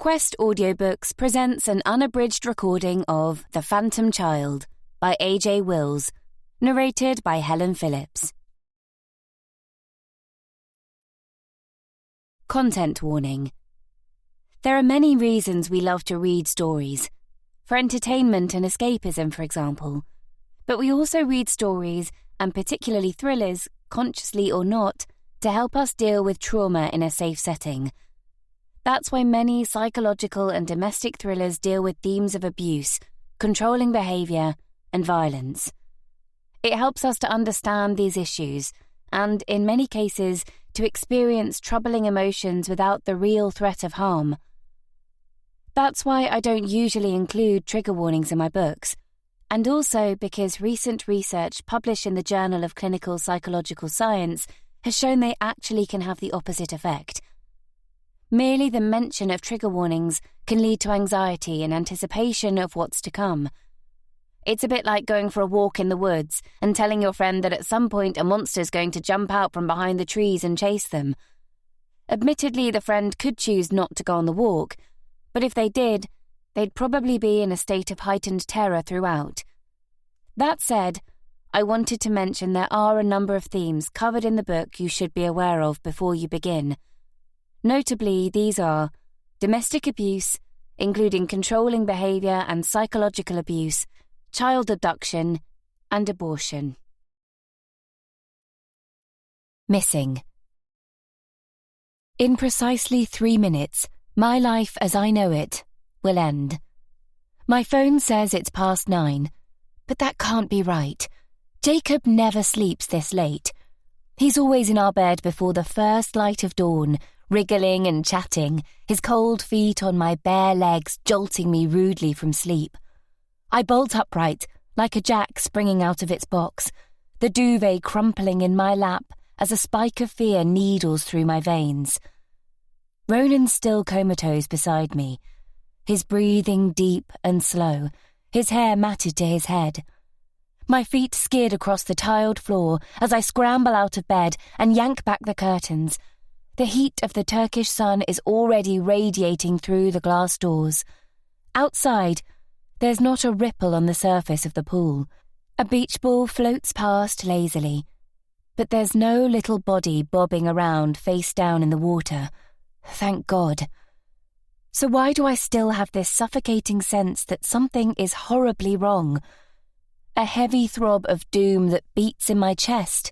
Quest Audiobooks presents an unabridged recording of The Phantom Child by A.J. Wills, narrated by Helen Phillips. Content warning. There are many reasons we love to read stories. For entertainment and escapism, for example. But we also read stories, and particularly thrillers, consciously or not, to help us deal with trauma in a safe setting. That's why many psychological and domestic thrillers deal with themes of abuse, controlling behavior, and violence. It helps us to understand these issues and, in many cases, to experience troubling emotions without the real threat of harm. That's why I don't usually include trigger warnings in my books, and also because recent research published in the Journal of Clinical Psychological Science has shown they actually can have the opposite effect. Merely the mention of trigger warnings can lead to anxiety and anticipation of what's to come. It's a bit like going for a walk in the woods and telling your friend that at some point a monster's going to jump out from behind the trees and chase them. Admittedly, the friend could choose not to go on the walk, but if they did, they'd probably be in a state of heightened terror throughout. That said, I wanted to mention there are a number of themes covered in the book you should be aware of before you begin. Notably, these are domestic abuse, including controlling behavior and psychological abuse, child abduction, and abortion. Missing. In precisely 3 minutes, my life as I know it will end. My phone says it's past 9, but that can't be right. Jacob never sleeps this late. He's always in our bed before the first light of dawn, wriggling and chatting, his cold feet on my bare legs jolting me rudely from sleep. I bolt upright, like a jack springing out of its box, the duvet crumpling in my lap as a spike of fear needles through my veins. Ronan's still comatose beside me, his breathing deep and slow, his hair matted to his head. My feet skid across the tiled floor as I scramble out of bed and yank back the curtains. The heat of the Turkish sun is already radiating through the glass doors. Outside, there's not a ripple on the surface of the pool. A beach ball floats past lazily, but there's no little body bobbing around face down in the water. Thank God. So why do I still have this suffocating sense that something is horribly wrong? A heavy throb of doom that beats in my chest.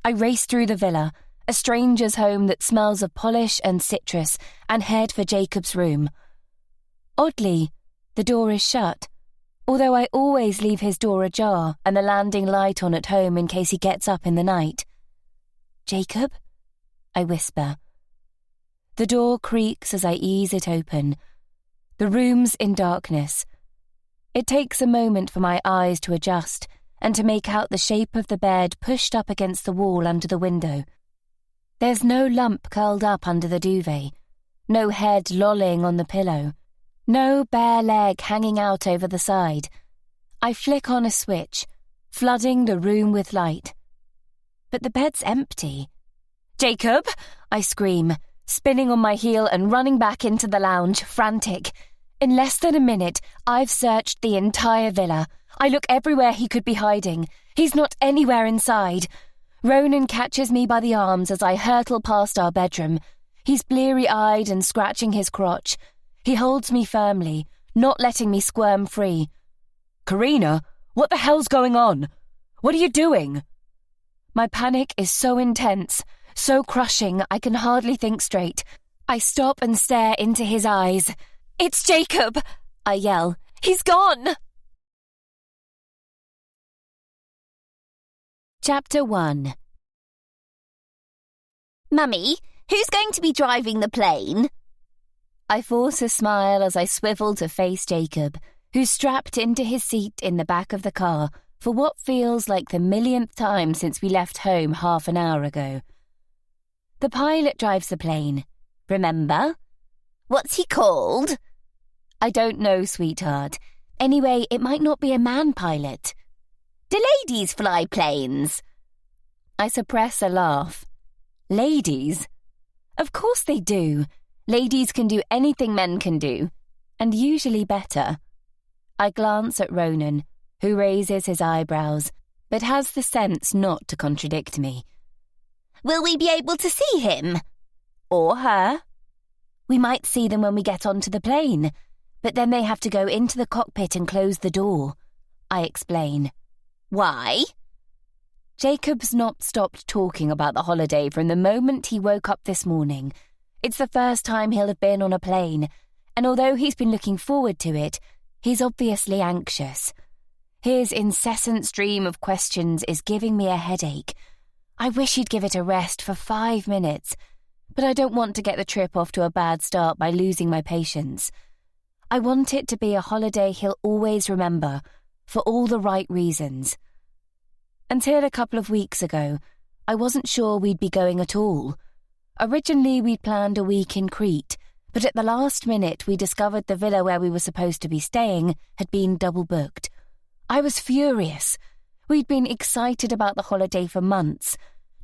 I race through the villa, a stranger's home that smells of polish and citrus, and head for Jacob's room. Oddly, the door is shut, although I always leave his door ajar and the landing light on at home in case he gets up in the night. "Jacob?" I whisper. The door creaks as I ease it open. The room's in darkness. It takes a moment for my eyes to adjust and to make out the shape of the bed pushed up against the wall under the window. There's no lump curled up under the duvet, no head lolling on the pillow, no bare leg hanging out over the side. I flick on a switch, flooding the room with light. But the bed's empty. "Jacob!" I scream, spinning on my heel and running back into the lounge, frantic. In less than a minute, I've searched the entire villa. I look everywhere he could be hiding. He's not anywhere inside. Ronan catches me by the arms as I hurtle past our bedroom. He's bleary-eyed and scratching his crotch. He holds me firmly, not letting me squirm free. "Karina, what the hell's going on? What are you doing?" My panic is so intense, so crushing, I can hardly think straight. I stop and stare into his eyes. "It's Jacob!" I yell. "He's gone!" Chapter 1. "Mummy, who's going to be driving the plane?" I force a smile as I swivel to face Jacob, who's strapped into his seat in the back of the car for what feels like the millionth time since we left home half an hour ago. The pilot drives the plane, remember? "What's he called?" "I don't know, sweetheart. Anyway, it might not be a man pilot." "Do ladies fly planes?" I suppress a laugh. "Ladies? Of course they do. Ladies can do anything men can do, and usually better. I glance at Ronan, who raises his eyebrows, but has the sense not to contradict me. Will we be able to see him? Or her? We might see them when we get onto the plane, but then they have to go into the cockpit and close the door, I explain. Why? Jacob's not stopped talking about the holiday from the moment he woke up this morning. It's the first time he'll have been on a plane, and although he's been looking forward to it, he's obviously anxious. His incessant stream of questions is giving me a headache. I wish he'd give it a rest for 5 minutes, but I don't want to get the trip off to a bad start by losing my patience. I want it to be a holiday he'll always remember, for all the right reasons. Until a couple of weeks ago, I wasn't sure we'd be going at all. Originally, we'd planned a week in Crete, but at the last minute we discovered the villa where we were supposed to be staying had been double booked. I was furious. We'd been excited about the holiday for months,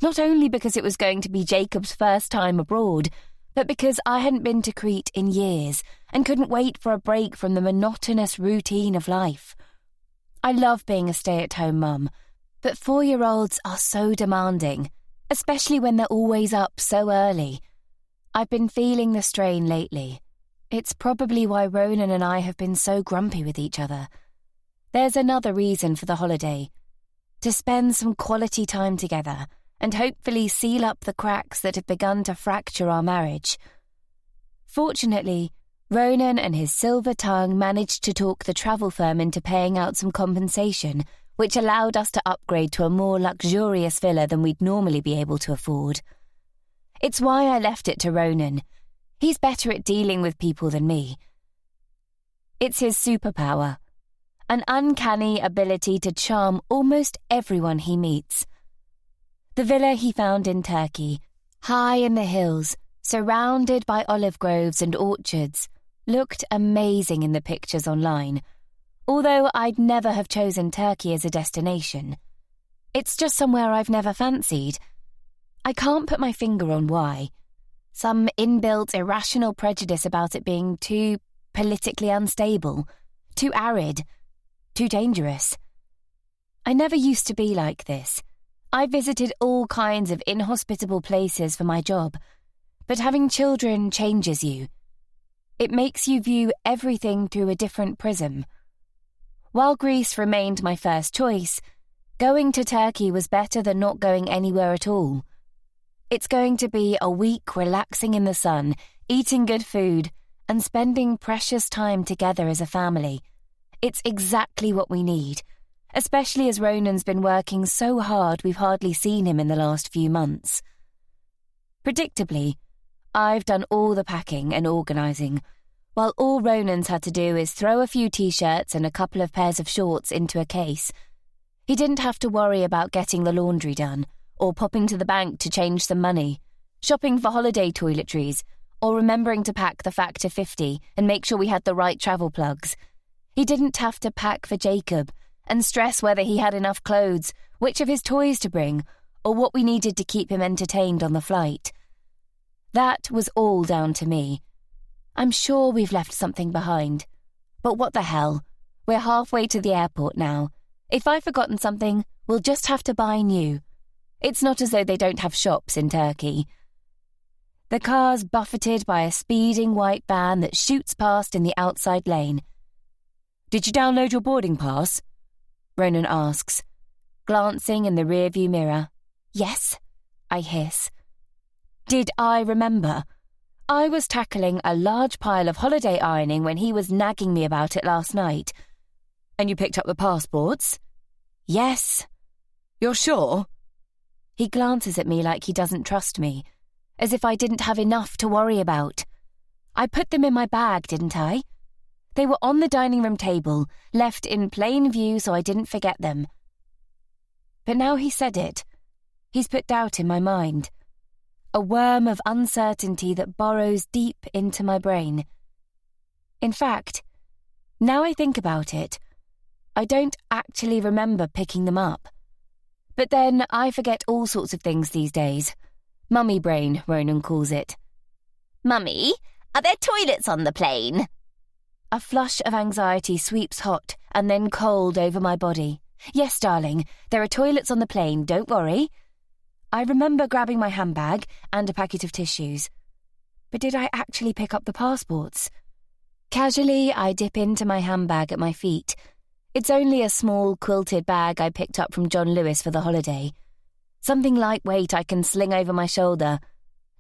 not only because it was going to be Jacob's first time abroad, but because I hadn't been to Crete in years and couldn't wait for a break from the monotonous routine of life. I love being a stay-at-home mum, but 4-year-olds are so demanding, especially when they're always up so early. I've been feeling the strain lately. It's probably why Ronan and I have been so grumpy with each other. There's another reason for the holiday: to spend some quality time together and hopefully seal up the cracks that have begun to fracture our marriage. Fortunately, Ronan and his silver tongue managed to talk the travel firm into paying out some compensation, which allowed us to upgrade to a more luxurious villa than we'd normally be able to afford. It's why I left it to Ronan. He's better at dealing with people than me. It's his superpower, an uncanny ability to charm almost everyone he meets. The villa he found in Turkey, high in the hills, surrounded by olive groves and orchards, looked amazing in the pictures online, although I'd never have chosen Turkey as a destination. It's just somewhere I've never fancied. I can't put my finger on why. Some inbuilt irrational prejudice about it being too politically unstable, too arid, too dangerous. I never used to be like this. I visited all kinds of inhospitable places for my job, but having children changes you. It makes you view everything through a different prism. While Greece remained my first choice, going to Turkey was better than not going anywhere at all. It's going to be a week relaxing in the sun, eating good food, and spending precious time together as a family. It's exactly what we need, especially as Ronan's been working so hard we've hardly seen him in the last few months. Predictably, I've done all the packing and organising, while all Ronan's had to do is throw a few t-shirts and a couple of pairs of shorts into a case. He didn't have to worry about getting the laundry done, or popping to the bank to change some money, shopping for holiday toiletries, or remembering to pack the Factor 50 and make sure we had the right travel plugs. He didn't have to pack for Jacob and stress whether he had enough clothes, which of his toys to bring, or what we needed to keep him entertained on the flight. That was all down to me. I'm sure we've left something behind. But what the hell? We're halfway to the airport now. If I've forgotten something, we'll just have to buy new. It's not as though they don't have shops in Turkey. The car's buffeted by a speeding white van that shoots past in the outside lane. "Did you download your boarding pass?" Ronan asks, glancing in the rearview mirror. "Yes," I hiss. Did I remember? I was tackling a large pile of holiday ironing when he was nagging me about it last night. "And you picked up the passports?" "Yes." "You're sure?" He glances at me like he doesn't trust me, as if I didn't have enough to worry about. I put them in my bag, didn't I? They were on the dining room table, left in plain view so I didn't forget them. But now he said it, he's put doubt in my mind. A worm of uncertainty that burrows deep into my brain. In fact, now I think about it, I don't actually remember picking them up. But then I forget all sorts of things these days. Mummy brain, Ronan calls it. Mummy, Are there toilets on the plane? A flush of anxiety sweeps hot and then cold over my body. Yes, darling, there are toilets on the plane, don't worry. I remember grabbing my handbag and a packet of tissues. But did I actually pick up the passports? Casually, I dip into my handbag at my feet. It's only a small quilted bag I picked up from John Lewis for the holiday. Something lightweight I can sling over my shoulder.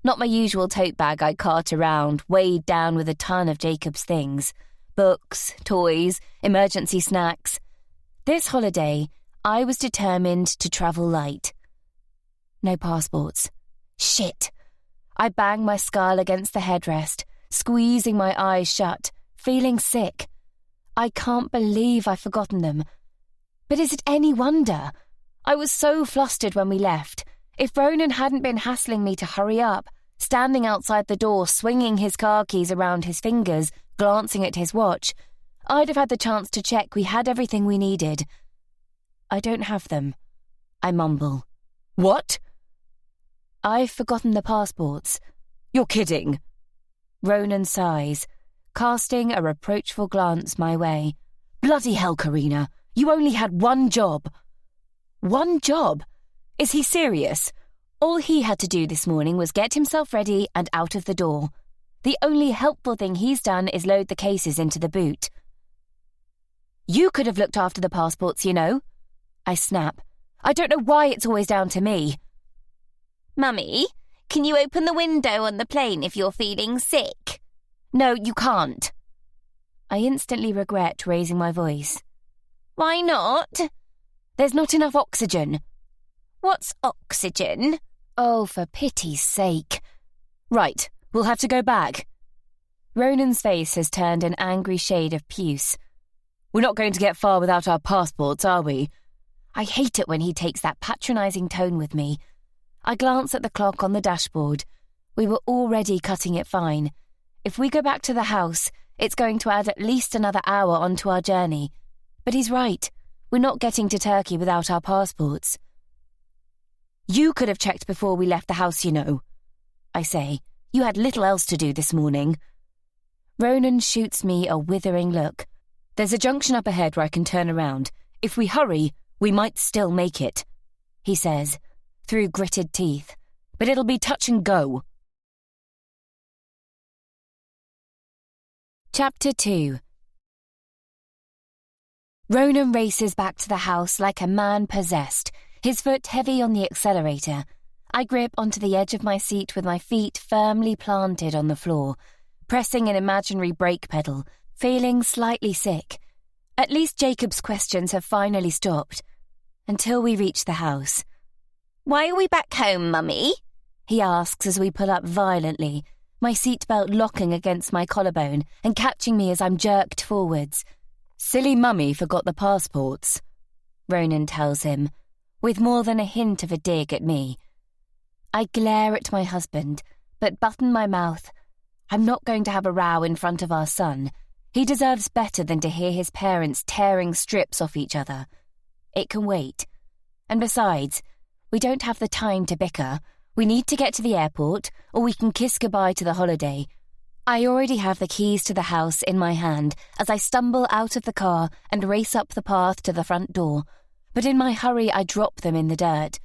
Not my usual tote bag I cart around, weighed down with a ton of Jacob's things. Books, toys, emergency snacks. This holiday, I was determined to travel light. No passports. Shit. I bang my skull against the headrest, squeezing my eyes shut, feeling sick. I can't believe I've forgotten them. But is it any wonder? I was so flustered when we left. If Ronan hadn't been hassling me to hurry up, standing outside the door, swinging his car keys around his fingers, glancing at his watch, I'd have had the chance to check we had everything we needed. I don't have them, I mumble. What? I've forgotten the passports. You're kidding. Ronan sighs, casting a reproachful glance my way. Bloody hell, Karina, you only had one job. One job? Is he serious? All he had to do this morning was get himself ready and out of the door. The only helpful thing he's done is load the cases into the boot. You could have looked after the passports, you know. I snap. I don't know why it's always down to me. Mummy, can you open the window on the plane if you're feeling sick? No, you can't. I instantly regret raising my voice. Why not? There's not enough oxygen. What's oxygen? Oh, for pity's sake. Right, we'll have to go back. Ronan's face has turned an angry shade of puce. We're not going to get far without our passports, are we? I hate it when he takes that patronising tone with me. I glance at the clock on the dashboard. We were already cutting it fine. If we go back to the house, it's going to add at least another hour onto our journey. But he's right. We're not getting to Turkey without our passports. You could have checked before we left the house, you know. I say, you had little else to do this morning. Ronan shoots me a withering look. There's a junction up ahead where I can turn around. If we hurry, we might still make it, he says, through gritted teeth. But it'll be touch and go. Chapter 2. Ronan races back to the house like a man possessed, his foot heavy on the accelerator. I grip onto the edge of my seat with my feet firmly planted on the floor, pressing an imaginary brake pedal, feeling slightly sick. At least Jacob's questions have finally stopped. Until we reach the house. Why are we back home, Mummy? He asks as we pull up violently, my seatbelt locking against my collarbone and catching me as I'm jerked forwards. Silly Mummy forgot the passports, Ronan tells him, with more than a hint of a dig at me. I glare at my husband, but button my mouth. I'm not going to have a row in front of our son. He deserves better than to hear his parents tearing strips off each other. It can wait. And besides, we don't have the time to bicker. We need to get to the airport, or we can kiss goodbye to the holiday. I already have the keys to the house in my hand as I stumble out of the car and race up the path to the front door. But in my hurry, I drop them in the dirt.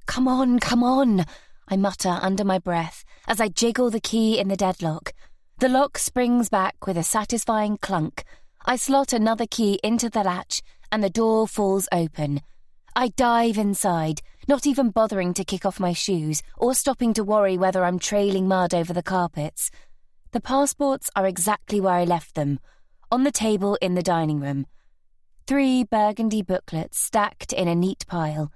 Come on, I mutter under my breath as I jiggle the key in the deadlock. The lock springs back with a satisfying clunk. I slot another key into the latch and the door falls open. I dive inside, not even bothering to kick off my shoes or stopping to worry whether I'm trailing mud over the carpets. The passports are exactly where I left them, on the table in the dining room. 3 burgundy booklets stacked in a neat pile.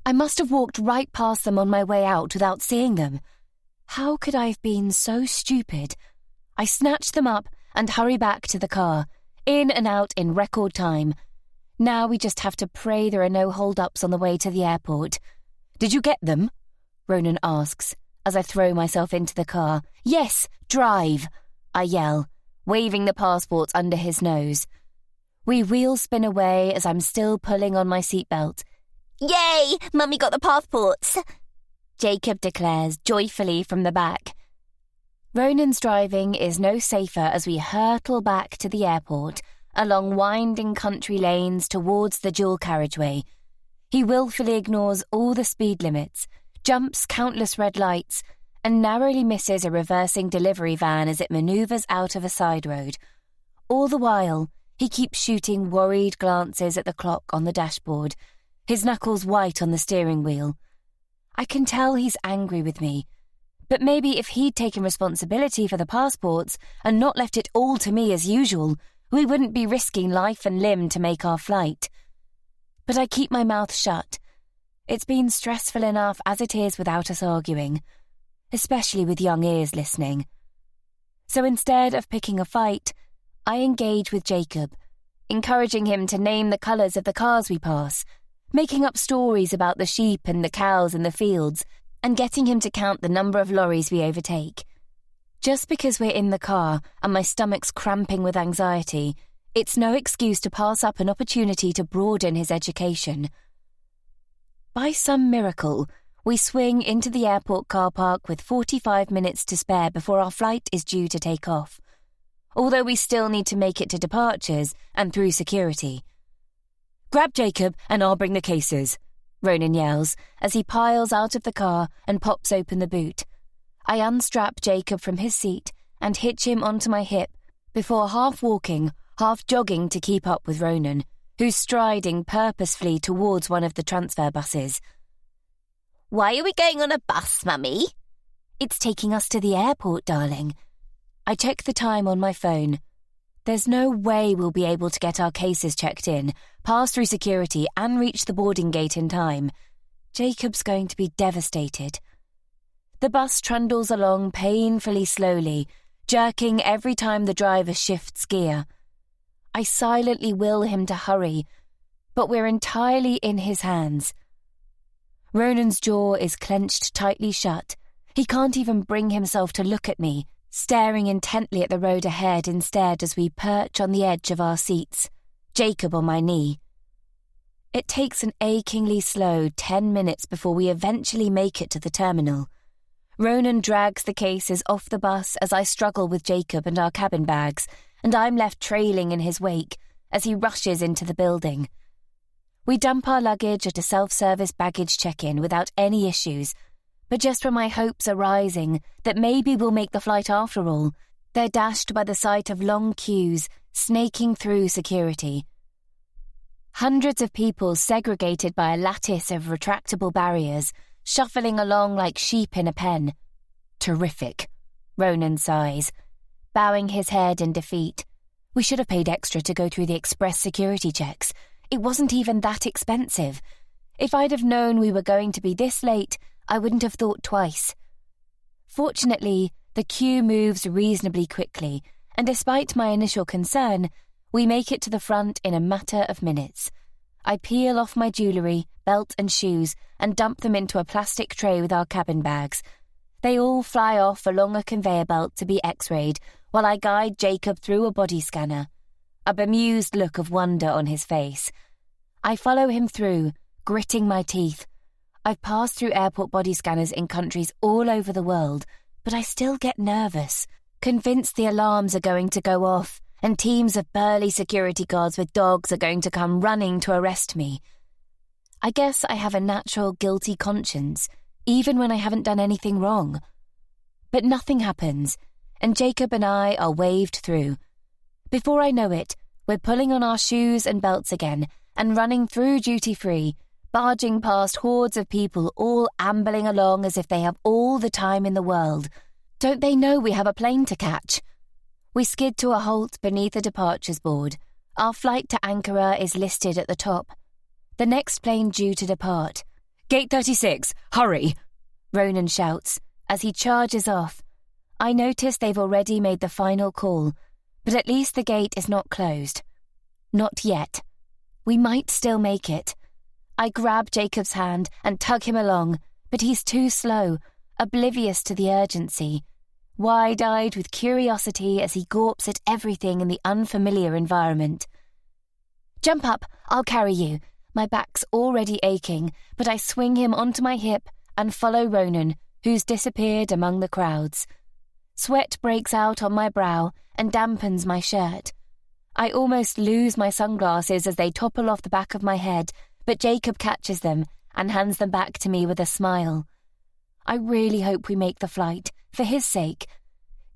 I must have walked right past them on my way out without seeing them. How could I have been so stupid? I snatch them up and hurry back to the car, in and out in record time. Now we just have to pray there are no hold-ups on the way to the airport. Did you get them? Ronan asks, as I throw myself into the car. Yes, drive, I yell, waving the passports under his nose. We wheel spin away as I'm still pulling on my seatbelt. Yay! Mummy got the passports! Jacob declares joyfully from the back. Ronan's driving is no safer as we hurtle back to the airport, along winding country lanes towards the dual carriageway. He willfully ignores all the speed limits, jumps countless red lights, and narrowly misses a reversing delivery van as it manoeuvres out of a side road. All the while, he keeps shooting worried glances at the clock on the dashboard, his knuckles white on the steering wheel. I can tell he's angry with me, but maybe if he'd taken responsibility for the passports and not left it all to me as usual, we wouldn't be risking life and limb to make our flight. But I keep my mouth shut. It's been stressful enough as it is without us arguing, especially with young ears listening. So instead of picking a fight, I engage with Jacob, encouraging him to name the colours of the cars we pass, making up stories about the sheep and the cows in the fields, and getting him to count the number of lorries we overtake. Just because we're in the car and my stomach's cramping with anxiety, it's no excuse to pass up an opportunity to broaden his education. By some miracle, we swing into the airport car park with 45 minutes to spare before our flight is due to take off, although we still need to make it to departures and through security. "Grab Jacob and I'll bring the cases," Ronan yells as he piles out of the car and pops open the boot. I unstrap Jacob from his seat and hitch him onto my hip before half walking, half jogging to keep up with Ronan, who's striding purposefully towards one of the transfer buses. Why are we going on a bus, Mummy? It's taking us to the airport, darling. I check the time on my phone. There's no way we'll be able to get our cases checked in, pass through security and reach the boarding gate in time. Jacob's going to be devastated. The bus trundles along painfully slowly, jerking every time the driver shifts gear. I silently will him to hurry, but we're entirely in his hands. Ronan's jaw is clenched tightly shut. He can't even bring himself to look at me, staring intently at the road ahead instead as we perch on the edge of our seats, Jacob on my knee. It takes an achingly slow 10 minutes before we eventually make it to the terminal. Ronan drags the cases off the bus as I struggle with Jacob and our cabin bags, and I'm left trailing in his wake as he rushes into the building. We dump our luggage at a self-service baggage check-in without any issues, but just when my hopes are rising that maybe we'll make the flight after all, they're dashed by the sight of long queues snaking through security. Hundreds of people segregated by a lattice of retractable barriers, shuffling along like sheep in a pen. Terrific, Ronan sighs, bowing his head in defeat. We should have paid extra to go through the express security checks. It wasn't even that expensive. If I'd have known we were going to be this late, I wouldn't have thought twice. Fortunately, the queue moves reasonably quickly, and despite my initial concern, we make it to the front in a matter of minutes. I peel off my jewellery, belt and shoes and dump them into a plastic tray with our cabin bags. They all fly off along a conveyor belt to be x-rayed while I guide Jacob through a body scanner, a bemused look of wonder on his face. I follow him through, gritting my teeth. I've passed through airport body scanners in countries all over the world, but I still get nervous, convinced the alarms are going to go off and teams of burly security guards with dogs are going to come running to arrest me. I guess I have a natural guilty conscience, even when I haven't done anything wrong. But nothing happens, and Jacob and I are waved through. Before I know it, we're pulling on our shoes and belts again and running through duty-free, barging past hordes of people all ambling along as if they have all the time in the world. Don't they know we have a plane to catch? We skid to a halt beneath a departures board. Our flight to Ankara is listed at the top. The next plane due to depart. "Gate 36, hurry!" Ronan shouts as he charges off. I notice they've already made the final call, but at least the gate is not closed. Not yet. We might still make it. I grab Jacob's hand and tug him along, but he's too slow, oblivious to the urgency, wide-eyed with curiosity as he gawps at everything in the unfamiliar environment. "Jump up, I'll carry you." My back's already aching, but I swing him onto my hip and follow Ronan, who's disappeared among the crowds. Sweat breaks out on my brow and dampens my shirt. I almost lose my sunglasses as they topple off the back of my head, but Jacob catches them and hands them back to me with a smile. I really hope we make the flight, for his sake.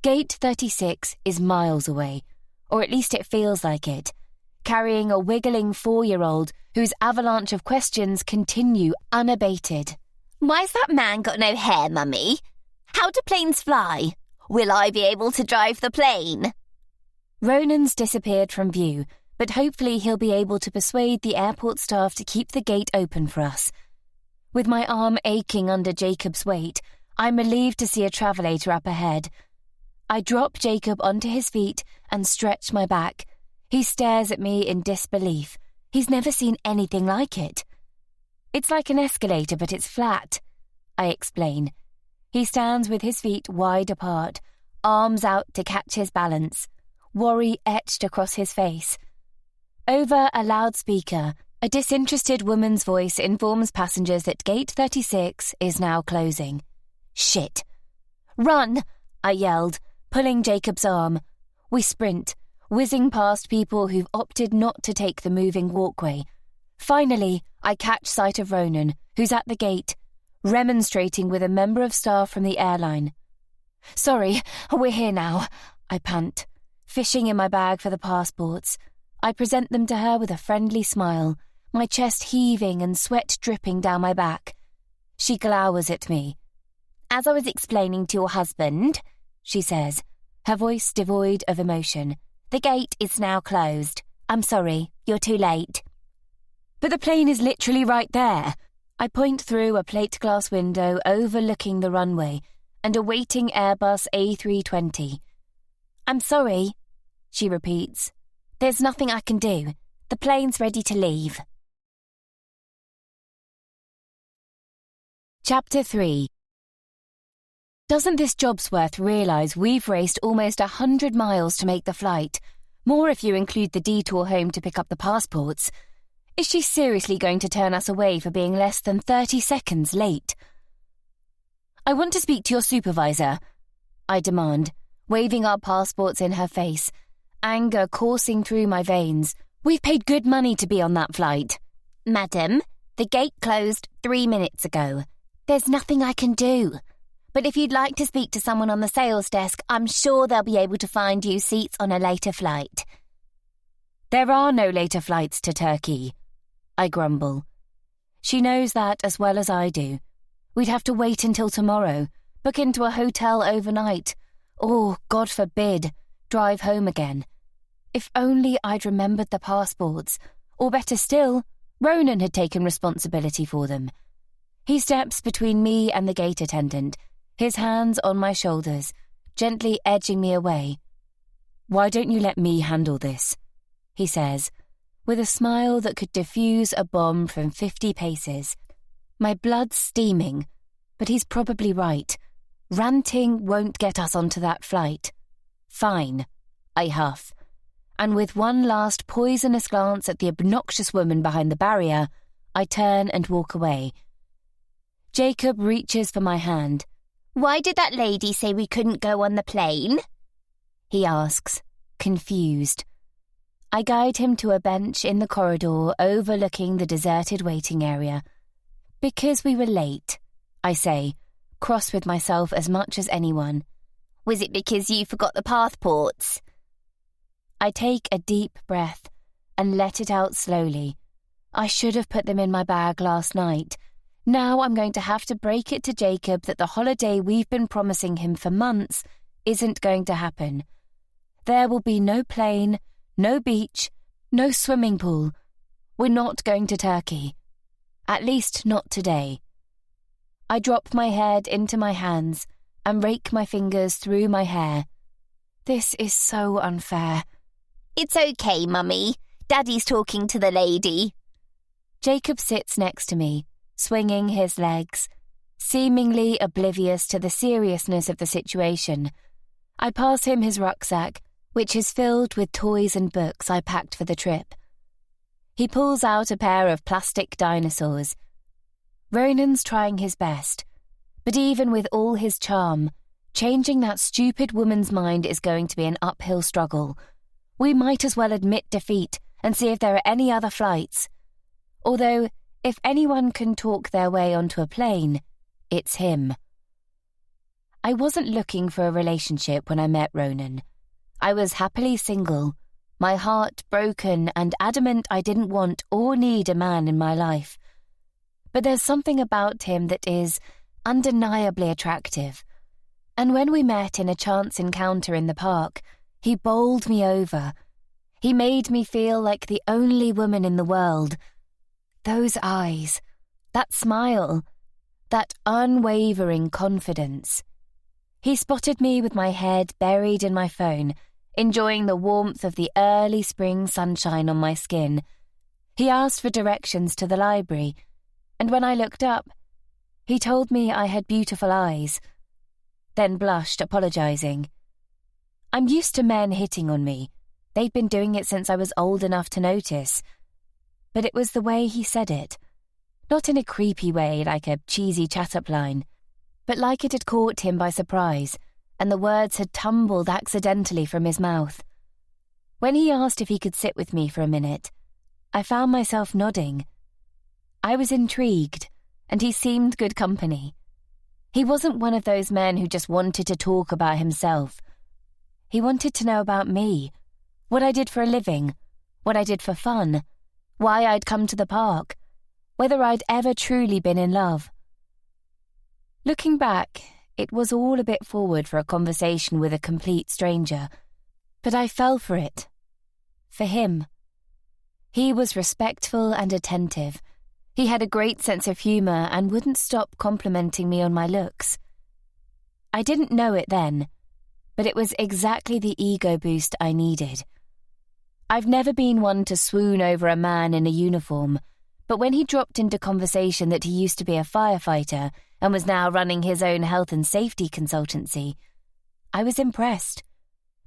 Gate 36 is miles away, or at least it feels like it, carrying a wiggling 4-year-old whose avalanche of questions continue unabated. Why's that man got no hair, Mummy? How do planes fly? Will I be able to drive the plane? Ronan's disappeared from view, but hopefully he'll be able to persuade the airport staff to keep the gate open for us. With my arm aching under Jacob's weight, I'm relieved to see a travelator up ahead. I drop Jacob onto his feet and stretch my back. He stares at me in disbelief. He's never seen anything like it. It's like an escalator, but it's flat, I explain. He stands with his feet wide apart, arms out to catch his balance, worry etched across his face. Over a loudspeaker, a disinterested woman's voice informs passengers that Gate 36 is now closing. Shit. Run, I yelled, pulling Jacob's arm. We sprint, whizzing past people who've opted not to take the moving walkway. Finally, I catch sight of Ronan, who's at the gate, remonstrating with a member of staff from the airline. Sorry, we're here now, I pant, fishing in my bag for the passports. I present them to her with a friendly smile, my chest heaving and sweat dripping down my back. She glowers at me. As I was explaining to your husband, she says, her voice devoid of emotion, the gate is now closed. I'm sorry, you're too late. But the plane is literally right there. I point through a plate glass window overlooking the runway and a waiting Airbus A320. I'm sorry, she repeats. There's nothing I can do. The plane's ready to leave. Chapter 3. Doesn't this Jobsworth realise we've raced almost 100 miles to make the flight? More if you include the detour home to pick up the passports. Is she seriously going to turn us away for being less than 30 seconds late? I want to speak to your supervisor, I demand, waving our passports in her face, anger coursing through my veins. We've paid good money to be on that flight. Madam, the gate closed 3 minutes ago. There's nothing I can do. But if you'd like to speak to someone on the sales desk, I'm sure they'll be able to find you seats on a later flight. There are no later flights to Turkey, I grumble. She knows that as well as I do. We'd have to wait until tomorrow, book into a hotel overnight, or, God forbid, drive home again. If only I'd remembered the passports, or better still, Ronan had taken responsibility for them. He steps between me and the gate attendant, his hands on my shoulders, gently edging me away. Why don't you let me handle this? He says, with a smile that could diffuse a bomb from 50 paces. My blood's steaming, but he's probably right. Ranting won't get us onto that flight. Fine, I huff, and with one last poisonous glance at the obnoxious woman behind the barrier, I turn and walk away. Jacob reaches for my hand. Why did that lady say we couldn't go on the plane? He asks, confused. I guide him to a bench in the corridor overlooking the deserted waiting area. Because we were late, I say, cross with myself as much as anyone. Was it because you forgot the passports? I take a deep breath and let it out slowly. I should have put them in my bag last night. Now I'm going to have to break it to Jacob that the holiday we've been promising him for months isn't going to happen. There will be no plane, no beach, no swimming pool. We're not going to Turkey. At least not today. I drop my head into my hands and rake my fingers through my hair. This is so unfair. It's okay, Mummy. Daddy's talking to the lady. Jacob sits next to me, swinging his legs, seemingly oblivious to the seriousness of the situation. I pass him his rucksack, which is filled with toys and books I packed for the trip. He pulls out a pair of plastic dinosaurs. Ronan's trying his best, but even with all his charm, Changing that stupid woman's mind is going to be an uphill struggle. We might as well admit defeat and see if there are any other flights. Although, if anyone can talk their way onto a plane, it's him. I wasn't looking for a relationship when I met Ronan. I was happily single, my heart broken and adamant I didn't want or need a man in my life. But there's something about him that is undeniably attractive. And when we met in a chance encounter in the park, he bowled me over. He made me feel like the only woman in the world. Those eyes, that smile, that unwavering confidence. He spotted me with my head buried in my phone, enjoying the warmth of the early spring sunshine on my skin. He asked for directions to the library, and when I looked up, he told me I had beautiful eyes, then blushed, apologizing. I'm used to men hitting on me. They'd been doing it since I was old enough to notice. But it was the way he said it. Not in a creepy way like a cheesy chat-up line, but like it had caught him by surprise, and the words had tumbled accidentally from his mouth. When he asked if he could sit with me for a minute, I found myself nodding. I was intrigued, and he seemed good company. He wasn't one of those men who just wanted to talk about himself. He wanted to know about me, what I did for a living, what I did for fun, why I'd come to the park, whether I'd ever truly been in love. Looking back, it was all a bit forward for a conversation with a complete stranger, but I fell for it. For him. He was respectful and attentive. He had a great sense of humour and wouldn't stop complimenting me on my looks. I didn't know it then, but it was exactly the ego boost I needed. I've never been one to swoon over a man in a uniform, but when he dropped into conversation that he used to be a firefighter and was now running his own health and safety consultancy, I was impressed,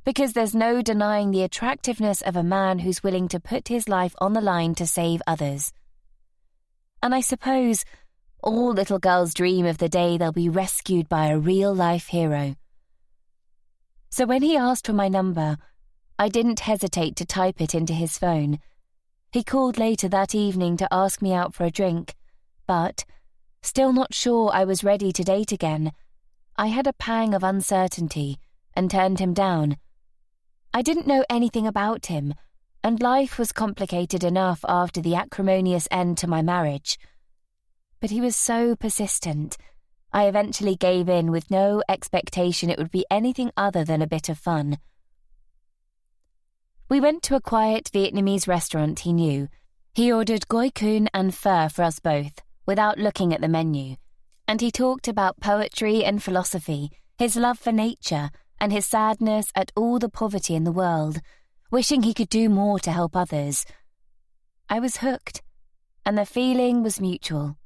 because there's no denying the attractiveness of a man who's willing to put his life on the line to save others. And I suppose all little girls dream of the day they'll be rescued by a real-life hero. So when he asked for my number, I didn't hesitate to type it into his phone. He called later that evening to ask me out for a drink, but, still not sure I was ready to date again, I had a pang of uncertainty and turned him down. I didn't know anything about him, and life was complicated enough after the acrimonious end to my marriage. But he was so persistent, I eventually gave in with no expectation it would be anything other than a bit of fun. We went to a quiet Vietnamese restaurant he knew. He ordered goi kun and pho for us both, without looking at the menu, and he talked about poetry and philosophy, his love for nature, and his sadness at all the poverty in the world, wishing he could do more to help others. I was hooked, and the feeling was mutual.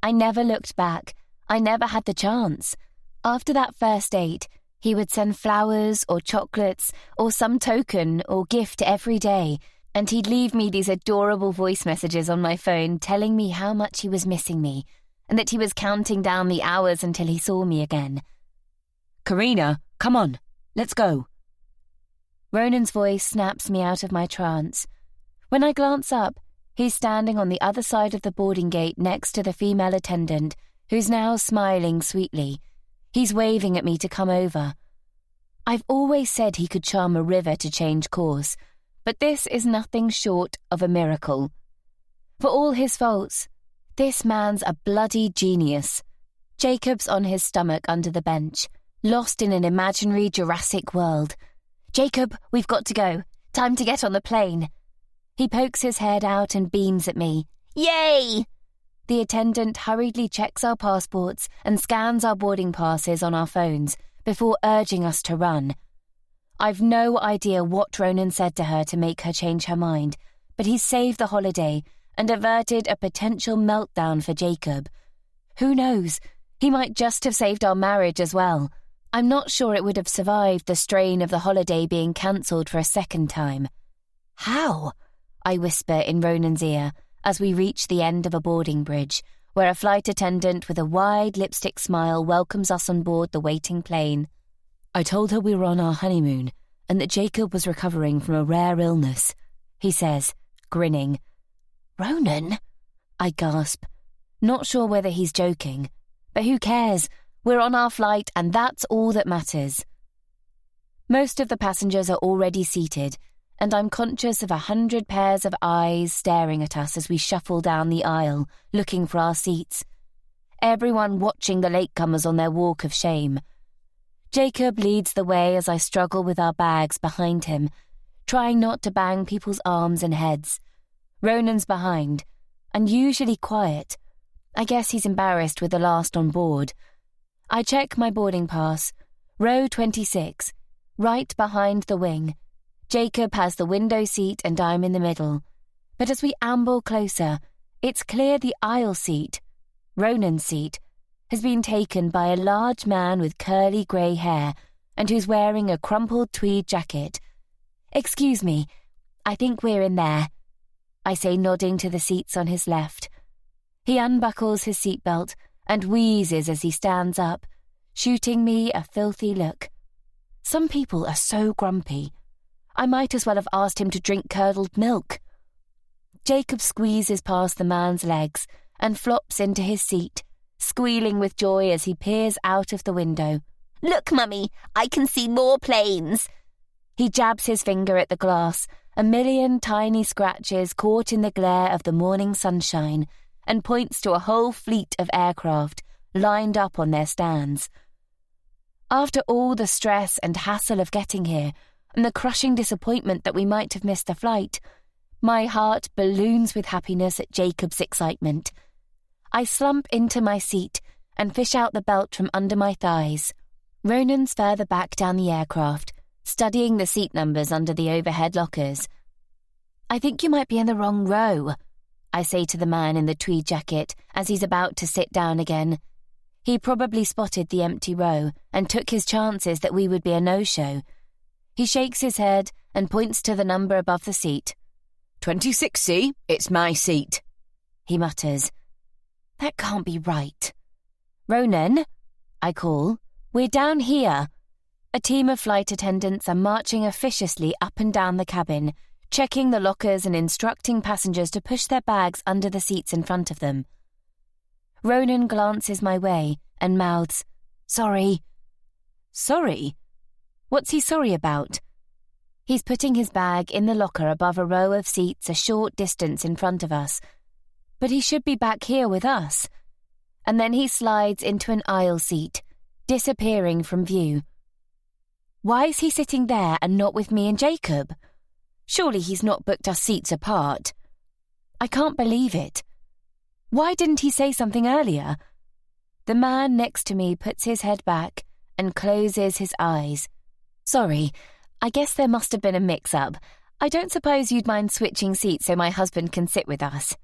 I never looked back. I never had the chance. After that first date, he would send flowers or chocolates or some token or gift every day, and he'd leave me these adorable voice messages on my phone telling me how much he was missing me and that he was counting down the hours until he saw me again. "Karina, come on, let's go." Ronan's voice snaps me out of my trance. When I glance up, he's standing on the other side of the boarding gate next to the female attendant, who's now smiling sweetly. He's waving at me to come over. I've always said he could charm a river to change course, but this is nothing short of a miracle. For all his faults, this man's a bloody genius. Jacob's on his stomach under the bench, lost in an imaginary Jurassic world. "Jacob, we've got to go. Time to get on the plane." He pokes his head out and beams at me. "Yay!" The attendant hurriedly checks our passports and scans our boarding passes on our phones before urging us to run. I've no idea what Ronan said to her to make her change her mind, but he's saved the holiday and averted a potential meltdown for Jacob. Who knows? He might just have saved our marriage as well. I'm not sure it would have survived the strain of the holiday being cancelled for a second time. "How?" I whisper in Ronan's ear as we reach the end of a boarding bridge, where a flight attendant with a wide lipstick smile welcomes us on board the waiting plane. I told her we were on our honeymoon and that Jacob was recovering from a rare illness, he says, grinning. Ronan? I gasp, not sure whether he's joking. But who cares? We're on our flight and that's all that matters. Most of the passengers are already seated, and I'm conscious of 100 pairs of eyes staring at us as we shuffle down the aisle, looking for our seats. Everyone watching the latecomers on their walk of shame. Jacob leads the way as I struggle with our bags behind him, trying not to bang people's arms and heads. Ronan's behind, unusually quiet. I guess he's embarrassed with the last on board. I check my boarding pass. Row 26, right behind the wing. Jacob has the window seat and I'm in the middle. But as we amble closer, it's clear the aisle seat, Ronan's seat, has been taken by a large man with curly grey hair and who's wearing a crumpled tweed jacket. Excuse me, I think we're in there, I say, nodding to the seats on his left. He unbuckles his seatbelt and wheezes as he stands up, shooting me a filthy look. Some people are so grumpy. I might as well have asked him to drink curdled milk. Jacob squeezes past the man's legs and flops into his seat, squealing with joy as he peers out of the window. Look, Mummy, I can see more planes. He jabs his finger at the glass, a million tiny scratches caught in the glare of the morning sunshine, and points to a whole fleet of aircraft lined up on their stands. After all the stress and hassle of getting here, and the crushing disappointment that we might have missed the flight, my heart balloons with happiness at Jacob's excitement. I slump into my seat and fish out the belt from under my thighs. Ronan's further back down the aircraft, studying the seat numbers under the overhead lockers. I think you might be in the wrong row, I say to the man in the tweed jacket as he's about to sit down again. He probably spotted the empty row and took his chances that we would be a no-show. He shakes his head and points to the number above the seat. 26C, it's my seat, he mutters. That can't be right. Ronan, I call, we're down here. A team of flight attendants are marching officiously up and down the cabin, checking the lockers and instructing passengers to push their bags under the seats in front of them. Ronan glances my way and mouths, Sorry. Sorry? What's he sorry about? He's putting his bag in the locker above a row of seats a short distance in front of us. But he should be back here with us. And then he slides into an aisle seat, disappearing from view. Why is he sitting there and not with me and Jacob? Surely he's not booked us seats apart. I can't believe it. Why didn't he say something earlier? The man next to me puts his head back and closes his eyes. Sorry, I guess there must have been a mix-up. I don't suppose you'd mind switching seats so my husband can sit with us.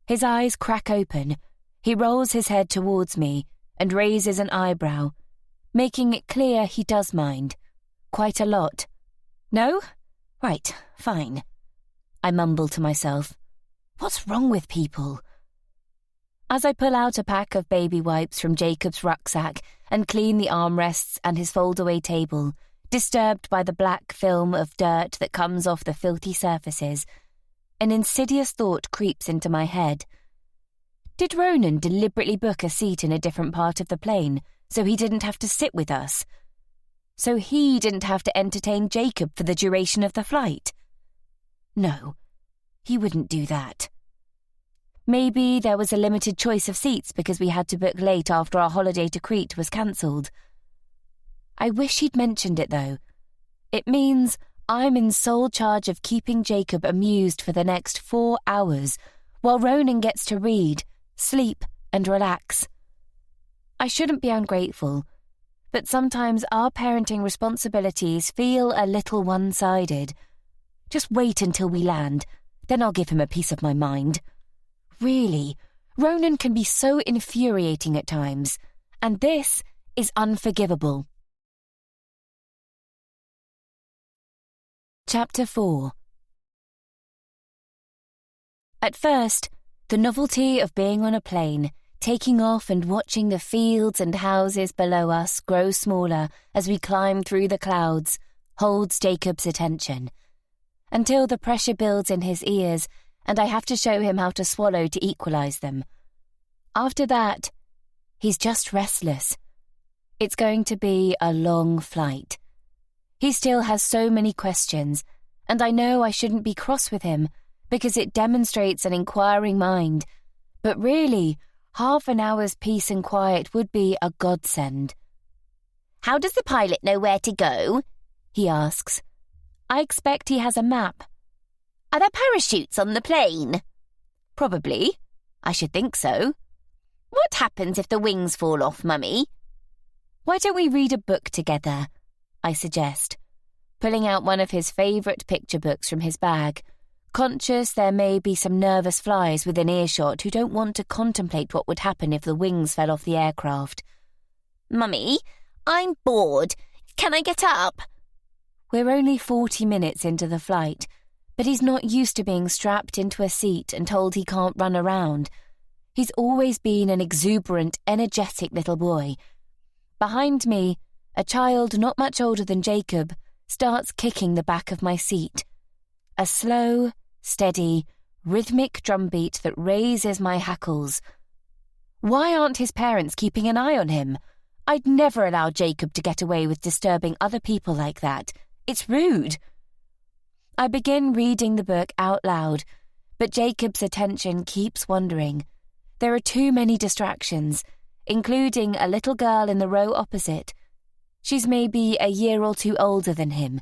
His eyes crack open. He rolls his head towards me and raises an eyebrow, making it clear he does mind. Quite a lot. No? Right, fine. I mumble to myself. What's wrong with people? As I pull out a pack of baby wipes from Jacob's rucksack and clean the armrests and his fold-away table, disturbed by the black film of dirt that comes off the filthy surfaces, an insidious thought creeps into my head. Did Ronan deliberately book a seat in a different part of the plane so he didn't have to sit with us? So he didn't have to entertain Jacob for the duration of the flight? No, he wouldn't do that. Maybe there was a limited choice of seats because we had to book late after our holiday to Crete was cancelled. I wish he'd mentioned it, though. It means I'm in sole charge of keeping Jacob amused for the next 4 hours, while Ronan gets to read, sleep, and relax. I shouldn't be ungrateful, but sometimes our parenting responsibilities feel a little one-sided. Just wait until we land, then I'll give him a piece of my mind. Really, Ronan can be so infuriating at times, and this is unforgivable. Chapter 4. At first, The novelty of being on a plane, taking off and watching the fields and houses below us grow smaller as we climb through the clouds, holds Jacob's attention. Until the pressure builds in his ears and I have to show him how to swallow to equalize them. After that, he's just restless. It's going to be a long flight. He still has so many questions, and I know I shouldn't be cross with him because it demonstrates an inquiring mind, but really, half an hour's peace and quiet would be a godsend. How does the pilot know where to go? He asks. I expect he has a map. Are there parachutes on the plane? Probably. I should think so. What happens if the wings fall off, Mummy? Why don't we read a book together? I suggest, pulling out one of his favourite picture books from his bag, conscious there may be some nervous flies within earshot who don't want to contemplate what would happen if the wings fell off the aircraft. Mummy, I'm bored. Can I get up? We're only 40 minutes into the flight, but he's not used to being strapped into a seat and told he can't run around. He's always been an exuberant, energetic little boy. Behind me, a child not much older than Jacob starts kicking the back of my seat. A slow, steady, rhythmic drumbeat that raises my hackles. Why aren't his parents keeping an eye on him? I'd never allow Jacob to get away with disturbing other people like that. It's rude. I begin reading the book out loud, but Jacob's attention keeps wandering. There are too many distractions, including a little girl in the row opposite. She's maybe a year or two older than him.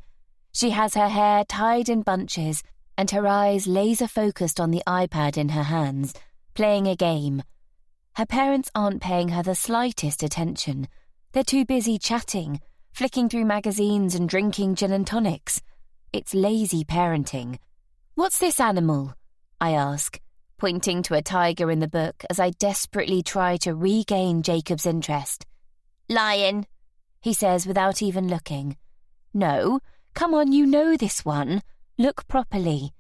She has her hair tied in bunches and her eyes laser-focused on the iPad in her hands, playing a game. Her parents aren't paying her the slightest attention. They're too busy chatting, flicking through magazines and drinking gin and tonics. It's lazy parenting. What's this animal? I ask, pointing to a tiger in the book as I desperately try to regain Jacob's interest. Lion, he says without even looking. No, come on, you know this one. Look properly.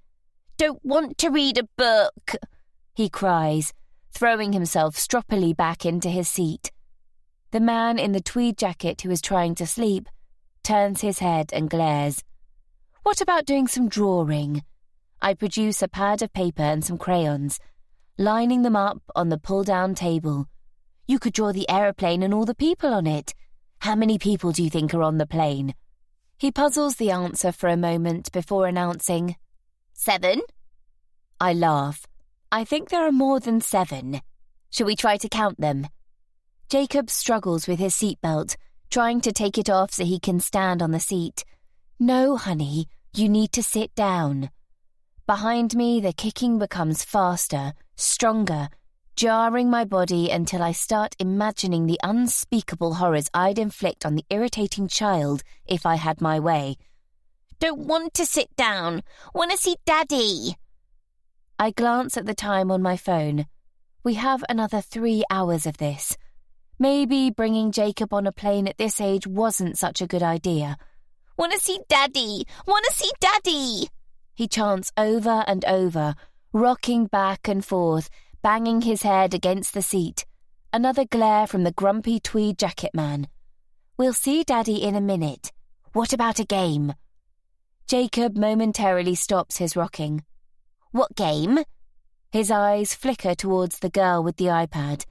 Don't want to read a book, he cries, throwing himself stroppily back into his seat. The man in the tweed jacket who is trying to sleep turns his head and glares. What about doing some drawing? I produce a pad of paper and some crayons, lining them up on the pull-down table. You could draw the aeroplane and all the people on it. How many people do you think are on the plane? He puzzles the answer for a moment before announcing, 7. I laugh. I think there are more than 7. Shall we try to count them? Jacob struggles with his seatbelt, trying to take it off so he can stand on the seat. No, honey, you need to sit down. Behind me, the kicking becomes faster, stronger, jarring my body until I start imagining the unspeakable horrors I'd inflict on the irritating child if I had my way. Don't want to sit down. Want to see Daddy. I glance at the time on my phone. We have another 3 hours of this. Maybe bringing Jacob on a plane at this age wasn't such a good idea. Want to see Daddy. Want to see Daddy. He chants over and over, rocking back and forth, banging his head against the seat. Another glare from the grumpy tweed jacket man. We'll see Daddy in a minute. What about a game? Jacob momentarily stops his rocking. What game? His eyes flicker towards the girl with the iPad.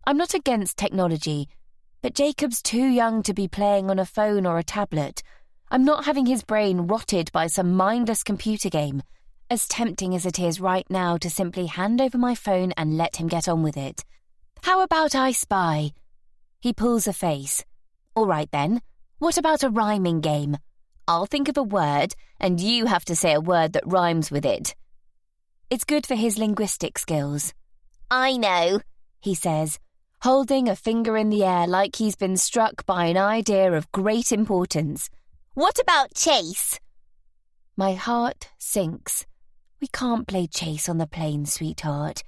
I'm not against technology, but Jacob's too young to be playing on a phone or a tablet. I'm not having his brain rotted by some mindless computer game, as tempting as it is right now to simply hand over my phone and let him get on with it. How about I Spy? He pulls a face. All right then, what about a rhyming game? I'll think of a word, and you have to say a word that rhymes with it. It's good for his linguistic skills. I know, he says, holding a finger in the air like he's been struck by an idea of great importance. What about chase? My heart sinks. We can't play chase on the plane, sweetheart.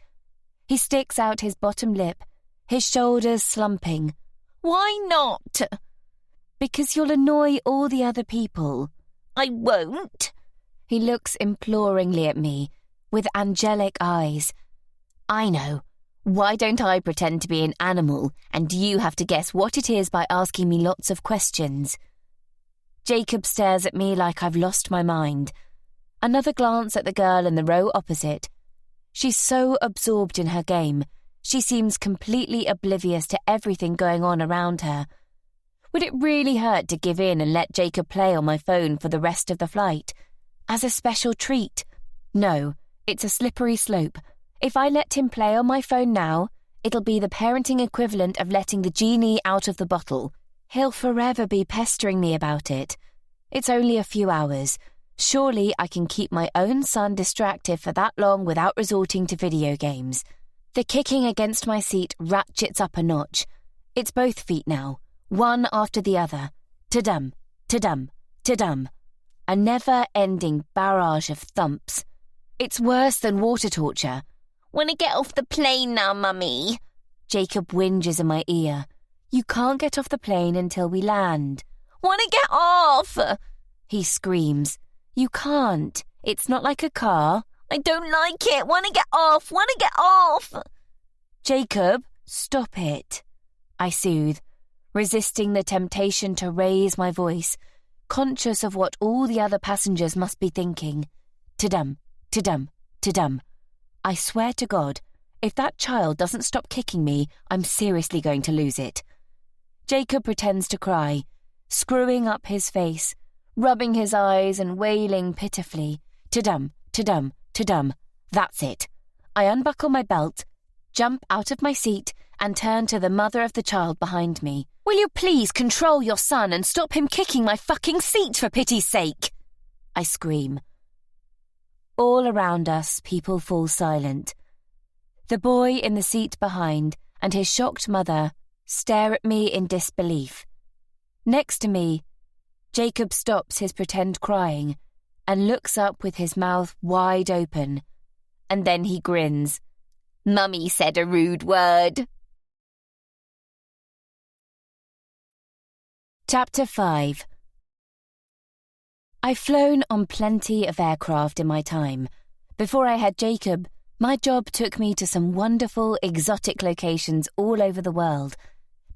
He sticks out his bottom lip, his shoulders slumping. Why not? Because you'll annoy all the other people. I won't. He looks imploringly at me, with angelic eyes. I know. Why don't I pretend to be an animal and you have to guess what it is by asking me lots of questions? Jacob stares at me like I've lost my mind. Another glance at the girl in the row opposite. She's so absorbed in her game, she seems completely oblivious to everything going on around her. Would it really hurt to give in and let Jacob play on my phone for the rest of the flight? As a special treat? No, it's a slippery slope. If I let him play on my phone now, it'll be the parenting equivalent of letting the genie out of the bottle. He'll forever be pestering me about it. It's only a few hours. Surely I can keep my own son distracted for that long without resorting to video games. The kicking against my seat ratchets up a notch. It's both feet now, one after the other. Ta-dum, ta-dum, ta-dum. A never-ending barrage of thumps. It's worse than water torture. "Wanna get off the plane now, Mummy?" Jacob whinges in my ear. You can't get off the plane until we land. "Wanna get off?" He screams. You can't. It's not like a car. "I don't like it. Wanna get off. Wanna get off." Jacob, stop it. I soothe, resisting the temptation to raise my voice, conscious of what all the other passengers must be thinking. Ta-dum, ta-dum, ta-dum. I swear to God, if that child doesn't stop kicking me, I'm seriously going to lose it. Jacob pretends to cry, screwing up his face, rubbing his eyes and wailing pitifully. Ta-dum, ta-dum, ta-dum. That's it. I unbuckle my belt, jump out of my seat, and turn to the mother of the child behind me. Will you please control your son and stop him kicking my fucking seat, for pity's sake? I scream. All around us, people fall silent. The boy in the seat behind and his shocked mother stare at me in disbelief. Next to me, Jacob stops his pretend crying and looks up with his mouth wide open. And then he grins. "Mummy said a rude word." Chapter 5. I've flown on plenty of aircraft in my time. Before I had Jacob, my job took me to some wonderful, exotic locations all over the world.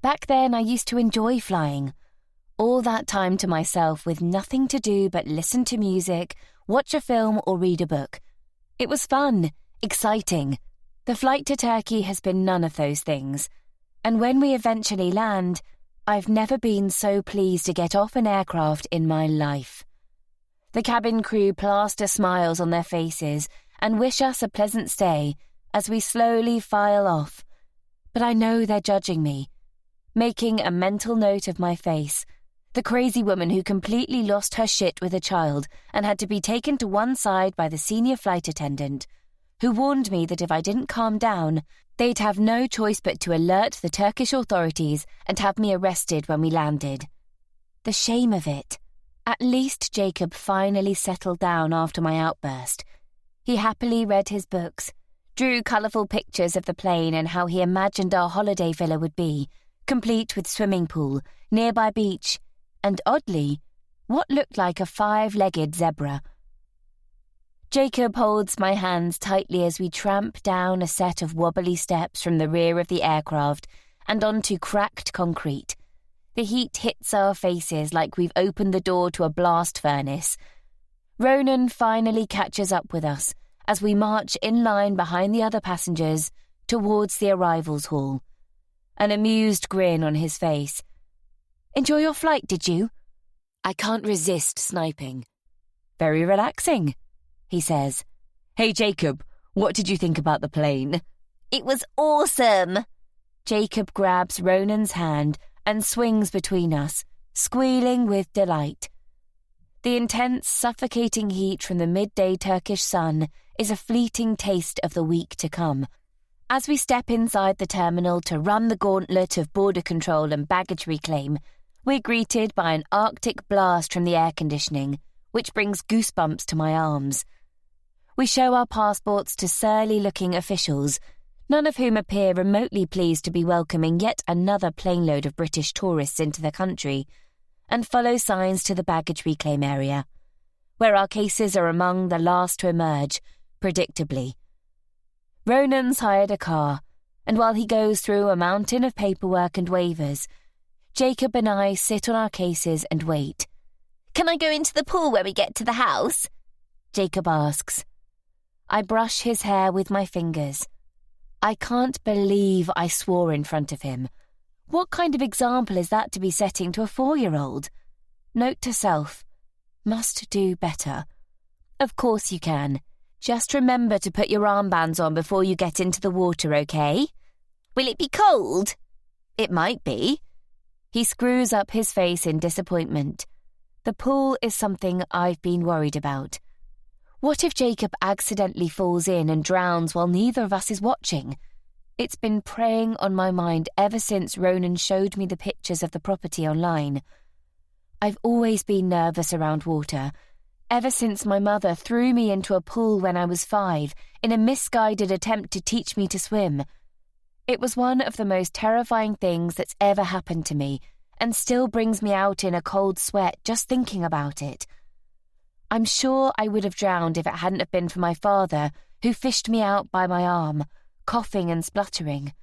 Back then, I used to enjoy flying. All that time to myself with nothing to do but listen to music, watch a film or read a book. It was fun, exciting. The flight to Turkey has been none of those things. And when we eventually land, I've never been so pleased to get off an aircraft in my life. The cabin crew plaster smiles on their faces and wish us a pleasant stay as we slowly file off. But I know they're judging me, making a mental note of my face, the crazy woman who completely lost her shit with a child and had to be taken to one side by the senior flight attendant, who warned me that if I didn't calm down, they'd have no choice but to alert the Turkish authorities and have me arrested when we landed. The shame of it. At least Jacob finally settled down after my outburst. He happily read his books, drew colourful pictures of the plane and how he imagined our holiday villa would be, complete with swimming pool, nearby beach, and oddly, what looked like a 5-legged zebra. Jacob holds my hands tightly as we tramp down a set of wobbly steps from the rear of the aircraft and onto cracked concrete. The heat hits our faces like we've opened the door to a blast furnace. Ronan finally catches up with us as we march in line behind the other passengers towards the arrivals hall. An amused grin on his face. "Enjoy your flight, did you?" I can't resist sniping. "Very relaxing," he says. "Hey, Jacob, what did you think about the plane?" "It was awesome." Jacob grabs Ronan's hand and swings between us, squealing with delight. The intense, suffocating heat from the midday Turkish sun is a fleeting taste of the week to come. As we step inside the terminal to run the gauntlet of border control and baggage reclaim, we're greeted by an Arctic blast from the air conditioning, which brings goosebumps to my arms. We show our passports to surly-looking officials, none of whom appear remotely pleased to be welcoming yet another planeload of British tourists into the country, and follow signs to the baggage reclaim area, where our cases are among the last to emerge, predictably. Ronan's hired a car, and while he goes through a mountain of paperwork and waivers, Jacob and I sit on our cases and wait. Can I go into the pool when we get to the house? Jacob asks. I brush his hair with my fingers. I can't believe I swore in front of him. What kind of example is that to be setting to a 4-year-old? Note to self. Must do better. Of course you can. Just remember to put your armbands on before you get into the water, okay? Will it be cold? It might be. He screws up his face in disappointment. The pool is something I've been worried about. What if Jacob accidentally falls in and drowns while neither of us is watching? It's been preying on my mind ever since Ronan showed me the pictures of the property online. I've always been nervous around water, ever since my mother threw me into a pool when I was 5 in a misguided attempt to teach me to swim. It was one of the most terrifying things that's ever happened to me, and still brings me out in a cold sweat just thinking about it. I'm sure I would have drowned if it hadn't have been for my father, who fished me out by my arm, coughing and spluttering.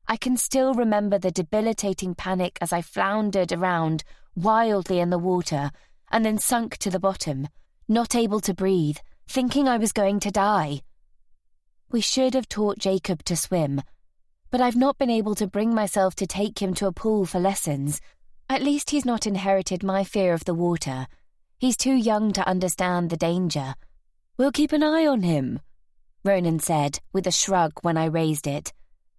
I can still remember the debilitating panic as I floundered around wildly in the water and then sunk to the bottom, not able to breathe, thinking I was going to die. We should have taught Jacob to swim, but I've not been able to bring myself to take him to a pool for lessons. At least he's not inherited my fear of the water. He's too young to understand the danger. We'll keep an eye on him, Ronan said with a shrug when I raised it.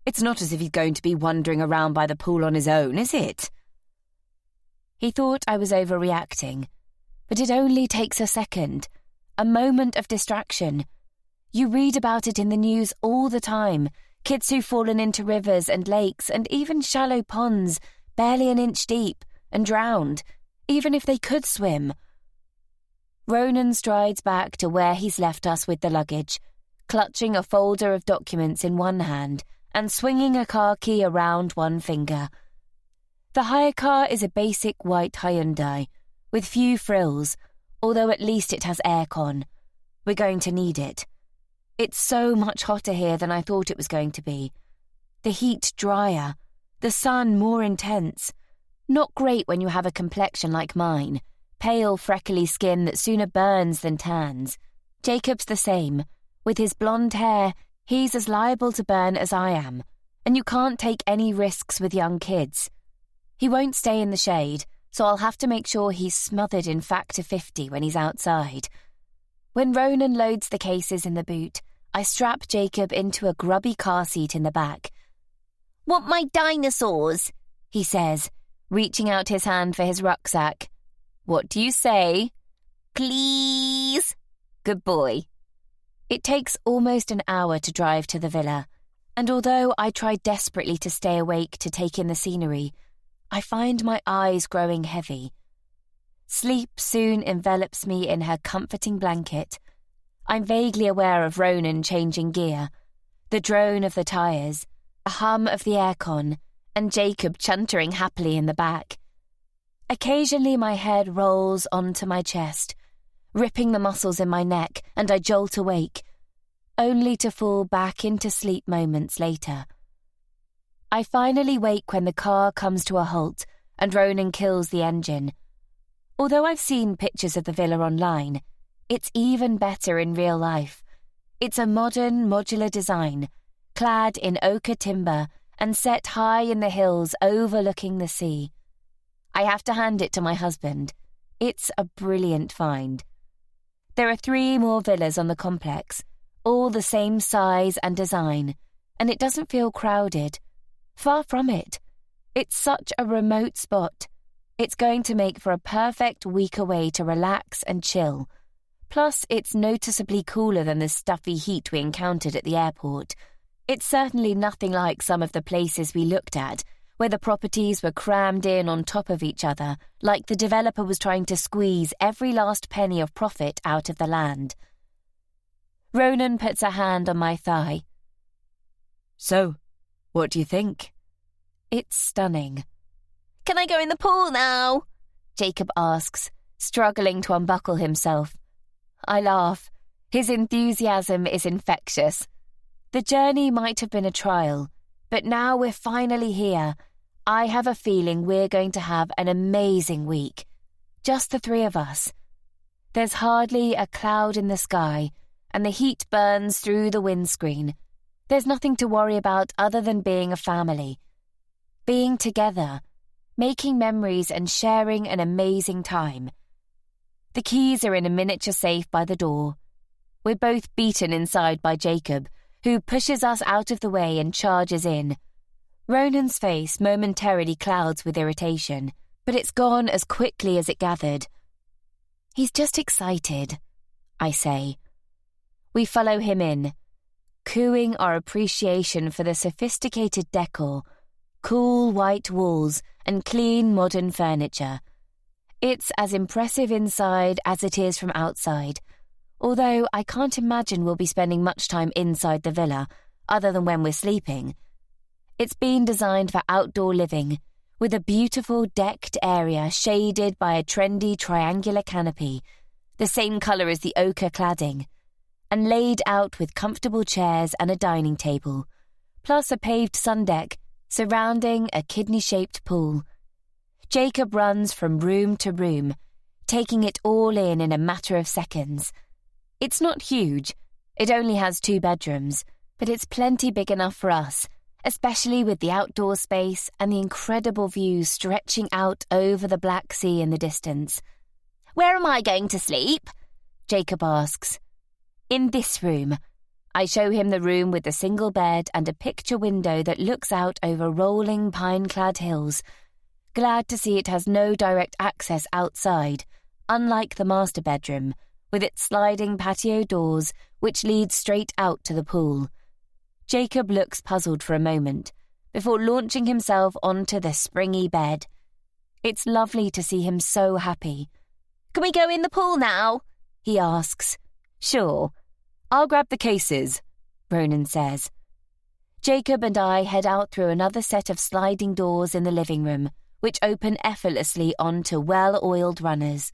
It's not as if he's going to be wandering around by the pool on his own, is it? He thought I was overreacting, but it only takes a second, a moment of distraction. You read about it in the news all the time, kids who've fallen into rivers and lakes and even shallow ponds, barely an inch deep, and drowned, even if they could swim. Ronan strides back to where he's left us with the luggage, clutching a folder of documents in one hand and swinging a car key around one finger. The hire car is a basic white Hyundai, with few frills, although at least it has aircon. We're going to need it. It's so much hotter here than I thought it was going to be. The heat drier, the sun more intense. Not great when you have a complexion like mine. Pale, freckly skin that sooner burns than tans. Jacob's the same. With his blonde hair, he's as liable to burn as I am, and you can't take any risks with young kids. He won't stay in the shade, so I'll have to make sure he's smothered in Factor 50 when he's outside. When Ronan loads the cases in the boot, I strap Jacob into a grubby car seat in the back. Want my dinosaurs? He says, reaching out his hand for his rucksack. What do you say? Please. Good boy. It takes almost an hour to drive to the villa, and although I try desperately to stay awake to take in the scenery, I find my eyes growing heavy. Sleep soon envelops me in her comforting blanket. I'm vaguely aware of Ronan changing gear, the drone of the tyres, the hum of the aircon, and Jacob chuntering happily in the back. Occasionally my head rolls onto my chest, ripping the muscles in my neck, and I jolt awake, only to fall back into sleep moments later. I finally wake when the car comes to a halt and Ronan kills the engine. Although I've seen pictures of the villa online, it's even better in real life. It's a modern, modular design, clad in ochre timber and set high in the hills overlooking the sea. I have to hand it to my husband. It's a brilliant find. There are 3 more villas on the complex, all the same size and design, and it doesn't feel crowded. Far from it. It's such a remote spot. It's going to make for a perfect week away to relax and chill. Plus, it's noticeably cooler than the stuffy heat we encountered at the airport. It's certainly nothing like some of the places we looked at, where the properties were crammed in on top of each other, like the developer was trying to squeeze every last penny of profit out of the land. Ronan puts a hand on my thigh. So, what do you think? It's stunning. Can I go in the pool now? Jacob asks, struggling to unbuckle himself. I laugh. His enthusiasm is infectious. The journey might have been a trial, but now we're finally here. I have a feeling we're going to have an amazing week. Just the three of us. There's hardly a cloud in the sky, and the heat burns through the windscreen. There's nothing to worry about other than being a family. Being together, making memories and sharing an amazing time. The keys are in a miniature safe by the door. We're both beaten inside by Jacob, who pushes us out of the way and charges in. Ronan's face momentarily clouds with irritation, but it's gone as quickly as it gathered. He's just excited, I say. We follow him in, cooing our appreciation for the sophisticated decor, cool white walls and clean modern furniture. It's as impressive inside as it is from outside, although I can't imagine we'll be spending much time inside the villa, other than when we're sleeping. It's been designed for outdoor living, with a beautiful decked area shaded by a trendy triangular canopy, the same colour as the ochre cladding, and laid out with comfortable chairs and a dining table, plus a paved sundeck surrounding a kidney-shaped pool. Jacob runs from room to room, taking it all in a matter of seconds. It's not huge. It only has 2 bedrooms, but it's plenty big enough for us, especially with the outdoor space and the incredible views stretching out over the Black Sea in the distance. Where am I going to sleep? Jacob asks. In this room. I show him the room with the single bed and a picture window that looks out over rolling pine-clad hills. Glad to see it has no direct access outside, unlike the master bedroom, with its sliding patio doors which lead straight out to the pool. Jacob looks puzzled for a moment, before launching himself onto the springy bed. It's lovely to see him so happy. Can we go in the pool now? He asks. Sure. I'll grab the cases, Ronan says. Jacob and I head out through another set of sliding doors in the living room, which open effortlessly onto well-oiled runners.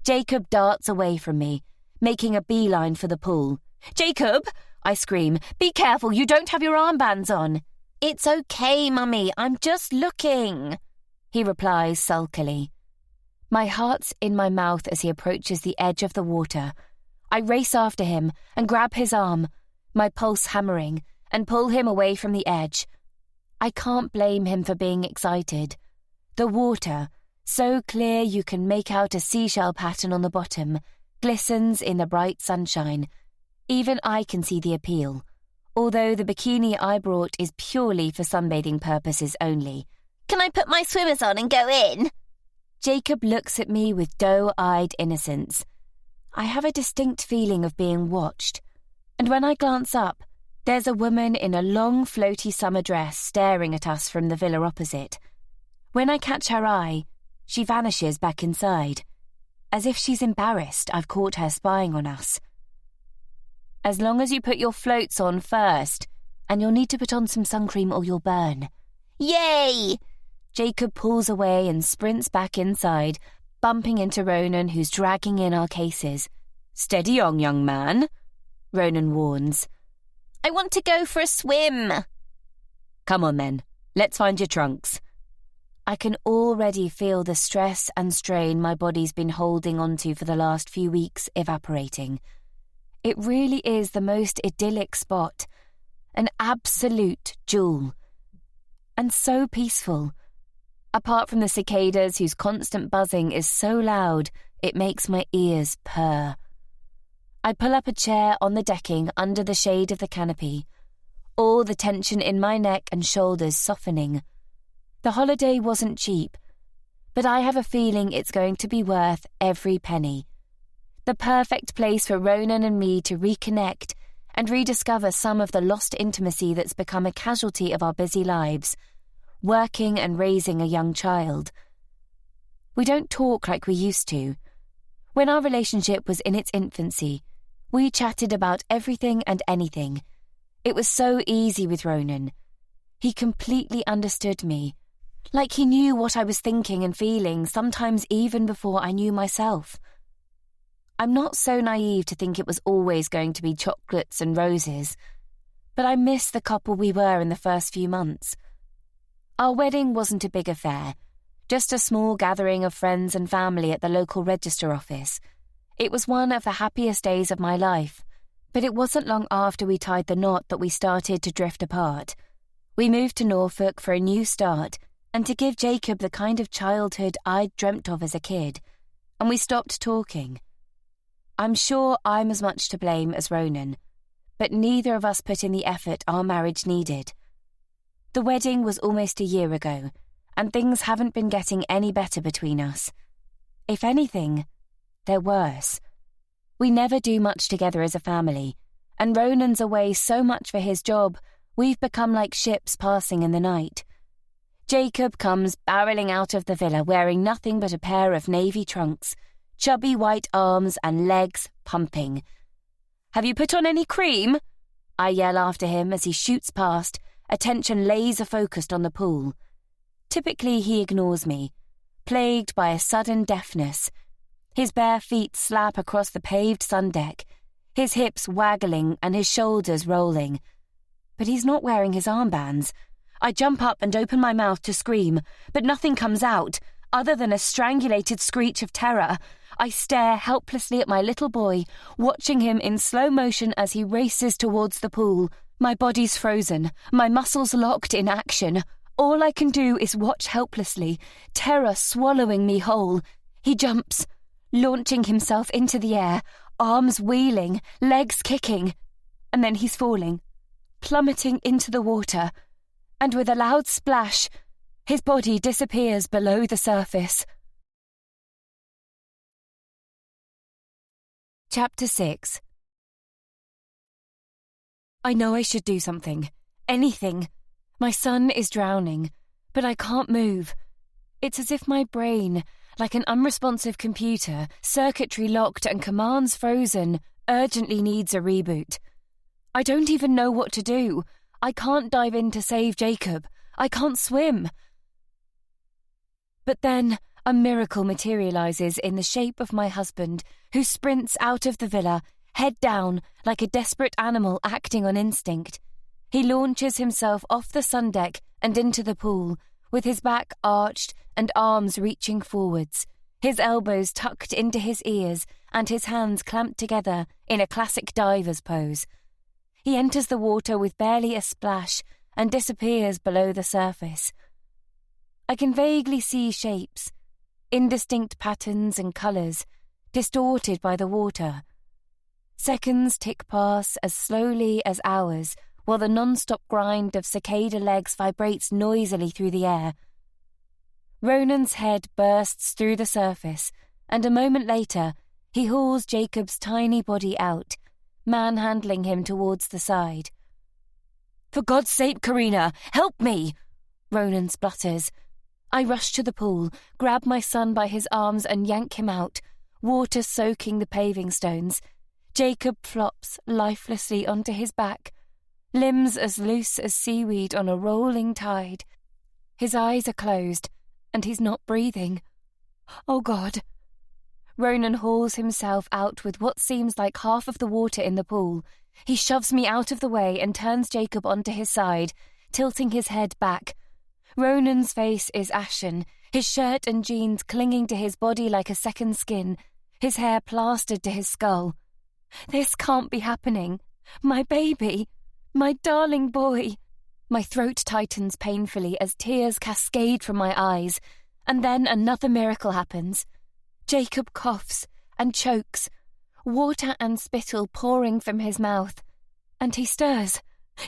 Jacob darts away from me, making a beeline for the pool. Jacob! I scream. Be careful, you don't have your armbands on. It's okay, Mummy, I'm just looking, he replies sulkily. My heart's in my mouth as he approaches the edge of the water. I race after him and grab his arm, my pulse hammering, and pull him away from the edge. I can't blame him for being excited. The water, so clear you can make out a seashell pattern on the bottom, glistens in the bright sunshine. Even I can see the appeal, although the bikini I brought is purely for sunbathing purposes only. Can I put my swimmers on and go in? Jacob looks at me with doe-eyed innocence. I have a distinct feeling of being watched, and when I glance up, there's a woman in a long floaty summer dress staring at us from the villa opposite. When I catch her eye, she vanishes back inside, as if she's embarrassed I've caught her spying on us. As long as you put your floats on first, and you'll need to put on some sun cream or you'll burn. Yay! Jacob pulls away and sprints back inside, bumping into Ronan, who's dragging in our cases. Steady on, young man, Ronan warns. I want to go for a swim. Come on then, let's find your trunks. I can already feel the stress and strain my body's been holding onto for the last few weeks evaporating. It really is the most idyllic spot, an absolute jewel. And so peaceful. Apart from the cicadas whose constant buzzing is so loud it makes my ears purr. I pull up a chair on the decking under the shade of the canopy, all the tension in my neck and shoulders softening. The holiday wasn't cheap, but I have a feeling it's going to be worth every penny. The perfect place for Ronan and me to reconnect and rediscover some of the lost intimacy that's become a casualty of our busy lives, working and raising a young child. We don't talk like we used to. When our relationship was in its infancy, we chatted about everything and anything. It was so easy with Ronan. He completely understood me, like he knew what I was thinking and feeling, sometimes even before I knew myself. I'm not so naive to think it was always going to be chocolates and roses, but I miss the couple we were in the first few months. Our wedding wasn't a big affair, just a small gathering of friends and family at the local register office. It was one of the happiest days of my life, but it wasn't long after we tied the knot that we started to drift apart. We moved to Norfolk for a new start and to give Jacob the kind of childhood I'd dreamt of as a kid, and we stopped talking. I'm sure I'm as much to blame as Ronan, but neither of us put in the effort our marriage needed. The wedding was almost a year ago, and things haven't been getting any better between us. If anything, they're worse. We never do much together as a family, and Ronan's away so much for his job, we've become like ships passing in the night. Jacob comes barreling out of the villa wearing nothing but a pair of navy trunks, chubby white arms and legs pumping. "Have you put on any cream?" I yell after him as he shoots past, attention laser-focused on the pool. Typically he ignores me, plagued by a sudden deafness. His bare feet slap across the paved sun deck, his hips waggling and his shoulders rolling. But he's not wearing his armbands. I jump up and open my mouth to scream, but nothing comes out, other than a strangulated screech of terror. I stare helplessly at my little boy, watching him in slow motion as he races towards the pool. My body's frozen, my muscles locked in action. All I can do is watch helplessly, terror swallowing me whole. He jumps, launching himself into the air, arms wheeling, legs kicking. And then he's falling, plummeting into the water, and with a loud splash, his body disappears below the surface. Chapter 6. I know I should do something. Anything. My son is drowning, but I can't move. It's as if my brain, like an unresponsive computer, circuitry locked and commands frozen, urgently needs a reboot. I don't even know what to do. I can't dive in to save Jacob. I can't swim. But then a miracle materializes in the shape of my husband, who sprints out of the villa, head down, like a desperate animal acting on instinct. He launches himself off the sun deck and into the pool, with his back arched and arms reaching forwards, his elbows tucked into his ears and his hands clamped together in a classic diver's pose. He enters the water with barely a splash and disappears below the surface. I can vaguely see shapes, indistinct patterns and colours, distorted by the water. Seconds tick past as slowly as hours, while the non-stop grind of cicada legs vibrates noisily through the air. Ronan's head bursts through the surface, and a moment later he hauls Jacob's tiny body out, manhandling him towards the side. "For God's sake, Karina, help me!" Ronan splutters. I rush to the pool, grab my son by his arms and yank him out, water soaking the paving stones. Jacob flops lifelessly onto his back, limbs as loose as seaweed on a rolling tide. His eyes are closed, and he's not breathing. Oh God. Ronan hauls himself out with what seems like half of the water in the pool. He shoves me out of the way and turns Jacob onto his side, tilting his head back. Ronan's face is ashen, his shirt and jeans clinging to his body like a second skin, his hair plastered to his skull. This can't be happening. My baby. My darling boy. My throat tightens painfully as tears cascade from my eyes, and then another miracle happens. Jacob coughs and chokes, water and spittle pouring from his mouth, and he stirs.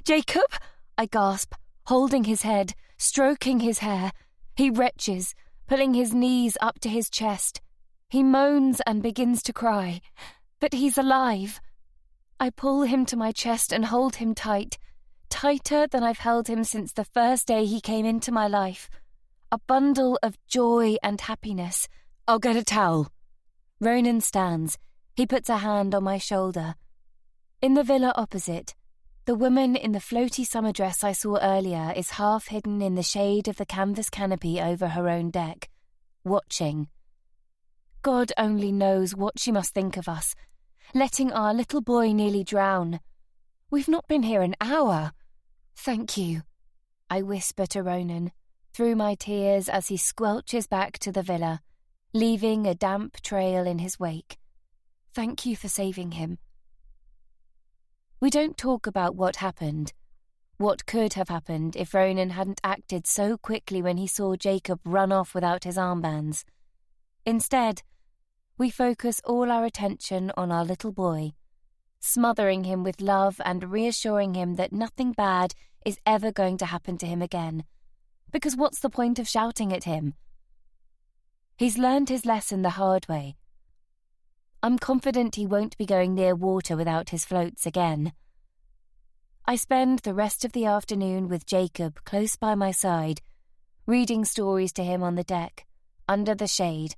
"Jacob!" I gasp, holding his head, stroking his hair. He retches, pulling his knees up to his chest. He moans and begins to cry. But he's alive. I pull him to my chest and hold him tight, tighter than I've held him since the first day he came into my life. A bundle of joy and happiness. "I'll get a towel." Ronan stands. He puts a hand on my shoulder. In the villa opposite, the woman in the floaty summer dress I saw earlier is half hidden in the shade of the canvas canopy over her own deck, watching. God only knows what she must think of us, letting our little boy nearly drown. We've not been here an hour. Thank you, I whisper to Ronan, through my tears as he squelches back to the villa, leaving a damp trail in his wake. Thank you for saving him. We don't talk about what happened, what could have happened if Ronan hadn't acted so quickly when he saw Jacob run off without his armbands. Instead, we focus all our attention on our little boy, smothering him with love and reassuring him that nothing bad is ever going to happen to him again. Because what's the point of shouting at him? He's learned his lesson the hard way. I'm confident he won't be going near water without his floats again. I spend the rest of the afternoon with Jacob close by my side, reading stories to him on the deck, under the shade,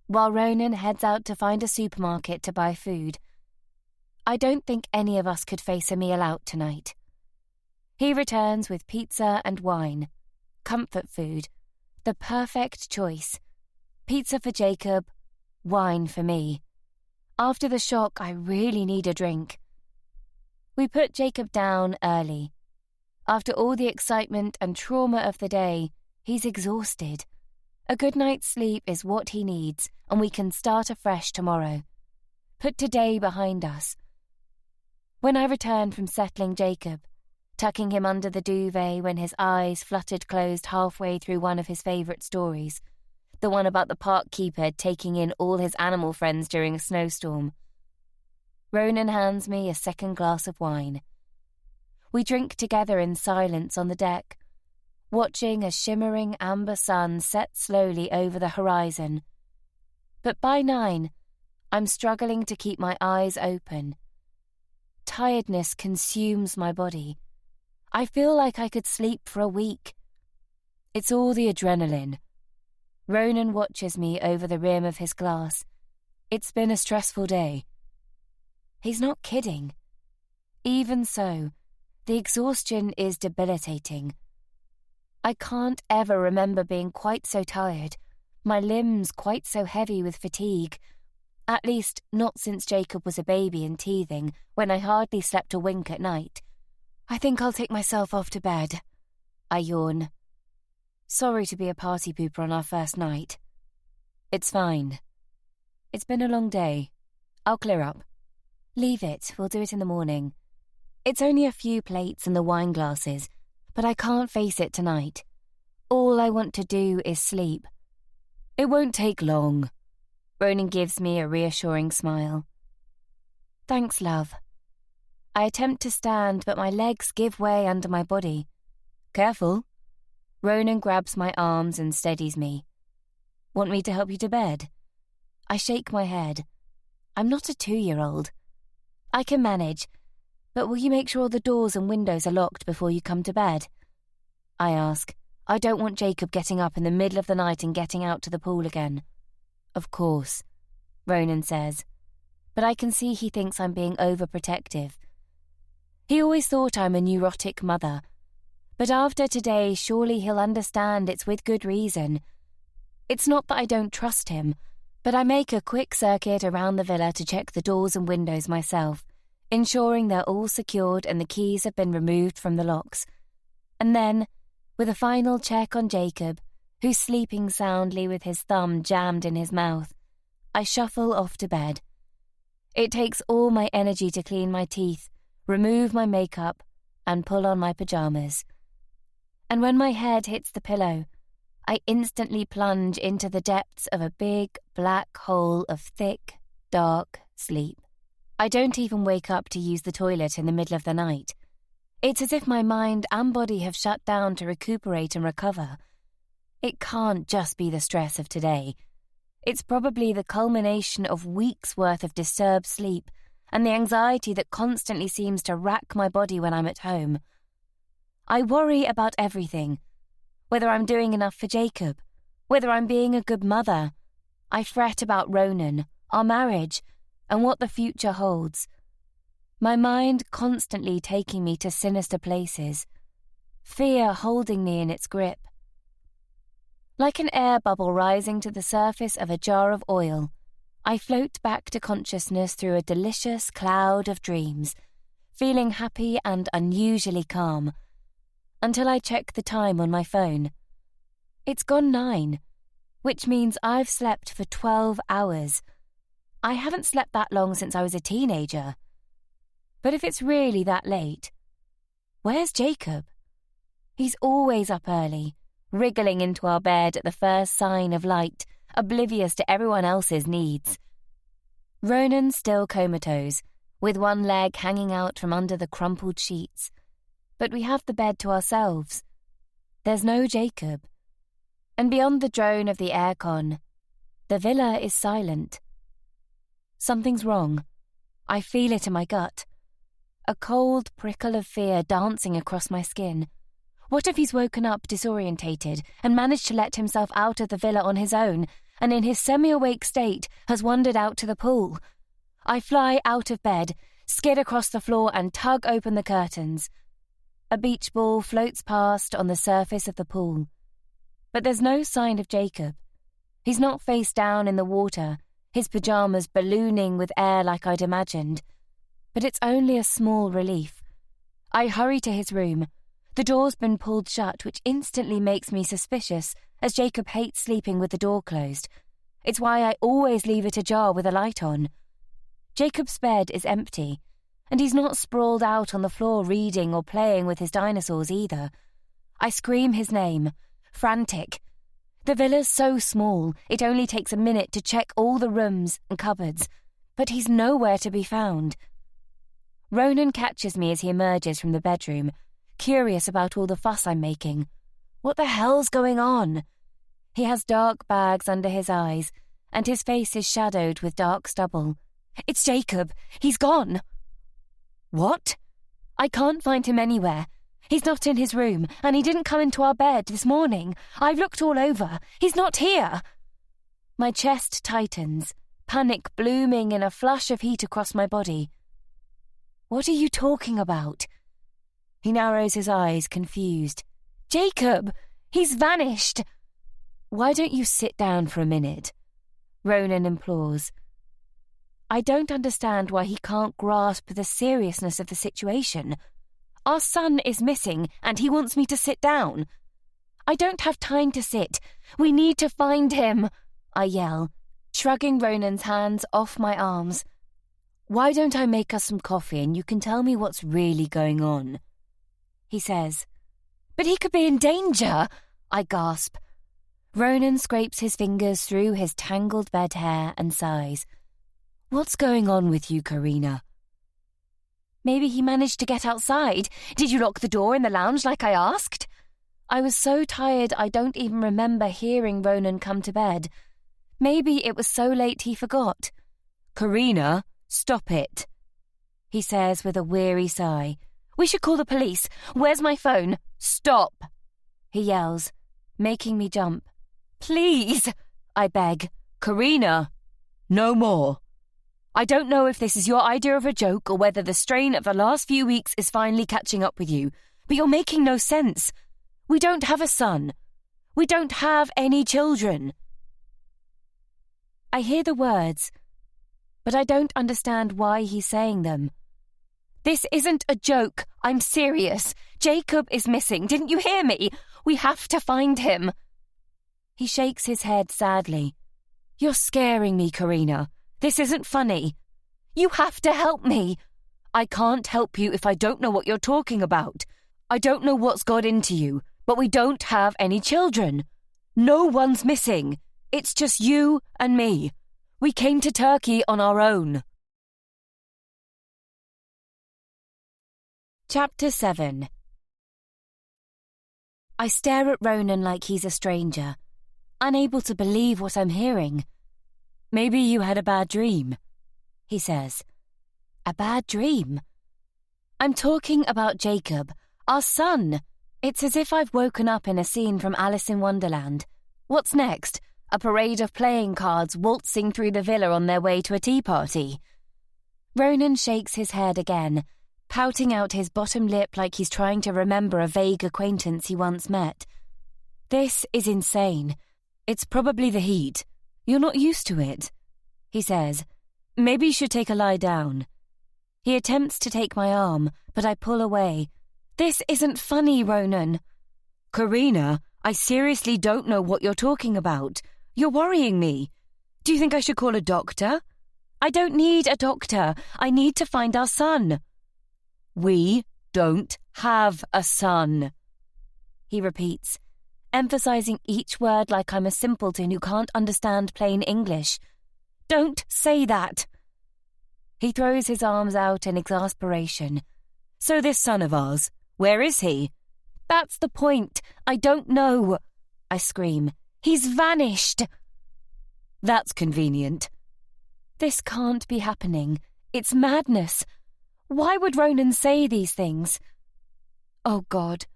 while Ronan heads out to find a supermarket to buy food. I don't think any of us could face a meal out tonight. He returns with pizza and wine, comfort food, the perfect choice. Pizza for Jacob, wine for me. After the shock, I really need a drink. We put Jacob down early. After all the excitement and trauma of the day, he's exhausted. A good night's sleep is what he needs, and we can start afresh tomorrow. Put today behind us. When I returned from settling Jacob, tucking him under the duvet when his eyes fluttered closed halfway through one of his favourite stories, the one about the park keeper taking in all his animal friends during a snowstorm, Ronan hands me a second glass of wine. We drink together in silence on the deck, watching a shimmering amber sun set slowly over the horizon. But by 9, I'm struggling to keep my eyes open. Tiredness consumes my body. I feel like I could sleep for a week. It's all the adrenaline. Ronan watches me over the rim of his glass. It's been a stressful day. He's not kidding. Even so, the exhaustion is debilitating. I can't ever remember being quite so tired, my limbs quite so heavy with fatigue. At least, not since Jacob was a baby and teething, when I hardly slept a wink at night. I think I'll take myself off to bed. I yawn. Sorry to be a party pooper on our first night. It's fine. It's been a long day. I'll clear up. Leave it, we'll do it in the morning. It's only a few plates and the wine glasses, but I can't face it tonight. All I want to do is sleep. It won't take long. Ronan gives me a reassuring smile. Thanks, love. I attempt to stand, but my legs give way under my body. Careful. Ronan grabs my arms and steadies me. Want me to help you to bed? I shake my head. I'm not a 2-year-old. I can manage, but will you make sure the doors and windows are locked before you come to bed? I ask. I don't want Jacob getting up in the middle of the night and getting out to the pool again. Of course, Ronan says, but I can see he thinks I'm being overprotective. He always thought I'm a neurotic mother, but after today surely he'll understand it's with good reason. It's not that I don't trust him, but I make a quick circuit around the villa to check the doors and windows myself, ensuring they're all secured and the keys have been removed from the locks. And then, with a final check on Jacob, who's sleeping soundly with his thumb jammed in his mouth, I shuffle off to bed. It takes all my energy to clean my teeth, remove my makeup, and pull on my pajamas. And when my head hits the pillow, I instantly plunge into the depths of a big, black hole of thick, dark sleep. I don't even wake up to use the toilet in the middle of the night. It's as if my mind and body have shut down to recuperate and recover. It can't just be the stress of today. It's probably the culmination of weeks' worth of disturbed sleep and the anxiety that constantly seems to rack my body when I'm at home. I worry about everything. Whether I'm doing enough for Jacob, whether I'm being a good mother. I fret about Ronan, our marriage, and what the future holds. My mind constantly taking me to sinister places, fear holding me in its grip. Like an air bubble rising to the surface of a jar of oil, I float back to consciousness through a delicious cloud of dreams, feeling happy and unusually calm, until I check the time on my phone. It's gone 9, which means I've slept for 12 hours. I haven't slept that long since I was a teenager. But if it's really that late, where's Jacob? He's always up early, wriggling into our bed at the first sign of light, oblivious to everyone else's needs. Ronan's still comatose, with one leg hanging out from under the crumpled sheets. But we have the bed to ourselves. There's no Jacob. And beyond the drone of the aircon, the villa is silent. Something's wrong. I feel it in my gut. A cold prickle of fear dancing across my skin. What if he's woken up disorientated and managed to let himself out of the villa on his own, and in his semi-awake state has wandered out to the pool? I fly out of bed, skid across the floor and tug open the curtains. A beach ball floats past on the surface of the pool. But there's no sign of Jacob. He's not face down in the water, his pyjamas ballooning with air like I'd imagined. But it's only a small relief. I hurry to his room. The door's been pulled shut, which instantly makes me suspicious, as Jacob hates sleeping with the door closed. It's why I always leave it ajar with a light on. Jacob's bed is empty, and he's not sprawled out on the floor reading or playing with his dinosaurs either. I scream his name, frantic. The villa's so small, it only takes a minute to check all the rooms and cupboards, but he's nowhere to be found. Ronan catches me as he emerges from the bedroom, curious about all the fuss I'm making. What the hell's going on? He has dark bags under his eyes, and his face is shadowed with dark stubble. It's Jacob. He's gone. What? I can't find him anywhere. He's not in his room, and he didn't come into our bed this morning. I've looked all over. He's not here. My chest tightens, panic blooming in a flush of heat across my body. What are you talking about? He narrows his eyes, confused. Jacob! He's vanished! Why don't you sit down for a minute? Ronan implores. I don't understand why he can't grasp the seriousness of the situation. Our son is missing, and he wants me to sit down. I don't have time to sit. We need to find him, I yell, shrugging Ronan's hands off my arms. Why don't I make us some coffee and you can tell me what's really going on? He says. But he could be in danger, I gasp. Ronan scrapes his fingers through his tangled bed hair and sighs. What's going on with you, Karina? Maybe he managed to get outside. Did you lock the door in the lounge like I asked? I was so tired I don't even remember hearing Ronan come to bed. Maybe it was so late he forgot. Karina, stop it, he says with a weary sigh. We should call the police. Where's my phone? Stop, he yells, making me jump. Please, I beg. Karina, no more. I don't know if this is your idea of a joke or whether the strain of the last few weeks is finally catching up with you, but you're making no sense. We don't have a son. We don't have any children. I hear the words, but I don't understand why he's saying them. This isn't a joke. I'm serious. Jacob is missing. Didn't you hear me? We have to find him. He shakes his head sadly. You're scaring me, Karina. This isn't funny. You have to help me. I can't help you if I don't know what you're talking about. I don't know what's got into you, but we don't have any children. No one's missing. It's just you and me. We came to Turkey on our own. Chapter 7. I stare at Ronan like he's a stranger, unable to believe what I'm hearing. Maybe you had a bad dream, he says. A bad dream? I'm talking about Jacob, our son. It's as if I've woken up in a scene from Alice in Wonderland. What's next? A parade of playing cards waltzing through the villa on their way to a tea party. Ronan shakes his head again, pouting out his bottom lip like he's trying to remember a vague acquaintance he once met. This is insane. It's probably the heat. You're not used to it, he says. Maybe you should take a lie down. He attempts to take my arm, but I pull away. This isn't funny, Ronan. Karina, I seriously don't know what you're talking about. You're worrying me. Do you think I should call a doctor? I don't need a doctor. I need to find our son. We don't have a son, he repeats, emphasizing each word like I'm a simpleton who can't understand plain English. Don't say that. He throws his arms out in exasperation. So this son of ours, where is he? That's the point. I don't know. I scream. He's vanished. That's convenient. This can't be happening. It's madness. Why would Ronan say these things? Oh, God.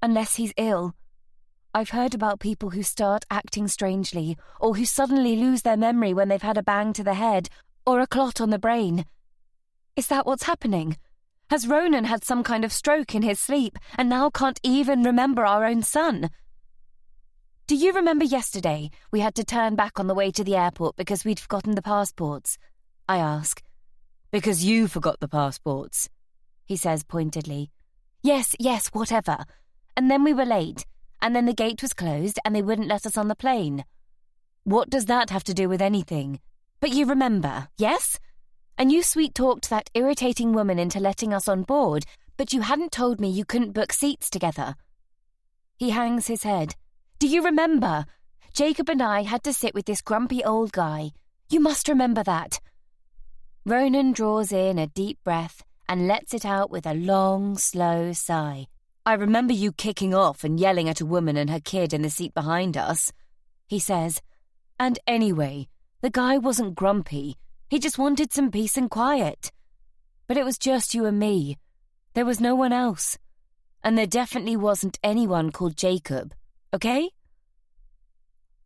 Unless he's ill. I've heard about people who start acting strangely, or who suddenly lose their memory when they've had a bang to the head, or a clot on the brain. Is that what's happening? Has Ronan had some kind of stroke in his sleep, and now can't even remember our own son? Do you remember yesterday we had to turn back on the way to the airport because we'd forgotten the passports? I ask. Because you forgot the passports, he says pointedly. Yes, whatever. And then we were late, and then the gate was closed and they wouldn't let us on the plane. What does that have to do with anything? But you remember, yes? And you sweet-talked that irritating woman into letting us on board, but you hadn't told me you couldn't book seats together. He hangs his head. Do you remember? Jacob and I had to sit with this grumpy old guy. You must remember that. Ronan draws in a deep breath and lets it out with a long, slow sigh. I remember you kicking off and yelling at a woman and her kid in the seat behind us, he says. And anyway, the guy wasn't grumpy. He just wanted some peace and quiet. But it was just you and me. There was no one else. And there definitely wasn't anyone called Jacob, okay?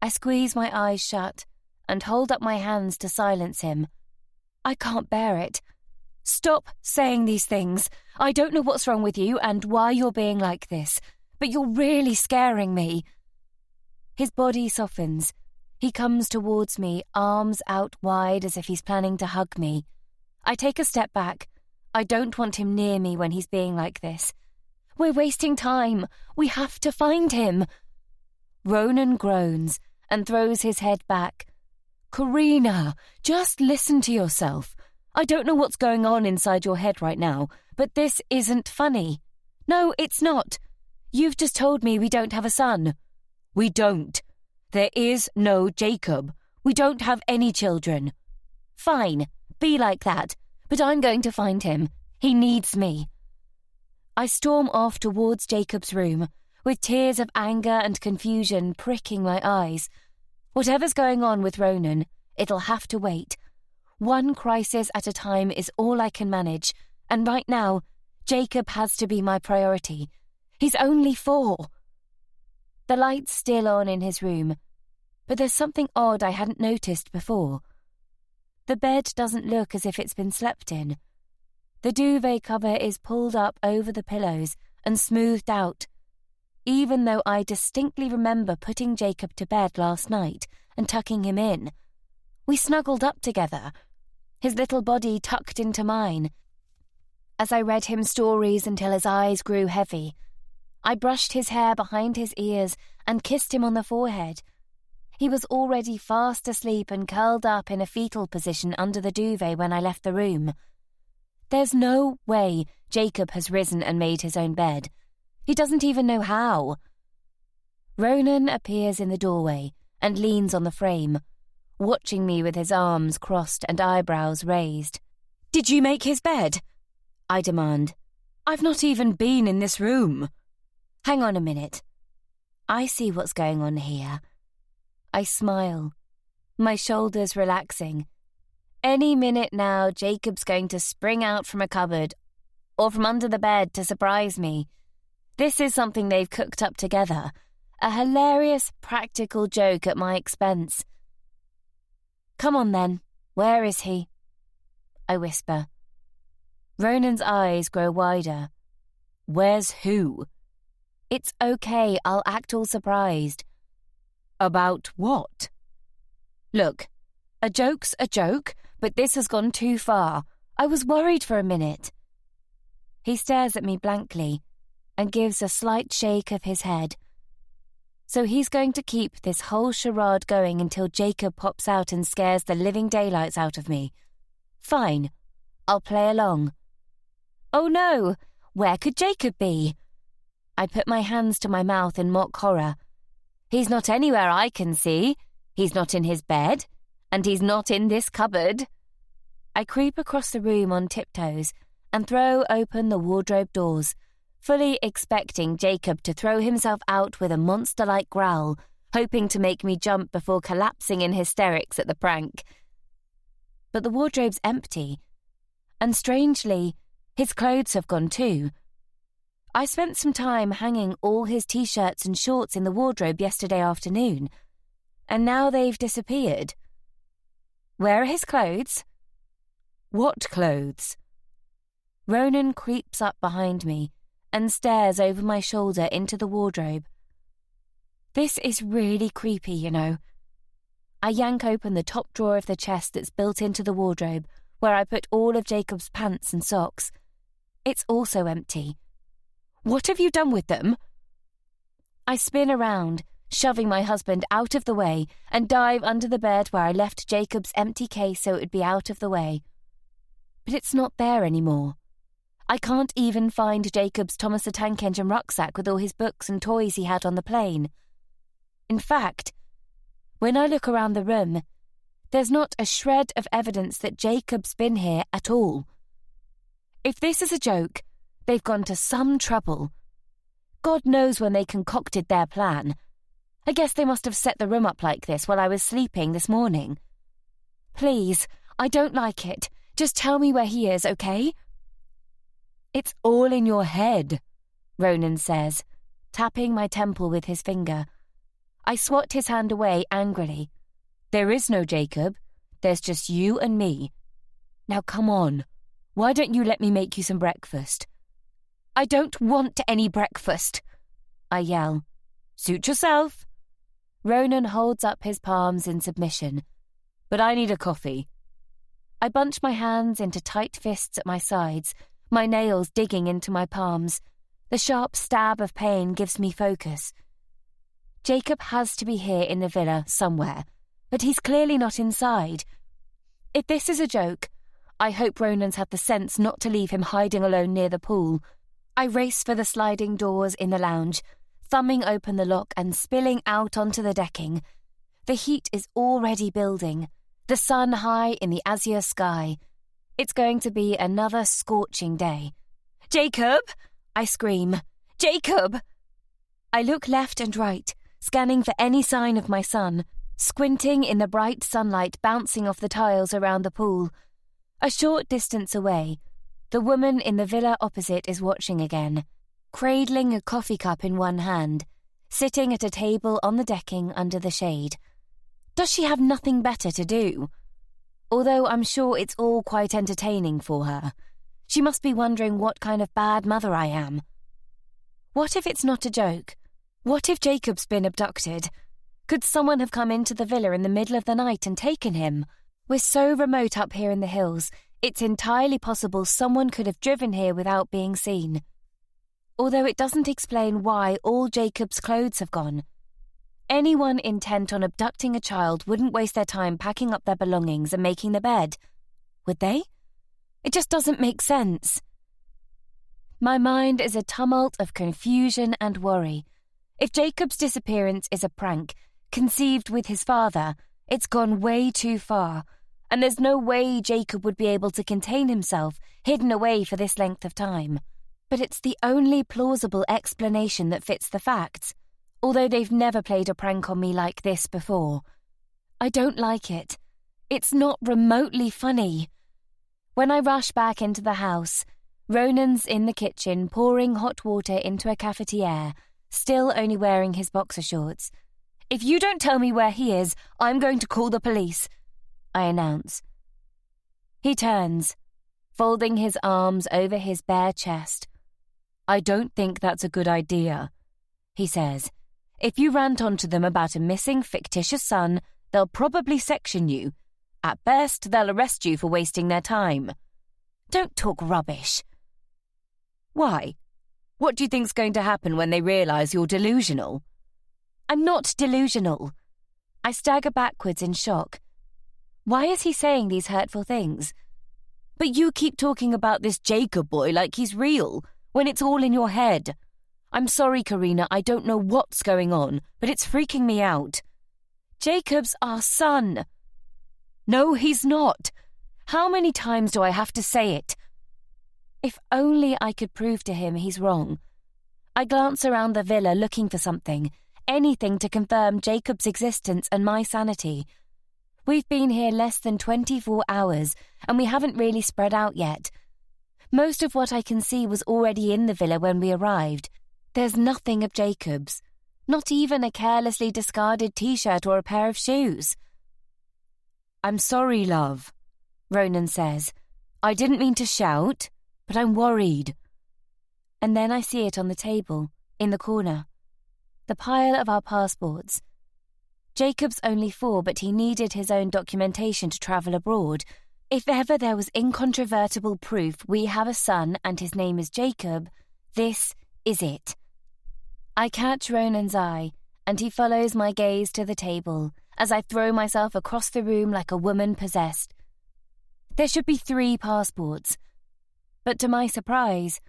I squeeze my eyes shut and hold up my hands to silence him. I can't bear it. Stop saying these things. I don't know what's wrong with you and why you're being like this, but you're really scaring me. His body softens. He comes towards me, arms out wide as if he's planning to hug me. I take a step back. I don't want him near me when he's being like this. We're wasting time. We have to find him. Ronan groans and throws his head back. Karina, just listen to yourself. I don't know what's going on inside your head right now, but this isn't funny. No, it's not. You've just told me we don't have a son. We don't. There is no Jacob. We don't have any children. Fine, be like that, but I'm going to find him. He needs me. I storm off towards Jacob's room, with tears of anger and confusion pricking my eyes. Whatever's going on with Ronan, it'll have to wait. One crisis at a time is all I can manage, and right now, Jacob has to be my priority. He's only 4. The light's still on in his room, but there's something odd I hadn't noticed before. The bed doesn't look as if it's been slept in. The duvet cover is pulled up over the pillows and smoothed out, even though I distinctly remember putting Jacob to bed last night and tucking him in. We snuggled up together, his little body tucked into mine. As I read him stories until his eyes grew heavy, I brushed his hair behind his ears and kissed him on the forehead. He was already fast asleep and curled up in a fetal position under the duvet when I left the room. There's no way Jacob has risen and made his own bed. He doesn't even know how. Ronan appears in the doorway and leans on the frame, watching me with his arms crossed and eyebrows raised. Did you make his bed? I demand. I've not even been in this room. Hang on a minute. I see what's going on here. I smile, my shoulders relaxing. Any minute now, Jacob's going to spring out from a cupboard or from under the bed to surprise me. This is something they've cooked up together, a hilarious practical joke at my expense. Come on then, where is he? I whisper. Ronan's eyes grow wider. Where's who? It's okay, I'll act all surprised. About what? Look, a joke's a joke, but this has gone too far. I was worried for a minute." He stares at me blankly and gives a slight shake of his head. So he's going to keep this whole charade going until Jacob pops out and scares the living daylights out of me. Fine, I'll play along. Oh no, where could Jacob be? I put my hands to my mouth in mock horror. He's not anywhere I can see. He's not in his bed, and he's not in this cupboard. I creep across the room on tiptoes and throw open the wardrobe doors, fully expecting Jacob to throw himself out with a monster-like growl, hoping to make me jump before collapsing in hysterics at the prank. But the wardrobe's empty, and strangely, his clothes have gone too. I spent some time hanging all his t-shirts and shorts in the wardrobe yesterday afternoon, and now they've disappeared. Where are his clothes? What clothes? Ronan creeps up behind me and stares over my shoulder into the wardrobe. This is really creepy, you know. I yank open the top drawer of the chest that's built into the wardrobe, where I put all of Jacob's pants and socks. It's also empty. What have you done with them? I spin around, shoving my husband out of the way, and dive under the bed where I left Jacob's empty case so it would be out of the way. But it's not there anymore. I can't even find Jacob's Thomas the Tank Engine rucksack with all his books and toys he had on the plane. In fact, when I look around the room, there's not a shred of evidence that Jacob's been here at all. If this is a joke, they've gone to some trouble. God knows when they concocted their plan. I guess they must have set the room up like this while I was sleeping this morning. Please, I don't like it. Just tell me where he is, okay? It's all in your head, Ronan says, tapping my temple with his finger. I swat his hand away angrily. There is no Jacob. There's just you and me. Now come on. Why don't you let me make you some breakfast? I don't want any breakfast, I yell. Suit yourself. Ronan holds up his palms in submission. But I need a coffee. I bunch my hands into tight fists at my sides, my nails digging into my palms. The sharp stab of pain gives me focus. Jacob has to be here in the villa somewhere, but he's clearly not inside. If this is a joke, I hope Ronan's had the sense not to leave him hiding alone near the pool. I race for the sliding doors in the lounge, thumbing open the lock and spilling out onto the decking. The heat is already building, the sun high in the azure sky. It's going to be another scorching day. Jacob! I scream. Jacob! I look left and right, scanning for any sign of my son, squinting in the bright sunlight bouncing off the tiles around the pool. A short distance away, the woman in the villa opposite is watching again, cradling a coffee cup in one hand, sitting at a table on the decking under the shade. Does she have nothing better to do? Although I'm sure it's all quite entertaining for her. She must be wondering what kind of bad mother I am. What if it's not a joke? What if Jacob's been abducted? Could someone have come into the villa in the middle of the night and taken him? We're so remote up here in the hills, it's entirely possible someone could have driven here without being seen. Although it doesn't explain why all Jacob's clothes have gone. Anyone intent on abducting a child wouldn't waste their time packing up their belongings and making the bed. Would they? It just doesn't make sense. My mind is a tumult of confusion and worry. If Jacob's disappearance is a prank, conceived with his father, it's gone way too far, and there's no way Jacob would be able to contain himself, hidden away for this length of time. But it's the only plausible explanation that fits the facts, although they've never played a prank on me like this before. I don't like it. It's not remotely funny. When I rush back into the house, Ronan's in the kitchen pouring hot water into a cafetiere, still only wearing his boxer shorts. If you don't tell me where he is, I'm going to call the police, I announce. He turns, folding his arms over his bare chest. I don't think that's a good idea, he says. If you rant onto them about a missing fictitious son, they'll probably section you. At best, they'll arrest you for wasting their time. Don't talk rubbish. Why? What do you think's going to happen when they realise you're delusional? I'm not delusional. I stagger backwards in shock. Why is he saying these hurtful things? But you keep talking about this Jacob boy like he's real, when it's all in your head. I'm sorry, Karina, I don't know what's going on, but it's freaking me out. Jacob's our son. No, he's not. How many times do I have to say it? If only I could prove to him he's wrong. I glance around the villa looking for something, anything to confirm Jacob's existence and my sanity. We've been here less than 24 hours, and we haven't really spread out yet. Most of what I can see was already in the villa when we arrived. There's nothing of Jacob's, not even a carelessly discarded t-shirt or a pair of shoes. I'm sorry, love, Ronan says. I didn't mean to shout, but I'm worried. And then I see it on the table, in the corner. The pile of our passports. Jacob's only 4, but he needed his own documentation to travel abroad. If ever there was incontrovertible proof we have a son and his name is Jacob, this is it. I catch Ronan's eye, and he follows my gaze to the table as I throw myself across the room like a woman possessed. There should be 3 passports, but to my surprise,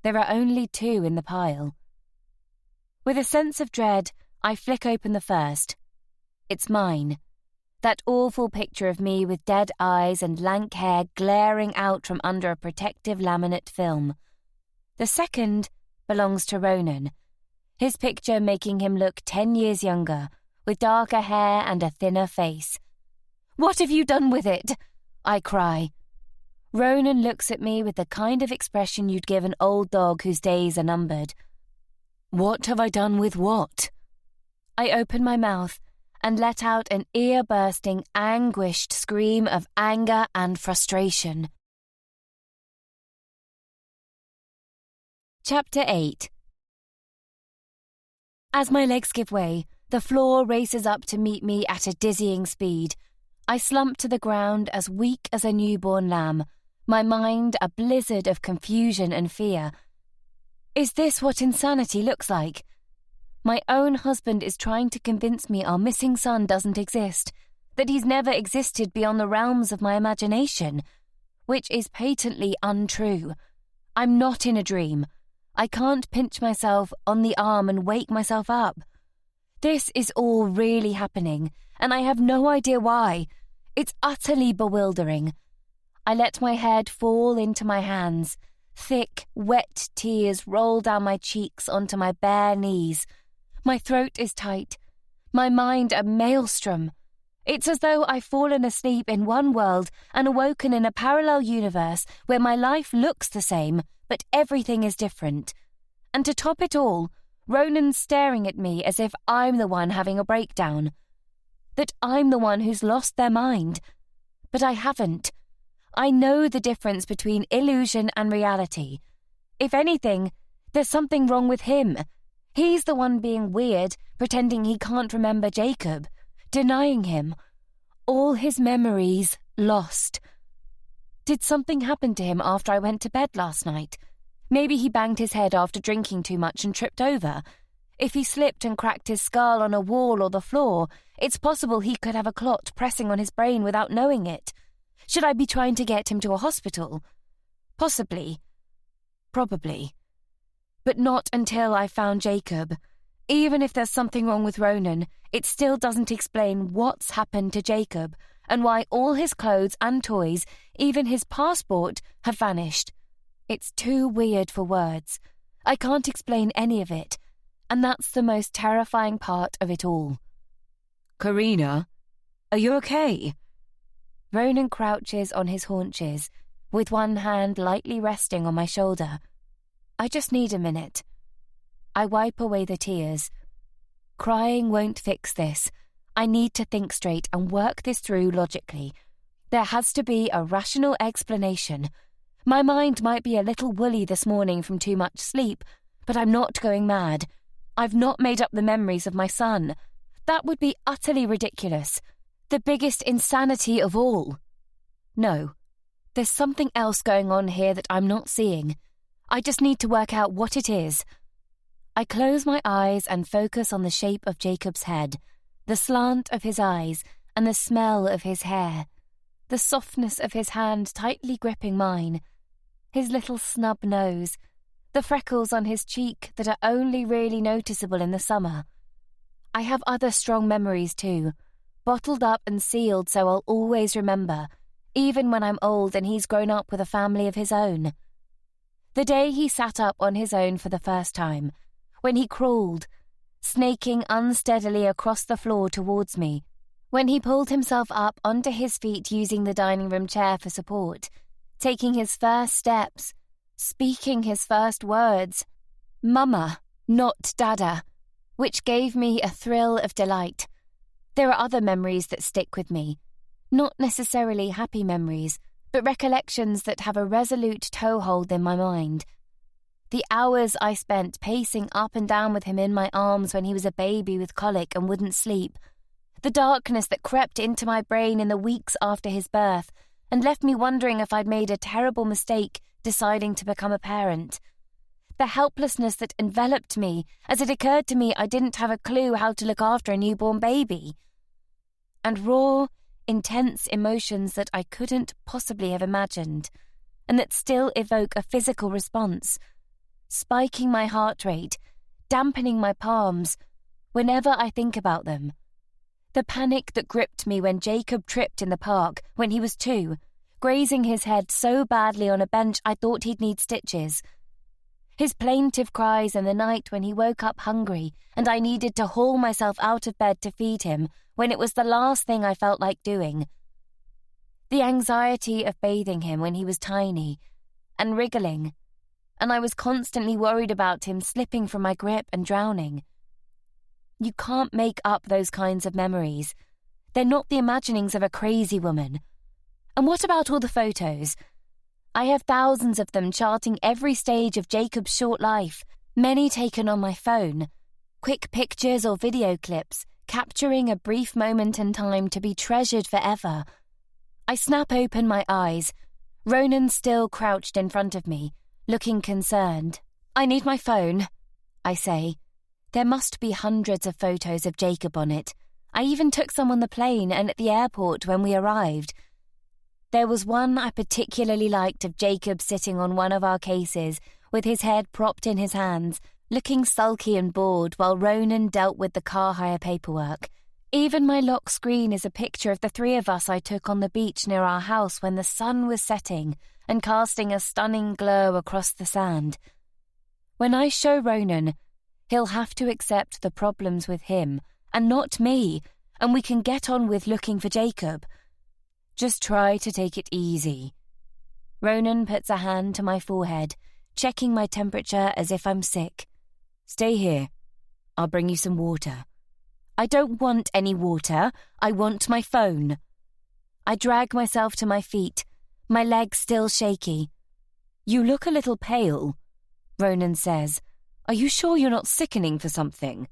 there are only 2 in the pile. With a sense of dread, I flick open the first. It's mine. That awful picture of me with dead eyes and lank hair glaring out from under a protective laminate film. The second belongs to Ronan, his picture making him look 10 years younger, with darker hair and a thinner face. What have you done with it? I cry. Ronan looks at me with the kind of expression you'd give an old dog whose days are numbered. What have I done with what? I open my mouth and let out an ear-bursting, anguished scream of anger and frustration. Chapter 8. As my legs give way, the floor races up to meet me at a dizzying speed. I slump to the ground as weak as a newborn lamb, my mind a blizzard of confusion and fear. Is this what insanity looks like? My own husband is trying to convince me our missing son doesn't exist, that he's never existed beyond the realms of my imagination, which is patently untrue. I'm not in a dream. I can't pinch myself on the arm and wake myself up. This is all really happening, and I have no idea why. It's utterly bewildering. I let my head fall into my hands. Thick, wet tears roll down my cheeks onto my bare knees. My throat is tight, my mind a maelstrom. It's as though I've fallen asleep in one world and awoken in a parallel universe where my life looks the same, but everything is different. And to top it all, Ronan's staring at me as if I'm the one having a breakdown. That I'm the one who's lost their mind. But I haven't. I know the difference between illusion and reality. If anything, there's something wrong with him. He's the one being weird, pretending he can't remember Jacob, denying him. All his memories lost. Did something happen to him after I went to bed last night? Maybe he banged his head after drinking too much and tripped over. If he slipped and cracked his skull on a wall or the floor, it's possible he could have a clot pressing on his brain without knowing it. Should I be trying to get him to a hospital? Possibly. Probably. But not until I found Jacob. Even if there's something wrong with Ronan, it still doesn't explain what's happened to Jacob and why all his clothes and toys, even his passport, have vanished. It's too weird for words. I can't explain any of it, and that's the most terrifying part of it all. Karina, are you okay? Ronan crouches on his haunches, with one hand lightly resting on my shoulder. I just need a minute. I wipe away the tears. Crying won't fix this. I need to think straight and work this through logically. There has to be a rational explanation. My mind might be a little woolly this morning from too much sleep, but I'm not going mad. I've not made up the memories of my son. That would be utterly ridiculous. The biggest insanity of all. No, There's something else going on here that I'm not seeing. I just need to work out what it is. I close my eyes and focus on the shape of Jacob's head, the slant of his eyes, and the smell of his hair, the softness of his hand tightly gripping mine, his little snub nose, the freckles on his cheek that are only really noticeable in the summer. I have other strong memories too, bottled up and sealed so I'll always remember, even when I'm old and he's grown up with a family of his own. The day he sat up on his own for the first time, when he crawled, snaking unsteadily across the floor towards me, when he pulled himself up onto his feet using the dining room chair for support, taking his first steps, speaking his first words, Mama, not Dada, which gave me a thrill of delight. There are other memories that stick with me, not necessarily happy memories, but recollections that have a resolute toehold in my mind. The hours I spent pacing up and down with him in my arms when he was a baby with colic and wouldn't sleep, the darkness that crept into my brain in the weeks after his birth and left me wondering if I'd made a terrible mistake deciding to become a parent, the helplessness that enveloped me as it occurred to me I didn't have a clue how to look after a newborn baby, and raw, intense emotions that I couldn't possibly have imagined, and that still evoke a physical response, spiking my heart rate, dampening my palms, whenever I think about them. The panic that gripped me when Jacob tripped in the park when he was 2, grazing his head so badly on a bench I thought he'd need stitches. His plaintive cries in the night when he woke up hungry and I needed to haul myself out of bed to feed him when it was the last thing I felt like doing. The anxiety of bathing him when he was tiny and wriggling, and I was constantly worried about him slipping from my grip and drowning. You can't make up those kinds of memories. They're not the imaginings of a crazy woman. And what about all the photos? I have thousands of them charting every stage of Jacob's short life, many taken on my phone. Quick pictures or video clips, capturing a brief moment in time to be treasured forever. I snap open my eyes. Ronan still crouched in front of me, looking concerned. I need my phone, I say. There must be hundreds of photos of Jacob on it. I even took some on the plane and at the airport when we arrived. There was one I particularly liked of Jacob sitting on one of our cases with his head propped in his hands, looking sulky and bored while Ronan dealt with the car hire paperwork. Even my lock screen is a picture of the 3 of us I took on the beach near our house when the sun was setting and casting a stunning glow across the sand. When I show Ronan, he'll have to accept the problems with him and not me, and we can get on with looking for Jacob. Just try to take it easy. Ronan puts a hand to my forehead, checking my temperature as if I'm sick. Stay here. I'll bring you some water. I don't want any water. I want my phone. I drag myself to my feet, my legs still shaky. You look a little pale, Ronan says. Are you sure you're not sickening for something?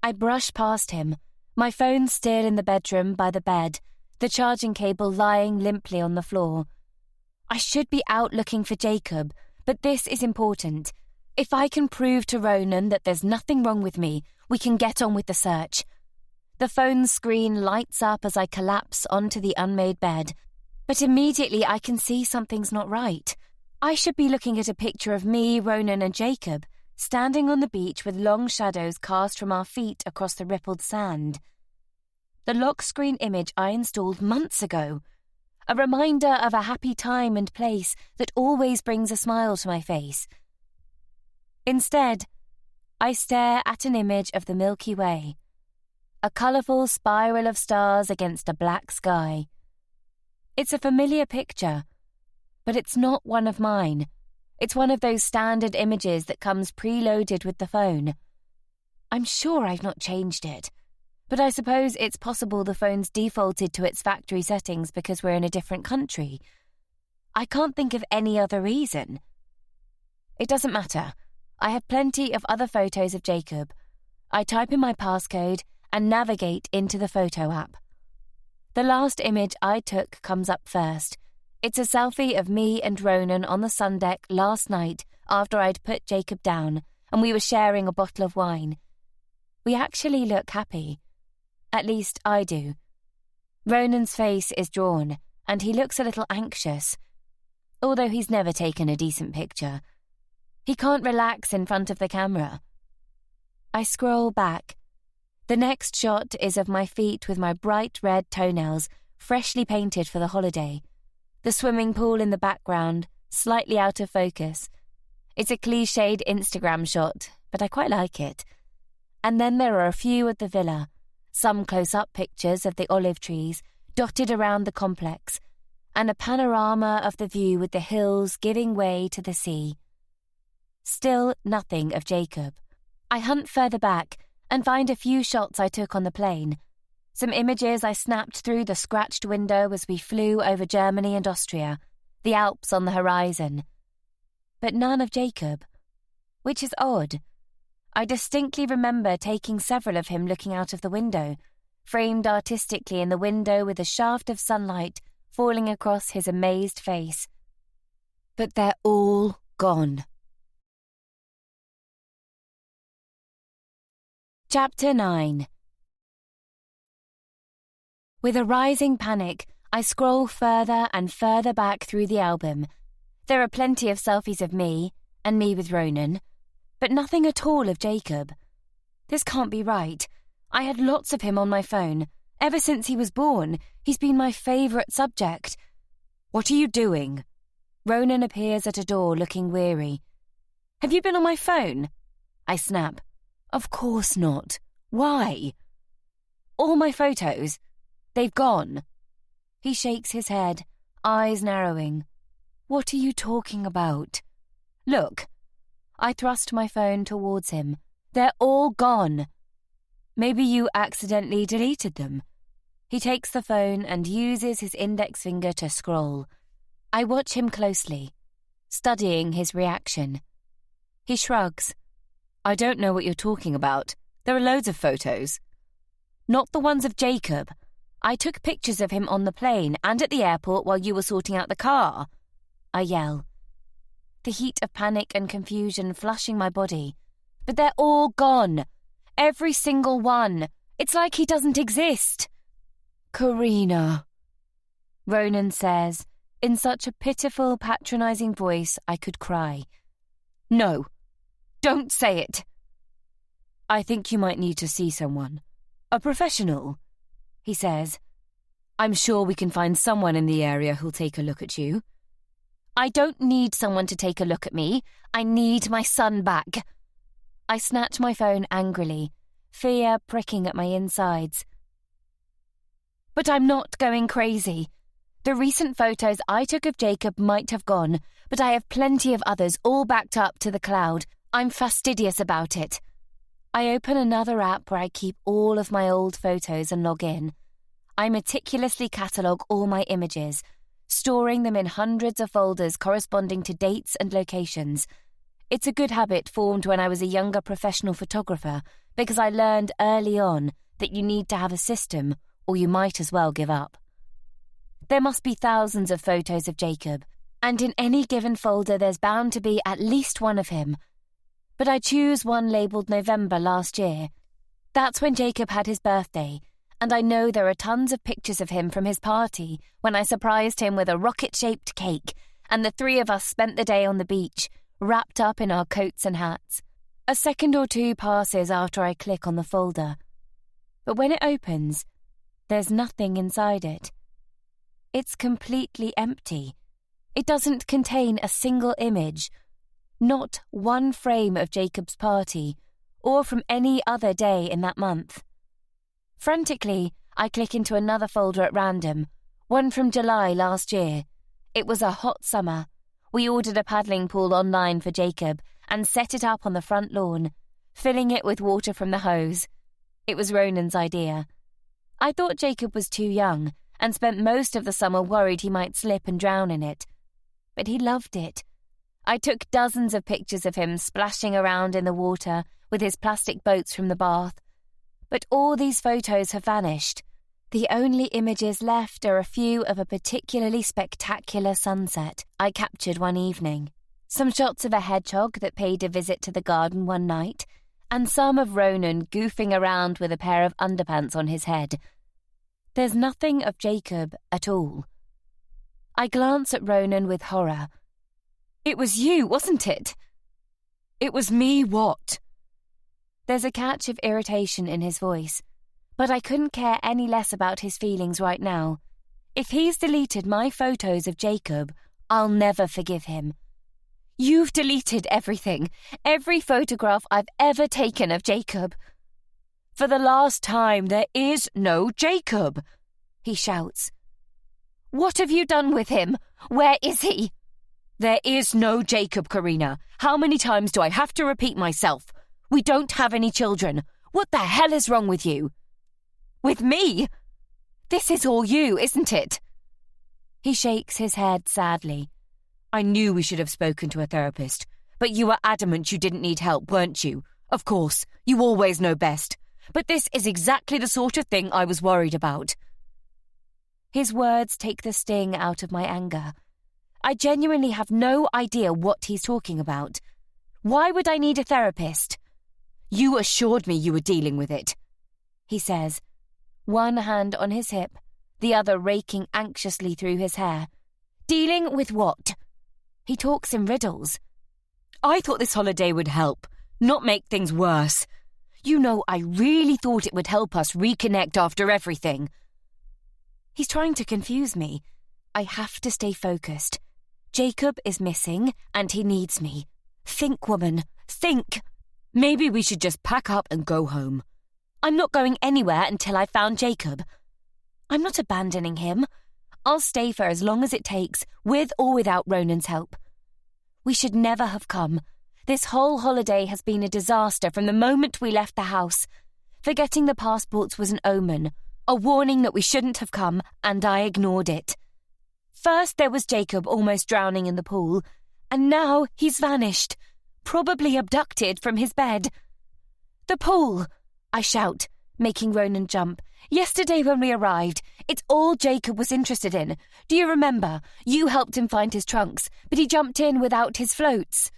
I brush past him, my phone still in the bedroom by the bed, the charging cable lying limply on the floor. I should be out looking for Jacob, but this is important. If I can prove to Ronan that there's nothing wrong with me, we can get on with the search. The phone screen lights up as I collapse onto the unmade bed, but immediately I can see something's not right. I should be looking at a picture of me, Ronan, and Jacob, standing on the beach with long shadows cast from our feet across the rippled sand. The lock screen image I installed months ago. A reminder of a happy time and place that always brings a smile to my face. Instead, I stare at an image of the Milky Way, a colourful spiral of stars against a black sky. It's a familiar picture, but it's not one of mine. It's one of those standard images that comes preloaded with the phone. I'm sure I've not changed it, but I suppose it's possible the phone's defaulted to its factory settings because we're in a different country. I can't think of any other reason. It doesn't matter. I have plenty of other photos of Jacob. I type in my passcode and navigate into the photo app. The last image I took comes up first, It's a selfie of me and Ronan on the sun deck last night after I'd put Jacob down and we were sharing a bottle of wine. We actually look happy. At least I do. Ronan's face is drawn and he looks a little anxious, although he's never taken a decent picture. He can't relax in front of the camera. I scroll back. The next shot is of my feet with my bright red toenails, freshly painted for the holiday. The swimming pool in the background, slightly out of focus. It's a cliched Instagram shot, but I quite like it. And then there are a few at the villa, some close-up pictures of the olive trees dotted around the complex, and a panorama of the view with the hills giving way to the sea. Still nothing of Jacob. I hunt further back and find a few shots I took on the plane. Some images I snapped through the scratched window as we flew over Germany and Austria, the Alps on the horizon. But none of Jacob, which is odd. I distinctly remember taking several of him looking out of the window, framed artistically in the window with a shaft of sunlight falling across his amazed face. But they're all gone. Chapter 9. With a rising panic, I scroll further and further back through the album. There are plenty of selfies of me, and me with Ronan, but nothing at all of Jacob. This can't be right. I had lots of him on my phone. Ever since he was born, he's been my favourite subject. What are you doing? Ronan appears at a door looking weary. Have you been on my phone? I snap. Of course not. Why? All my photos. They've gone. He shakes his head, eyes narrowing. What are you talking about? Look. I thrust my phone towards him. They're all gone. Maybe you accidentally deleted them. He takes the phone and uses his index finger to scroll. I watch him closely, studying his reaction. He shrugs. I don't know what you're talking about. There are loads of photos. Not the ones of Jacob. I took pictures of him on the plane and at the airport while you were sorting out the car. I yell. The heat of panic and confusion flushing my body. But they're all gone. Every single one. It's like he doesn't exist. Karina, Ronan says, in such a pitiful, patronising voice I could cry. No, don't say it. I think you might need to see someone. A professional, he says. I'm sure we can find someone in the area who'll take a look at you. I don't need someone to take a look at me. I need my son back. I snatch my phone angrily, fear pricking at my insides. But I'm not going crazy. The recent photos I took of Jacob might have gone, but I have plenty of others all backed up to the cloud. I'm fastidious about it. I open another app where I keep all of my old photos and log in. I meticulously catalogue all my images, storing them in hundreds of folders corresponding to dates and locations. It's a good habit formed when I was a younger professional photographer because I learned early on that you need to have a system or you might as well give up. There must be thousands of photos of Jacob, and in any given folder there's bound to be at least one of him. But I choose one labelled November last year. That's when Jacob had his birthday, and I know there are tons of pictures of him from his party when I surprised him with a rocket-shaped cake, and the three of us spent the day on the beach, wrapped up in our coats and hats. A second or two passes after I click on the folder. But when it opens, there's nothing inside it. It's completely empty. It doesn't contain a single image, not one frame of Jacob's party, or from any other day in that month. Frantically, I click into another folder at random, one from July last year. It was a hot summer. We ordered a paddling pool online for Jacob and set it up on the front lawn, filling it with water from the hose. It was Ronan's idea. I thought Jacob was too young and spent most of the summer worried he might slip and drown in it. But he loved it. I took dozens of pictures of him splashing around in the water with his plastic boats from the bath. But all these photos have vanished. The only images left are a few of a particularly spectacular sunset I captured one evening, some shots of a hedgehog that paid a visit to the garden one night, and some of Ronan goofing around with a pair of underpants on his head. There's nothing of Jacob at all. I glance at Ronan with horror. It was you, wasn't it? It was me, what? There's a catch of irritation in his voice, but I couldn't care any less about his feelings right now. If he's deleted my photos of Jacob, I'll never forgive him. You've deleted everything, every photograph I've ever taken of Jacob. For the last time, there is no Jacob, he shouts. What have you done with him? Where is he? There is no Jacob, Karina. How many times do I have to repeat myself? We don't have any children. What the hell is wrong with you? With me? This is all you, isn't it? He shakes his head sadly. I knew we should have spoken to a therapist, but you were adamant you didn't need help, weren't you? Of course, you always know best. But this is exactly the sort of thing I was worried about. His words take the sting out of my anger. I genuinely have no idea what he's talking about. Why would I need a therapist? You assured me you were dealing with it, he says, one hand on his hip, the other raking anxiously through his hair. Dealing with what? He talks in riddles. I thought this holiday would help, not make things worse. You know, I really thought it would help us reconnect after everything. He's trying to confuse me. I have to stay focused. Jacob is missing, and he needs me. Think, woman, think. Maybe we should just pack up and go home. I'm not going anywhere until I've found Jacob. I'm not abandoning him. I'll stay for as long as it takes, with or without Ronan's help. We should never have come. This whole holiday has been a disaster from the moment we left the house. Forgetting the passports was an omen, a warning that we shouldn't have come, and I ignored it. First there was Jacob almost drowning in the pool, and now he's vanished, probably abducted from his bed. The pool, I shout, making Ronan jump. Yesterday when we arrived, it's all Jacob was interested in. Do you remember? You helped him find his trunks, but he jumped in without his floats.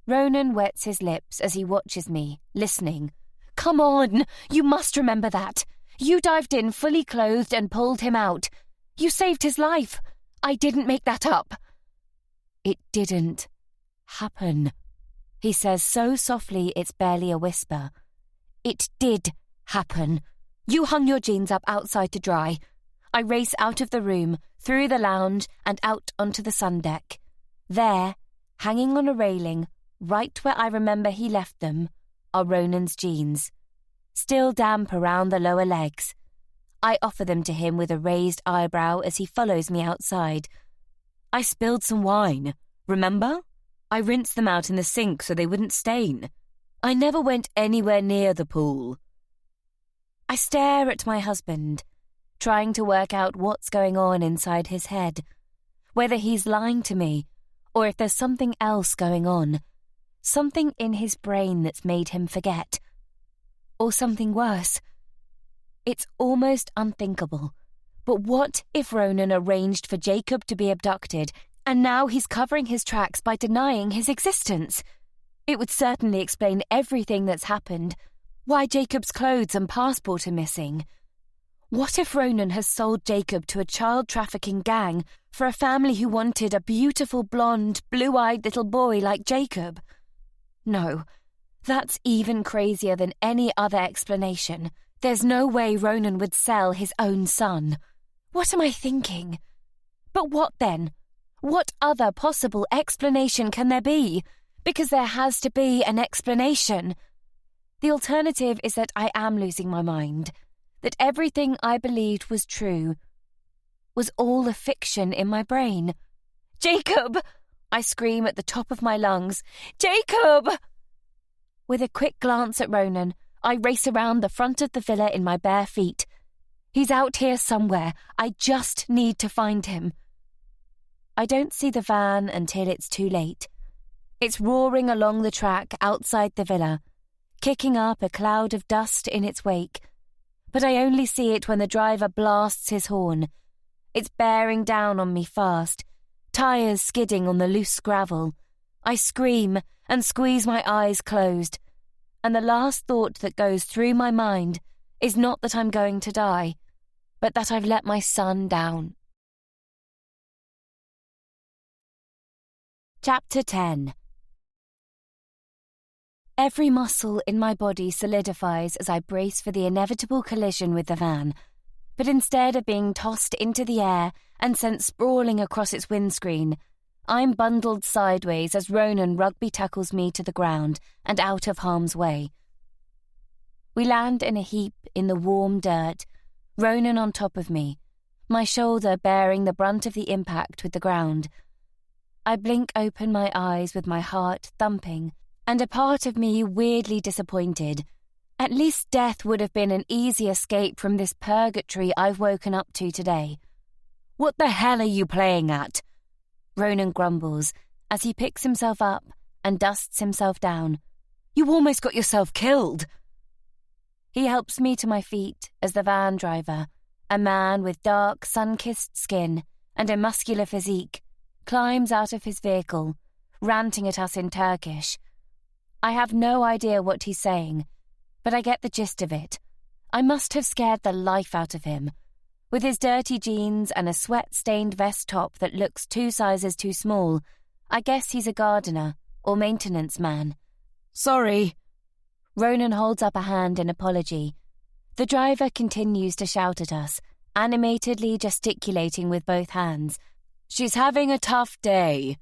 Ronan wets his lips as he watches me, listening. Come on, you must remember that. You dived in fully clothed and pulled him out. You saved his life. I didn't make that up. It didn't happen, he says so softly it's barely a whisper. It did happen. You hung your jeans up outside to dry. I race out of the room, through the lounge and out onto the sun deck. There, hanging on a railing, right where I remember he left them, are Ronan's jeans, still damp around the lower legs. I offer them to him with a raised eyebrow as he follows me outside. I spilled some wine, remember? I rinsed them out in the sink so they wouldn't stain. I never went anywhere near the pool. I stare at my husband, trying to work out what's going on inside his head, whether he's lying to me or if there's something else going on, something in his brain that's made him forget, or something worse. It's almost unthinkable, but what if Ronan arranged for Jacob to be abducted and now he's covering his tracks by denying his existence? It would certainly explain everything that's happened, why Jacob's clothes and passport are missing. What if Ronan has sold Jacob to a child trafficking gang for a family who wanted a beautiful blonde, blue-eyed little boy like Jacob? No, that's even crazier than any other explanation. There's no way Ronan would sell his own son. What am I thinking? But what then? What other possible explanation can there be? Because there has to be an explanation. The alternative is that I am losing my mind, that everything I believed was true was all a fiction in my brain. Jacob! I scream at the top of my lungs. Jacob! With a quick glance at Ronan, I race around the front of the villa in my bare feet. He's out here somewhere. I just need to find him. I don't see the van until it's too late. It's roaring along the track outside the villa, kicking up a cloud of dust in its wake. but I only see it when the driver blasts his horn. It's bearing down on me fast, tyres skidding on the loose gravel. I scream and squeeze my eyes closed, and the last thought that goes through my mind is not that I'm going to die, but that I've let my son down. Chapter 10. Every muscle in my body solidifies as I brace for the inevitable collision with the van, but instead of being tossed into the air and sent sprawling across its windscreen, I'm bundled sideways as Ronan rugby tackles me to the ground and out of harm's way. We land in a heap in the warm dirt, Ronan on top of me, my shoulder bearing the brunt of the impact with the ground. I blink open my eyes with my heart thumping, and a part of me weirdly disappointed. At least death would have been an easy escape from this purgatory I've woken up to today. "What the hell are you playing at?" Ronan grumbles as he picks himself up and dusts himself down. "You almost got yourself killed." He helps me to my feet as the van driver, a man with dark, sun-kissed skin and a muscular physique, climbs out of his vehicle, ranting at us in Turkish. I have no idea what he's saying, but I get the gist of it. I must have scared the life out of him. With his dirty jeans and a sweat-stained vest top that looks 2 sizes too small, I guess he's a gardener or maintenance man. "Sorry." Ronan holds up a hand in apology. The driver continues to shout at us, animatedly gesticulating with both hands. "She's having a tough day."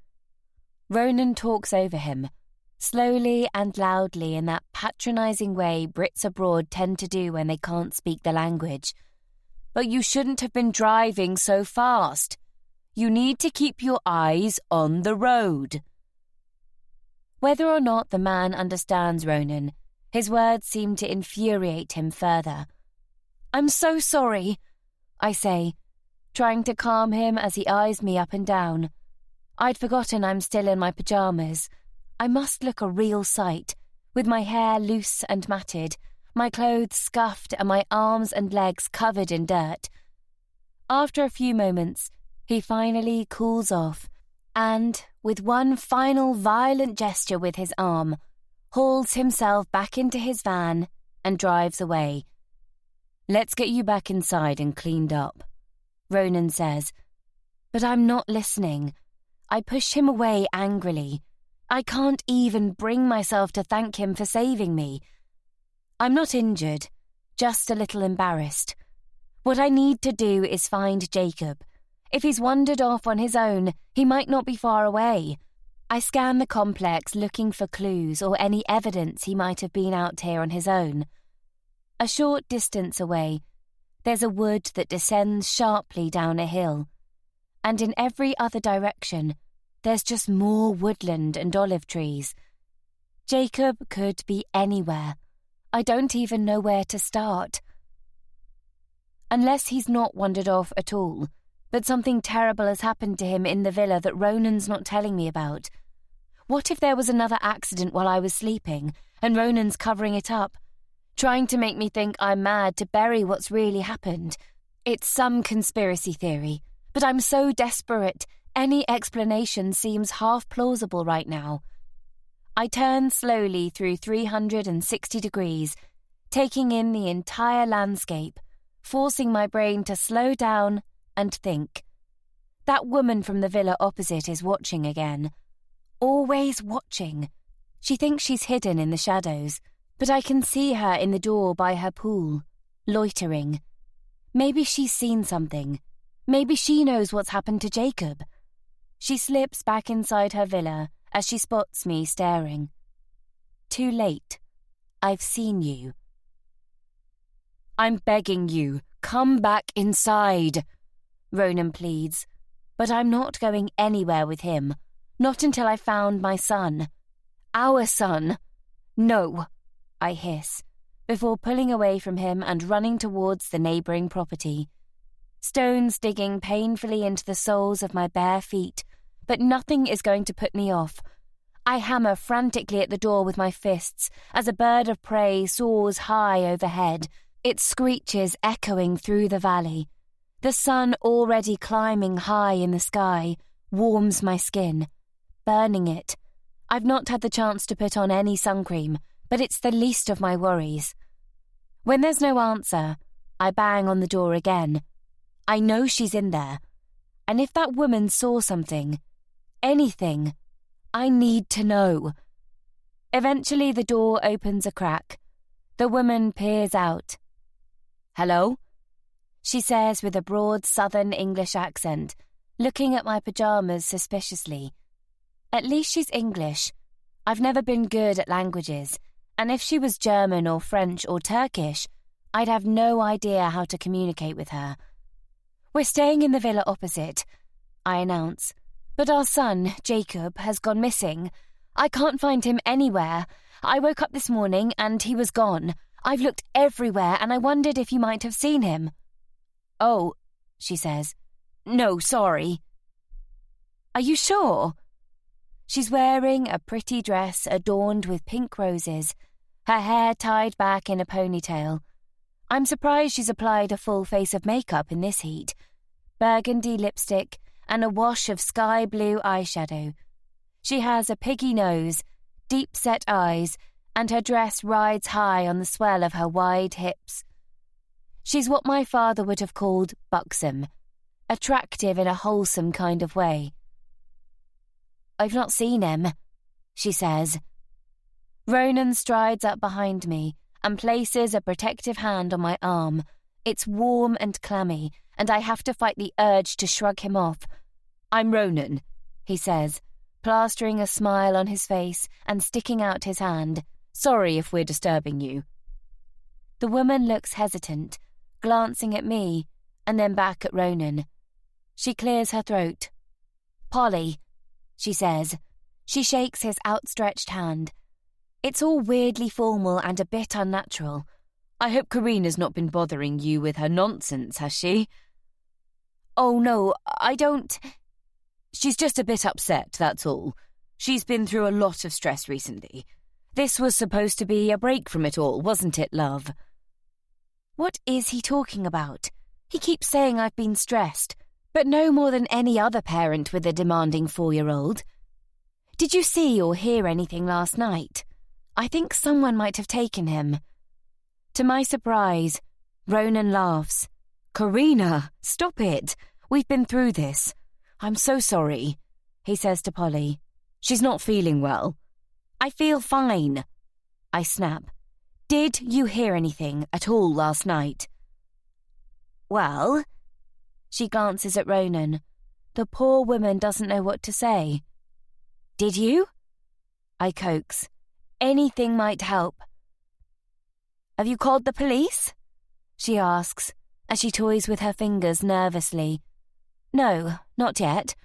Ronan talks over him, slowly and loudly in that patronizing way Brits abroad tend to do when they can't speak the language. "But you shouldn't have been driving so fast. You need to keep your eyes on the road." Whether or not the man understands Ronan, his words seem to infuriate him further. "I'm so sorry," I say, trying to calm him as he eyes me up and down. I'd forgotten I'm still in my pyjamas. I must look a real sight, with my hair loose and matted, my clothes scuffed and my arms and legs covered in dirt. After a few moments, he finally cools off and, with one final violent gesture with his arm, hauls himself back into his van and drives away. "Let's get you back inside and cleaned up," Ronan says. But I'm not listening. I push him away angrily. I can't even bring myself to thank him for saving me. I'm not injured, just a little embarrassed. What I need to do is find Jacob. If he's wandered off on his own, he might not be far away. I scan the complex looking for clues or any evidence he might have been out here on his own. A short distance away, there's a wood that descends sharply down a hill, and in every other direction, there's just more woodland and olive trees. Jacob could be anywhere. I don't even know where to start. Unless he's not wandered off at all, but something terrible has happened to him in the villa that Ronan's not telling me about. What if there was another accident while I was sleeping, and Ronan's covering it up, trying to make me think I'm mad to bury what's really happened? It's some conspiracy theory, but I'm so desperate, any explanation seems half plausible right now. I turn slowly through 360 degrees, taking in the entire landscape, forcing my brain to slow down and think. That woman from the villa opposite is watching again. Always watching. She thinks she's hidden in the shadows, but I can see her in the door by her pool, loitering. Maybe she's seen something. Maybe she knows what's happened to Jacob. She slips back inside her villa as she spots me staring. Too late. I've seen you. "I'm begging you, come back inside," Ronan pleads, but I'm not going anywhere with him, not until I found my son. Our son. "No," I hiss, before pulling away from him and running towards the neighbouring property. Stones digging painfully into the soles of my bare feet, but nothing is going to put me off. I hammer frantically at the door with my fists as a bird of prey soars high overhead, Its screeches echoing through the valley. The sun already climbing high in the sky warms my skin, burning it. I've not had the chance to put on any sun cream, but it's the least of my worries. When there's no answer, I bang on the door again. I know she's in there. And if that woman saw something, anything, I need to know. Eventually the door opens a crack. The woman peers out. "Hello?" she says with a broad southern English accent, looking at my pyjamas suspiciously. At least she's English. I've never been good at languages, and if she was German or French or Turkish, I'd have no idea how to communicate with her. "We're staying in the villa opposite," I announce, "but our son, Jacob, has gone missing. I can't find him anywhere. I woke up this morning and he was gone. I've looked everywhere and I wondered if you might have seen him." "Oh," she says. "No, sorry." "Are you sure?" She's wearing a pretty dress adorned with pink roses, her hair tied back in a ponytail. I'm surprised she's applied a full face of makeup in this heat. Burgundy lipstick and a wash of sky blue eyeshadow. She has a piggy nose, deep-set eyes, and her dress rides high on the swell of her wide hips. She's what my father would have called buxom, attractive in a wholesome kind of way. "I've not seen him," she says. Ronan strides up behind me and places a protective hand on my arm. It's warm and clammy, and I have to fight the urge to shrug him off. "I'm Ronan," he says, plastering a smile on his face and sticking out his hand. "Sorry if we're disturbing you." The woman looks hesitant, glancing at me and then back at Ronan. She clears her throat. "Polly," she says. She shakes his outstretched hand. It's all weirdly formal and a bit unnatural. "I hope Karina's not been bothering you with her nonsense, has she?" "Oh no, I don't..." "She's just a bit upset, that's all. She's been through a lot of stress recently. This was supposed to be a break from it all, wasn't it, love?" What is he talking about? He keeps saying I've been stressed, but no more than any other parent with a demanding 4-year-old. "Did you see or hear anything last night? I think someone might have taken him." To my surprise, Ronan laughs. "Karina, stop it. We've been through this. I'm so sorry," he says to Polly. "She's not feeling well." "I feel fine," I snap. "Did you hear anything at all last night?" "Well..." She glances at Ronan. The poor woman doesn't know what to say. "Did you?" I coax. Anything might help. "Have you called the police?" she asks, as she toys with her fingers nervously. "No, not yet."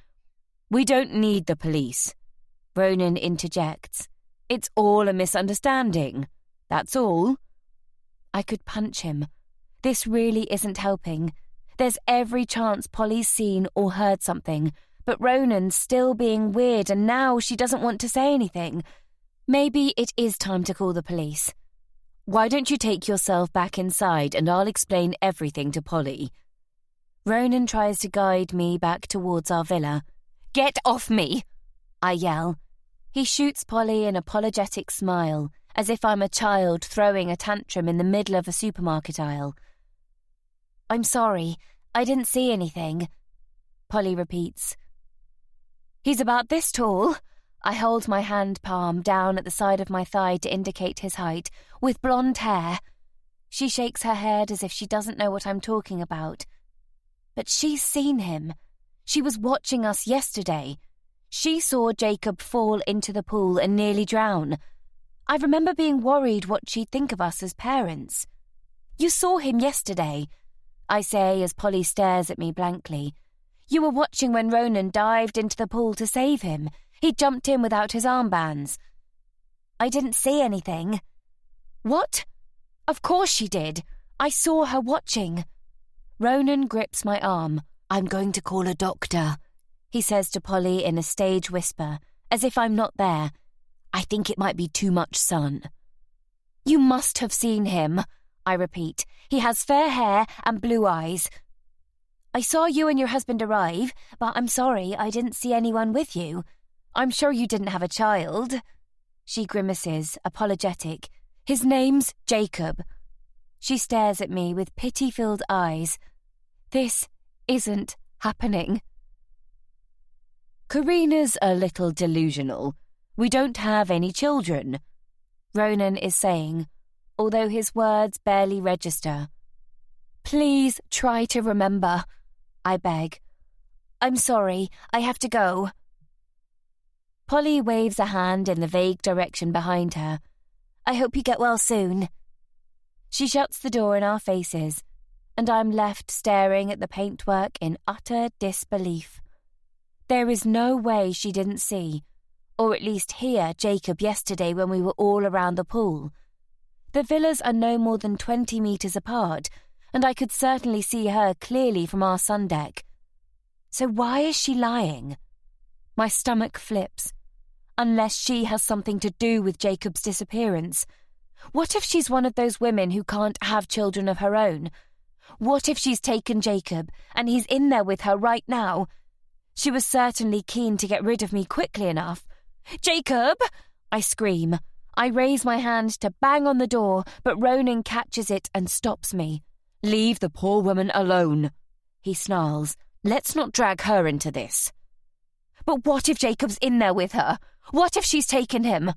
"We don't need the police," Ronan interjects. "It's all a misunderstanding. That's all." I could punch him. This really isn't helping. There's every chance Polly's seen or heard something, but Ronan's still being weird and now she doesn't want to say anything. Maybe it is time to call the police. "Why don't you take yourself back inside and I'll explain everything to Polly." Ronan tries to guide me back towards our villa. "Get off me!" I yell. He shoots Polly an apologetic smile, as if I'm a child throwing a tantrum in the middle of a supermarket aisle. "I'm sorry, I didn't see anything," Polly repeats. "He's about this tall." I hold my hand palm down at the side of my thigh to indicate his height, "with blonde hair." She shakes her head as if she doesn't know what I'm talking about. But she's seen him. She was watching us yesterday. She saw Jacob fall into the pool and nearly drown. I remember being worried what she'd think of us as parents. "You saw him yesterday," I say as Polly stares at me blankly. "You were watching when Ronan dived into the pool to save him. He jumped in without his armbands." "I didn't see anything." "What? Of course she did. I saw her watching." Ronan grips my arm. "I'm going to call a doctor," he says to Polly in a stage whisper, as if I'm not there. "I think it might be too much sun." "You must have seen him," I repeat. He has fair hair and blue eyes. I saw you and your husband arrive, but I'm sorry I didn't see anyone with you. I'm sure you didn't have a child. She grimaces, apologetic. His name's Jacob. She stares at me with pity-filled eyes. This isn't happening. Karina's a little delusional. We don't have any children, Ronan is saying, although his words barely register. Please try to remember, I beg. I'm sorry, I have to go. Polly waves a hand in the vague direction behind her. I hope you get well soon. She shuts the door in our faces, and I'm left staring at the paintwork in utter disbelief. There is no way she didn't see, or at least hear, Jacob yesterday when we were all around the pool. The villas are no more than 20 metres apart, and I could certainly see her clearly from our sun deck. So why is she lying? My stomach flips. Unless she has something to do with Jacob's disappearance. What if she's one of those women who can't have children of her own? What if she's taken Jacob and he's in there with her right now? She was certainly keen to get rid of me quickly enough. Jacob! I scream. I raise my hand to bang on the door, but Ronan catches it and stops me. Leave the poor woman alone, he snarls. Let's not drag her into this. But what if Jacob's in there with her? What if she's taken him?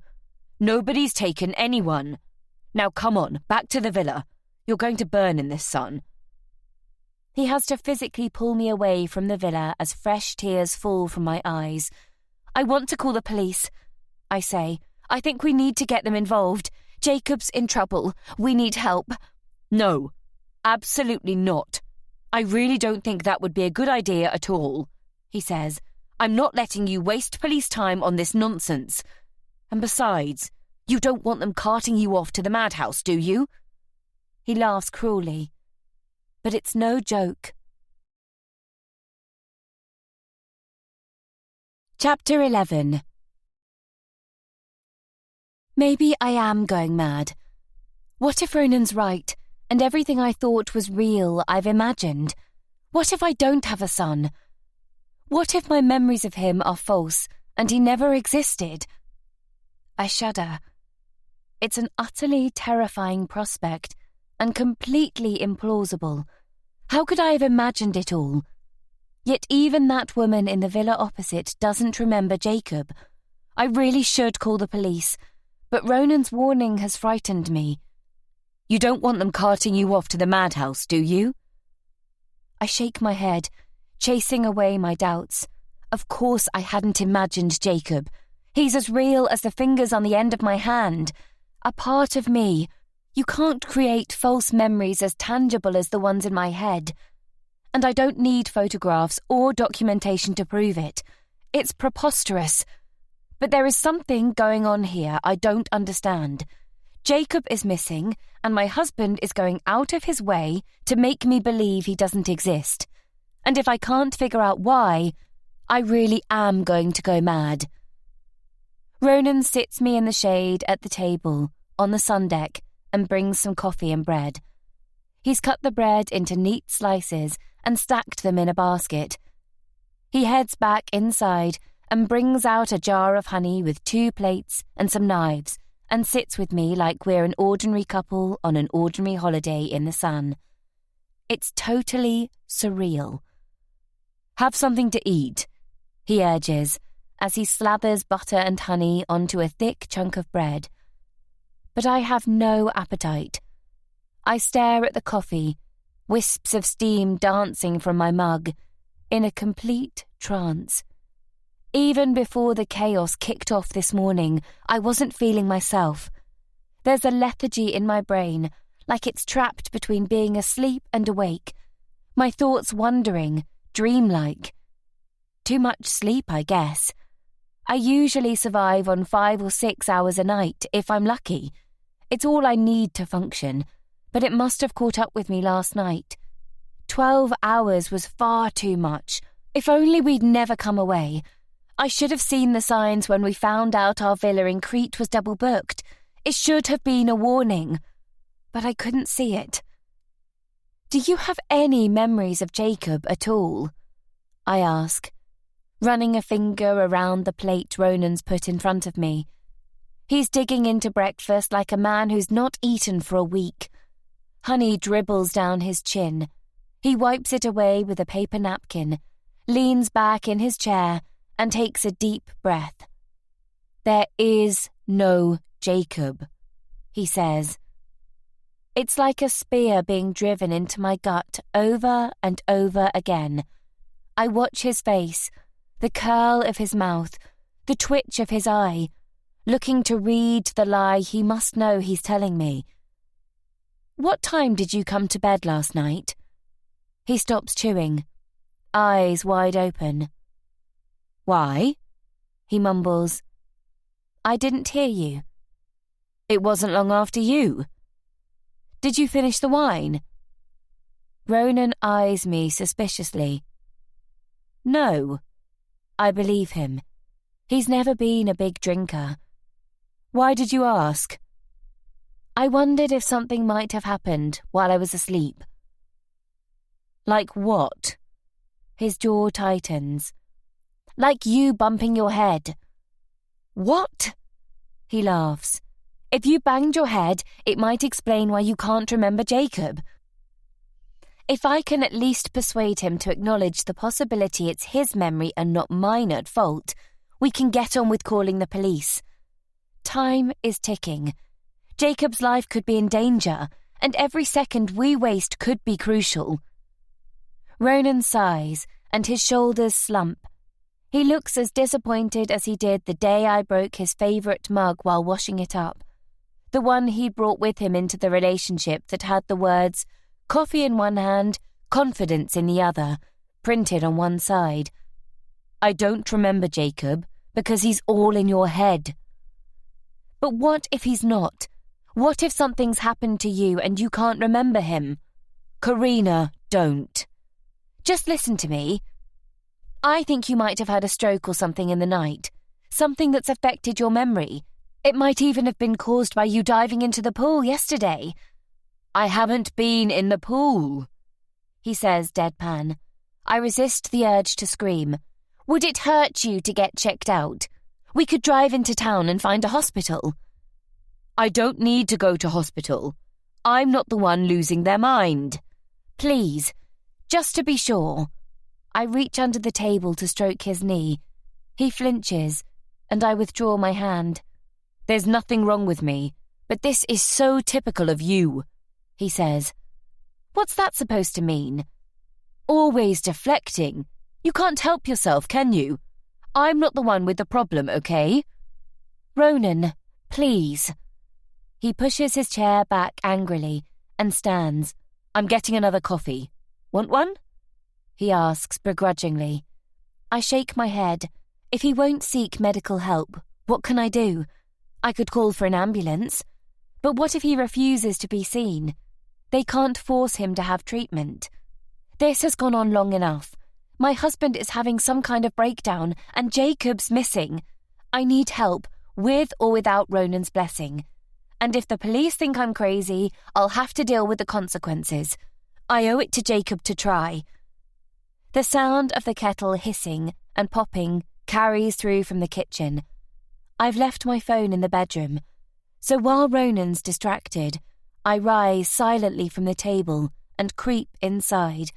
Nobody's taken anyone. Now come on, back to the villa. You're going to burn in this sun. He has to physically pull me away from the villa as fresh tears fall from my eyes. I want to call the police, I say. I think we need to get them involved. Jacob's in trouble. We need help. No, absolutely not. I really don't think that would be a good idea at all, he says. I'm not letting you waste police time on this nonsense. And besides, you don't want them carting you off to the madhouse, do you? He laughs cruelly. But it's no joke. Chapter 11. Maybe I am going mad. What if Ronan's right, and everything I thought was real I've imagined? What if I don't have a son? What if my memories of him are false, and he never existed? I shudder. It's an utterly terrifying prospect, and completely implausible. How could I have imagined it all? Yet even that woman in the villa opposite doesn't remember Jacob. I really should call the police, but Ronan's warning has frightened me. You don't want them carting you off to the madhouse, do you? I shake my head, chasing away my doubts. Of course I hadn't imagined Jacob. He's as real as the fingers on the end of my hand. A part of me. You can't create false memories as tangible as the ones in my head. And I don't need photographs or documentation to prove it. It's preposterous. But there is something going on here I don't understand. Jacob is missing, and my husband is going out of his way to make me believe he doesn't exist. And if I can't figure out why, I really am going to go mad. Ronan sits me in the shade at the table, on the sun deck, and brings some coffee and bread. He's cut the bread into neat slices and stacked them in a basket. He heads back inside and brings out a jar of honey with 2 plates and some knives and sits with me like we're an ordinary couple on an ordinary holiday in the sun. It's totally surreal. Have something to eat, he urges, as he slathers butter and honey onto a thick chunk of bread. But I have no appetite. I stare at the coffee, wisps of steam dancing from my mug, in a complete trance. Even before the chaos kicked off this morning, I wasn't feeling myself. There's a lethargy in my brain, like it's trapped between being asleep and awake. My thoughts wandering, dreamlike. Too much sleep, I guess. I usually survive on 5 or 6 hours a night, if I'm lucky. It's all I need to function, but it must have caught up with me last night. 12 hours was far too much. If only we'd never come away. I should have seen the signs when we found out our villa in Crete was double booked. It should have been a warning. but I couldn't see it. Do you have any memories of Jacob at all? I ask, running a finger around the plate Ronan's put in front of me. He's digging into breakfast like a man who's not eaten for a week. Honey dribbles down his chin. He wipes it away with a paper napkin, leans back in his chair, and takes a deep breath. There is no Jacob, he says. It's like a spear being driven into my gut over and over again. I watch his face, the curl of his mouth, the twitch of his eye, looking to read the lie he must know he's telling me. What time did you come to bed last night? He stops chewing, eyes wide open. Why? He mumbles. I didn't hear you. It wasn't long after you. Did you finish the wine? Ronan eyes me suspiciously. No. I believe him. He's never been a big drinker. Why did you ask? I wondered if something might have happened while I was asleep. Like what? His jaw tightens. Like you bumping your head. What? He laughs. If you banged your head, it might explain why you can't remember Jacob. If I can at least persuade him to acknowledge the possibility it's his memory and not mine at fault, we can get on with calling the police. Time is ticking. Jacob's life could be in danger, and every second we waste could be crucial. Ronan sighs, and his shoulders slump. He looks as disappointed as he did the day I broke his favourite mug while washing it up. The one he'd brought with him into the relationship that had the words, coffee in one hand, confidence in the other, printed on one side. I don't remember Jacob, because he's all in your head. But what if he's not? What if something's happened to you and you can't remember him? Karina, don't. Just listen to me. I think you might have had a stroke or something in the night. Something that's affected your memory. It might even have been caused by you diving into the pool yesterday. I haven't been in the pool, he says deadpan. I resist the urge to scream. Would it hurt you to get checked out? We could drive into town and find a hospital. I don't need to go to hospital. I'm not the one losing their mind. Please, just to be sure. I reach under the table to stroke his knee. He flinches, and I withdraw my hand. There's nothing wrong with me, but this is so typical of you, he says. What's that supposed to mean? Always deflecting. You can't help yourself, can you? I'm not the one with the problem, okay? Ronan, please. He pushes his chair back angrily and stands. I'm getting another coffee. Want one? He asks begrudgingly. I shake my head. If he won't seek medical help, what can I do? I could call for an ambulance. But what if he refuses to be seen? They can't force him to have treatment. This has gone on long enough. My husband is having some kind of breakdown, and Jacob's missing. I need help, with or without Ronan's blessing. And if the police think I'm crazy, I'll have to deal with the consequences. I owe it to Jacob to try. The sound of the kettle hissing and popping carries through from the kitchen. I've left my phone in the bedroom, so while Ronan's distracted, I rise silently from the table and creep inside.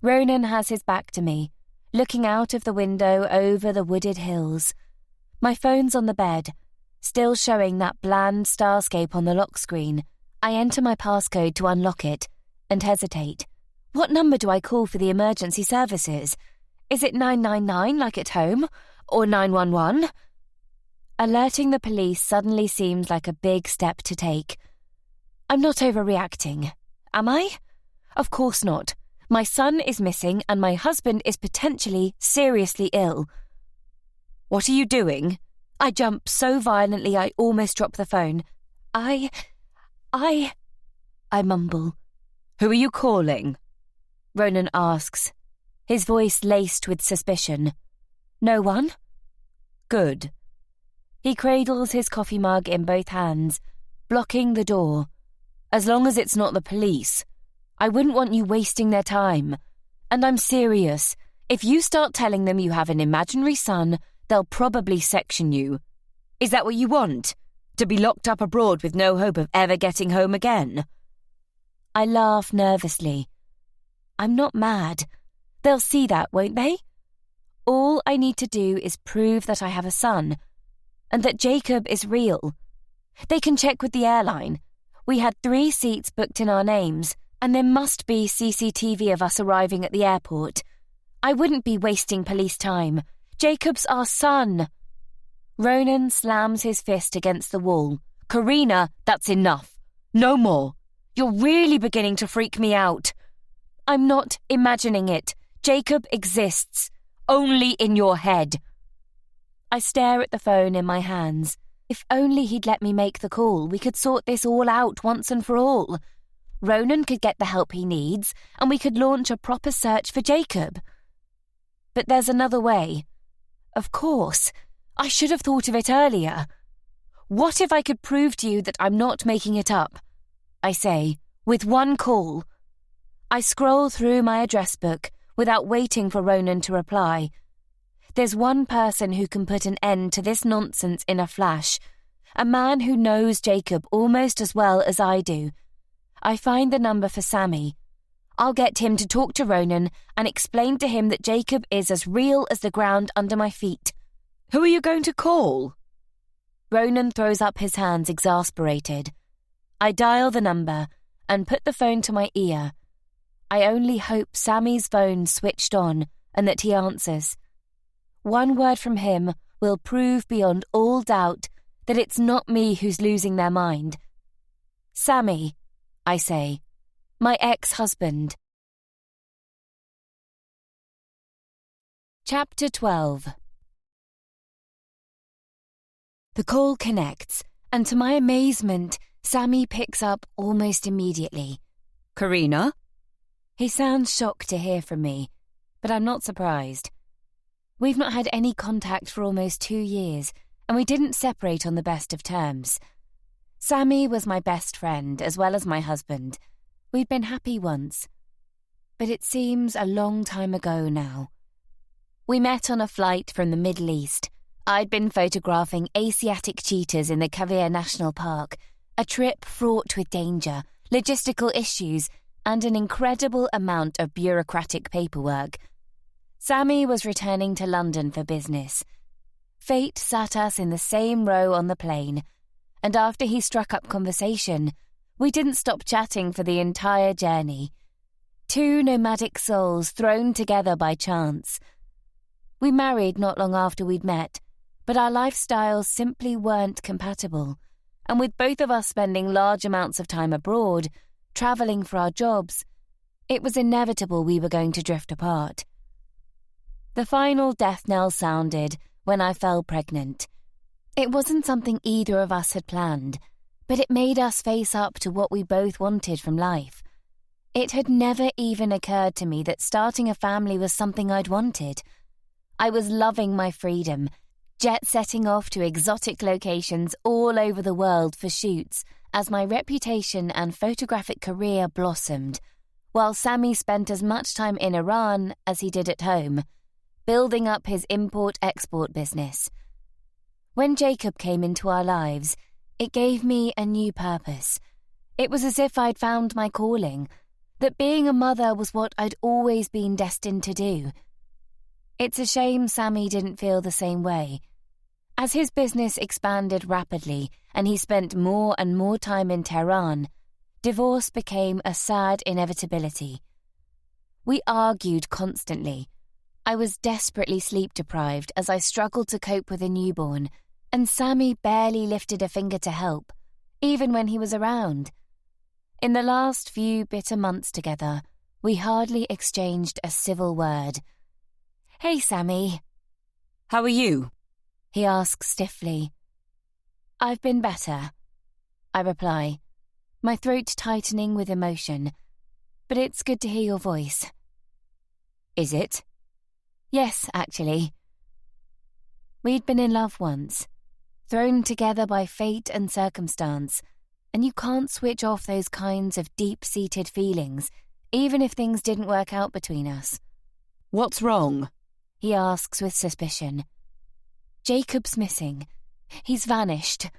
Ronan has his back to me, looking out of the window over the wooded hills. My phone's on the bed, still showing that bland starscape on the lock screen. I enter my passcode to unlock it and hesitate. What number do I call for the emergency services? Is it 999 like at home? Or 911? Alerting the police suddenly seems like a big step to take. I'm not overreacting, am I? Of course not. My son is missing and my husband is potentially seriously ill. What are you doing? I jump so violently I almost drop the phone. I mumble. Who are you calling? Ronan asks, his voice laced with suspicion. No one? Good. He cradles his coffee mug in both hands, blocking the door. As long as it's not the police. I wouldn't want you wasting their time. And I'm serious. If you start telling them you have an imaginary son, they'll probably section you. Is that what you want? To be locked up abroad with no hope of ever getting home again? I laugh nervously. I'm not mad. They'll see that, won't they? All I need to do is prove that I have a son, and that Jacob is real. They can check with the airline. We had 3 seats booked in our names, and there must be CCTV of us arriving at the airport. I wouldn't be wasting police time. Jacob's our son. Ronan slams his fist against the wall. Karina, that's enough. No more. You're really beginning to freak me out. I'm not imagining it. Jacob exists. Only in your head. I stare at the phone in my hands. If only he'd let me make the call, we could sort this all out once and for all. Ronan could get the help he needs, and we could launch a proper search for Jacob. But there's another way. Of course. I should have thought of it earlier. What if I could prove to you that I'm not making it up? I say, with one call. I scroll through my address book without waiting for Ronan to reply. There's one person who can put an end to this nonsense in a flash. A man who knows Jacob almost as well as I do. I find the number for Sammy. I'll get him to talk to Ronan and explain to him that Jacob is as real as the ground under my feet. Who are you going to call? Ronan throws up his hands, exasperated. I dial the number and put the phone to my ear. I only hope Sammy's phone's switched on and that he answers. One word from him will prove beyond all doubt that it's not me who's losing their mind. Sammy, I say, my ex-husband. Chapter 12. The call connects, and to my amazement, Sammy picks up almost immediately. Karina? He sounds shocked to hear from me, but I'm not surprised. We've not had any contact for almost 2 years, and we didn't separate on the best of terms. Sammy was my best friend as well as my husband. We'd been happy once, but it seems a long time ago now. We met on a flight from the Middle East. I'd been photographing Asiatic cheetahs in the Kavir National Park, a trip fraught with danger, logistical issues, and an incredible amount of bureaucratic paperwork. Sammy was returning to London for business. Fate sat us in the same row on the plane, and after he struck up conversation, we didn't stop chatting for the entire journey. 2 nomadic souls thrown together by chance. We married not long after we'd met, but our lifestyles simply weren't compatible, and with both of us spending large amounts of time abroad, travelling for our jobs, it was inevitable we were going to drift apart. The final death knell sounded when I fell pregnant. It wasn't something either of us had planned, but it made us face up to what we both wanted from life. It had never even occurred to me that starting a family was something I'd wanted. I was loving my freedom, jet-setting off to exotic locations all over the world for shoots as my reputation and photographic career blossomed, while Sammy spent as much time in Iran as he did at home, building up his import-export business. When Jacob came into our lives, it gave me a new purpose. It was as if I'd found my calling, that being a mother was what I'd always been destined to do. It's a shame Sammy didn't feel the same way. As his business expanded rapidly and he spent more and more time in Tehran, divorce became a sad inevitability. We argued constantly. I was desperately sleep-deprived as I struggled to cope with a newborn, and Sammy barely lifted a finger to help, even when he was around. In the last few bitter months together, we hardly exchanged a civil word. "Hey, Sammy." "How are you?" he asks stiffly. "I've been better," I reply, my throat tightening with emotion. "But it's good to hear your voice." "Is it?" "Yes, actually." We'd been in love once, thrown together by fate and circumstance, and you can't switch off those kinds of deep-seated feelings, even if things didn't work out between us. What's wrong? He asks with suspicion. Jacob's missing. He's vanished.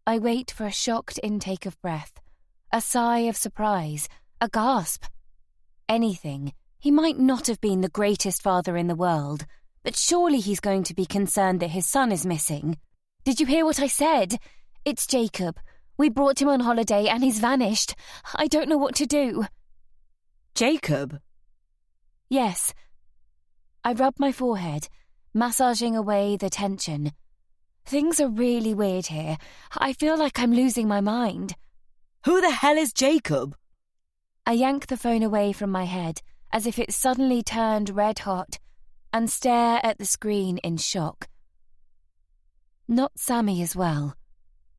I wait for a shocked intake of breath, a sigh of surprise, a gasp. Anything. He might not have been the greatest father in the world, but surely he's going to be concerned that his son is missing. Did you hear what I said? It's Jacob. We brought him on holiday and he's vanished. I don't know what to do. Jacob? Yes. I rub my forehead, massaging away the tension. Things are really weird here. I feel like I'm losing my mind. Who the hell is Jacob? I yank the phone away from my head, as if it suddenly turned red hot, and stare at the screen in shock. Not Sammy as well.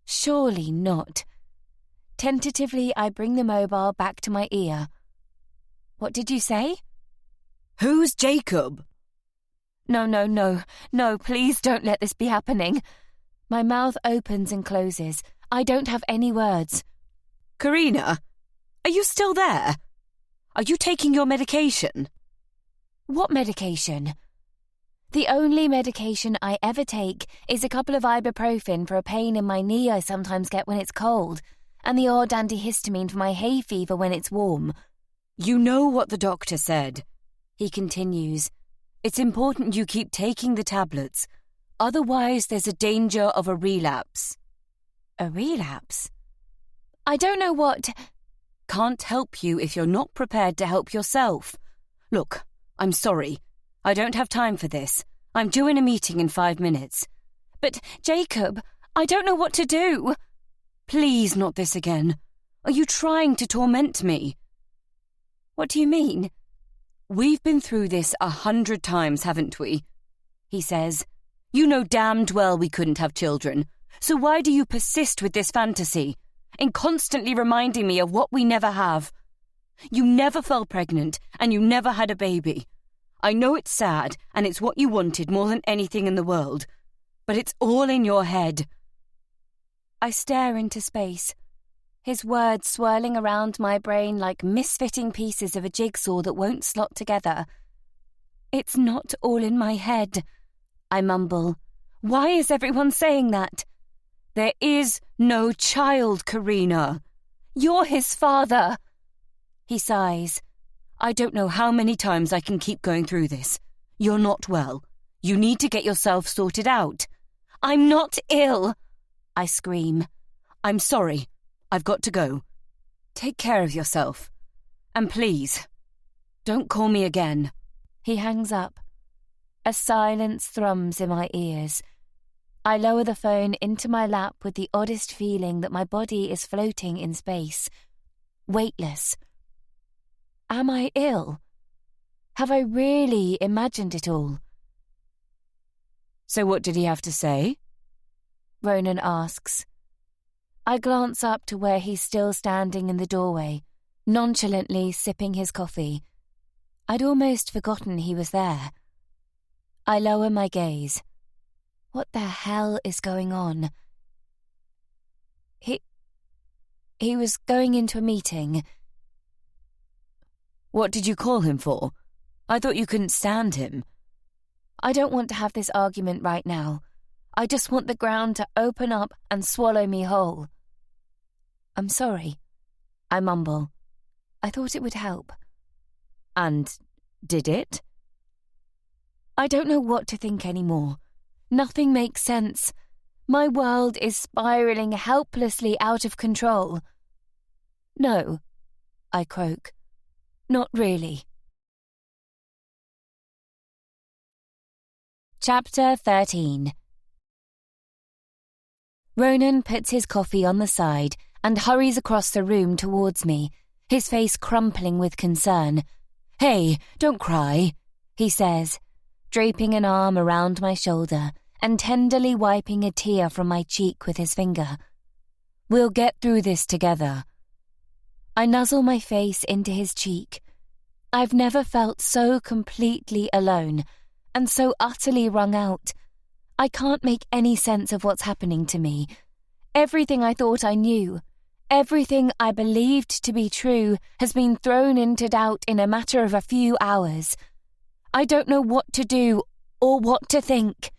Surely not. Tentatively, I bring the mobile back to my ear. What did you say? Who's Jacob? No, please don't let this be happening. My mouth opens and closes. I don't have any words. Karina, are you still there? Are you taking your medication? What medication? The only medication I ever take is a couple of ibuprofen for a pain in my knee I sometimes get when it's cold, and the odd antihistamine for my hay fever when it's warm. You know what the doctor said, he continues. It's important you keep taking the tablets. Otherwise, there's a danger of a relapse. A relapse? I don't know what... Can't help you if you're not prepared to help yourself. Look, I'm sorry. I don't have time for this. I'm due in a meeting in 5 minutes. But, Jacob, I don't know what to do. Please, not this again. Are you trying to torment me? What do you mean? We've been through this 100 times, haven't we? He says. You know damned well we couldn't have children. So why do you persist with this fantasy? In constantly reminding me of what we never have. You never fell pregnant and you never had a baby. I know it's sad and it's what you wanted more than anything in the world, but it's all in your head. I stare into space, his words swirling around my brain like misfitting pieces of a jigsaw that won't slot together. It's not all in my head, I mumble. Why is everyone saying that? There is no child, Karina. You're his father. He sighs. I don't know how many times I can keep going through this. You're not well. You need to get yourself sorted out. I'm not ill, I scream. I'm sorry. I've got to go. Take care of yourself. And please, don't call me again. He hangs up. A silence thrums in my ears. I lower the phone into my lap with the oddest feeling that my body is floating in space. Weightless. Am I ill? Have I really imagined it all? So what did he have to say? Ronan asks. I glance up to where he's still standing in the doorway, nonchalantly sipping his coffee. I'd almost forgotten he was there. I lower my gaze. What the hell is going on? He was going into a meeting. What did you call him for? I thought you couldn't stand him. I don't want to have this argument right now. I just want the ground to open up and swallow me whole. I'm sorry, I mumble. I thought it would help. And did it? I don't know what to think anymore. Nothing makes sense. My world is spiraling helplessly out of control. No, I croak. Not really. Chapter 13. Ronan puts his coffee on the side and hurries across the room towards me, his face crumpling with concern. Hey, don't cry, he says, draping an arm around my shoulder and tenderly wiping a tear from my cheek with his finger. We'll get through this together. I nuzzle my face into his cheek. I've never felt so completely alone and so utterly wrung out. I can't make any sense of what's happening to me. Everything I thought I knew, everything I believed to be true has been thrown into doubt in a matter of a few hours. I don't know what to do or what to think.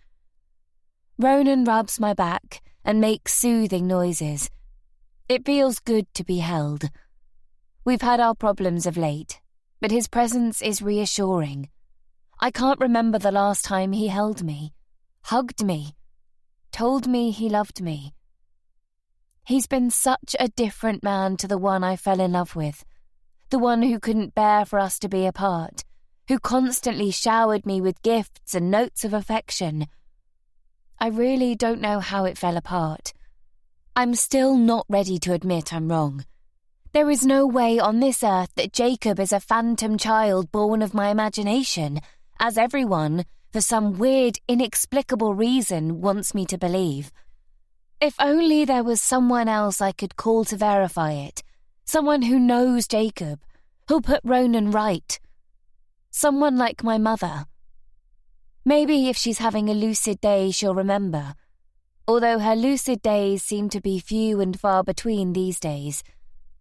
Ronan rubs my back and makes soothing noises. It feels good to be held. We've had our problems of late, but his presence is reassuring. I can't remember the last time he held me, hugged me, told me he loved me. He's been such a different man to the one I fell in love with, the one who couldn't bear for us to be apart, who constantly showered me with gifts and notes of affection. I really don't know how it fell apart. I'm still not ready to admit I'm wrong. There is no way on this earth that Jacob is a phantom child born of my imagination, as everyone, for some weird, inexplicable reason, wants me to believe. If only there was someone else I could call to verify it, someone who knows Jacob, who'll put Ronan right. Someone like my mother. Maybe if she's having a lucid day she'll remember, although her lucid days seem to be few and far between these days.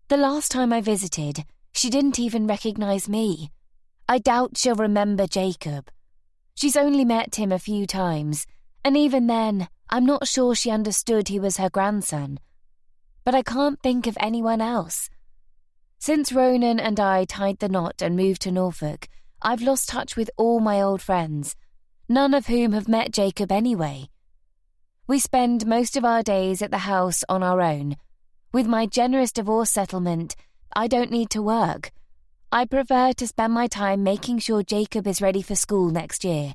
The last time I visited, she didn't even recognize me. I doubt she'll remember Jacob. She's only met him a few times, and even then, I'm not sure she understood he was her grandson. But I can't think of anyone else. Since Ronan and I tied the knot and moved to Norfolk, I've lost touch with all my old friends, none of whom have met Jacob anyway. We spend most of our days at the house on our own. With my generous divorce settlement, I don't need to work. I prefer to spend my time making sure Jacob is ready for school next year.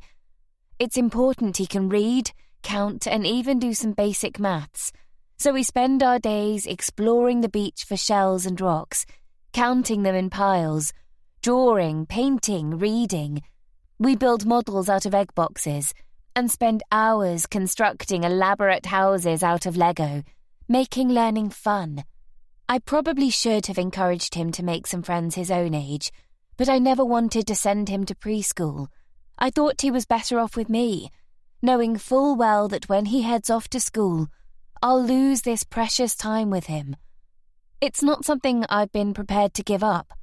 It's important he can read, count, and even do some basic maths. So we spend our days exploring the beach for shells and rocks, counting them in piles, drawing, painting, reading. We build models out of egg boxes and spend hours constructing elaborate houses out of Lego, making learning fun. I probably should have encouraged him to make some friends his own age, but I never wanted to send him to preschool. I thought he was better off with me, knowing full well that when he heads off to school, I'll lose this precious time with him. It's not something I've been prepared to give up,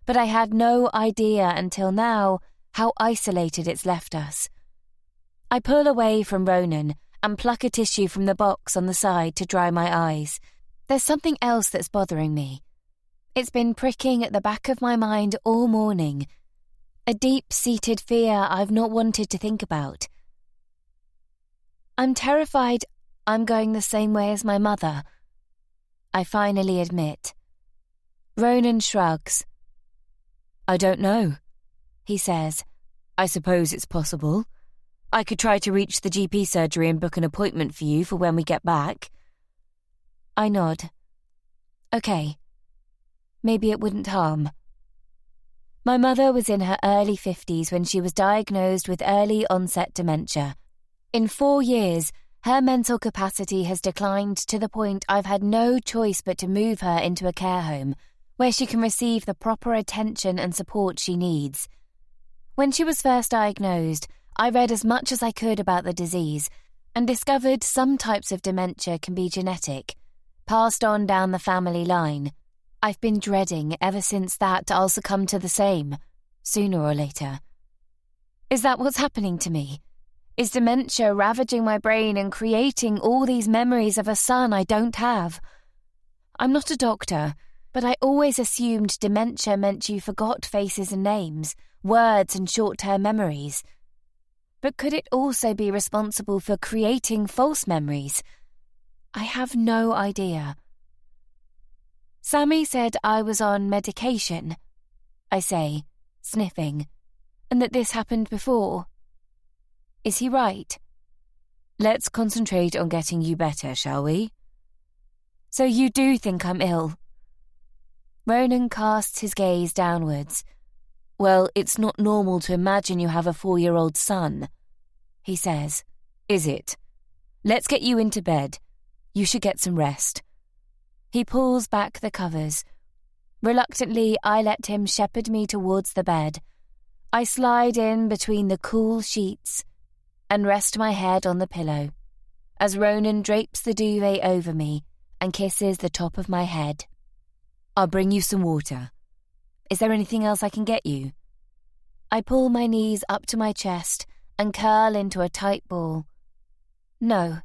but I had no idea until now how isolated it's left us. I pull away from Ronan and pluck a tissue from the box on the side to dry my eyes. There's something else that's bothering me. It's been pricking at the back of my mind all morning. A deep-seated fear I've not wanted to think about. I'm terrified I'm going the same way as my mother. I finally admit. Ronan shrugs. I don't know, he says. I suppose it's possible. I could try to reach the GP surgery and book an appointment for you for when we get back. I nod. Okay. Maybe it wouldn't harm. My mother was in her early 50s when she was diagnosed with early-onset dementia. In 4 years, her mental capacity has declined to the point I've had no choice but to move her into a care home, where she can receive the proper attention and support she needs. When she was first diagnosed, I read as much as I could about the disease and discovered some types of dementia can be genetic, passed on down the family line. I've been dreading ever since that I'll succumb to the same, sooner or later. Is that what's happening to me? Is dementia ravaging my brain and creating all these memories of a son I don't have? I'm not a doctor, but I always assumed dementia meant you forgot faces and names, words and short-term memories. But could it also be responsible for creating false memories? I have no idea. Sammy said I was on medication, I say, sniffing, and that this happened before. Is he right? Let's concentrate on getting you better, shall we? So you do think I'm ill? Ronan casts his gaze downwards. Well, it's not normal to imagine you have a 4-year-old son, he says. Is it? Let's get you into bed. You should get some rest. He pulls back the covers. Reluctantly, I let him shepherd me towards the bed. I slide in between the cool sheets and rest my head on the pillow. as Ronan drapes the duvet over me and kisses the top of my head. I'll bring you some water. Is there anything else I can get you? I pull my knees up to my chest and curl into a tight ball. No.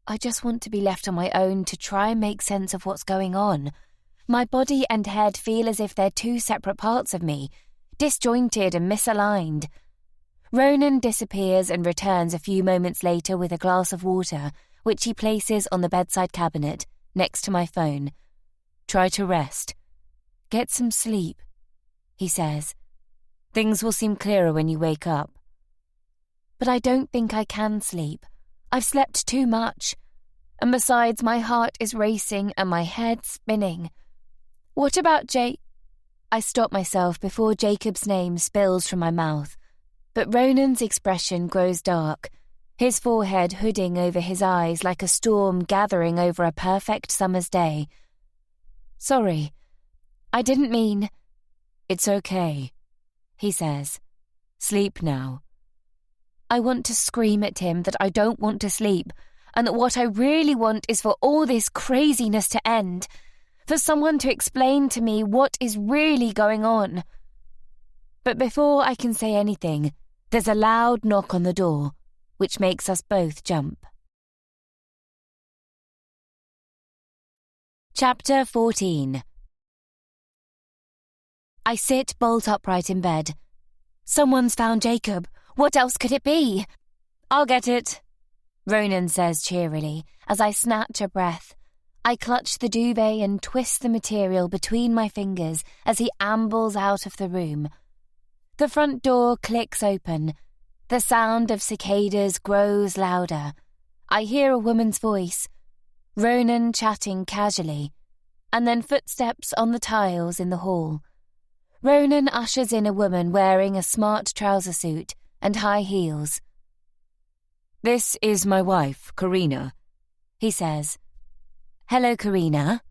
I just want to be left on my own to try and make sense of what's going on. My body and head feel as if they're two separate parts of me, disjointed and misaligned. Ronan disappears and returns a few moments later with a glass of water, which he places on the bedside cabinet, next to my phone. Try to rest. Get some sleep, he says. Things will seem clearer when you wake up. But I don't think I can sleep. I've slept too much. And besides, my heart is racing and my head spinning. What about I stop myself before Jacob's name spills from my mouth. But Ronan's expression grows dark, his forehead hooding over his eyes like a storm gathering over a perfect summer's day. Sorry, I didn't mean... It's okay, he says. Sleep now. I want to scream at him that I don't want to sleep, and that what I really want is for all this craziness to end, for someone to explain to me what is really going on. But before I can say anything, there's a loud knock on the door, which makes us both jump. Chapter 14. I sit bolt upright in bed. Someone's found Jacob. What else could it be? I'll get it, Ronan says cheerily, as I snatch a breath. I clutch the duvet and twist the material between my fingers as he ambles out of the room. The front door clicks open. The sound of cicadas grows louder. I hear a woman's voice, Ronan chatting casually, and then footsteps on the tiles in the hall. Ronan ushers in a woman wearing a smart trouser suit and high heels. This is my wife, Karina, he says. Hello, Karina.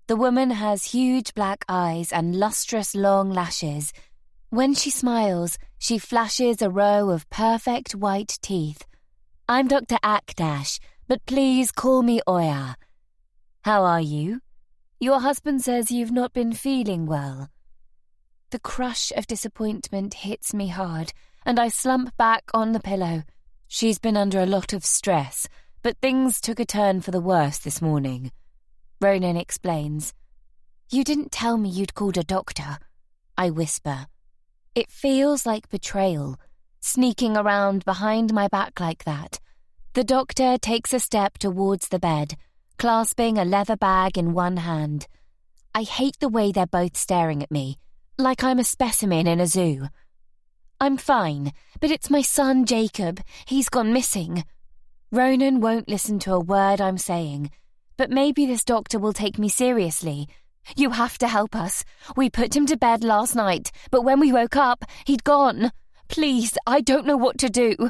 The woman has huge black eyes and lustrous long lashes. When she smiles, she flashes a row of perfect white teeth. I'm Dr. Akdash, but please call me Oya. How are you? Your husband says you've not been feeling well. The crush of disappointment hits me hard, and I slump back on the pillow. She's been under a lot of stress, but things took a turn for the worse this morning, Ronan explains. You didn't tell me you'd called a doctor, I whisper. It feels like betrayal, sneaking around behind my back like that. The doctor takes a step towards the bed, clasping a leather bag in one hand. I hate the way they're both staring at me, like I'm a specimen in a zoo. I'm fine, but it's my son Jacob. He's gone missing. Ronan won't listen to a word I'm saying, but maybe this doctor will take me seriously. You have to help us. We put him to bed last night, but when we woke up, he'd gone. Please, I don't know what to do.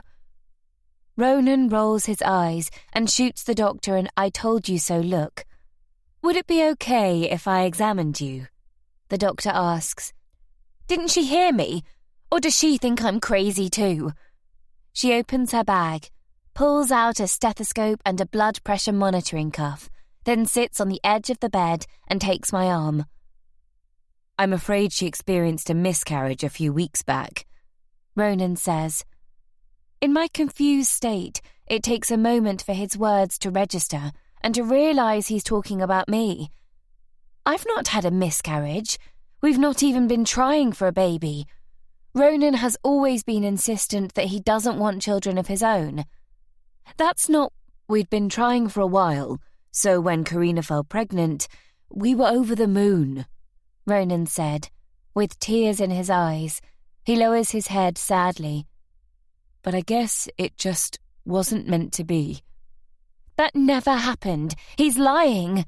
Ronan rolls his eyes and shoots the doctor an I told you so look. Would it be okay if I examined you? The doctor asks. Didn't she hear me? Or does she think I'm crazy too? She opens her bag, pulls out a stethoscope and a blood pressure monitoring cuff, then sits on the edge of the bed and takes my arm. I'm afraid she experienced a miscarriage a few weeks back, Ronan says. In my confused state, it takes a moment for his words to register and to realise he's talking about me. I've not had a miscarriage. We've not even been trying for a baby. Ronan has always been insistent that he doesn't want children of his own. That's not... We'd been trying for a while, so when Karina fell pregnant, we were over the moon, Ronan said, with tears in his eyes. He lowers his head sadly. But I guess it just wasn't meant to be. That never happened. He's lying,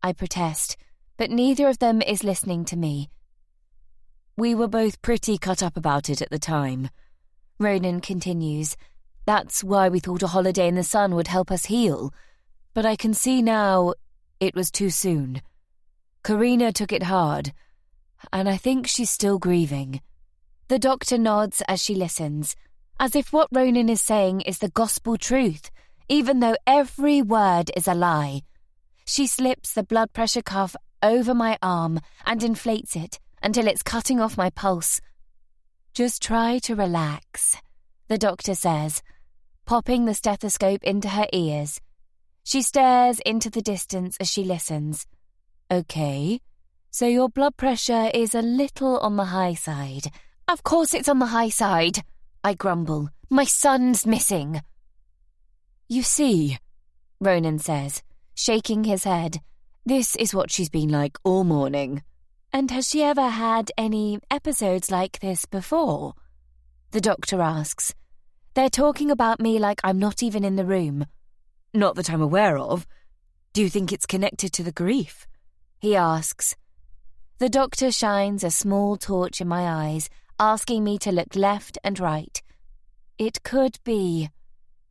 I protest, but neither of them is listening to me. We were both pretty cut up about it at the time, Ronan continues. That's why we thought a holiday in the sun would help us heal. But I can see now it was too soon. Karina took it hard, and I think she's still grieving. The doctor nods as she listens, as if what Ronan is saying is the gospel truth, even though every word is a lie. She slips the blood pressure cuff over my arm and inflates it until it's cutting off my pulse. Just try to relax, the doctor says, popping the stethoscope into her ears. She stares into the distance as she listens. Okay, so your blood pressure is a little on the high side. Of course it's on the high side, I grumble. My son's missing. You see, Ronan says, shaking his head. This is what she's been like all morning. And has she ever had any episodes like this before? The doctor asks. They're talking about me like I'm not even in the room. Not that I'm aware of. Do you think it's connected to the grief? He asks. The doctor shines a small torch in my eyes, asking me to look left and right. It could be,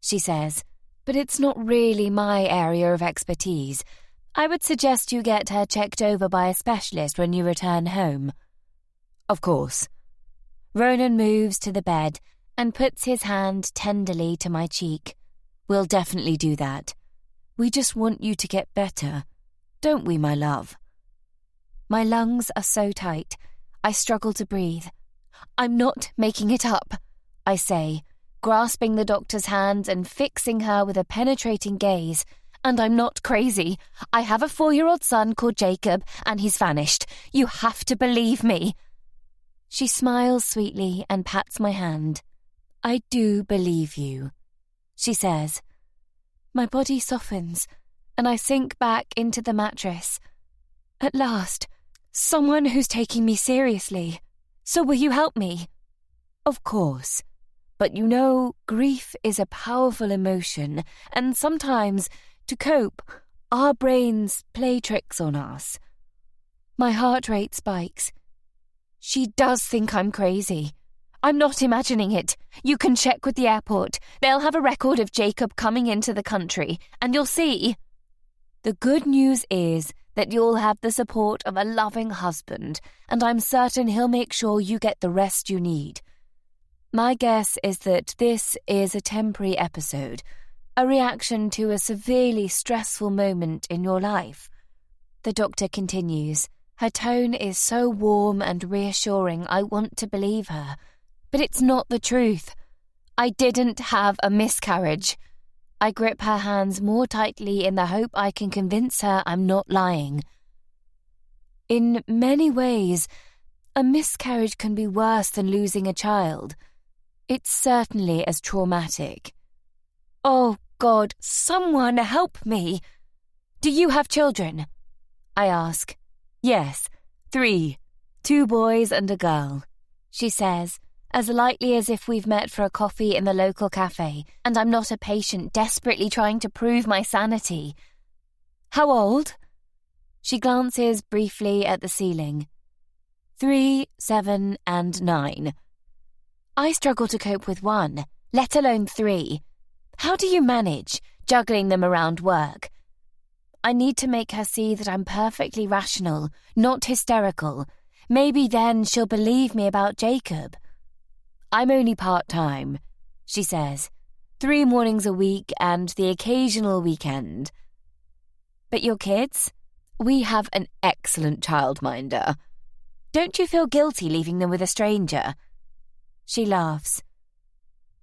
she says, but it's not really my area of expertise. I would suggest you get her checked over by a specialist when you return home. Of course. Ronan moves to the bed and puts his hand tenderly to my cheek. We'll definitely do that. We just want you to get better, don't we, my love? My lungs are so tight, I struggle to breathe. I'm not making it up, I say, grasping the doctor's hand and fixing her with a penetrating gaze. And I'm not crazy. I have a 4-year-old son called Jacob, and he's vanished. You have to believe me. She smiles sweetly and pats my hand. I do believe you, she says. My body softens, and I sink back into the mattress. At last, someone who's taking me seriously. So will you help me? Of course. But you know, grief is a powerful emotion, and sometimes, to cope, our brains play tricks on us. My heart rate spikes. She does think I'm crazy. I'm not imagining it. You can check with the airport. They'll have a record of Jacob coming into the country, and you'll see. The good news is that you'll have the support of a loving husband, and I'm certain he'll make sure you get the rest you need. My guess is that this is a temporary episode, a reaction to a severely stressful moment in your life. The doctor continues. Her tone is so warm and reassuring I want to believe her. But it's not the truth. I didn't have a miscarriage. I grip her hands more tightly in the hope I can convince her I'm not lying. In many ways, a miscarriage can be worse than losing a child. It's certainly as traumatic. Oh, God, someone help me. Do you have children? I ask. Yes, 3. 2 boys and a girl, she says, as lightly as if we've met for a coffee in the local cafe, and I'm not a patient desperately trying to prove my sanity. How old? She glances briefly at the ceiling. 3, 7, and 9. I struggle to cope with 1, let alone 3. How do you manage, juggling them around work? I need to make her see that I'm perfectly rational, not hysterical. Maybe then she'll believe me about Jacob. I'm only part-time, she says. 3 mornings a week and the occasional weekend. But your kids? We have an excellent childminder. Don't you feel guilty leaving them with a stranger? She laughs.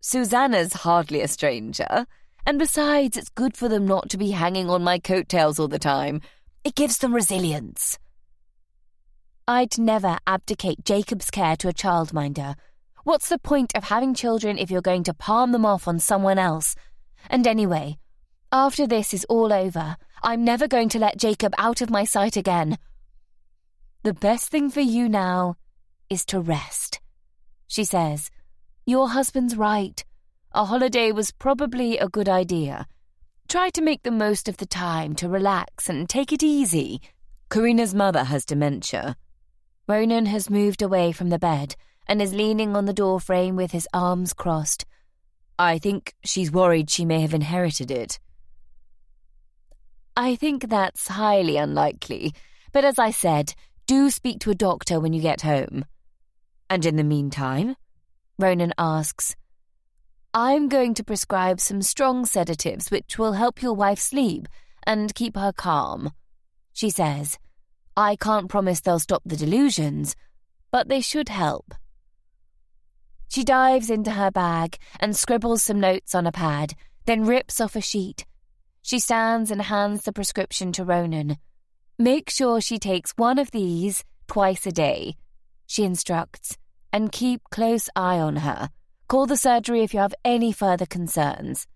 Susanna's hardly a stranger. And besides, it's good for them not to be hanging on my coattails all the time. It gives them resilience. I'd never abdicate Jacob's care to a childminder. What's the point of having children if you're going to palm them off on someone else? And anyway, after this is all over, I'm never going to let Jacob out of my sight again. The best thing for you now is to rest, she says. Your husband's right. A holiday was probably a good idea. Try to make the most of the time to relax and take it easy. Karina's mother has dementia. Ronan has moved away from the bed and is leaning on the doorframe with his arms crossed. I think she's worried she may have inherited it. I think that's highly unlikely, but as I said, do speak to a doctor when you get home. And in the meantime? Ronan asks. I'm going to prescribe some strong sedatives which will help your wife sleep and keep her calm," she says. "I can't promise they'll stop the delusions, but they should help." She dives into her bag and scribbles some notes on a pad, then rips off a sheet. She stands and hands the prescription to Ronan. "Make sure she takes one of these twice a day," she instructs, "and keep close eye on her. Call the surgery if you have any further concerns."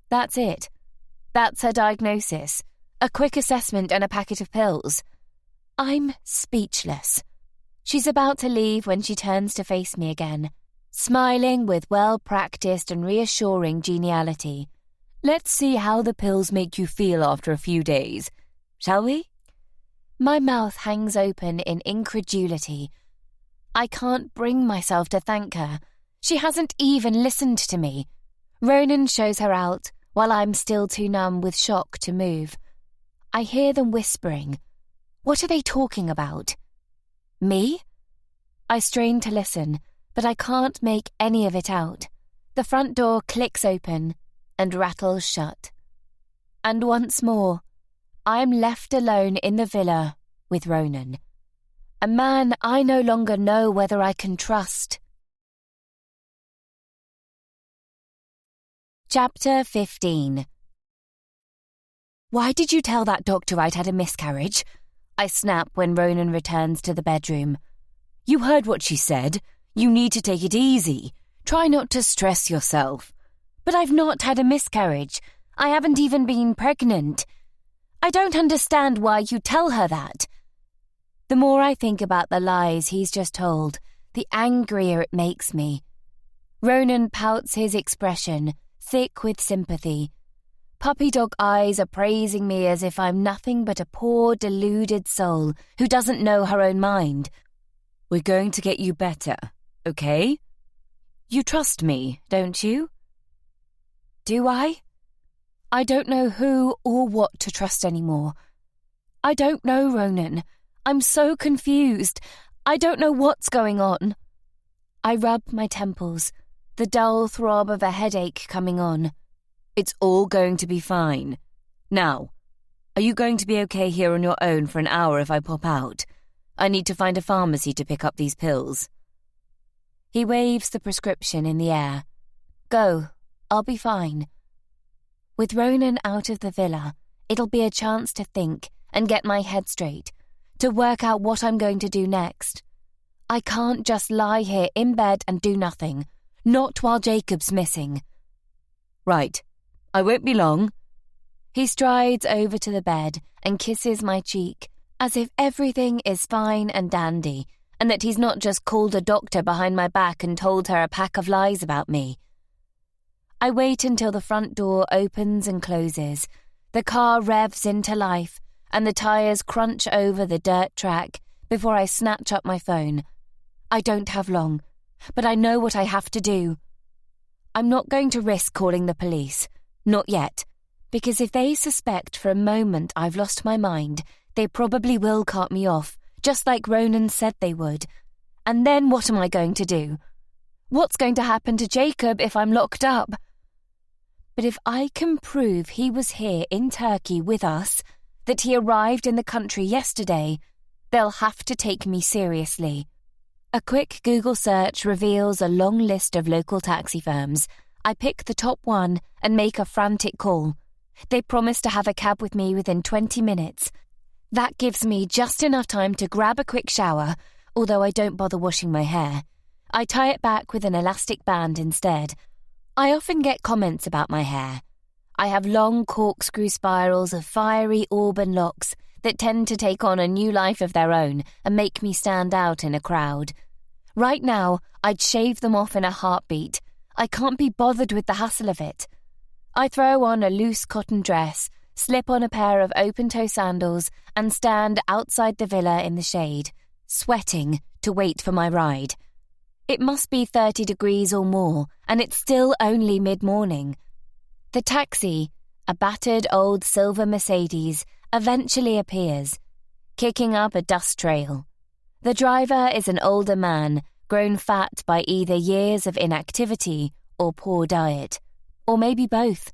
That's it. That's her diagnosis. A quick assessment and a packet of pills. I'm speechless. She's about to leave when she turns to face me again, smiling with well-practiced and reassuring geniality. "Let's see how the pills make you feel after a few days, shall we?" My mouth hangs open in incredulity. I can't bring myself to thank her. She hasn't even listened to me. Ronan shows her out, while I'm still too numb with shock to move. I hear them whispering. What are they talking about? Me? I strain to listen, but I can't make any of it out. The front door clicks open and rattles shut. And once more, I'm left alone in the villa with Ronan. A man I no longer know whether I can trust. Chapter 15. "Why did you tell that doctor I'd had a miscarriage?" I snap when Ronan returns to the bedroom. "You heard what she said. You need to take it easy. Try not to stress yourself." "But I've not had a miscarriage. I haven't even been pregnant. I don't understand why you tell her that." The more I think about the lies he's just told, the angrier it makes me. Ronan pouts his expression, thick with sympathy. Puppy dog eyes are praising me as if I'm nothing but a poor, deluded soul who doesn't know her own mind. "We're going to get you better, okay? You trust me, don't you?" Do I? I don't know who or what to trust anymore. I don't know, Ronan. I'm so confused. I don't know what's going on. I rub my temples, the dull throb of a headache coming on. "It's all going to be fine. Now, are you going to be okay here on your own for an hour if I pop out? I need to find a pharmacy to pick up these pills." He waves the prescription in the air. "Go, I'll be fine." With Ronan out of the villa, it'll be a chance to think and get my head straight, to work out what I'm going to do next. I can't just lie here in bed and do nothing, not while Jacob's missing. "Right. I won't be long." He strides over to the bed and kisses my cheek, as if everything is fine and dandy, and that he's not just called a doctor behind my back and told her a pack of lies about me. I wait until the front door opens and closes, the car revs into life, and the tires crunch over the dirt track before I snatch up my phone. I don't have long, but I know what I have to do. I'm not going to risk calling the police. Not yet, because if they suspect for a moment I've lost my mind, they probably will cut me off, just like Ronan said they would. And then what am I going to do? What's going to happen to Jacob if I'm locked up? But if I can prove he was here in Turkey with us, that he arrived in the country yesterday, they'll have to take me seriously. A quick Google search reveals a long list of local taxi firms. I pick the top one and make a frantic call. They promise to have a cab with me within 20 minutes. That gives me just enough time to grab a quick shower, although I don't bother washing my hair. I tie it back with an elastic band instead. I often get comments about my hair. I have long corkscrew spirals of fiery auburn locks that tend to take on a new life of their own and make me stand out in a crowd. Right now, I'd shave them off in a heartbeat. I can't be bothered with the hassle of it. I throw on a loose cotton dress, slip on a pair of open-toe sandals, and stand outside the villa in the shade, sweating to wait for my ride. It must be 30 degrees or more, and it's still only mid-morning. The taxi, a battered old silver Mercedes, eventually appears, kicking up a dust trail. The driver is an older man, grown fat by either years of inactivity or poor diet, or maybe both.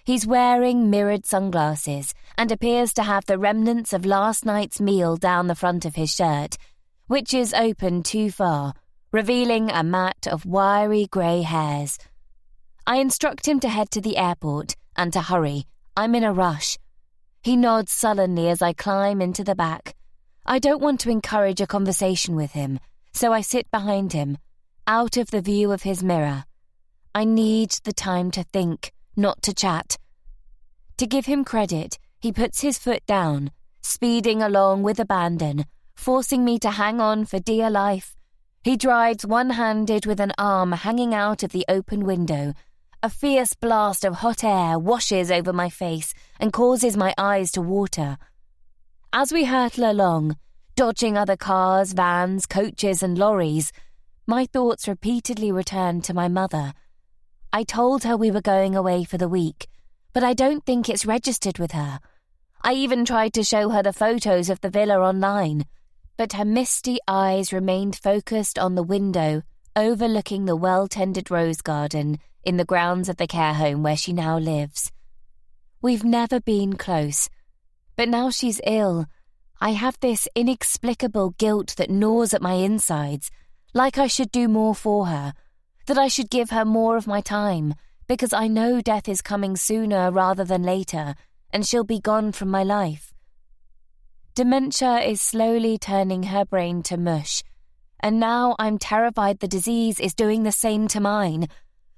He's wearing mirrored sunglasses and appears to have the remnants of last night's meal down the front of his shirt, which is open too far, revealing a mat of wiry grey hairs. I instruct him to head to the airport and to hurry. I'm in a rush. He nods sullenly as I climb into the back. I don't want to encourage a conversation with him, so I sit behind him, out of the view of his mirror. I need the time to think, not to chat. To give him credit, he puts his foot down, speeding along with abandon, forcing me to hang on for dear life. He drives one-handed with an arm hanging out of the open window. A fierce blast of hot air washes over my face and causes my eyes to water. As we hurtle along, dodging other cars, vans, coaches and lorries, my thoughts repeatedly return to my mother. I told her we were going away for the week, but I don't think it's registered with her. I even tried to show her the photos of the villa online, but her misty eyes remained focused on the window overlooking the well-tended rose garden in the grounds of the care home where she now lives. We've never been close, but now she's ill. I have this inexplicable guilt that gnaws at my insides, like I should do more for her, that I should give her more of my time, because I know death is coming sooner rather than later, and she'll be gone from my life. Dementia is slowly turning her brain to mush, and now I'm terrified the disease is doing the same to mine,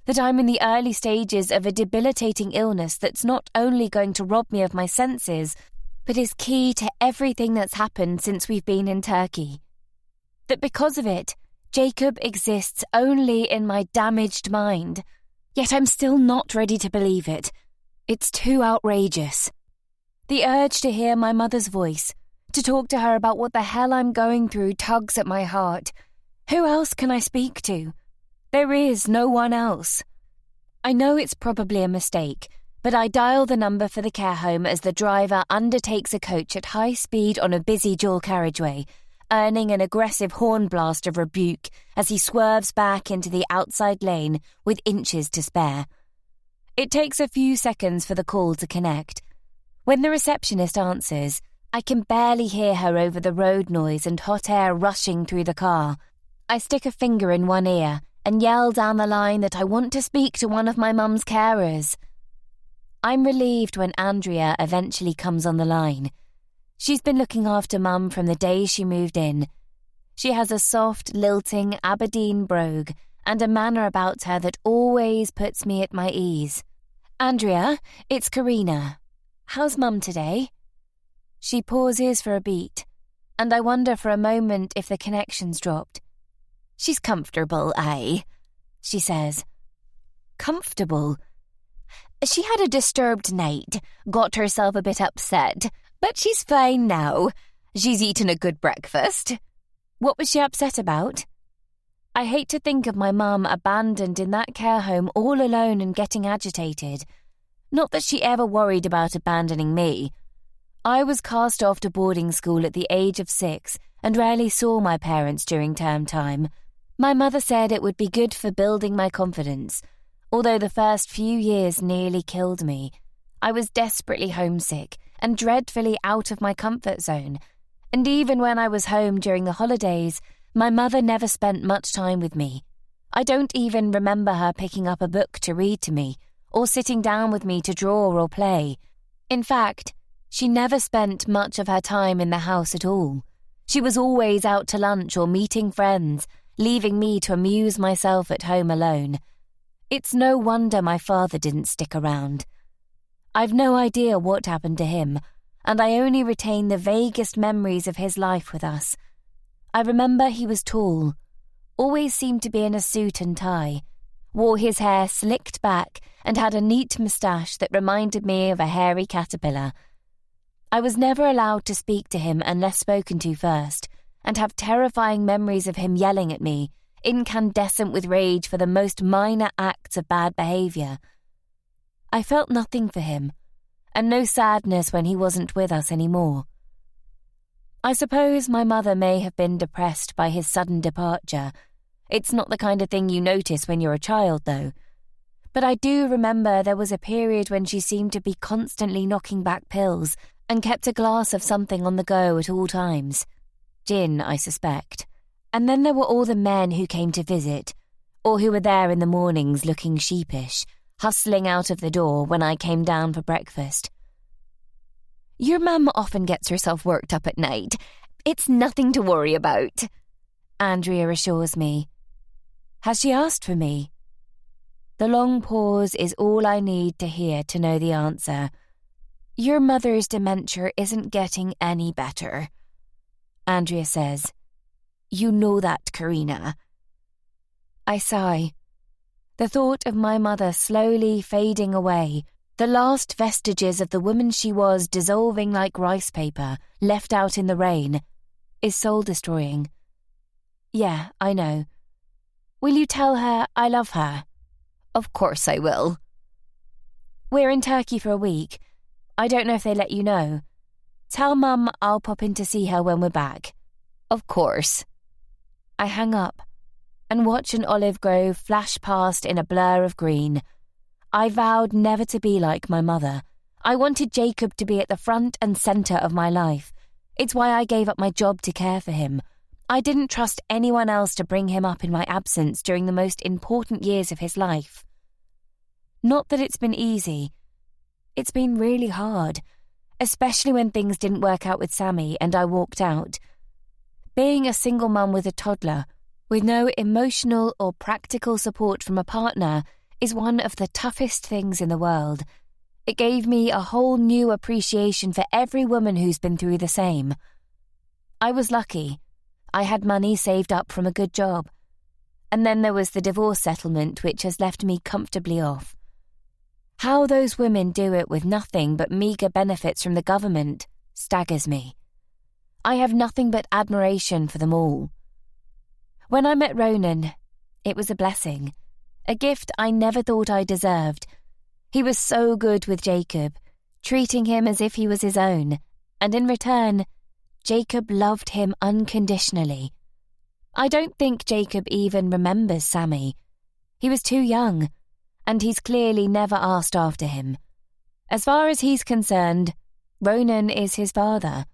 that I'm in the early stages of a debilitating illness that's not only going to rob me of my senses, but is key to everything that's happened since we've been in Turkey. That because of it, Jacob exists only in my damaged mind. Yet I'm still not ready to believe it. It's too outrageous. The urge to hear my mother's voice, to talk to her about what the hell I'm going through, tugs at my heart. Who else can I speak to? There is no one else. I know it's probably a mistake, but I dial the number for the care home as the driver undertakes a coach at high speed on a busy dual carriageway, earning an aggressive horn blast of rebuke as he swerves back into the outside lane with inches to spare. It takes a few seconds for the call to connect. When the receptionist answers, I can barely hear her over the road noise and hot air rushing through the car. I stick a finger in one ear and yell down the line that I want to speak to one of my mum's carers. I'm relieved when Andrea eventually comes on the line. She's been looking after Mum from the day she moved in. She has a soft, lilting Aberdeen brogue and a manner about her that always puts me at my ease. Andrea, it's Karina. How's Mum today? She pauses for a beat, and I wonder for a moment if the connection's dropped. She's comfortable, aye, she says. Comfortable? She had a disturbed night, got herself a bit upset, but she's fine now. She's eaten a good breakfast. What was she upset about? I hate to think of my mum abandoned in that care home all alone and getting agitated. Not that she ever worried about abandoning me. I was cast off to boarding school at the age of 6 and rarely saw my parents during term time. My mother said it would be good for building my confidence, although the first few years nearly killed me. I was desperately homesick and dreadfully out of my comfort zone, and even when I was home during the holidays, my mother never spent much time with me. I don't even remember her picking up a book to read to me, or sitting down with me to draw or play. In fact, she never spent much of her time in the house at all. She was always out to lunch or meeting friends, leaving me to amuse myself at home alone. It's no wonder my father didn't stick around. I've no idea what happened to him, and I only retain the vaguest memories of his life with us. I remember he was tall, always seemed to be in a suit and tie, wore his hair slicked back and had a neat moustache that reminded me of a hairy caterpillar. I was never allowed to speak to him unless spoken to first, and have terrifying memories of him yelling at me, incandescent with rage for the most minor acts of bad behaviour. I felt nothing for him, and no sadness when he wasn't with us anymore. I suppose my mother may have been depressed by his sudden departure. It's not the kind of thing you notice when you're a child, though. But I do remember there was a period when she seemed to be constantly knocking back pills and kept a glass of something on the go at all times. Gin, I suspect. And then there were all the men who came to visit, or who were there in the mornings looking sheepish, hustling out of the door when I came down for breakfast. Your mum often gets herself worked up at night. It's nothing to worry about, Andrea assures me. Has she asked for me? The long pause is all I need to hear to know the answer. Your mother's dementia isn't getting any better, Andrea says. You know that, Karina. I sigh. The thought of my mother slowly fading away, the last vestiges of the woman she was dissolving like rice paper left out in the rain, is soul-destroying. Yeah, I know. Will you tell her I love her? Of course I will. We're in Turkey for a week. I don't know if they let you know. Tell Mum I'll pop in to see her when we're back. Of course. I hang up and watch an olive grove flash past in a blur of green. I vowed never to be like my mother. I wanted Jacob to be at the front and centre of my life. It's why I gave up my job to care for him. I didn't trust anyone else to bring him up in my absence during the most important years of his life. Not that it's been easy. It's been really hard, especially when things didn't work out with Sammy and I walked out. Being a single mum with a toddler, with no emotional or practical support from a partner, is one of the toughest things in the world. It gave me a whole new appreciation for every woman who's been through the same. I was lucky. I had money saved up from a good job. And then there was the divorce settlement, which has left me comfortably off. How those women do it with nothing but meagre benefits from the government staggers me. I have nothing but admiration for them all. When I met Ronan, it was a blessing, a gift I never thought I deserved. He was so good with Jacob, treating him as if he was his own, and in return, Jacob loved him unconditionally. I don't think Jacob even remembers Sammy. He was too young, and he's clearly never asked after him. As far as he's concerned, Ronan is his father.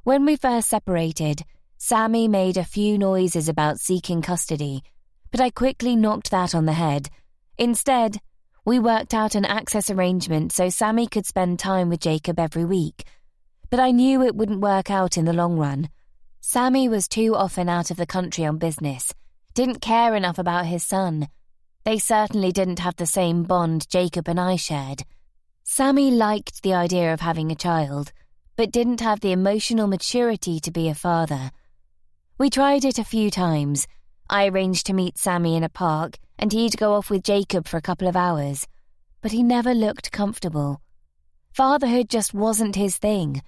When we first separated, Sammy made a few noises about seeking custody, but I quickly knocked that on the head. Instead, we worked out an access arrangement so Sammy could spend time with Jacob every week. But I knew it wouldn't work out in the long run. Sammy was too often out of the country on business, didn't care enough about his son. They certainly didn't have the same bond Jacob and I shared. Sammy liked the idea of having a child, but didn't have the emotional maturity to be a father. We tried it a few times. I arranged to meet Sammy in a park, and he'd go off with Jacob for a couple of hours. But he never looked comfortable. Fatherhood just wasn't his thing.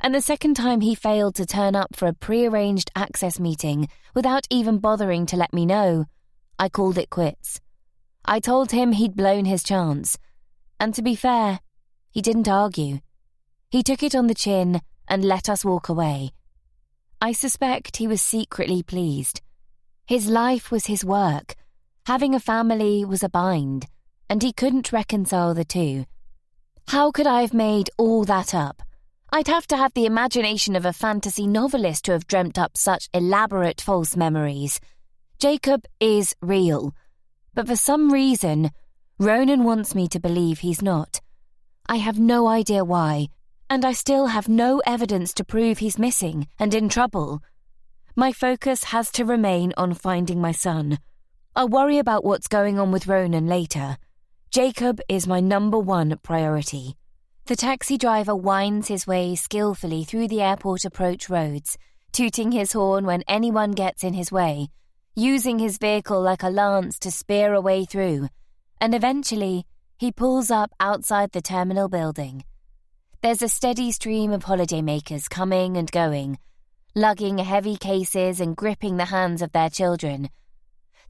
And the second time he failed to turn up for a pre-arranged access meeting without even bothering to let me know, I called it quits. I told him he'd blown his chance. And to be fair, he didn't argue. He took it on the chin and let us walk away. I suspect he was secretly pleased. His life was his work. Having a family was a bind, and he couldn't reconcile the two. How could I have made all that up? I'd have to have the imagination of a fantasy novelist to have dreamt up such elaborate false memories. Jacob is real, but for some reason, Ronan wants me to believe he's not. I have no idea why, and I still have no evidence to prove he's missing and in trouble. My focus has to remain on finding my son. I'll worry about what's going on with Ronan later. Jacob is my number one priority. The taxi driver winds his way skillfully through the airport approach roads, tooting his horn when anyone gets in his way, using his vehicle like a lance to spear a way through, and eventually he pulls up outside the terminal building. There's a steady stream of holidaymakers coming and going, lugging heavy cases and gripping the hands of their children.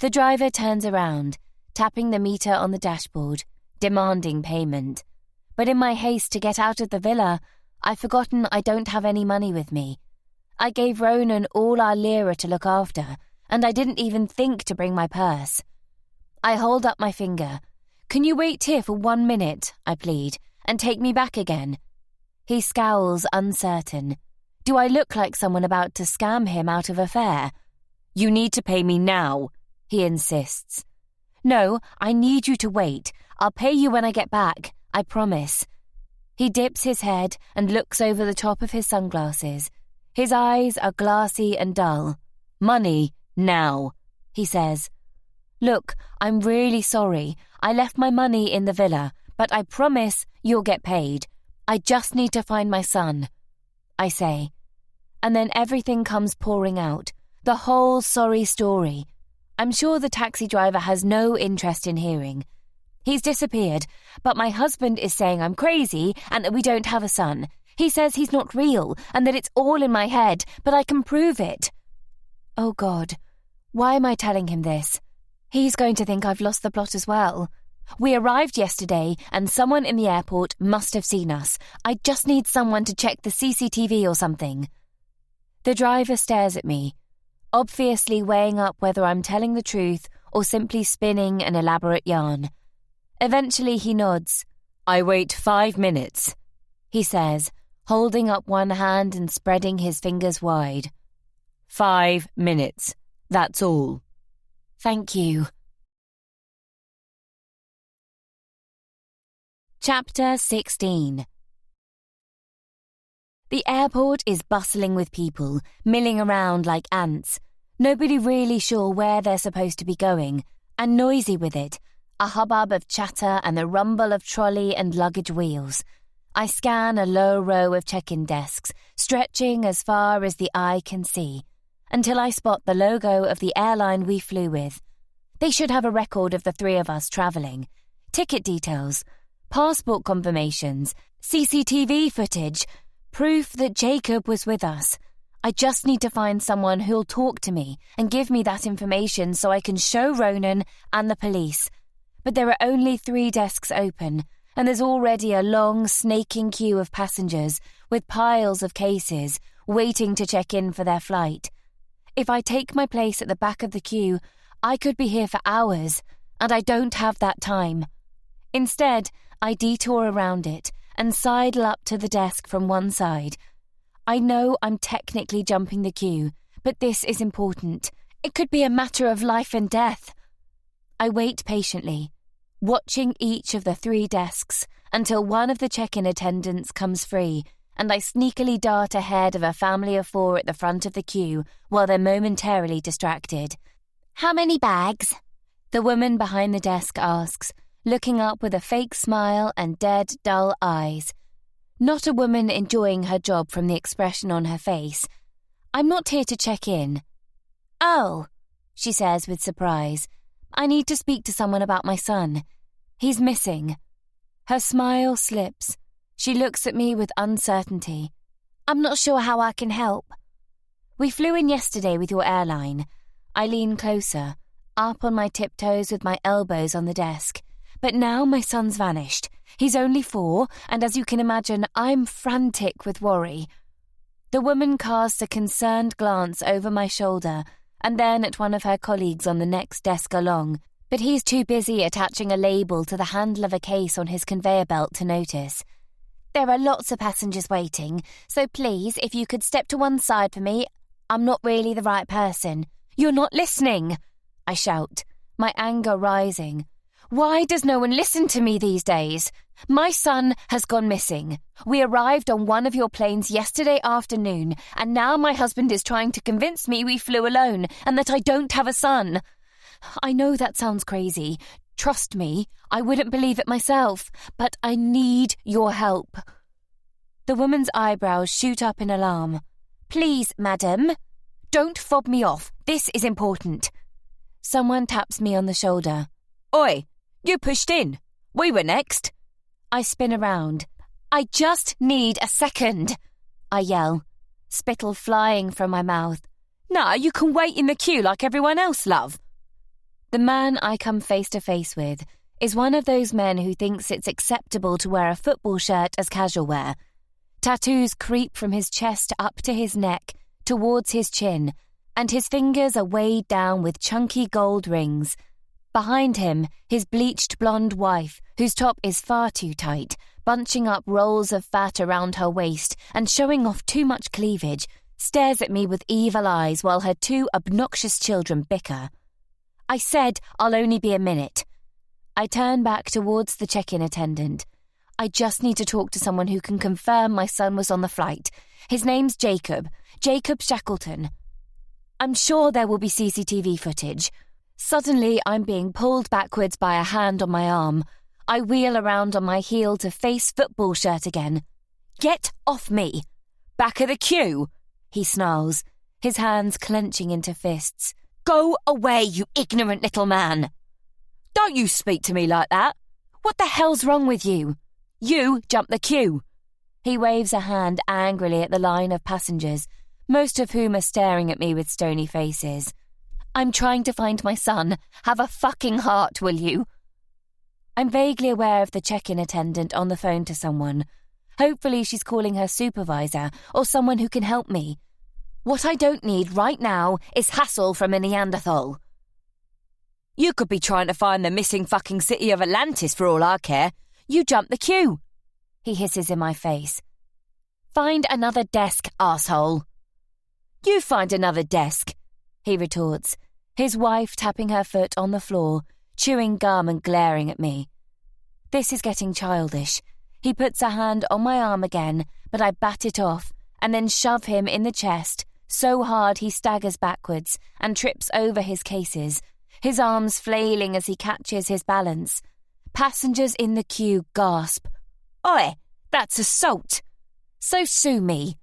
The driver turns around, tapping the meter on the dashboard, demanding payment. But in my haste to get out of the villa, I've forgotten I don't have any money with me. I gave Ronan all our lira to look after, and I didn't even think to bring my purse. I hold up my finger, Can you wait here for 1 minute, I plead, and take me back again? He scowls, uncertain. Do I look like someone about to scam him out of a fare? You need to pay me now, he insists. No, I need you to wait. I'll pay you when I get back, I promise. He dips his head and looks over the top of his sunglasses. His eyes are glassy and dull. Money, now, he says. Look, I'm really sorry. I left my money in the villa, but I promise you'll get paid. I just need to find my son, I say. And then everything comes pouring out. The whole sorry story. I'm sure the taxi driver has no interest in hearing. He's disappeared, but my husband is saying I'm crazy and that we don't have a son. He says he's not real and that it's all in my head, but I can prove it. Oh God, why am I telling him this? He's going to think I've lost the plot as well. We arrived yesterday and someone in the airport must have seen us. I just need someone to check the CCTV or something. The driver stares at me, obviously weighing up whether I'm telling the truth or simply spinning an elaborate yarn. Eventually he nods. I wait 5 minutes, he says, holding up one hand and spreading his fingers wide. 5 minutes, that's all. Thank you. Chapter 16. The airport is bustling with people, milling around like ants. Nobody really sure where they're supposed to be going, and noisy with it, a hubbub of chatter and the rumble of trolley and luggage wheels. I scan a low row of check-in desks, stretching as far as the eye can see, until I spot the logo of the airline we flew with. They should have a record of the 3 of us travelling. Ticket details, passport confirmations, CCTV footage, proof that Jacob was with us. I just need to find someone who'll talk to me and give me that information so I can show Ronan and the police. But there are only 3 desks open, and there's already a long, snaking queue of passengers with piles of cases waiting to check in for their flight. If I take my place at the back of the queue, I could be here for hours, and I don't have that time. Instead, I detour around it and sidle up to the desk from one side. I know I'm technically jumping the queue, but this is important. It could be a matter of life and death. I wait patiently, watching each of the 3 desks until one of the check-in attendants comes free, and I sneakily dart ahead of a family of 4 at the front of the queue while they're momentarily distracted. How many bags? The woman behind the desk asks, looking up with a fake smile and dead, dull eyes. Not a woman enjoying her job from the expression on her face. I'm not here to check in. Oh, she says with surprise. I need to speak to someone about my son. He's missing. Her smile slips. She looks at me with uncertainty. I'm not sure how I can help. We flew in yesterday with your airline. I lean closer, up on my tiptoes with my elbows on the desk. But now my son's vanished. He's only 4, and as you can imagine, I'm frantic with worry. The woman casts a concerned glance over my shoulder and then at one of her colleagues on the next desk along, but he's too busy attaching a label to the handle of a case on his conveyor belt to notice. There are lots of passengers waiting, so please, if you could step to one side for me, I'm not really the right person. You're not listening, I shout, my anger rising. Why does no one listen to me these days? My son has gone missing. We arrived on one of your planes yesterday afternoon, and now my husband is trying to convince me we flew alone and that I don't have a son. I know that sounds crazy. Trust me, I wouldn't believe it myself, but I need your help. The woman's eyebrows shoot up in alarm. Please, madam. Don't fob me off. This is important. Someone taps me on the shoulder. Oi, you pushed in. We were next. I spin around. I just need a second, I yell, spittle flying from my mouth. Nah, you can wait in the queue like everyone else, love. The man I come face to face with is one of those men who thinks it's acceptable to wear a football shirt as casual wear. Tattoos creep from his chest up to his neck, towards his chin, and his fingers are weighed down with chunky gold rings. Behind him, his bleached blonde wife, whose top is far too tight, bunching up rolls of fat around her waist and showing off too much cleavage, stares at me with evil eyes while her two obnoxious children bicker. I said I'll only be a minute. I turn back towards the check-in attendant. I just need to talk to someone who can confirm my son was on the flight. His name's Jacob Shackleton. I'm sure there will be CCTV footage. Suddenly, I'm being pulled backwards by a hand on my arm. I wheel around on my heel to face football shirt again. Get off me! Back of the queue, he snarls, his hands clenching into fists. Go away, you ignorant little man! Don't you speak to me like that! What the hell's wrong with you? You jump the queue! He waves a hand angrily at the line of passengers, most of whom are staring at me with stony faces. I'm trying to find my son. Have a fucking heart, will you? I'm vaguely aware of the check-in attendant on the phone to someone. Hopefully she's calling her supervisor or someone who can help me. What I don't need right now is hassle from a Neanderthal. You could be trying to find the missing fucking city of Atlantis for all I care. You jump the queue, he hisses in my face. Find another desk, arsehole. You find another desk, he retorts, his wife tapping her foot on the floor, chewing gum and glaring at me. This is getting childish. He puts a hand on my arm again, but I bat it off and then shove him in the chest so hard he staggers backwards and trips over his cases, his arms flailing as he catches his balance. Passengers in the queue gasp. Oi, that's assault! So sue me.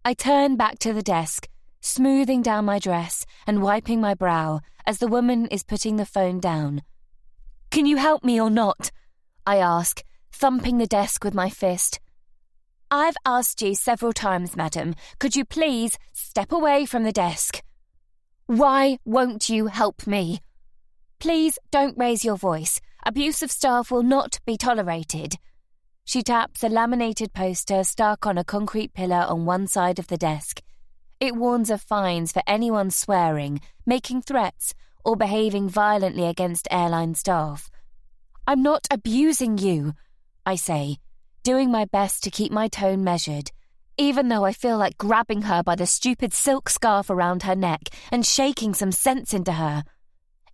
I turn back to the desk, smoothing down my dress and wiping my brow as the woman is putting the phone down. Can you help me or not? I ask, thumping the desk with my fist. I've asked you several times, madam. Could you please step away from the desk? Why won't you help me? Please don't raise your voice. Abuse of staff will not be tolerated. She taps a laminated poster stuck on a concrete pillar on one side of the desk. It warns of fines for anyone swearing, making threats, or behaving violently against airline staff. I'm not abusing you, I say, doing my best to keep my tone measured, even though I feel like grabbing her by the stupid silk scarf around her neck and shaking some sense into her.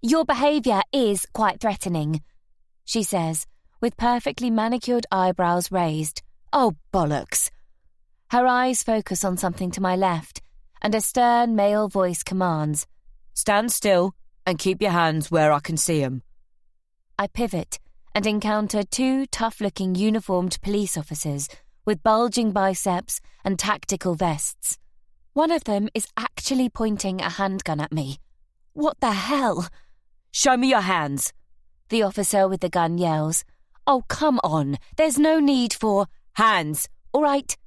Your behaviour is quite threatening, she says, with perfectly manicured eyebrows raised. Oh, bollocks. Her eyes focus on something to my left, and a stern male voice commands, Stand still and keep your hands where I can see 'em. I pivot and encounter two tough-looking uniformed police officers with bulging biceps and tactical vests. One of them is actually pointing a handgun at me. What the hell? Show me your hands, the officer with the gun yells. Oh, come on, there's no need for hands. All right.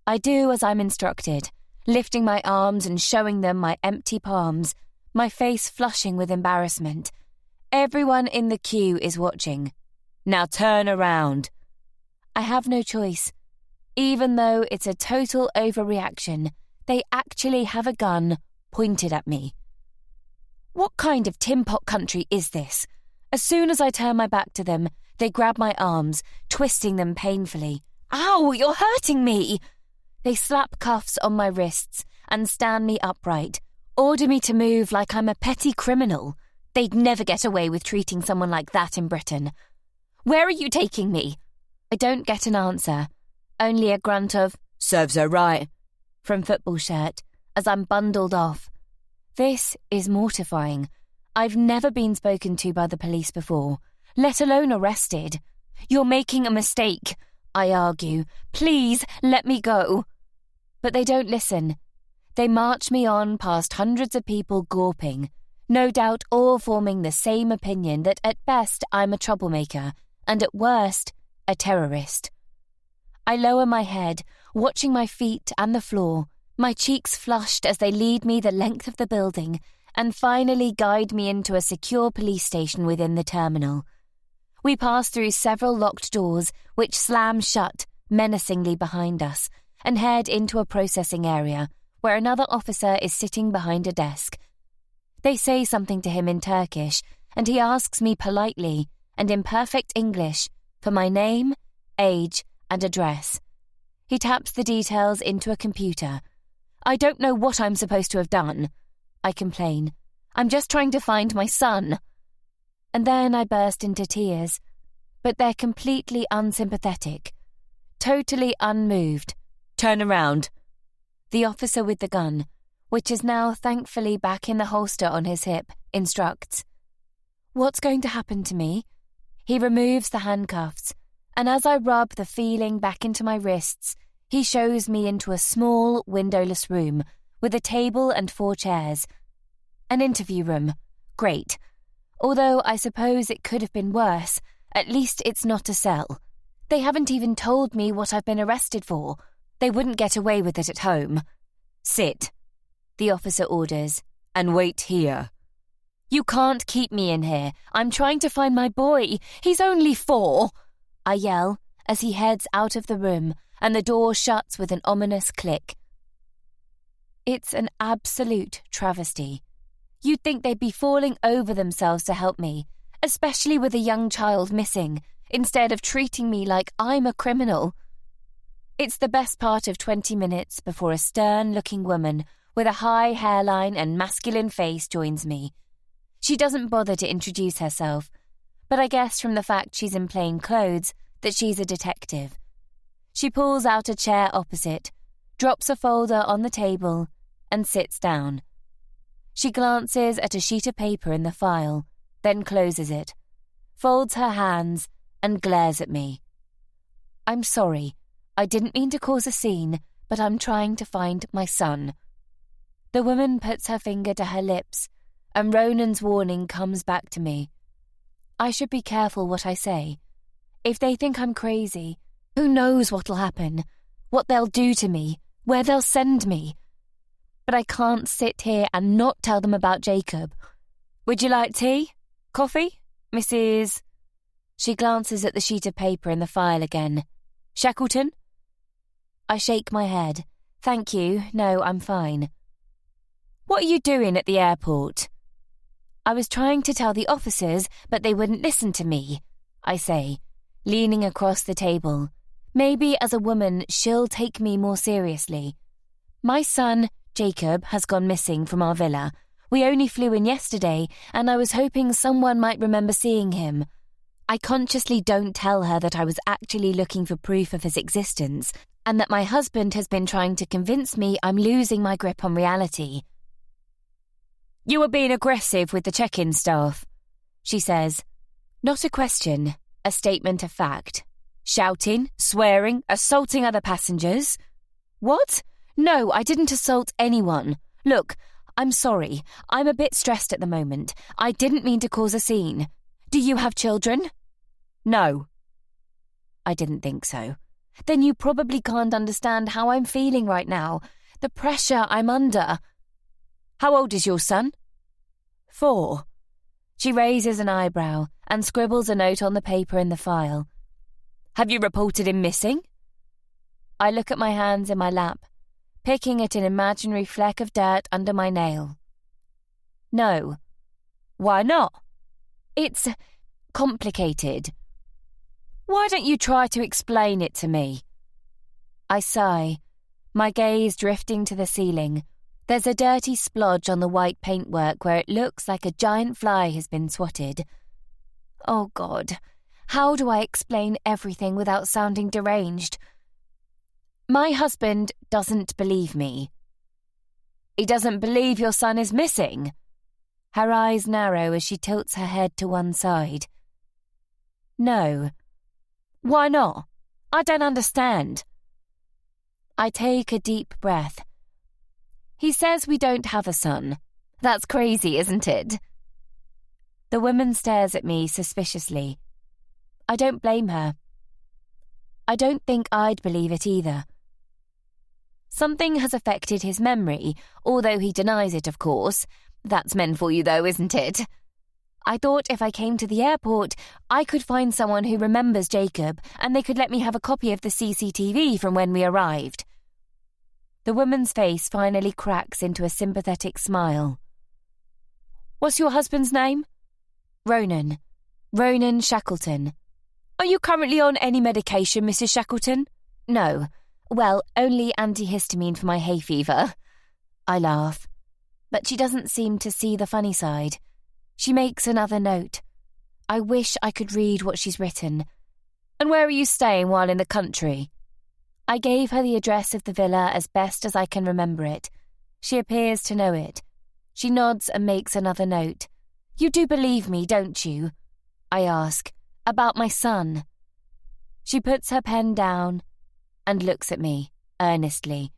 I do as I'm instructed, lifting my arms and showing them my empty palms, my face flushing with embarrassment. Everyone in the queue is watching. Now turn around. I have no choice. Even though it's a total overreaction, they actually have a gun pointed at me. What kind of tin pot country is this? As soon as I turn my back to them, they grab my arms, twisting them painfully. Ow, you're hurting me! They slap cuffs on my wrists and stand me upright, order me to move like I'm a petty criminal. They'd never get away with treating someone like that in Britain. Where are you taking me? I don't get an answer, only a grunt of, serves her right, from football shirt, as I'm bundled off. This is mortifying. I've never been spoken to by the police before, let alone arrested. You're making a mistake, I argue. Please let me go. But they don't listen. They march me on past hundreds of people gawping, no doubt all forming the same opinion that at best I'm a troublemaker, and at worst, a terrorist. I lower my head, watching my feet and the floor, my cheeks flushed as they lead me the length of the building and finally guide me into a secure police station within the terminal. We pass through several locked doors, which slam shut menacingly behind us, and head into a processing area where another officer is sitting behind a desk. They say something to him in Turkish, and he asks me politely and in perfect English for my name, age, and address. He taps the details into a computer. I don't know what I'm supposed to have done. I complain. I'm just trying to find my son. And then I burst into tears. But they're completely unsympathetic. Totally unmoved. Turn around. The officer with the gun, which is now thankfully back in the holster on his hip, instructs. What's going to happen to me? He removes the handcuffs, and as I rub the feeling back into my wrists, he shows me into a small, windowless room with a table and 4 chairs. An interview room. Great. Although I suppose it could have been worse, at least it's not a cell. They haven't even told me what I've been arrested for. They wouldn't get away with it at home. Sit, the officer orders, and wait here. You can't keep me in here. I'm trying to find my boy. He's only 4. I yell as he heads out of the room and the door shuts with an ominous click. It's an absolute travesty. You'd think they'd be falling over themselves to help me, especially with a young child missing, instead of treating me like I'm a criminal. It's the best part of 20 minutes before a stern-looking woman with a high hairline and masculine face joins me. She doesn't bother to introduce herself, but I guess from the fact she's in plain clothes that she's a detective. She pulls out a chair opposite, drops a folder on the table, and sits down. She glances at a sheet of paper in the file, then closes it, folds her hands, and glares at me. I'm sorry. I didn't mean to cause a scene, but I'm trying to find my son. The woman puts her finger to her lips, and Ronan's warning comes back to me. I should be careful what I say. If they think I'm crazy, who knows what'll happen, what they'll do to me, where they'll send me. But I can't sit here and not tell them about Jacob. Would you like tea? Coffee? Mrs. She glances at the sheet of paper in the file again. Shackleton? I shake my head. Thank you, no, I'm fine. What are you doing at the airport? I was trying to tell the officers, but they wouldn't listen to me, I say, leaning across the table. Maybe as a woman she'll take me more seriously. My son, Jacob, has gone missing from our villa. We only flew in yesterday, and I was hoping someone might remember seeing him. I consciously don't tell her that I was actually looking for proof of his existence, and that my husband has been trying to convince me I'm losing my grip on reality. You were being aggressive with the check-in staff, she says. Not a question, a statement of fact. Shouting, swearing, assaulting other passengers. What? No, I didn't assault anyone. Look, I'm sorry. I'm a bit stressed at the moment. I didn't mean to cause a scene. Do you have children? No. I didn't think so. Then you probably can't understand how I'm feeling right now. The pressure I'm under. How old is your son? 4. She raises an eyebrow and scribbles a note on the paper in the file. Have you reported him missing? I look at my hands in my lap, picking at an imaginary fleck of dirt under my nail. No. Why not? It's complicated. Why don't you try to explain it to me? I sigh, my gaze drifting to the ceiling. There's a dirty splodge on the white paintwork where it looks like a giant fly has been swatted. Oh God, how do I explain everything without sounding deranged? My husband doesn't believe me. He doesn't believe your son is missing? Her eyes narrow as she tilts her head to one side. No. Why not? I don't understand. I take a deep breath. He says we don't have a son. That's crazy, isn't it? The woman stares at me suspiciously. I don't blame her. I don't think I'd believe it either. Something has affected his memory, although he denies it, of course. That's men for you, though, isn't it? I thought if I came to the airport, I could find someone who remembers Jacob, and they could let me have a copy of the CCTV from when we arrived. The woman's face finally cracks into a sympathetic smile. What's your husband's name? Ronan. Ronan Shackleton. Are you currently on any medication, Mrs. Shackleton? No. Well, only antihistamine for my hay fever. I laugh. But she doesn't seem to see the funny side. She makes another note. I wish I could read what she's written. And where are you staying while in the country? I gave her the address of the villa as best as I can remember it. She appears to know it. She nods and makes another note. You do believe me, don't you? I ask. About my son. She puts her pen down and looks at me, earnestly,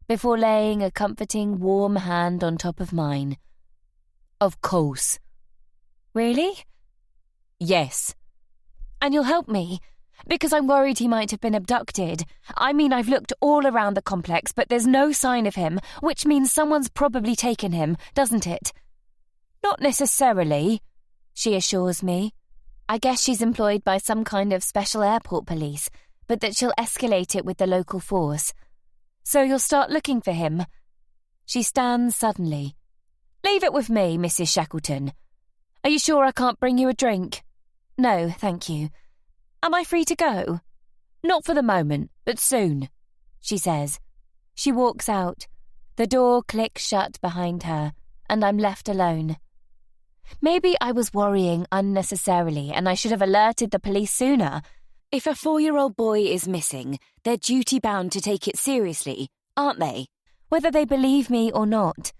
before laying a comforting, warm hand on top of mine. Of course. Really? Yes. And you'll help me? Because I'm worried he might have been abducted. I mean, I've looked all around the complex, but there's no sign of him, which means someone's probably taken him, doesn't it? Not necessarily, she assures me. I guess she's employed by some kind of special airport police, but that she'll escalate it with the local force. So you'll start looking for him? She stands suddenly. Leave it with me, Mrs. Shackleton. Are you sure I can't bring you a drink? No, thank you. Am I free to go? Not for the moment, but soon, she says. She walks out. The door clicks shut behind her, and I'm left alone. Maybe I was worrying unnecessarily and I should have alerted the police sooner. If a 4-year-old boy is missing, they're duty-bound to take it seriously, aren't they? Whether they believe me or not.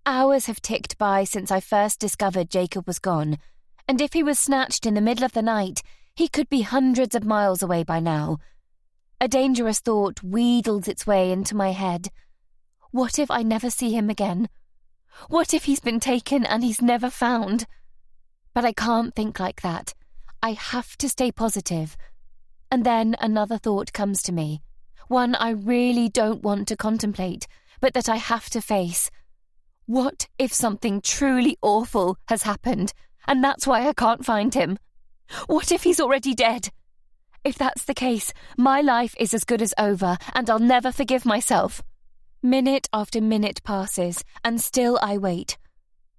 Hours have ticked by since I first discovered Jacob was gone, and if he was snatched in the middle of the night, he could be hundreds of miles away by now. A dangerous thought wheedles its way into my head. What if I never see him again? What if he's been taken and he's never found? But I can't think like that. I have to stay positive. And then another thought comes to me, one I really don't want to contemplate, but that I have to face. What if something truly awful has happened, and that's why I can't find him? What if he's already dead? If that's the case, my life is as good as over, and I'll never forgive myself. Minute after minute passes, and still I wait.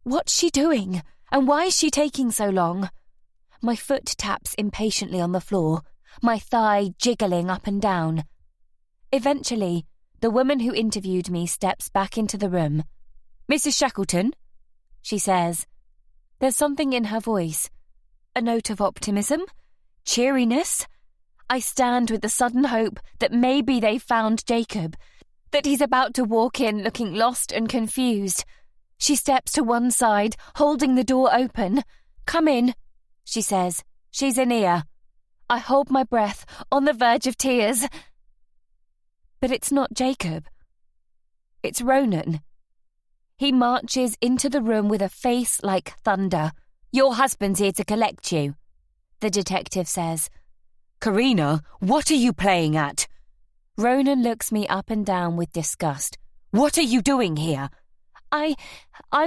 What's she doing? And why is she taking so long? My foot taps impatiently on the floor, my thigh jiggling up and down. Eventually, the woman who interviewed me steps back into the room. Mrs. Shackleton, she says. There's something in her voice. A note of optimism? Cheeriness? I stand with the sudden hope that maybe they've found Jacob, that he's about to walk in looking lost and confused. She steps to one side, holding the door open. Come in, she says. She's in here. I hold my breath, on the verge of tears. But it's not Jacob. It's Ronan. He marches into the room with a face like thunder. Your husband's here to collect you, the detective says. Karina, what are you playing at? Ronan looks me up and down with disgust. What are you doing here? I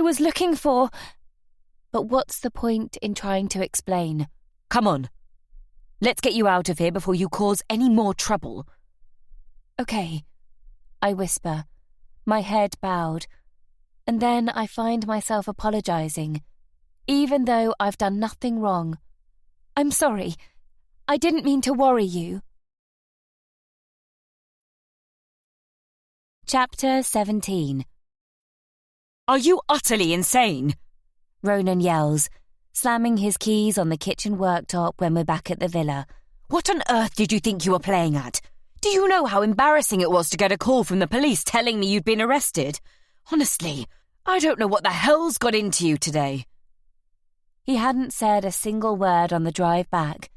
was looking for... But what's the point in trying to explain? Come on. Let's get you out of here before you cause any more trouble. Okay, I whisper, my head bowed, and then I find myself apologizing, even though I've done nothing wrong. I'm sorry. I didn't mean to worry you. Chapter 17. Are you utterly insane? Ronan yells, slamming his keys on the kitchen worktop when we're back at the villa. What on earth did you think you were playing at? Do you know how embarrassing it was to get a call from the police telling me you'd been arrested? Honestly, I don't know what the hell's got into you today. He hadn't said a single word on the drive back,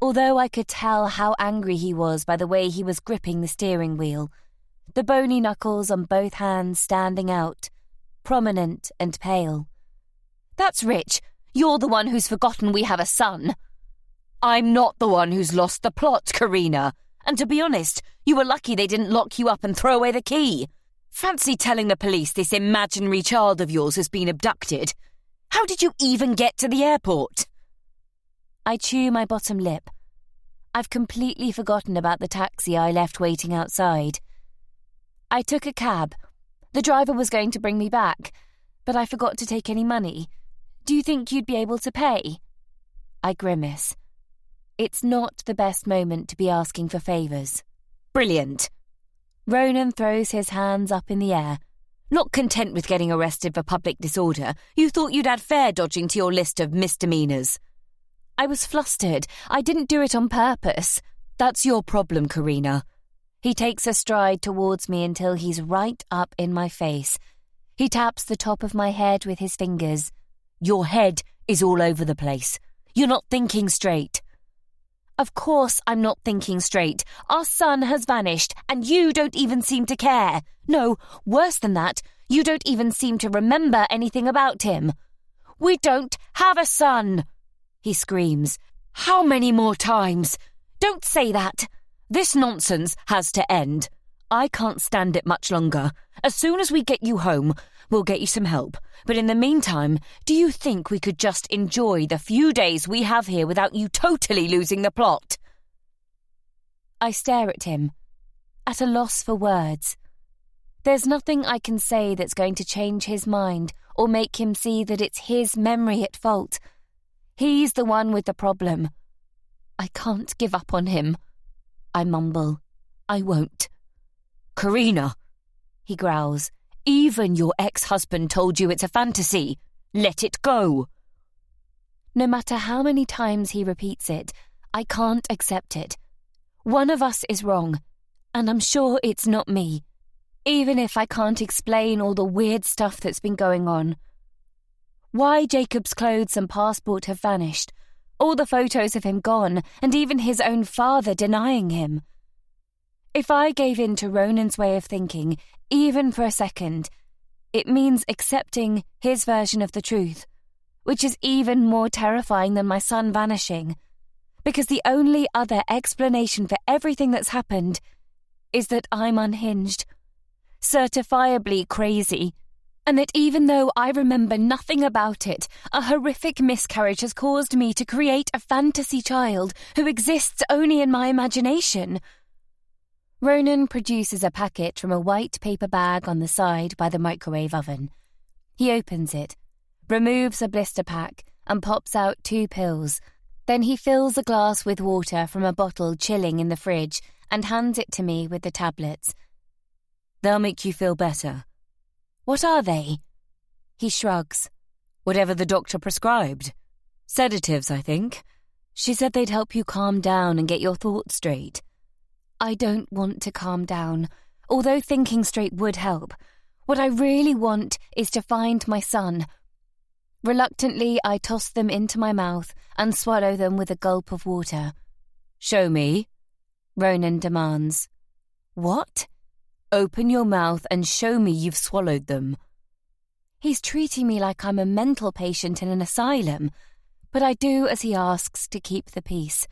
although I could tell how angry he was by the way he was gripping the steering wheel, the bony knuckles on both hands standing out, prominent and pale. That's rich. You're the one who's forgotten we have a son. I'm not the one who's lost the plot, Karina. And to be honest, you were lucky they didn't lock you up and throw away the key. Fancy telling the police this imaginary child of yours has been abducted. How did you even get to the airport? I chew my bottom lip. I've completely forgotten about the taxi I left waiting outside. I took a cab. The driver was going to bring me back, but I forgot to take any money. Do you think you'd be able to pay? I grimace. It's not the best moment to be asking for favours. Brilliant. Ronan throws his hands up in the air. Not content with getting arrested for public disorder, you thought you'd add fare dodging to your list of misdemeanours. I was flustered. I didn't do it on purpose. That's your problem, Karina. He takes a stride towards me until he's right up in my face. He taps the top of my head with his fingers. Your head is all over the place. You're not thinking straight. Of course I'm not thinking straight. Our son has vanished, and you don't even seem to care. No, worse than that, you don't even seem to remember anything about him. We don't have a son, he screams. How many more times? Don't say that. This nonsense has to end. I can't stand it much longer. As soon as we get you home, we'll get you some help. But in the meantime, do you think we could just enjoy the few days we have here without you totally losing the plot? I stare at him, at a loss for words. There's nothing I can say that's going to change his mind or make him see that it's his memory at fault. He's the one with the problem. I can't give up on him. I mumble. I won't. Karina, he growls. Even your ex-husband told you it's a fantasy. Let it go. No matter how many times he repeats it, I can't accept it. One of us is wrong, and I'm sure it's not me, even if I can't explain all the weird stuff that's been going on. Why Jacob's clothes and passport have vanished, all the photos of him gone, and even his own father denying him. If I gave in to Ronan's way of thinking, even for a second, it means accepting his version of the truth, which is even more terrifying than my son vanishing, because the only other explanation for everything that's happened is that I'm unhinged, certifiably crazy, and that even though I remember nothing about it, a horrific miscarriage has caused me to create a fantasy child who exists only in my imagination. Ronan produces a packet from a white paper bag on the side by the microwave oven. He opens it, removes a blister pack, and pops out 2 pills. Then he fills a glass with water from a bottle chilling in the fridge and hands it to me with the tablets. They'll make you feel better. What are they? He shrugs. Whatever the doctor prescribed. Sedatives, I think. She said they'd help you calm down and get your thoughts straight. I don't want to calm down, although thinking straight would help. What I really want is to find my son. Reluctantly, I toss them into my mouth and swallow them with a gulp of water. Show me, Ronan demands. What? Open your mouth and show me you've swallowed them. He's treating me like I'm a mental patient in an asylum, but I do as he asks to keep the peace,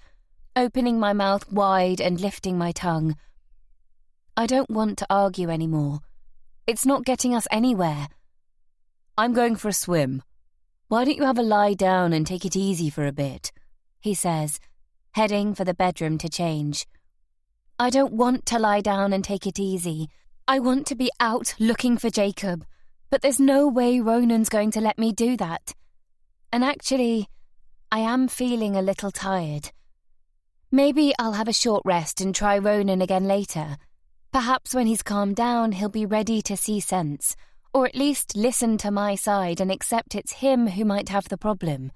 opening my mouth wide and lifting my tongue. I don't want to argue anymore. It's not getting us anywhere. I'm going for a swim. Why don't you have a lie down and take it easy for a bit? He says, heading for the bedroom to change. I don't want to lie down and take it easy. I want to be out looking for Jacob, but there's no way Ronan's going to let me do that. And actually, I am feeling a little tired. Maybe I'll have a short rest and try Ronan again later. Perhaps when he's calmed down, he'll be ready to see sense, or at least listen to my side and accept it's him who might have the problem.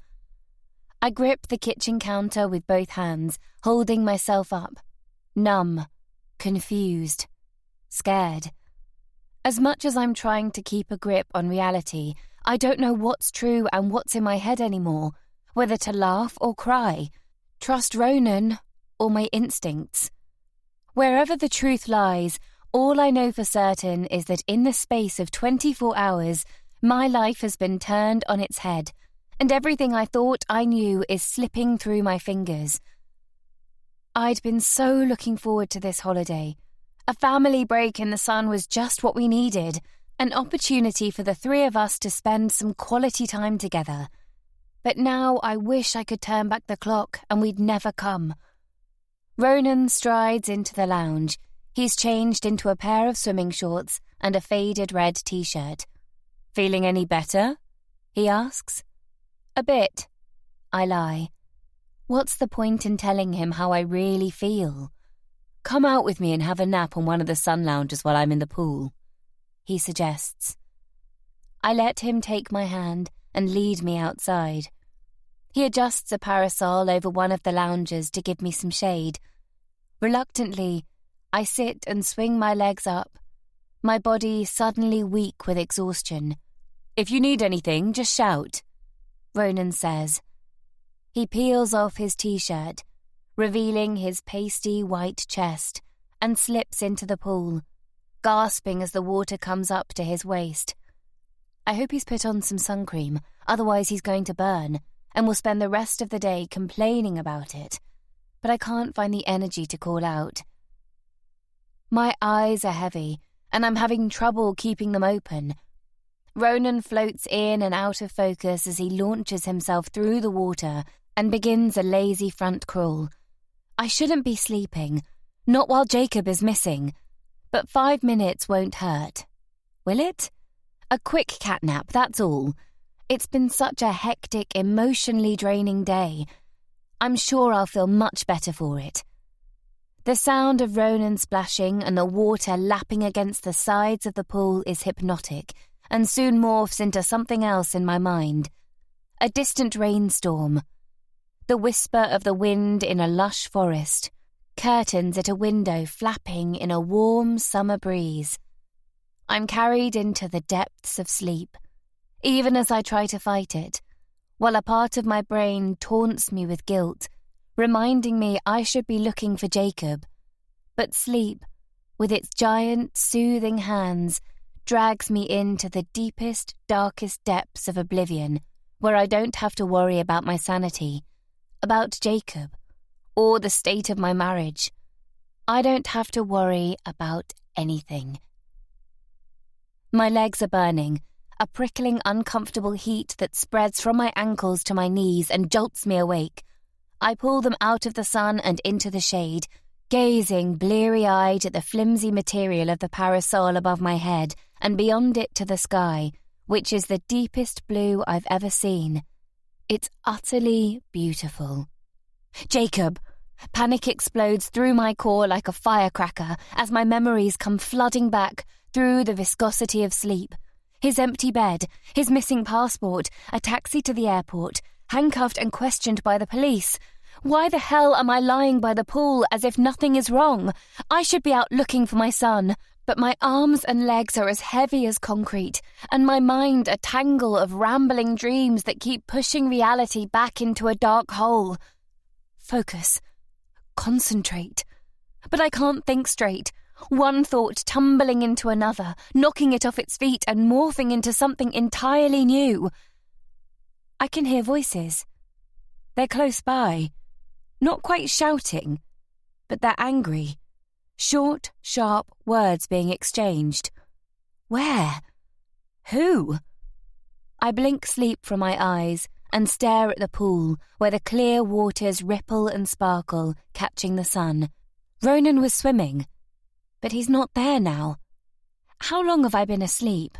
I grip the kitchen counter with both hands, holding myself up, numb, confused, scared. As much as I'm trying to keep a grip on reality, I don't know what's true and what's in my head anymore, whether to laugh or cry, trust Ronan or my instincts. Wherever the truth lies, all I know for certain is that in the space of 24 hours, my life has been turned on its head, and everything I thought I knew is slipping through my fingers. I'd been so looking forward to this holiday. A family break in the sun was just what we needed, an opportunity for the 3 of us to spend some quality time together. But now I wish I could turn back the clock and we'd never come. Ronan strides into the lounge. He's changed into a pair of swimming shorts and a faded red t-shirt. Feeling any better? He asks. A bit, I lie. What's the point in telling him how I really feel? Come out with me and have a nap on one of the sun lounges while I'm in the pool, he suggests. I let him take my hand and lead me outside. He adjusts a parasol over one of the lounges to give me some shade. Reluctantly, I sit and swing my legs up, my body suddenly weak with exhaustion. If you need anything, just shout, Ronan says. He peels off his t-shirt, revealing his pasty white chest, and slips into the pool, gasping as the water comes up to his waist. I hope he's put on some sun cream, otherwise he's going to burn, and will spend the rest of the day complaining about it. But I can't find the energy to call out. My eyes are heavy, and I'm having trouble keeping them open. Ronan floats in and out of focus as he launches himself through the water and begins a lazy front crawl. I shouldn't be sleeping, not while Jacob is missing, but 5 minutes won't hurt. Will it? A quick catnap, that's all. It's been such a hectic, emotionally draining day. I'm sure I'll feel much better for it. The sound of Ronan splashing and the water lapping against the sides of the pool is hypnotic, and soon morphs into something else in my mind. A distant rainstorm. The whisper of the wind in a lush forest. Curtains at a window flapping in a warm summer breeze. I'm carried into the depths of sleep, even as I try to fight it, while a part of my brain taunts me with guilt, reminding me I should be looking for Jacob. But sleep, with its giant, soothing hands, drags me into the deepest, darkest depths of oblivion, where I don't have to worry about my sanity, about Jacob, or the state of my marriage. I don't have to worry about anything. My legs are burning, a prickling, uncomfortable heat that spreads from my ankles to my knees and jolts me awake. I pull them out of the sun and into the shade, gazing bleary-eyed at the flimsy material of the parasol above my head and beyond it to the sky, which is the deepest blue I've ever seen. It's utterly beautiful. Jacob! Panic explodes through my core like a firecracker as my memories come flooding back through the viscosity of sleep. His empty bed, his missing passport, a taxi to the airport, handcuffed and questioned by the police. Why the hell am I lying by the pool as if nothing is wrong? I should be out looking for my son, but my arms and legs are as heavy as concrete, and my mind a tangle of rambling dreams that keep pushing reality back into a dark hole. Focus. Concentrate. But I can't think straight. One thought tumbling into another, knocking it off its feet and morphing into something entirely new. I can hear voices. They're close by. Not quite shouting, but they're angry. Short, sharp words being exchanged. Where? Who? I blink sleep from my eyes and stare at the pool where the clear waters ripple and sparkle, catching the sun. Ronan was swimming, but he's not there now. How long have I been asleep?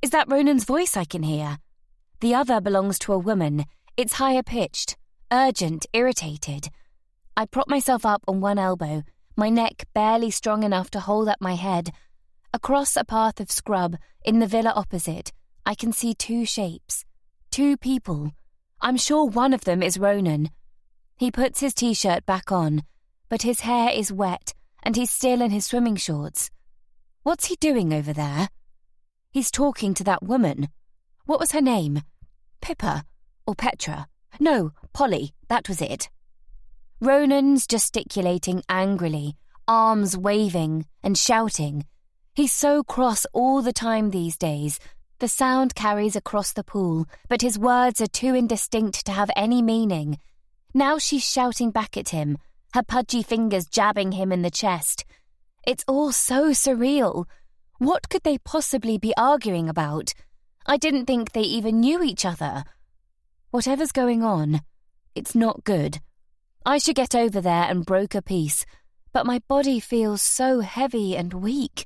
Is that Ronan's voice I can hear? The other belongs to a woman. It's higher pitched, urgent, irritated. I prop myself up on one elbow, my neck barely strong enough to hold up my head. Across a path of scrub, in the villa opposite, I can see 2 shapes. 2 people. I'm sure one of them is Ronan. He puts his t-shirt back on, but his hair is wet and he's still in his swimming shorts. What's he doing over there? He's talking to that woman. What was her name? Pippa or Petra? No, Polly, that was it. Ronan's gesticulating angrily, arms waving and shouting. He's so cross all the time these days. The sound carries across the pool, but his words are too indistinct to have any meaning. Now she's shouting back at him, her pudgy fingers jabbing him in the chest. It's all so surreal. What could they possibly be arguing about? I didn't think they even knew each other. Whatever's going on, it's not good. I should get over there and broker peace, but my body feels so heavy and weak.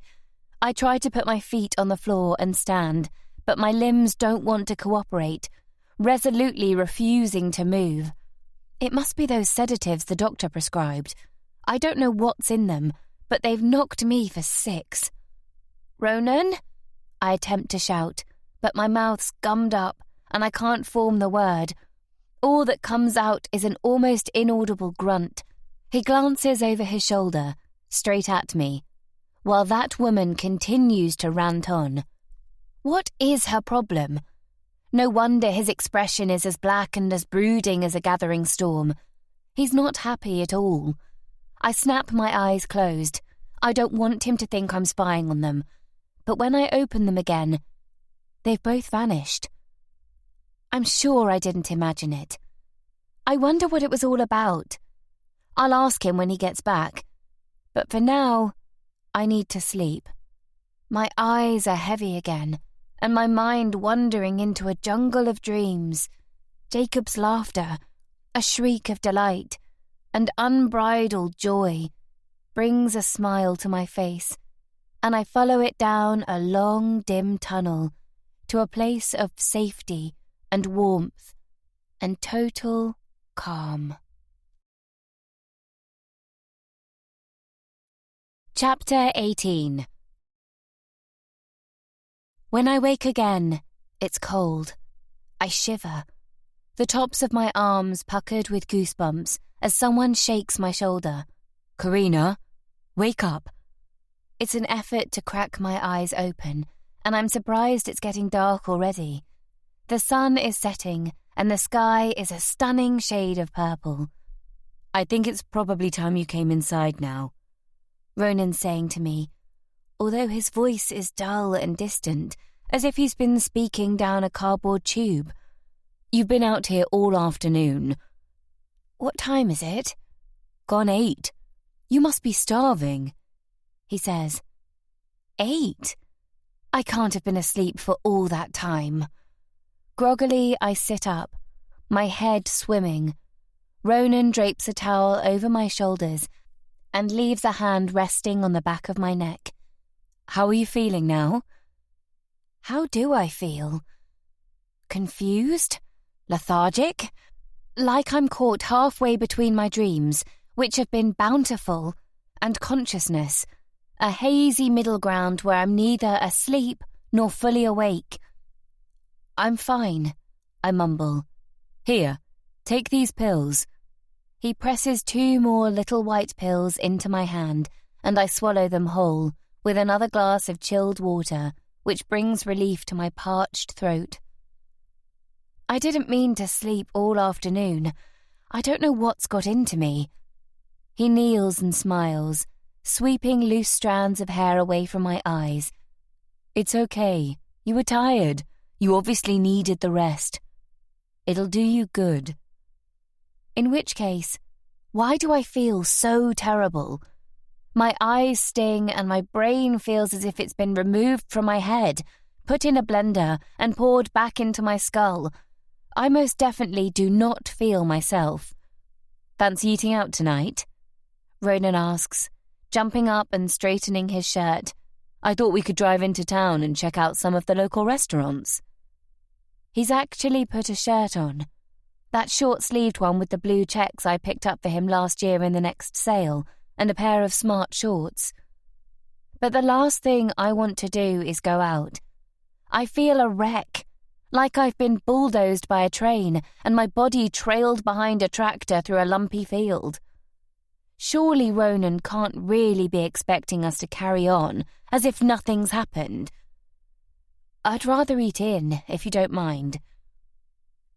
I try to put my feet on the floor and stand, but my limbs don't want to cooperate. resolutely refusing to move. It must be those sedatives the doctor prescribed. I don't know what's in them, but they've knocked me for 6. "Ronan?" I attempt to shout, but my mouth's gummed up and I can't form the word. All that comes out is an almost inaudible grunt. He glances over his shoulder, straight at me, while that woman continues to rant on. What is her problem? No wonder his expression is as black and as brooding as a gathering storm. He's not happy at all. I snap my eyes closed. I don't want him to think I'm spying on them. But when I open them again, they've both vanished. I'm sure I didn't imagine it. I wonder what it was all about. I'll ask him when he gets back. But for now, I need to sleep. My eyes are heavy again, and my mind wandering into a jungle of dreams. Jacob's laughter, a shriek of delight, and unbridled joy brings a smile to my face, and I follow it down a long, dim tunnel to a place of safety and warmth and total calm. Chapter 18. When I wake again, it's cold. I shiver. The tops of my arms puckered with goosebumps as someone shakes my shoulder. "Karina, wake up." It's an effort to crack my eyes open, and I'm surprised it's getting dark already. The sun is setting, and the sky is a stunning shade of purple. "I think it's probably time you came inside now," Ronan's saying to me, although his voice is dull and distant, as if he's been speaking down a cardboard tube. "You've been out here all afternoon." "What time is it?" "Gone 8. You must be starving," he says. 8? I can't have been asleep for all that time. Groggily, I sit up, my head swimming. Ronan drapes a towel over my shoulders and leaves a hand resting on the back of my neck. "How are you feeling now?" How do I feel? Confused? Lethargic? Like I'm caught halfway between my dreams, which have been bountiful, and consciousness, a hazy middle ground where I'm neither asleep nor fully awake. "I'm fine," I mumble. "Here, take these pills." He presses 2 more little white pills into my hand, and I swallow them whole, with another glass of chilled water, which brings relief to my parched throat. I didn't mean to sleep all afternoon. I don't know what's got into me. He kneels and smiles, sweeping loose strands of hair away from my eyes. "It's okay. You were tired. You obviously needed the rest. It'll do you good." In which case, why do I feel so terrible? My eyes sting and my brain feels as if it's been removed from my head, put in a blender and poured back into my skull. I most definitely do not feel myself. "Fancy eating out tonight?" Ronan asks, jumping up and straightening his shirt. "I thought we could drive into town and check out some of the local restaurants." He's actually put a shirt on. That short-sleeved one with the blue checks I picked up for him last year in the next sale, and a pair of smart shorts. But the last thing I want to do is go out. I feel a wreck, like I've been bulldozed by a train and my body trailed behind a tractor through a lumpy field. Surely Ronan can't really be expecting us to carry on as if nothing's happened. "I'd rather eat in, if you don't mind."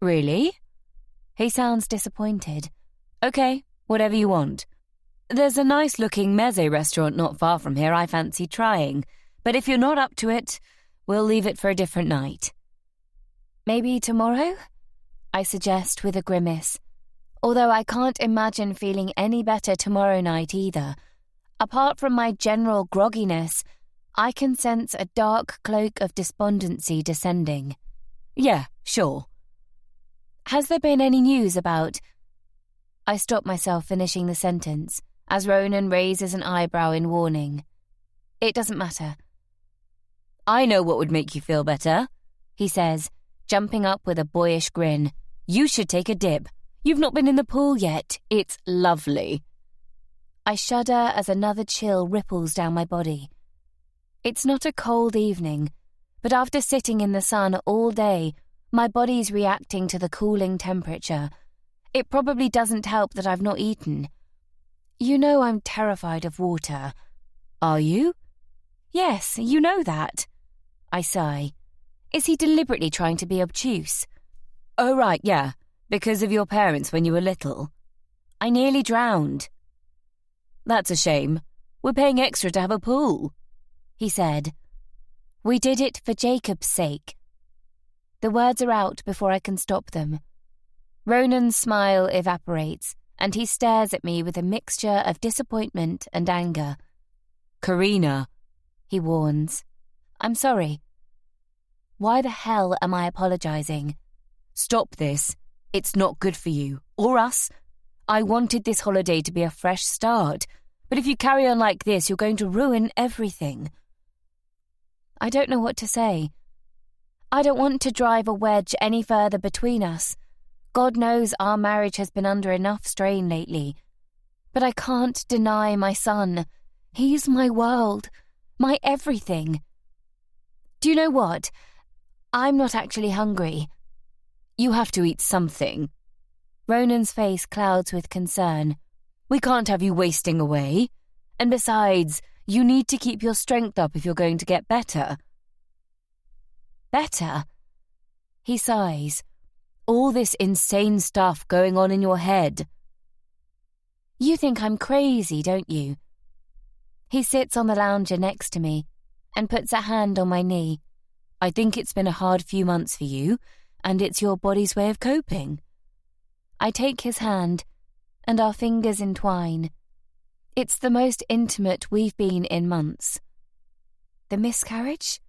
"Really?" He sounds disappointed. "Okay, whatever you want. There's a nice-looking meze restaurant not far from here I fancy trying, but if you're not up to it, we'll leave it for a different night." "Maybe tomorrow?" I suggest with a grimace, although I can't imagine feeling any better tomorrow night either. Apart from my general grogginess, I can sense a dark cloak of despondency descending. "Yeah, sure." "Has there been any news about—" I stop myself finishing the sentence, as Ronan raises an eyebrow in warning. "It doesn't matter." "I know what would make you feel better," he says, jumping up with a boyish grin. "You should take a dip. You've not been in the pool yet. It's lovely." I shudder as another chill ripples down my body. It's not a cold evening, but after sitting in the sun all day, my body's reacting to the cooling temperature. It probably doesn't help that I've not eaten. You know I'm terrified of water. Are you? Yes, you know that. I sigh. Is he deliberately trying to be obtuse? Oh, right, yeah, because of your parents when you were little. I nearly drowned. That's a shame. We're paying extra to have a pool, he said. We did it for Jacob's sake. The words are out before I can stop them. Ronan's smile evaporates, and he stares at me with a mixture of disappointment and anger. Karina, he warns. I'm sorry. Why the hell am I apologizing? Stop this. It's not good for you, or us. I wanted this holiday to be a fresh start, but if you carry on like this, you're going to ruin everything. I don't know what to say. I don't want to drive a wedge any further between us. God knows our marriage has been under enough strain lately. But I can't deny my son. He's my world, my everything. Do you know what? I'm not actually hungry. You have to eat something. Ronan's face clouds with concern. We can't have you wasting away. And besides, you need to keep your strength up if you're going to get better. Better? He sighs. All this insane stuff going on in your head. You think I'm crazy, don't you? He sits on the lounger next to me and puts a hand on my knee. I think it's been a hard few months for you, and it's your body's way of coping. I take his hand, and our fingers entwine. It's the most intimate we've been in months. The miscarriage?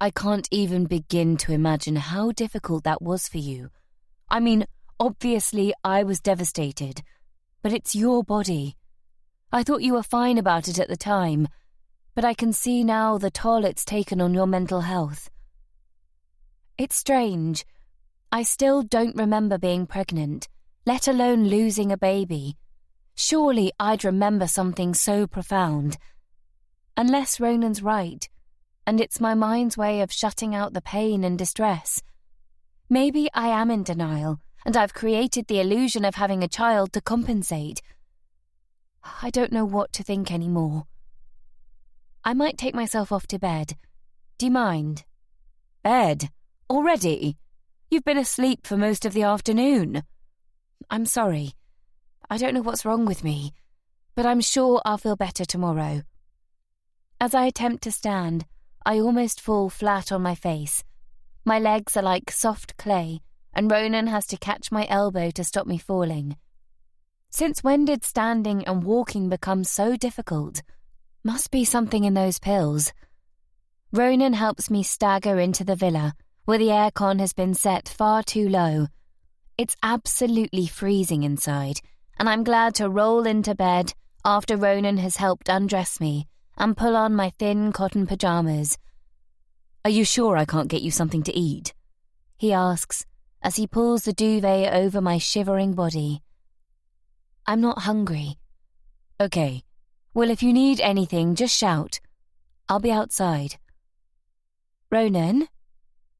I can't even begin to imagine how difficult that was for you. I mean, obviously I was devastated, but it's your body. I thought you were fine about it at the time, but I can see now the toll it's taken on your mental health. It's strange. I still don't remember being pregnant, let alone losing a baby. Surely I'd remember something so profound. Unless Ronan's right, and it's my mind's way of shutting out the pain and distress. Maybe I am in denial, and I've created the illusion of having a child to compensate. I don't know what to think anymore. I might take myself off to bed. Do you mind? Bed? Already? You've been asleep for most of the afternoon. I'm sorry. I don't know what's wrong with me, but I'm sure I'll feel better tomorrow. As I attempt to stand, I almost fall flat on my face. My legs are like soft clay, and Ronan has to catch my elbow to stop me falling. Since when did standing and walking become so difficult? Must be something in those pills. Ronan helps me stagger into the villa, where the aircon has been set far too low. It's absolutely freezing inside, and I'm glad to roll into bed after Ronan has helped undress me and pull on my thin cotton pajamas. Are you sure I can't get you something to eat? He asks, as he pulls the duvet over my shivering body. I'm not hungry. Okay. Well, if you need anything, just shout. I'll be outside. Ronan?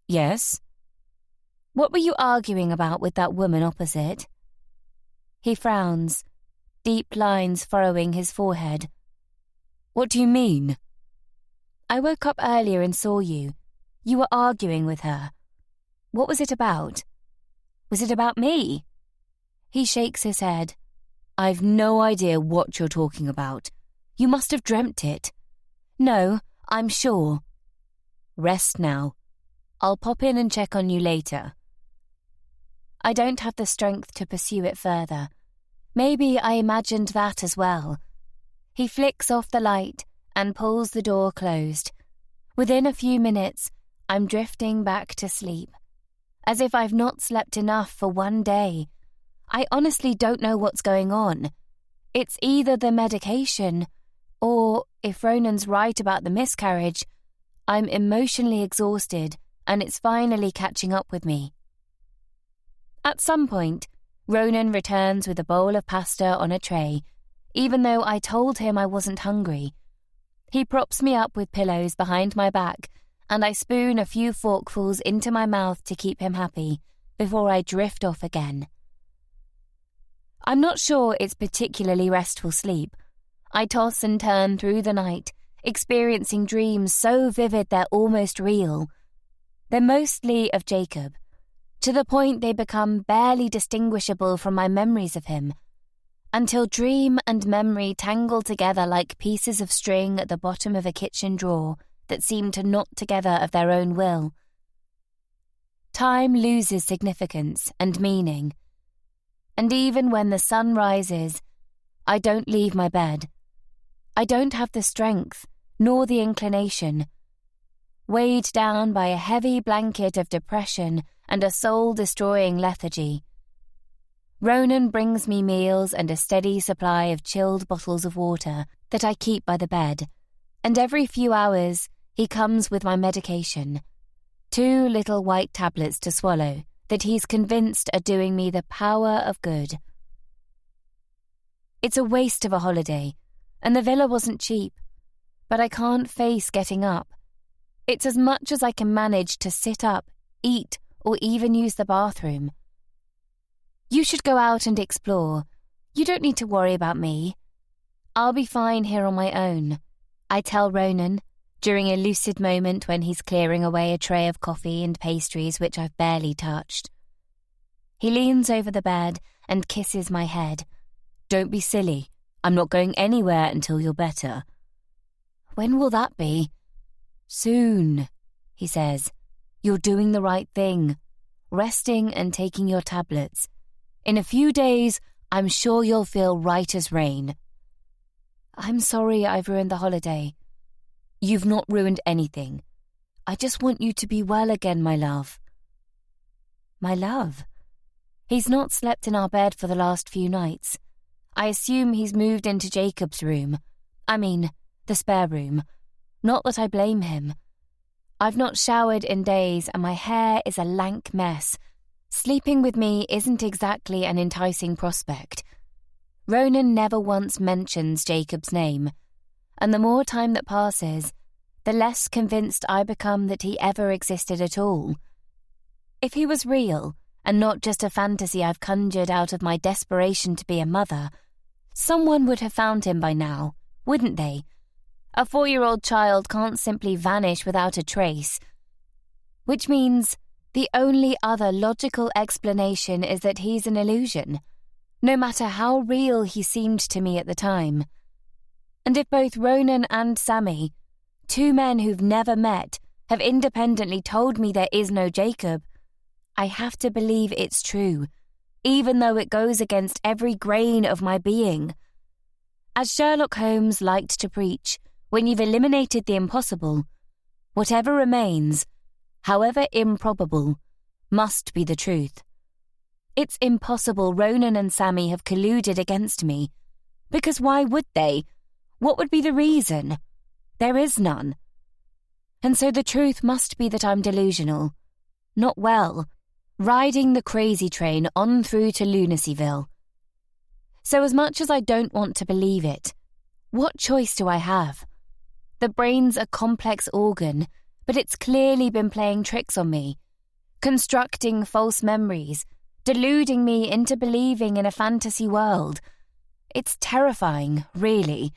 Yes? What were you arguing about with that woman opposite? He frowns, deep lines furrowing his forehead. What do you mean? I woke up earlier and saw you. You were arguing with her. What was it about? Was it about me? He shakes his head. I've no idea what you're talking about. You must have dreamt it. No, I'm sure. Rest now. I'll pop in and check on you later. I don't have the strength to pursue it further. Maybe I imagined that as well. He flicks off the light and pulls the door closed. Within a few minutes, I'm drifting back to sleep, as if I've not slept enough for one day. I honestly don't know what's going on. It's either the medication, or, if Ronan's right about the miscarriage, I'm emotionally exhausted and it's finally catching up with me. At some point, Ronan returns with a bowl of pasta on a tray, even though I told him I wasn't hungry. He props me up with pillows behind my back, and I spoon a few forkfuls into my mouth to keep him happy, before I drift off again. I'm not sure it's particularly restful sleep. I toss and turn through the night, experiencing dreams so vivid they're almost real. They're mostly of Jacob, to the point they become barely distinguishable from my memories of him, until dream and memory tangle together like pieces of string at the bottom of a kitchen drawer that seem to knot together of their own will. Time loses significance and meaning, and even when the sun rises, I don't leave my bed. I don't have the strength, nor the inclination. Weighed down by a heavy blanket of depression and a soul-destroying lethargy. Ronan brings me meals and a steady supply of chilled bottles of water that I keep by the bed, and every few hours he comes with my medication, 2 little white tablets to swallow that he's convinced are doing me the power of good. It's a waste of a holiday, and the villa wasn't cheap, but I can't face getting up. It's as much as I can manage to sit up, eat, or even use the bathroom. You should go out and explore. You don't need to worry about me. I'll be fine here on my own, I tell Ronan, during a lucid moment when he's clearing away a tray of coffee and pastries which I've barely touched. He leans over the bed and kisses my head. Don't be silly. I'm not going anywhere until you're better. When will that be? Soon, he says. You're doing the right thing, resting and taking your tablets. In a few days, I'm sure you'll feel right as rain. I'm sorry I've ruined the holiday. You've not ruined anything. I just want you to be well again, my love. My love? He's not slept in our bed for the last few nights. I assume he's moved into Jacob's room. I mean, the spare room. Not that I blame him. I've not showered in days and my hair is a lank mess. Sleeping with me isn't exactly an enticing prospect. Ronan never once mentions Jacob's name, and the more time that passes, the less convinced I become that he ever existed at all. If he was real, and not just a fantasy I've conjured out of my desperation to be a mother, someone would have found him by now, wouldn't they? A 4-year-old child can't simply vanish without a trace. Which means the only other logical explanation is that he's an illusion, no matter how real he seemed to me at the time. And if both Ronan and Sammy, 2 men who've never met, have independently told me there is no Jacob, I have to believe it's true, even though it goes against every grain of my being. As Sherlock Holmes liked to preach, when you've eliminated the impossible, whatever remains, however improbable, must be the truth. It's impossible Ronan and Sammy have colluded against me, because why would they? What would be the reason? There is none. And so the truth must be that I'm delusional, not well, riding the crazy train on through to Lunacyville. So as much as I don't want to believe it, what choice do I have? The brain's a complex organ, but it's clearly been playing tricks on me, constructing false memories, deluding me into believing in a fantasy world. It's terrifying, really.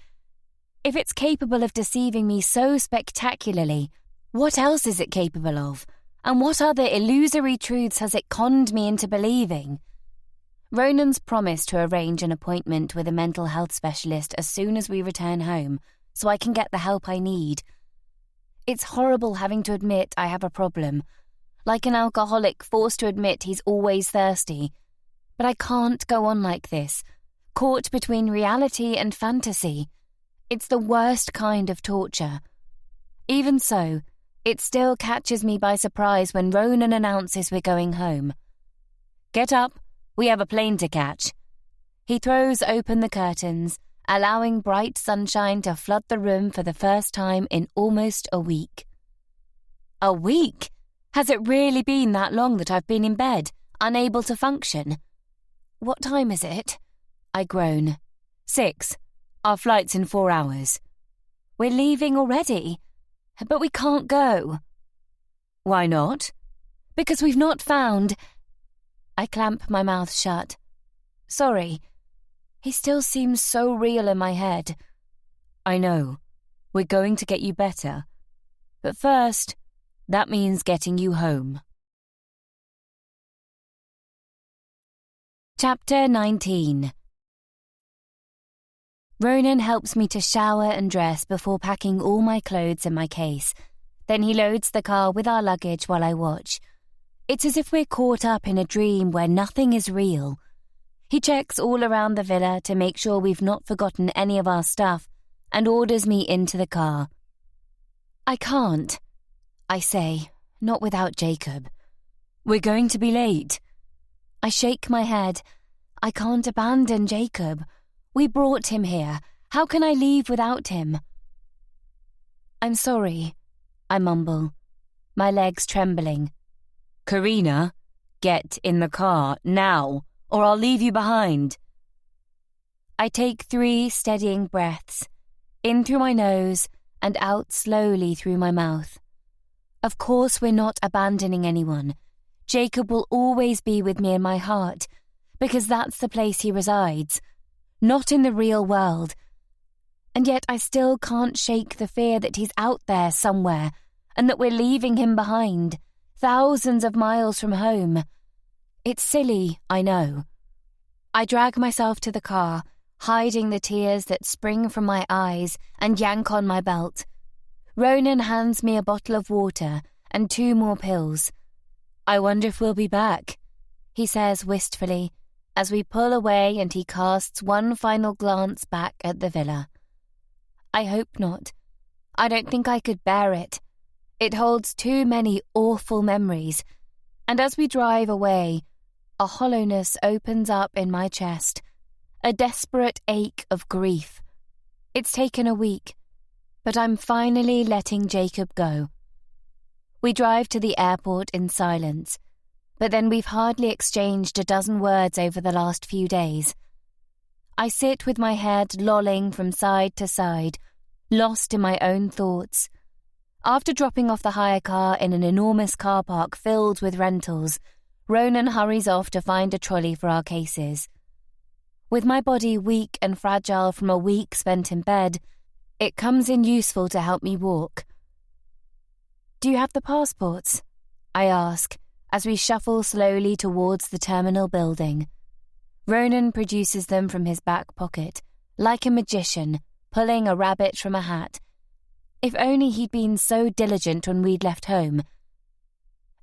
If it's capable of deceiving me so spectacularly, what else is it capable of? And what other illusory truths has it conned me into believing? Ronan's promised to arrange an appointment with a mental health specialist as soon as we return home, so I can get the help I need. It's horrible having to admit I have a problem, like an alcoholic forced to admit he's always thirsty. But I can't go on like this, caught between reality and fantasy. It's the worst kind of torture. Even so, it still catches me by surprise when Ronan announces we're going home. Get up, we have a plane to catch. He throws open the curtains, allowing bright sunshine to flood the room for the first time in almost a week. A week? Has it really been that long that I've been in bed, unable to function? What time is it? I groan. 6. Our flight's in 4 hours. We're leaving already? But we can't go. Why not? Because we've not found... I clamp my mouth shut. Sorry. He still seems so real in my head. I know. We're going to get you better. But first, that means getting you home. Chapter 19. Ronan helps me to shower and dress before packing all my clothes in my case. Then he loads the car with our luggage while I watch. It's as if we're caught up in a dream where nothing is real. He checks all around the villa to make sure we've not forgotten any of our stuff and orders me into the car. I can't, I say, not without Jacob. We're going to be late. I shake my head. I can't abandon Jacob. We brought him here. How can I leave without him? I'm sorry, I mumble, my legs trembling. Karina, get in the car, now, or I'll leave you behind. I take 3 steadying breaths, in through my nose and out slowly through my mouth. Of course we're not abandoning anyone. Jacob will always be with me in my heart, because that's the place he resides, not in the real world. And yet I still can't shake the fear that he's out there somewhere, and that we're leaving him behind, thousands of miles from home. It's silly, I know. I drag myself to the car, hiding the tears that spring from my eyes, and yank on my belt. Ronan hands me a bottle of water and 2 more pills. I wonder if we'll be back, he says wistfully, as we pull away and he casts one final glance back at the villa. I hope not. I don't think I could bear it. It holds too many awful memories, and as we drive away, a hollowness opens up in my chest, a desperate ache of grief. It's taken a week, but I'm finally letting Jacob go. We drive to the airport in silence, but then we've hardly exchanged a dozen words over the last few days. I sit with my head lolling from side to side, lost in my own thoughts. After dropping off the hire car in an enormous car park filled with rentals, Ronan hurries off to find a trolley for our cases. With my body weak and fragile from a week spent in bed, it comes in useful to help me walk. Do you have the passports? I ask, as we shuffle slowly towards the terminal building. Ronan produces them from his back pocket, like a magician, pulling a rabbit from a hat. If only he'd been so diligent when we'd left home.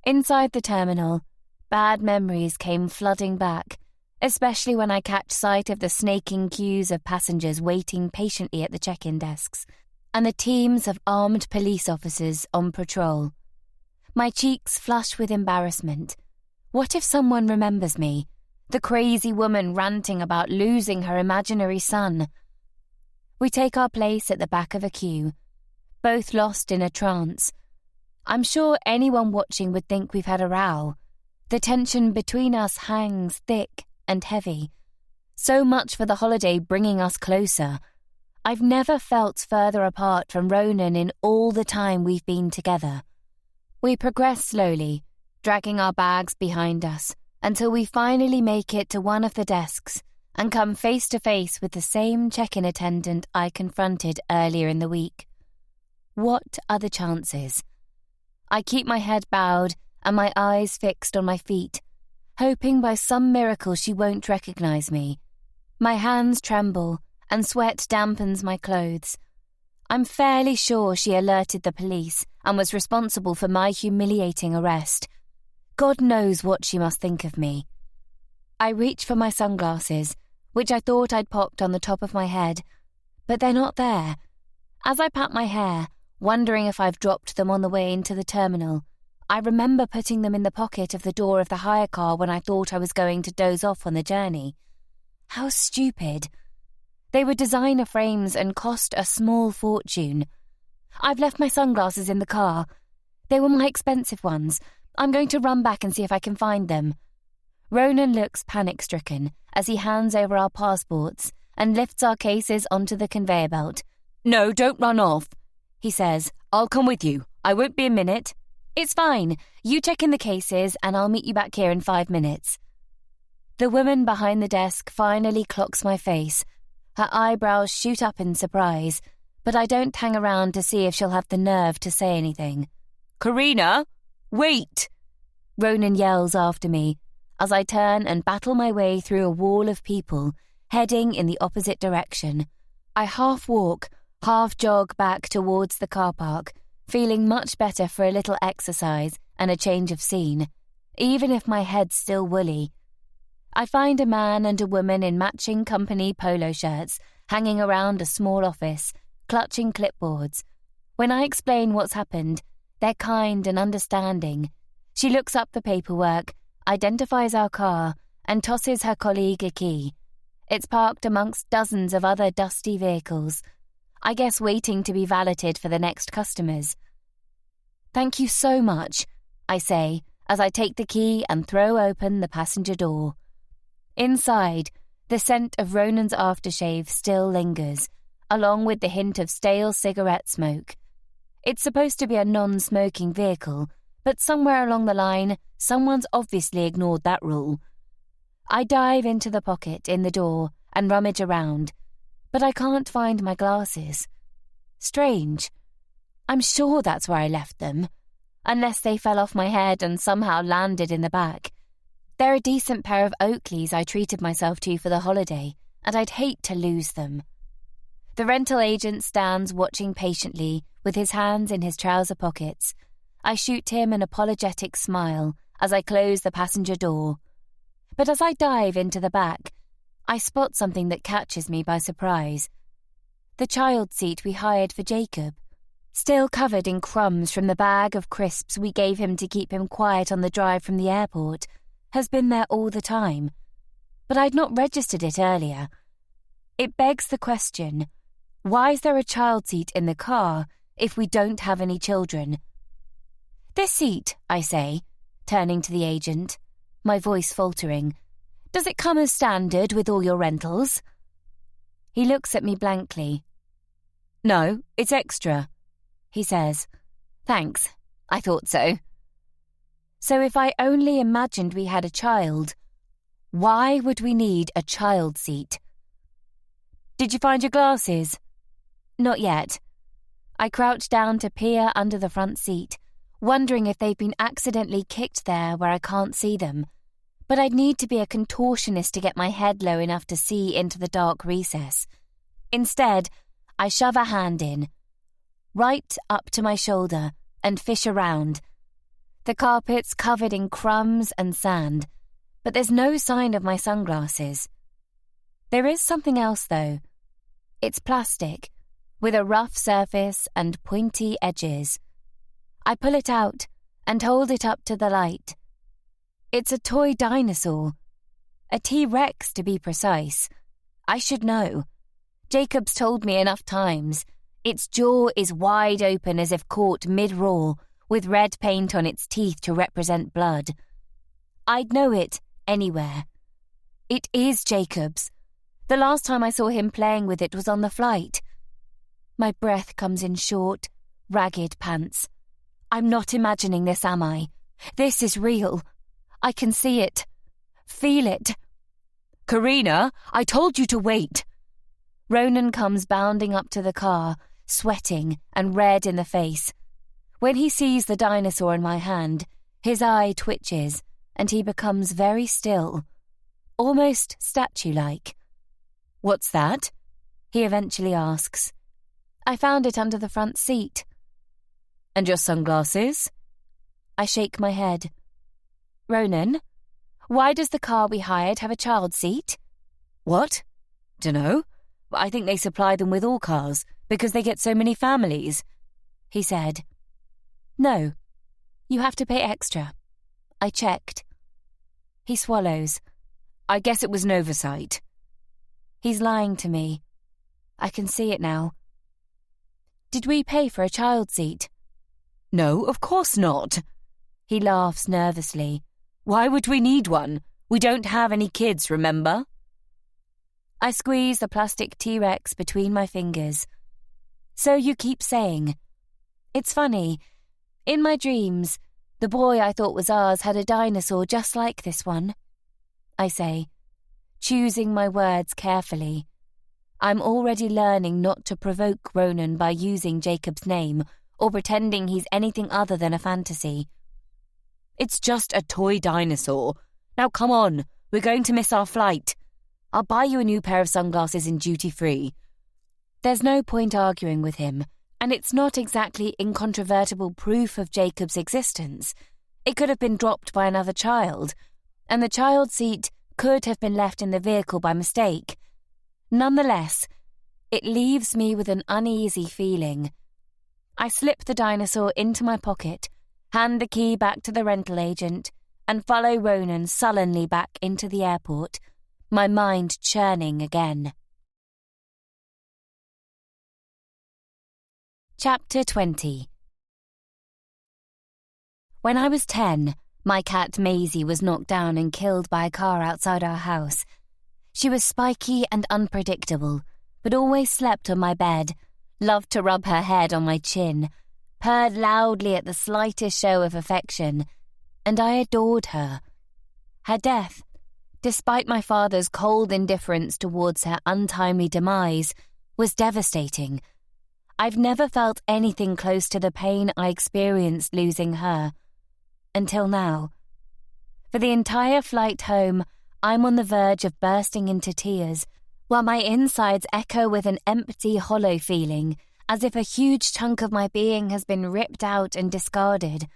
Inside the terminal, bad memories came flooding back, especially when I catch sight of the snaking queues of passengers waiting patiently at the check-in desks, and the teams of armed police officers on patrol. My cheeks flush with embarrassment. What if someone remembers me? The crazy woman ranting about losing her imaginary son. We take our place at the back of a queue, both lost in a trance. I'm sure anyone watching would think we've had a row. The tension between us hangs thick and heavy. So much for the holiday bringing us closer. I've never felt further apart from Ronan in all the time we've been together. We progress slowly, dragging our bags behind us, until we finally make it to one of the desks and come face to face with the same check-in attendant I confronted earlier in the week. What are the chances? I keep my head bowed and my eyes fixed on my feet, hoping by some miracle she won't recognize me. My hands tremble and sweat dampens my clothes. I'm fairly sure she alerted the police and was responsible for my humiliating arrest. God knows what she must think of me. I reach for my sunglasses, which I thought I'd popped on the top of my head, but they're not there. As I pat my hair, wondering if I've dropped them on the way into the terminal, I remember putting them in the pocket of the door of the hire car when I thought I was going to doze off on the journey. How stupid. They were designer frames and cost a small fortune. I've left my sunglasses in the car. They were my expensive ones, I'm going to run back and see if I can find them. Ronan looks panic-stricken as he hands over our passports and lifts our cases onto the conveyor belt. No, don't run off, he says. I'll come with you. I won't be a minute. It's fine. You check in the cases and I'll meet you back here in 5 minutes. The woman behind the desk finally clocks my face. Her eyebrows shoot up in surprise, but I don't hang around to see if she'll have the nerve to say anything. Karina, wait! Ronan yells after me as I turn and battle my way through a wall of people heading in the opposite direction. I half walk, half jog back towards the car park, feeling much better for a little exercise and a change of scene, even if my head's still woolly. I find a man and a woman in matching company polo shirts hanging around a small office, clutching clipboards. When I explain what's happened, they're kind and understanding. She looks up the paperwork, identifies our car, and tosses her colleague a key. It's parked amongst dozens of other dusty vehicles, I guess waiting to be valeted for the next customers. Thank you so much, I say, as I take the key and throw open the passenger door. Inside, the scent of Ronan's aftershave still lingers, along with the hint of stale cigarette smoke. It's supposed to be a non-smoking vehicle, but somewhere along the line, someone's obviously ignored that rule. I dive into the pocket in the door and rummage around, but I can't find my glasses. Strange. I'm sure that's where I left them, unless they fell off my head and somehow landed in the back. They're a decent pair of Oakleys I treated myself to for the holiday, and I'd hate to lose them. The rental agent stands watching patiently with his hands in his trouser pockets. I shoot him an apologetic smile as I close the passenger door. But as I dive into the back, I spot something that catches me by surprise. The child seat we hired for Jacob, still covered in crumbs from the bag of crisps we gave him to keep him quiet on the drive from the airport, has been there all the time. But I'd not registered it earlier. It begs the question, why is there a child seat in the car if we don't have any children? This seat, I say, turning to the agent, my voice faltering. Does it come as standard with all your rentals? He looks at me blankly. No, it's extra, he says. Thanks, I thought so. So if I only imagined we had a child, why would we need a child seat? Did you find your glasses? Not yet. I crouch down to peer under the front seat, wondering if they've been accidentally kicked there where I can't see them. But I'd need to be a contortionist to get my head low enough to see into the dark recess. Instead, I shove a hand in, right up to my shoulder, and fish around. The carpet's covered in crumbs and sand, but there's no sign of my sunglasses. There is something else, though. It's plastic, with a rough surface and pointy edges. I pull it out and hold it up to the light. It's a toy dinosaur. A T-Rex, to be precise. I should know. Jacob's told me enough times. Its jaw is wide open as if caught mid-roar, with red paint on its teeth to represent blood. I'd know it anywhere. It is Jacob's. The last time I saw him playing with it was on the flight. My breath comes in short, ragged pants. I'm not imagining this, am I? This is real. I can see it. Feel it. Karina, I told you to wait. Ronan comes bounding up to the car, sweating and red in the face. When he sees the dinosaur in my hand, his eye twitches and he becomes very still, almost statue-like. What's that? He eventually asks. I found it under the front seat. And your sunglasses? I shake my head. Ronan, why does the car we hired have a child seat? What? Dunno. I think they supply them with all cars because they get so many families, he said. No, you have to pay extra. I checked. He swallows. I guess it was an oversight. He's lying to me. I can see it now. Did we pay for a child seat? No, of course not. He laughs nervously. Why would we need one? We don't have any kids, remember? I squeeze the plastic T-Rex between my fingers. So you keep saying. It's funny. In my dreams, the boy I thought was ours had a dinosaur just like this one. I say, choosing my words carefully. I'm already learning not to provoke Ronan by using Jacob's name or pretending he's anything other than a fantasy. It's just a toy dinosaur. Now come on, we're going to miss our flight. I'll buy you a new pair of sunglasses in duty-free. There's no point arguing with him, and it's not exactly incontrovertible proof of Jacob's existence. It could have been dropped by another child, and the child seat could have been left in the vehicle by mistake. Nonetheless, it leaves me with an uneasy feeling. I slip the dinosaur into my pocket, hand the key back to the rental agent, and follow Ronan sullenly back into the airport, my mind churning again. Chapter 20. When I was 10, my cat Maisie was knocked down and killed by a car outside our house. She was spiky and unpredictable, but always slept on my bed, loved to rub her head on my chin, purred loudly at the slightest show of affection, and I adored her. Her death, despite my father's cold indifference towards her untimely demise, was devastating. I've never felt anything close to the pain I experienced losing her. Until now. For the entire flight home, I'm on the verge of bursting into tears, while my insides echo with an empty, hollow feeling, as if a huge chunk of my being has been ripped out and discarded.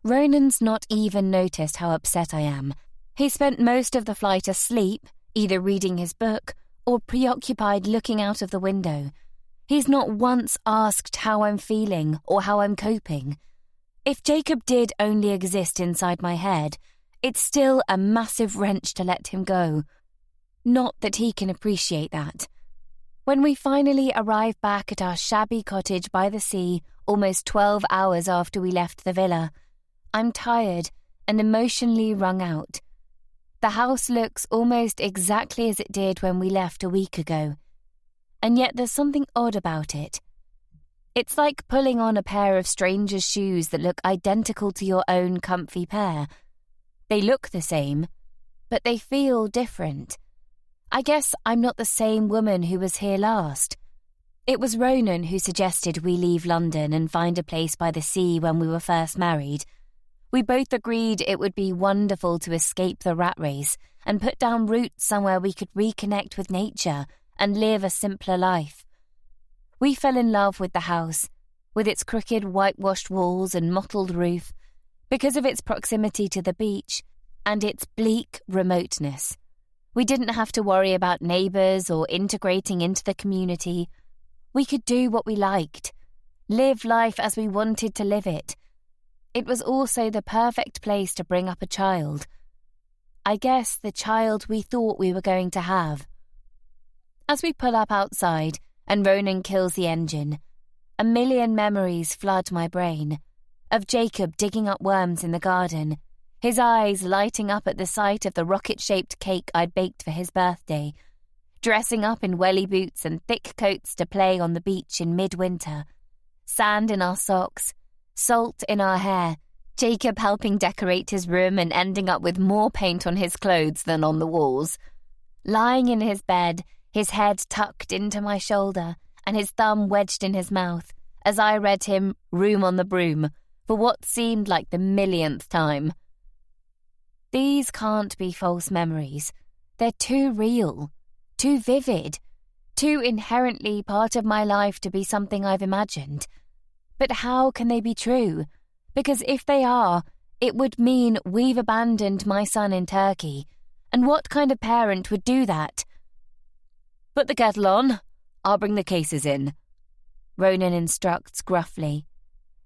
Ronan's not even noticed how upset I am. He spent most of the flight asleep, either reading his book or preoccupied looking out of the window. He's not once asked how I'm feeling or how I'm coping. If Jacob did only exist inside my head, it's still a massive wrench to let him go. Not that he can appreciate that. When we finally arrive back at our shabby cottage by the sea, almost 12 hours after we left the villa, I'm tired and emotionally wrung out. The house looks almost exactly as it did when we left a week ago. And yet there's something odd about it. It's like pulling on a pair of stranger's shoes that look identical to your own comfy pair. They look the same, but they feel different. I guess I'm not the same woman who was here last. It was Ronan who suggested we leave London and find a place by the sea when we were first married. We both agreed it would be wonderful to escape the rat race and put down roots somewhere we could reconnect with nature and live a simpler life. We fell in love with the house, with its crooked whitewashed walls and mottled roof, because of its proximity to the beach and its bleak remoteness. We didn't have to worry about neighbours or integrating into the community. We could do what we liked, live life as we wanted to live it. It was also the perfect place to bring up a child. I guess the child we thought we were going to have. As we pull up outside and Ronan kills the engine, a million memories flood my brain, of Jacob digging up worms in the garden, his eyes lighting up at the sight of the rocket-shaped cake I'd baked for his birthday, dressing up in welly boots and thick coats to play on the beach in midwinter, sand in our socks, salt in our hair, Jacob helping decorate his room and ending up with more paint on his clothes than on the walls, lying in his bed, his head tucked into my shoulder and his thumb wedged in his mouth, as I read him Room on the Broom for what seemed like the millionth time. These can't be false memories. They're too real, too vivid, too inherently part of my life to be something I've imagined. But how can they be true? Because if they are, it would mean we've abandoned my son in Turkey. And what kind of parent would do that? Put the kettle on. I'll bring the cases in. Ronan instructs gruffly.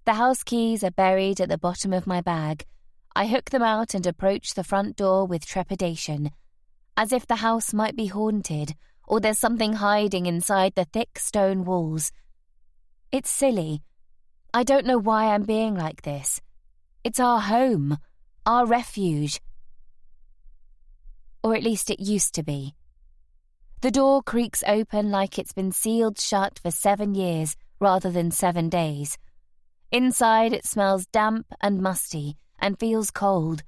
The house keys are buried at the bottom of my bag. I hook them out and approach the front door with trepidation, as if the house might be haunted or there's something hiding inside the thick stone walls. It's silly. I don't know why I'm being like this. It's our home, our refuge. Or at least it used to be. The door creaks open like it's been sealed shut for 7 years rather than 7 days. Inside it smells damp and musty and feels cold.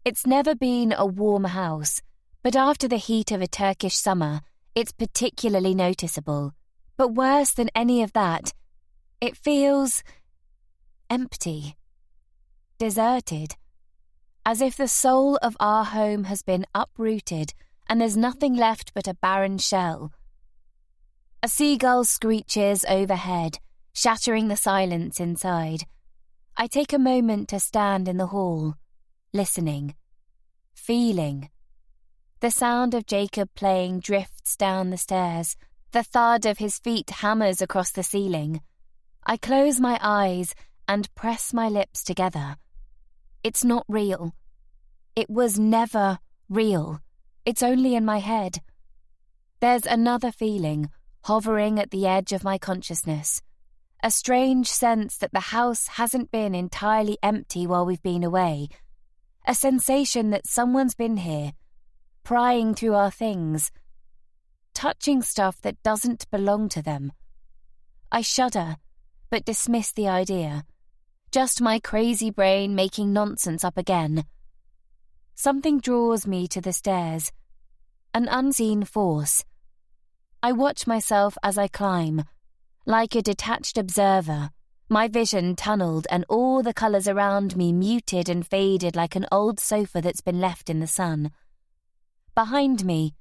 It's never been a warm house, but after the heat of a Turkish summer, it's particularly noticeable. But worse than any of that, it feels empty, deserted, as if the soul of our home has been uprooted and there's nothing left but a barren shell. A seagull screeches overhead, shattering the silence inside. I take a moment to stand in the hall, listening, feeling. The sound of Jacob playing drifts down the stairs. The thud of his feet hammers across the ceiling. I close my eyes and press my lips together. It's not real. It was never real. It's only in my head. There's another feeling hovering at the edge of my consciousness. A strange sense that the house hasn't been entirely empty while we've been away. A sensation that someone's been here, prying through our things, touching stuff that doesn't belong to them. I shudder, but dismiss the idea. Just my crazy brain making nonsense up again. Something draws me to the stairs. An unseen force. I watch myself as I climb. Like a detached observer, my vision tunneled and all the colours around me muted and faded like an old sofa that's been left in the sun. Behind me,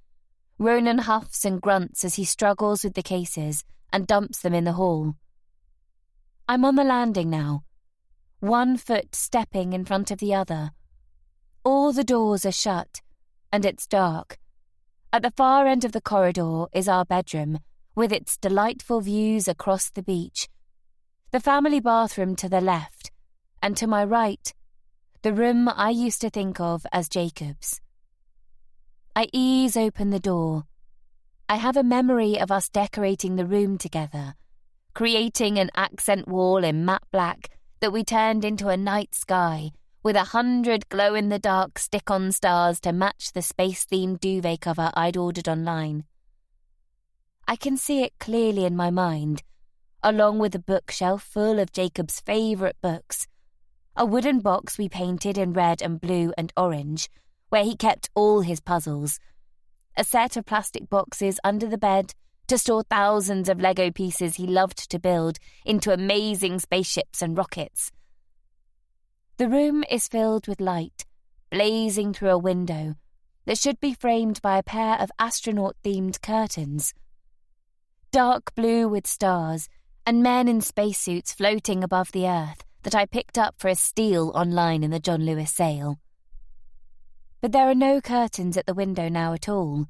Ronan huffs and grunts as he struggles with the cases and dumps them in the hall. I'm on the landing now, one foot stepping in front of the other. All the doors are shut, and it's dark. At the far end of the corridor is our bedroom, with its delightful views across the beach. The family bathroom to the left, and to my right, the room I used to think of as Jacob's. I ease open the door. I have a memory of us decorating the room together, creating an accent wall in matte black that we turned into a night sky with 100 glow-in-the-dark stick-on stars to match the space-themed duvet cover I'd ordered online. I can see it clearly in my mind, along with a bookshelf full of Jacob's favourite books, a wooden box we painted in red and blue and orange, where he kept all his puzzles, a set of plastic boxes under the bed to store thousands of Lego pieces he loved to build into amazing spaceships and rockets. The room is filled with light, blazing through a window that should be framed by a pair of astronaut-themed curtains. Dark blue with stars and men in spacesuits floating above the earth that I picked up for a steal online in the John Lewis sale. But there are no curtains at the window now at all.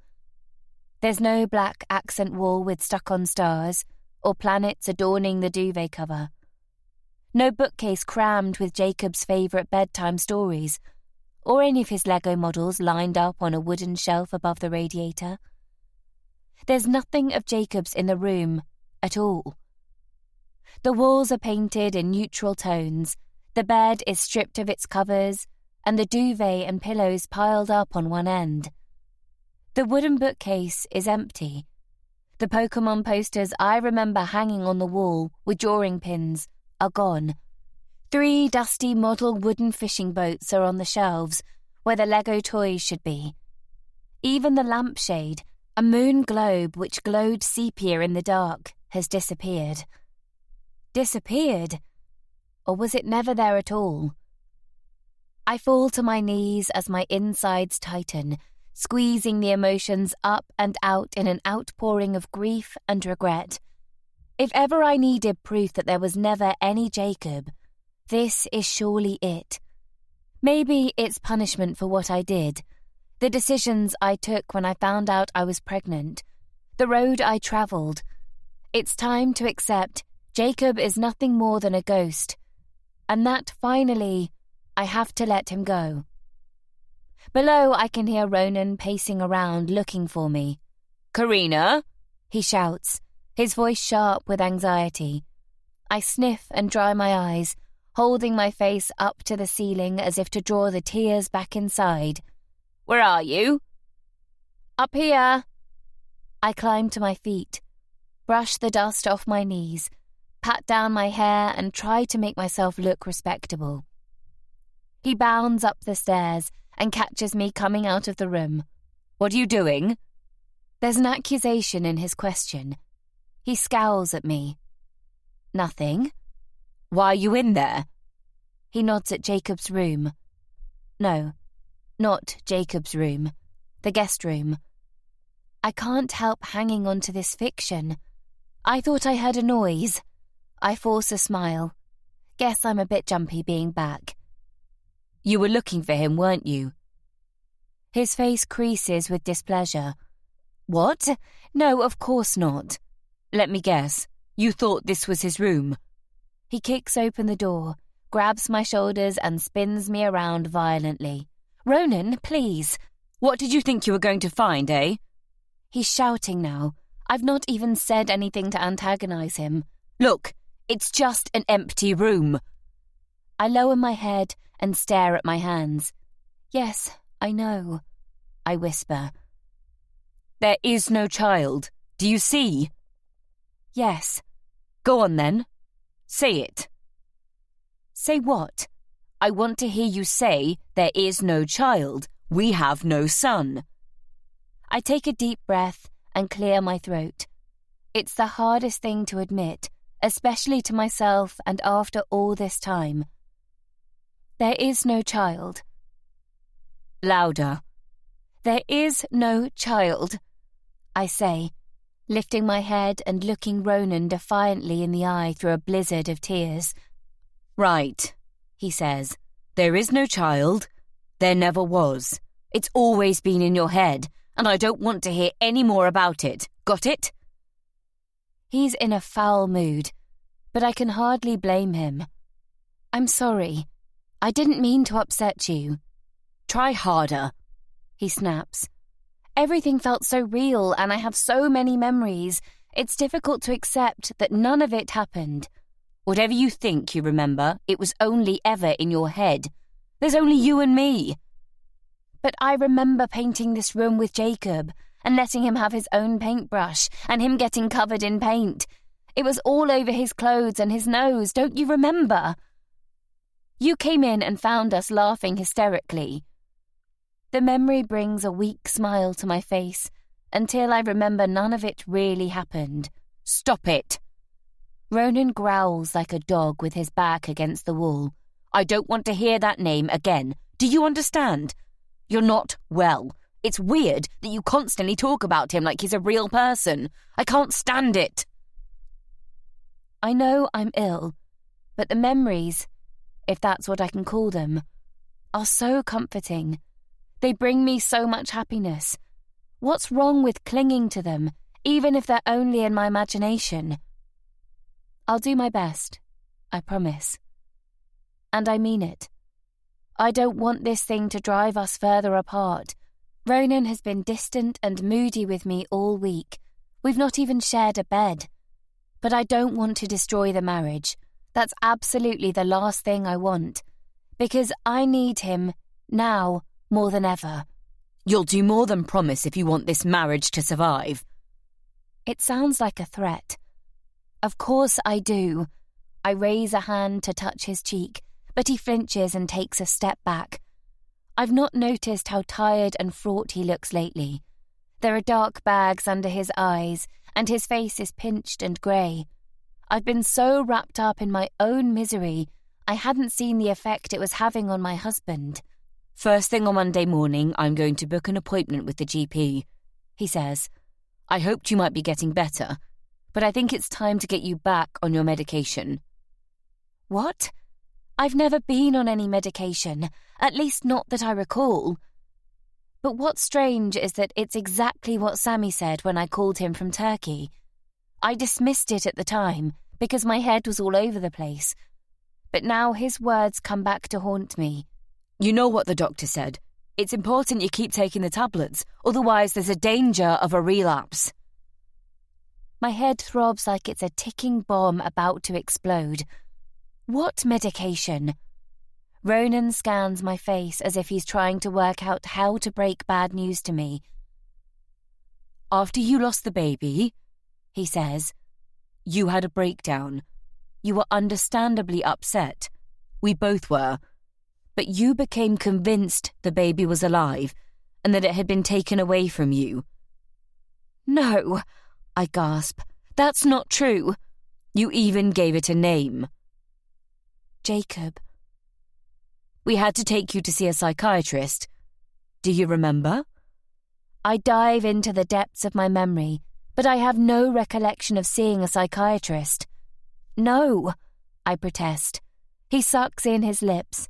There's no black accent wall with stuck-on stars or planets adorning the duvet cover. No bookcase crammed with Jacob's favourite bedtime stories, or any of his Lego models lined up on a wooden shelf above the radiator. There's nothing of Jacob's in the room at all. The walls are painted in neutral tones, the bed is stripped of its covers, and the duvet and pillows piled up on one end. The wooden bookcase is empty. The Pokémon posters I remember hanging on the wall with drawing pins are gone. 3 dusty model wooden fishing boats are on the shelves where the Lego toys should be. Even the lampshade, a moon globe which glowed sepia in the dark, has disappeared. Disappeared? Or was it never there at all? I fall to my knees as my insides tighten, squeezing the emotions up and out in an outpouring of grief and regret. If ever I needed proof that there was never any Jacob, this is surely it. Maybe it's punishment for what I did, the decisions I took when I found out I was pregnant, the road I travelled. It's time to accept Jacob is nothing more than a ghost, and that, finally, I have to let him go. Below, I can hear Ronan pacing around looking for me. "Karina," he shouts, his voice sharp with anxiety. I sniff and dry my eyes, holding my face up to the ceiling as if to draw the tears back inside. "Where are you?" "Up here." I climb to my feet, brush the dust off my knees, pat down my hair and try to make myself look respectable. He bounds up the stairs and catches me coming out of the room. "What are you doing?" There's an accusation in his question. He scowls at me. "Nothing." "Why are you in there?" He nods at Jacob's room. No, not Jacob's room. The guest room. I can't help hanging on to this fiction. I thought I heard a noise. I force a smile. Guess I'm a bit jumpy being back. "You were looking for him, weren't you?" His face creases with displeasure. "What? No, of course not." "Let me guess. You thought this was his room." He kicks open the door, grabs my shoulders and spins me around violently. "Ronan, please." "What did you think you were going to find, eh?" He's shouting now. I've not even said anything to antagonize him. "Look, it's just an empty room." I lower my head and stare at my hands. "Yes, I know," I whisper. "There is no child. Do you see?" "Yes." "Go on then. Say it." "Say what?" "I want to hear you say, there is no child. We have no son." I take a deep breath and clear my throat. It's the hardest thing to admit, especially to myself and after all this time. There is no child. Louder. "There is no child," I say, lifting my head and looking Ronan defiantly in the eye through a blizzard of tears. "Right," he says. "There is no child. There never was. It's always been in your head, and I don't want to hear any more about it. Got it?" He's in a foul mood, but I can hardly blame him. "I'm sorry. I didn't mean to upset you." "Try harder," he snaps. "Everything felt so real and I have so many memories. It's difficult to accept that none of it happened. Whatever you think you remember, it was only ever in your head. There's only you and me." "But I remember painting this room with Jacob and letting him have his own paintbrush and him getting covered in paint. It was all over his clothes and his nose, don't you remember? You came in and found us laughing hysterically." The memory brings a weak smile to my face until I remember none of it really happened. "Stop it." Ronan growls like a dog with his back against the wall. "I don't want to hear that name again. Do you understand? You're not well. It's weird that you constantly talk about him like he's a real person. I can't stand it." I know I'm ill, but the memories, if that's what I can call them, are so comforting. They bring me so much happiness. What's wrong with clinging to them, even if they're only in my imagination? I'll do my best, I promise. And I mean it. I don't want this thing to drive us further apart. Ronan has been distant and moody with me all week. We've not even shared a bed. But I don't want to destroy the marriage. That's absolutely the last thing I want. Because I need him, now, more than ever. You'll do more than promise if you want this marriage to survive. It sounds like a threat. Of course I do. I raise a hand to touch his cheek, but he flinches and takes a step back. I've not noticed how tired and fraught he looks lately. There are dark bags under his eyes, and his face is pinched and grey. I've been so wrapped up in my own misery, I hadn't seen the effect it was having on my husband. "First thing on Monday morning, I'm going to book an appointment with the GP," he says. "I hoped you might be getting better, but I think it's time to get you back on your medication." What? I've never been on any medication, at least not that I recall. But what's strange is that it's exactly what Sammy said when I called him from Turkey. I dismissed it at the time because my head was all over the place. But now his words come back to haunt me. "You know what the doctor said. It's important you keep taking the tablets, otherwise there's a danger of a relapse." My head throbs like it's a ticking bomb about to explode. What medication? Ronan scans my face as if he's trying to work out how to break bad news to me. After you lost the baby, he says, you had a breakdown. You were understandably upset. We both were. But you became convinced the baby was alive and that it had been taken away from you. No, I gasp. That's not true. You even gave it a name. Jacob. We had to take you to see a psychiatrist. Do you remember? I dive into the depths of my memory, but I have no recollection of seeing a psychiatrist. No, I protest. He sucks in his lips.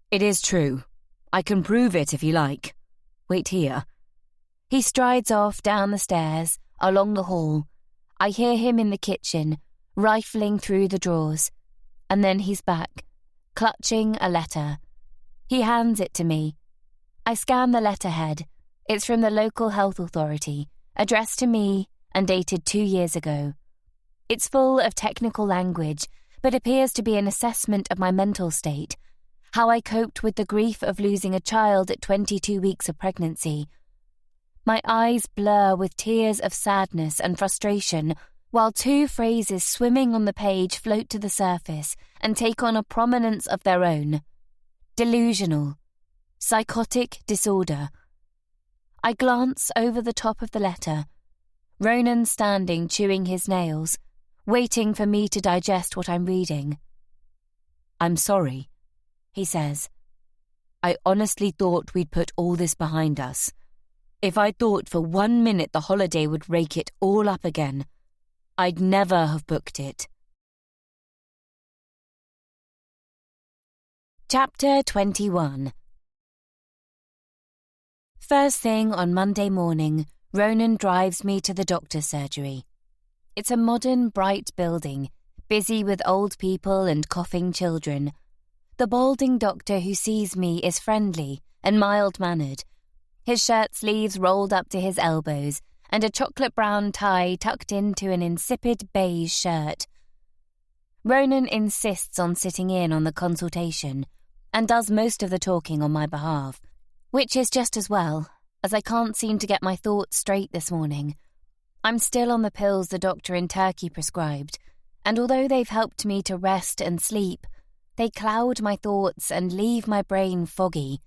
It is true. I can prove it if you like. Wait here. He strides off down the stairs, along the hall. I hear him in the kitchen, rifling through the drawers. And then he's back, clutching a letter. He hands it to me. I scan the letterhead. It's from the local health authority, addressed to me and dated 2 years ago. It's full of technical language, but appears to be an assessment of my mental state, how I coped with the grief of losing a child at 22 weeks of pregnancy. My eyes blur with tears of sadness and frustration, while 2 phrases swimming on the page float to the surface and take on a prominence of their own. Delusional. Psychotic disorder. I glance over the top of the letter. Ronan standing chewing his nails, waiting for me to digest what I'm reading. I'm sorry, he says. I honestly thought we'd put all this behind us. If I thought for 1 minute the holiday would rake it all up again, I'd never have booked it. Chapter 21. First thing on Monday morning, Ronan drives me to the doctor's surgery. It's a modern, bright building, busy with old people and coughing children. The balding doctor who sees me is friendly and mild-mannered. His shirt sleeves rolled up to his elbows and a chocolate-brown tie tucked into an insipid beige shirt. Ronan insists on sitting in on the consultation and does most of the talking on my behalf, which is just as well, as I can't seem to get my thoughts straight this morning. I'm still on the pills the doctor in Turkey prescribed, and although they've helped me to rest and sleep, they cloud my thoughts and leave my brain foggy.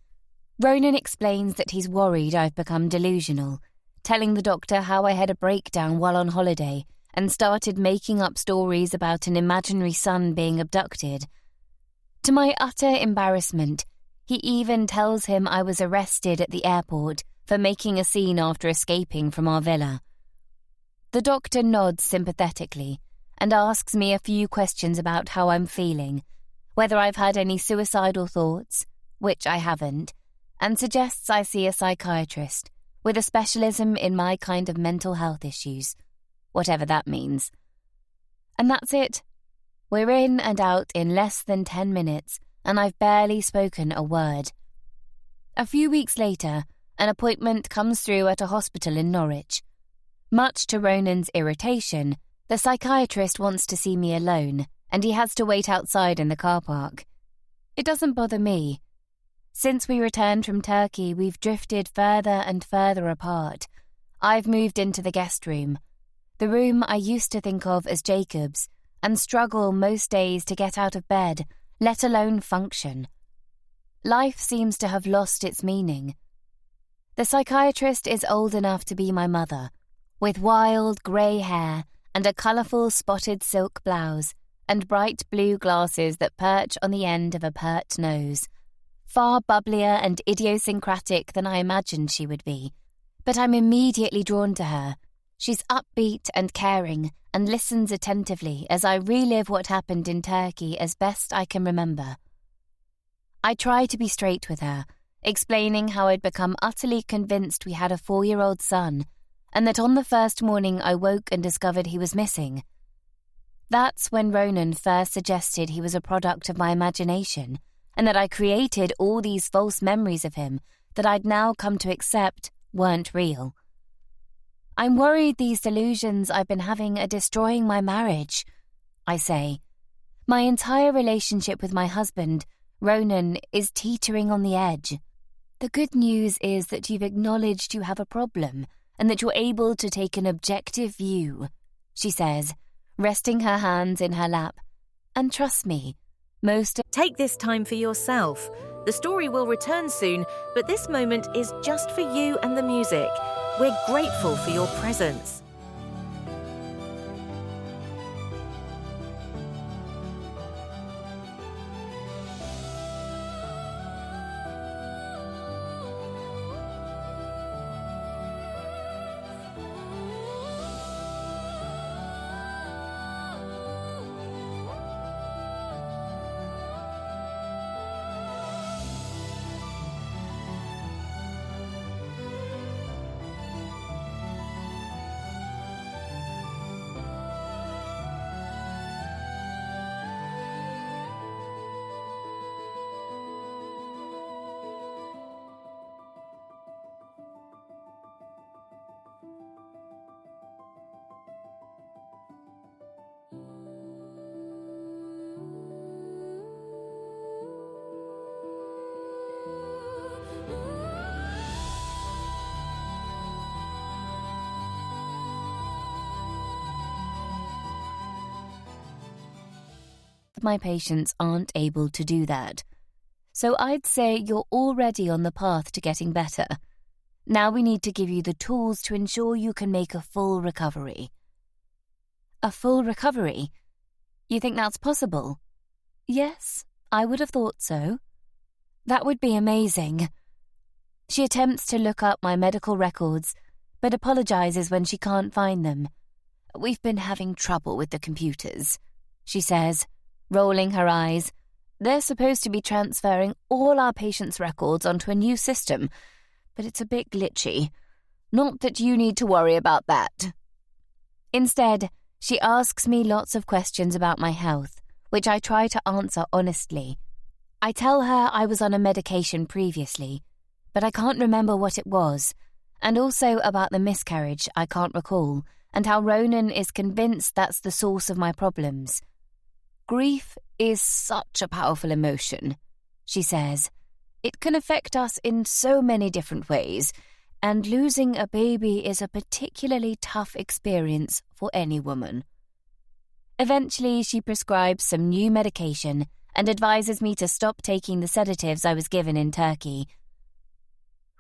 Ronan explains that he's worried I've become delusional, telling the doctor how I had a breakdown while on holiday and started making up stories about an imaginary son being abducted. To my utter embarrassment, he even tells him I was arrested at the airport for making a scene after escaping from our villa. The doctor nods sympathetically and asks me a few questions about how I'm feeling, whether I've had any suicidal thoughts, which I haven't, and suggests I see a psychiatrist with a specialism in my kind of mental health issues, whatever that means. And that's it. We're in and out in less than 10 minutes, and I've barely spoken a word. A few weeks later, an appointment comes through at a hospital in Norwich. Much to Ronan's irritation, the psychiatrist wants to see me alone, and he has to wait outside in the car park. It doesn't bother me. Since we returned from Turkey, we've drifted further and further apart. I've moved into the guest room, the room I used to think of as Jacob's, and struggle most days to get out of bed, let alone function. Life seems to have lost its meaning. The psychiatrist is old enough to be my mother, with wild grey hair and a colourful spotted silk blouse and bright blue glasses that perch on the end of a pert nose. Far bubblier and idiosyncratic than I imagined she would be, but I'm immediately drawn to her. She's upbeat and caring and listens attentively as I relive what happened in Turkey as best I can remember. I try to be straight with her, explaining how I'd become utterly convinced we had a 4-year-old son, and that on the first morning I woke and discovered he was missing. That's when Ronan first suggested he was a product of my imagination, and that I created all these false memories of him that I'd now come to accept weren't real. I'm worried these delusions I've been having are destroying my marriage, I say. My entire relationship with my husband, Ronan, is teetering on the edge. The good news is that you've acknowledged you have a problem and that you're able to take an objective view, she says, resting her hands in her lap. And trust me, Take this time for yourself. The story will return soon, but this moment is just for you and the music. We're grateful for your presence. my patients aren't able to do that. So I'd say you're already on the path to getting better. Now we need to give you the tools to ensure you can make a full recovery. A full recovery? You think that's possible? Yes, I would have thought so. That would be amazing. She attempts to look up my medical records, but apologizes when she can't find them. We've been having trouble with the computers, she says, rolling her eyes. They're supposed to be transferring all our patients' records onto a new system, but it's a bit glitchy. Not that you need to worry about that. Instead, she asks me lots of questions about my health, which I try to answer honestly. I tell her I was on a medication previously, but I can't remember what it was, and also about the miscarriage I can't recall, and how Ronan is convinced that's the source of my problems. Grief is such a powerful emotion, she says. It can affect us in so many different ways, and losing a baby is a particularly tough experience for any woman. Eventually, she prescribes some new medication and advises me to stop taking the sedatives I was given in Turkey.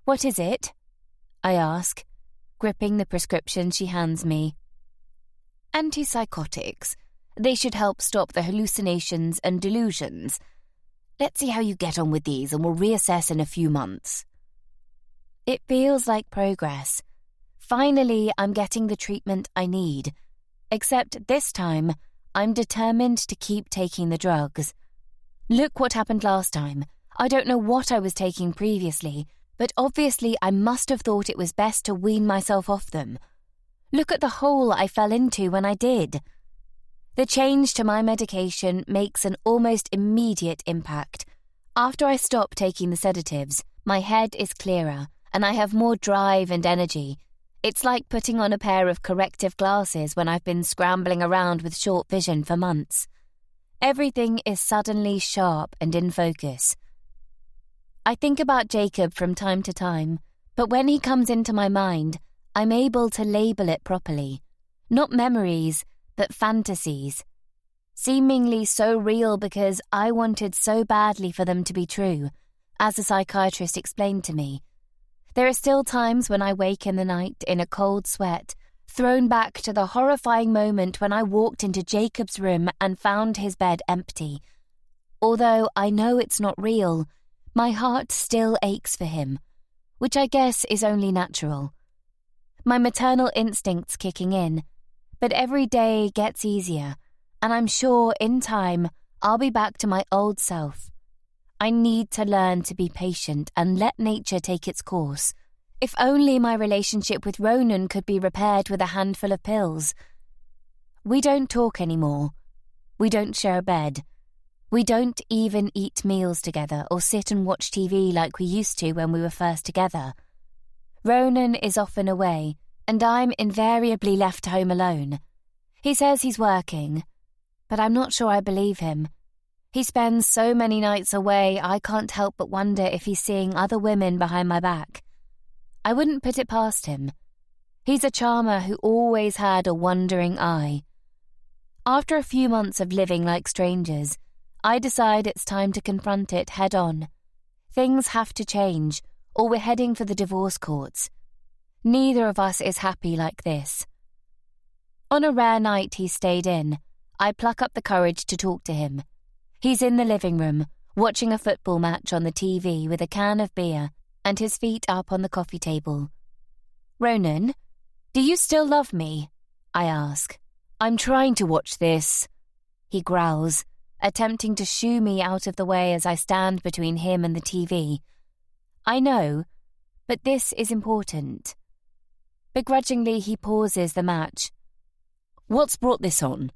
What is it? I ask, gripping the prescription she hands me. Antipsychotics. They should help stop the hallucinations and delusions. Let's see how you get on with these and we'll reassess in a few months. It feels like progress. Finally, I'm getting the treatment I need. Except this time, I'm determined to keep taking the drugs. Look what happened last time. I don't know what I was taking previously, but obviously I must have thought it was best to wean myself off them. Look at the hole I fell into when I did. The change to my medication makes an almost immediate impact. After I stop taking the sedatives, my head is clearer, and I have more drive and energy. It's like putting on a pair of corrective glasses when I've been scrambling around with short vision for months. Everything is suddenly sharp and in focus. I think about Jacob from time to time, but when he comes into my mind, I'm able to label it properly. Not memories, but fantasies. Seemingly so real because I wanted so badly for them to be true, as the psychiatrist explained to me. There are still times when I wake in the night in a cold sweat, thrown back to the horrifying moment when I walked into Jacob's room and found his bed empty. Although I know it's not real, my heart still aches for him, which I guess is only natural. My maternal instincts kicking in, but every day gets easier, and I'm sure in time I'll be back to my old self. I need to learn to be patient and let nature take its course. If only my relationship with Ronan could be repaired with a handful of pills. We don't talk anymore. We don't share a bed. We don't even eat meals together or sit and watch TV like we used to when we were first together. Ronan is often away, and I'm invariably left home alone. He says he's working. But I'm not sure I believe him. He spends so many nights away, I can't help but wonder if he's seeing other women behind my back. I wouldn't put it past him. He's a charmer who always had a wandering eye. After a few months of living like strangers, I decide it's time to confront it head on. Things have to change, or we're heading for the divorce courts. Neither of us is happy like this. On a rare night he stayed in, I pluck up the courage to talk to him. He's in the living room, watching a football match on the TV with a can of beer and his feet up on the coffee table. "Ronan, do you still love me?" I ask. "I'm trying to watch this," he growls, attempting to shoo me out of the way as I stand between him and the TV. I know, but this is important. Begrudgingly, he pauses the match. "What's brought this on?"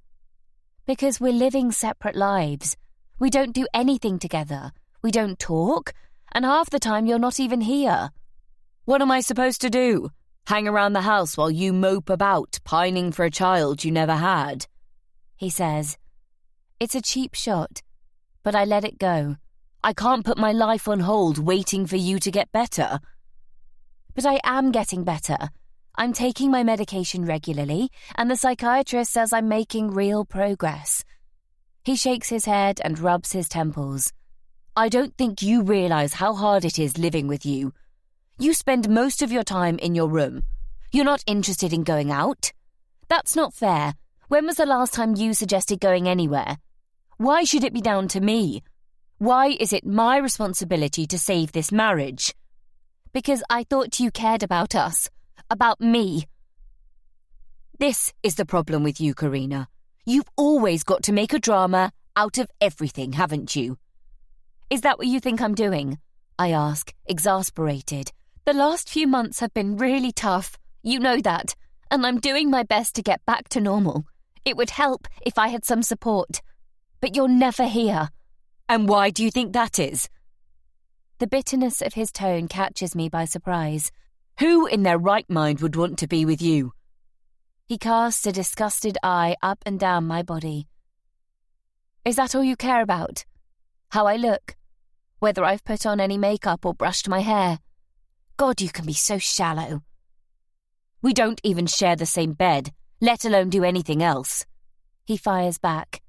"Because we're living separate lives. We don't do anything together. We don't talk, and half the time you're not even here." "What am I supposed to do? Hang around the house while you mope about, pining for a child you never had?" he says. It's a cheap shot, but I let it go. I can't put my life on hold waiting for you to get better. But I am getting better. I'm taking my medication regularly, and the psychiatrist says I'm making real progress. He shakes his head and rubs his temples. "I don't think you realise how hard it is living with you. You spend most of your time in your room. You're not interested in going out. That's not fair. When was the last time you suggested going anywhere? Why should it be down to me? Why is it my responsibility to save this marriage?" "Because I thought you cared about us. About me." This is the problem with you, Karina. You've always got to make a drama out of everything, haven't you? "Is that what you think I'm doing?" I ask, exasperated. "The last few months have been really tough. You know that. And I'm doing my best to get back to normal. It would help if I had some support. But you're never here." "And why do you think that is?" The bitterness of his tone catches me by surprise. "Who in their right mind would want to be with you?" He casts a disgusted eye up and down my body. "Is that all you care about? How I look? Whether I've put on any makeup or brushed my hair? God, you can be so shallow." "We don't even share the same bed, let alone do anything else," he fires back.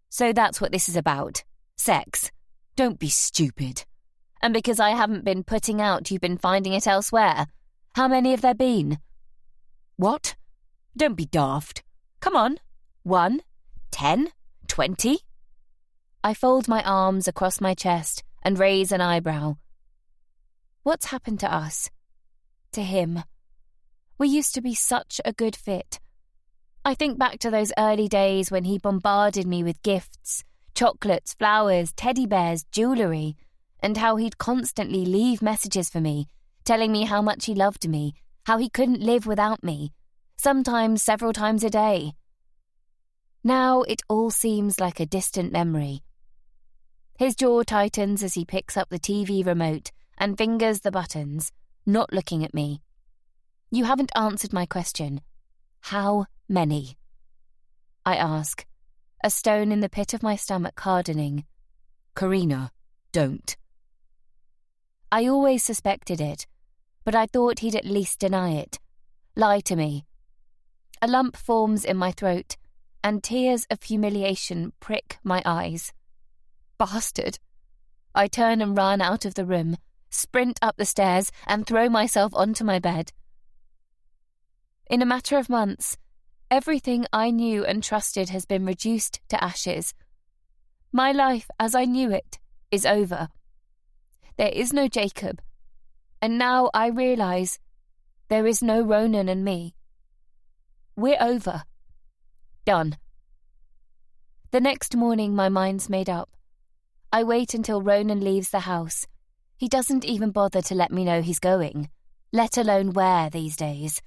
"So that's what this is about. Sex. Don't be stupid. And because I haven't been putting out, you've been finding it elsewhere. How many have there been?" "What? Don't be daft. Come on. 1, 10, 20? I fold my arms across my chest and raise an eyebrow. What's happened to us? To him? We used to be such a good fit. I think back to those early days when he bombarded me with gifts, chocolates, flowers, teddy bears, jewellery, and how he'd constantly leave messages for me, telling me how much he loved me, how he couldn't live without me, sometimes several times a day. Now it all seems like a distant memory. His jaw tightens as he picks up the TV remote and fingers the buttons, not looking at me. "You haven't answered my question. How many?" I ask, a stone in the pit of my stomach hardening. "Karina, don't." I always suspected it, but I thought he'd at least deny it, lie to me. A lump forms in my throat, and tears of humiliation prick my eyes. Bastard! I turn and run out of the room, sprint up the stairs, and throw myself onto my bed. In a matter of months, everything I knew and trusted has been reduced to ashes. My life as I knew it is over. There is no Jacob, and now I realise there is no Ronan and me. We're over. Done. The next morning my mind's made up. I wait until Ronan leaves the house. He doesn't even bother to let me know he's going, let alone where these days.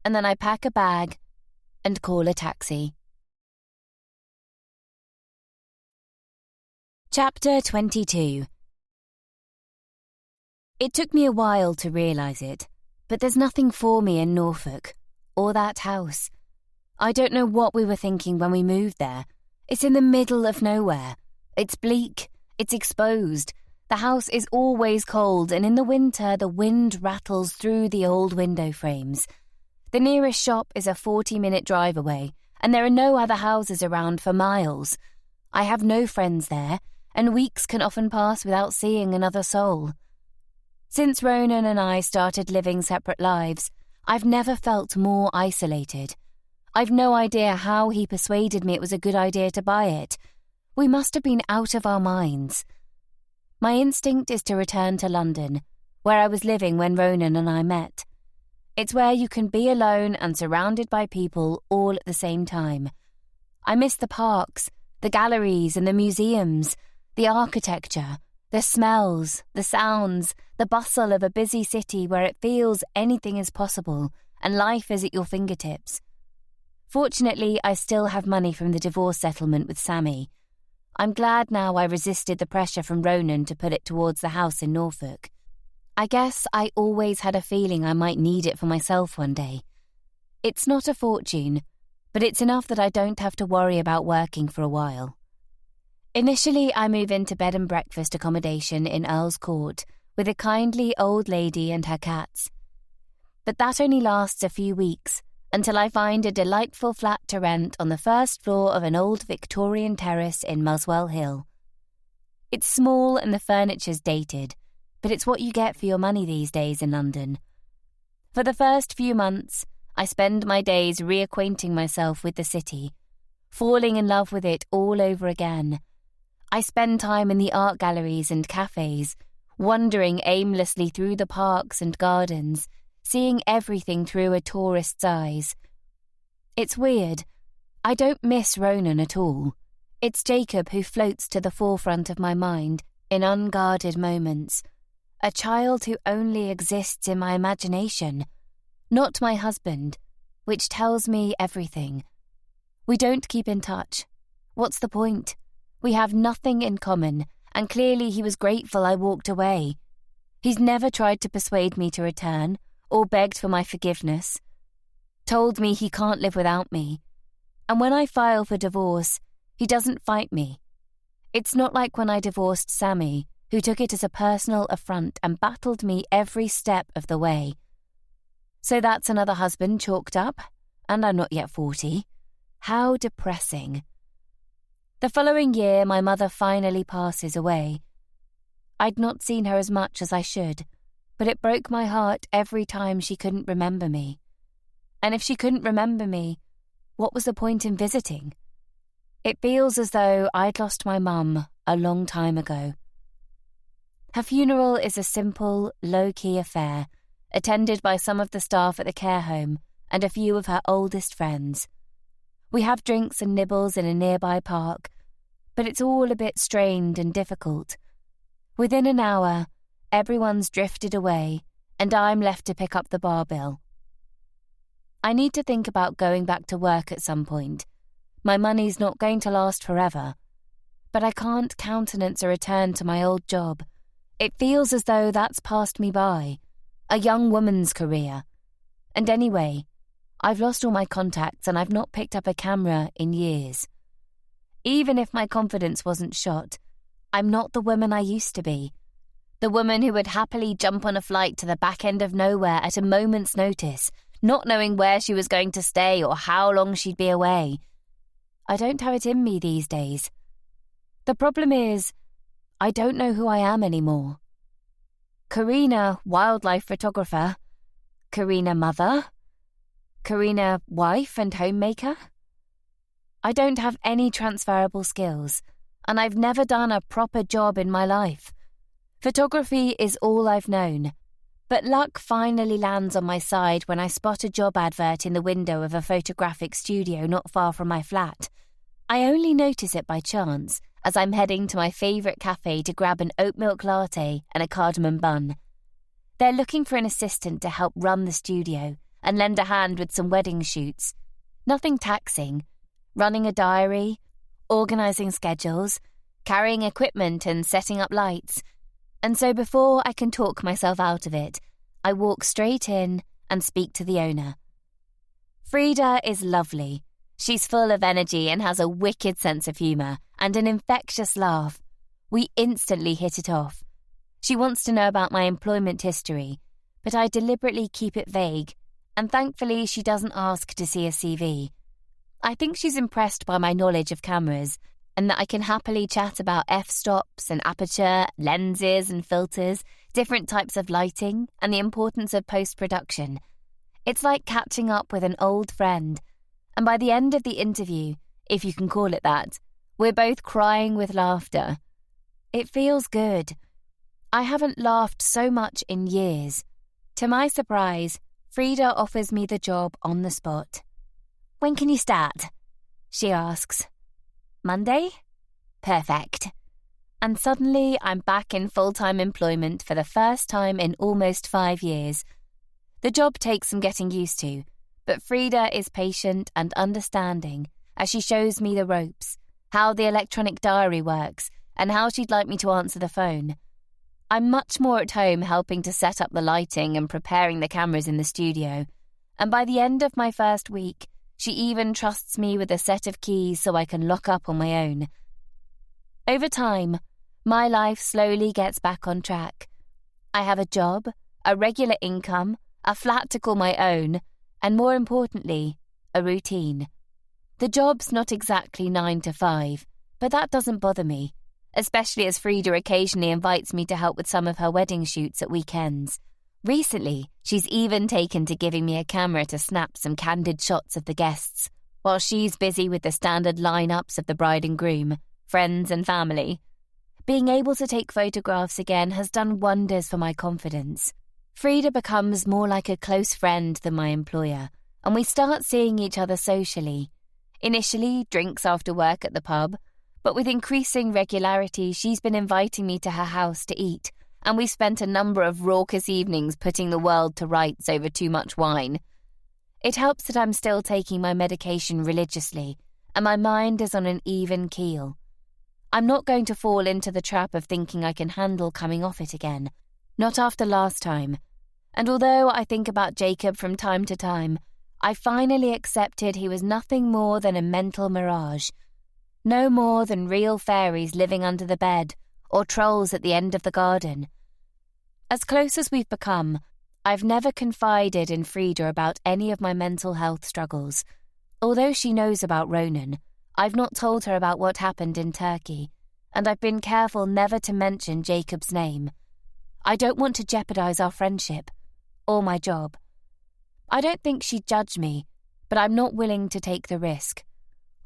And then I pack a bag and call a taxi. Chapter 22. It took me a while to realise it, but there's nothing for me in Norfolk, or that house. I don't know what we were thinking when we moved there. It's in the middle of nowhere. It's bleak. It's exposed. The house is always cold, and in the winter the wind rattles through the old window frames. The nearest shop is a 40-minute drive away, and there are no other houses around for miles. I have no friends there, and weeks can often pass without seeing another soul. Since Ronan and I started living separate lives, I've never felt more isolated. I've no idea how he persuaded me it was a good idea to buy it. We must have been out of our minds. My instinct is to return to London, where I was living when Ronan and I met. It's where you can be alone and surrounded by people all at the same time. I miss the parks, the galleries and the museums, the architecture, the smells, the sounds, the bustle of a busy city where it feels anything is possible and life is at your fingertips. Fortunately, I still have money from the divorce settlement with Sammy. I'm glad now I resisted the pressure from Ronan to put it towards the house in Norfolk. I guess I always had a feeling I might need it for myself one day. It's not a fortune, but it's enough that I don't have to worry about working for a while. Initially, I move into bed and breakfast accommodation in Earl's Court with a kindly old lady and her cats. But that only lasts a few weeks, until I find a delightful flat to rent on the first floor of an old Victorian terrace in Muswell Hill. It's small and the furniture's dated, but it's what you get for your money these days in London. For the first few months, I spend my days reacquainting myself with the city, falling in love with it all over again. I spend time in the art galleries and cafes, wandering aimlessly through the parks and gardens, seeing everything through a tourist's eyes. It's weird. I don't miss Ronan at all. It's Jacob who floats to the forefront of my mind in unguarded moments. A child who only exists in my imagination, not my husband, which tells me everything. We don't keep in touch. What's the point? We have nothing in common, and clearly he was grateful I walked away. He's never tried to persuade me to return, or begged for my forgiveness, told me he can't live without me. And when I file for divorce, he doesn't fight me. It's not like when I divorced Sammy, who took it as a personal affront and battled me every step of the way. So that's another husband chalked up, and I'm not yet 40. How depressing. The following year, my mother finally passes away. I'd not seen her as much as I should, but it broke my heart every time she couldn't remember me. And if she couldn't remember me, what was the point in visiting? It feels as though I'd lost my mum a long time ago. Her funeral is a simple, low-key affair, attended by some of the staff at the care home and a few of her oldest friends. We have drinks and nibbles in a nearby park, but it's all a bit strained and difficult. Within an hour, everyone's drifted away, and I'm left to pick up the bar bill. I need to think about going back to work at some point. My money's not going to last forever, but I can't countenance a return to my old job. It feels as though that's passed me by, a young woman's career. And anyway, I've lost all my contacts and I've not picked up a camera in years. Even if my confidence wasn't shot, I'm not the woman I used to be. The woman who would happily jump on a flight to the back end of nowhere at a moment's notice, not knowing where she was going to stay or how long she'd be away. I don't have it in me these days. The problem is, I don't know who I am anymore. Karina, wildlife photographer. Karina, mother. Karina, wife and homemaker. I don't have any transferable skills, and I've never done a proper job in my life. Photography is all I've known, but luck finally lands on my side when I spot a job advert in the window of a photographic studio not far from my flat. I only notice it by chance as I'm heading to my favourite cafe to grab an oat milk latte and a cardamom bun. They're looking for an assistant to help run the studio and lend a hand with some wedding shoots. Nothing taxing. Running a diary, organising schedules, carrying equipment and setting up lights. And so before I can talk myself out of it, I walk straight in and speak to the owner. Frida is lovely, She's full of energy and has a wicked sense of humour and an infectious laugh. We instantly hit it off. She wants to know about my employment history, but I deliberately keep it vague, and thankfully she doesn't ask to see a CV. I think she's impressed by my knowledge of cameras and that I can happily chat about f-stops and aperture, lenses and filters, different types of lighting, and the importance of post-production. It's like catching up with an old friend, and by the end of the interview, if you can call it that, we're both crying with laughter. It feels good. I haven't laughed so much in years. To my surprise, Frida offers me the job on the spot. "When can you start?" she asks. "Monday?" Perfect. And suddenly I'm back in full-time employment for the first time in almost 5 years. The job takes some getting used to, but Frida is patient and understanding as she shows me the ropes, how the electronic diary works, and how she'd like me to answer the phone. I'm much more at home helping to set up the lighting and preparing the cameras in the studio, and by the end of my first week, she even trusts me with a set of keys so I can lock up on my own. Over time, my life slowly gets back on track. I have a job, a regular income, a flat to call my own, and more importantly, a routine. The job's not exactly 9 to 5, but that doesn't bother me, especially as Frida occasionally invites me to help with some of her wedding shoots at weekends. Recently, she's even taken to giving me a camera to snap some candid shots of the guests, while she's busy with the standard lineups of the bride and groom, friends and family. Being able to take photographs again has done wonders for my confidence. Frida becomes more like a close friend than my employer, and we start seeing each other socially. Initially, drinks after work at the pub, but with increasing regularity, she's been inviting me to her house to eat, and we've spent a number of raucous evenings putting the world to rights over too much wine. It helps that I'm still taking my medication religiously, and my mind is on an even keel. I'm not going to fall into the trap of thinking I can handle coming off it again, not after last time. And although I think about Jacob from time to time, I finally accepted he was nothing more than a mental mirage. No more than real fairies living under the bed or trolls at the end of the garden. As close as we've become, I've never confided in Frida about any of my mental health struggles. Although she knows about Ronan, I've not told her about what happened in Turkey, and I've been careful never to mention Jacob's name. I don't want to jeopardize our friendship or my job. I don't think she'd judge me, but I'm not willing to take the risk.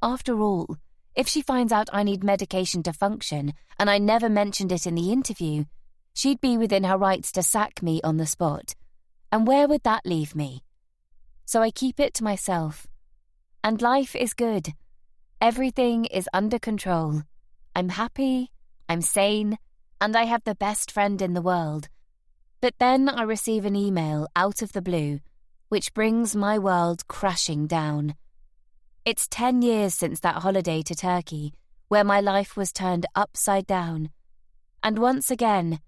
After all, if she finds out I need medication to function and I never mentioned it in the interview, she'd be within her rights to sack me on the spot. And where would that leave me? So I keep it to myself. And life is good. Everything is under control. I'm happy, I'm sane, and I have the best friend in the world. But then I receive an email out of the blue, which brings my world crashing down. It's 10 years since that holiday to Turkey, where my life was turned upside down. And once again,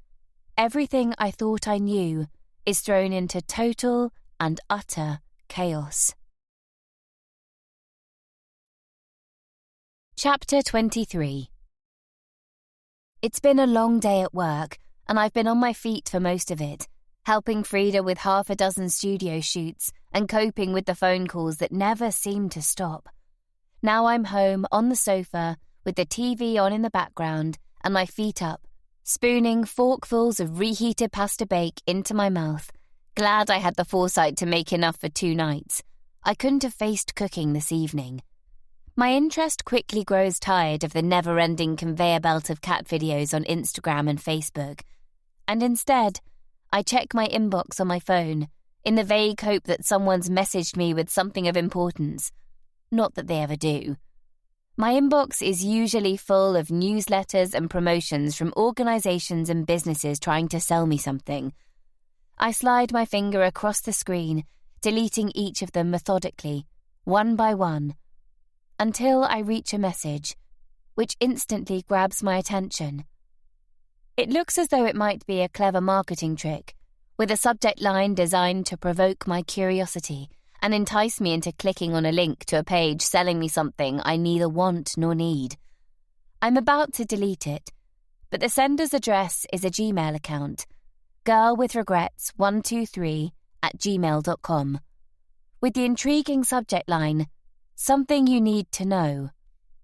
everything I thought I knew is thrown into total and utter chaos. Chapter 23. It's been a long day at work, and I've been on my feet for most of it, helping Frida with 6 studio shoots and coping with the phone calls that never seem to stop. Now I'm home on the sofa with the TV on in the background and my feet up, spooning forkfuls of reheated pasta bake into my mouth, glad I had the foresight to make enough for 2 nights. I couldn't have faced cooking this evening. My interest quickly grows tired of the never-ending conveyor belt of cat videos on Instagram and Facebook, and instead, I check my inbox on my phone, in the vague hope that someone's messaged me with something of importance. Not that they ever do. My inbox is usually full of newsletters and promotions from organizations and businesses trying to sell me something. I slide my finger across the screen, deleting each of them methodically, one by one, until I reach a message, which instantly grabs my attention. It looks as though it might be a clever marketing trick, with a subject line designed to provoke my curiosity and entice me into clicking on a link to a page selling me something I neither want nor need. I'm about to delete it, but the sender's address is a Gmail account, girlwithregrets123@gmail.com, with the intriguing subject line, "Something you need to know."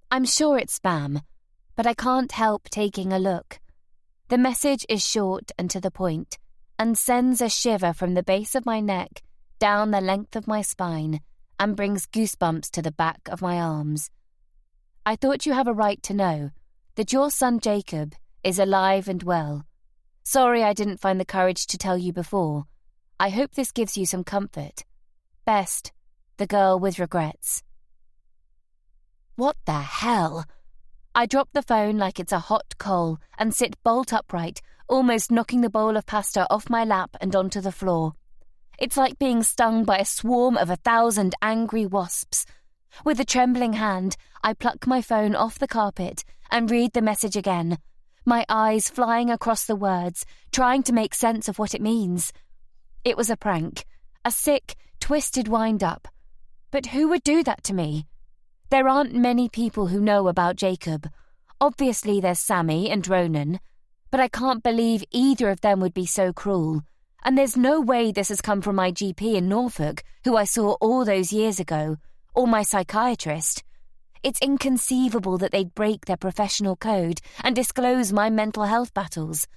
I'm sure it's spam, but I can't help taking a look. The message is short and to the point, and sends a shiver from the base of my neck down the length of my spine and brings goosebumps to the back of my arms. I thought you have a right to know that your son Jacob is alive and well. Sorry I didn't find the courage to tell you before. I hope this gives you some comfort. Best, the girl with regrets. What the hell? I drop the phone like it's a hot coal and sit bolt upright, almost knocking the bowl of pasta off my lap and onto the floor. It's like being stung by a swarm of 1,000 angry wasps. With a trembling hand, I pluck my phone off the carpet and read the message again, my eyes flying across the words, trying to make sense of what it means. It was a prank, a sick, twisted wind-up. But who would do that to me? There aren't many people who know about Jacob. Obviously there's Sammy and Ronan, but I can't believe either of them would be so cruel. And there's no way this has come from my GP in Norfolk, who I saw all those years ago, or my psychiatrist. It's inconceivable that they'd break their professional code and disclose my mental health battles.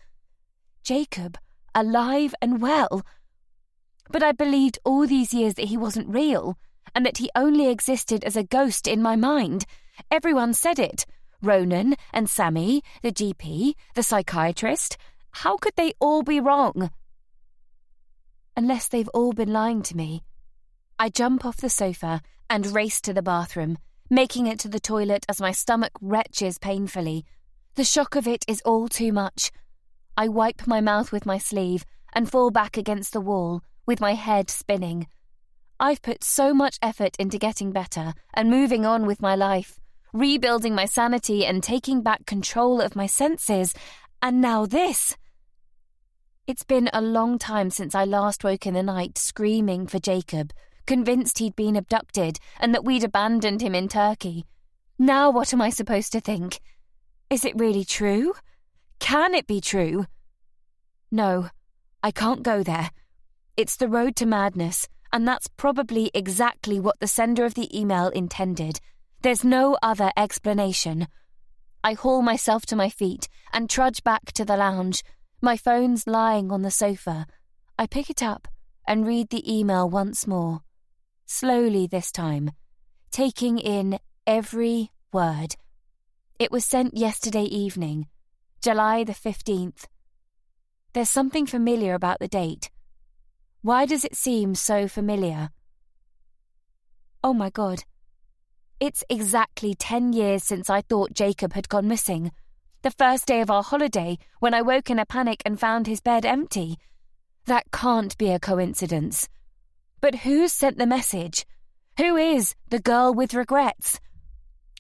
Jacob, alive and well. But I believed all these years that he wasn't real, and that he only existed as a ghost in my mind. Everyone said it. Ronan and Sammy, the GP, the psychiatrist. How could they all be wrong? Unless they've all been lying to me. I jump off the sofa and race to the bathroom, making it to the toilet as my stomach retches painfully. The shock of it is all too much. I wipe my mouth with my sleeve and fall back against the wall, with my head spinning. I've put so much effort into getting better and moving on with my life, rebuilding my sanity and taking back control of my senses, and now this. It's been a long time since I last woke in the night screaming for Jacob, convinced he'd been abducted and that we'd abandoned him in Turkey. Now what am I supposed to think? Is it really true? Can it be true? No, I can't go there. It's the road to madness, and that's probably exactly what the sender of the email intended. There's no other explanation. I haul myself to my feet and trudge back to the lounge. My phone's lying on the sofa. I pick it up and read the email once more. Slowly this time, taking in every word. It was sent yesterday evening, July the 15th. There's something familiar about the date. Why does it seem so familiar? Oh my God. It's exactly 10 years since I thought Jacob had gone missing. The first day of our holiday, when I woke in a panic and found his bed empty. That can't be a coincidence. But who sent the message? Who is the girl with regrets?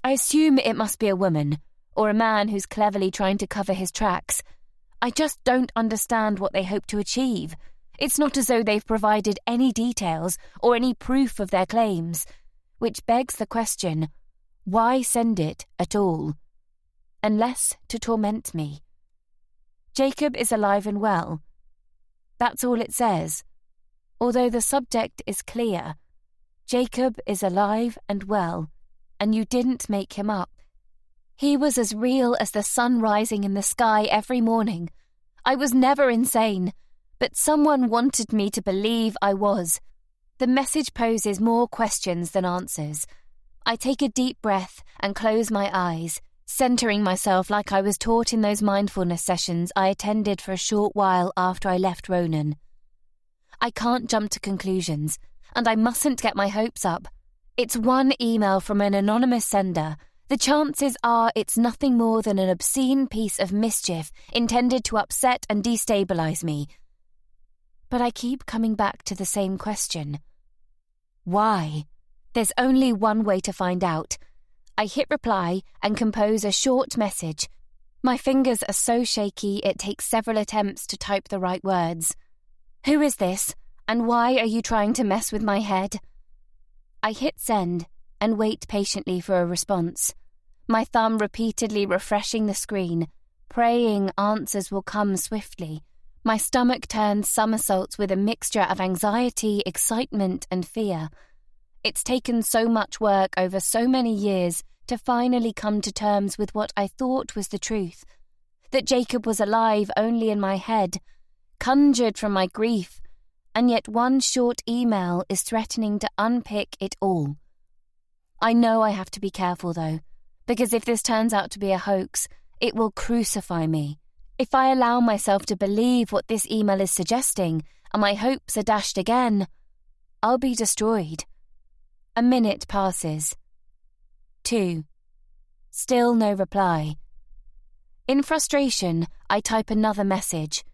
I assume it must be a woman, or a man who's cleverly trying to cover his tracks. I just don't understand what they hope to achieve. It's not as though they've provided any details or any proof of their claims, which begs the question, why send it at all? Unless to torment me. Jacob is alive and well. That's all it says. Although the subject is clear. Jacob is alive and well, and you didn't make him up. He was as real as the sun rising in the sky every morning. I was never insane, but someone wanted me to believe I was. The message poses more questions than answers. I take a deep breath and close my eyes, centering myself like I was taught in those mindfulness sessions I attended for a short while after I left Ronan. I can't jump to conclusions, and I mustn't get my hopes up. It's one email from an anonymous sender. The chances are it's nothing more than an obscene piece of mischief intended to upset and destabilize me. But I keep coming back to the same question. Why? There's only one way to find out. I hit reply and compose a short message. My fingers are so shaky it takes several attempts to type the right words. Who is this, and why are you trying to mess with my head? I hit send and wait patiently for a response, my thumb repeatedly refreshing the screen, praying answers will come swiftly. My stomach turns somersaults with a mixture of anxiety, excitement, and fear. It's taken so much work over so many years to finally come to terms with what I thought was the truth, that Jacob was alive only in my head, conjured from my grief, and yet one short email is threatening to unpick it all. I know I have to be careful, though, because if this turns out to be a hoax, it will crucify me. If I allow myself to believe what this email is suggesting, and my hopes are dashed again, I'll be destroyed. A minute passes. 2. Still no reply. In frustration, I type another message.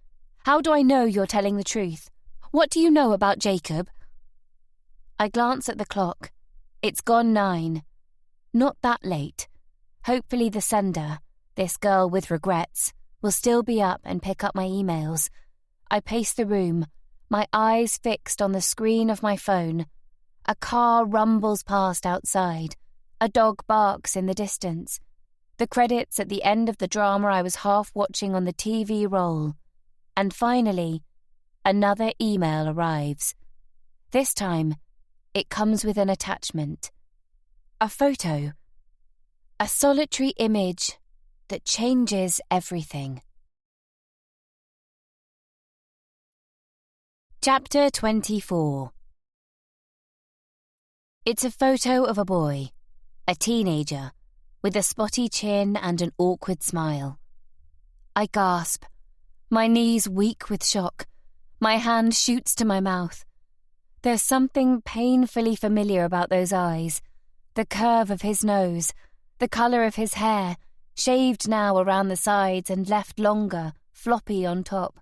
How do I know you're telling the truth? What do you know about Jacob? I glance at the clock. It's gone 9. Not that late. Hopefully the sender, this girl with regrets, will still be up and pick up my emails. I pace the room, my eyes fixed on the screen of my phone. A car rumbles past outside. A dog barks in the distance. The credits at the end of the drama I was half watching on the TV roll. And finally, another email arrives. This time, it comes with an attachment. A photo. A solitary image that changes everything. Chapter 24. It's a photo of a boy, a teenager, with a spotty chin and an awkward smile. I gasp, my knees weak with shock. My hand shoots to my mouth. There's something painfully familiar about those eyes, the curve of his nose, the colour of his hair, shaved now around the sides and left longer, floppy on top.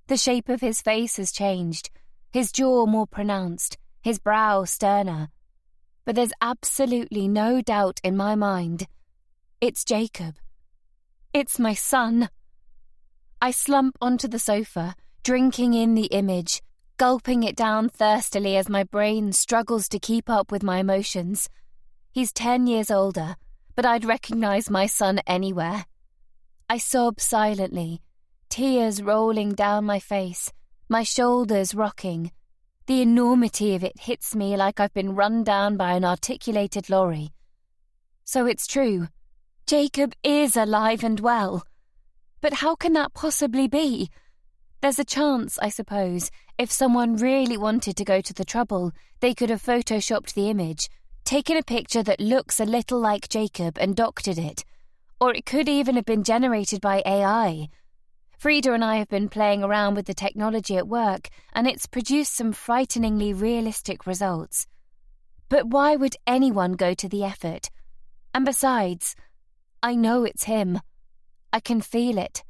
The shape of his face has changed, his jaw more pronounced, his brow sterner. But there's absolutely no doubt in my mind. It's Jacob. It's my son. I slump onto the sofa, drinking in the image, gulping it down thirstily as my brain struggles to keep up with my emotions. He's 10 years older, but I'd recognise my son anywhere. I sob silently, tears rolling down my face, my shoulders rocking. The enormity of it hits me like I've been run down by an articulated lorry. So it's true. Jacob is alive and well. But how can that possibly be? There's a chance, I suppose, if someone really wanted to go to the trouble, they could have photoshopped the image, taken a picture that looks a little like Jacob and doctored it. Or it could even have been generated by AI. Frida and I have been playing around with the technology at work, and it's produced some frighteningly realistic results. But why would anyone go to the effort? And besides, I know it's him. I can feel it,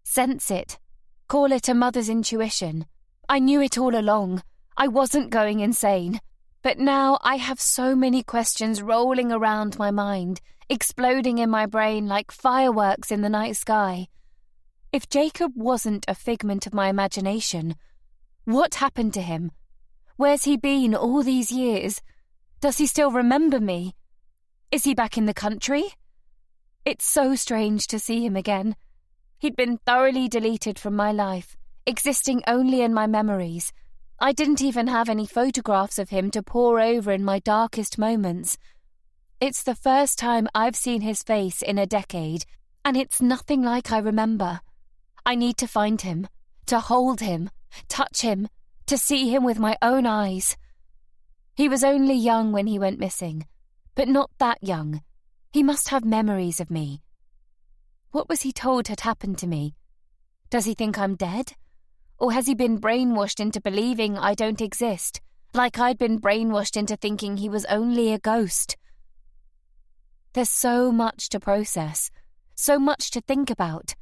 sense it, call it a mother's intuition. I knew it all along. I wasn't going insane. But now I have so many questions rolling around my mind, exploding in my brain like fireworks in the night sky. If Jacob wasn't a figment of my imagination, what happened to him? Where's he been all these years? Does he still remember me? Is he back in the country? It's so strange to see him again. He'd been thoroughly deleted from my life, existing only in my memories. I didn't even have any photographs of him to pore over in my darkest moments. It's the first time I've seen his face in a decade, and it's nothing like I remember. I need to find him, to hold him, touch him, to see him with my own eyes. He was only young when he went missing, but not that young. He must have memories of me. What was he told had happened to me? Does he think I'm dead? Or has he been brainwashed into believing I don't exist, like I'd been brainwashed into thinking he was only a ghost? There's so much to process, so much to think about.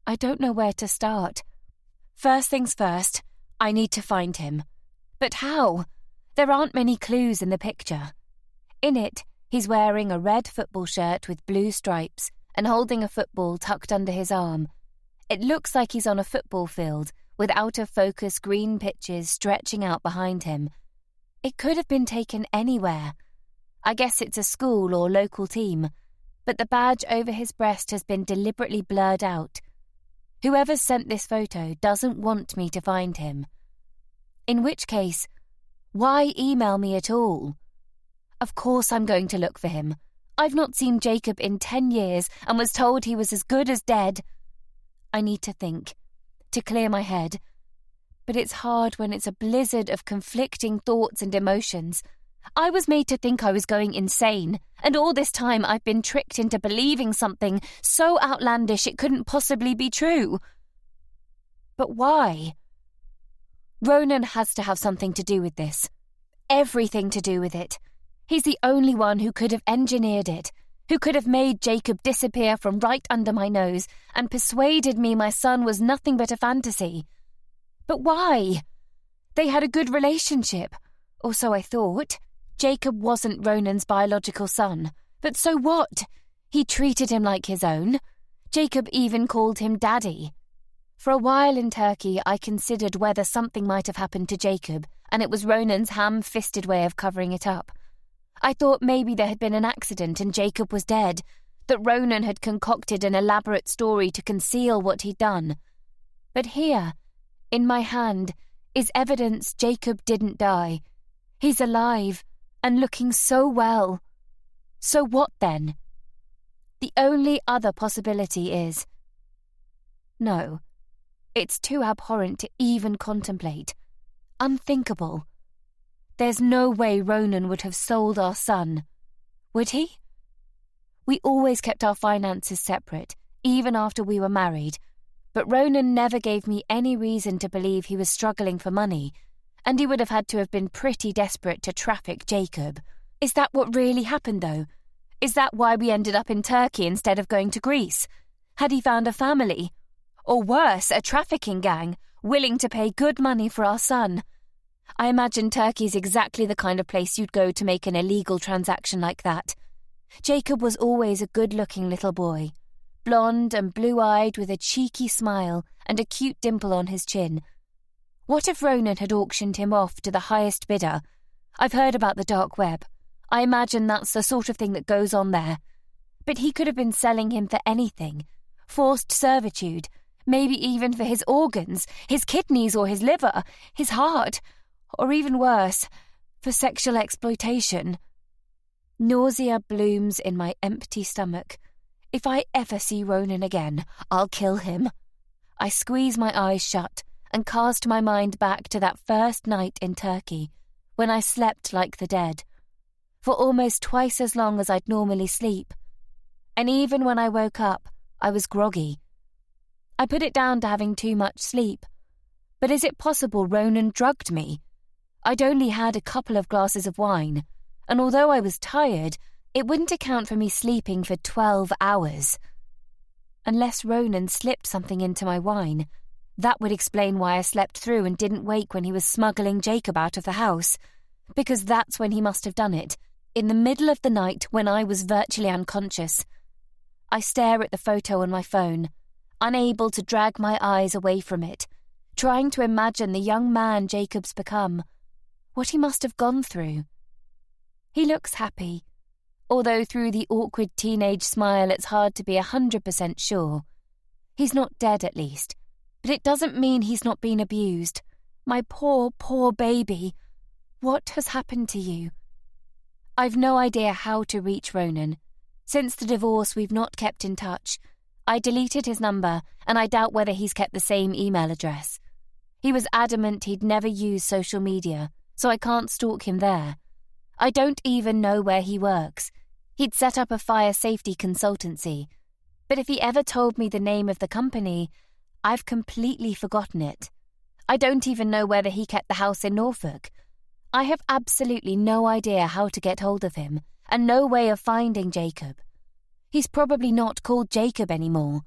I don't know where to start. First things first, I need to find him. But how? There aren't many clues in the picture. In it, he's wearing a red football shirt with blue stripes and holding a football tucked under his arm. It looks like he's on a football field with out-of-focus green pitches stretching out behind him. It could have been taken anywhere. I guess it's a school or local team, but the badge over his breast has been deliberately blurred out. Whoever sent this photo doesn't want me to find him. In which case, why email me at all? Of course I'm going to look for him. I've not seen Jacob in 10 years and was told he was as good as dead. I need to think, to clear my head. But it's hard when it's a blizzard of conflicting thoughts and emotions. I was made to think I was going insane, and all this time I've been tricked into believing something so outlandish it couldn't possibly be true. But why? Ronan has to have something to do with this. Everything to do with it. He's the only one who could have engineered it, who could have made Jacob disappear from right under my nose and persuaded me my son was nothing but a fantasy. But why? They had a good relationship, or so I thought. Jacob wasn't Ronan's biological son, but so what? He treated him like his own. Jacob even called him Daddy. For a while in Turkey, I considered whether something might have happened to Jacob, and it was Ronan's ham-fisted way of covering it up. I thought maybe there had been an accident and Jacob was dead, that Ronan had concocted an elaborate story to conceal what he'd done. But here, in my hand, is evidence Jacob didn't die. He's alive, and looking so well. So what then? The only other possibility is... No, it's too abhorrent to even contemplate. Unthinkable. There's no way Ronan would have sold our son. Would he? We always kept our finances separate, even after we were married, but Ronan never gave me any reason to believe he was struggling for money, and he would have had to have been pretty desperate to traffic Jacob. Is that what really happened, though? Is that why we ended up in Turkey instead of going to Greece? Had he found a family? Or worse, a trafficking gang, willing to pay good money for our son? I imagine Turkey's exactly the kind of place you'd go to make an illegal transaction like that. Jacob was always a good-looking little boy, blonde and blue-eyed with a cheeky smile and a cute dimple on his chin. What if Ronan had auctioned him off to the highest bidder? I've heard about the dark web. I imagine that's the sort of thing that goes on there. But he could have been selling him for anything. Forced servitude, maybe even for his organs, his kidneys or his liver, his heart... or even worse, for sexual exploitation. Nausea blooms in my empty stomach. If I ever see Ronan again, I'll kill him. I squeeze my eyes shut and cast my mind back to that first night in Turkey, when I slept like the dead, for almost twice as long as I'd normally sleep. And even when I woke up, I was groggy. I put it down to having too much sleep. But is it possible Ronan drugged me? I'd only had a couple of glasses of wine, and although I was tired, it wouldn't account for me sleeping for 12 hours. Unless Ronan slipped something into my wine, that would explain why I slept through and didn't wake when he was smuggling Jacob out of the house, because that's when he must have done it, in the middle of the night when I was virtually unconscious. I stare at the photo on my phone, unable to drag my eyes away from it, trying to imagine the young man Jacob's become, what he must have gone through. He looks happy, although through the awkward teenage smile it's hard to be 100% sure. He's not dead at least, but it doesn't mean he's not been abused. My poor, poor baby. What has happened to you? I've no idea how to reach Ronan. Since the divorce, we've not kept in touch. I deleted his number, and I doubt whether he's kept the same email address. He was adamant he'd never use social media, so I can't stalk him there. I don't even know where he works. He'd set up a fire safety consultancy, but if he ever told me the name of the company, I've completely forgotten it. I don't even know whether he kept the house in Norfolk. I have absolutely no idea how to get hold of him, and no way of finding Jacob. He's probably not called Jacob anymore.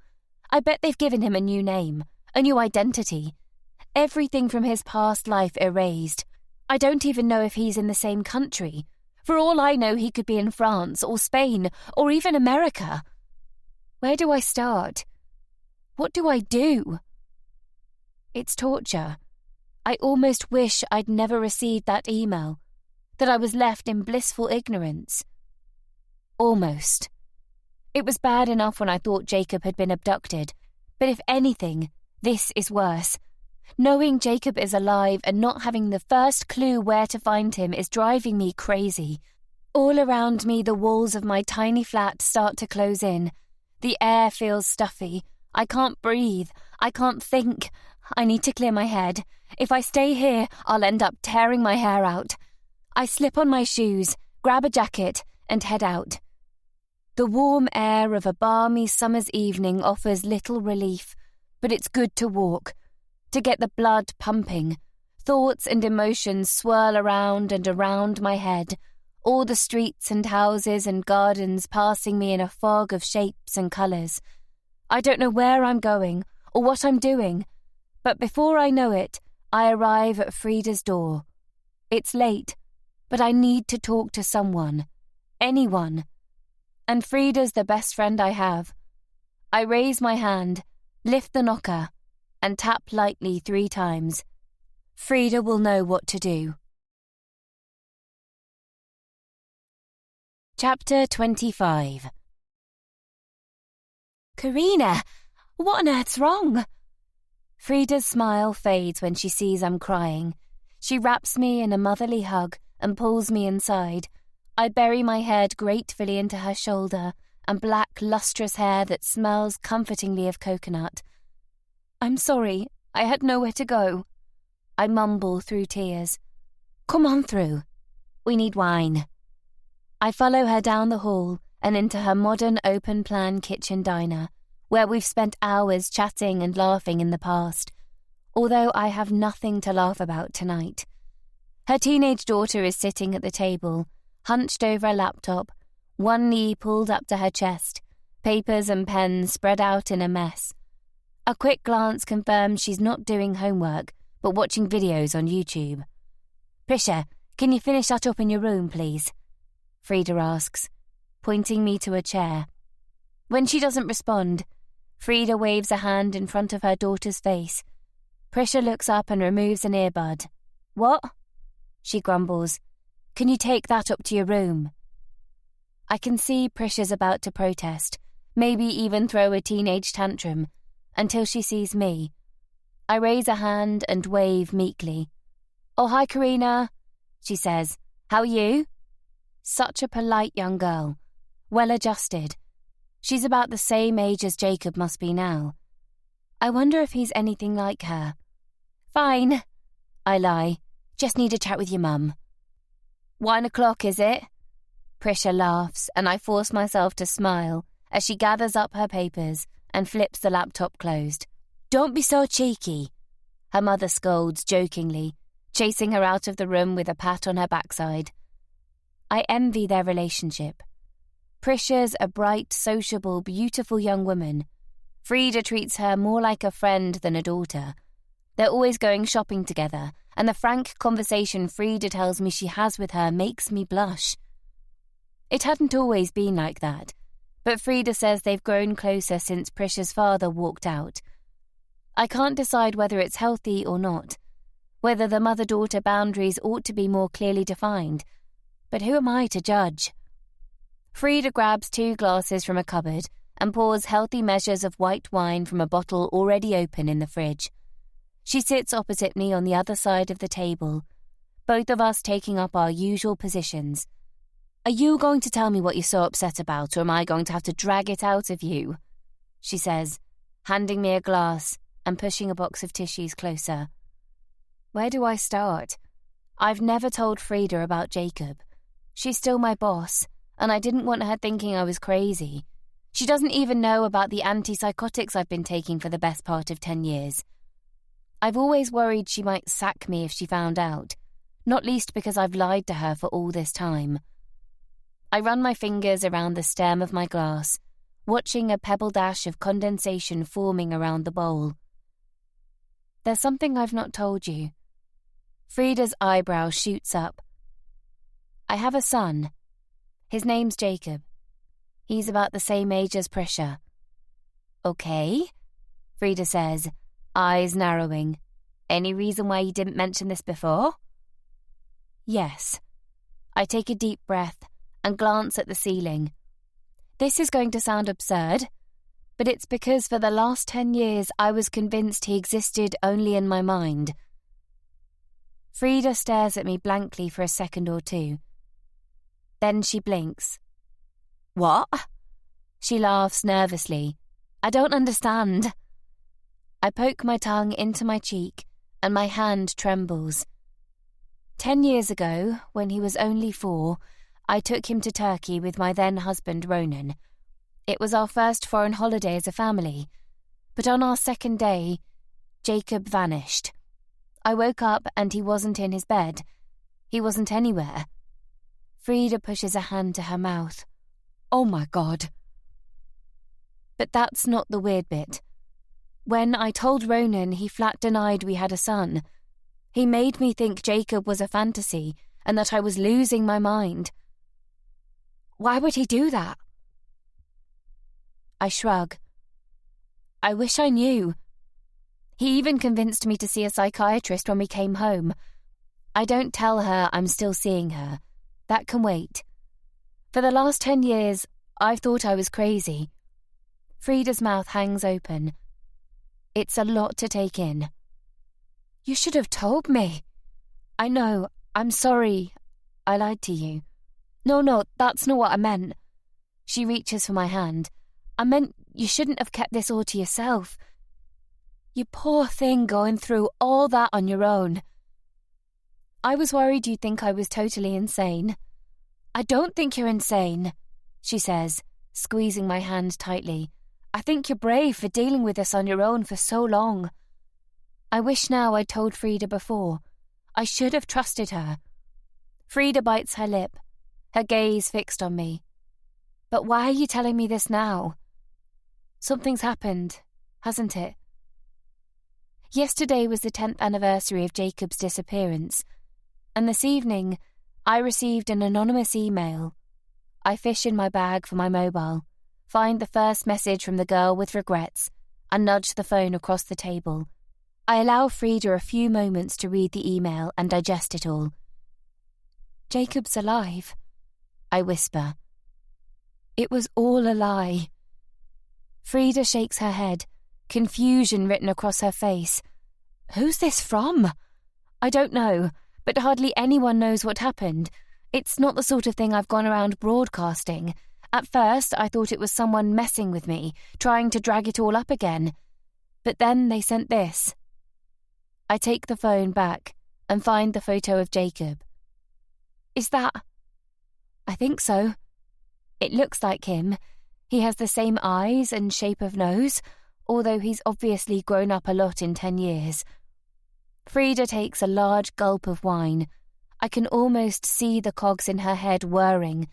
I bet they've given him a new name, a new identity. Everything from his past life erased. I don't even know if he's in the same country. For all I know, he could be in France or Spain or even America. Where do I start? What do I do? It's torture. I almost wish I'd never received that email. that I was left in blissful ignorance. Almost. It was bad enough when I thought Jacob had been abducted, but if anything, this is worse. Knowing Jacob is alive and not having the first clue where to find him is driving me crazy. All around me, the walls of my tiny flat start to close in. The air feels stuffy. I can't breathe. I can't think. I need to clear my head. If I stay here, I'll end up tearing my hair out. I slip on my shoes, grab a jacket, and head out. The warm air of a balmy summer's evening offers little relief, but it's good to walk, to get the blood pumping. Thoughts and emotions swirl around and around my head, all the streets and houses and gardens passing me in a fog of shapes and colours. I don't know where I'm going or what I'm doing, but before I know it, I arrive at Frida's door. It's late, but I need to talk to someone, anyone. And Frida's the best friend I have. I raise my hand, lift the knocker, and tap lightly 3 times. Frida will know what to do. Chapter 25. Karina, what on earth's wrong? Frida's smile fades when she sees I'm crying. She wraps me in a motherly hug and pulls me inside. I bury my head gratefully into her shoulder and black, lustrous hair that smells comfortingly of coconut. I'm sorry, I had nowhere to go. I mumble through tears. Come on through. We need wine. I follow her down the hall and into her modern open-plan kitchen diner, where we've spent hours chatting and laughing in the past, although I have nothing to laugh about tonight. Her teenage daughter is sitting at the table, hunched over a laptop, one knee pulled up to her chest, papers and pens spread out in a mess. A quick glance confirms she's not doing homework, but watching videos on YouTube. Prisha, can you finish that up in your room, please? Frida asks, pointing me to a chair. When she doesn't respond, Frida waves a hand in front of her daughter's face. Prisha looks up and removes an earbud. What? She grumbles. Can you take that up to your room? I can see Prisha's about to protest, maybe even throw a teenage tantrum, until she sees me. I raise a hand and wave meekly. Oh, hi, Karina, she says. How are you? Such a polite young girl, well-adjusted. She's about the same age as Jacob must be now. I wonder if he's anything like her. Fine, I lie. Just need a chat with your mum. 1 o'clock, is it? Prisha laughs, and I force myself to smile as she gathers up her papers and flips the laptop closed. Don't be so cheeky, her mother scolds jokingly, chasing her out of the room with a pat on her backside. I envy their relationship. Prisha's a bright, sociable, beautiful young woman. Frida treats her more like a friend than a daughter. They're always going shopping together, and the frank conversation Frida tells me she has with her makes me blush. It hadn't always been like that, but Frida says they've grown closer since Prisha's father walked out. I can't decide whether it's healthy or not, whether the mother-daughter boundaries ought to be more clearly defined, but who am I to judge? Frida grabs 2 glasses from a cupboard and pours healthy measures of white wine from a bottle already open in the fridge. She sits opposite me on the other side of the table, both of us taking up our usual positions. Are you going to tell me what you're so upset about, or am I going to have to drag it out of you? She says, handing me a glass and pushing a box of tissues closer. Where do I start? I've never told Frida about Jacob. She's still my boss, and I didn't want her thinking I was crazy. She doesn't even know about the antipsychotics I've been taking for the best part of 10 years. I've always worried she might sack me if she found out, not least because I've lied to her for all this time. I run my fingers around the stem of my glass, watching a pebble dash of condensation forming around the bowl. There's something I've not told you. Frida's eyebrow shoots up. I have a son. His name's Jacob. He's about the same age as Prisha. Okay, Frida says, eyes narrowing. Any reason why you didn't mention this before? Yes. I take a deep breath and glance at the ceiling. This is going to sound absurd, but it's because for the last 10 years I was convinced he existed only in my mind. Frida stares at me blankly for a second or two. Then she blinks. What? She laughs nervously. I don't understand. I poke my tongue into my cheek and my hand trembles. 10 years ago, when he was only 4, I took him to Turkey with my then-husband Ronan. It was our first foreign holiday as a family, but on our second day, Jacob vanished. I woke up and he wasn't in his bed. He wasn't anywhere. Frida pushes a hand to her mouth. Oh my God. But that's not the weird bit. When I told Ronan, he flat denied we had a son. He made me think Jacob was a fantasy and that I was losing my mind. Why would he do that? I shrug. I wish I knew. He even convinced me to see a psychiatrist when we came home. I don't tell her I'm still seeing her. That can wait. For the last 10 years, I've thought I was crazy. Frida's mouth hangs open. It's a lot to take in. You should have told me. I know, I'm sorry. I lied to you. No, that's not what I meant. She reaches for my hand. I meant you shouldn't have kept this all to yourself. You poor thing going through all that on your own. I was worried you'd think I was totally insane. I don't think you're insane, she says, squeezing my hand tightly. I think you're brave for dealing with this on your own for so long. I wish now I'd told Frida before. I should have trusted her. Frida bites her lip, her gaze fixed on me. But why are you telling me this now? Something's happened, hasn't it? Yesterday was the 10th anniversary of Jacob's disappearance, and this evening I received an anonymous email. I fish in my bag for my mobile, find the first message from the girl with regrets, and nudge the phone across the table. I allow Frida a few moments to read the email and digest it all. Jacob's alive, I whisper. It was all a lie. Frida shakes her head, confusion written across her face. Who's this from? I don't know, but hardly anyone knows what happened. It's not the sort of thing I've gone around broadcasting. At first, I thought it was someone messing with me, trying to drag it all up again. But then they sent this. I take the phone back and find the photo of Jacob. Is that... I think so. It looks like him. He has the same eyes and shape of nose, although he's obviously grown up a lot in 10 years. Frida takes a large gulp of wine. I can almost see the cogs in her head whirring.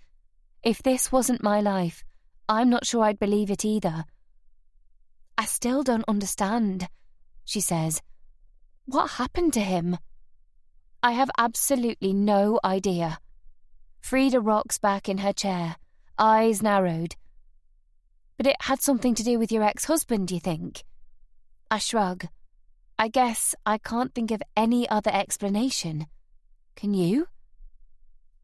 If this wasn't my life, I'm not sure I'd believe it either. I still don't understand, she says. What happened to him? I have absolutely no idea. Frida rocks back in her chair, eyes narrowed. But it had something to do with your ex-husband, you think? I shrug. I guess I can't think of any other explanation. Can you?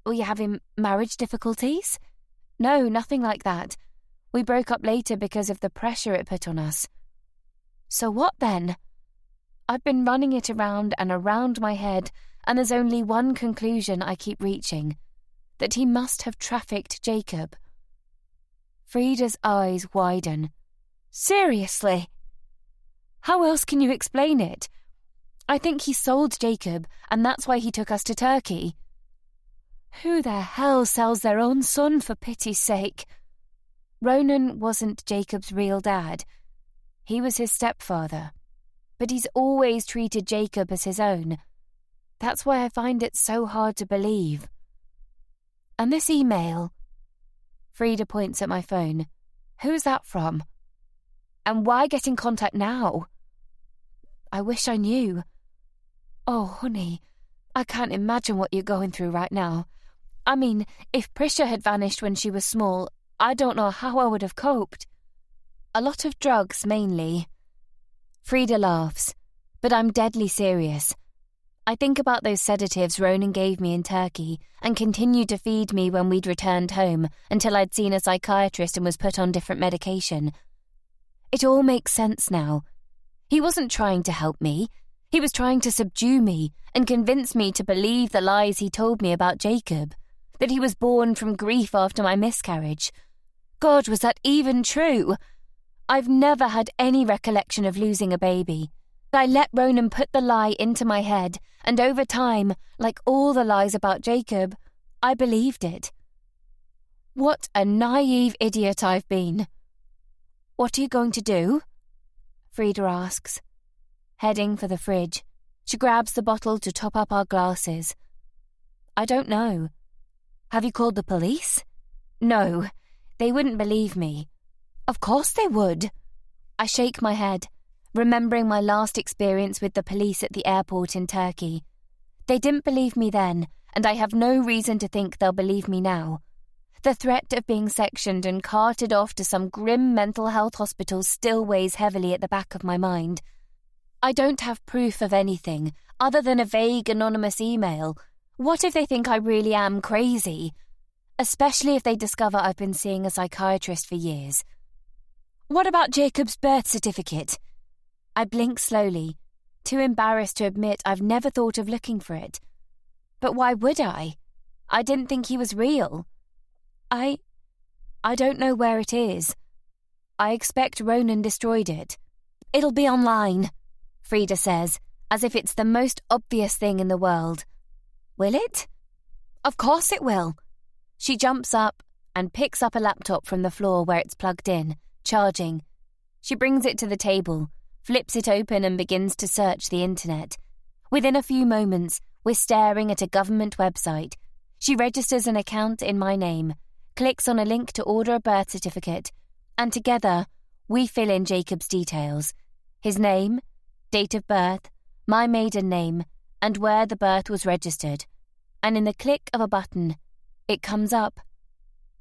Were you having marriage difficulties? No, nothing like that. We broke up later because of the pressure it put on us. So what then? I've been running it around and around my head, and there's only one conclusion I keep reaching. That he must have trafficked Jacob. Frida's eyes widen. Seriously? How else can you explain it? I think he sold Jacob, and that's why he took us to Turkey. Who the hell sells their own son, for pity's sake? Ronan wasn't Jacob's real dad. He was his stepfather. But he's always treated Jacob as his own. That's why I find it so hard to believe. And this email... Frida points at my phone. Who's that from? And why get in contact now? I wish I knew. Oh, honey, I can't imagine what you're going through right now. I mean, if Prisha had vanished when she was small, I don't know how I would have coped. A lot of drugs, mainly. Frida laughs, but I'm deadly serious. I think about those sedatives Ronan gave me in Turkey and continued to feed me when we'd returned home until I'd seen a psychiatrist and was put on different medication. It all makes sense now. He wasn't trying to help me. He was trying to subdue me and convince me to believe the lies he told me about Jacob, that he was born from grief after my miscarriage. God, was that even true? I've never had any recollection of losing a baby. I let Ronan put the lie into my head, and over time, like all the lies about Jacob, I believed it. What a naive idiot I've been. What are you going to do? Frida asks. Heading for the fridge, she grabs the bottle to top up our glasses. I don't know. Have you called the police? No, they wouldn't believe me. Of course they would. I shake my head, remembering my last experience with the police at the airport in Turkey. They didn't believe me then, and I have no reason to think they'll believe me now. The threat of being sectioned and carted off to some grim mental health hospital still weighs heavily at the back of my mind. I don't have proof of anything other than a vague anonymous email. What if they think I really am crazy? Especially if they discover I've been seeing a psychiatrist for years. What about Jacob's birth certificate? I blink slowly, too embarrassed to admit I've never thought of looking for it. But why would I? I didn't think he was real. I don't know where it is. I expect Ronan destroyed it. It'll be online, Frida says, as if it's the most obvious thing in the world. Will it? Of course it will. She jumps up and picks up a laptop from the floor where it's plugged in, charging. She brings it to the table, flips it open and begins to search the internet. Within a few moments, we're staring at a government website. She registers an account in my name, clicks on a link to order a birth certificate, and together, we fill in Jacob's details. His name, date of birth, my maiden name, and where the birth was registered. And in the click of a button, it comes up.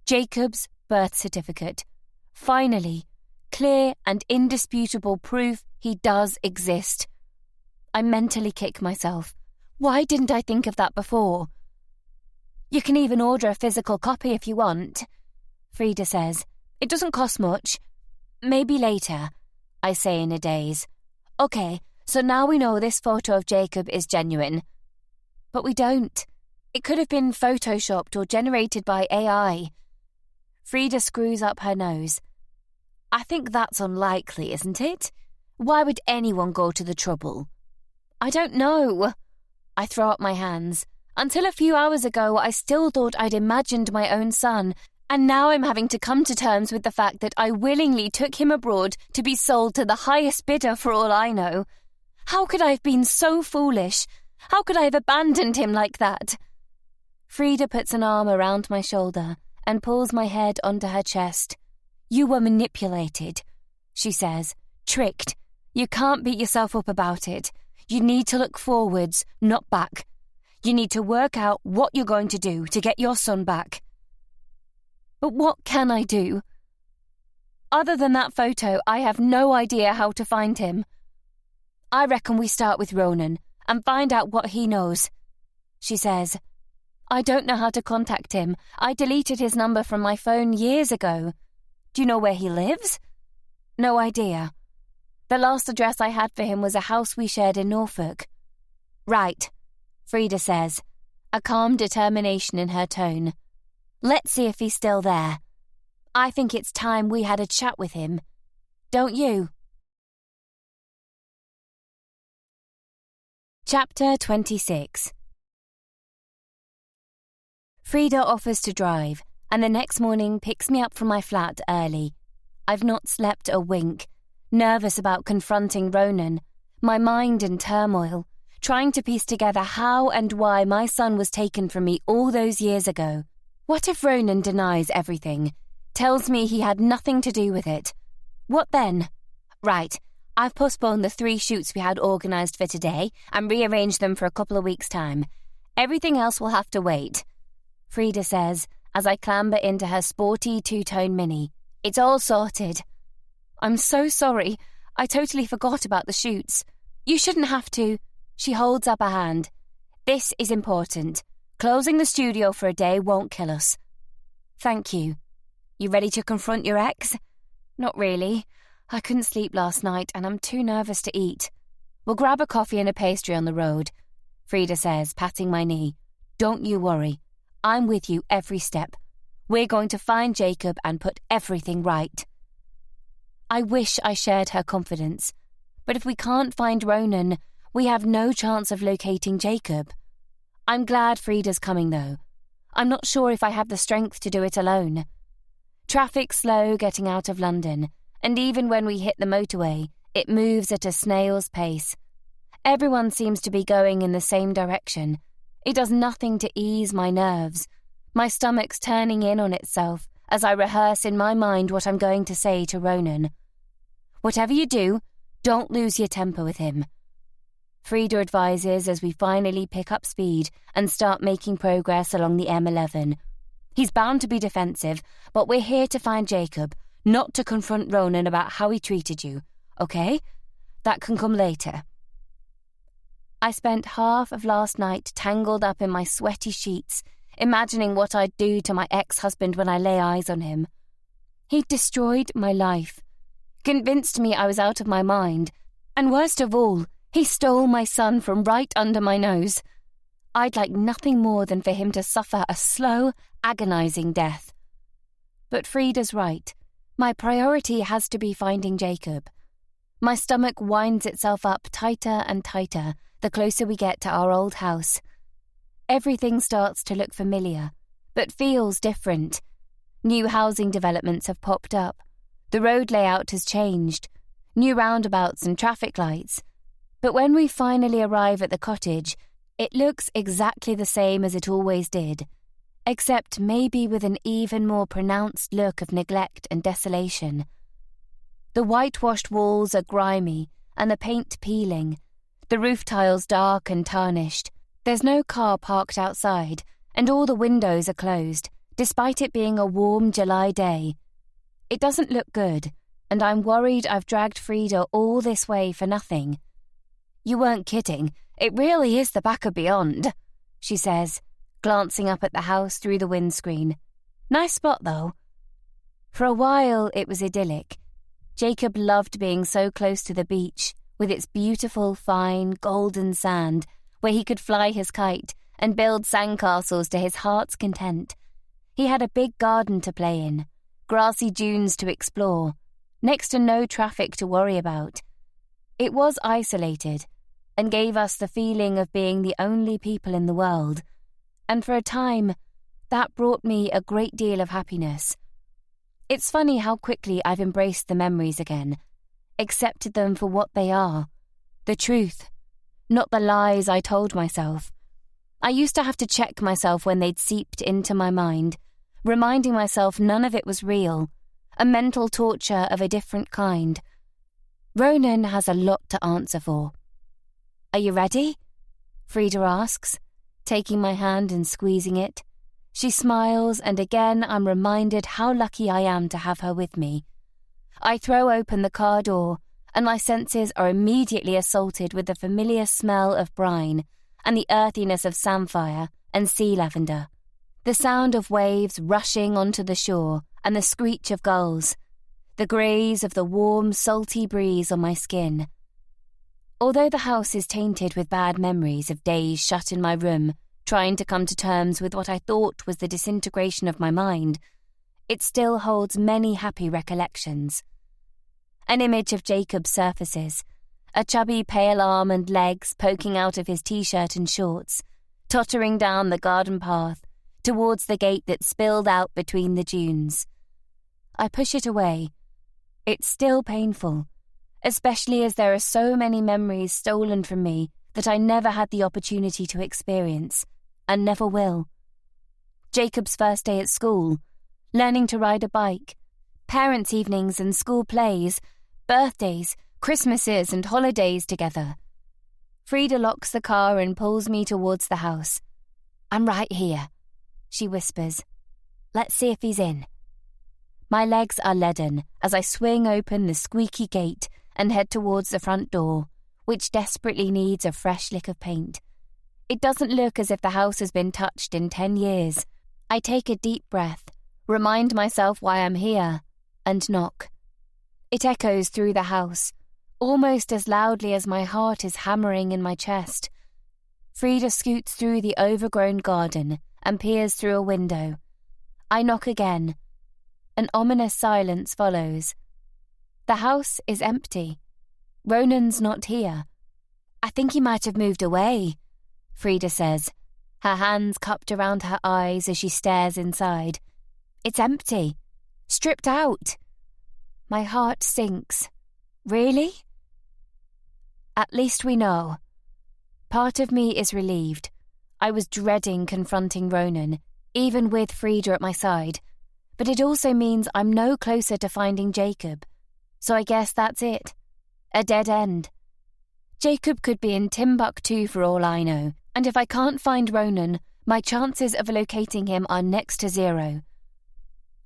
Jacob's birth certificate. Finally, clear and indisputable proof he does exist. I mentally kick myself. Why didn't I think of that before? You can even order a physical copy if you want, Frida says. It doesn't cost much. Maybe later, I say in a daze. Okay, so now we know this photo of Jacob is genuine. But we don't. It could have been photoshopped or generated by AI. Frida screws up her nose. I think that's unlikely, isn't it? Why would anyone go to the trouble? I don't know. I throw up my hands. Until a few hours ago, I still thought I'd imagined my own son, and now I'm having to come to terms with the fact that I willingly took him abroad to be sold to the highest bidder for all I know. How could I have been so foolish? How could I have abandoned him like that? Frida puts an arm around my shoulder and pulls my head onto her chest. You were manipulated, she says. Tricked. You can't beat yourself up about it. You need to look forwards, not back. You need to work out what you're going to do to get your son back. But what can I do? Other than that photo, I have no idea how to find him. I reckon we start with Ronan and find out what he knows, she says. I don't know how to contact him. I deleted his number from my phone years ago. Do you know where he lives? No idea. The last address I had for him was a house we shared in Norfolk. Right, Frida says, a calm determination in her tone. Let's see if he's still there. I think it's time we had a chat with him. Don't you? Chapter 26. Frida offers to drive, and the next morning picks me up from my flat early. I've not slept a wink, nervous about confronting Ronan, my mind in turmoil, trying to piece together how and why my son was taken from me all those years ago. What if Ronan denies everything, tells me he had nothing to do with it? What then? Right, I've postponed the 3 shoots we had organised for today and rearranged them for a couple of weeks' time. Everything else will have to wait, Frida says as I clamber into her sporty 2-tone Mini. It's all sorted. I'm so sorry. I totally forgot about the shoots. You shouldn't have to. She holds up a hand. This is important. Closing the studio for a day won't kill us. Thank you. You ready to confront your ex? Not really. I couldn't sleep last night and I'm too nervous to eat. We'll grab a coffee and a pastry on the road, Frida says, patting my knee. Don't you worry. I'm with you every step. We're going to find Jacob and put everything right. I wish I shared her confidence, but if we can't find Ronan, we have no chance of locating Jacob. I'm glad Frida's coming, though. I'm not sure if I have the strength to do it alone. Traffic's slow getting out of London, and even when we hit the motorway, it moves at a snail's pace. Everyone seems to be going in the same direction. It does nothing to ease my nerves. My stomach's turning in on itself as I rehearse in my mind what I'm going to say to Ronan. Whatever you do, don't lose your temper with him. Frida advises as we finally pick up speed and start making progress along the M11. He's bound to be defensive, but we're here to find Jacob, not to confront Ronan about how he treated you, okay? That can come later. I spent half of last night tangled up in my sweaty sheets, imagining what I'd do to my ex-husband when I lay eyes on him. He'd destroyed my life, convinced me I was out of my mind, and worst of all, he stole my son from right under my nose. I'd like nothing more than for him to suffer a slow, agonizing death. But Frida's right. My priority has to be finding Jacob. My stomach winds itself up tighter and tighter the closer we get to our old house. Everything starts to look familiar, but feels different. New housing developments have popped up. The road layout has changed. New roundabouts and traffic lights. But when we finally arrive at the cottage, it looks exactly the same as it always did, except maybe with an even more pronounced look of neglect and desolation. The whitewashed walls are grimy and the paint peeling, the roof tiles dark and tarnished. There's no car parked outside, and all the windows are closed, despite it being a warm July day. It doesn't look good, and I'm worried I've dragged Frida all this way for nothing. You weren't kidding. It really is the back of beyond, she says, glancing up at the house through the windscreen. Nice spot, though. For a while, it was idyllic. Jacob loved being so close to the beach, with its beautiful, fine, golden sand, where he could fly his kite and build sandcastles to his heart's content. He had a big garden to play in, grassy dunes to explore, next to no traffic to worry about. It was isolated, and gave us the feeling of being the only people in the world, and for a time, that brought me a great deal of happiness. It's funny how quickly I've embraced the memories again, accepted them for what they are, the truth, not the lies I told myself. I used to have to check myself when they'd seeped into my mind, reminding myself none of it was real, a mental torture of a different kind. Ronan has a lot to answer for. Are you ready? Frida asks, taking my hand and squeezing it. She smiles, and again I'm reminded how lucky I am to have her with me. I throw open the car door, and my senses are immediately assaulted with the familiar smell of brine and the earthiness of samphire and sea lavender, the sound of waves rushing onto the shore and the screech of gulls, the graze of the warm, salty breeze on my skin. Although the house is tainted with bad memories of days shut in my room, trying to come to terms with what I thought was the disintegration of my mind, it still holds many happy recollections. An image of Jacob surfaces, a chubby pale arm and legs poking out of his t-shirt and shorts, tottering down the garden path towards the gate that spilled out between the dunes. I push it away. It's still painful, especially as there are so many memories stolen from me that I never had the opportunity to experience, and never will. Jacob's first day at school, learning to ride a bike, parents' evenings and school plays, birthdays, Christmases and holidays together. Frida locks the car and pulls me towards the house. I'm right here, she whispers. Let's see if he's in. My legs are leaden as I swing open the squeaky gate and head towards the front door, which desperately needs a fresh lick of paint. It doesn't look as if the house has been touched in 10 years. I take a deep breath, remind myself why I'm here, and knock. It echoes through the house, almost as loudly as my heart is hammering in my chest. Frida scoots through the overgrown garden and peers through a window. I knock again. An ominous silence follows. The house is empty. Ronan's not here. I think he might have moved away, Frida says, her hands cupped around her eyes as she stares inside. It's empty. Stripped out. My heart sinks. Really? At least we know. Part of me is relieved. I was dreading confronting Ronan, even with Frida at my side. But it also means I'm no closer to finding Jacob. So I guess that's it. A dead end. Jacob could be in Timbuktu for all I know, and if I can't find Ronan, my chances of locating him are next to zero.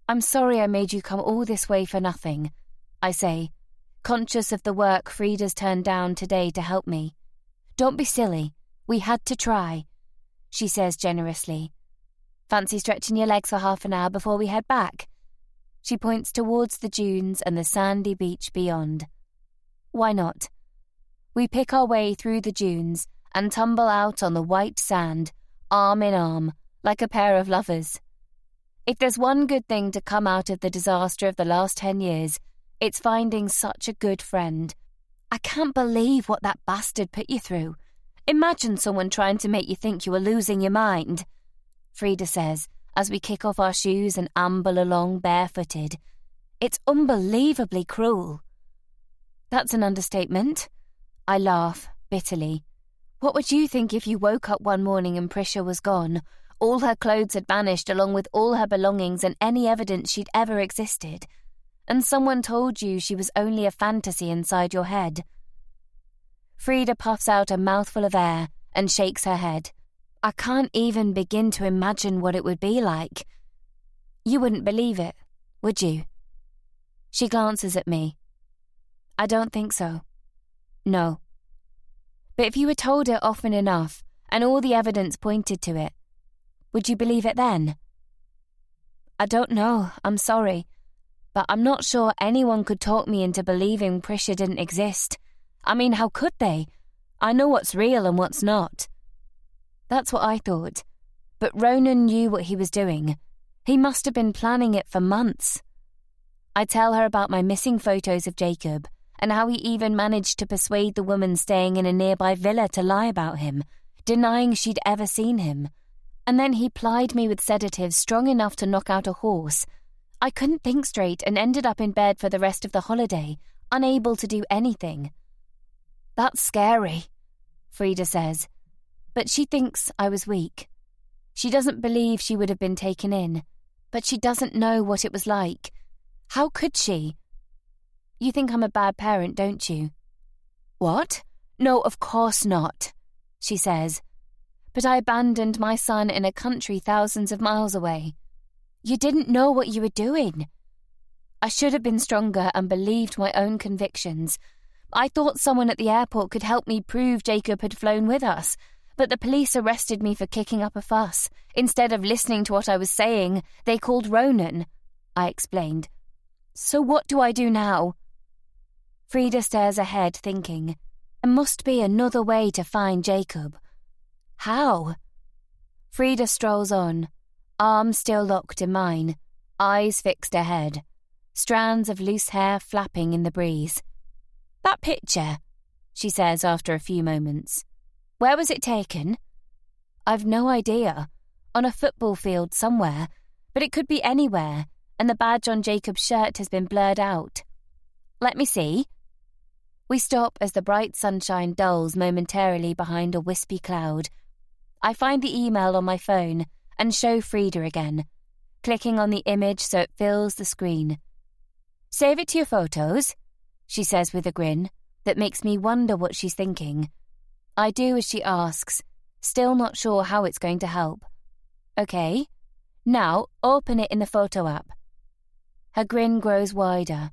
I'm sorry I made you come all this way for nothing, I say, conscious of the work Frida's turned down today to help me. Don't be silly. We had to try, she says generously. Fancy stretching your legs for half an hour before we head back? She points towards the dunes and the sandy beach beyond. Why not? We pick our way through the dunes and tumble out on the white sand, arm in arm, like a pair of lovers. If there's one good thing to come out of the disaster of the last 10 years, it's finding such a good friend. I can't believe what that bastard put you through. Imagine someone trying to make you think you were losing your mind, Frida says, as we kick off our shoes and amble along barefooted. It's unbelievably cruel. That's an understatement. I laugh, bitterly. What would you think if you woke up one morning and Prisha was gone? All her clothes had vanished along with all her belongings and any evidence she'd ever existed. And someone told you she was only a fantasy inside your head. Frida puffs out a mouthful of air and shakes her head. I can't even begin to imagine what it would be like. You wouldn't believe it, would you? She glances at me. I don't think so. No. But if you were told it often enough, and all the evidence pointed to it, would you believe it then? I don't know, I'm sorry, but I'm not sure anyone could talk me into believing Prisha didn't exist. I mean, how could they? I know what's real and what's not. That's what I thought. But Ronan knew what he was doing. He must have been planning it for months. I tell her about my missing photos of Jacob, and how he even managed to persuade the woman staying in a nearby villa to lie about him, denying she'd ever seen him. And then he plied me with sedatives strong enough to knock out a horse. I couldn't think straight and ended up in bed for the rest of the holiday, unable to do anything. That's scary, Frida says, but she thinks I was weak. She doesn't believe she would have been taken in, but she doesn't know what it was like. How could she? You think I'm a bad parent, don't you? What? No, of course not, she says. But I abandoned my son in a country thousands of miles away. You didn't know what you were doing. I should have been stronger and believed my own convictions. I thought someone at the airport could help me prove Jacob had flown with us, but the police arrested me for kicking up a fuss. Instead of listening to what I was saying, they called Ronan, I explained. So what do I do now? Frida stares ahead, thinking, there must be another way to find Jacob. How? Frida strolls on, arms still locked in mine, eyes fixed ahead, strands of loose hair flapping in the breeze. That picture, she says after a few moments. Where was it taken? I've no idea. On a football field somewhere, but it could be anywhere, and the badge on Jacob's shirt has been blurred out. Let me see. We stop as the bright sunshine dulls momentarily behind a wispy cloud. I find the email on my phone and show Frida again, clicking on the image so it fills the screen. Save it to your photos, she says with a grin that makes me wonder what she's thinking. I do as she asks, still not sure how it's going to help. Okay, now open it in the photo app. Her grin grows wider.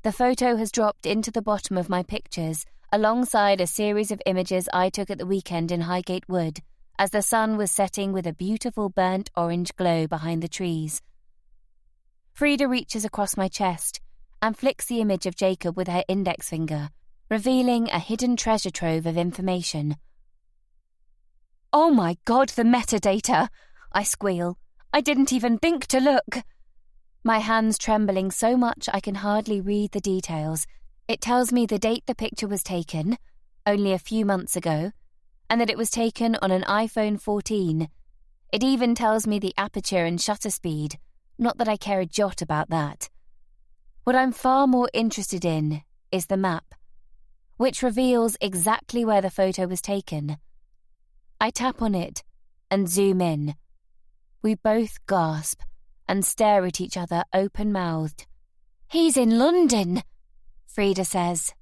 The photo has dropped into the bottom of my pictures, alongside a series of images I took at the weekend in Highgate Wood, as the sun was setting with a beautiful burnt orange glow behind the trees. Frida reaches across my chest and flicks the image of Jacob with her index finger, revealing a hidden treasure trove of information. "Oh my God, the metadata!" I squeal. "I didn't even think to look." My hands trembling so much I can hardly read the details. It tells me the date the picture was taken, only a few months ago, and that it was taken on an iPhone 14. It even tells me the aperture and shutter speed, not that I care a jot about that. What I'm far more interested in is the map, which reveals exactly where the photo was taken. I tap on it and zoom in. We both gasp and stare at each other open-mouthed. "He's in London," Frida says.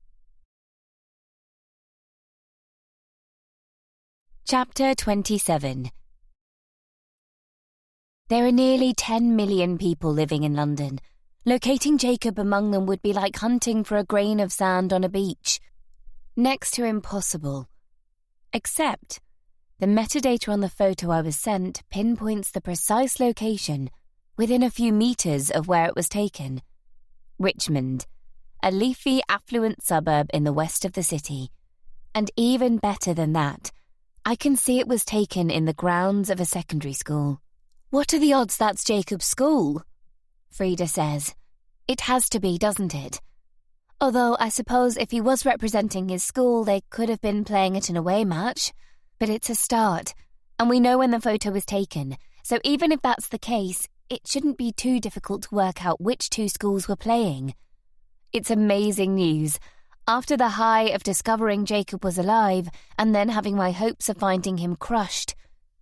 Chapter 27. There are nearly 10 million people living in London. Locating Jacob among them would be like hunting for a grain of sand on a beach. Next to impossible. Except the metadata on the photo I was sent pinpoints the precise location, within a few meters of where it was taken. Richmond, a leafy, affluent suburb in the west of the city. And even better than that, I can see it was taken in the grounds of a secondary school. "What are the odds that's Jacob's school?" Frida says. "It has to be, doesn't it? Although I suppose if he was representing his school, they could have been playing at an away match. But it's a start, and we know when the photo was taken, so even if that's the case, it shouldn't be too difficult to work out which two schools were playing. It's amazing news. After the high of discovering Jacob was alive, and then having my hopes of finding him crushed,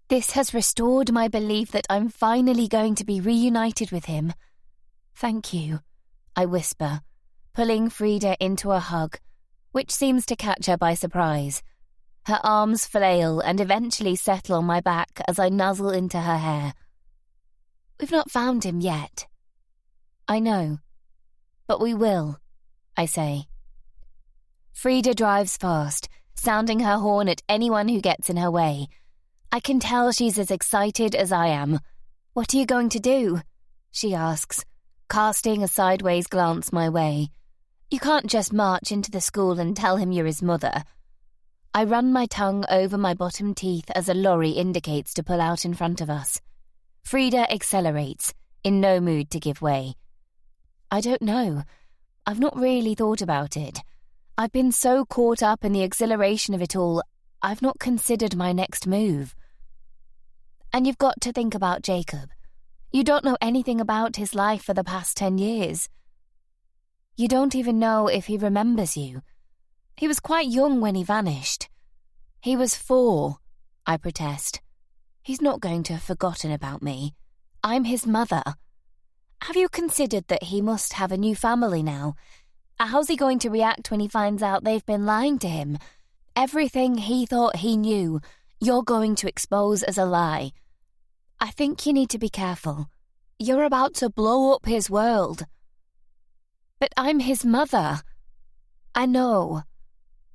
this has restored my belief that I'm finally going to be reunited with him. Thank you, I whisper, pulling Frida into a hug, which seems to catch her by surprise. Her arms flail and eventually settle on my back as I nuzzle into her hair. We've not found him yet. I know, but we will, I say. Frida drives fast, sounding her horn at anyone who gets in her way. I can tell she's as excited as I am. "What are you going to do?" she asks, casting a sideways glance my way. "You can't just march into the school and tell him you're his mother." I run my tongue over my bottom teeth as a lorry indicates to pull out in front of us. Frida accelerates, in no mood to give way. I don't know. I've not really thought about it. I've been so caught up in the exhilaration of it all, I've not considered my next move. And you've got to think about Jacob. You don't know anything about his life for the past 10 years. You don't even know if he remembers you. He was quite young when he vanished. He was 4, I protest. He's not going to have forgotten about me. I'm his mother. Have you considered that he must have a new family now? How's he going to react when he finds out they've been lying to him? Everything he thought he knew, you're going to expose as a lie. I think you need to be careful. You're about to blow up his world. But I'm his mother. I know.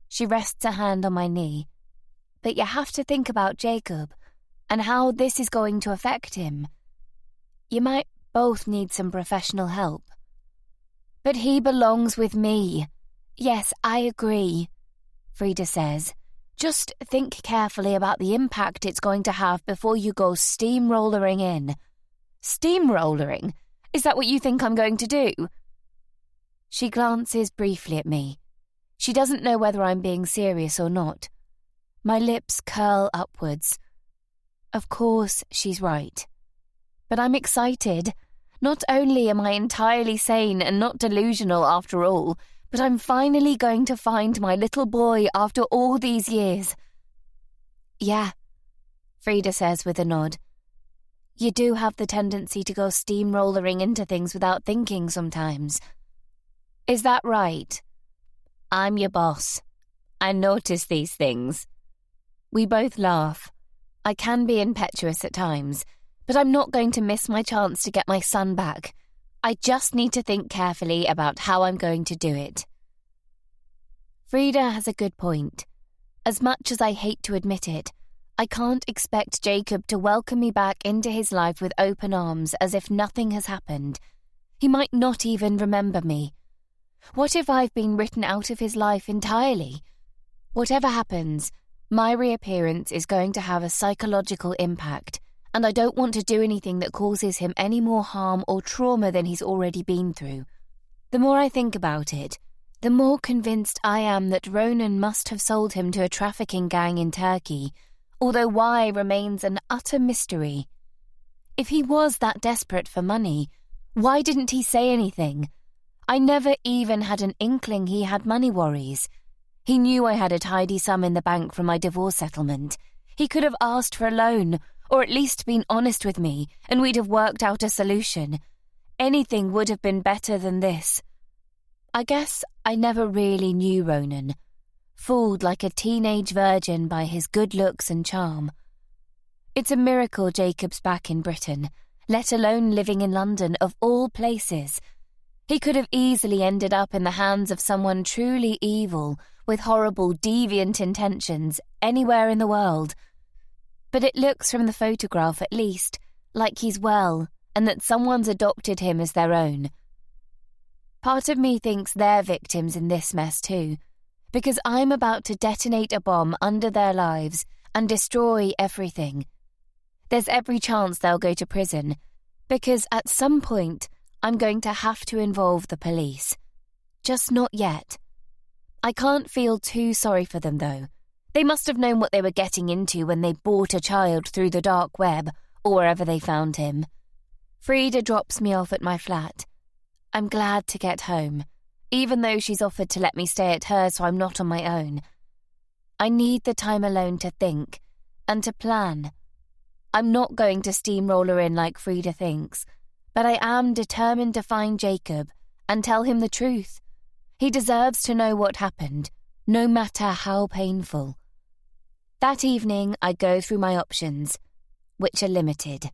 She rests a hand on my knee. But you have to think about Jacob and how this is going to affect him. You might both need some professional help. But he belongs with me. Yes, I agree, Frida says. Just think carefully about the impact it's going to have before you go steamrollering in. Steamrollering? Is that what you think I'm going to do? She glances briefly at me. She doesn't know whether I'm being serious or not. My lips curl upwards. Of course, she's right. But I'm excited. Not only am I entirely sane and not delusional after all, but I'm finally going to find my little boy after all these years. Yeah, Frida says with a nod. You do have the tendency to go steamrollering into things without thinking sometimes. Is that right? I'm your boss. I notice these things. We both laugh. I can be impetuous at times, but I'm not going to miss my chance to get my son back. I just need to think carefully about how I'm going to do it. Frida has a good point. As much as I hate to admit it, I can't expect Jacob to welcome me back into his life with open arms as if nothing has happened. He might not even remember me. What if I've been written out of his life entirely? Whatever happens, my reappearance is going to have a psychological impact, and I don't want to do anything that causes him any more harm or trauma than he's already been through. The more I think about it, the more convinced I am that Ronan must have sold him to a trafficking gang in Turkey, although why remains an utter mystery. If he was that desperate for money, why didn't he say anything? I never even had an inkling he had money worries. He knew I had a tidy sum in the bank from my divorce settlement. He could have asked for a loan, or at least been honest with me, and we'd have worked out a solution. Anything would have been better than this. I guess I never really knew Ronan, fooled like a teenage virgin by his good looks and charm. It's a miracle Jacob's back in Britain, let alone living in London of all places. He could have easily ended up in the hands of someone truly evil, with horrible, deviant intentions, anywhere in the world. But it looks from the photograph, at least, like he's well, and that someone's adopted him as their own. Part of me thinks they're victims in this mess too, because I'm about to detonate a bomb under their lives and destroy everything. There's every chance they'll go to prison, because at some point I'm going to have to involve the police. Just not yet. I can't feel too sorry for them, though. They must have known what they were getting into when they bought a child through the dark web, or wherever they found him. Frida drops me off at my flat. I'm glad to get home, even though she's offered to let me stay at hers so I'm not on my own. I need the time alone to think and to plan. I'm not going to steamroller in like Frida thinks, but I am determined to find Jacob and tell him the truth. He deserves to know what happened, no matter how painful. That evening, I go through my options, which are limited.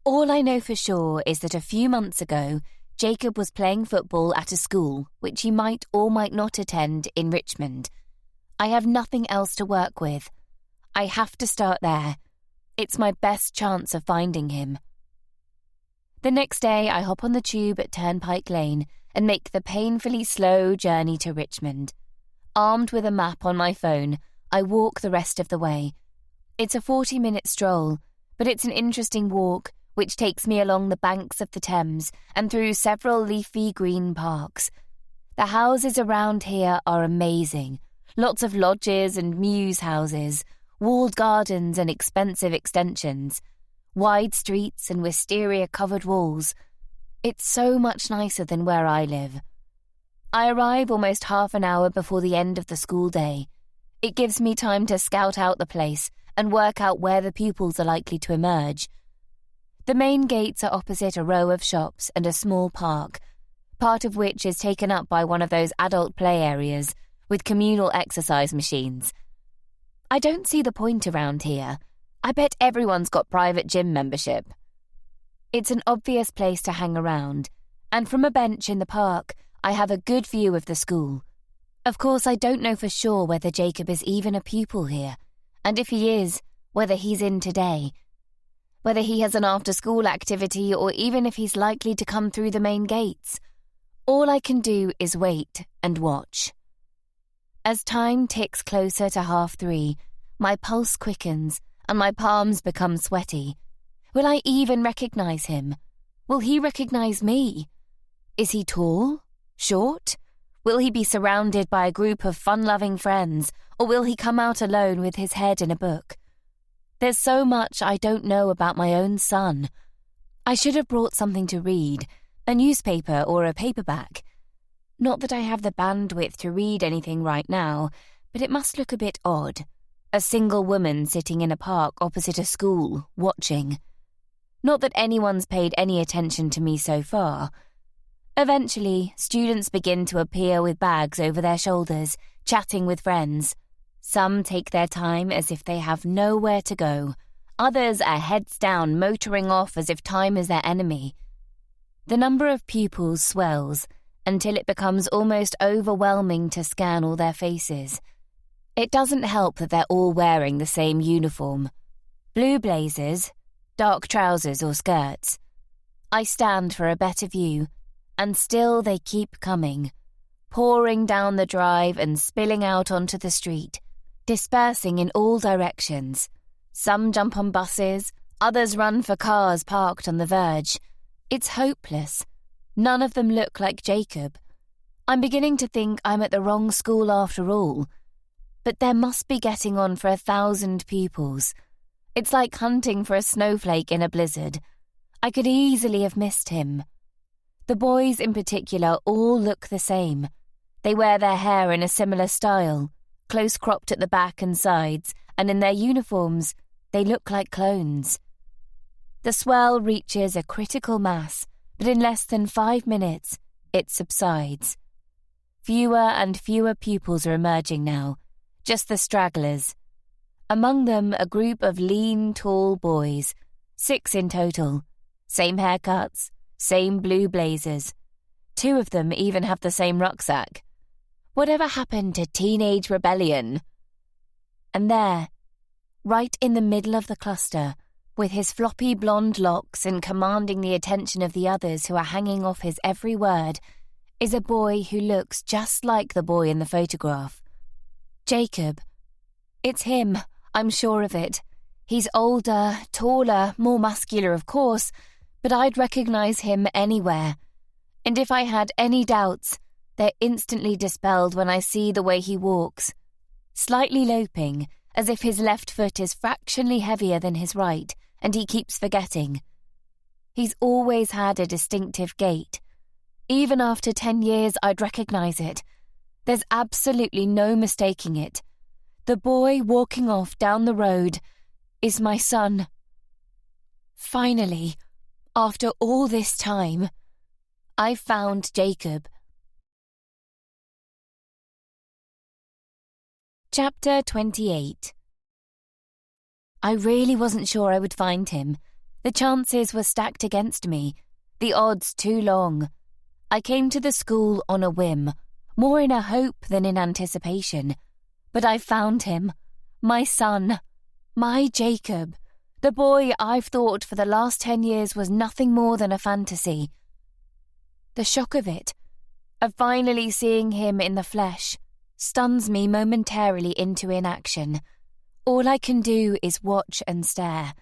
All I know for sure is that a few months ago, Jacob was playing football at a school which he might or might not attend in Richmond. I have nothing else to work with. I have to start there. It's my best chance of finding him. The next day, I hop on the tube at Turnpike Lane and make the painfully slow journey to Richmond. Armed with a map on my phone, I walk the rest of the way. It's a 40-minute stroll, but it's an interesting walk, which takes me along the banks of the Thames and through several leafy green parks. The houses around here are amazing. Lots of lodges and mews houses, walled gardens and expensive extensions, wide streets and wisteria-covered walls. It's so much nicer than where I live. I arrive almost half an hour before the end of the school day. It gives me time to scout out the place and work out where the pupils are likely to emerge. The main gates are opposite a row of shops and a small park, part of which is taken up by one of those adult play areas with communal exercise machines. I don't see the point around here. I bet everyone's got private gym membership. It's an obvious place to hang around, and from a bench in the park, I have a good view of the school. Of course, I don't know for sure whether Jacob is even a pupil here, and if he is, whether he's in today. Whether he has an after-school activity or even if he's likely to come through the main gates. All I can do is wait and watch. As time ticks closer to 3:30, my pulse quickens and my palms become sweaty. Will I even recognize him? Will he recognize me? Is he tall? Short? Will he be surrounded by a group of fun-loving friends, or will he come out alone with his head in a book? There's so much I don't know about my own son. I should have brought something to read, a newspaper or a paperback. Not that I have the bandwidth to read anything right now, but it must look a bit odd. A single woman sitting in a park opposite a school, watching. Not that anyone's paid any attention to me so far. Eventually, students begin to appear with bags over their shoulders, chatting with friends. Some take their time as if they have nowhere to go. Others are heads down, motoring off as if time is their enemy. The number of pupils swells, until it becomes almost overwhelming to scan all their faces. It doesn't help that they're all wearing the same uniform. Blue blazers, dark trousers or skirts. I stand for a better view, and still they keep coming, pouring down the drive and spilling out onto the street, dispersing in all directions. Some jump on buses, others run for cars parked on the verge. It's hopeless. None of them look like Jacob. I'm beginning to think I'm at the wrong school after all. But there must be getting on for 1,000 pupils. It's like hunting for a snowflake in a blizzard. I could easily have missed him. The boys in particular all look the same. They wear their hair in a similar style, close cropped at the back and sides, and in their uniforms, they look like clones. The swell reaches a critical mass, but in less than 5 minutes, it subsides. Fewer and fewer pupils are emerging now, just the stragglers. Among them, a group of lean, tall boys, 6 in total. Same haircuts, same blue blazers. 2 of them even have the same rucksack. Whatever happened to teenage rebellion? And there, right in the middle of the cluster, with his floppy blonde locks and commanding the attention of the others who are hanging off his every word, is a boy who looks just like the boy in the photograph. Jacob. It's him, I'm sure of it. He's older, taller, more muscular, of course, but I'd recognize him anywhere. And if I had any doubts, they're instantly dispelled when I see the way he walks. Slightly loping, as if his left foot is fractionally heavier than his right, and he keeps forgetting. He's always had a distinctive gait. Even after 10 years, I'd recognize it. There's absolutely no mistaking it. The boy walking off down the road is my son. Finally, after all this time, I found Jacob. Chapter 28. I really wasn't sure I would find him. The chances were stacked against me, the odds too long. I came to the school on a whim, more in a hope than in anticipation. But I found him, my son, my Jacob, the boy I've thought for the last 10 years was nothing more than a fantasy. The shock of it, of finally seeing him in the flesh, stuns me momentarily into inaction. All I can do is watch and stare.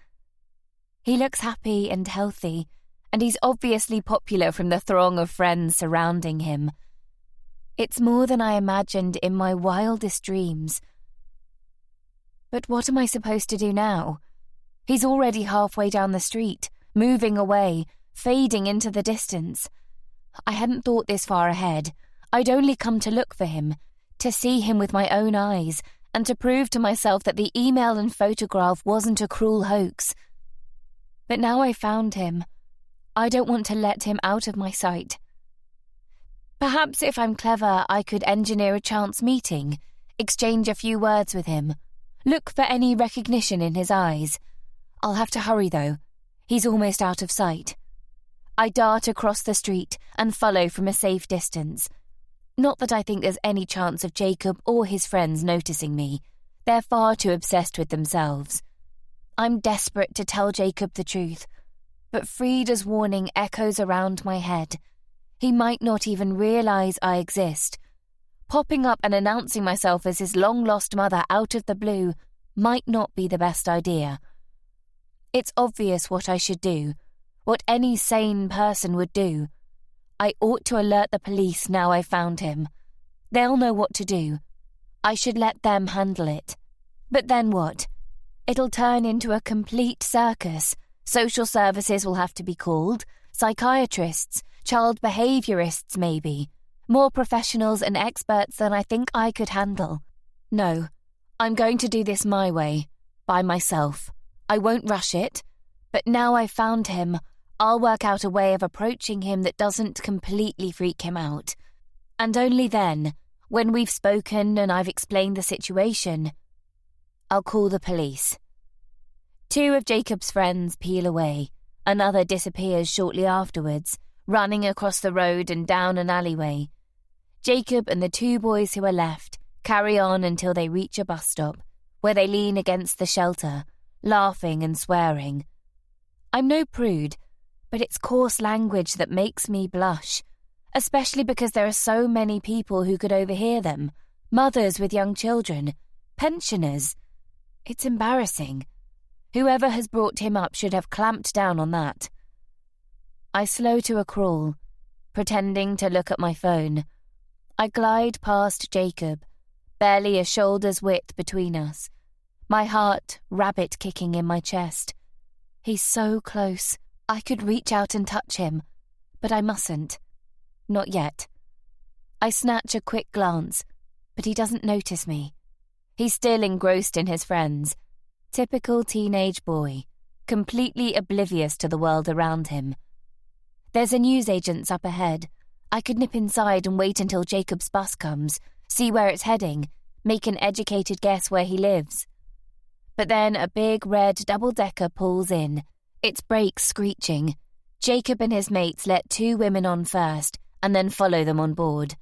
He looks happy and healthy, and he's obviously popular from the throng of friends surrounding him. It's more than I imagined in my wildest dreams. But what am I supposed to do now? He's already halfway down the street, moving away, fading into the distance. I hadn't thought this far ahead. I'd only come to look for him, to see him with my own eyes, and to prove to myself that the email and photograph wasn't a cruel hoax. But now I found him. I don't want to let him out of my sight. Perhaps if I'm clever, I could engineer a chance meeting, exchange a few words with him, look for any recognition in his eyes. I'll have to hurry, though. He's almost out of sight. I dart across the street and follow from a safe distance. Not that I think there's any chance of Jacob or his friends noticing me. They're far too obsessed with themselves. I'm desperate to tell Jacob the truth, but Frida's warning echoes around my head. He might not even realize I exist. Popping up and announcing myself as his long-lost mother out of the blue might not be the best idea. It's obvious what I should do, what any sane person would do. I ought to alert the police now I've found him. They'll know what to do. I should let them handle it. But then what? It'll turn into a complete circus. Social services will have to be called, psychiatrists, child behaviourists maybe, more professionals and experts than I think I could handle. No, I'm going to do this my way, by myself. I won't rush it, but now I've found him, I'll work out a way of approaching him that doesn't completely freak him out. And only then, when we've spoken and I've explained the situation, I'll call the police. 2 of Jacob's friends peel away. Another disappears shortly afterwards, running across the road and down an alleyway. Jacob and the 2 boys who are left carry on until they reach a bus stop, where they lean against the shelter, laughing and swearing. I'm no prude, but it's coarse language that makes me blush, especially because there are so many people who could overhear them, mothers with young children, pensioners. It's embarrassing. Whoever has brought him up should have clamped down on that. I slow to a crawl, pretending to look at my phone. I glide past Jacob, barely a shoulder's width between us, my heart rabbit-kicking in my chest. He's so close. I could reach out and touch him, but I mustn't. Not yet. I snatch a quick glance, but he doesn't notice me. He's still engrossed in his friends. Typical teenage boy, completely oblivious to the world around him. There's a newsagent's up ahead. I could nip inside and wait until Jacob's bus comes, see where it's heading, make an educated guess where he lives. But then a big red double-decker pulls in, its brakes screeching. Jacob and his mates let 2 women on first and then follow them on board.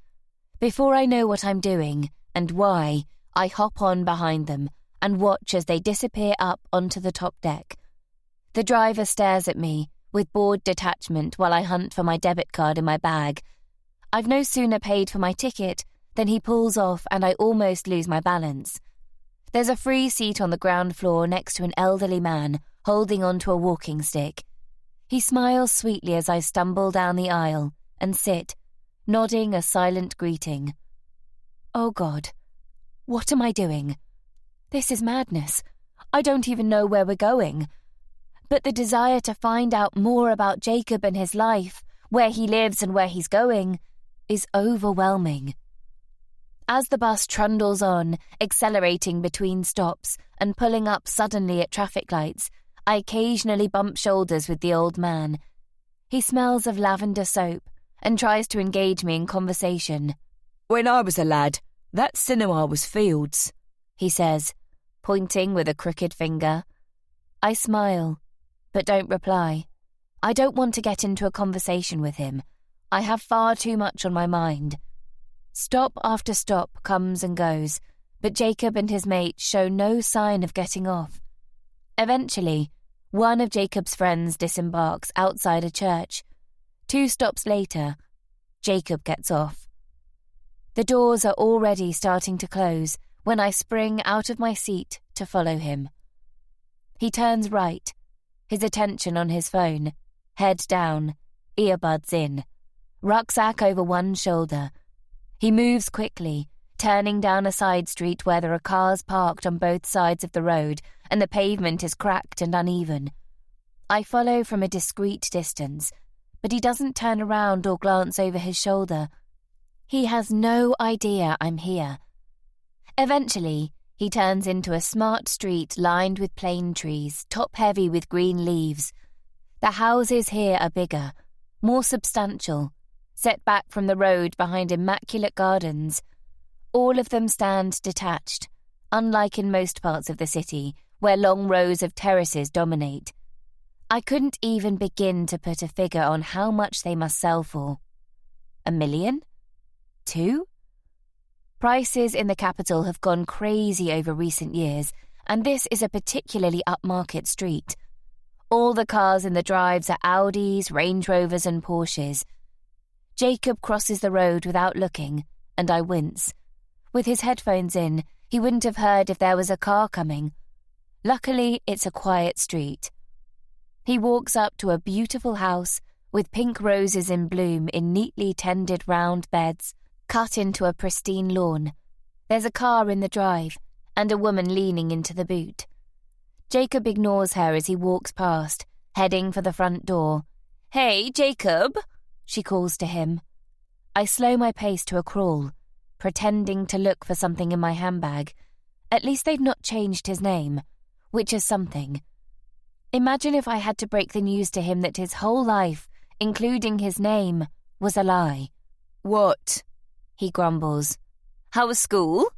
Before I know what I'm doing and why, I hop on behind them and watch as they disappear up onto the top deck. The driver stares at me with bored detachment while I hunt for my debit card in my bag. I've no sooner paid for my ticket than he pulls off and I almost lose my balance. There's a free seat on the ground floor next to an elderly man holding onto a walking stick. He smiles sweetly as I stumble down the aisle and sit, nodding a silent greeting. Oh God, what am I doing? This is madness. I don't even know where we're going. But the desire to find out more about Jacob and his life, where he lives and where he's going, is overwhelming. As the bus trundles on, accelerating between stops and pulling up suddenly at traffic lights, I occasionally bump shoulders with the old man. He smells of lavender soap and tries to engage me in conversation. When I was a lad, that cinema was Fields, he says, pointing with a crooked finger. I smile, but don't reply. I don't want to get into a conversation with him. I have far too much on my mind. Stop after stop comes and goes, but Jacob and his mate show no sign of getting off. Eventually, one of Jacob's friends disembarks outside a church. 2 stops later, Jacob gets off. The doors are already starting to close when I spring out of my seat to follow him. He turns right, his attention on his phone, head down, earbuds in, rucksack over one shoulder. He moves quickly, turning down a side street where there are cars parked on both sides of the road and the pavement is cracked and uneven. I follow from a discreet distance, but he doesn't turn around or glance over his shoulder. He has no idea I'm here. Eventually, he turns into a smart street lined with plane trees, top-heavy with green leaves. The houses here are bigger, more substantial, set back from the road behind immaculate gardens. All of them stand detached, unlike in most parts of the city, where long rows of terraces dominate. I couldn't even begin to put a figure on how much they must sell for. 1 million? 2? Prices in the capital have gone crazy over recent years, and this is a particularly upmarket street. All the cars in the drives are Audis, Range Rovers and Porsches. Jacob crosses the road without looking, and I wince. With his headphones in, he wouldn't have heard if there was a car coming. Luckily, it's a quiet street. He walks up to a beautiful house with pink roses in bloom in neatly tended round beds, cut into a pristine lawn. There's a car in the drive, and a woman leaning into the boot. Jacob ignores her as he walks past, heading for the front door. "Hey, Jacob," she calls to him. I slow my pace to a crawl, pretending to look for something in my handbag. At least they've not changed his name, which is something. Imagine if I had to break the news to him that his whole life, including his name, was a lie. "What?" he grumbles. "How was school?"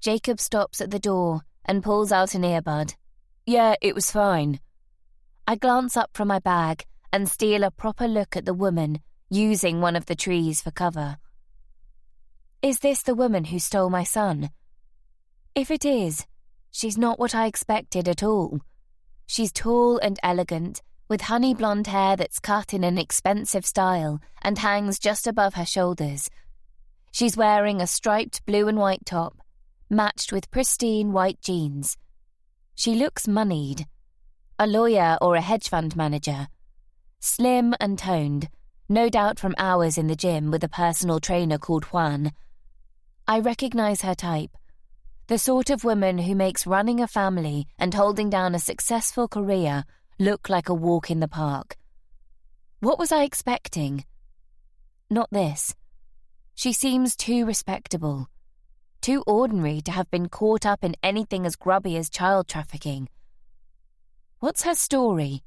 Jacob stops at the door and pulls out an earbud. "Yeah, it was fine." I glance up from my bag and steal a proper look at the woman using one of the trees for cover. Is this the woman who stole my son? If it is, she's not what I expected at all. She's tall and elegant, with honey blonde hair that's cut in an expensive style and hangs just above her shoulders. She's wearing a striped blue and white top, matched with pristine white jeans. She looks moneyed. A lawyer or a hedge fund manager. Slim and toned, no doubt from hours in the gym with a personal trainer called Juan. I recognize her type. The sort of woman who makes running a family and holding down a successful career look like a walk in the park. What was I expecting? Not this. She seems too respectable, too ordinary to have been caught up in anything as grubby as child trafficking. What's her story?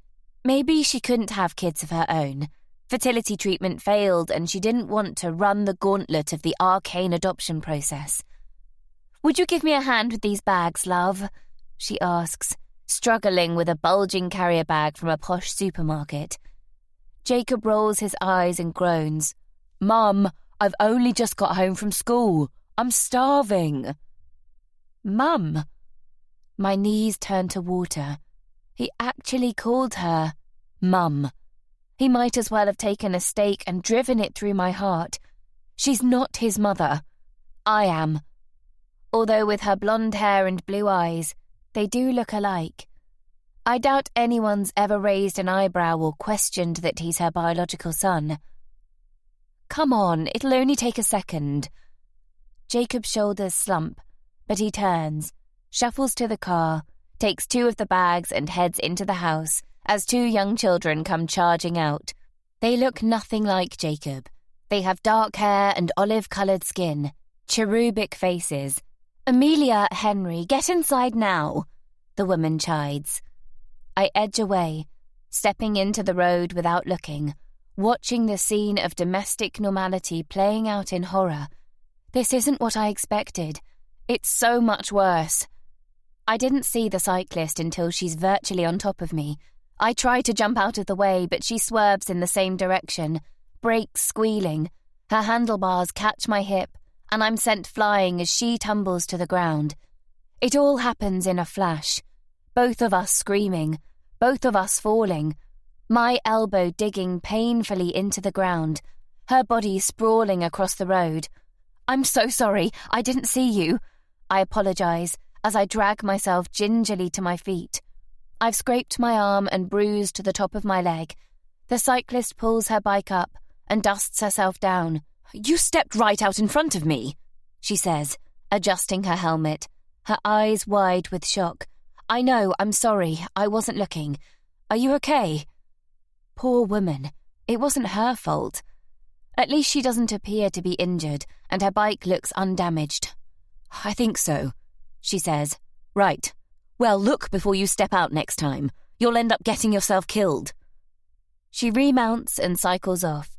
Maybe she couldn't have kids of her own. Fertility treatment failed and she didn't want to run the gauntlet of the arcane adoption process. "Would you give me a hand with these bags, love?" she asks, struggling with a bulging carrier bag from a posh supermarket. Jacob rolls his eyes and groans. "Mum, I've only just got home from school. I'm starving." "Mum?" My knees turn to water. He actually called her Mum. He might as well have taken a stake and driven it through my heart. She's not his mother. I am. Although with her blonde hair and blue eyes, they do look alike. I doubt anyone's ever raised an eyebrow or questioned that he's her biological son. "Come on, it'll only take a second." Jacob's shoulders slump, but he turns, shuffles to the car, takes 2 of the bags and heads into the house as 2 young children come charging out. They look nothing like Jacob. They have dark hair and olive-coloured skin, cherubic faces. "Amelia, Henry, get inside now," the woman chides. I edge away, stepping into the road without looking, watching the scene of domestic normality playing out in horror. This isn't what I expected. It's so much worse. I didn't see the cyclist until she's virtually on top of me. I try to jump out of the way, but she swerves in the same direction, brakes squealing. Her handlebars catch my hip, and I'm sent flying as she tumbles to the ground. It all happens in a flash. Both of us screaming, both of us falling. My elbow digging painfully into the ground, her body sprawling across the road. "I'm so sorry, I didn't see you." I apologize as I drag myself gingerly to my feet. I've scraped my arm and bruised the top of my leg. The cyclist pulls her bike up and dusts herself down. "You stepped right out in front of me," she says, adjusting her helmet, her eyes wide with shock. "I know, I'm sorry, I wasn't looking. Are you okay?" Poor woman, it wasn't her fault. At least she doesn't appear to be injured, and her bike looks undamaged. "I think so," she says. "Right. Well, look before you step out next time. You'll end up getting yourself killed." She remounts and cycles off.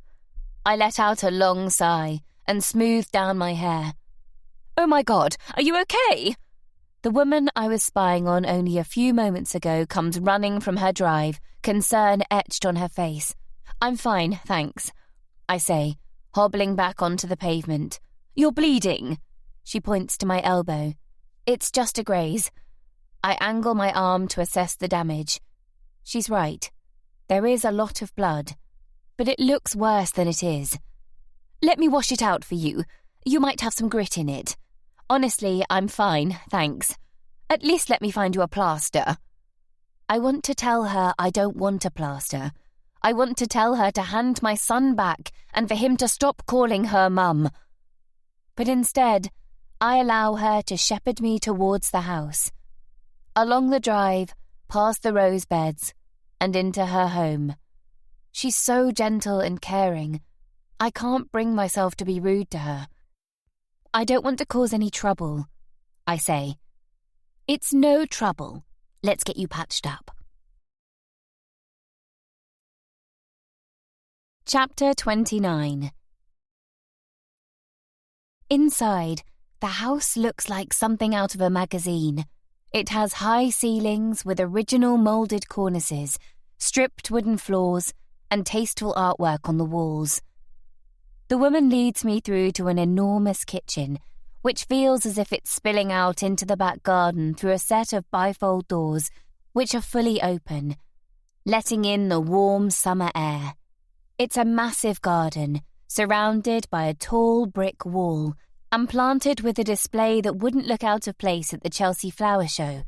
I let out a long sigh and smooth down my hair. "Oh my God, are you okay?" The woman I was spying on only a few moments ago comes running from her drive, concern etched on her face. "I'm fine, thanks," I say, hobbling back onto the pavement. "You're bleeding." She points to my elbow. "It's just a graze." I angle my arm to assess the damage. She's right. There is a lot of blood, but it looks worse than it is. "Let me wash it out for you. You might have some grit in it." "Honestly, I'm fine, thanks. At least let me find you a plaster." I want to tell her I don't want a plaster. I want to tell her to hand my son back and for him to stop calling her mum. But instead, I allow her to shepherd me towards the house. Along the drive, past the rose beds, and into her home. She's so gentle and caring. I can't bring myself to be rude to her. "I don't want to cause any trouble," I say. "It's no trouble. Let's get you patched up." Chapter 29. Inside, the house looks like something out of a magazine. It has high ceilings with original moulded cornices, stripped wooden floors, and tasteful artwork on the walls. The woman leads me through to an enormous kitchen, which feels as if it's spilling out into the back garden through a set of bifold doors which are fully open, letting in the warm summer air. It's a massive garden, surrounded by a tall brick wall and planted with a display that wouldn't look out of place at the Chelsea Flower Show.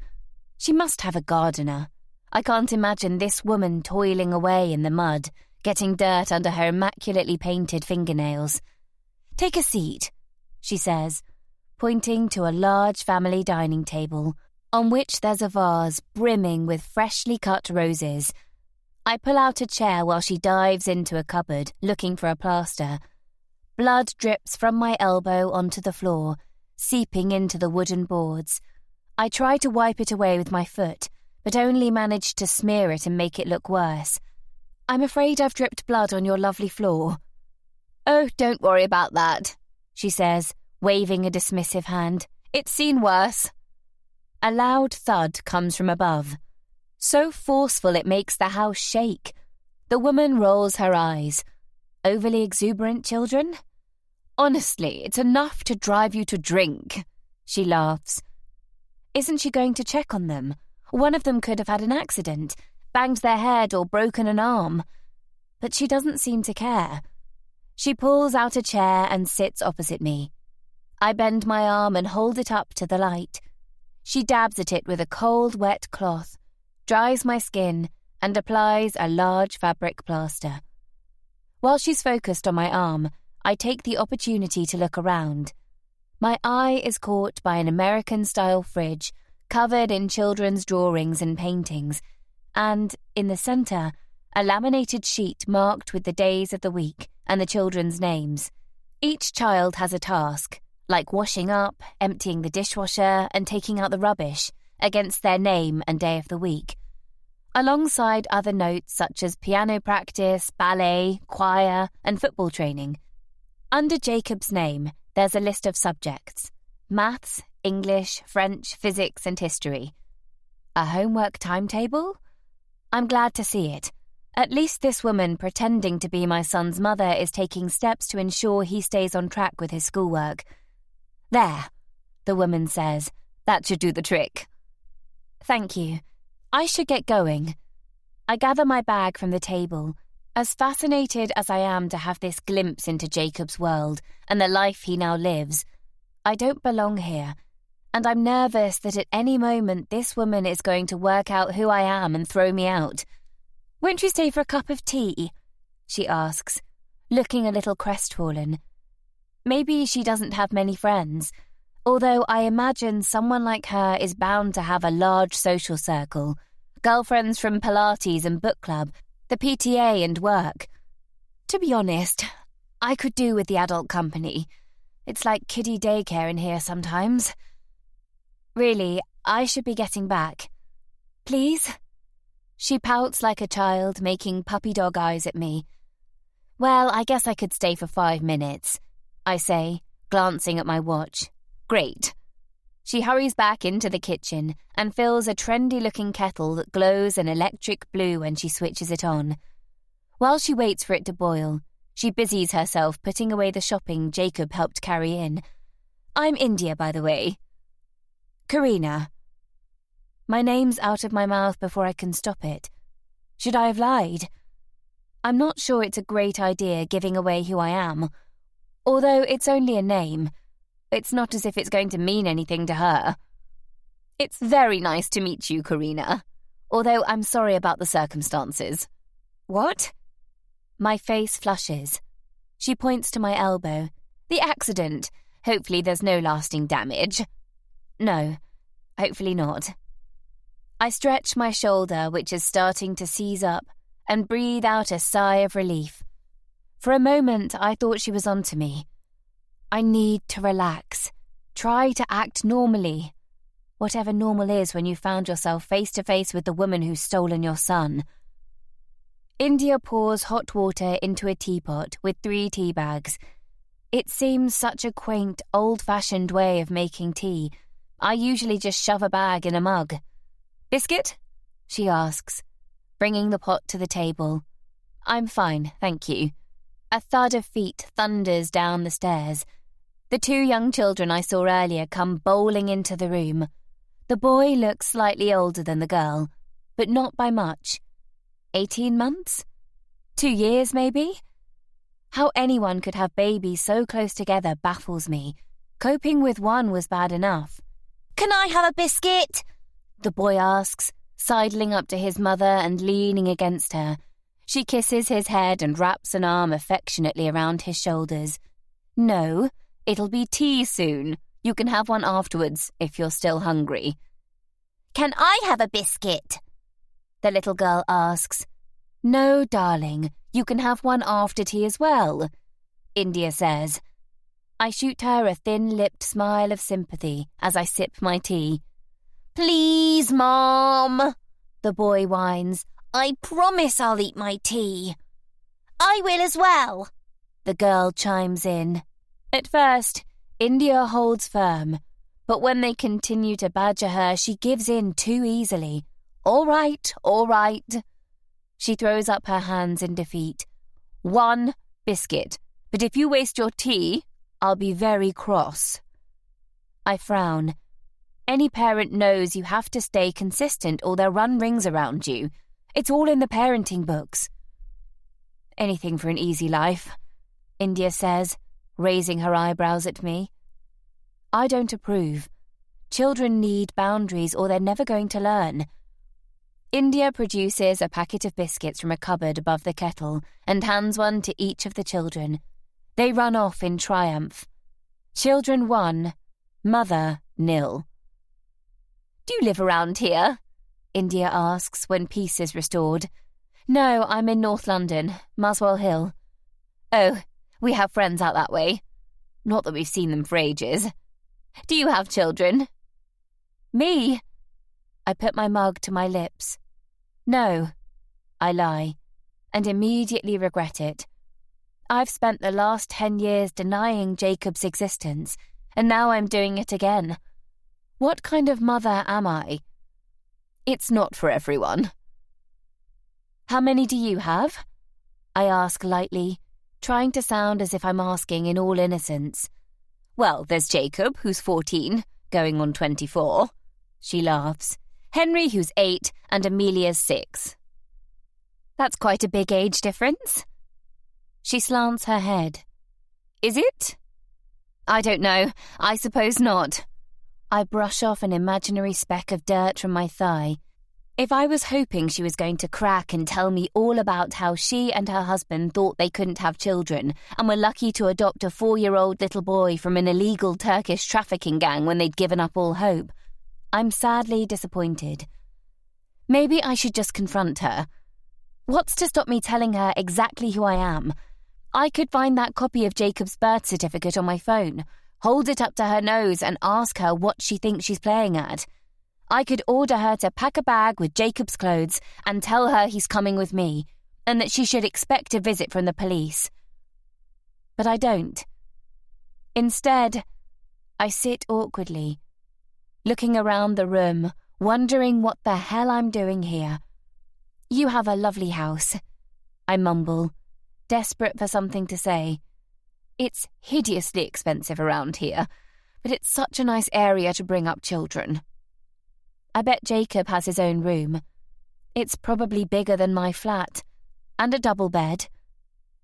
She must have a gardener. I can't imagine this woman toiling away in the mud, getting dirt under her immaculately painted fingernails. "Take a seat," she says, pointing to a large family dining table, on which there's a vase brimming with freshly cut roses. I pull out a chair while she dives into a cupboard, looking for a plaster. Blood drips from my elbow onto the floor, seeping into the wooden boards. I try to wipe it away with my foot, but only manage to smear it and make it look worse. "I'm afraid I've dripped blood on your lovely floor." "Oh, don't worry about that," she says, waving a dismissive hand. "It's seen worse." A loud thud comes from above, so forceful it makes the house shake. The woman rolls her eyes. Overly exuberant children? "Honestly, it's enough to drive you to drink," she laughs. Isn't she going to check on them? One of them could have had an accident, banged their head or broken an arm. But she doesn't seem to care. She pulls out a chair and sits opposite me. I bend my arm and hold it up to the light. She dabs at it with a cold, wet cloth, dries my skin, and applies a large fabric plaster. While she's focused on my arm, I take the opportunity to look around. My eye is caught by an American-style fridge covered in children's drawings and paintings, and, in the centre, a laminated sheet marked with the days of the week and the children's names. Each child has a task, like washing up, emptying the dishwasher, and taking out the rubbish, against their name and day of the week, alongside other notes such as piano practice, ballet, choir, and football training. Under Jacob's name, there's a list of subjects: maths, English, French, physics, and history. A homework timetable? I'm glad to see it. At least this woman pretending to be my son's mother is taking steps to ensure he stays on track with his schoolwork. "There," the woman says. "That should do the trick." "Thank you. I should get going." I gather my bag from the table, as fascinated as I am to have this glimpse into Jacob's world and the life he now lives. I don't belong here, and I'm nervous that at any moment this woman is going to work out who I am and throw me out. "Won't you stay for a cup of tea?" she asks, looking a little crestfallen. Maybe she doesn't have many friends, although I imagine someone like her is bound to have a large social circle, girlfriends from Pilates and book club, the PTA and work. To be honest, I could do with the adult company. It's like kiddie daycare in here sometimes. Really, I should be getting back. Please? She pouts like a child, making puppy dog eyes at me. "Well, I guess I could stay for 5 minutes," I say, glancing at my watch. "Great." She hurries back into the kitchen and fills a trendy-looking kettle that glows an electric blue when she switches it on. While she waits for it to boil, she busies herself putting away the shopping Jacob helped carry in. "I'm India, by the way." "Karina." My name's out of my mouth before I can stop it. Should I have lied? I'm not sure it's a great idea giving away who I am. Although it's only a name, it's not as if it's going to mean anything to her. "It's very nice to meet you, Karina. Although I'm sorry about the circumstances." "What?" My face flushes. She points to my elbow. "The accident. Hopefully there's no lasting damage." "No, hopefully not." I stretch my shoulder, which is starting to seize up, and breathe out a sigh of relief. For a moment, I thought she was onto me. I need to relax. Try to act normally. Whatever normal is when you found yourself face to face with the woman who's stolen your son. India pours hot water into a teapot with 3 tea bags. It seems such a quaint, old-fashioned way of making tea. I usually just shove a bag in a mug. "Biscuit?" she asks, bringing the pot to the table. I'm fine, thank you. A thud of feet thunders down the stairs. The 2 young children I saw earlier come bowling into the room. The boy looks slightly older than the girl, but not by much. 18 months? 2 years, maybe? How anyone could have babies so close together baffles me. Coping with one was bad enough. Can I have a biscuit? The boy asks, sidling up to his mother and leaning against her. She kisses his head and wraps an arm affectionately around his shoulders. No, it'll be tea soon. You can have one afterwards if you're still hungry. Can I have a biscuit? The little girl asks. No, darling, you can have one after tea as well, India says. I shoot her a thin-lipped smile of sympathy as I sip my tea. Please, Mom, the boy whines. I promise I'll eat my tea. I will as well, the girl chimes in. At first, India holds firm, but when they continue to badger her, she gives in too easily. All right, all right. She throws up her hands in defeat. 1 biscuit, but if you waste your tea, I'll be very cross. I frown. Any parent knows you have to stay consistent or they'll run rings around you. It's all in the parenting books. Anything for an easy life, India says, raising her eyebrows at me. I don't approve. Children need boundaries or they're never going to learn. India produces a packet of biscuits from a cupboard above the kettle and hands one to each of the children. They run off in triumph. Children 1, mother 0. Do you live around here? India asks when peace is restored. No, I'm in North London, Muswell Hill. Oh, we have friends out that way. Not that we've seen them for ages. Do you have children? Me? I put my mug to my lips. No, I lie, and immediately regret it. I've spent the last 10 years denying Jacob's existence, and now I'm doing it again. What kind of mother am I? It's not for everyone. How many do you have? I ask lightly, trying to sound as if I'm asking in all innocence. Well, there's Jacob, who's 14, going on 24. She laughs. Henry, who's 8, and Amelia's 6. That's quite a big age difference. She slants her head. Is it? I don't know. I suppose not. I brush off an imaginary speck of dirt from my thigh. If I was hoping she was going to crack and tell me all about how she and her husband thought they couldn't have children and were lucky to adopt a 4-year-old little boy from an illegal Turkish trafficking gang when they'd given up all hope, I'm sadly disappointed. Maybe I should just confront her. What's to stop me telling her exactly who I am? I could find that copy of Jacob's birth certificate on my phone, hold it up to her nose and ask her what she thinks she's playing at. I could order her to pack a bag with Jacob's clothes and tell her he's coming with me, and that she should expect a visit from the police. But I don't. Instead, I sit awkwardly, looking around the room, wondering what the hell I'm doing here. You have a lovely house, I mumble, desperate for something to say. It's hideously expensive around here, but it's such a nice area to bring up children. I bet Jacob has his own room. It's probably bigger than my flat, and a double bed.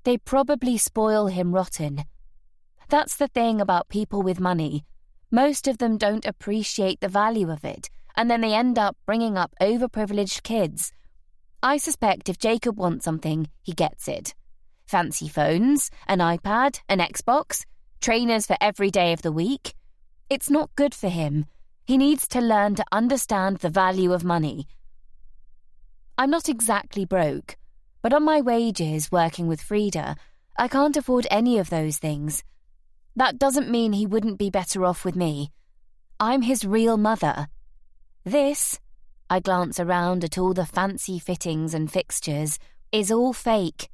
They probably spoil him rotten. That's the thing about people with money. Most of them don't appreciate the value of it, and then they end up bringing up overprivileged kids. I suspect if Jacob wants something, he gets it. Fancy phones, an iPad, an Xbox, trainers for every day of the week. It's not good for him. He needs to learn to understand the value of money. I'm not exactly broke, but on my wages working with Frida, I can't afford any of those things. That doesn't mean he wouldn't be better off with me. I'm his real mother. This, I glance around at all the fancy fittings and fixtures, is all fake.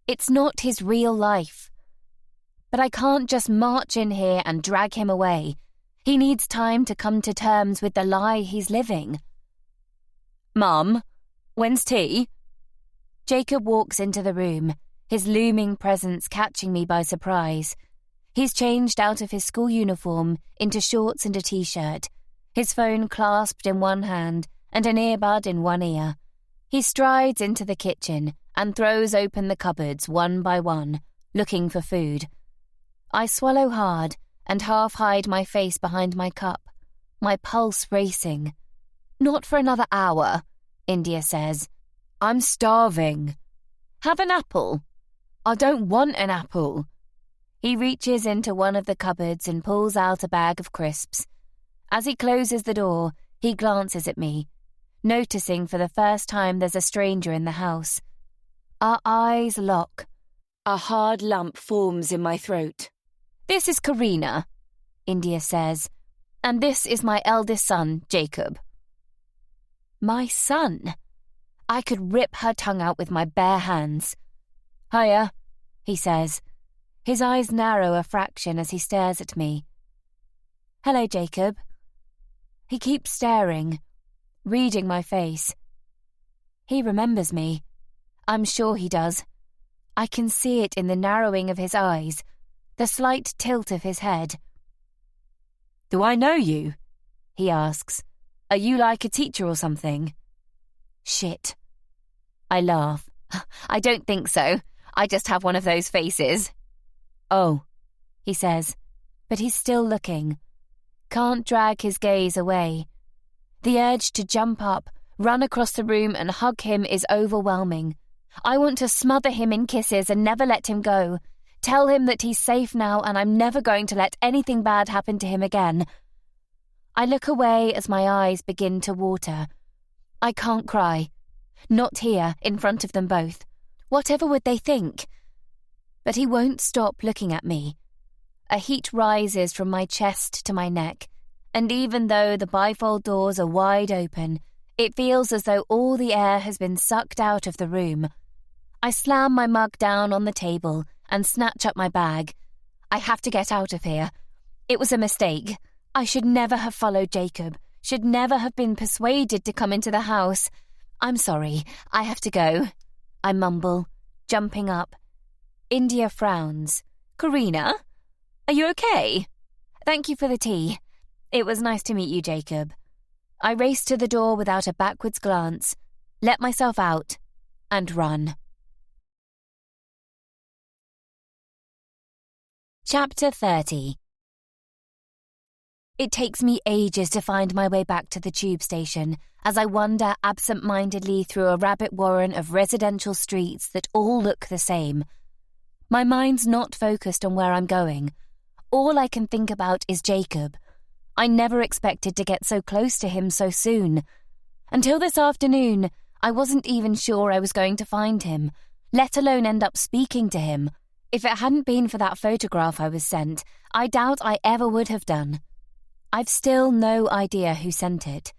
It's not his real life. But I can't just march in here and drag him away. He needs time to come to terms with the lie he's living. Mum, when's tea? Jacob walks into the room, his looming presence catching me by surprise. He's changed out of his school uniform into shorts and a t-shirt, his phone clasped in one hand and an earbud in one ear. He strides into the kitchen and throws open the cupboards one by one, looking for food. I swallow hard and half hide my face behind my cup, my pulse racing. "Not for another hour," India says. "I'm starving." "Have an apple." "I don't want an apple." He reaches into one of the cupboards and pulls out a bag of crisps. As he closes the door, he glances at me, noticing for the first time there's a stranger in the house. Our eyes lock. A hard lump forms in my throat. "This is Karina," India says, "and this is my eldest son, Jacob." My son? I could rip her tongue out with my bare hands. "Hiya," he says. His eyes narrow a fraction as he stares at me. "Hello, Jacob." He keeps staring, reading my face. He remembers me. I'm sure he does. I can see it in the narrowing of his eyes, the slight tilt of his head. "Do I know you?" he asks. "Are you like a teacher or something?" Shit. I laugh. "I don't think so. I just have one of those faces." "Oh," he says, but he's still looking. Can't drag his gaze away. The urge to jump up, run across the room and hug him is overwhelming. I want to smother him in kisses and never let him go. Tell him that he's safe now and I'm never going to let anything bad happen to him again. I look away as my eyes begin to water. I can't cry. Not here, in front of them both. Whatever would they think? But he won't stop looking at me. A heat rises from my chest to my neck, and even though the bifold doors are wide open, it feels as though all the air has been sucked out of the room. I slam my mug down on the table and snatch up my bag. I have to get out of here. It was a mistake. I should never have followed Jacob, should never have been persuaded to come into the house. I'm sorry, I have to go. I mumble, jumping up. India frowns. "Karina? Are you okay?" "Thank you for the tea. It was nice to meet you, Jacob." I race to the door without a backwards glance, let myself out, and run. Chapter 30. It takes me ages to find my way back to the tube station as I wander absent-mindedly through a rabbit warren of residential streets that all look the same. My mind's not focused on where I'm going. All I can think about is Jacob. I never expected to get so close to him so soon. Until this afternoon, I wasn't even sure I was going to find him, let alone end up speaking to him. If it hadn't been for that photograph I was sent, I doubt I ever would have done. I've still no idea who sent it.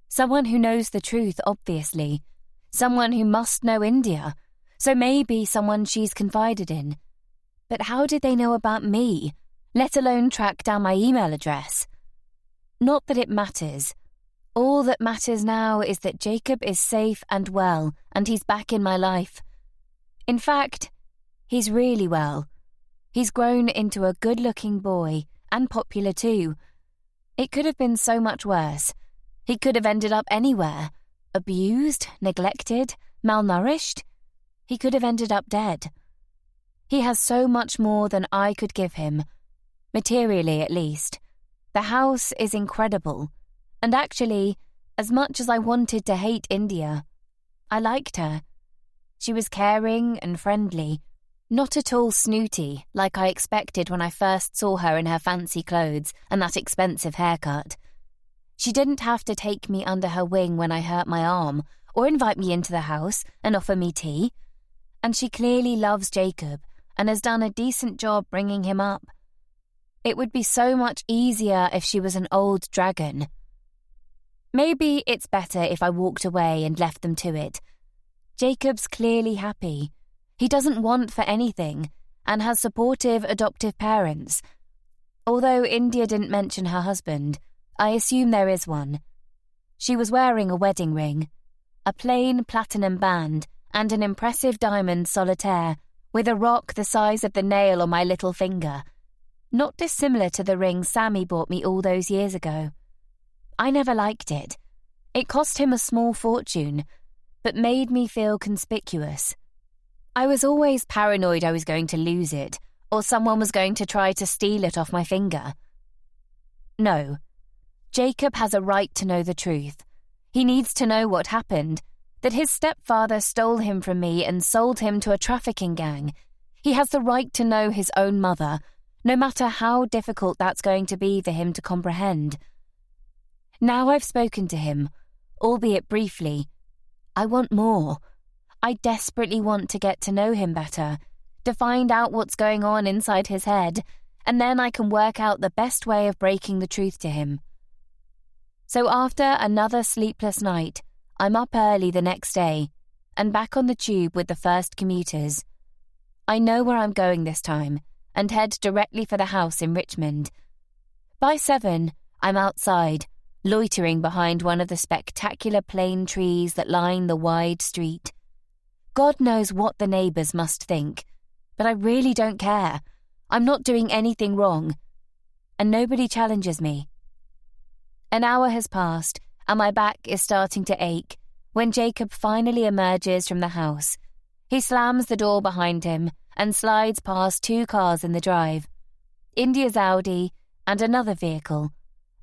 Someone who knows the truth, obviously. Someone who must know India. So maybe someone she's confided in. But how did they know about me, let alone track down my email address? Not that it matters. All that matters now is that Jacob is safe and well, and he's back in my life. In fact, he's really well. He's grown into a good-looking boy, and popular too. It could have been so much worse. He could have ended up anywhere. Abused, neglected, malnourished. He could have ended up dead. He has so much more than I could give him. Materially, at least. The house is incredible. And actually, as much as I wanted to hate India, I liked her. She was caring and friendly, not at all snooty like I expected when I first saw her in her fancy clothes and that expensive haircut. She didn't have to take me under her wing when I hurt my arm, or invite me into the house and offer me tea. And she clearly loves Jacob and has done a decent job bringing him up. It would be so much easier if she was an old dragon. Maybe it's better if I walked away and left them to it. Jacob's clearly happy. He doesn't want for anything and has supportive adoptive parents. Although India didn't mention her husband, I assume there is one. She was wearing a wedding ring, a plain platinum band and an impressive diamond solitaire with a rock the size of the nail on my little finger, not dissimilar to the ring Sammy bought me all those years ago. I never liked it. It cost him a small fortune, but made me feel conspicuous. I was always paranoid I was going to lose it, or someone was going to try to steal it off my finger. No, Jacob has a right to know the truth. He needs to know what happened, that his stepfather stole him from me and sold him to a trafficking gang. He has the right to know his own mother, no matter how difficult that's going to be for him to comprehend. Now I've spoken to him, albeit briefly. I want more. I desperately want to get to know him better, to find out what's going on inside his head, and then I can work out the best way of breaking the truth to him. So after another sleepless night, I'm up early the next day, and back on the tube with the first commuters. I know where I'm going this time, and head directly for the house in Richmond. By 7, I'm outside, loitering behind one of the spectacular plane trees that line the wide street. God knows what the neighbours must think, but I really don't care. I'm not doing anything wrong, and nobody challenges me. An hour has passed, and my back is starting to ache when Jacob finally emerges from the house. He slams the door behind him and slides past 2 cars in the drive. India's Audi and another vehicle,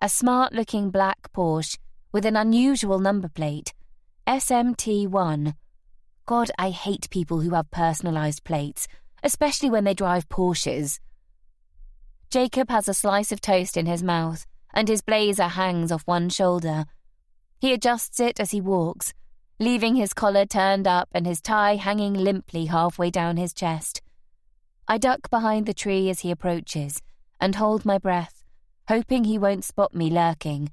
a smart-looking black Porsche with an unusual number plate, SMT1. God, I hate people who have personalised plates, especially when they drive Porsches. Jacob has a slice of toast in his mouth, and his blazer hangs off one shoulder. He adjusts it as he walks, leaving his collar turned up and his tie hanging limply halfway down his chest. I duck behind the tree as he approaches and hold my breath, hoping he won't spot me lurking.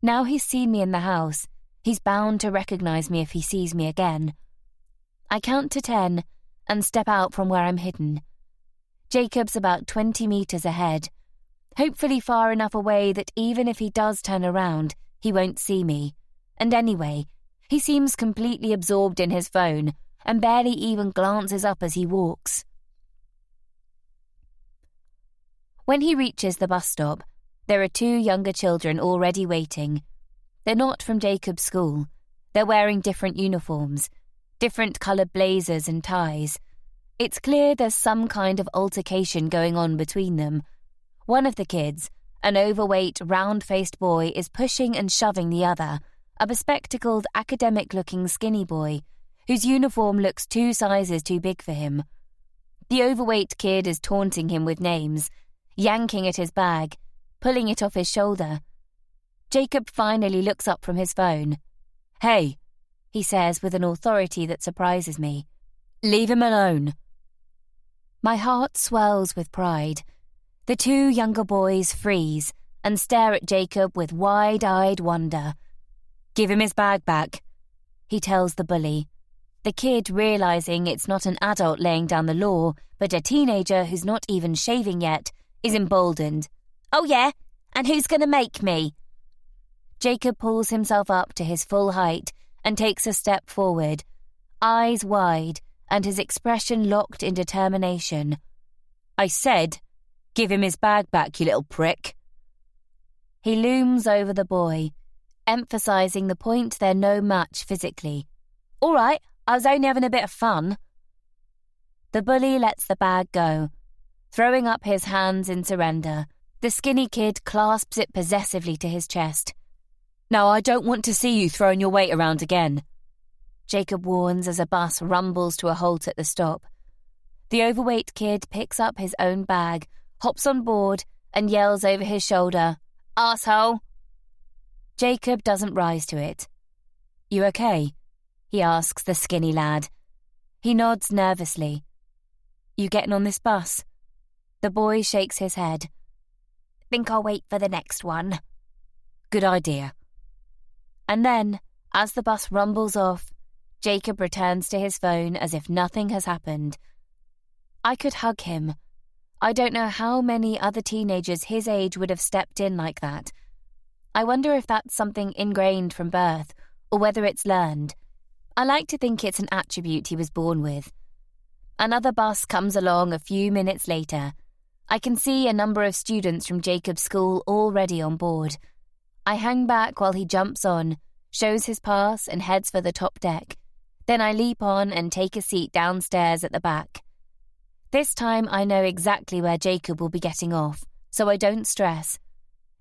Now he's seen me in the house, he's bound to recognise me if he sees me again. I count to 10 and step out from where I'm hidden. Jacob's about 20 metres ahead, hopefully far enough away that even if he does turn around, he won't see me. And anyway, he seems completely absorbed in his phone and barely even glances up as he walks. When he reaches the bus stop, there are 2 younger children already waiting. They're not from Jacob's school. They're wearing different uniforms, different coloured blazers and ties. It's clear there's some kind of altercation going on between them. One of the kids, an overweight, round-faced boy, is pushing and shoving the other, a bespectacled, academic-looking skinny boy, whose uniform looks 2 sizes too big for him. The overweight kid is taunting him with names, yanking at his bag, pulling it off his shoulder. Jacob finally looks up from his phone. "Hey," he says with an authority that surprises me. "Leave him alone." My heart swells with pride. The 2 younger boys freeze and stare at Jacob with wide-eyed wonder. "Give him his bag back," he tells the bully. The kid, realising it's not an adult laying down the law, but a teenager who's not even shaving yet, is emboldened. "Oh yeah? And who's going to make me?" Jacob pulls himself up to his full height and takes a step forward, eyes wide and his expression locked in determination. "I said, give him his bag back, you little prick." He looms over the boy, emphasising the point they're no match physically. "All right, I was only having a bit of fun." The bully lets the bag go, throwing up his hands in surrender. The skinny kid clasps it possessively to his chest. "Now I don't want to see you throwing your weight around again," Jacob warns as a bus rumbles to a halt at the stop. The overweight kid picks up his own bag, hops on board, and yells over his shoulder, "Arsehole!" Jacob doesn't rise to it. "You okay?" he asks the skinny lad. He nods nervously. "You getting on this bus?" The boy shakes his head. "Think I'll wait for the next one." "Good idea." And then, as the bus rumbles off, Jacob returns to his phone as if nothing has happened. I could hug him. I don't know how many other teenagers his age would have stepped in like that. I wonder if that's something ingrained from birth, or whether it's learned. I like to think it's an attribute he was born with. Another bus comes along a few minutes later. I can see a number of students from Jacob's school already on board. I hang back while he jumps on, shows his pass and heads for the top deck. Then I leap on and take a seat downstairs at the back. This time I know exactly where Jacob will be getting off, so I don't stress.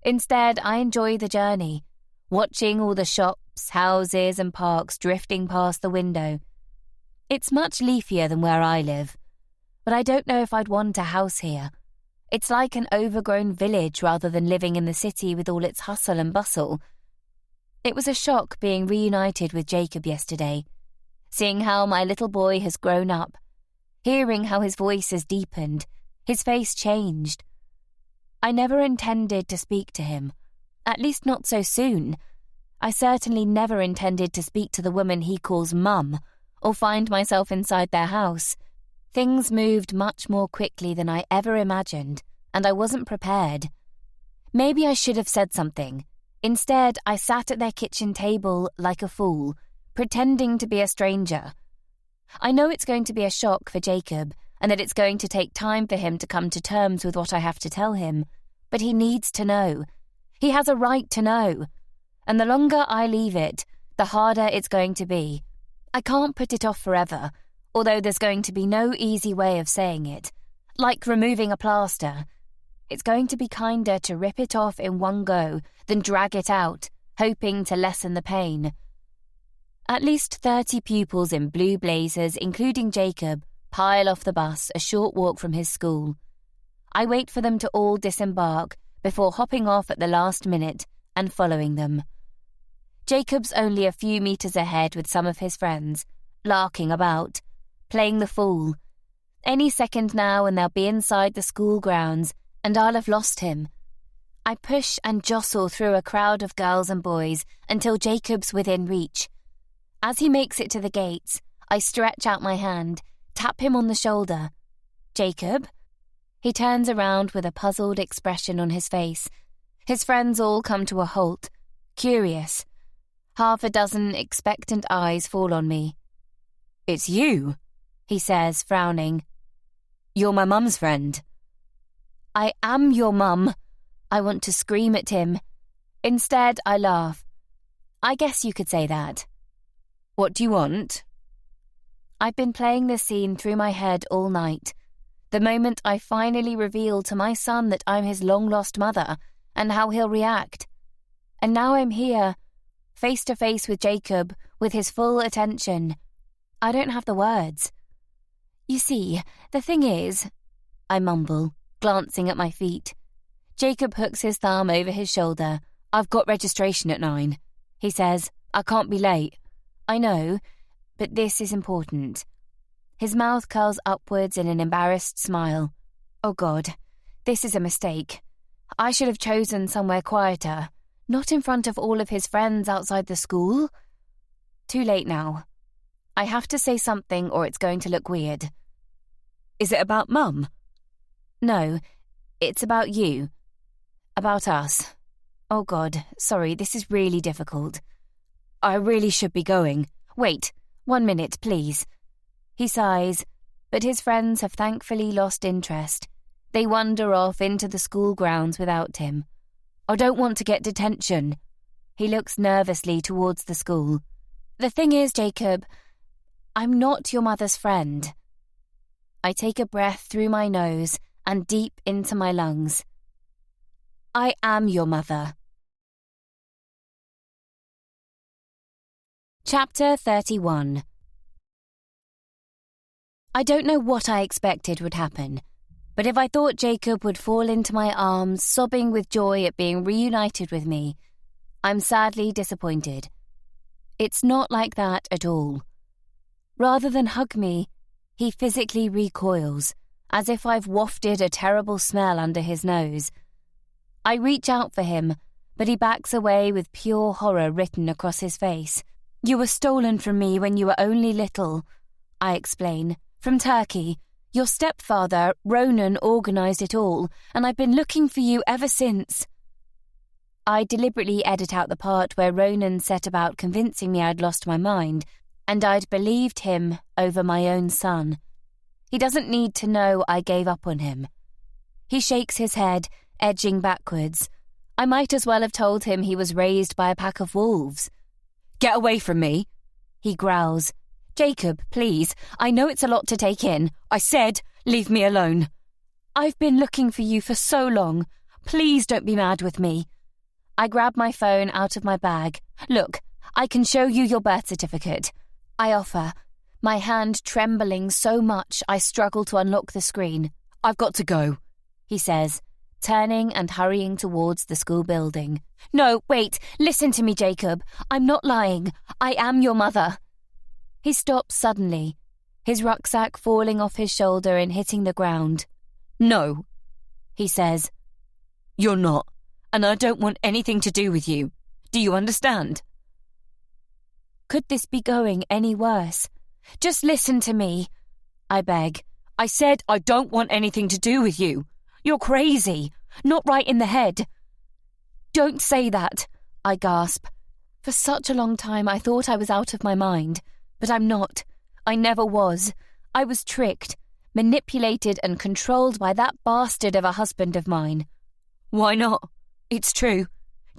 Instead, I enjoy the journey, watching all the shops, houses and parks drifting past the window. It's much leafier than where I live, but I don't know if I'd want a house here. It's like an overgrown village rather than living in the city with all its hustle and bustle. It was a shock being reunited with Jacob yesterday, seeing how my little boy has grown up, hearing how his voice has deepened, his face changed. I never intended to speak to him, at least not so soon. I certainly never intended to speak to the woman he calls Mum, or find myself inside their house. Things moved much more quickly than I ever imagined, and I wasn't prepared. Maybe I should have said something. Instead, I sat at their kitchen table like a fool, pretending to be a stranger. I know it's going to be a shock for Jacob, and that it's going to take time for him to come to terms with what I have to tell him, but he needs to know. He has a right to know. And the longer I leave it, the harder it's going to be. I can't put it off forever, although there's going to be no easy way of saying it, like removing a plaster. It's going to be kinder to rip it off in one go than drag it out, hoping to lessen the pain. At least 30 pupils in blue blazers, including Jacob, pile off the bus a short walk from his school. I wait for them to all disembark before hopping off at the last minute and following them. Jacob's only a few meters ahead with some of his friends, larking about, playing the fool. Any second now and they'll be inside the school grounds, and I'll have lost him. I push and jostle through a crowd of girls and boys until Jacob's within reach. As he makes it to the gates, I stretch out my hand, tap him on the shoulder. Jacob? He turns around with a puzzled expression on his face. His friends all come to a halt, curious. Half a dozen expectant eyes fall on me. "It's you," he says, frowning. "You're my mum's friend." "I am your mum." I want to scream at him. Instead, I laugh. "I guess you could say that." "What do you want?" I've been playing this scene through my head all night. The moment I finally reveal to my son that I'm his long-lost mother, and how he'll react. And now I'm here, face to face with Jacob, with his full attention. I don't have the words. "You see, the thing is," I mumble, glancing at my feet. Jacob hooks his thumb over his shoulder. "I've got registration at 9, he says. "I can't be late." "I know, but this is important." His mouth curls upwards in an embarrassed smile. "Oh God, this is a mistake. I should have chosen somewhere quieter, not in front of all of his friends outside the school. Too late now. I have to say something or it's going to look weird." "Is it about Mum?" "No, it's about you. About us. Oh God, sorry, this is really difficult." "I really should be going." "Wait, 1 minute, please." He sighs, but his friends have thankfully lost interest. They wander off into the school grounds without him. "I don't want to get detention." He looks nervously towards the school. "The thing is, Jacob, I'm not your mother's friend." I take a breath through my nose and deep into my lungs. I am your mother. Chapter 31. I don't know what I expected would happen, but if I thought Jacob would fall into my arms, sobbing with joy at being reunited with me, I'm sadly disappointed. It's not like that at all. Rather than hug me, he physically recoils, as if I've wafted a terrible smell under his nose. I reach out for him, but he backs away with pure horror written across his face. "You were stolen from me when you were only little," I explain. "From Turkey. Your stepfather, Ronan, organised it all, and I've been looking for you ever since." I deliberately edit out the part where Ronan set about convincing me I'd lost my mind. and I'd believed him over my own son. He doesn't need to know I gave up on him. He shakes his head, edging backwards. I might as well have told him he was raised by a pack of wolves. Get away from me, he growls. Jacob, please, I know it's a lot to take in. I said, leave me alone. I've been looking for you for so long. Please don't be mad with me. I grab my phone out of my bag. Look, I can show you your birth certificate. I offer, my hand trembling so much I struggle to unlock the screen. I've got to go, he says, turning and hurrying towards the school building. No, wait, listen to me, Jacob. I'm not lying. I am your mother. He stops suddenly, his rucksack falling off his shoulder and hitting the ground. No, he says. You're not, and I don't want anything to do with you. Do you understand? Could this be going any worse? Just listen to me, I beg. I said I don't want anything to do with you. You're crazy, not right in the head. Don't say that, I gasp. For such a long time I thought I was out of my mind, but I'm not. I never was. I was tricked, manipulated and controlled by that bastard of a husband of mine. Why not? It's true.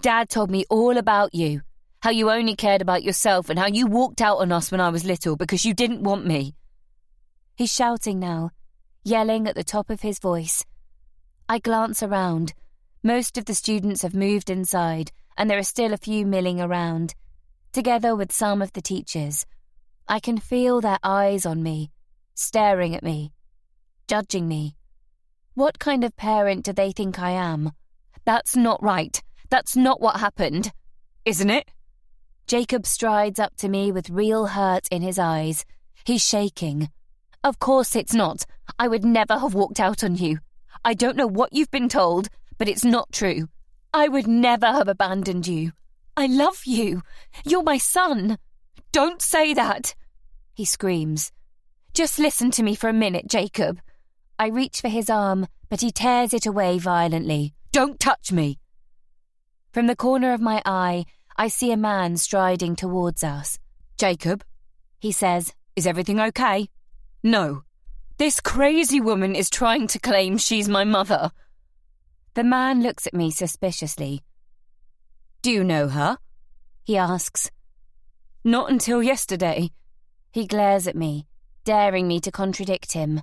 Dad told me all about you, how you only cared about yourself and how you walked out on us when I was little because you didn't want me. He's shouting now, yelling at the top of his voice. I glance around. Most of the students have moved inside, and there are still a few milling around, together with some of the teachers. I can feel their eyes on me, staring at me, judging me. What kind of parent do they think I am? That's not right. That's not what happened. Isn't it? Jacob strides up to me with real hurt in his eyes. He's shaking. Of course it's not. I would never have walked out on you. I don't know what you've been told, but it's not true. I would never have abandoned you. I love you. You're my son. Don't say that, he screams. Just listen to me for a minute, Jacob. I reach for his arm, but he tears it away violently. Don't touch me. From the corner of my eye, I see a man striding towards us. Jacob, he says, is everything okay? No. This crazy woman is trying to claim she's my mother. The man looks at me suspiciously. Do you know her? He asks. Not until yesterday. He glares at me, daring me to contradict him.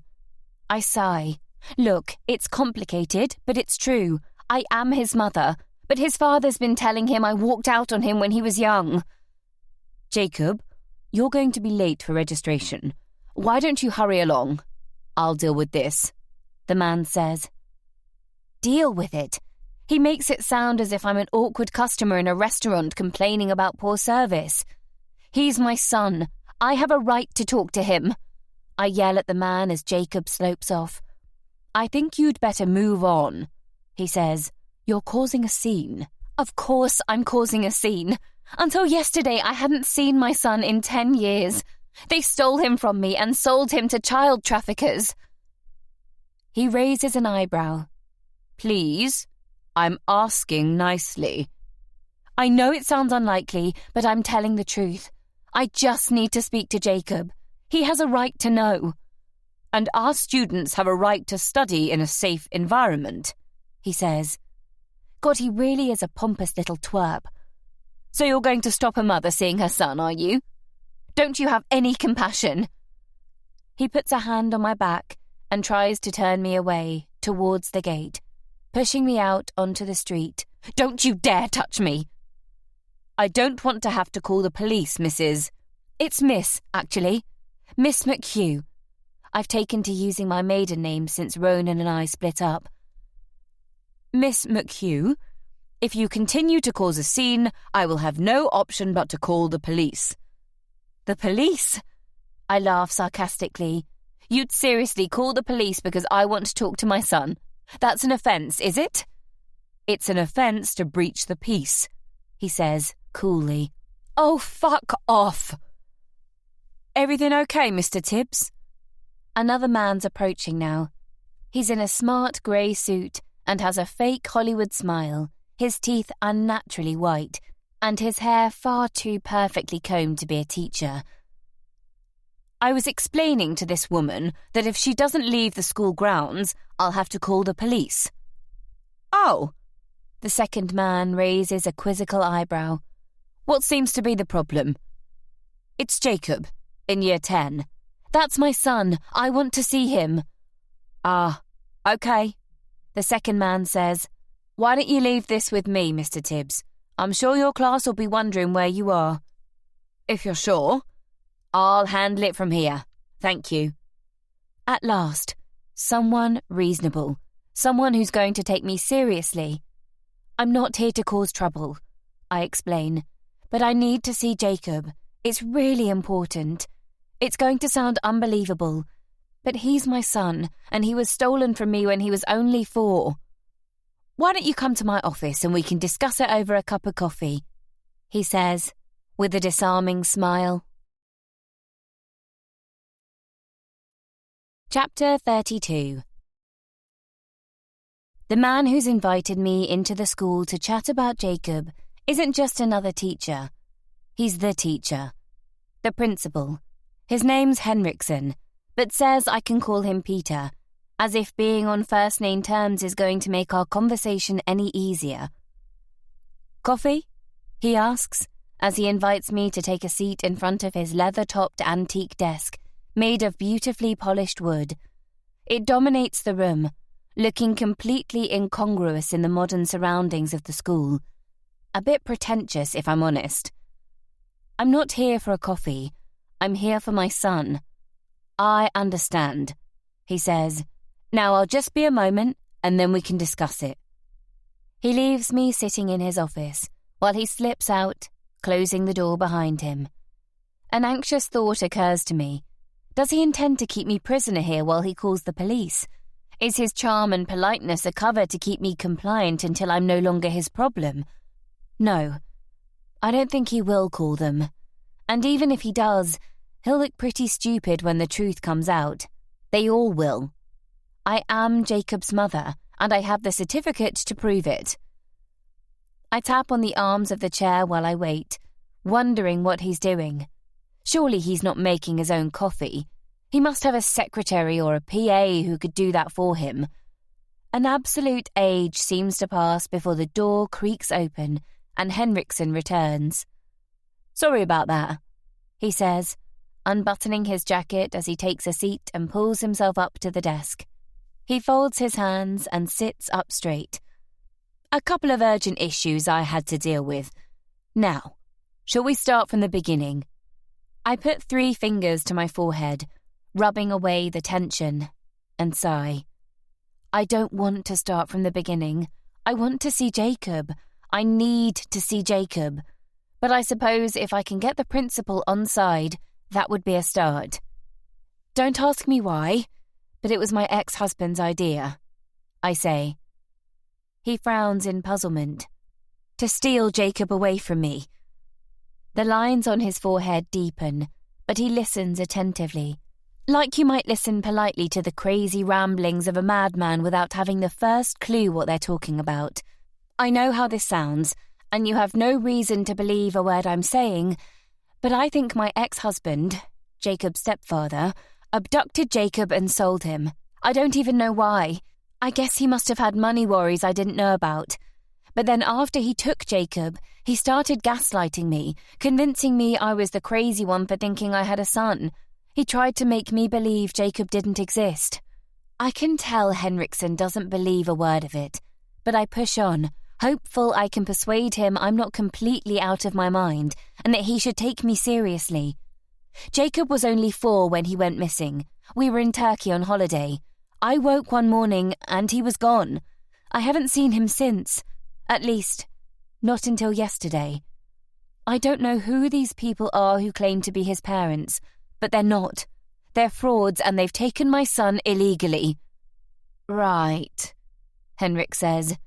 I sigh. Look, it's complicated, but it's true. I am his mother, but his father's been telling him I walked out on him when he was young. Jacob, you're going to be late for registration. Why don't you hurry along? I'll deal with this, the man says. Deal with it? He makes it sound as if I'm an awkward customer in a restaurant complaining about poor service. He's my son. I have a right to talk to him. I yell at the man as Jacob slopes off. I think you'd better move on, he says. You're causing a scene. Of course I'm causing a scene. Until yesterday I hadn't seen my son in 10 years. They stole him from me and sold him to child traffickers. He raises an eyebrow. Please, I'm asking nicely. I know it sounds unlikely, but I'm telling the truth. I just need to speak to Jacob. He has a right to know. And our students have a right to study in a safe environment, he says. God, he really is a pompous little twerp. So you're going to stop a mother seeing her son, are you? Don't you have any compassion? He puts a hand on my back and tries to turn me away towards the gate, pushing me out onto the street. Don't you dare touch me! I don't want to have to call the police, Mrs. It's Miss, actually. Miss McHugh. I've taken to using my maiden name since Ronan and I split up. Miss McHugh, if you continue to cause a scene, I will have no option but to call the police. The police? I laugh sarcastically. You'd seriously call the police because I want to talk to my son? That's an offence, is it? It's an offence to breach the peace, he says coolly. Oh, fuck off! Everything okay, Mr. Tibbs? Another man's approaching now. He's in a smart grey suit and has a fake Hollywood smile, his teeth unnaturally white, and his hair far too perfectly combed to be a teacher. I was explaining to this woman that if she doesn't leave the school grounds, I'll have to call the police." "Oh." The second man raises a quizzical eyebrow. "What seems to be the problem?" "It's Jacob, in year 10. That's my son. I want to see him." "Ah, okay," the second man says. "Why don't you leave this with me, Mr. Tibbs? I'm sure your class will be wondering where you are." "If you're sure." "I'll handle it from here. Thank you." At last, someone reasonable. Someone who's going to take me seriously. "I'm not here to cause trouble," I explain, "but I need to see Jacob. It's really important. It's going to sound unbelievable, but he's my son, and he was stolen from me when he was only 4. "Why don't you come to my office and we can discuss it over a cup of coffee?" he says, with a disarming smile. Chapter 32. The man who's invited me into the school to chat about Jacob isn't just another teacher. He's the teacher. The principal. His name's Henriksen, but says I can call him Peter, as if being on first-name terms is going to make our conversation any easier. "Coffee?" he asks, as he invites me to take a seat in front of his leather-topped antique desk, made of beautifully polished wood. It dominates the room, looking completely incongruous in the modern surroundings of the school. A bit pretentious, if I'm honest. "I'm not here for a coffee. I'm here for my son." "I understand," he says. "Now I'll just be a moment, and then we can discuss it." He leaves me sitting in his office, while he slips out, closing the door behind him. An anxious thought occurs to me. Does he intend to keep me prisoner here while he calls the police? Is his charm and politeness a cover to keep me compliant until I'm no longer his problem? No, I don't think he will call them. And even if he does, he'll look pretty stupid when the truth comes out. They all will. I am Jacob's mother, and I have the certificate to prove it. I tap on the arms of the chair while I wait, wondering what he's doing. Surely he's not making his own coffee. He must have a secretary or a PA who could do that for him. An absolute age seems to pass before the door creaks open and Henriksen returns. "Sorry about that," he says, unbuttoning his jacket as he takes a seat and pulls himself up to the desk. He folds his hands and sits up straight. "A couple of urgent issues I had to deal with. Now, shall we start from the beginning?" I put 3 fingers to my forehead, rubbing away the tension, and sigh. I don't want to start from the beginning. I want to see Jacob. I need to see Jacob. But I suppose if I can get the principal on side, that would be a start. Don't ask me why, but it was my ex-husband's idea, I say. He frowns in puzzlement. To steal Jacob away from me. The lines on his forehead deepen, but he listens attentively, like you might listen politely to the crazy ramblings of a madman without having the first clue what they're talking about. I know how this sounds, and you have no reason to believe a word I'm saying, but I think my ex-husband, Jacob's stepfather, abducted Jacob and sold him. I don't even know why. I guess he must have had money worries I didn't know about. But then after he took Jacob, he started gaslighting me, convincing me I was the crazy one for thinking I had a son. He tried to make me believe Jacob didn't exist. I can tell Henriksen doesn't believe a word of it, but I push on, hopeful I can persuade him I'm not completely out of my mind and that he should take me seriously. Jacob was only 4 when he went missing. We were in Turkey on holiday. I woke one morning and he was gone. I haven't seen him since. At least, not until yesterday. I don't know who these people are who claim to be his parents, but they're not. They're frauds and they've taken my son illegally. Right, Henrik says,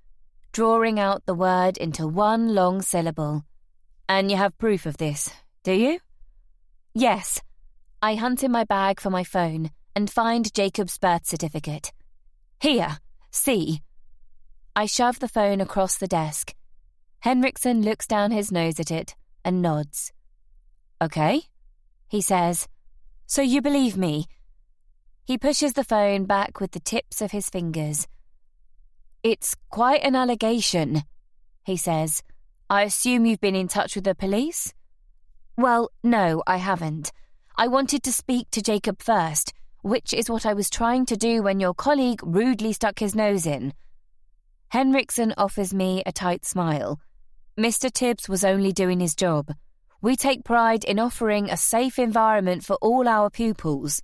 drawing out the word into one long syllable. And you have proof of this, do you? Yes. I hunt in my bag for my phone and find Jacob's birth certificate. Here, see. I shove the phone across the desk. Henriksen looks down his nose at it and nods. Okay, he says. So you believe me? He pushes the phone back with the tips of his fingers. It's quite an allegation, he says. I assume you've been in touch with the police? Well, no, I haven't. I wanted to speak to Jacob first, which is what I was trying to do when your colleague rudely stuck his nose in. Henriksen offers me a tight smile. Mr. Tibbs was only doing his job. We take pride in offering a safe environment for all our pupils.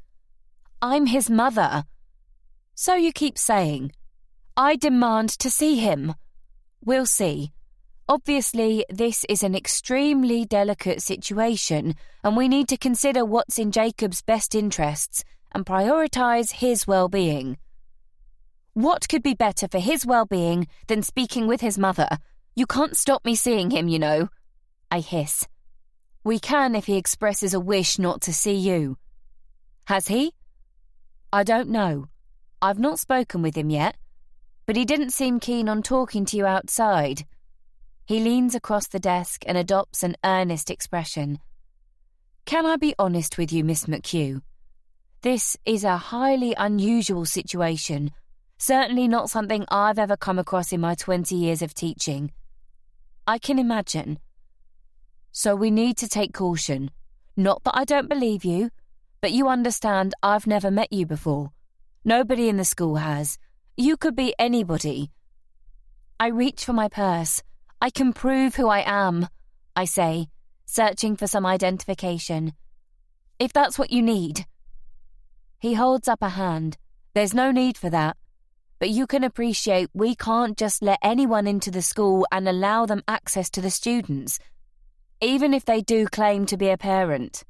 I'm his mother. So you keep saying. I demand to see him. We'll see. Obviously, this is an extremely delicate situation, and we need to consider what's in Jacob's best interests and prioritise his well-being. What could be better for his well-being than speaking with his mother? You can't stop me seeing him, you know. I hiss. We can if he expresses a wish not to see you. Has he? I don't know. I've not spoken with him yet, but he didn't seem keen on talking to you outside. He leans across the desk and adopts an earnest expression. Can I be honest with you, Miss McHugh? This is a highly unusual situation, certainly not something I've ever come across in my 20 years of teaching. I can imagine. So we need to take caution. Not that I don't believe you, but you understand I've never met you before. Nobody in the school has. You could be anybody. I reach for my purse. I can prove who I am, I say, searching for some identification. If that's what you need. He holds up a hand. There's no need for that. But you can appreciate we can't just let anyone into the school and allow them access to the students, even if they do claim to be a parent.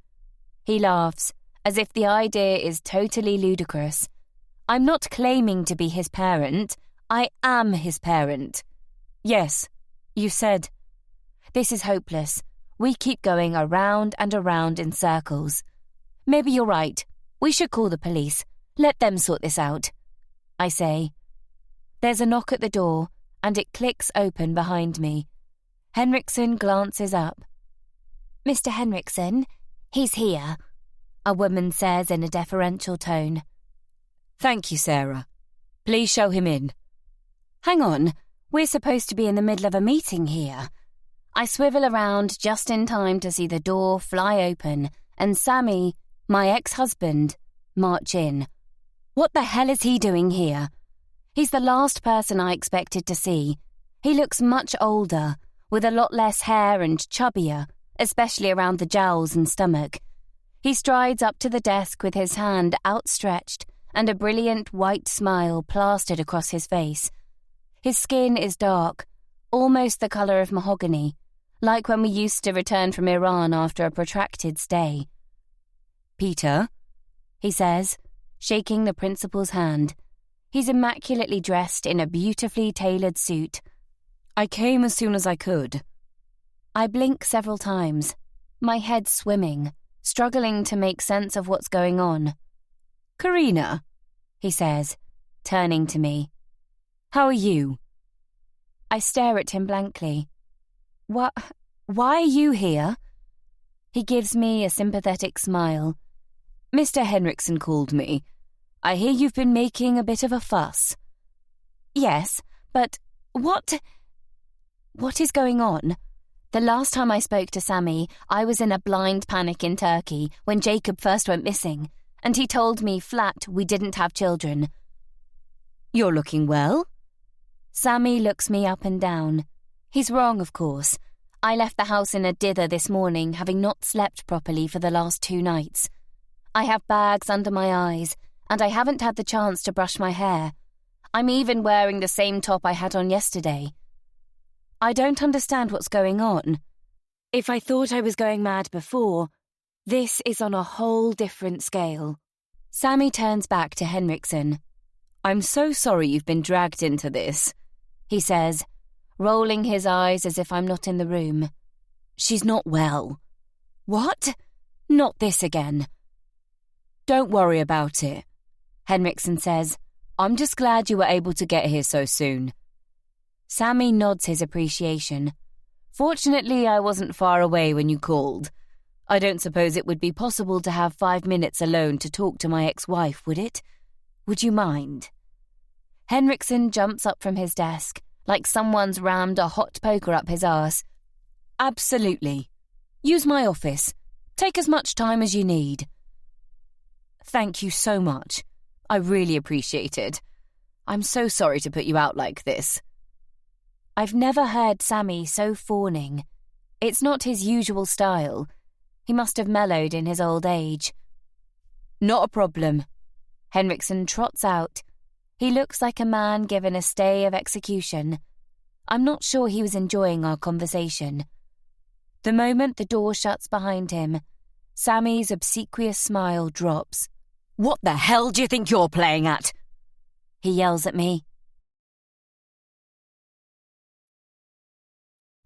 He laughs, as if the idea is totally ludicrous. I'm not claiming to be his parent. I am his parent. Yes. You said. This is hopeless. We keep going around and around in circles. Maybe you're right. We should call the police. Let them sort this out. I say. There's a knock at the door, and it clicks open behind me. Henriksen glances up. Mr. Henriksen, he's here, a woman says in a deferential tone. Thank you, Sarah. Please show him in. Hang on. We're supposed to be in the middle of a meeting here. I swivel around just in time to see the door fly open and Sammy, my ex-husband, march in. What the hell is he doing here? He's the last person I expected to see. He looks much older, with a lot less hair and chubbier, especially around the jowls and stomach. He strides up to the desk with his hand outstretched and a brilliant white smile plastered across his face. His skin is dark, almost the colour of mahogany, like when we used to return from Iran after a protracted stay. Peter, he says, shaking the principal's hand. He's immaculately dressed in a beautifully tailored suit. I came as soon as I could. I blink several times, my head swimming, struggling to make sense of what's going on. Karina, he says, turning to me. How are you? I stare at him blankly. Why are you here? He gives me a sympathetic smile. Mr. Henriksen called me. I hear you've been making a bit of a fuss. Yes, but what is going on? The last time I spoke to Sammy, I was in a blind panic in Turkey when Jacob first went missing, and he told me flat we didn't have children. You're looking well? Sammy looks me up and down. He's wrong, of course. I left the house in a dither this morning, having not slept properly for the last 2 nights. I have bags under my eyes, and I haven't had the chance to brush my hair. I'm even wearing the same top I had on yesterday. I don't understand what's going on. If I thought I was going mad before, this is on a whole different scale. Sammy turns back to Henriksen. I'm so sorry you've been dragged into this, he says, rolling his eyes as if I'm not in the room. She's not well. What? Not this again. Don't worry about it, Henriksen says. I'm just glad you were able to get here so soon. Sammy nods his appreciation. Fortunately, I wasn't far away when you called. I don't suppose it would be possible to have 5 minutes alone to talk to my ex-wife, would it? Would you mind? Henriksen jumps up from his desk, like someone's rammed a hot poker up his arse. Absolutely. Use my office. Take as much time as you need. Thank you so much. I really appreciate it. I'm so sorry to put you out like this. I've never heard Sammy so fawning. It's not his usual style. He must have mellowed in his old age. Not a problem. Henriksen trots out. He looks like a man given a stay of execution. I'm not sure he was enjoying our conversation. The moment the door shuts behind him, Sammy's obsequious smile drops. What the hell do you think you're playing at? He yells at me.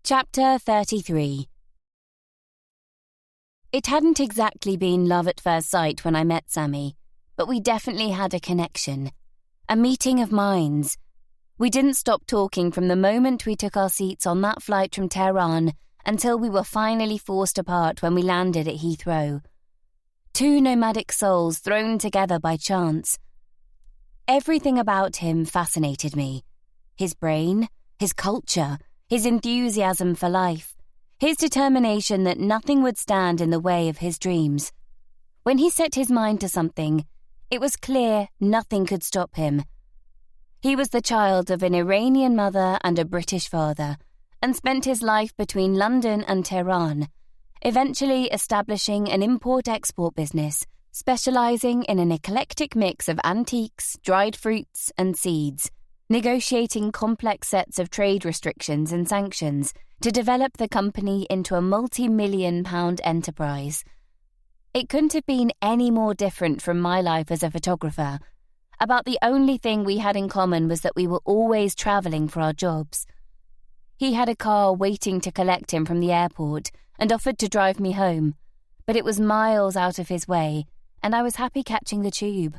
Chapter 33. It hadn't exactly been love at first sight when I met Sammy, but we definitely had a connection. A meeting of minds. We didn't stop talking from the moment we took our seats on that flight from Tehran until we were finally forced apart when we landed at Heathrow. Two nomadic souls thrown together by chance. Everything about him fascinated me. His brain, his culture, his enthusiasm for life, his determination that nothing would stand in the way of his dreams. When he set his mind to something, it was clear nothing could stop him. He was the child of an Iranian mother and a British father, and spent his life between London and Tehran, eventually establishing an import-export business, specializing in an eclectic mix of antiques, dried fruits, and seeds, negotiating complex sets of trade restrictions and sanctions to develop the company into a multi-million-pound enterprise. It couldn't have been any more different from my life as a photographer. About the only thing we had in common was that we were always traveling for our jobs. He had a car waiting to collect him from the airport and offered to drive me home, but it was miles out of his way, and I was happy catching the tube.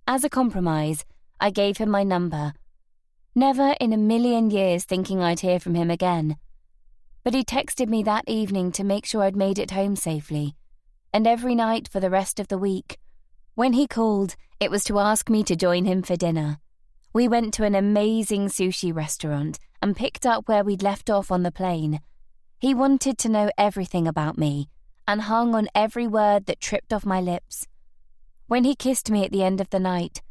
As a compromise, I gave him my number. Never in a million years thinking I'd hear from him again. But he texted me that evening to make sure I'd made it home safely, and every night for the rest of the week. When he called, it was to ask me to join him for dinner. We went to an amazing sushi restaurant and picked up where we'd left off on the plane. He wanted to know everything about me and hung on every word that tripped off my lips. When he kissed me at the end of the night,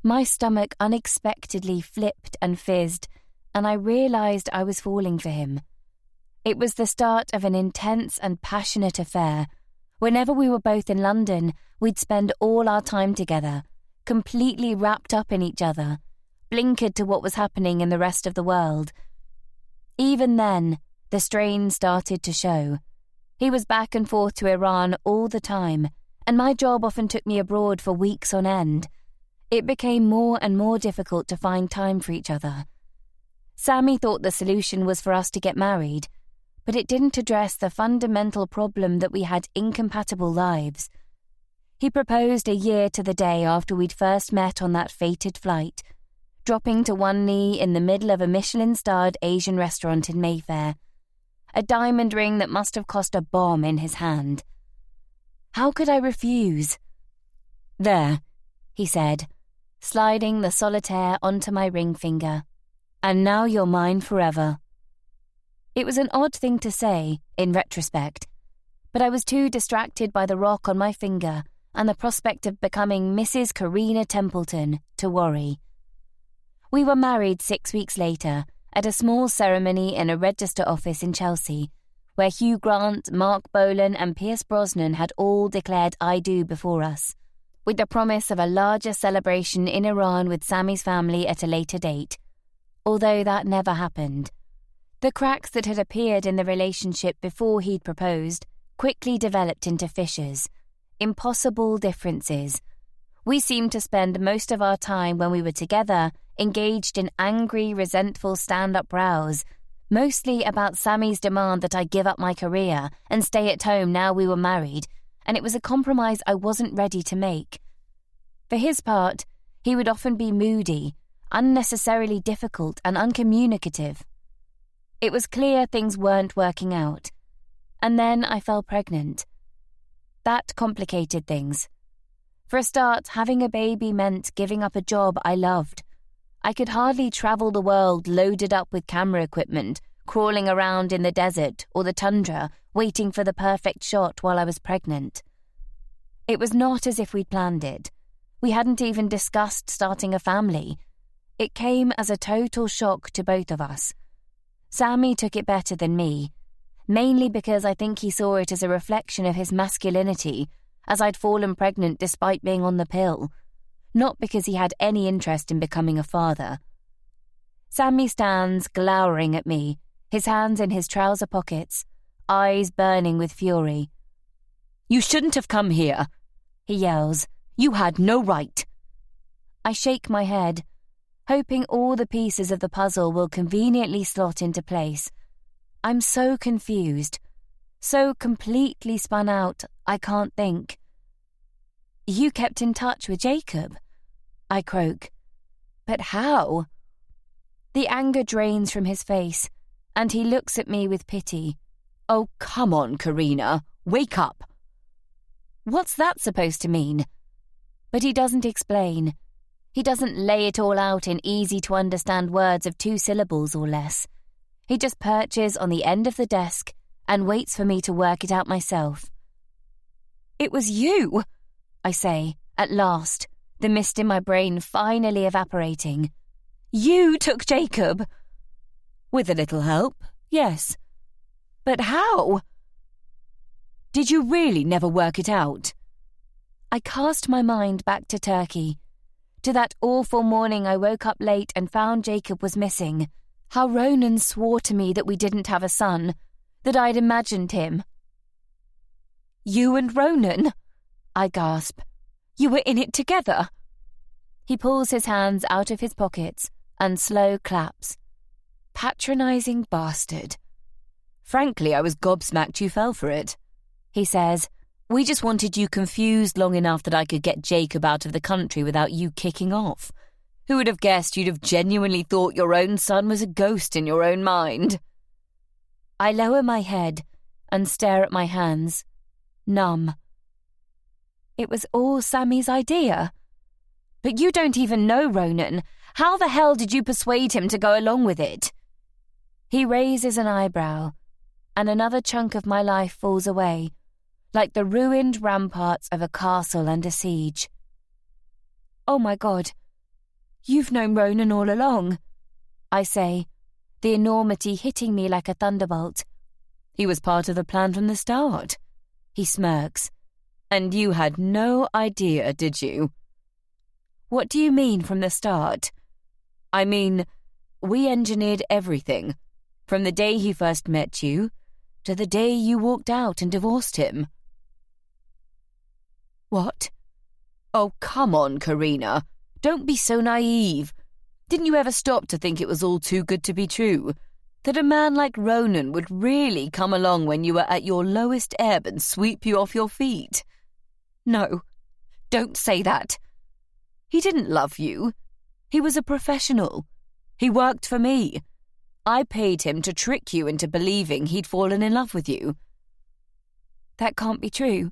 my stomach unexpectedly flipped and fizzed, and I realized I was falling for him. It was the start of an intense and passionate affair. Whenever we were both in London, we'd spend all our time together, completely wrapped up in each other, blinkered to what was happening in the rest of the world. Even then, the strain started to show. He was back and forth to Iran all the time, and my job often took me abroad for weeks on end. It became more and more difficult to find time for each other. Sammy thought the solution was for us to get married, but it didn't address the fundamental problem that we had incompatible lives. He proposed a year to the day after we'd first met on that fated flight, dropping to one knee in the middle of a Michelin-starred Asian restaurant in Mayfair, a diamond ring that must have cost a bomb in his hand. How could I refuse? There, he said, sliding the solitaire onto my ring finger. And now you're mine forever. It was an odd thing to say, in retrospect, but I was too distracted by the rock on my finger and the prospect of becoming Mrs. Karina Templeton to worry. We were married 6 weeks later at a small ceremony in a register office in Chelsea, where Hugh Grant, Mark Bolan and Pierce Brosnan had all declared I do before us, with the promise of a larger celebration in Iran with Sammy's family at a later date, although that never happened. The cracks that had appeared in the relationship before he'd proposed quickly developed into fissures, impossible differences. We seemed to spend most of our time when we were together engaged in angry, resentful stand-up rows, mostly about Sammy's demand that I give up my career and stay at home now we were married, and it was a compromise I wasn't ready to make. For his part, he would often be moody, unnecessarily difficult and uncommunicative. It was clear things weren't working out. And then I fell pregnant, That complicated things. For a start, having a baby meant giving up a job I loved. I could hardly travel the world loaded up with camera equipment, crawling around in the desert or the tundra, waiting for the perfect shot while I was pregnant. It was not as if we'd planned it. We hadn't even discussed starting a family. It came as a total shock to both of us. Sammy took it better than me, mainly because I think he saw it as a reflection of his masculinity, as I'd fallen pregnant despite being on the pill, not because he had any interest in becoming a father. Sammy stands glowering at me, his hands in his trouser pockets, eyes burning with fury. "You shouldn't have come here," he yells. "You had no right." I shake my head, hoping all the pieces of the puzzle will conveniently slot into place. I'm so confused, so completely spun out, I can't think. "You kept in touch with Jacob," I croak. "But how?" The anger drains from his face, and he looks at me with pity. "Oh, come on, Karina. Wake up." What's that supposed to mean? But he doesn't explain. He doesn't lay it all out in easy-to-understand words of 2 syllables or less. He just perches on the end of the desk and waits for me to work it out myself. "It was you," I say, at last, the mist in my brain finally evaporating. "You took Jacob." "With a little help, yes." "But how?" "Did you really never work it out?" I cast my mind back to Turkey, to that awful morning I woke up late and found Jacob was missing, how Ronan swore to me that we didn't have a son, that I'd imagined him. "You and Ronan?" I gasp. "You were in it together?" He pulls his hands out of his pockets and slow claps. Patronising bastard. "Frankly, I was gobsmacked you fell for it," he says. "We just wanted you confused long enough that I could get Jacob out of the country without you kicking off. Who would have guessed you'd have genuinely thought your own son was a ghost in your own mind?" I lower my head and stare at my hands, numb. It was all Sammy's idea. "But you don't even know Ronan. How the hell did you persuade him to go along with it?" He raises an eyebrow, and another chunk of my life falls away, like the ruined ramparts of a castle under siege. "Oh my God, you've known Ronan all along," I say, the enormity hitting me like a thunderbolt. "He was part of the plan from the start," he smirks. "And you had no idea, did you?" "What do you mean from the start?" "I mean, we engineered everything, from the day he first met you to the day you walked out and divorced him." "What?" "Oh, come on, Karina. Don't be so naive. Didn't you ever stop to think it was all too good to be true? That a man like Ronan would really come along when you were at your lowest ebb and sweep you off your feet?" "No, don't say that." "He didn't love you. He was a professional. He worked for me. I paid him to trick you into believing he'd fallen in love with you." "That can't be true.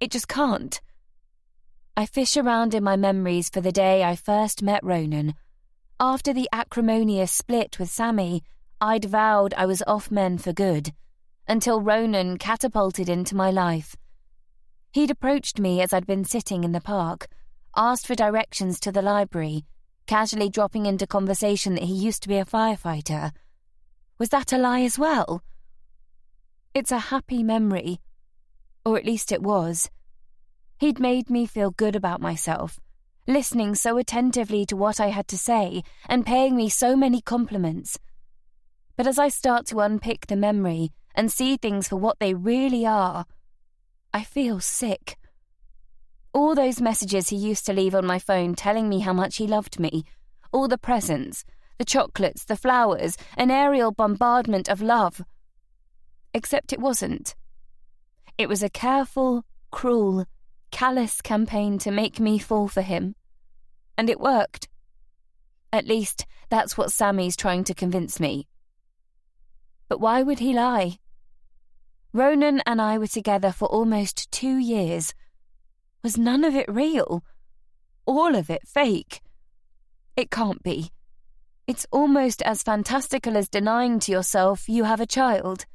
It just can't." I fish around in my memories for the day I first met Ronan. After the acrimonious split with Sammy, I'd vowed I was off men for good, until Ronan catapulted into my life. He'd approached me as I'd been sitting in the park, asked for directions to the library, casually dropping into conversation that he used to be a firefighter. Was that a lie as well? It's a happy memory, or at least it was. He'd made me feel good about myself, listening so attentively to what I had to say and paying me so many compliments. But as I start to unpick the memory and see things for what they really are, I feel sick. All those messages he used to leave on my phone telling me how much he loved me, all the presents, the chocolates, the flowers, an aerial bombardment of love. Except it wasn't. It was a careful, cruel, callous campaign to make me fall for him. And it worked. At least, that's what Sammy's trying to convince me. But why would he lie? Ronan and I were together for almost 2 years. Was none of it real? All of it fake? It can't be. It's almost as fantastical as denying to yourself you have a child.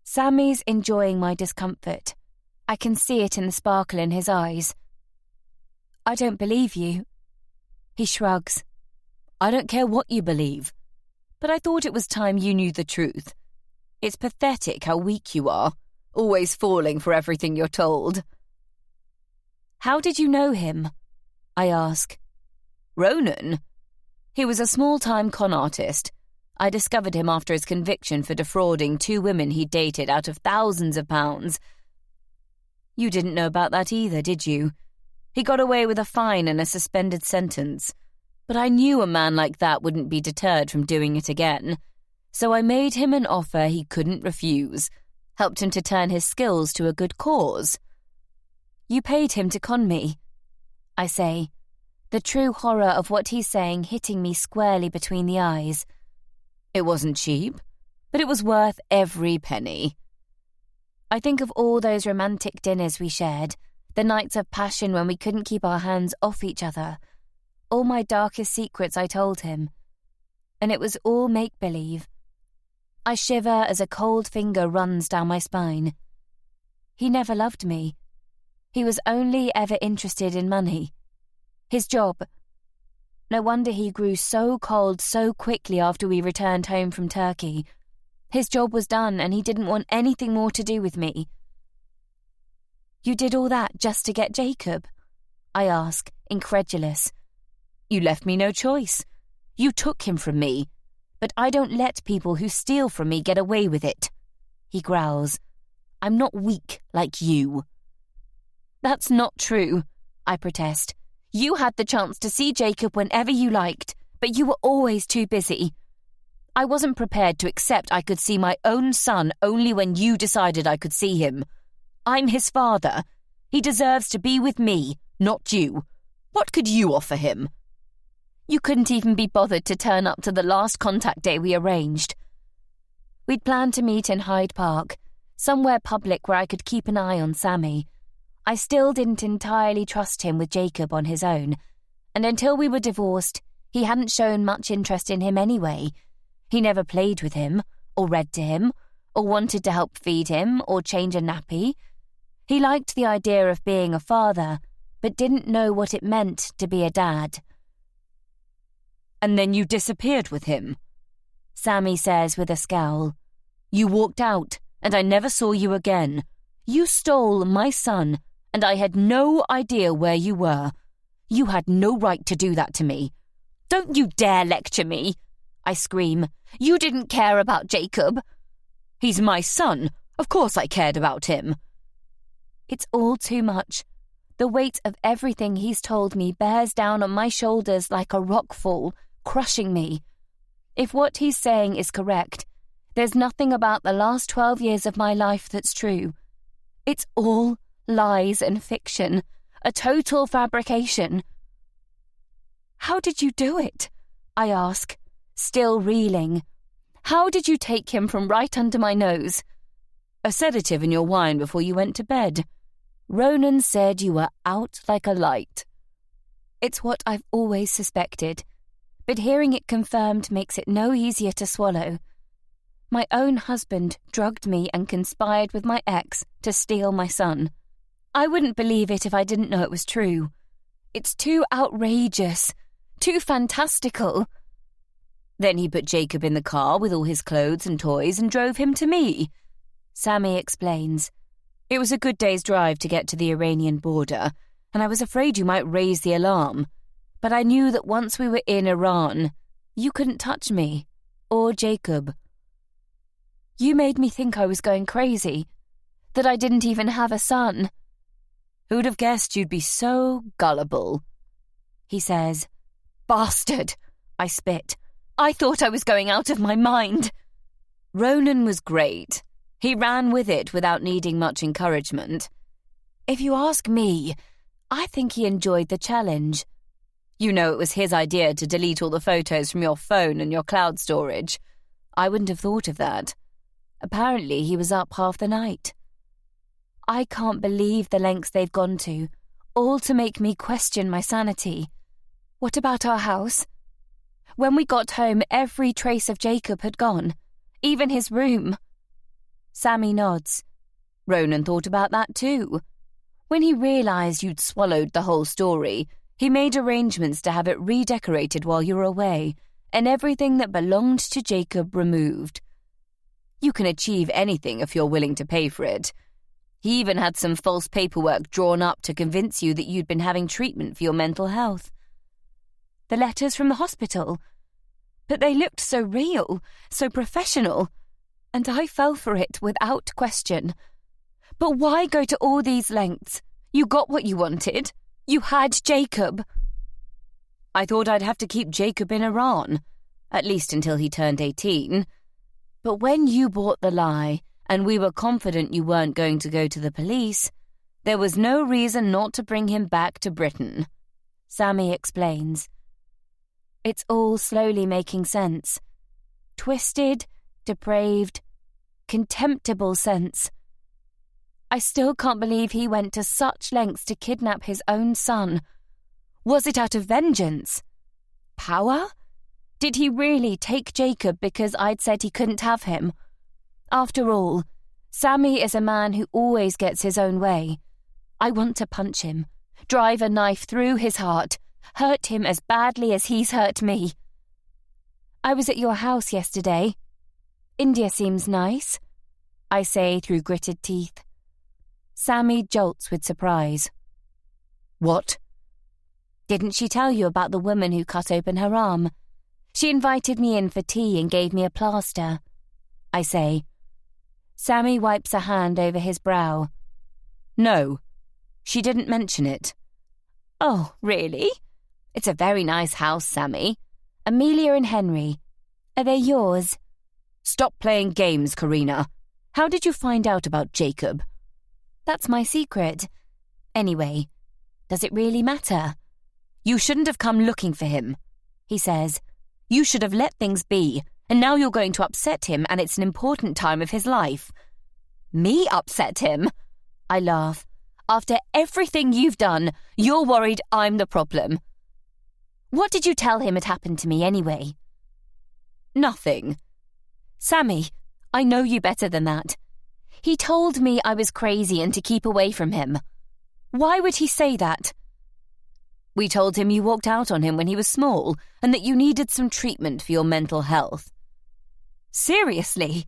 Sammy's enjoying my discomfort. I can see it in the sparkle in his eyes. I don't believe you. He shrugs. I don't care what you believe. But I thought it was time you knew the truth. It's pathetic how weak you are, always falling for everything you're told. How did you know him? I ask. Ronan? He was a small-time con artist. I discovered him after his conviction for defrauding 2 women he'd dated out of thousands of pounds. You didn't know about that either, did you? He got away with a fine and a suspended sentence. But I knew a man like that wouldn't be deterred from doing it again. So I made him an offer he couldn't refuse, helped him to turn his skills to a good cause. You paid him to con me, I say, the true horror of what he's saying hitting me squarely between the eyes. It wasn't cheap, but it was worth every penny. I think of all those romantic dinners we shared, the nights of passion when we couldn't keep our hands off each other, all my darkest secrets I told him. And it was all make-believe. I shiver as a cold finger runs down my spine. He never loved me. He was only ever interested in money. His job. No wonder he grew so cold so quickly after we returned home from Turkey. His job was done and he didn't want anything more to do with me. You did all that just to get Jacob? I ask, incredulous. You left me no choice. You took him from me. But I don't let people who steal from me get away with it. He growls. I'm not weak like you. That's not true, I protest. You had the chance to see Jacob whenever you liked, but you were always too busy. I wasn't prepared to accept I could see my own son only when you decided I could see him. I'm his father. He deserves to be with me, not you. What could you offer him? You couldn't even be bothered to turn up to the last contact day we arranged. We'd planned to meet in Hyde Park, somewhere public where I could keep an eye on Sammy. I still didn't entirely trust him with Jacob on his own, and until we were divorced, he hadn't shown much interest in him anyway. He never played with him, or read to him, or wanted to help feed him, or change a nappy. He liked the idea of being a father, but didn't know what it meant to be a dad. And then you disappeared with him, Sammy says with a scowl. You walked out, and I never saw you again. You stole my son, and I had no idea where you were. You had no right to do that to me. Don't you dare lecture me, I scream. You didn't care about Jacob. He's my son. Of course I cared about him. It's all too much. The weight of everything he's told me bears down on my shoulders like a rockfall, crushing me. If what he's saying is correct, there's nothing about the last 12 years of my life that's true. It's all lies and fiction, a total fabrication. How did you do it? I ask, still reeling. How did you take him from right under my nose? A sedative in your wine before you went to bed. Ronan said you were out like a light. It's what I've always suspected, but hearing it confirmed makes it no easier to swallow. My own husband drugged me and conspired with my ex to steal my son. I wouldn't believe it if I didn't know it was true. It's too outrageous, too fantastical. Then he put Jacob in the car with all his clothes and toys and drove him to me, Sammy explains. It was a good day's drive to get to the Iranian border, and I was afraid you might raise the alarm. But I knew that once we were in Iran, you couldn't touch me, or Jacob. You made me think I was going crazy, that I didn't even have a son. Who'd have guessed you'd be so gullible? He says. Bastard, I spit. I thought I was going out of my mind. Ronan was great. He ran with it without needing much encouragement. If you ask me, I think he enjoyed the challenge. You know it was his idea to delete all the photos from your phone and your cloud storage. I wouldn't have thought of that. Apparently he was up half the night. I can't believe the lengths they've gone to, all to make me question my sanity. What about our house? When we got home, every trace of Jacob had gone, even his room. Sammy nods. Ronan thought about that too. When he realised you'd swallowed the whole story, he made arrangements to have it redecorated while you were away, and everything that belonged to Jacob removed. You can achieve anything if you're willing to pay for it. He even had some false paperwork drawn up to convince you that you'd been having treatment for your mental health. The letters from the hospital. But they looked so real, so professional, and I fell for it without question. But why go to all these lengths? You got what you wanted. You had Jacob. I thought I'd have to keep Jacob in Iran, at least until he turned 18. But when you bought the lie, and we were confident you weren't going to go to the police, there was no reason not to bring him back to Britain. Sammy explains. It's all slowly making sense. Twisted, depraved, contemptible sense. I still can't believe he went to such lengths to kidnap his own son. Was it out of vengeance? Power? Did he really take Jacob because I'd said he couldn't have him? After all, Sammy is a man who always gets his own way. I want to punch him, drive a knife through his heart, hurt him as badly as he's hurt me. I was at your house yesterday. India seems nice, I say through gritted teeth. Sammy jolts with surprise. What? Didn't she tell you about the woman who cut open her arm? She invited me in for tea and gave me a plaster, I say. Sammy wipes a hand over his brow. No, she didn't mention it. Oh, really? It's a very nice house, Sammy. Amelia and Henry. Are they yours? Stop playing games, Karina. How did you find out about Jacob? That's my secret. Anyway, does it really matter? You shouldn't have come looking for him, he says. You should have let things be, and now you're going to upset him, and it's an important time of his life. Me upset him? I laugh. After everything you've done, you're worried I'm the problem. What did you tell him had happened to me anyway? Nothing. Sammy, I know you better than that. He told me I was crazy and to keep away from him. Why would he say that? We told him you walked out on him when he was small and that you needed some treatment for your mental health. Seriously?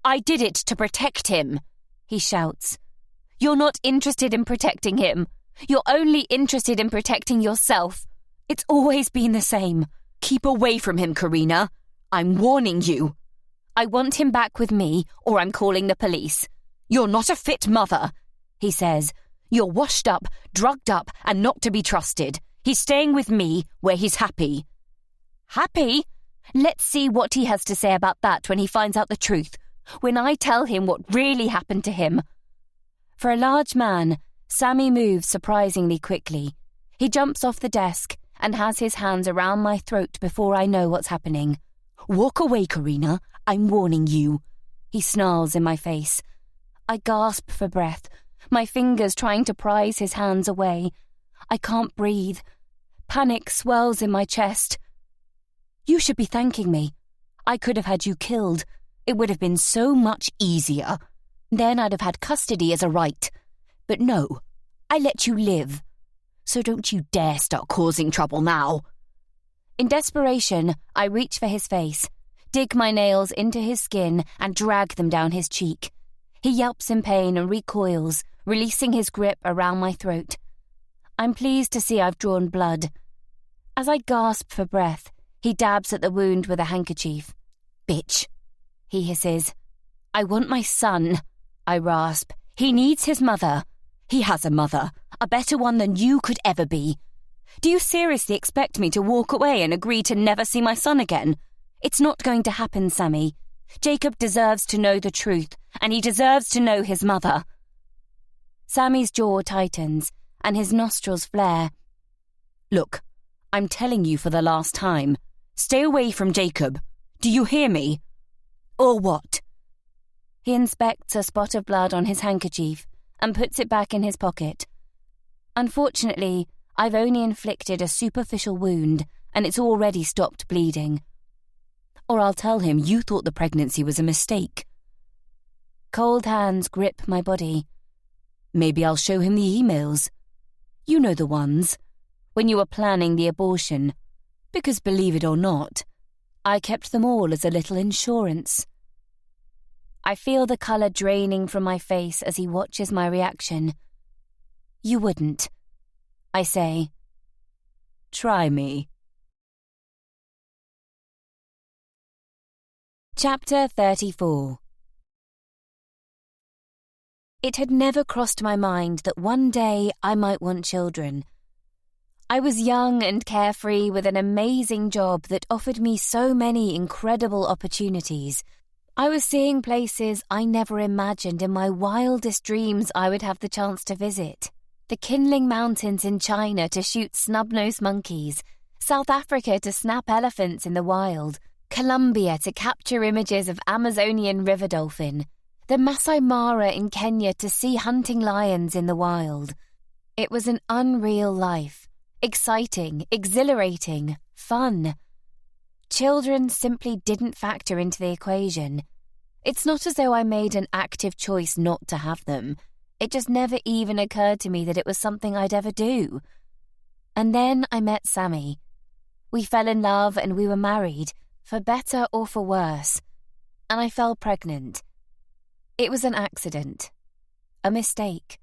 I did it to protect him, he shouts. You're not interested in protecting him. You're only interested in protecting yourself. It's always been the same. Keep away from him, Karina. I'm warning you. I want him back with me, or I'm calling the police. You're not a fit mother, he says. You're washed up, drugged up, and not to be trusted. He's staying with me, where he's happy. Happy? Let's see what he has to say about that when he finds out the truth, when I tell him what really happened to him. For a large man, Sammy moves surprisingly quickly. He jumps off the desk and has his hands around my throat before I know what's happening. Walk away, Karina. I'm warning you. He snarls in my face. I gasp for breath, my fingers trying to prise his hands away. I can't breathe. Panic swells in my chest. You should be thanking me. I could have had you killed. It would have been so much easier. Then I'd have had custody as a right. But no, I let you live. So don't you dare start causing trouble now. In desperation, I reach for his face, dig my nails into his skin and drag them down his cheek. He yelps in pain and recoils, releasing his grip around my throat. I'm pleased to see I've drawn blood. As I gasp for breath, he dabs at the wound with a handkerchief. Bitch, he hisses. I want my son, I rasp. He needs his mother. He has a mother, a better one than you could ever be. Do you seriously expect me to walk away and agree to never see my son again? It's not going to happen, Sammy. Jacob deserves to know the truth, and he deserves to know his mother. Sammy's jaw tightens, and his nostrils flare. Look, I'm telling you for the last time. Stay away from Jacob. Do you hear me? Or what? He inspects a spot of blood on his handkerchief and puts it back in his pocket. Unfortunately, I've only inflicted a superficial wound and it's already stopped bleeding. Or I'll tell him you thought the pregnancy was a mistake. Cold hands grip my body. Maybe I'll show him the emails. You know the ones, when you were planning the abortion. Because believe it or not, I kept them all as a little insurance. I feel the colour draining from my face as he watches my reaction. You wouldn't, I say. Try me. Chapter 34. It had never crossed my mind that one day I might want children. I was young and carefree with an amazing job that offered me so many incredible opportunities. I was seeing places I never imagined in my wildest dreams I would have the chance to visit. The Kinling Mountains in China to shoot snub-nosed monkeys, South Africa to snap elephants in the wild, Colombia to capture images of Amazonian river dolphin, the Masai Mara in Kenya to see hunting lions in the wild. It was an unreal life, exciting, exhilarating, fun. Children simply didn't factor into the equation. It's not as though I made an active choice not to have them. It just never even occurred to me that it was something I'd ever do. And then I met Sammy. We fell in love and we were married, for better or for worse. And I fell pregnant. It was an accident. A mistake.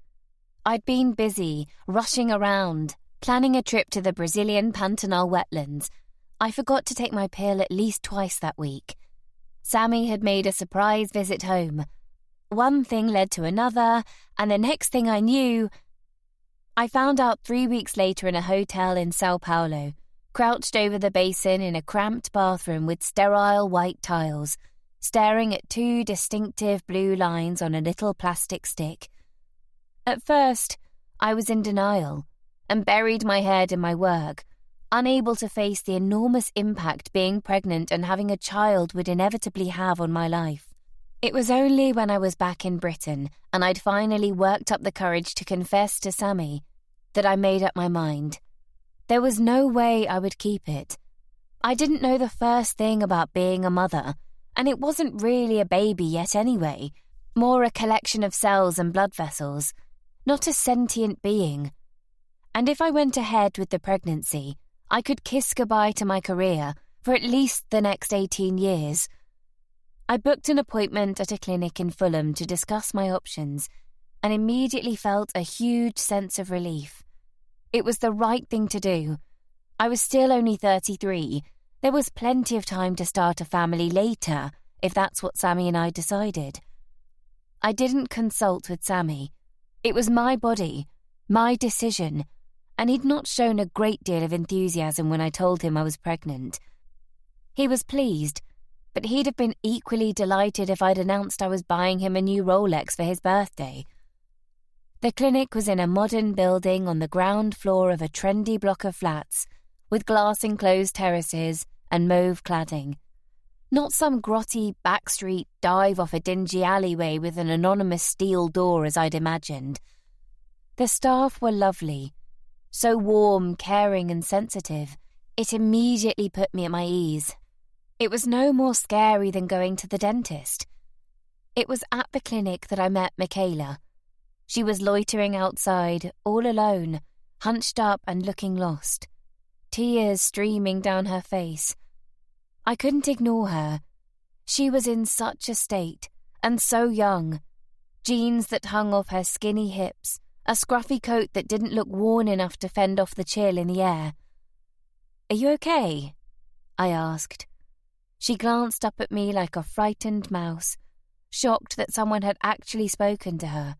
I'd been busy, rushing around, planning a trip to the Brazilian Pantanal wetlands. I forgot to take my pill at least twice that week. Sammy had made a surprise visit home. One thing led to another, and the next thing I knew, I found out 3 weeks later in a hotel in Sao Paulo, crouched over the basin in a cramped bathroom with sterile white tiles, staring at 2 distinctive blue lines on a little plastic stick. At first, I was in denial and buried my head in my work, unable to face the enormous impact being pregnant and having a child would inevitably have on my life. It was only when I was back in Britain and I'd finally worked up the courage to confess to Sammy that I made up my mind. There was no way I would keep it. I didn't know the first thing about being a mother, and it wasn't really a baby yet anyway, more a collection of cells and blood vessels, not a sentient being. And if I went ahead with the pregnancy, I could kiss goodbye to my career for at least the next 18 years. I booked an appointment at a clinic in Fulham to discuss my options and immediately felt a huge sense of relief. It was the right thing to do. I was still only 33. There was plenty of time to start a family later, if that's what Sammy and I decided. I didn't consult with Sammy. It was my body, my decision, and he'd not shown a great deal of enthusiasm when I told him I was pregnant. He was pleased, but he'd have been equally delighted if I'd announced I was buying him a new Rolex for his birthday. The clinic was in a modern building on the ground floor of a trendy block of flats, with glass-enclosed terraces and mauve cladding. Not some grotty backstreet dive off a dingy alleyway with an anonymous steel door as I'd imagined. The staff were lovely, so warm, caring and sensitive. It immediately put me at my ease. It was no more scary than going to the dentist. It was at the clinic that I met Michaela. She was loitering outside, all alone, hunched up and looking lost, tears streaming down her face. I couldn't ignore her. She was in such a state, and so young. Jeans that hung off her skinny hips, a scruffy coat that didn't look worn enough to fend off the chill in the air. "Are you okay?" I asked. She glanced up at me like a frightened mouse, shocked that someone had actually spoken to her.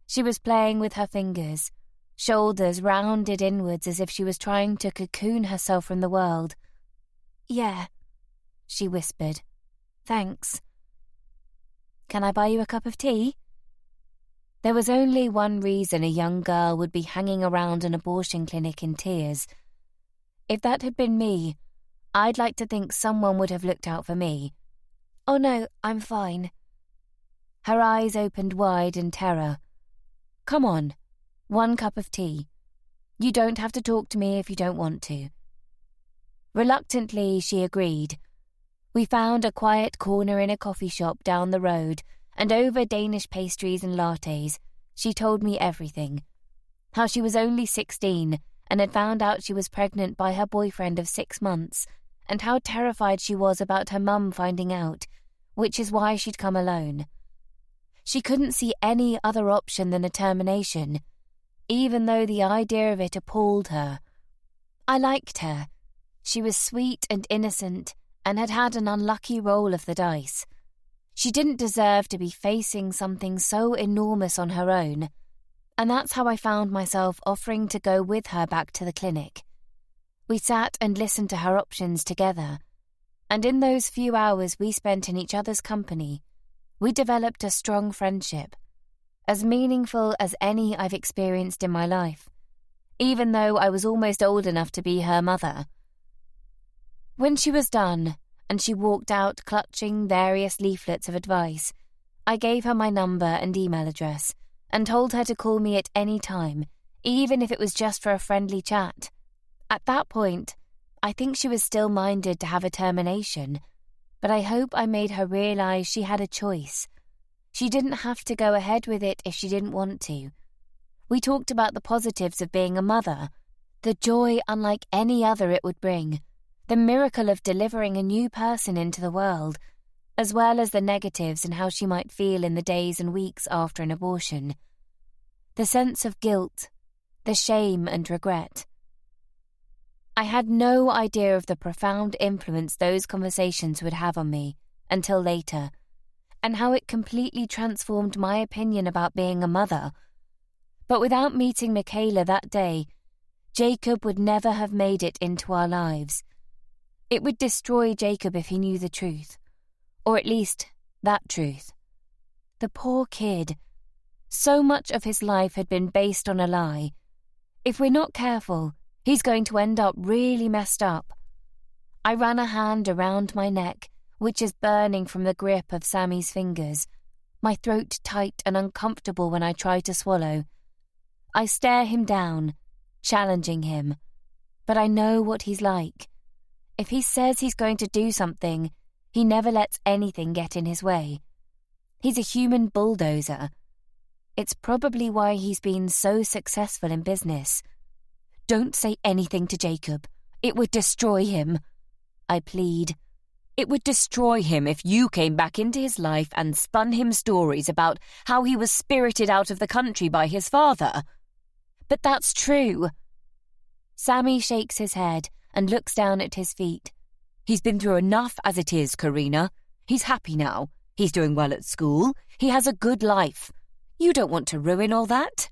She was playing with her fingers, shoulders rounded inwards as if she was trying to cocoon herself from the world. "Yeah," she whispered. "Thanks." "Can I buy you a cup of tea?" There was only one reason a young girl would be hanging around an abortion clinic in tears. If that had been me, I'd like to think someone would have looked out for me. "Oh no, I'm fine." Her eyes opened wide in terror. "Come on, 1 cup of tea. You don't have to talk to me if you don't want to." Reluctantly, she agreed. We found a quiet corner in a coffee shop down the road, and over Danish pastries and lattes, she told me everything. How she was only 16 and had found out she was pregnant by her boyfriend of 6 months, and how terrified she was about her mum finding out, which is why she'd come alone. She couldn't see any other option than a termination, even though the idea of it appalled her. I liked her. She was sweet and innocent and had had an unlucky roll of the dice. She didn't deserve to be facing something so enormous on her own, and that's how I found myself offering to go with her back to the clinic. We sat and listened to her options together, and in those few hours we spent in each other's company, we developed a strong friendship, as meaningful as any I've experienced in my life, even though I was almost old enough to be her mother. When she was done, and she walked out clutching various leaflets of advice, I gave her my number and email address, and told her to call me at any time, even if it was just for a friendly chat. At that point, I think she was still minded to have a termination, but I hope I made her realize she had a choice. She didn't have to go ahead with it if she didn't want to. We talked about the positives of being a mother, the joy unlike any other it would bring, the miracle of delivering a new person into the world, as well as the negatives and how she might feel in the days and weeks after an abortion. The sense of guilt, the shame and regret. I had no idea of the profound influence those conversations would have on me until later, and how it completely transformed my opinion about being a mother. But without meeting Michaela that day, Jacob would never have made it into our lives. It would destroy Jacob if he knew the truth, or at least that truth. The poor kid. So much of his life had been based on a lie. If we're not careful, he's going to end up really messed up. I ran a hand around my neck, which is burning from the grip of Sammy's fingers, my throat tight and uncomfortable when I try to swallow. I stare him down, challenging him, but I know what he's like. If he says he's going to do something, he never lets anything get in his way. He's a human bulldozer. It's probably why he's been so successful in business. "Don't say anything to Jacob. It would destroy him," I plead. "It would destroy him if you came back into his life and spun him stories about how he was spirited out of the country by his father." "But that's true." Sammy shakes his head and looks down at his feet. "He's been through enough as it is, Karina. He's happy now. He's doing well at school. He has a good life. You don't want to ruin all that?"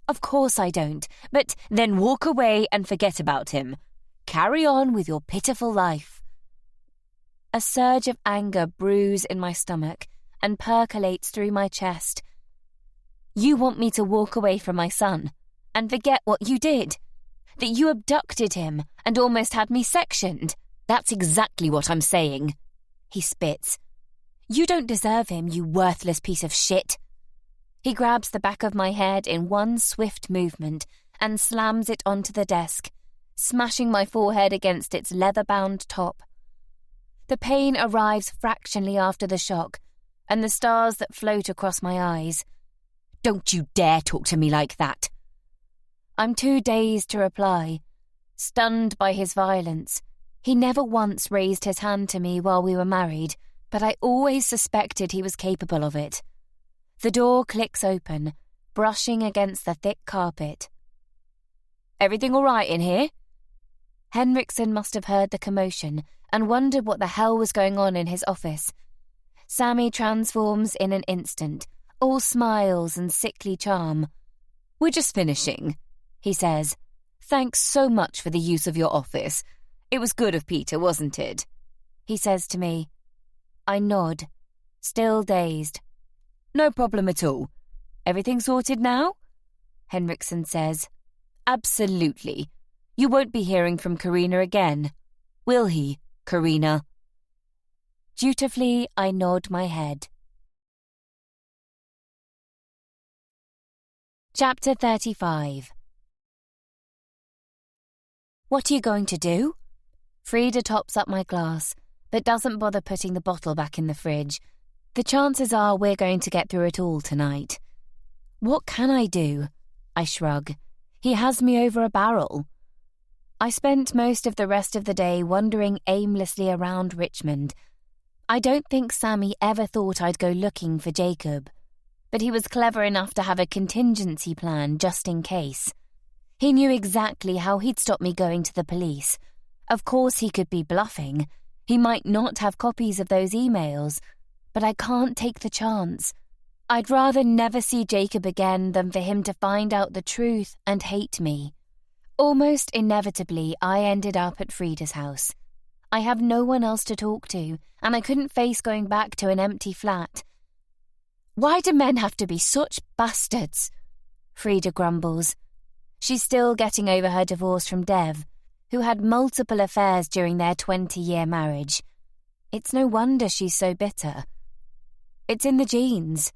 "Of course I don't, but Then walk away and forget about him. Carry on with your pitiful life." A surge of anger brews in my stomach and percolates through my chest. "You want me to walk away from my son and forget what you did? That you abducted him and almost had me sectioned?" "That's exactly what I'm saying." He spits. "You don't deserve him, you worthless piece of shit." He grabs the back of my head in one swift movement and slams it onto the desk, smashing my forehead against its leather-bound top. The pain arrives fractionally after the shock, and the stars that float across my eyes. "Don't you dare talk to me like that." I'm too dazed to reply, stunned by his violence. He never once raised his hand to me while we were married, but I always suspected he was capable of it. The door clicks open, brushing against the thick carpet. "Everything all right in here?" Henriksen must have heard the commotion and wondered what the hell was going on in his office. Sammy transforms in an instant, all smiles and sickly charm. "We're just finishing," he says. "Thanks so much for the use of your office. It was good of Peter, wasn't it?" He says to me. I nod, still dazed. "No problem at all. Everything sorted now?" Henriksen says. "Absolutely. You won't be hearing from Karina again. Will he, Karina?" Dutifully, I nod my head. Chapter 35. What are you going to do? Frida tops up my glass, but doesn't bother putting the bottle back in the fridge. The chances are we're going to get through it all tonight. What can I do? I shrug. He has me over a barrel. I spent most of the rest of the day wandering aimlessly around Richmond. I don't think Sammy ever thought I'd go looking for Jacob, but he was clever enough to have a contingency plan just in case. He knew exactly how he'd stop me going to the police. Of course he could be bluffing. He might not have copies of those emails, but I can't take the chance. I'd rather never see Jacob again than for him to find out the truth and hate me. Almost inevitably, I ended up at Frida's house. I have no one else to talk to, and I couldn't face going back to an empty flat. Why do men have to be such bastards? Frida grumbles. She's still getting over her divorce from Dev, who had multiple affairs during their 20-year marriage. It's no wonder she's so bitter. It's in the genes.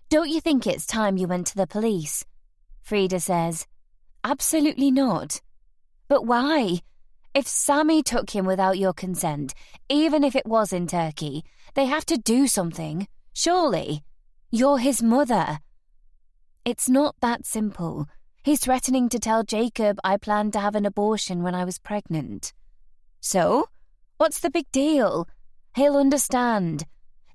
Don't you think it's time you went to the police? Frida says. Absolutely not. But why? If Sammy took him without your consent, even if it was in Turkey, they have to do something, surely. You're his mother. It's not that simple. He's threatening to tell Jacob I planned to have an abortion when I was pregnant. So? What's the big deal? He'll understand.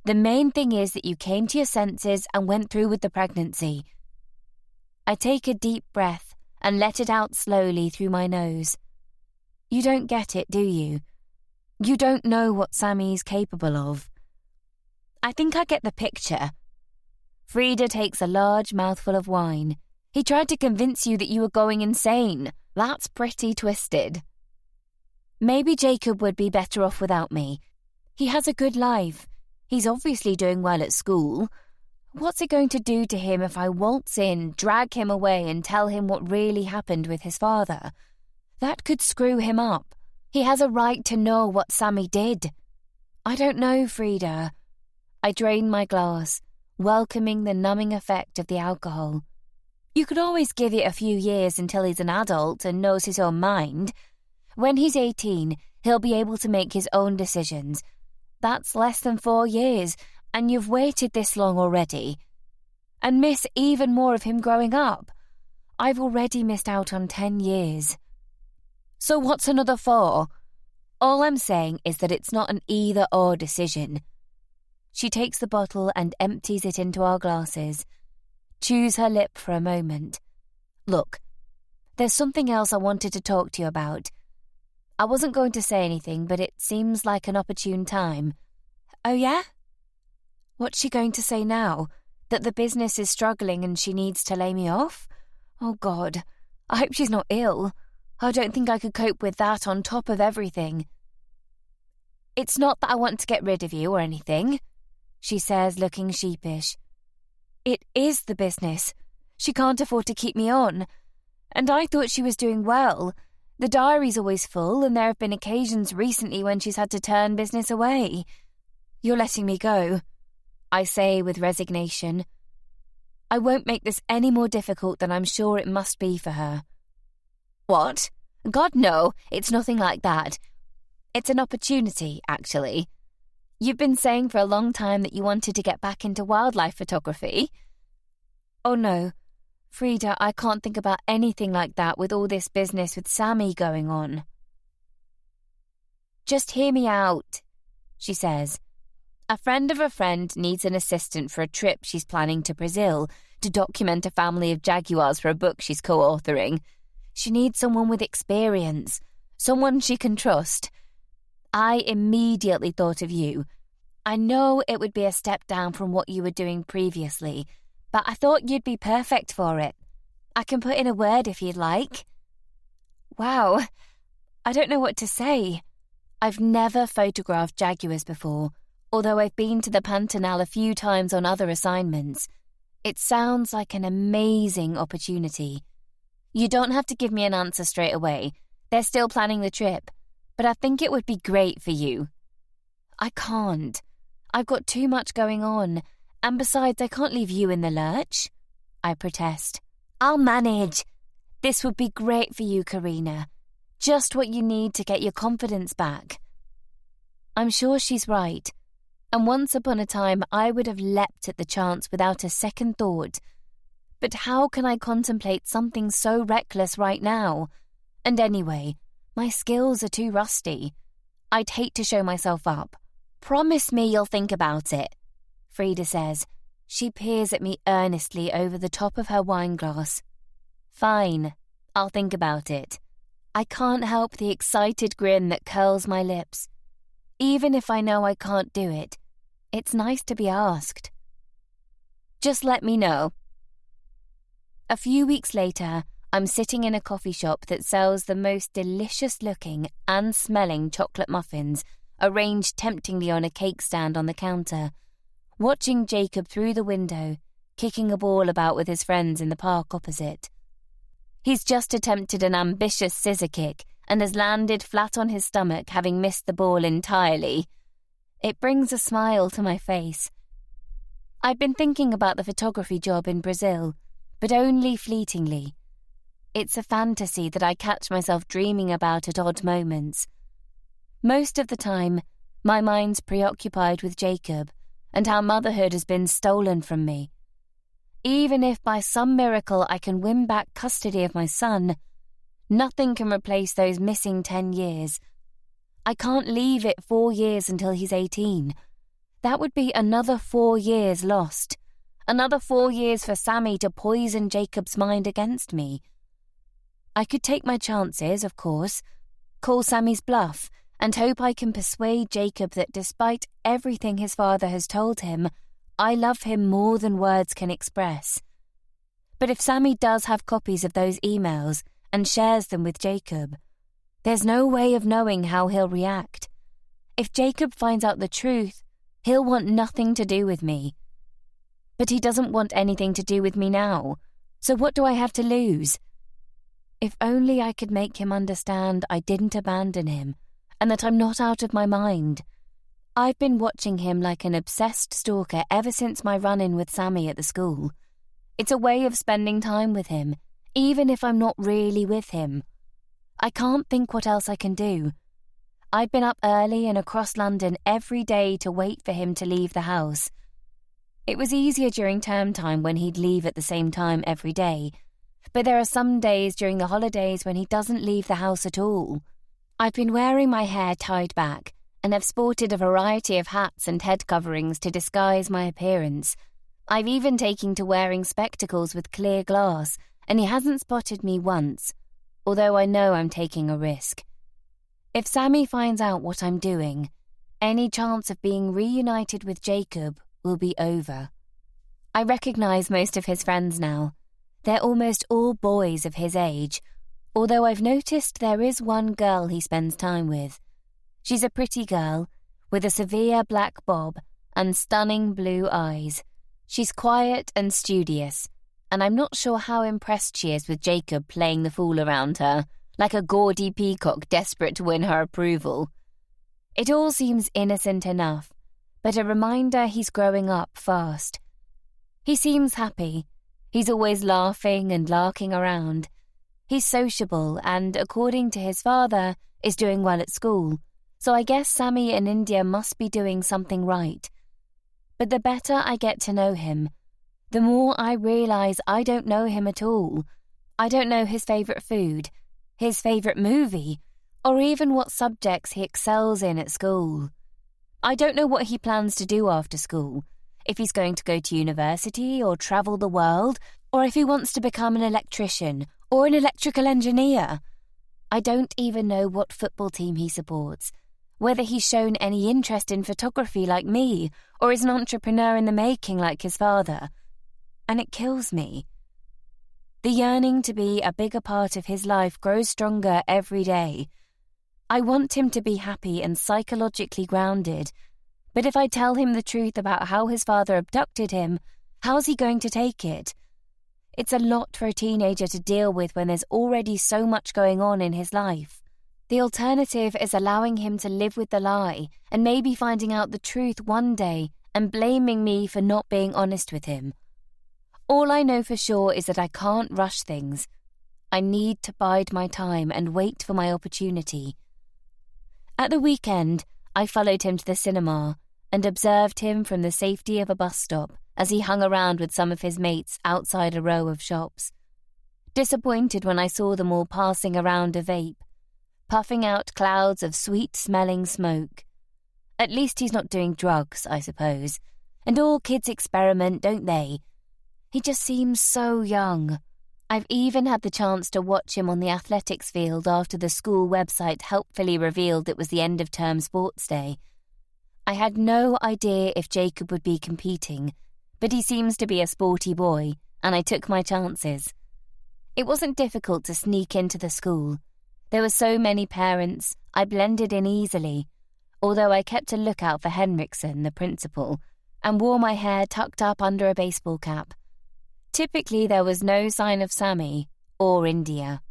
The main thing is that you came to your senses and went through with the pregnancy. I take a deep breath and let it out slowly through my nose. You don't get it, do you? You don't know what Sammy's capable of. I think I get the picture. Frida takes a large mouthful of wine. He tried to convince you that you were going insane. That's pretty twisted. Maybe Jacob would be better off without me. He has a good life. He's obviously doing well at school. What's it going to do to him if I waltz in, drag him away and tell him what really happened with his father? That could screw him up. He has a right to know what Sammy did. I don't know, Frida. I drain my glass, welcoming the numbing effect of the alcohol. You could always give it a few years until he's an adult and knows his own mind. When he's 18, he'll be able to make his own decisions. That's less than 4 years, and you've waited this long already. And miss even more of him growing up. I've already missed out on 10 years. So what's another 4? All I'm saying is that it's not an either-or decision. She takes the bottle and empties it into our glasses, chews her lip for a moment. Look, there's something else I wanted to talk to you about. I wasn't going to say anything, but it seems like an opportune time. Oh, yeah? What's she going to say now? That the business is struggling and she needs to lay me off? Oh, God. I hope she's not ill. I don't think I could cope with that on top of everything. It's not that I want to get rid of you or anything, she says, looking sheepish. It is the business. She can't afford to keep me on. And I thought she was doing well. The diary's always full, and there have been occasions recently when she's had to turn business away. You're letting me go, I say with resignation. I won't make this any more difficult than I'm sure it must be for her. What? God, no, it's nothing like that. It's an opportunity, actually. You've been saying for a long time that you wanted to get back into wildlife photography. Oh no, Frida, I can't think about anything like that with all this business with Sammy going on. Just hear me out, she says. A friend of a friend needs an assistant for a trip she's planning to Brazil to document a family of jaguars for a book she's co-authoring. She needs someone with experience, someone she can trust. I immediately thought of you. I know it would be a step down from what you were doing previously, but I thought you'd be perfect for it. I can put in a word if you'd like. Wow, I don't know what to say. I've never photographed jaguars before, although I've been to the Pantanal a few times on other assignments. It sounds like an amazing opportunity. You don't have to give me an answer straight away. They're still planning the trip, but I think it would be great for you. I can't. I've got too much going on, and besides, I can't leave you in the lurch. I protest. I'll manage. This would be great for you, Karina. Just what you need to get your confidence back. I'm sure she's right. And once upon a time I would have leapt at the chance without a second thought. But how can I contemplate something so reckless right now? And anyway, my skills are too rusty. I'd hate to show myself up. Promise me you'll think about it, Frida says. She peers at me earnestly over the top of her wine glass. Fine, I'll think about it. I can't help the excited grin that curls my lips. Even if I know I can't do it, it's nice to be asked. Just let me know. A few weeks later, I'm sitting in a coffee shop that sells the most delicious-looking and smelling chocolate muffins arranged temptingly on a cake stand on the counter, watching Jacob through the window, kicking a ball about with his friends in the park opposite. He's just attempted an ambitious scissor kick and has landed flat on his stomach, having missed the ball entirely. It brings a smile to my face. I've been thinking about the photography job in Brazil, but only fleetingly. It's a fantasy that I catch myself dreaming about at odd moments. Most of the time, my mind's preoccupied with Jacob and how motherhood has been stolen from me. Even if by some miracle I can win back custody of my son, nothing can replace those missing 10 years. I can't leave it 4 years until he's 18. That would be another 4 years lost. Another 4 years for Sammy to poison Jacob's mind against me. I could take my chances, of course, call Sammy's bluff, and hope I can persuade Jacob that despite everything his father has told him, I love him more than words can express. But if Sammy does have copies of those emails and shares them with Jacob, there's no way of knowing how he'll react. If Jacob finds out the truth, he'll want nothing to do with me. But he doesn't want anything to do with me now, so what do I have to lose? If only I could make him understand I didn't abandon him, and that I'm not out of my mind. I've been watching him like an obsessed stalker ever since my run-in with Sammy at the school. It's a way of spending time with him, even if I'm not really with him. I can't think what else I can do. I've been up early and across London every day to wait for him to leave the house. It was easier during term time when he'd leave at the same time every day, but there are some days during the holidays when he doesn't leave the house at all. I've been wearing my hair tied back, and have sported a variety of hats and head coverings to disguise my appearance. I've even taken to wearing spectacles with clear glass, and he hasn't spotted me once, although I know I'm taking a risk. If Sammy finds out what I'm doing, any chance of being reunited with Jacob will be over. I recognise most of his friends now. They're almost all boys of his age, although I've noticed there is one girl he spends time with. She's a pretty girl, with a severe black bob and stunning blue eyes. She's quiet and studious, and I'm not sure how impressed she is with Jacob playing the fool around her, like a gaudy peacock desperate to win her approval. It all seems innocent enough, but a reminder he's growing up fast. He seems happy. He's always laughing and larking around. He's sociable and, according to his father, is doing well at school. So I guess Sammy and India must be doing something right. But the better I get to know him, the more I realise I don't know him at all. I don't know his favourite food, his favourite movie, or even what subjects he excels in at school. I don't know what he plans to do after school, if he's going to go to university or travel the world, or if he wants to become an electrician or an electrical engineer. I don't even know what football team he supports, whether he's shown any interest in photography like me, or is an entrepreneur in the making like his father. And it kills me. The yearning to be a bigger part of his life grows stronger every day. I want him to be happy and psychologically grounded, but if I tell him the truth about how his father abducted him, how's he going to take it? It's a lot for a teenager to deal with when there's already so much going on in his life. The alternative is allowing him to live with the lie and maybe finding out the truth one day and blaming me for not being honest with him. All I know for sure is that I can't rush things. I need to bide my time and wait for my opportunity. At the weekend, I followed him to the cinema and observed him from the safety of a bus stop as he hung around with some of his mates outside a row of shops. Disappointed when I saw them all passing around a vape, puffing out clouds of sweet-smelling smoke. At least he's not doing drugs, I suppose. And all kids experiment, don't they? He just seems so young. I've even had the chance to watch him on the athletics field after the school website helpfully revealed it was the end-of-term sports day. I had no idea if Jacob would be competing, but he seems to be a sporty boy, and I took my chances. It wasn't difficult to sneak into the school. There were so many parents, I blended in easily, although I kept a lookout for Henriksen, the principal, and wore my hair tucked up under a baseball cap. Typically, there was no sign of Sammy or India.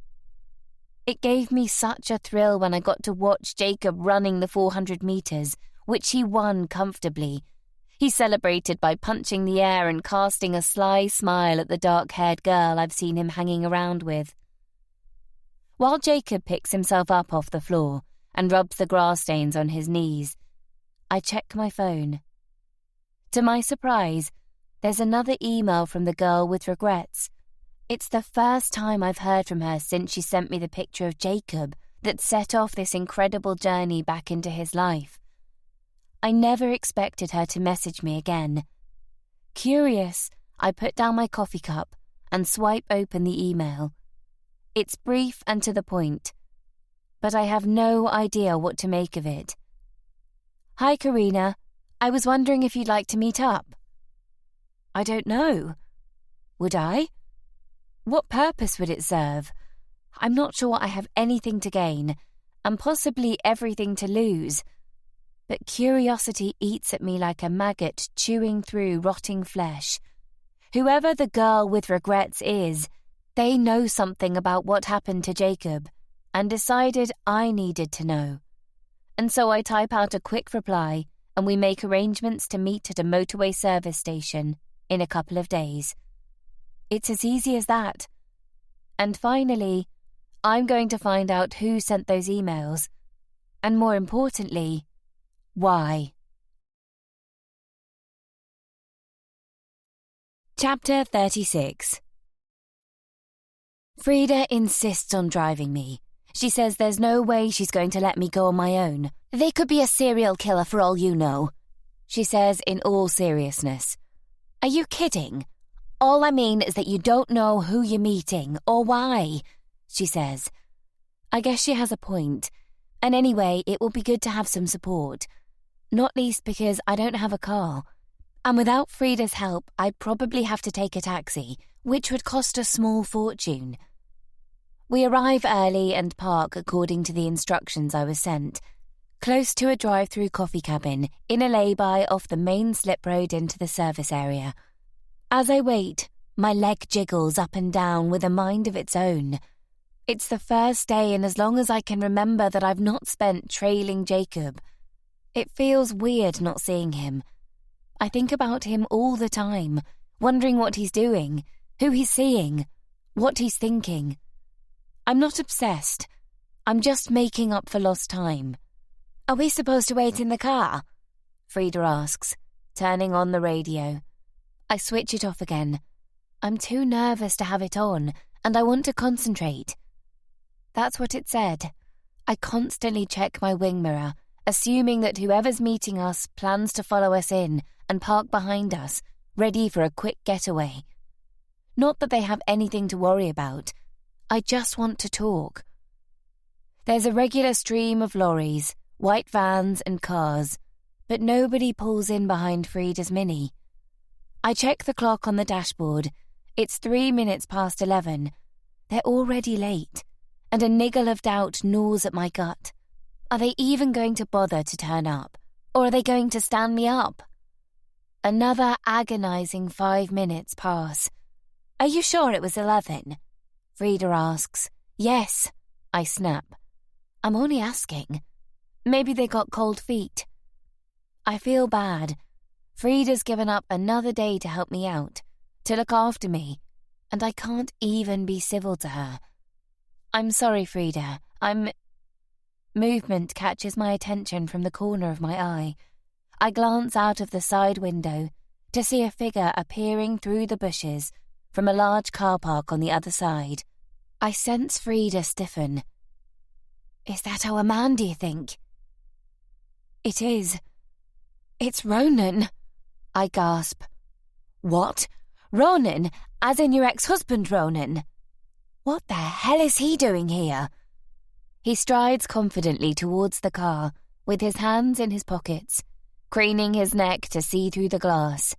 It gave me such a thrill when I got to watch Jacob running the 400 metres, which he won comfortably. He celebrated by punching the air and casting a sly smile at the dark-haired girl I've seen him hanging around with. While Jacob picks himself up off the floor and rubs the grass stains on his knees, I check my phone. To my surprise, there's another email from the girl with regrets. It's the first time I've heard from her since she sent me the picture of Jacob that set off this incredible journey back into his life. I never expected her to message me again. Curious, I put down my coffee cup and swipe open the email. It's brief and to the point, but I have no idea what to make of it. Hi, Karina. I was wondering if you'd like to meet up. I don't know. Would I? What purpose would it serve? I'm not sure I have anything to gain, and possibly everything to lose. But curiosity eats at me like a maggot chewing through rotting flesh. Whoever the girl with regrets is, they know something about what happened to Jacob, and decided I needed to know. And so I type out a quick reply, and we make arrangements to meet at a motorway service station in a couple of days. It's as easy as that. And finally, I'm going to find out who sent those emails, and more importantly, why. Chapter 36. Frida insists on driving me. She says there's no way she's going to let me go on my own. They could be a serial killer for all you know, she says in all seriousness. Are you kidding? All I mean is that you don't know who you're meeting or why, she says. I guess she has a point. And anyway, it will be good to have some support. Not least because I don't have a car. And without Frida's help, I'd probably have to take a taxi, which would cost a small fortune. We arrive early and park according to the instructions I was sent, close to a drive-through coffee cabin in a lay-by off the main slip road into the service area. As I wait, my leg jiggles up and down with a mind of its own. It's the first day in as long as I can remember that I've not spent trailing Jacob. It feels weird not seeing him. I think about him all the time, wondering what he's doing, who he's seeing, what he's thinking. I'm not obsessed. I'm just making up for lost time. Are we supposed to wait in the car? Frida asks, turning on the radio. I switch it off again. I'm too nervous to have it on, and I want to concentrate. That's what it said. I constantly check my wing mirror, assuming that whoever's meeting us plans to follow us in and park behind us, ready for a quick getaway. Not that they have anything to worry about. I just want to talk. There's a regular stream of lorries, white vans and cars, but nobody pulls in behind Frida's Mini. I check the clock on the dashboard. It's 3 minutes past 11. They're already late, and a niggle of doubt gnaws at my gut. Are they even going to bother to turn up, or are they going to stand me up? Another agonizing 5 minutes pass. Are you sure it was 11? Frida asks. Yes, I snap. I'm only asking. Maybe they got cold feet. I feel bad. Frida's given up another day to help me out, to look after me, and I can't even be civil to her. I'm sorry, Frida. Movement catches my attention from the corner of my eye. I glance out of the side window to see a figure appearing through the bushes from a large car park on the other side. I sense Frida stiffen. Is that our man, do you think? It is. It's Ronan, I gasp. What? Ronan? As in your ex-husband, Ronan? What the hell is he doing here? He strides confidently towards the car, with his hands in his pockets, craning his neck to see through the glass.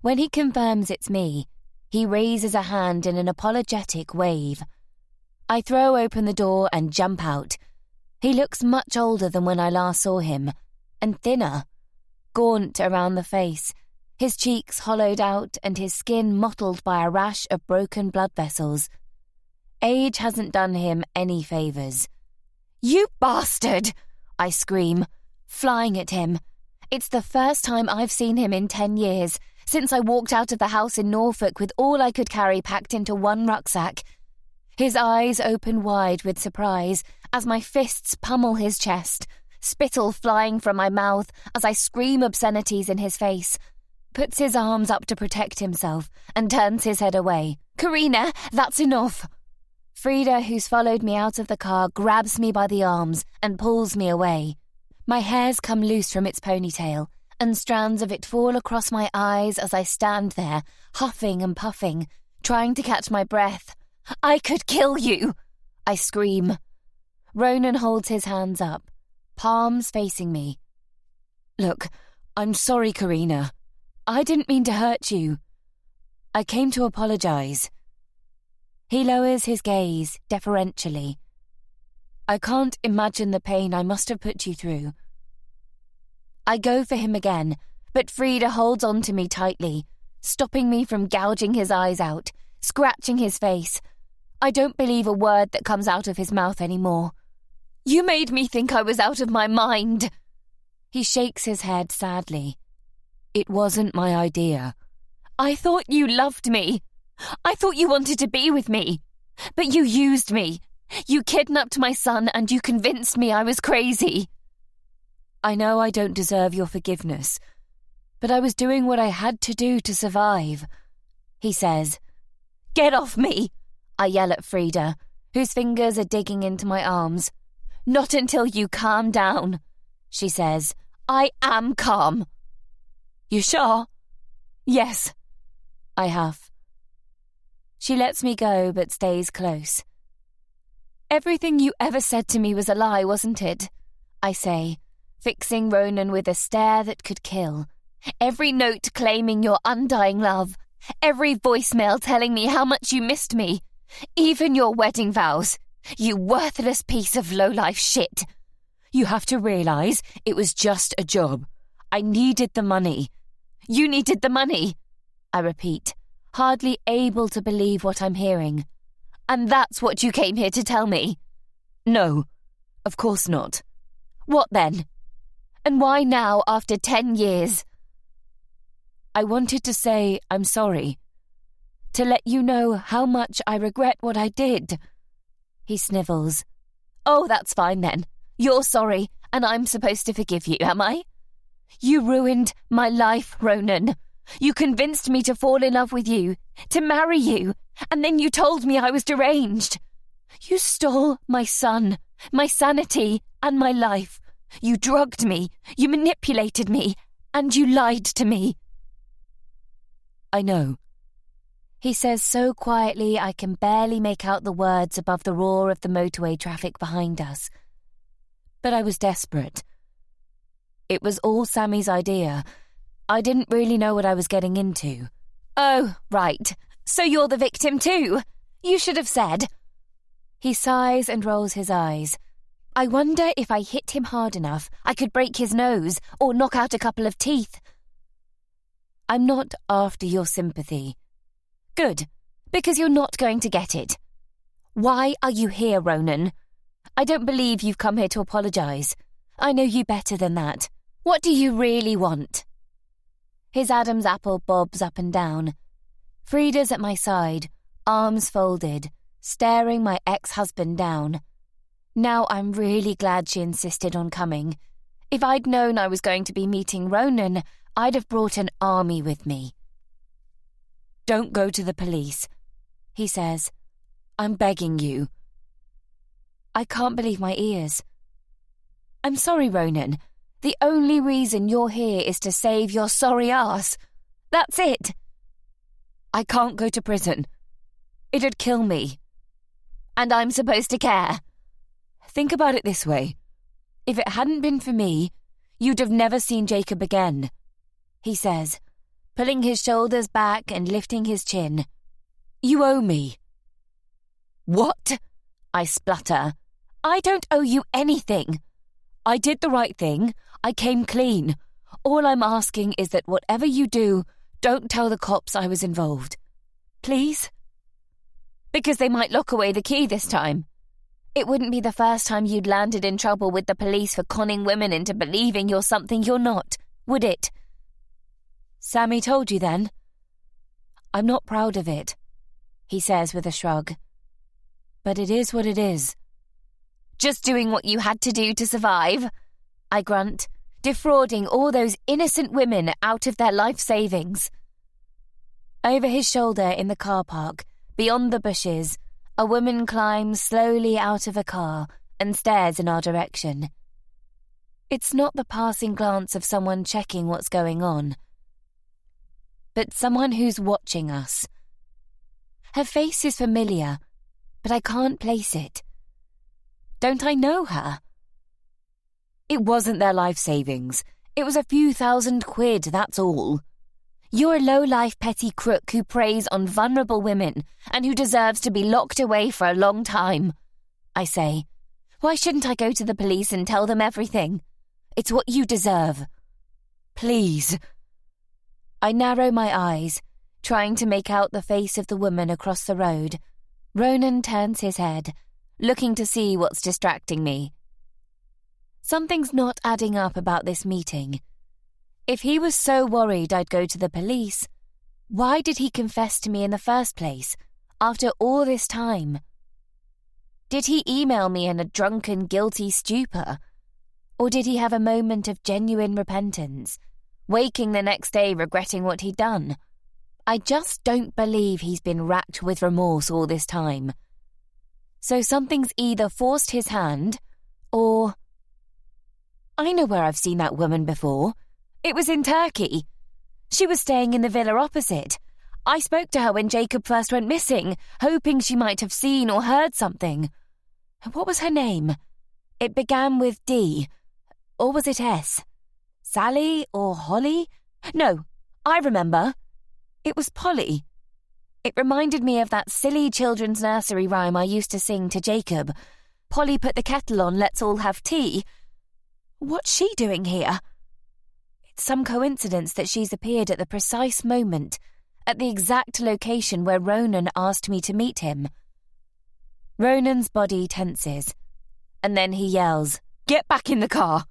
When he confirms it's me, he raises a hand in an apologetic wave. I throw open the door and jump out. He looks much older than when I last saw him, and thinner, gaunt around the face, his cheeks hollowed out and his skin mottled by a rash of broken blood vessels. Age hasn't done him any favours. You bastard! I scream, flying at him. It's the first time I've seen him in 10 years, since I walked out of the house in Norfolk with all I could carry packed into one rucksack. His eyes open wide with surprise as my fists pummel his chest, spittle flying from my mouth as I scream obscenities in his face. Puts his arms up to protect himself and turns his head away. Karina, that's enough! Frida, who's followed me out of the car, grabs me by the arms and pulls me away. My hair's come loose from its ponytail, and strands of it fall across my eyes as I stand there, huffing and puffing, trying to catch my breath. I could kill you! I scream. Ronan holds his hands up, palms facing me. Look, I'm sorry, Karina. I didn't mean to hurt you. I came to apologise. He lowers his gaze deferentially. I can't imagine the pain I must have put you through. I go for him again, but Frida holds on to me tightly, stopping me from gouging his eyes out, scratching his face. I don't believe a word that comes out of his mouth anymore. You made me think I was out of my mind. He shakes his head sadly. It wasn't my idea. I thought you loved me. I thought you wanted to be with me. But you used me. You kidnapped my son and you convinced me I was crazy. I know I don't deserve your forgiveness, but I was doing what I had to do to survive, he says. Get off me, I yell at Frida, whose fingers are digging into my arms. Not until you calm down, she says. I am calm. You sure? Yes, I huff. She lets me go but stays close. Everything you ever said to me was a lie, wasn't it? I say, fixing Ronan with a stare that could kill. Every note claiming your undying love. Every voicemail telling me how much you missed me. Even your wedding vows. You worthless piece of low-life shit. You have to realise it was just a job. I needed the money. You needed the money, I repeat, hardly able to believe what I'm hearing. And that's what you came here to tell me? No, of course not. What then? And why now, after 10 years? I wanted to say I'm sorry. To let you know how much I regret what I did. He snivels. Oh, that's fine then. You're sorry, and I'm supposed to forgive you, am I? You ruined my life, Ronan. You convinced me to fall in love with you, to marry you, and then you told me I was deranged. You stole my son, my sanity, and my life. You drugged me, you manipulated me, and you lied to me. I know. He says so quietly I can barely make out the words above the roar of the motorway traffic behind us. But I was desperate. It was all Sammy's idea. I didn't really know what I was getting into. Oh, right. So you're the victim too. You should have said. He sighs and rolls his eyes. I wonder if I hit him hard enough, I could break his nose or knock out a couple of teeth. I'm not after your sympathy. Good, because you're not going to get it. Why are you here, Ronan? I don't believe you've come here to apologise. I know you better than that. What do you really want? His Adam's apple bobs up and down. Frida's at my side, arms folded, staring my ex-husband down. Now I'm really glad she insisted on coming. If I'd known I was going to be meeting Ronan, I'd have brought an army with me. "Don't go to the police," he says. "I'm begging you." I can't believe my ears. "I'm sorry, Ronan. The only reason you're here is to save your sorry ass. That's it." "I can't go to prison. It'd kill me." "And I'm supposed to care?" "Think about it this way. If it hadn't been for me, you'd have never seen Jacob again," he says, pulling his shoulders back and lifting his chin. "You owe me." "What?" I splutter. "I don't owe you anything." "I did the right thing. I came clean. All I'm asking is that whatever you do, don't tell the cops I was involved. Please?" "Because they might lock away the key this time. It wouldn't be the first time you'd landed in trouble with the police for conning women into believing you're something you're not, would it?" "Sammy told you then?" "I'm not proud of it," he says with a shrug. "But it is what it is." "Just doing what you had to do to survive," I grunt, defrauding all those innocent women out of their life savings. Over his shoulder in the car park, beyond the bushes, a woman climbs slowly out of a car and stares in our direction. It's not the passing glance of someone checking what's going on, but someone who's watching us. Her face is familiar, but I can't place it. Don't I know her? It wasn't their life savings. It was a few £1,000, that's all. You're a low-life petty crook who preys on vulnerable women and who deserves to be locked away for a long time, I say. Why shouldn't I go to the police and tell them everything? It's what you deserve. Please. I narrow my eyes, trying to make out the face of the woman across the road. Ronan turns his head, looking to see what's distracting me. Something's not adding up about this meeting. If he was so worried I'd go to the police, why did he confess to me in the first place, after all this time? Did he email me in a drunken, guilty stupor? Or did he have a moment of genuine repentance, waking the next day regretting what he'd done? I just don't believe he's been racked with remorse all this time. So something's either forced his hand, or... I know where I've seen that woman before. It was in Turkey. She was staying in the villa opposite. I spoke to her when Jacob first went missing, hoping she might have seen or heard something. What was her name? It began with D. Or was it S? Sally or Holly? No, I remember. It was Polly. It reminded me of that silly children's nursery rhyme I used to sing to Jacob. Polly put the kettle on, let's all have tea. What's she doing here? It's some coincidence that she's appeared at the precise moment, at the exact location where Ronan asked me to meet him. Ronan's body tenses, and then he yells, "Get back in the car!"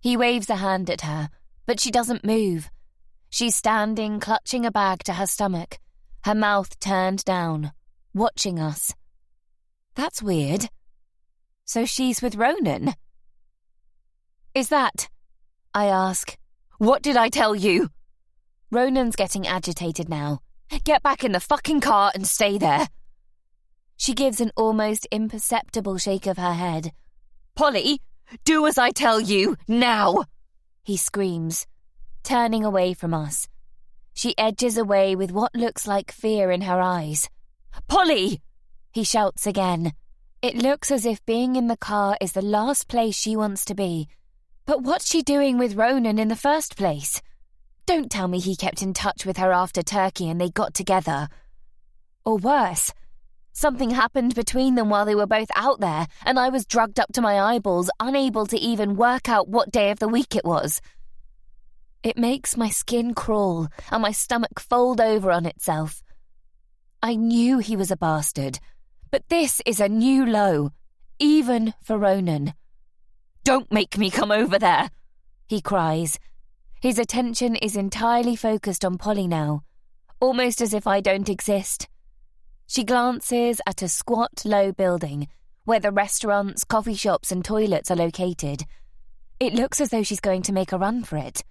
He waves a hand at her, but she doesn't move. She's standing, clutching a bag to her stomach, her mouth turned down, watching us. That's weird. So she's with Ronan. Is that? I ask. What did I tell you? Ronan's getting agitated now. Get back in the fucking car and stay there. She gives an almost imperceptible shake of her head. Polly, do as I tell you, now! He screams, turning away from us. She edges away with what looks like fear in her eyes. Polly! He shouts again. It looks as if being in the car is the last place she wants to be. But what's she doing with Ronan in the first place? Don't tell me he kept in touch with her after Turkey and they got together. Or worse, something happened between them while they were both out there and I was drugged up to my eyeballs, unable to even work out what day of the week it was. It makes my skin crawl and my stomach fold over on itself. I knew he was a bastard, but this is a new low, even for Ronan. Don't make me come over there, he cries. His attention is entirely focused on Polly now. almost as if I don't exist. She glances at a squat, low building where the restaurants, coffee shops and toilets are located. It looks as though she's going to make a run for it.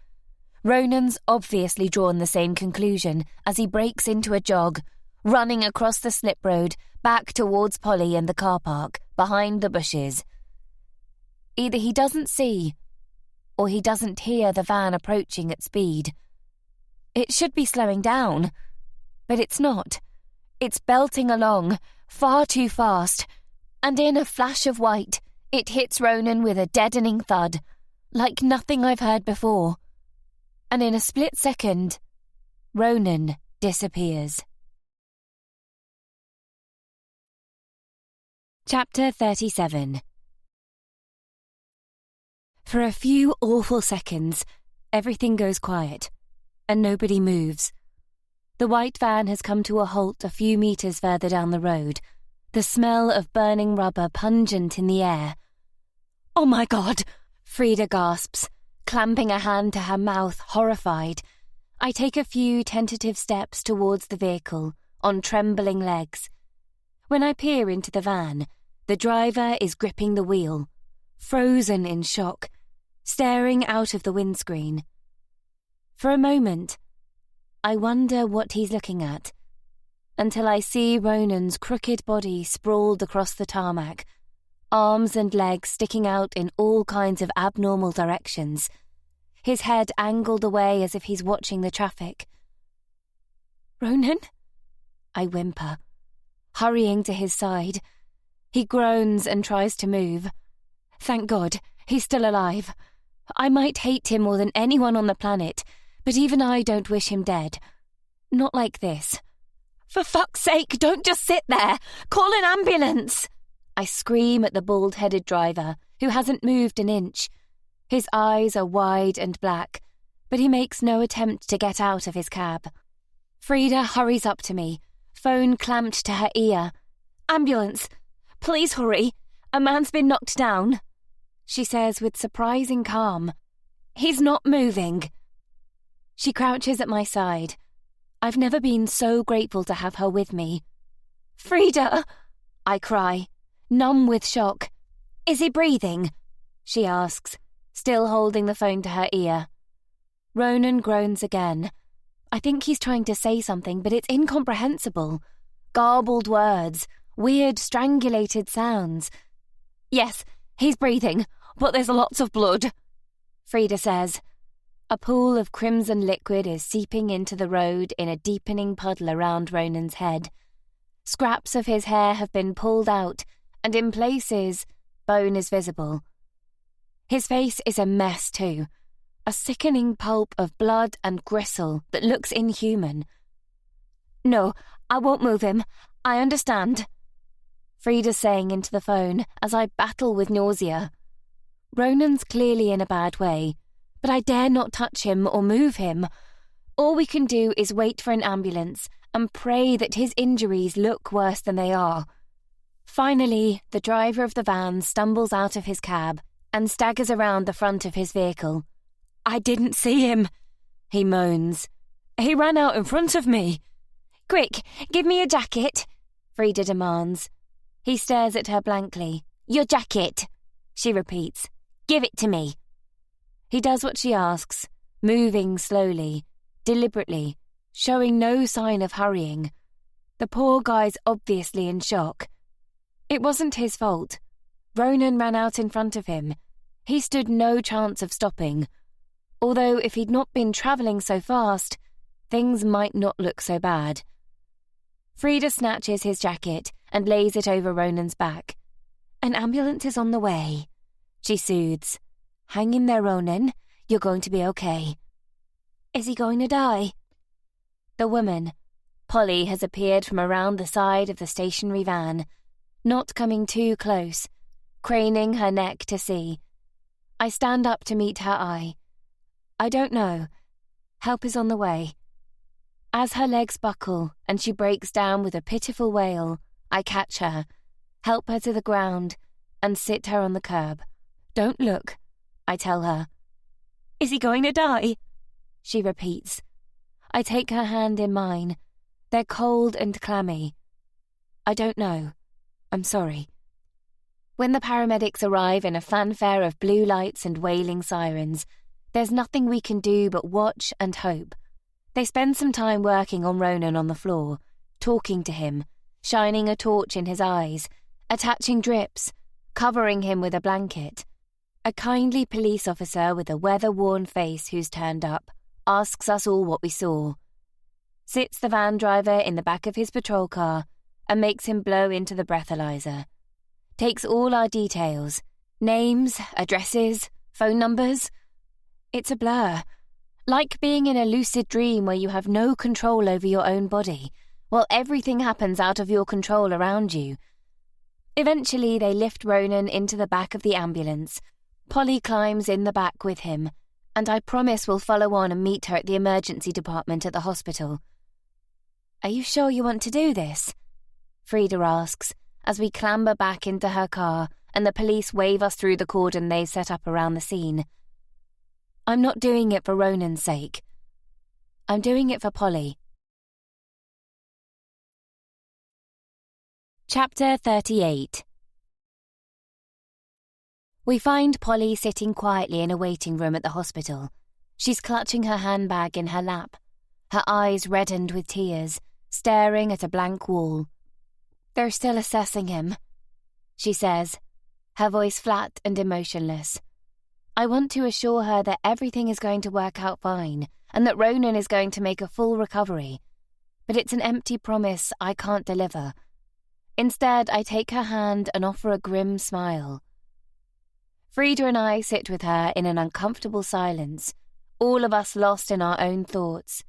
Ronan's obviously drawn the same conclusion as he breaks into a jog, running across the slip road back towards Polly and the car park, behind the bushes. Either he doesn't see, or he doesn't hear the van approaching at speed. It should be slowing down, but it's not. It's belting along, far too fast, and in a flash of white, it hits Ronan with a deadening thud, like nothing I've heard before. And in a split second, Ronan disappears. Chapter 37. For a few awful seconds, everything goes quiet, and nobody moves. The white van has come to a halt a few meters further down the road, the smell of burning rubber pungent in the air. "Oh my God!" Frida gasps, clamping a hand to her mouth, horrified. I take a few tentative steps towards the vehicle, on trembling legs. When I peer into the van, the driver is gripping the wheel, frozen in shock, staring out of the windscreen. For a moment, I wonder what he's looking at, until I see Ronan's crooked body sprawled across the tarmac, arms and legs sticking out in all kinds of abnormal directions, his head angled away as if he's watching the traffic. "Ronan?" I whimper, hurrying to his side. He groans and tries to move. Thank God, he's still alive. I might hate him more than anyone on the planet, but even I don't wish him dead. Not like this. "For fuck's sake, don't just sit there! Call an ambulance!" I scream at the bald-headed driver, who hasn't moved an inch. His eyes are wide and black, but he makes no attempt to get out of his cab. Frida hurries up to me, phone clamped to her ear. "Ambulance! Please hurry! A man's been knocked down," she says with surprising calm. "He's not moving." She crouches at my side. I've never been so grateful to have her with me. "Frida!" I cry, numb with shock. "Is he breathing?" she asks, still holding the phone to her ear. Ronan groans again. I think he's trying to say something, but it's incomprehensible. Garbled words, weird strangulated sounds. "Yes, he's breathing, but there's lots of blood," Frida says. A pool of crimson liquid is seeping into the road in a deepening puddle around Ronan's head. Scraps of his hair have been pulled out, and in places, bone is visible. His face is a mess too, a sickening pulp of blood and gristle that looks inhuman. "No, I won't move him. I understand," Frida's saying into the phone as I battle with nausea. Ronan's clearly in a bad way, but I dare not touch him or move him. All we can do is wait for an ambulance and pray that his injuries look worse than they are. Finally, the driver of the van stumbles out of his cab and staggers around the front of his vehicle. "I didn't see him," he moans. "He ran out in front of me." "Quick, give me your jacket," Frida demands. He stares at her blankly. "Your jacket," she repeats. "Give it to me." He does what she asks, moving slowly, deliberately, showing no sign of hurrying. The poor guy's obviously in shock. It wasn't his fault. Ronan ran out in front of him. He stood no chance of stopping. Although if he'd not been travelling so fast, things might not look so bad. Frida snatches his jacket and lays it over Ronan's back. "An ambulance is on the way," she soothes. "Hang in there, Ronan. You're going to be okay." "Is he going to die?" The woman, Polly, has appeared from around the side of the stationary van, not coming too close, craning her neck to see. I stand up to meet her eye. "I don't know. Help is on the way." As her legs buckle and she breaks down with a pitiful wail, I catch her, help her to the ground, and sit her on the curb. "Don't look," I tell her. "Is he going to die?" she repeats. I take her hand in mine. They're cold and clammy. I don't know. I'm sorry. When the paramedics arrive in a fanfare of blue lights and wailing sirens, there's nothing we can do but watch and hope. They spend some time working on Ronan on the floor, talking to him, shining a torch in his eyes, attaching drips, covering him with a blanket. A kindly police officer with a weather-worn face who's turned up asks us all what we saw, sits the van driver in the back of his patrol car and makes him blow into the breathalyzer, takes all our details, names, addresses, phone numbers. It's a blur, like being in a lucid dream where you have no control over your own body, while everything happens out of your control around you. Eventually they lift Ronan into the back of the ambulance. Polly climbs in the back with him, and I promise we'll follow on and meet her at the emergency department at the hospital. Are you sure you want to do this? Frida asks, as we clamber back into her car and the police wave us through the cordon they've set up around the scene. I'm not doing it for Ronan's sake. I'm doing it for Polly. Chapter 38. We find Polly sitting quietly in a waiting room at the hospital. She's clutching her handbag in her lap, her eyes reddened with tears, staring at a blank wall. They're still assessing him, she says, her voice flat and emotionless. I want to assure her that everything is going to work out fine and that Ronan is going to make a full recovery. But it's an empty promise I can't deliver. Instead, I take her hand and offer a grim smile. Frida and I sit with her in an uncomfortable silence, all of us lost in our own thoughts.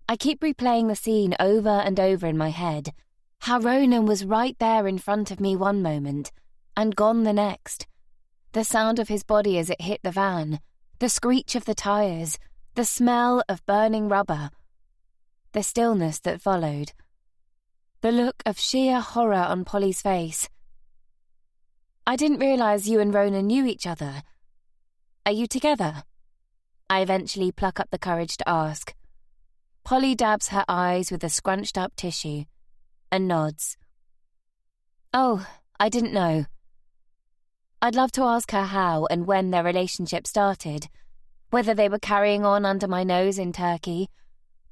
I keep replaying the scene over and over in my head, how Ronan was right there in front of me one moment, and gone the next. The sound of his body as it hit the van, the screech of the tires, the smell of burning rubber, the stillness that followed, the look of sheer horror on Polly's face. I didn't realise you and Ronan knew each other. Are you together? I eventually pluck up the courage to ask. Polly dabs her eyes with a scrunched-up tissue and nods. Oh, I didn't know. I'd love to ask her how and when their relationship started, whether they were carrying on under my nose in Turkey,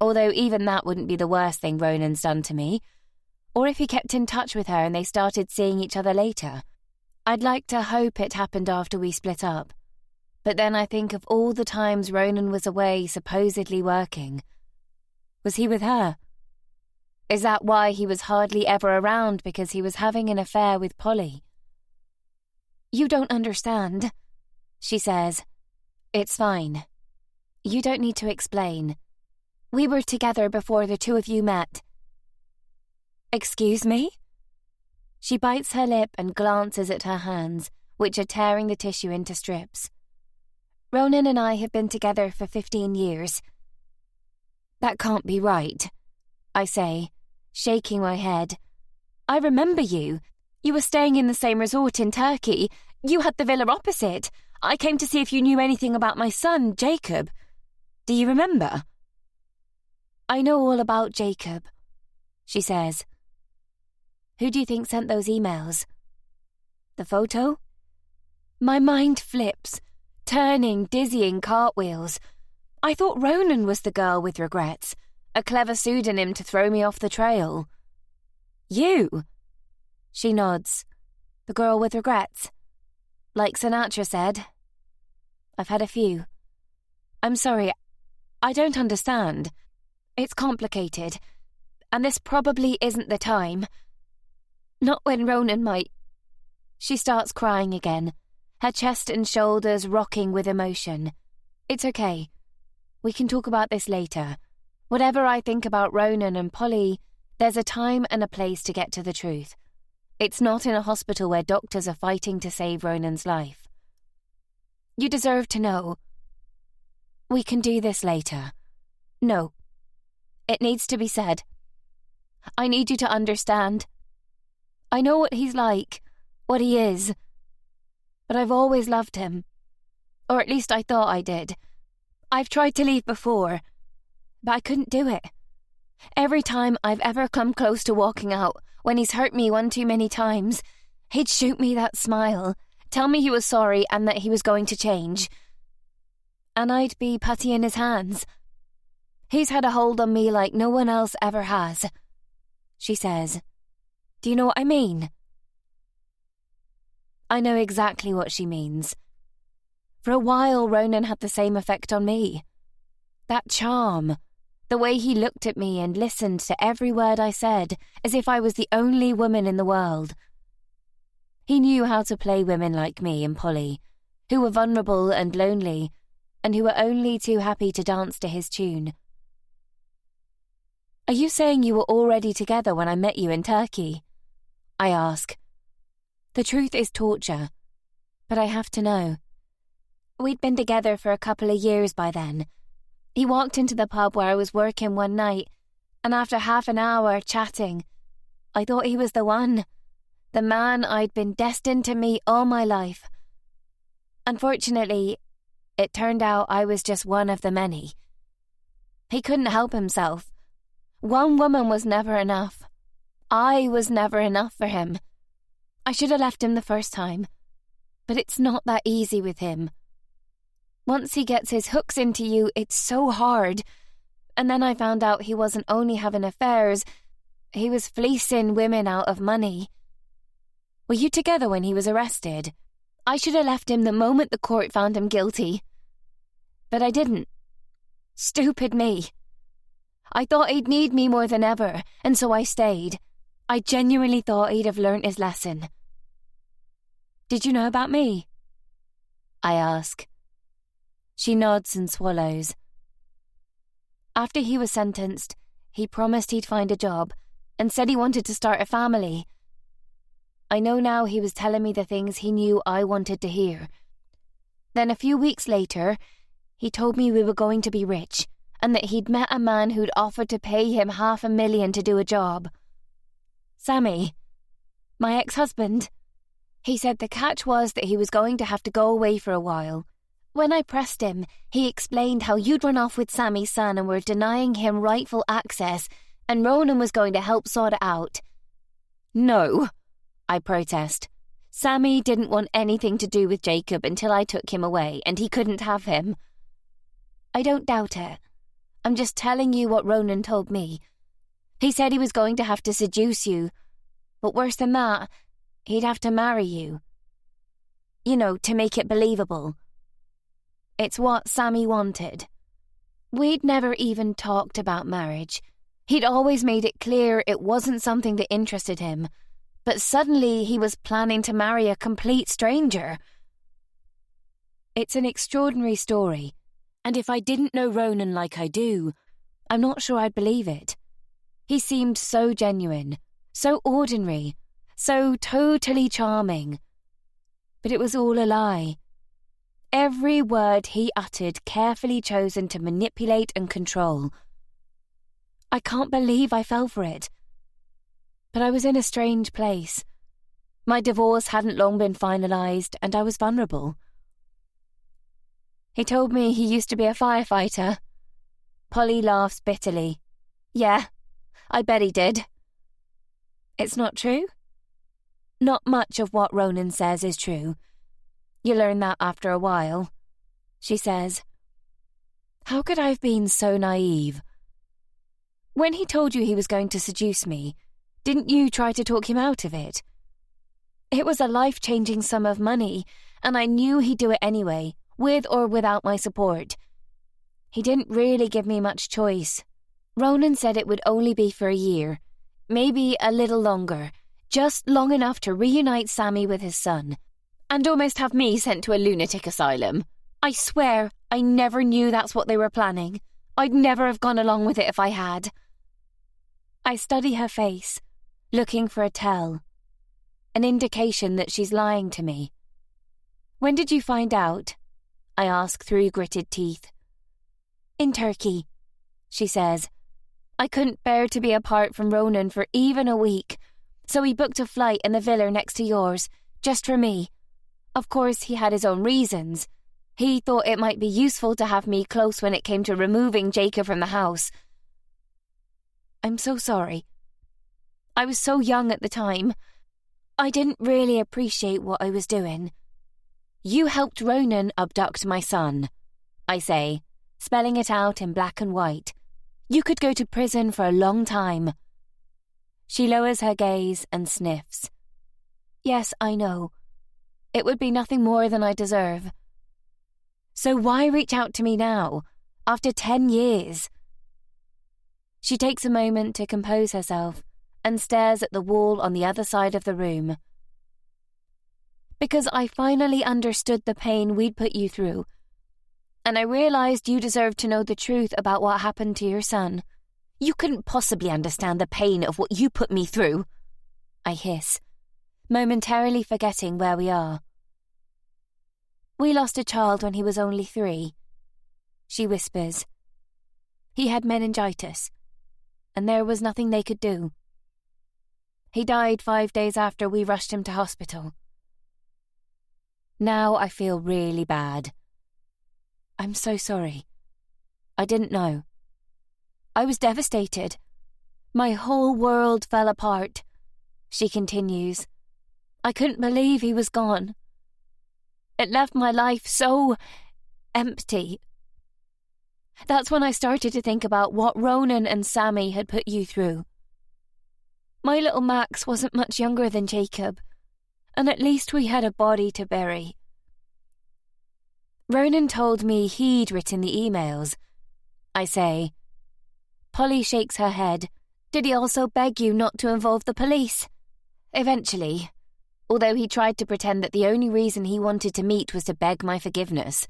although even that wouldn't be the worst thing Ronan's done to me, or if he kept in touch with her and they started seeing each other later. I'd like to hope it happened after we split up, but then I think of all the times Ronan was away supposedly working. Was he with her? Is that why he was hardly ever around, because he was having an affair with Polly? You don't understand, she says. It's fine. You don't need to explain. We were together before the two of you met. Excuse me? She bites her lip and glances at her hands, which are tearing the tissue into strips. Ronan and I have been together for 15 years. That can't be right, I say, shaking my head. I remember you. You were staying in the same resort in Turkey. You had the villa opposite. I came to see if you knew anything about my son, Jacob. Do you remember? I know all about Jacob, she says. Who do you think sent those emails? The photo? My mind flips, turning, dizzying cartwheels. I thought Ronan was the girl with regrets, a clever pseudonym to throw me off the trail. You? She nods. The girl with regrets. Like Sinatra said. I've had a few. I'm sorry, I don't understand. It's complicated, and this probably isn't the time. Not when Ronan might. She starts crying again, her chest and shoulders rocking with emotion. It's okay. We can talk about this later. Whatever I think about Ronan and Polly, there's a time and a place to get to the truth. It's not in a hospital where doctors are fighting to save Ronan's life. You deserve to know. We can do this later. No. It needs to be said. I need you to understand. I know what he's like, what he is. But I've always loved him. Or at least I thought I did. I've tried to leave before. but I couldn't do it. Every time I've ever come close to walking out, when he's hurt me one too many times, he'd shoot me that smile, tell me he was sorry and that he was going to change. And I'd be putty in his hands. He's had a hold on me like no one else ever has. She says, "Do you know what I mean?" I know exactly what she means. For a while, Ronan had the same effect on me. That charm, the way he looked at me and listened to every word I said, as if I was the only woman in the world. He knew how to play women like me and Polly, who were vulnerable and lonely, and who were only too happy to dance to his tune. "Are you saying you were already together when I met you in Turkey?" I ask. The truth is torture, but I have to know. We'd been together for a couple of years by then. He walked into the pub where I was working one night, and after half an hour chatting, I thought he was the one, the man I'd been destined to meet all my life. Unfortunately, it turned out I was just one of the many. He couldn't help himself. One woman was never enough. I was never enough for him. I should have left him the first time, but it's not that easy with him. Once he gets his hooks into you, it's so hard. And then I found out he wasn't only having affairs, he was fleecing women out of money. Were you together when he was arrested? I should have left him the moment the court found him guilty. But I didn't. Stupid me. I thought he'd need me more than ever, and so I stayed. I genuinely thought he'd have learnt his lesson. "Did you know about me?" I ask. She nods and swallows. After he was sentenced, he promised he'd find a job and said he wanted to start a family. I know now he was telling me the things he knew I wanted to hear. Then a few weeks later, he told me we were going to be rich and that he'd met a man who'd offered to pay him $500,000 to do a job. Sammy, my ex-husband. He said the catch was that he was going to have to go away for a while. When I pressed him, he explained how you'd run off with Sammy's son and were denying him rightful access, and Ronan was going to help sort it out. "No," I protest. "Sammy didn't want anything to do with Jacob until I took him away, and he couldn't have him." I don't doubt it. I'm just telling you what Ronan told me. He said he was going to have to seduce you, but worse than that, he'd have to marry you. You know, to make it believable. It's what Sammy wanted. We'd never even talked about marriage. He'd always made it clear it wasn't something that interested him, but suddenly he was planning to marry a complete stranger. It's an extraordinary story, and if I didn't know Ronan like I do, I'm not sure I'd believe it. He seemed so genuine, so ordinary, so totally charming. But it was all a lie. Every word he uttered carefully chosen to manipulate and control. I can't believe I fell for it. But I was in a strange place. My divorce hadn't long been finalised, and I was vulnerable. He told me he used to be a firefighter. Polly laughs bitterly. Yeah, I bet he did. It's not true? Not much of what Ronan says is true. You learn that after a while, she says. How could I have been so naive? When he told you he was going to seduce me, didn't you try to talk him out of it? It was a life-changing sum of money, and I knew he'd do it anyway, with or without my support. He didn't really give me much choice. Ronan said it would only be for a year, maybe a little longer, just long enough to reunite Sammy with his son, and almost have me sent to a lunatic asylum. I swear I never knew that's what they were planning. I'd never have gone along with it if I had. I study her face, looking for a tell, an indication that she's lying to me. When did you find out? I ask through gritted teeth. In Turkey, she says. I couldn't bear to be apart from Ronan for even a week, so he booked a flight in the villa next to yours, just for me. Of course, he had his own reasons, He thought it might be useful to have me close when it came to removing Jacob from the house. I'm so sorry. I was so young at the time. I didn't really appreciate what I was doing. You helped Ronan abduct my son, I say, spelling it out in black and white. You could go to prison for a long time. She lowers her gaze and sniffs. Yes, I know. It would be nothing more than I deserve. So why reach out to me now, after 10 years? She takes a moment to compose herself and stares at the wall on the other side of the room. Because I finally understood the pain we'd put you through, and I realized you deserved to know the truth about what happened to your son. You couldn't possibly understand the pain of what you put me through, I hiss, momentarily forgetting where we are. We lost a child when he was only 3, she whispers. He had meningitis, and there was nothing they could do. He died 5 days after we rushed him to hospital. Now I feel really bad. I'm so sorry. I didn't know. I was devastated. My whole world fell apart, she continues. I couldn't believe he was gone. It left my life so empty. That's when I started to think about what Ronan and Sammy had put you through. My little Max wasn't much younger than Jacob, and at least we had a body to bury. Ronan told me he'd written the emails, I say. Polly shakes her head. Did he also beg you not to involve the police? Eventually, although he tried to pretend that the only reason he wanted to meet was to beg my forgiveness.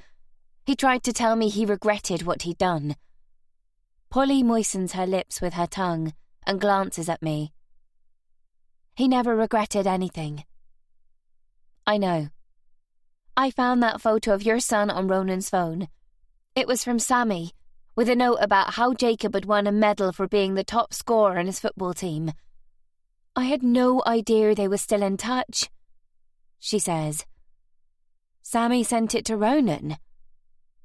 He tried to tell me he regretted what he'd done. Polly moistens her lips with her tongue and glances at me. He never regretted anything. I know. I found that photo of your son on Ronan's phone. It was from Sammy, with a note about how Jacob had won a medal for being the top scorer in his football team. I had no idea they were still in touch, she says. Sammy sent it to Ronan.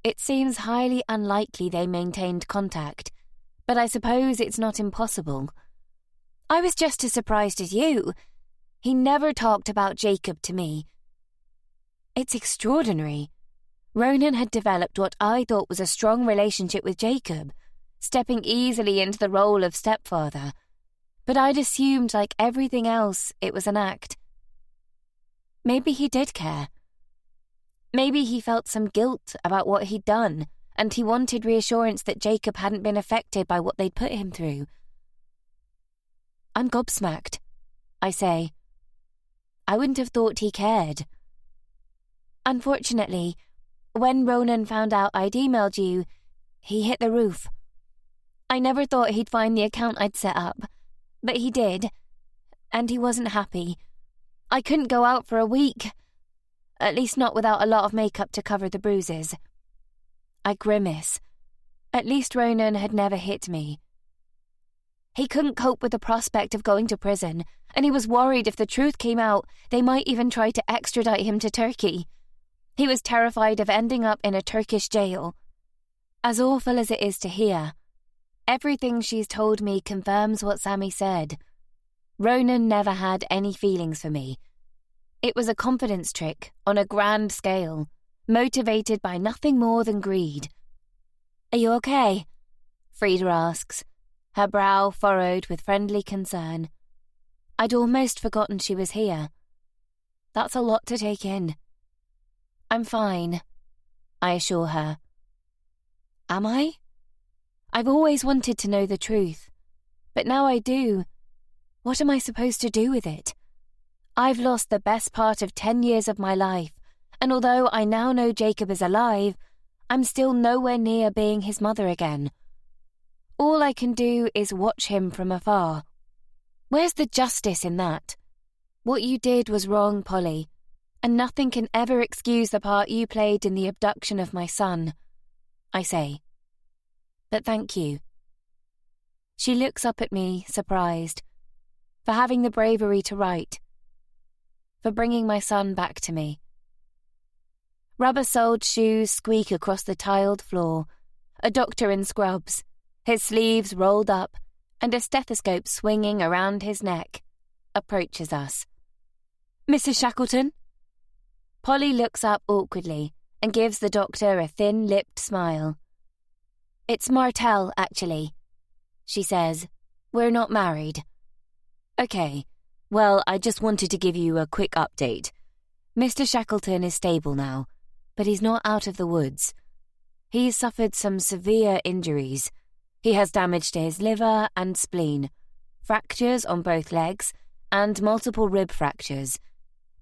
It seems highly unlikely they maintained contact, but I suppose it's not impossible. I was just as surprised as you. He never talked about Jacob to me. It's extraordinary. Ronan had developed what I thought was a strong relationship with Jacob, stepping easily into the role of stepfather. But I'd assumed, like everything else, it was an act. Maybe he did care. Maybe he felt some guilt about what he'd done, and he wanted reassurance that Jacob hadn't been affected by what they'd put him through. I'm gobsmacked, I say. I wouldn't have thought he cared. Unfortunately, when Ronan found out I'd emailed you, he hit the roof. I never thought he'd find the account I'd set up, but he did, and he wasn't happy. I couldn't go out for a week, at least not without a lot of makeup to cover the bruises. I grimace. At least Ronan had never hit me. He couldn't cope with the prospect of going to prison, and he was worried if the truth came out, they might even try to extradite him to Turkey. He was terrified of ending up in a Turkish jail. As awful as it is to hear, everything she's told me confirms what Sammy said. Ronan never had any feelings for me. It was a confidence trick on a grand scale, motivated by nothing more than greed. Are you okay? Frida asks, her brow furrowed with friendly concern. I'd almost forgotten she was here. That's a lot to take in. I'm fine, I assure her. Am I? I've always wanted to know the truth, but now I do. What am I supposed to do with it? I've lost the best part of 10 years of my life, and although I now know Jacob is alive, I'm still nowhere near being his mother again. All I can do is watch him from afar. Where's the justice in that? What you did was wrong, Polly, and nothing can ever excuse the part you played in the abduction of my son, I say. But thank you. She looks up at me, surprised, for having the bravery to write, for bringing my son back to me. Rubber-soled shoes squeak across the tiled floor. A doctor in scrubs, his sleeves rolled up and a stethoscope swinging around his neck, approaches us. "Mrs. Shackleton?" Polly looks up awkwardly and gives the doctor a thin-lipped smile. "It's Martel, actually," she says. "We're not married." "Okay, well, I just wanted to give you a quick update. Mr. Shackleton is stable now, but he's not out of the woods. He's suffered some severe injuries. He has damage to his liver and spleen, fractures on both legs, and multiple rib fractures.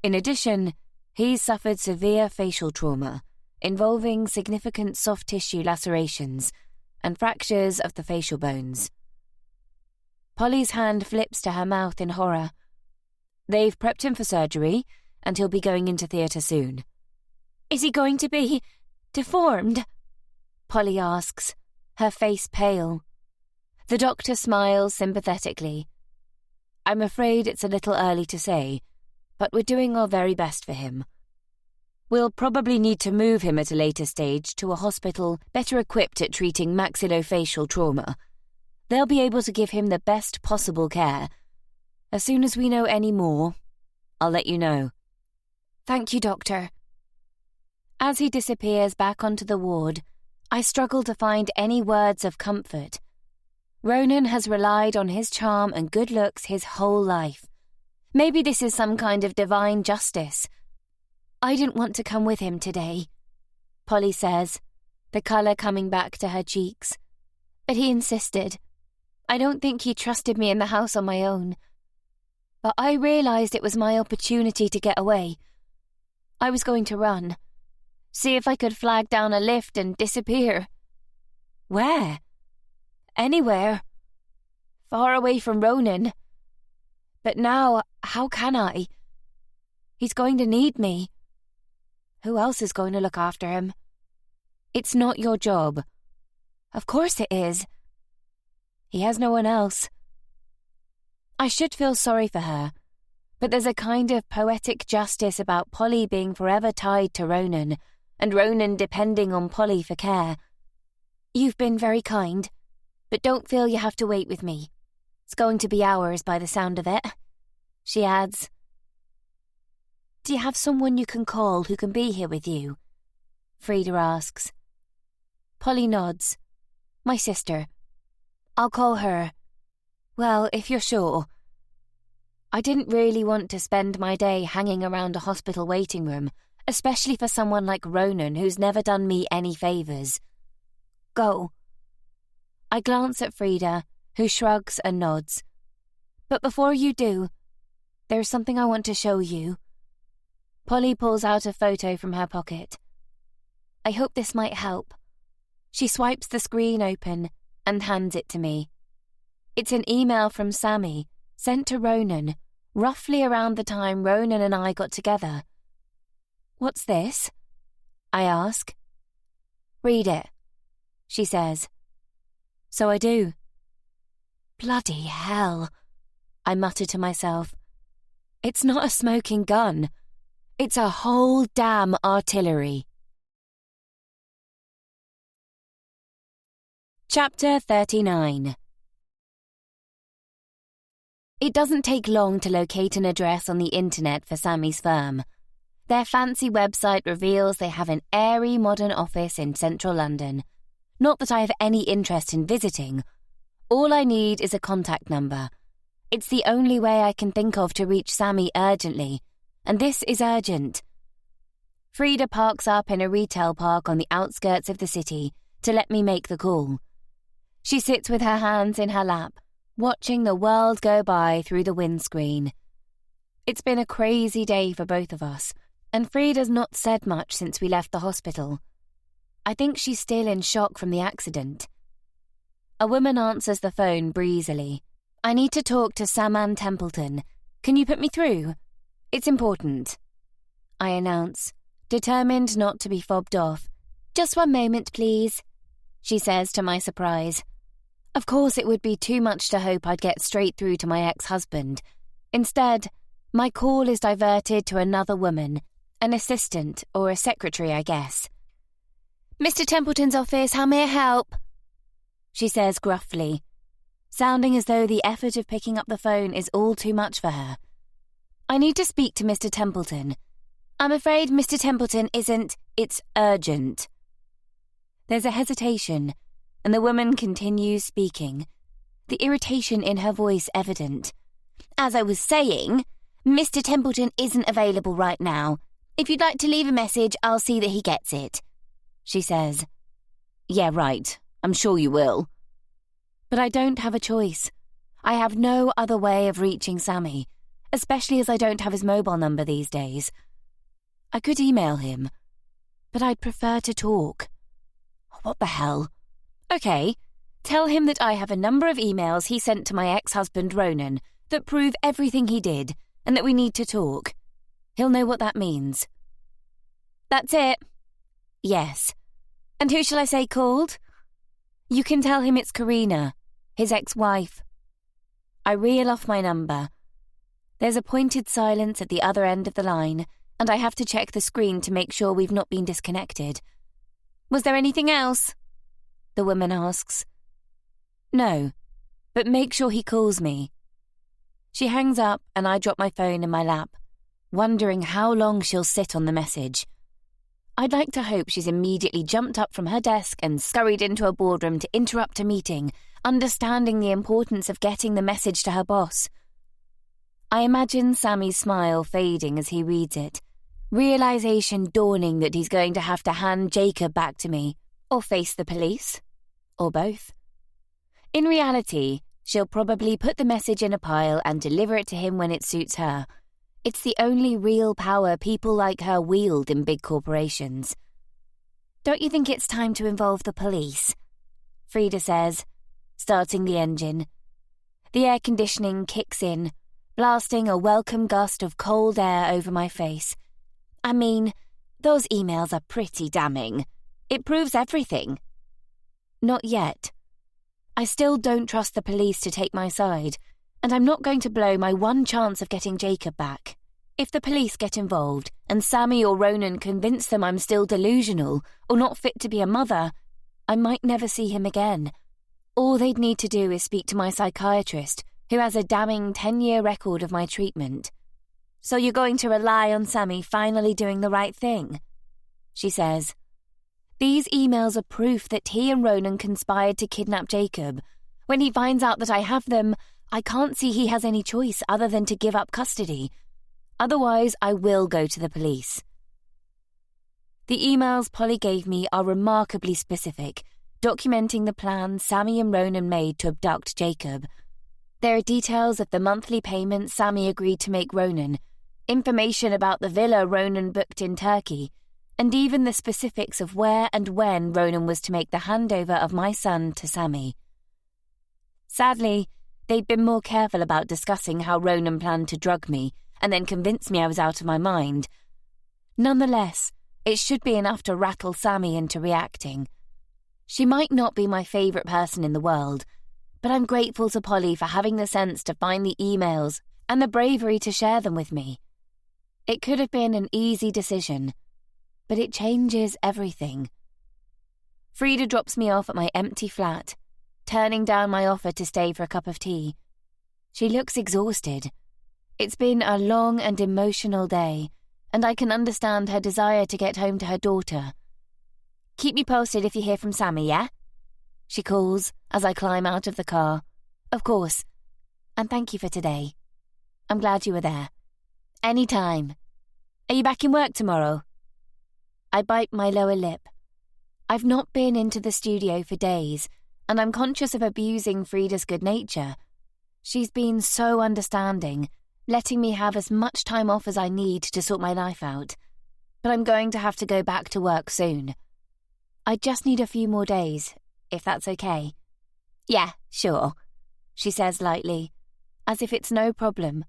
In addition, he's suffered severe facial trauma, involving significant soft tissue lacerations and fractures of the facial bones." Polly's hand flips to her mouth in horror. "They've prepped him for surgery, and he'll be going into theatre soon." "Is he going to be deformed?" Polly asks, her face pale. The doctor smiles sympathetically. "I'm afraid it's a little early to say, but we're doing our very best for him. We'll probably need to move him at a later stage to a hospital better equipped at treating maxillofacial trauma. They'll be able to give him the best possible care. As soon as we know any more, I'll let you know." "Thank you, Doctor." As he disappears back onto the ward, I struggle to find any words of comfort. Ronan has relied on his charm and good looks his whole life. Maybe this is some kind of divine justice. "I didn't want to come with him today," Polly says, the colour coming back to her cheeks. "But he insisted. I don't think he trusted me in the house on my own. But I realised it was my opportunity to get away. I was going to run. See if I could flag down a lift and disappear." "Where?" "Anywhere. Far away from Ronan. But now, how can I? He's going to need me. Who else is going to look after him?" "It's not your job." "Of course it is. He has no one else." I should feel sorry for her, but there's a kind of poetic justice about Polly being forever tied to Ronan, and Ronan depending on Polly for care. "You've been very kind, but don't feel you have to wait with me. It's going to be hours by the sound of it," she adds. "Do you have someone you can call who can be here with you?" Frida asks. Polly nods. "My sister. I'll call her. Well, if you're sure." I didn't really want to spend my day hanging around a hospital waiting room, especially for someone like Ronan who's never done me any favours. "Go." I glance at Frida, who shrugs and nods. "But before you do, there's something I want to show you." Polly pulls out a photo from her pocket. "I hope this might help." She swipes the screen open and hands it to me. It's an email from Sammy, sent to Ronan, roughly around the time Ronan and I got together. "What's this?" I ask. "Read it," she says. So I do. "Bloody hell," I mutter to myself. It's not a smoking gun. It's a whole damn artillery. Chapter 39. It doesn't take long to locate an address on the internet for Sammy's firm. Their fancy website reveals they have an airy modern office in central London. Not that I have any interest in visiting. All I need is a contact number. It's the only way I can think of to reach Sammy urgently, and this is urgent. Frida parks up in a retail park on the outskirts of the city to let me make the call. She sits with her hands in her lap, watching the world go by through the windscreen. It's been a crazy day for both of us, and Frida's not said much since we left the hospital. I think she's still in shock from the accident. A woman answers the phone breezily. "I need to talk to Saman Templeton. Can you put me through? It's important," I announce, determined not to be fobbed off. "Just one moment, please," she says to my surprise. Of course, it would be too much to hope I'd get straight through to my ex-husband. Instead, my call is diverted to another woman, An assistant or a secretary, I guess. "Mr. Templeton's office, how may I help?" she says gruffly, sounding as though the effort of picking up the phone is all too much for her. "I need to speak to Mr. Templeton. I'm afraid Mr. Templeton isn't. It's urgent." There's a hesitation, and the woman continues speaking, the irritation in her voice evident. "As I was saying, Mr. Templeton isn't available right now. If you'd like to leave a message, I'll see that he gets it," she says. "Yeah, right. I'm sure you will." But I don't have a choice. I have no other way of reaching Sammy, especially as I don't have his mobile number these days. I could email him, but I'd prefer to talk. What the hell? Okay, tell him that I have a number of emails he sent to my ex-husband Ronan that prove everything he did and that we need to talk. He'll know what that means. "That's it?" "Yes. And who shall I say called?" "You can tell him it's Karina, his ex-wife." I reel off my number. There's a pointed silence at the other end of the line, and I have to check the screen to make sure we've not been disconnected. "Was there anything else?" the woman asks. "No, but make sure he calls me." She hangs up and I drop my phone in my lap, wondering how long she'll sit on the message. I'd like to hope she's immediately jumped up from her desk and scurried into a boardroom to interrupt a meeting, understanding the importance of getting the message to her boss. I imagine Sammy's smile fading as he reads it, realization dawning that he's going to have to hand Jacob back to me, or face the police, or both. In reality, she'll probably put the message in a pile and deliver it to him when it suits her. It's the only real power people like her wield in big corporations. "Don't you think it's time to involve the police?" Frida says, starting the engine. The air conditioning kicks in, blasting a welcome gust of cold air over my face. I mean, those emails are pretty damning. It proves everything. Not yet. I still don't trust the police to take my side, and I'm not going to blow my one chance of getting Jacob back. If the police get involved, and Sammy or Ronan convince them I'm still delusional or not fit to be a mother, I might never see him again. All they'd need to do is speak to my psychiatrist, who has a damning 10-year record of my treatment. "So you're going to rely on Sammy finally doing the right thing?" she says. "These emails are proof that he and Ronan conspired to kidnap Jacob. When he finds out that I have them, I can't see he has any choice other than to give up custody. Otherwise, I will go to the police." The emails Polly gave me are remarkably specific, documenting the plan Sammy and Ronan made to abduct Jacob. There are details of the monthly payments Sammy agreed to make Ronan, information about the villa Ronan booked in Turkey, and even the specifics of where and when Ronan was to make the handover of my son to Sammy. Sadly, they'd been more careful about discussing how Ronan planned to drug me and then convince me I was out of my mind. Nonetheless, it should be enough to rattle Sammy into reacting. She might not be my favourite person in the world, but I'm grateful to Polly for having the sense to find the emails and the bravery to share them with me. It could have been an easy decision, but it changes everything. Frida drops me off at my empty flat, turning down my offer to stay for a cup of tea. She looks exhausted. It's been a long and emotional day, and I can understand her desire to get home to her daughter. "Keep me posted if you hear from Sammy, yeah?" she calls as I climb out of the car. "Of course. And thank you for today. I'm glad you were there." "Any time. Are you back in work tomorrow?" I bite my lower lip. I've not been into the studio for days, and I'm conscious of abusing Frida's good nature. She's been so understanding, letting me have as much time off as I need to sort my life out. But I'm going to have to go back to work soon. I just need a few more days, if that's okay. "Yeah, sure," she says lightly, as if it's no problem.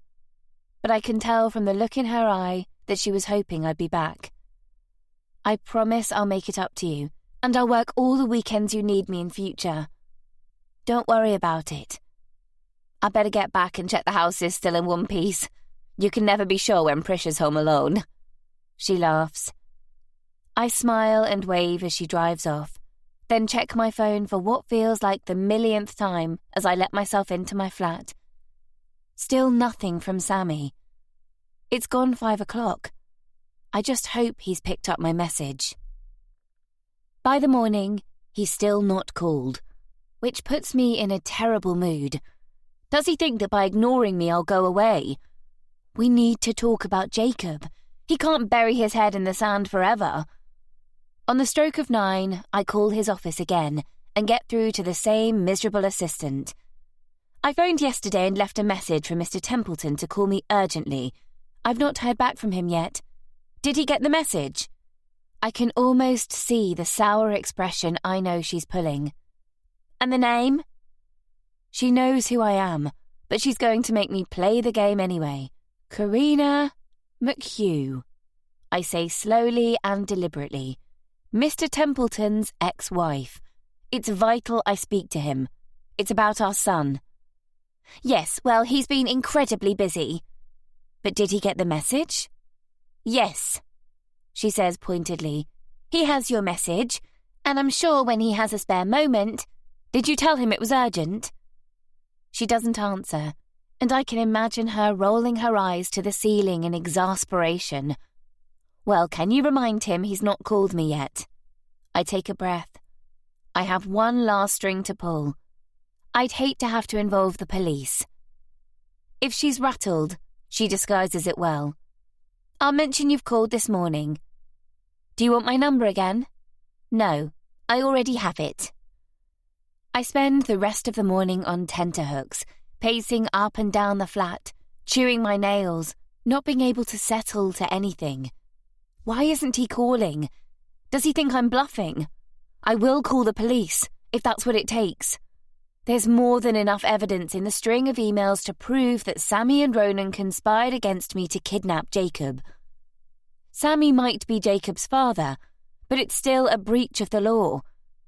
But I can tell from the look in her eye that she was hoping I'd be back. "I promise I'll make it up to you, and I'll work all the weekends you need me in future. Don't worry about it. I better get back and check the house is still in one piece. You can never be sure when Priscia's home alone." She laughs. I smile and wave as she drives off, then check my phone for what feels like the millionth time as I let myself into my flat. Still nothing from Sammy. It's gone 5 o'clock. I just hope he's picked up my message. By the morning, he's still not called, which puts me in a terrible mood. Does he think that by ignoring me I'll go away? We need to talk about Jacob. He can't bury his head in the sand forever. On the stroke of 9, I call his office again and get through to the same miserable assistant. I phoned yesterday and left a message for Mr. Templeton to call me urgently. I've not heard back from him yet. Did he get the message? I can almost see the sour expression I know she's pulling. And the name? She knows who I am, but she's going to make me play the game anyway. Karina McHugh. I say slowly and deliberately. Mr. Templeton's ex-wife. It's vital I speak to him. It's about our son. Yes, well, he's been incredibly busy. But did he get the message? Yes, she says pointedly. He has your message, and I'm sure when he has a spare moment. Did you tell him it was urgent? She doesn't answer, and I can imagine her rolling her eyes to the ceiling in exasperation. Well, can you remind him he's not called me yet? I take a breath. I have one last string to pull. I'd hate to have to involve the police. If she's rattled, she disguises it well. I'll mention you've called this morning. Do you want my number again? No, I already have it. I spend the rest of the morning on tenterhooks, pacing up and down the flat, chewing my nails, not being able to settle to anything. Why isn't he calling? Does he think I'm bluffing? I will call the police, if that's what it takes. There's more than enough evidence in the string of emails to prove that Sammy and Ronan conspired against me to kidnap Jacob. Sammy might be Jacob's father, but it's still a breach of the law.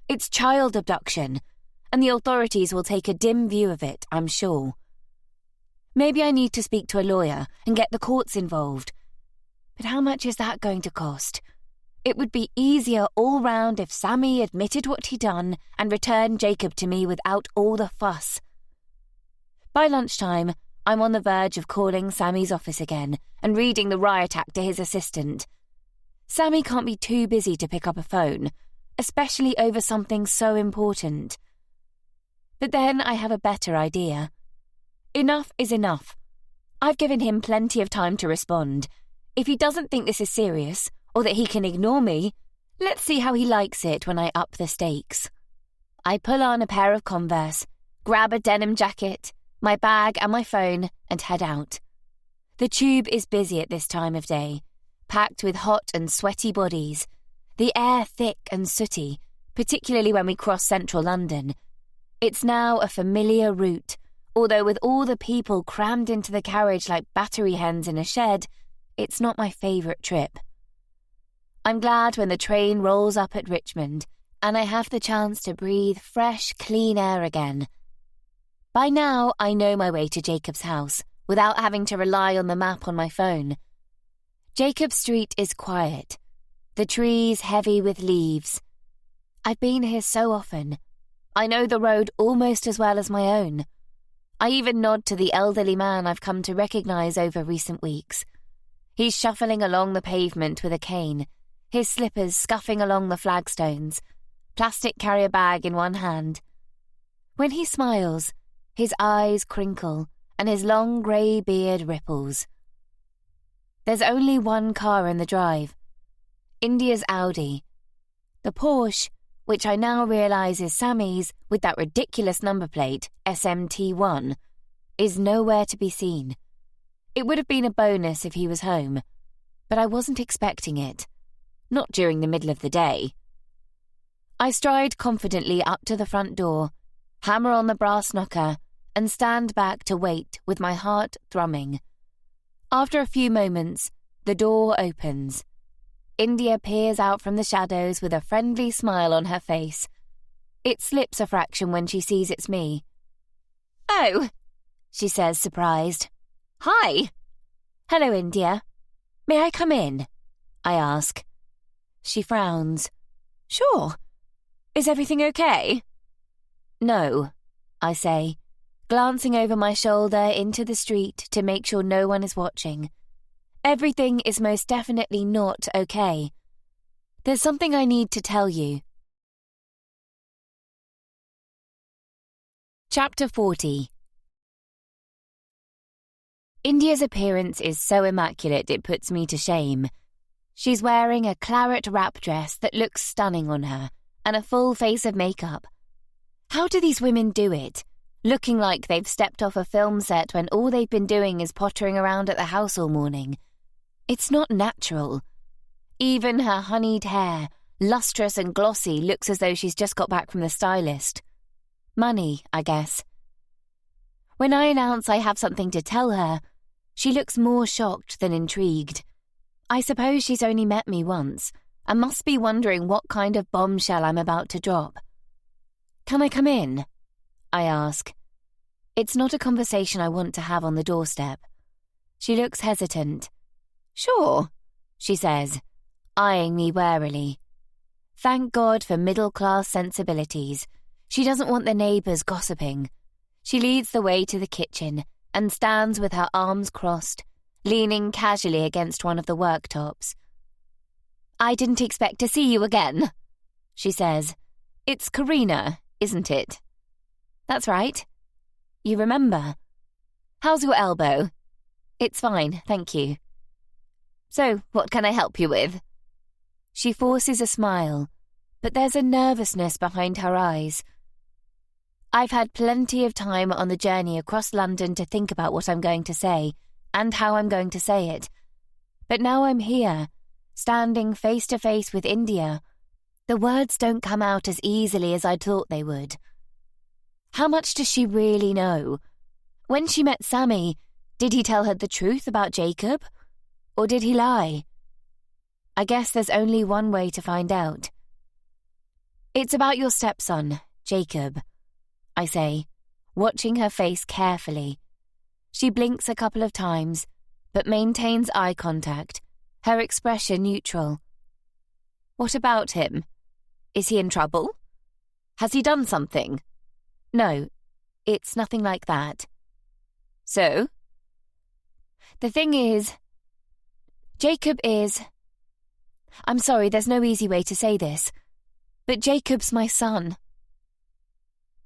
It's child abduction, and the authorities will take a dim view of it, I'm sure. Maybe I need to speak to a lawyer and get the courts involved. But how much is that going to cost? It would be easier all round if Sammy admitted what he'd done and returned Jacob to me without all the fuss. By lunchtime, I'm on the verge of calling Sammy's office again and reading the riot act to his assistant. Sammy can't be too busy to pick up a phone, especially over something so important. But then I have a better idea. Enough is enough. I've given him plenty of time to respond. If he doesn't think this is serious, or that he can ignore me, let's see how he likes it when I up the stakes. I pull on a pair of Converse, grab a denim jacket, my bag and my phone, and head out. The tube is busy at this time of day, packed with hot and sweaty bodies, the air thick and sooty, particularly when we cross central London. It's now a familiar route, although with all the people crammed into the carriage like battery hens in a shed, it's not my favourite trip. I'm glad when the train rolls up at Richmond and I have the chance to breathe fresh, clean air again. By now, I know my way to Jacob's house without having to rely on the map on my phone. Jacob's street is quiet, the trees heavy with leaves. I've been here so often. I know the road almost as well as my own. I even nod to the elderly man I've come to recognise over recent weeks. He's shuffling along the pavement with a cane, his slippers scuffing along the flagstones, plastic carrier bag in one hand. When he smiles, his eyes crinkle and his long grey beard ripples. There's only one car in the drive, India's Audi. The Porsche, which I now realise is Sammy's with that ridiculous number plate, SMT1, is nowhere to be seen. It would have been a bonus if he was home, but I wasn't expecting it. Not during the middle of the day. I stride confidently up to the front door, hammer on the brass knocker, and stand back to wait with my heart thrumming. After a few moments, the door opens. India peers out from the shadows with a friendly smile on her face. It slips a fraction when she sees it's me. "Oh," she says, surprised. "Hi." "Hello, India. May I come in?" I ask. She frowns. Sure. Is everything okay? No, I say, glancing over my shoulder into the street to make sure no one is watching. Everything is most definitely not okay. There's something I need to tell you. Chapter 40. India's appearance is so immaculate it puts me to shame. She's wearing a claret wrap dress that looks stunning on her, and a full face of makeup. How do these women do it? Looking like they've stepped off a film set when all they've been doing is pottering around at the house all morning. It's not natural. Even her honeyed hair, lustrous and glossy, looks as though she's just got back from the stylist. Money, I guess. When I announce I have something to tell her, she looks more shocked than intrigued. I suppose she's only met me once, and must be wondering what kind of bombshell I'm about to drop. Can I come in? I ask. It's not a conversation I want to have on the doorstep. She looks hesitant. Sure, she says, eyeing me warily. Thank God for middle-class sensibilities. She doesn't want the neighbours gossiping. She leads the way to the kitchen and stands with her arms crossed, leaning casually against one of the worktops. I didn't expect to see you again, she says. It's Karina, isn't it? That's right. You remember. How's your elbow? It's fine, thank you. So, what can I help you with? She forces a smile, but there's a nervousness behind her eyes. I've had plenty of time on the journey across London to think about what I'm going to say, and how I'm going to say it. But now I'm here, standing face to face with India. The words don't come out as easily as I'd thought they would. How much does she really know? When she met Sammy, did he tell her the truth about Jacob? Or did he lie? I guess there's only one way to find out. It's about your stepson, Jacob, I say, watching her face carefully. She blinks a couple of times, but maintains eye contact, her expression neutral. What about him? Is he in trouble? Has he done something? No, it's nothing like that. So? The thing is, Jacob is... I'm sorry, there's no easy way to say this, but Jacob's my son.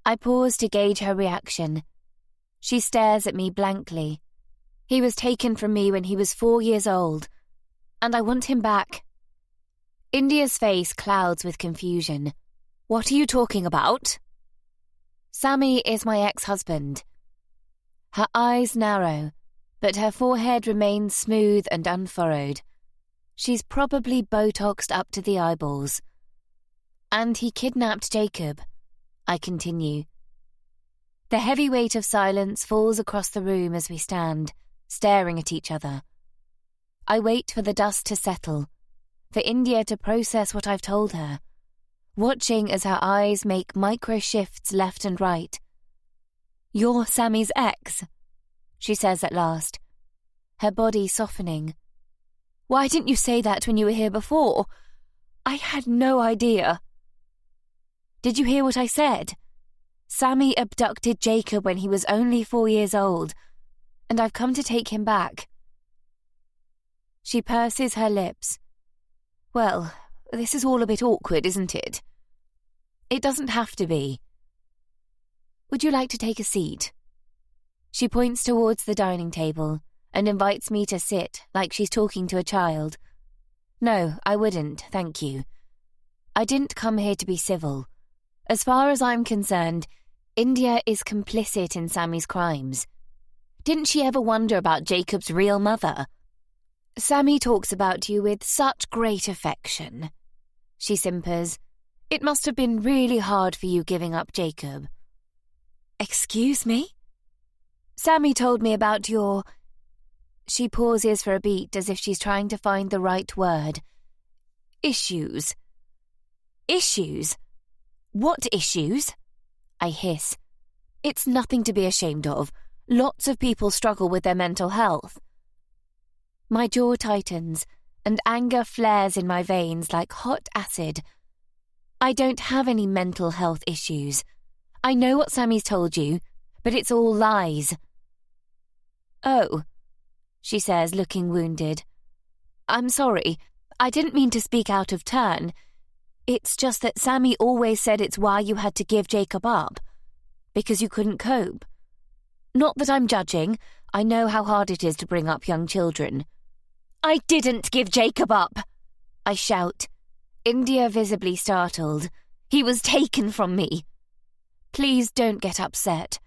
I pause to gauge her reaction. She stares at me blankly. He was taken from me when he was 4 years old, and I want him back. India's face clouds with confusion. What are you talking about? Sammy is my ex-husband. Her eyes narrow, but her forehead remains smooth and unfurrowed. She's probably Botoxed up to the eyeballs. And he kidnapped Jacob, I continue. The heavy weight of silence falls across the room as we stand, staring at each other. I wait for the dust to settle, for India to process what I've told her, watching as her eyes make micro shifts left and right. You're Sammy's ex, she says at last, her body softening. Why didn't you say that when you were here before? I had no idea. Did you hear what I said? Sammy abducted Jacob when he was only 4 years old, and I've come to take him back. She purses her lips. Well, this is all a bit awkward, isn't it? It doesn't have to be. Would you like to take a seat? She points towards the dining table and invites me to sit like she's talking to a child. No, I wouldn't, thank you. I didn't come here to be civil. As far as I'm concerned, India is complicit in Sammy's crimes. Didn't she ever wonder about Jacob's real mother? Sammy talks about you with such great affection. She simpers. It must have been really hard for you giving up Jacob. Excuse me? Sammy told me about your... She pauses for a beat as if she's trying to find the right word. Issues. Issues? What issues? I hiss. It's nothing to be ashamed of. Lots of people struggle with their mental health. My jaw tightens, and anger flares in my veins like hot acid. I don't have any mental health issues. I know what Sammy's told you, but it's all lies. Oh, she says, looking wounded. I'm sorry. I didn't mean to speak out of turn. It's just that Sammy always said it's why you had to give Jacob up. Because you couldn't cope. Not that I'm judging. I know how hard it is to bring up young children. I didn't give Jacob up, I shout. India visibly startled. He was taken from me. Please don't get upset.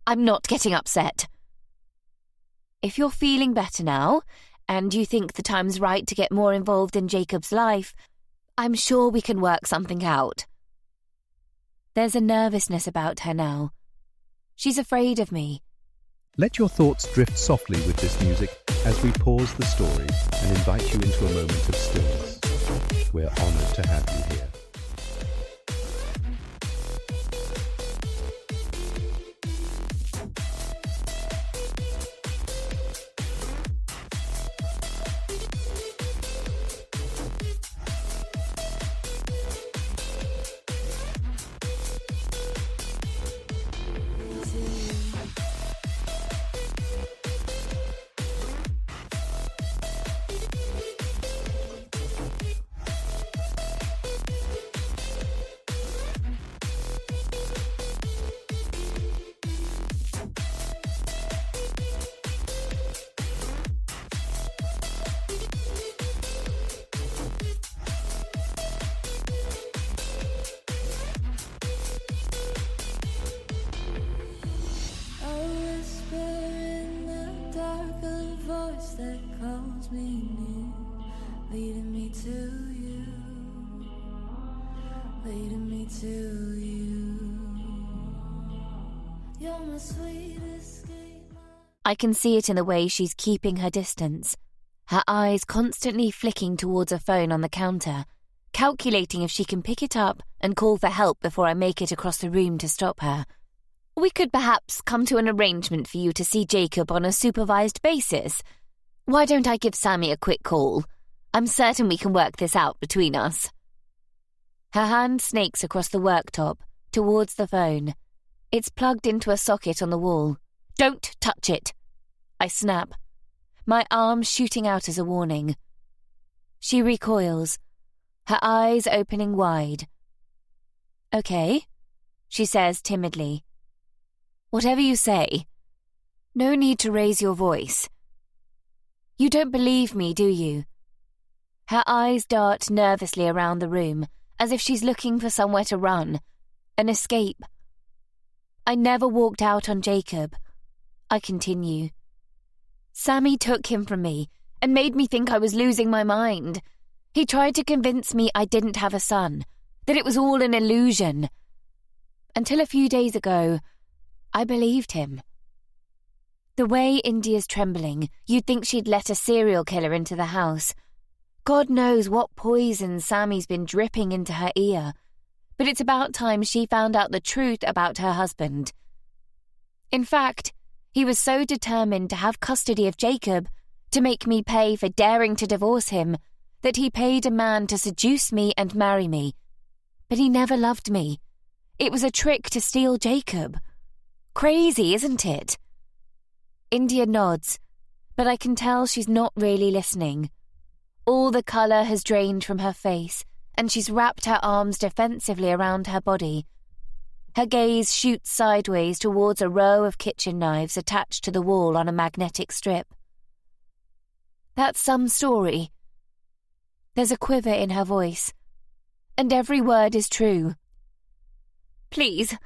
I'm not getting upset. If you're feeling better now, and you think the time's right to get more involved in Jacob's life, I'm sure we can work something out. There's a nervousness about her now. She's afraid of me. Let your thoughts drift softly with this music as we pause the story and invite you into a moment of stillness. We're honoured to have you here. That calls me near, leading me to you, leading me to you. You're my sweet escape. I can see it in the way she's keeping her distance, her eyes constantly flicking towards a phone on the counter, calculating if she can pick it up and call for help before I make it across the room to stop her. We could perhaps come to an arrangement for you to see Jacob on a supervised basis. Why don't I give Sammy a quick call? I'm certain we can work this out between us. Her hand snakes across the worktop, towards the phone. It's plugged into a socket on the wall. Don't touch it! I snap, my arm shooting out as a warning. She recoils, her eyes opening wide. Okay, she says timidly. Whatever you say. No need to raise your voice. You don't believe me, do you? Her eyes dart nervously around the room, as if she's looking for somewhere to run, an escape. I never walked out on Jacob. I continue. Sammy took him from me and made me think I was losing my mind. He tried to convince me I didn't have a son, that it was all an illusion. Until a few days ago, I believed him. The way India's trembling, you'd think she'd let a serial killer into the house. God knows what poison Sammy's been dripping into her ear. But it's about time she found out the truth about her husband. In fact, he was so determined to have custody of Jacob, to make me pay for daring to divorce him, that he paid a man to seduce me and marry me. But he never loved me. It was a trick to steal Jacob. Crazy, isn't it? India nods, but I can tell she's not really listening. All the colour has drained from her face, and she's wrapped her arms defensively around her body. Her gaze shoots sideways towards a row of kitchen knives attached to the wall on a magnetic strip. That's some story. There's a quiver in her voice, and every word is true. Please,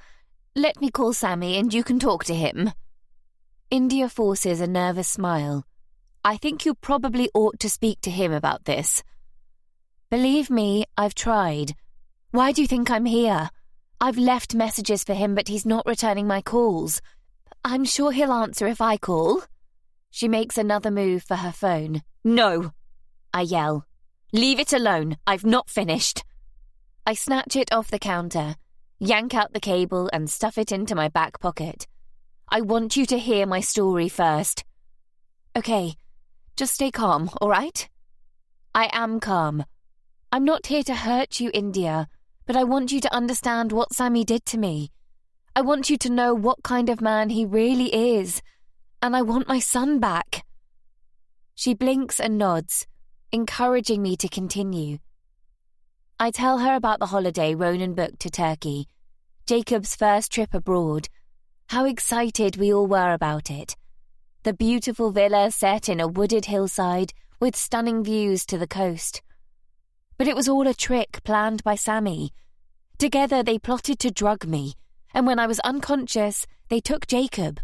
let me call Sammy and you can talk to him. India forces a nervous smile. I think you probably ought to speak to him about this. Believe me, I've tried. Why do you think I'm here? I've left messages for him, but he's not returning my calls. I'm sure he'll answer if I call. She makes another move for her phone. No, I yell. Leave it alone. I've not finished. I snatch it off the counter, yank out the cable and stuff it into my back pocket. I want you to hear my story first. Okay, just stay calm, all right? I am calm. I'm not here to hurt you, India, but I want you to understand what Sammy did to me. I want you to know what kind of man he really is, and I want my son back. She blinks and nods, encouraging me to continue. I tell her about the holiday Ronan booked to Turkey, Jacob's first trip abroad, how excited we all were about it. The beautiful villa set in a wooded hillside with stunning views to the coast. But it was all a trick planned by Sammy. Together they plotted to drug me, and when I was unconscious, they took Jacob.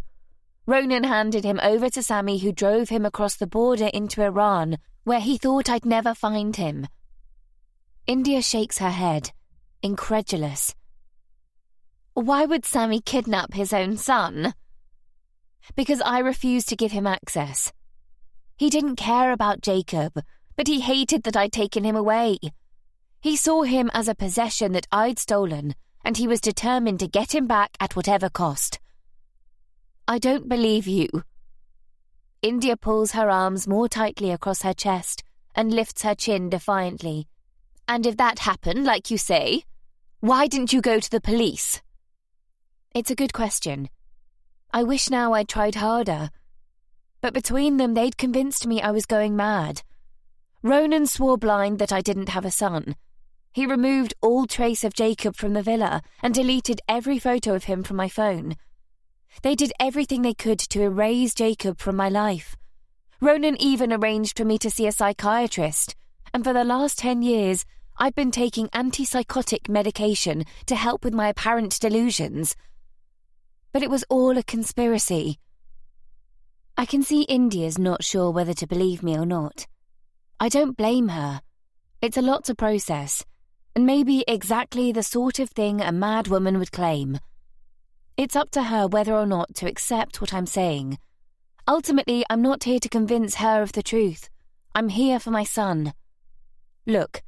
Ronan handed him over to Sammy, who drove him across the border into Iran, where he thought I'd never find him. India shakes her head, incredulous. Why would Sammy kidnap his own son? Because I refused to give him access. He didn't care about Jacob, but he hated that I'd taken him away. He saw him as a possession that I'd stolen, and he was determined to get him back at whatever cost. I don't believe you. India pulls her arms more tightly across her chest and lifts her chin defiantly. And if that happened, like you say, why didn't you go to the police? It's a good question. I wish now I'd tried harder. But between them, they'd convinced me I was going mad. Ronan swore blind that I didn't have a son. He removed all trace of Jacob from the villa and deleted every photo of him from my phone. They did everything they could to erase Jacob from my life. Ronan even arranged for me to see a psychiatrist, and for the last 10 years, I've been taking antipsychotic medication to help with my apparent delusions. But it was all a conspiracy. I can see India's not sure whether to believe me or not. I don't blame her. It's a lot to process, and maybe exactly the sort of thing a mad woman would claim. It's up to her whether or not to accept what I'm saying. Ultimately, I'm not here to convince her of the truth. I'm here for my son. Look,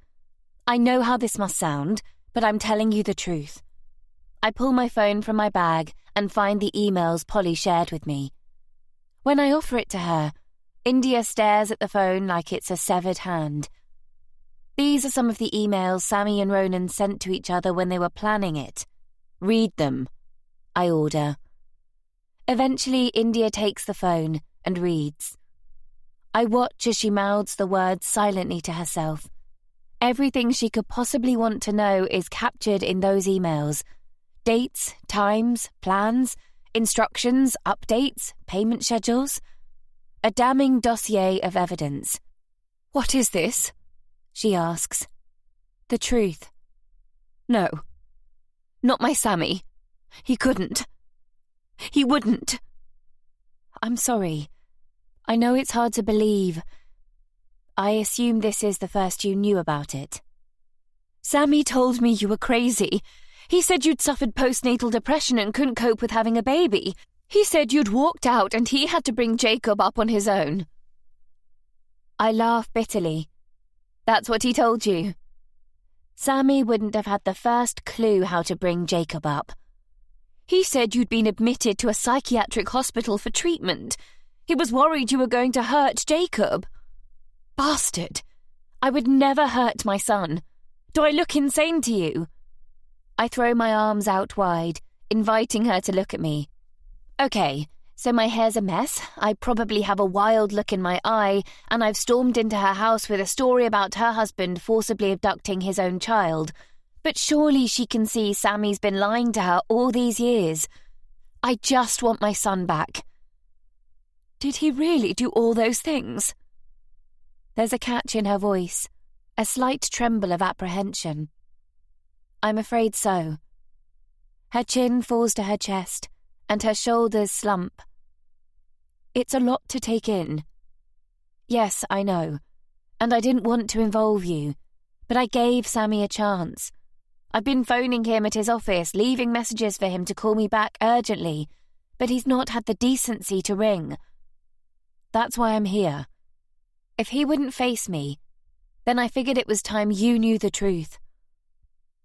I know how this must sound, but I'm telling you the truth. I pull my phone from my bag and find the emails Polly shared with me. When I offer it to her, India stares at the phone like it's a severed hand. These are some of the emails Sammy and Ronan sent to each other when they were planning it. Read them, I order. Eventually, India takes the phone and reads. I watch as she mouths the words silently to herself. Everything she could possibly want to know is captured in those emails. Dates, times, plans, instructions, updates, payment schedules. A damning dossier of evidence. What is this? She asks. The truth. No. Not my Sammy. He couldn't. He wouldn't. I'm sorry. I know it's hard to believe. I assume this is the first you knew about it. Sammy told me you were crazy. He said you'd suffered postnatal depression and couldn't cope with having a baby. He said you'd walked out and he had to bring Jacob up on his own. I laugh bitterly. That's what he told you. Sammy wouldn't have had the first clue how to bring Jacob up. He said you'd been admitted to a psychiatric hospital for treatment. He was worried you were going to hurt Jacob. Bastard! I would never hurt my son. Do I look insane to you? I throw my arms out wide, inviting her to look at me. Okay, so my hair's a mess, I probably have a wild look in my eye, and I've stormed into her house with a story about her husband forcibly abducting his own child. But surely she can see Sammy's been lying to her all these years. I just want my son back. Did he really do all those things? There's a catch in her voice, a slight tremble of apprehension. I'm afraid so. Her chin falls to her chest, and her shoulders slump. It's a lot to take in. Yes, I know, and I didn't want to involve you, but I gave Sammy a chance. I've been phoning him at his office, leaving messages for him to call me back urgently, but he's not had the decency to ring. That's why I'm here. If he wouldn't face me, then I figured it was time you knew the truth.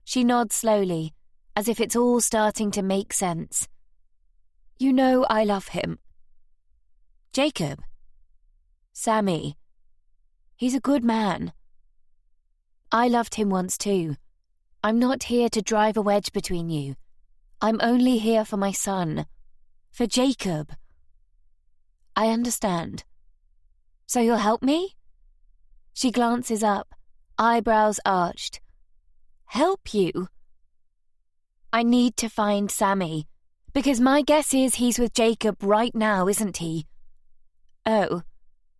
She nods slowly, as if it's all starting to make sense. You know I love him. Jacob. Sammy. He's a good man. I loved him once too. I'm not here to drive a wedge between you. I'm only here for my son. For Jacob. I understand. So you'll help me? She glances up, eyebrows arched. Help you? I need to find Sammy, because my guess is he's with Jacob right now, isn't he? Oh.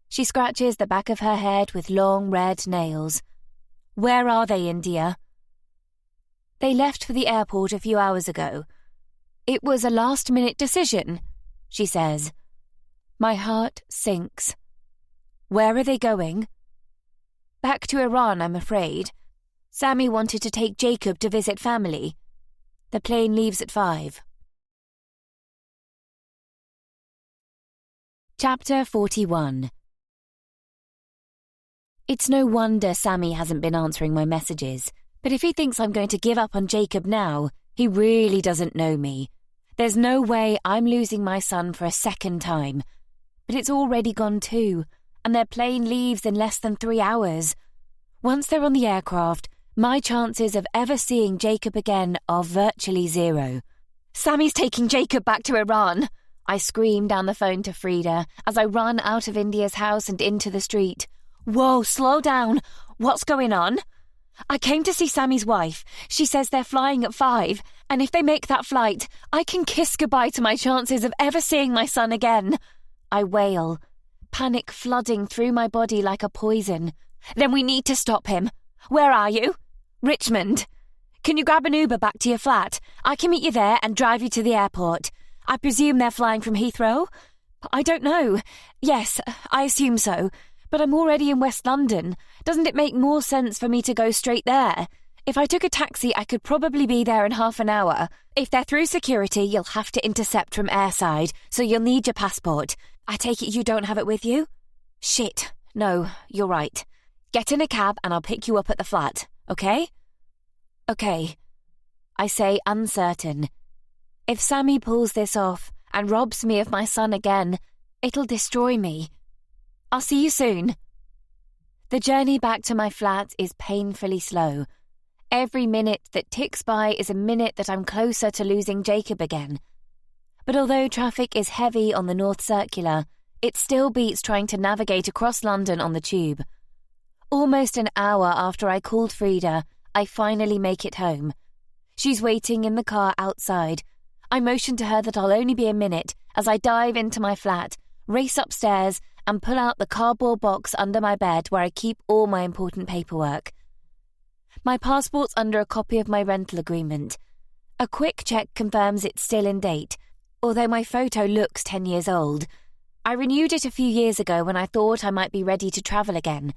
She scratches the back of her head with long red nails. Where are they, India? They left for the airport a few hours ago. It was a last-minute decision, she says. My heart sinks. Where are they going? Back to Iran, I'm afraid. Sammy wanted to take Jacob to visit family. The plane leaves at 5. Chapter 41. It's no wonder Sammy hasn't been answering my messages, but if he thinks I'm going to give up on Jacob now, he really doesn't know me. There's no way I'm losing my son for a second time. But it's already gone too, and their plane leaves in less than 3 hours. Once they're on the aircraft, my chances of ever seeing Jacob again are virtually 0. Sammy's taking Jacob back to Iran, I scream down the phone to Frida as I run out of India's house and into the street. Whoa, slow down. What's going on? I came to see Sammy's wife. She says they're flying at 5, and if they make that flight, I can kiss goodbye to my chances of ever seeing my son again. I wail, panic flooding through my body like a poison. Then we need to stop him. Where are you? Richmond. Can you grab an Uber back to your flat? I can meet you there and drive you to the airport. I presume they're flying from Heathrow? I don't know. Yes, I assume so. But I'm already in West London. Doesn't it make more sense for me to go straight there? If I took a taxi, I could probably be there in half an hour. If they're through security, you'll have to intercept from airside, so you'll need your passport. I take it you don't have it with you? Shit. No, you're right. Get in a cab and I'll pick you up at the flat, okay? Okay. I say uncertain. If Sammy pulls this off and robs me of my son again, it'll destroy me. I'll see you soon. The journey back to my flat is painfully slow. Every minute that ticks by is a minute that I'm closer to losing Jacob again. But although traffic is heavy on the North Circular, it still beats trying to navigate across London on the tube. Almost an hour after I called Frida, I finally make it home. She's waiting in the car outside. I motion to her that I'll only be a minute as I dive into my flat, race upstairs, and pull out the cardboard box under my bed where I keep all my important paperwork. My passport's under a copy of my rental agreement. A quick check confirms it's still in date, although my photo looks 10 years old. I renewed it a few years ago when I thought I might be ready to travel again,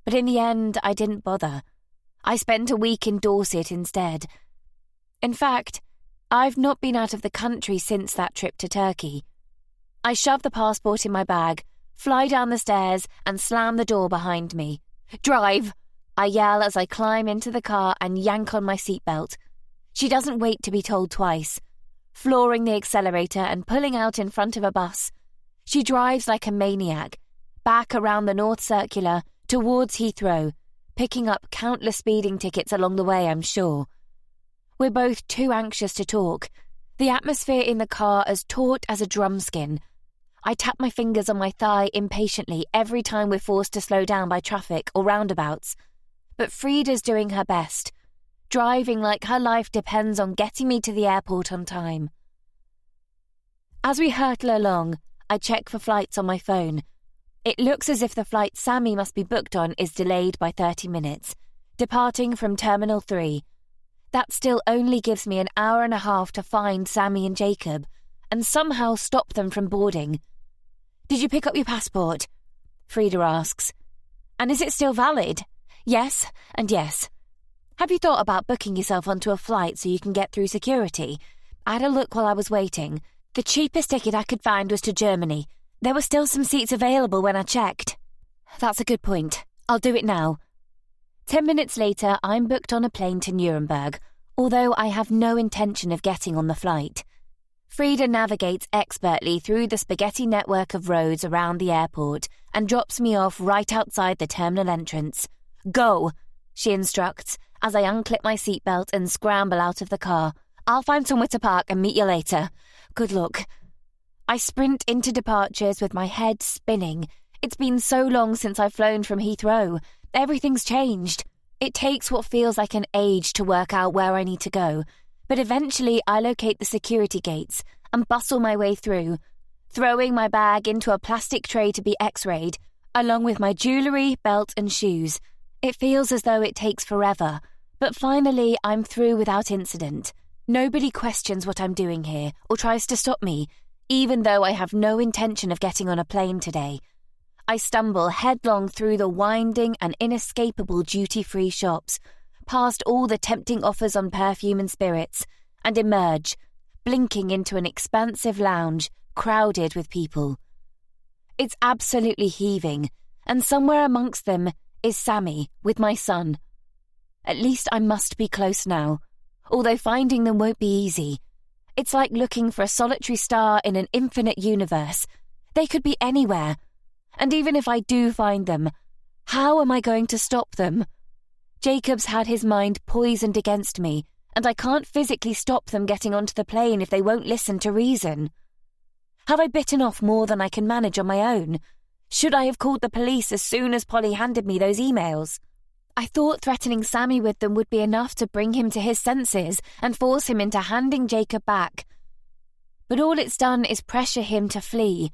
but in the end I didn't bother. I spent a week in Dorset instead. In fact, I've not been out of the country since that trip to Turkey. I shove the passport in my bag, fly down the stairs, and slam the door behind me. Drive! I yell as I climb into the car and yank on my seatbelt. She doesn't wait to be told twice. Flooring the accelerator and pulling out in front of a bus. She drives like a maniac, back around the North Circular, towards Heathrow, picking up countless speeding tickets along the way, I'm sure. We're both too anxious to talk. The atmosphere in the car as taut as a drumskin. I tap my fingers on my thigh impatiently every time we're forced to slow down by traffic or roundabouts. But Frida's doing her best, driving like her life depends on getting me to the airport on time. As we hurtle along, I check for flights on my phone. It looks as if the flight Sammy must be booked on is delayed by 30 minutes, departing from Terminal 3. That still only gives me an hour and a half to find Sammy and Jacob, and somehow stop them from boarding. Did you pick up your passport? Frida asks. And is it still valid? Yes, and yes. Have you thought about booking yourself onto a flight so you can get through security? I had a look while I was waiting. The cheapest ticket I could find was to Germany. There were still some seats available when I checked. That's a good point. I'll do it now. 10 minutes later, I'm booked on a plane to Nuremberg, although I have no intention of getting on the flight. Frida navigates expertly through the spaghetti network of roads around the airport and drops me off right outside the terminal entrance. Go! she instructs as I unclip my seatbelt and scramble out of the car. "I'll find somewhere to park and meet you later. Good luck." I sprint into departures with my head spinning. It's been so long since I've flown from Heathrow. Everything's changed. It takes what feels like an age to work out where I need to go, but eventually I locate the security gates and bustle my way through, throwing my bag into a plastic tray to be x-rayed, along with my jewellery, belt and shoes. It feels as though it takes forever, but finally I'm through without incident. Nobody questions what I'm doing here or tries to stop me, even though I have no intention of getting on a plane today. I stumble headlong through the winding and inescapable duty-free shops, past all the tempting offers on perfume and spirits, and emerge, blinking into an expansive lounge crowded with people. It's absolutely heaving, and somewhere amongst them is Sammy with my son. At least I must be close now, although finding them won't be easy. It's like looking for a solitary star in an infinite universe. They could be anywhere. And even if I do find them, how am I going to stop them? Jacob's had his mind poisoned against me, and I can't physically stop them getting onto the plane if they won't listen to reason. Have I bitten off more than I can manage on my own? Should I have called the police as soon as Polly handed me those emails? I thought threatening Sammy with them would be enough to bring him to his senses and force him into handing Jacob back. But all it's done is pressure him to flee.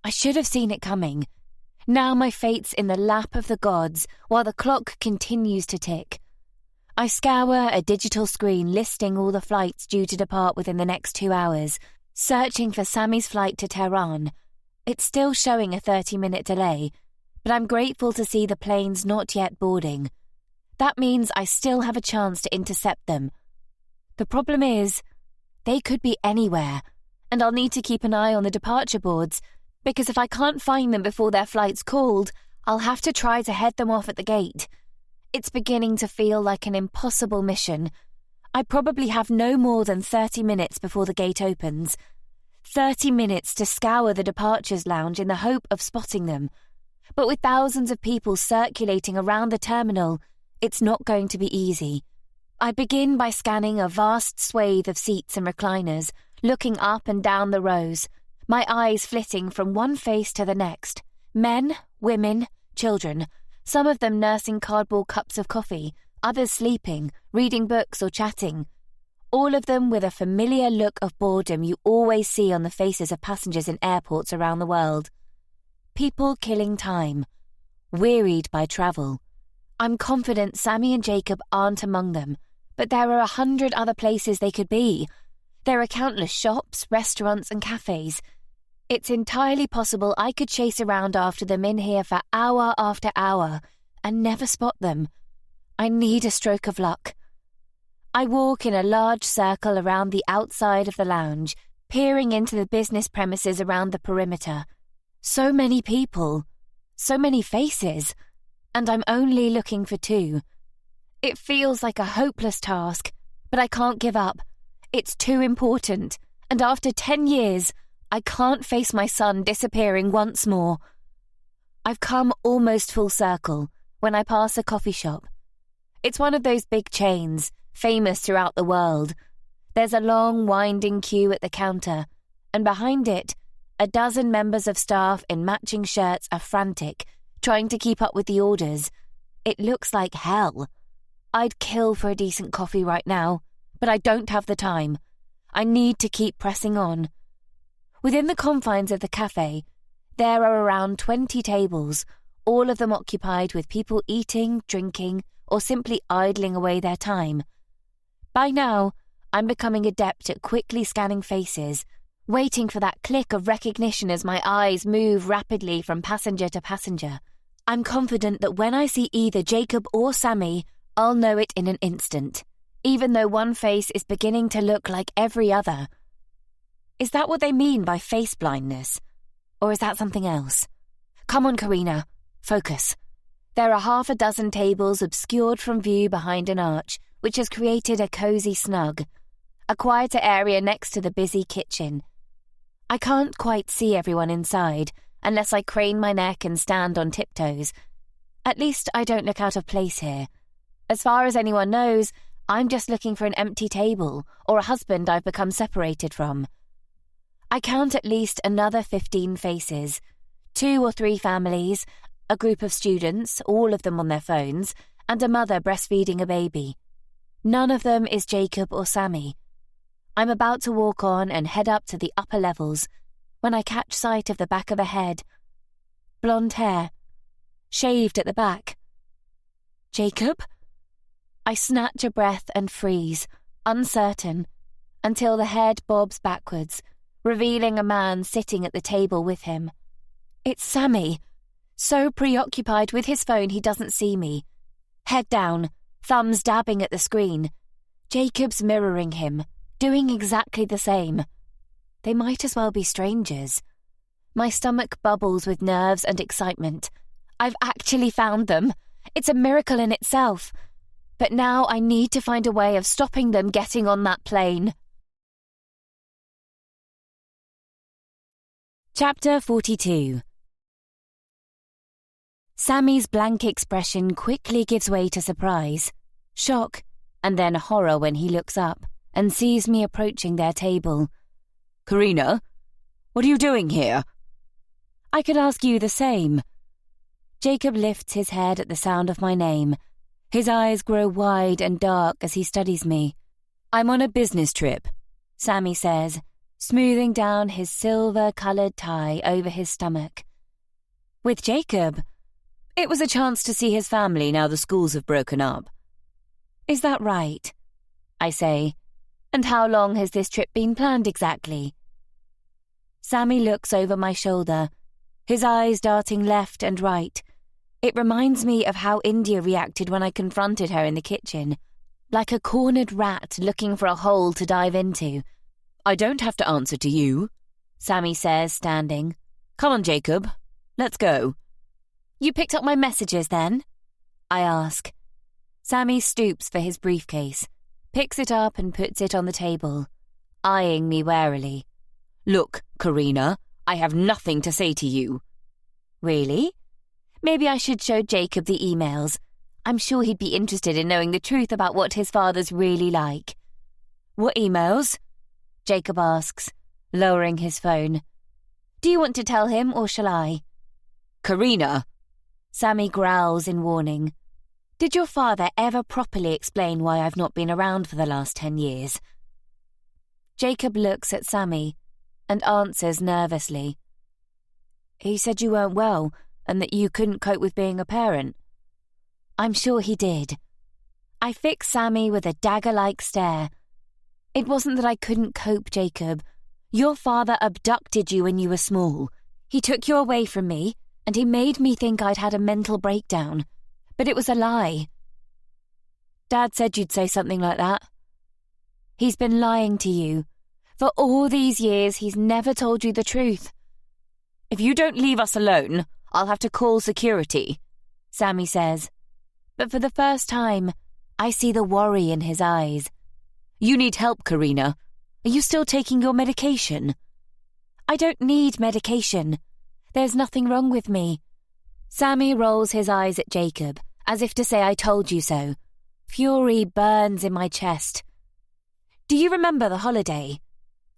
I should have seen it coming. Now my fate's in the lap of the gods while the clock continues to tick. I scour a digital screen listing all the flights due to depart within the next 2 hours, searching for Sammy's flight to Tehran. It's still showing a 30-minute delay, but I'm grateful to see the planes not yet boarding. That means I still have a chance to intercept them. The problem is, they could be anywhere, and I'll need to keep an eye on the departure boards, because if I can't find them before their flight's called, I'll have to try to head them off at the gate. It's beginning to feel like an impossible mission. I probably have no more than 30 minutes before the gate opens. 30 minutes to scour the departures lounge in the hope of spotting them. But with thousands of people circulating around the terminal, it's not going to be easy. I begin by scanning a vast swathe of seats and recliners, looking up and down the rows, my eyes flitting from one face to the next. Men, women, children, some of them nursing cardboard cups of coffee, others sleeping, reading books or chatting. All of them with a familiar look of boredom you always see on the faces of passengers in airports around the world. People killing time, wearied by travel. I'm confident Sammy and Jacob aren't among them, but there are 100 other places they could be. There are countless shops, restaurants and cafes. It's entirely possible I could chase around after them in here for hour after hour and never spot them. I need a stroke of luck. I walk in a large circle around the outside of the lounge, peering into the business premises around the perimeter. So many people, so many faces, and I'm only looking for 2. It feels like a hopeless task, but I can't give up. It's too important, and after 10 years, I can't face my son disappearing once more. I've come almost full circle when I pass a coffee shop. It's one of those big chains, famous throughout the world. There's a long, winding queue at the counter, and behind it, a dozen members of staff in matching shirts are frantic, trying to keep up with the orders. It looks like hell. I'd kill for a decent coffee right now, but I don't have the time. I need to keep pressing on. Within the confines of the cafe, there are around 20 tables, all of them occupied with people eating, drinking, or simply idling away their time. By now, I'm becoming adept at quickly scanning faces, waiting for that click of recognition as my eyes move rapidly from passenger to passenger. I'm confident that when I see either Jacob or Sammy, I'll know it in an instant, even though one face is beginning to look like every other. Is that what they mean by face blindness? Or is that something else? Come on, Karina. Focus. There are 6 tables obscured from view behind an arch, which has created a cosy snug. A quieter area next to the busy kitchen. I can't quite see everyone inside, unless I crane my neck and stand on tiptoes. At least I don't look out of place here. As far as anyone knows, I'm just looking for an empty table or a husband I've become separated from. I count at least another 15 faces, 2 or 3 families, a group of students, all of them on their phones, and a mother breastfeeding a baby. None of them is Jacob or Sammy. I'm about to walk on and head up to the upper levels when I catch sight of the back of a head. Blonde hair. Shaved at the back. Jacob? I snatch a breath and freeze, uncertain, until the head bobs backwards, revealing a man sitting at the table with him. It's Sammy, so preoccupied with his phone he doesn't see me. Head down, thumbs dabbing at the screen. Jacob's mirroring him, doing exactly the same. They might as well be strangers. My stomach bubbles with nerves and excitement. I've actually found them. It's a miracle in itself. But now I need to find a way of stopping them getting on that plane. Chapter 42. Sammy's blank expression quickly gives way to surprise, shock, and then horror when he looks up and sees me approaching their table. Karina, what are you doing here? I could ask you the same. Jacob lifts his head at the sound of my name. His eyes grow wide and dark as he studies me. I'm on a business trip, Sammy says, smoothing down his silver-coloured tie over his stomach. With Jacob? It was a chance to see his family now the schools have broken up. Is that right? I say. And how long has this trip been planned exactly? Sammy looks over my shoulder, his eyes darting left and right. It reminds me of how India reacted when I confronted her in the kitchen, like a cornered rat looking for a hole to dive into. I don't have to answer to you, Sammy says, standing. Come on, Jacob. Let's go. You picked up my messages then? I ask. Sammy stoops for his briefcase, picks it up and puts it on the table, eyeing me warily. Look, Karina, I have nothing to say to you. Really? Maybe I should show Jacob the emails. I'm sure he'd be interested in knowing the truth about what his father's really like. What emails? Jacob asks, lowering his phone. Do you want to tell him or shall I? Karina. Sammy growls in warning. Did your father ever properly explain why I've not been around for the last 10 years? Jacob looks at Sammy and answers nervously. He said you weren't well and that you couldn't cope with being a parent. I'm sure he did. I fix Sammy with a dagger-like stare. It wasn't that I couldn't cope, Jacob. Your father abducted you when you were small. He took you away from me, and he made me think I'd had a mental breakdown. But it was a lie. Dad said you'd say something like that. He's been lying to you. For all these years, he's never told you the truth. If you don't leave us alone, I'll have to call security, Sammy says. But for the first time, I see the worry in his eyes. You need help, Karina. Are you still taking your medication? I don't need medication. There's nothing wrong with me. Sammy rolls his eyes at Jacob, as if to say I told you so. Fury burns in my chest. Do you remember the holiday?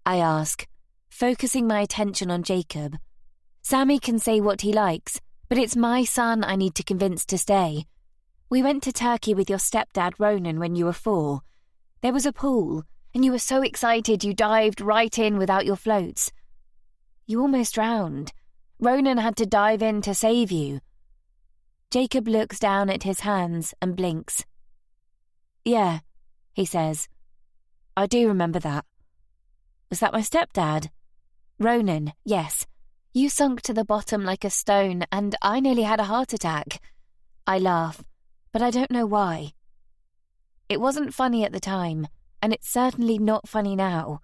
I ask, focusing my attention on Jacob. Sammy can say what he likes, but it's my son I need to convince to stay. We went to Turkey with your stepdad Ronan when you were 4. There was a pool, and you were so excited you dived right in without your floats. You almost drowned. Ronan had to dive in to save you. Jacob looks down at his hands and blinks. Yeah, he says. I do remember that. Was that my stepdad? Ronan, yes. You sunk to the bottom like a stone, and I nearly had a heart attack. I laugh, but I don't know why. It wasn't funny at the time, and it's certainly not funny now.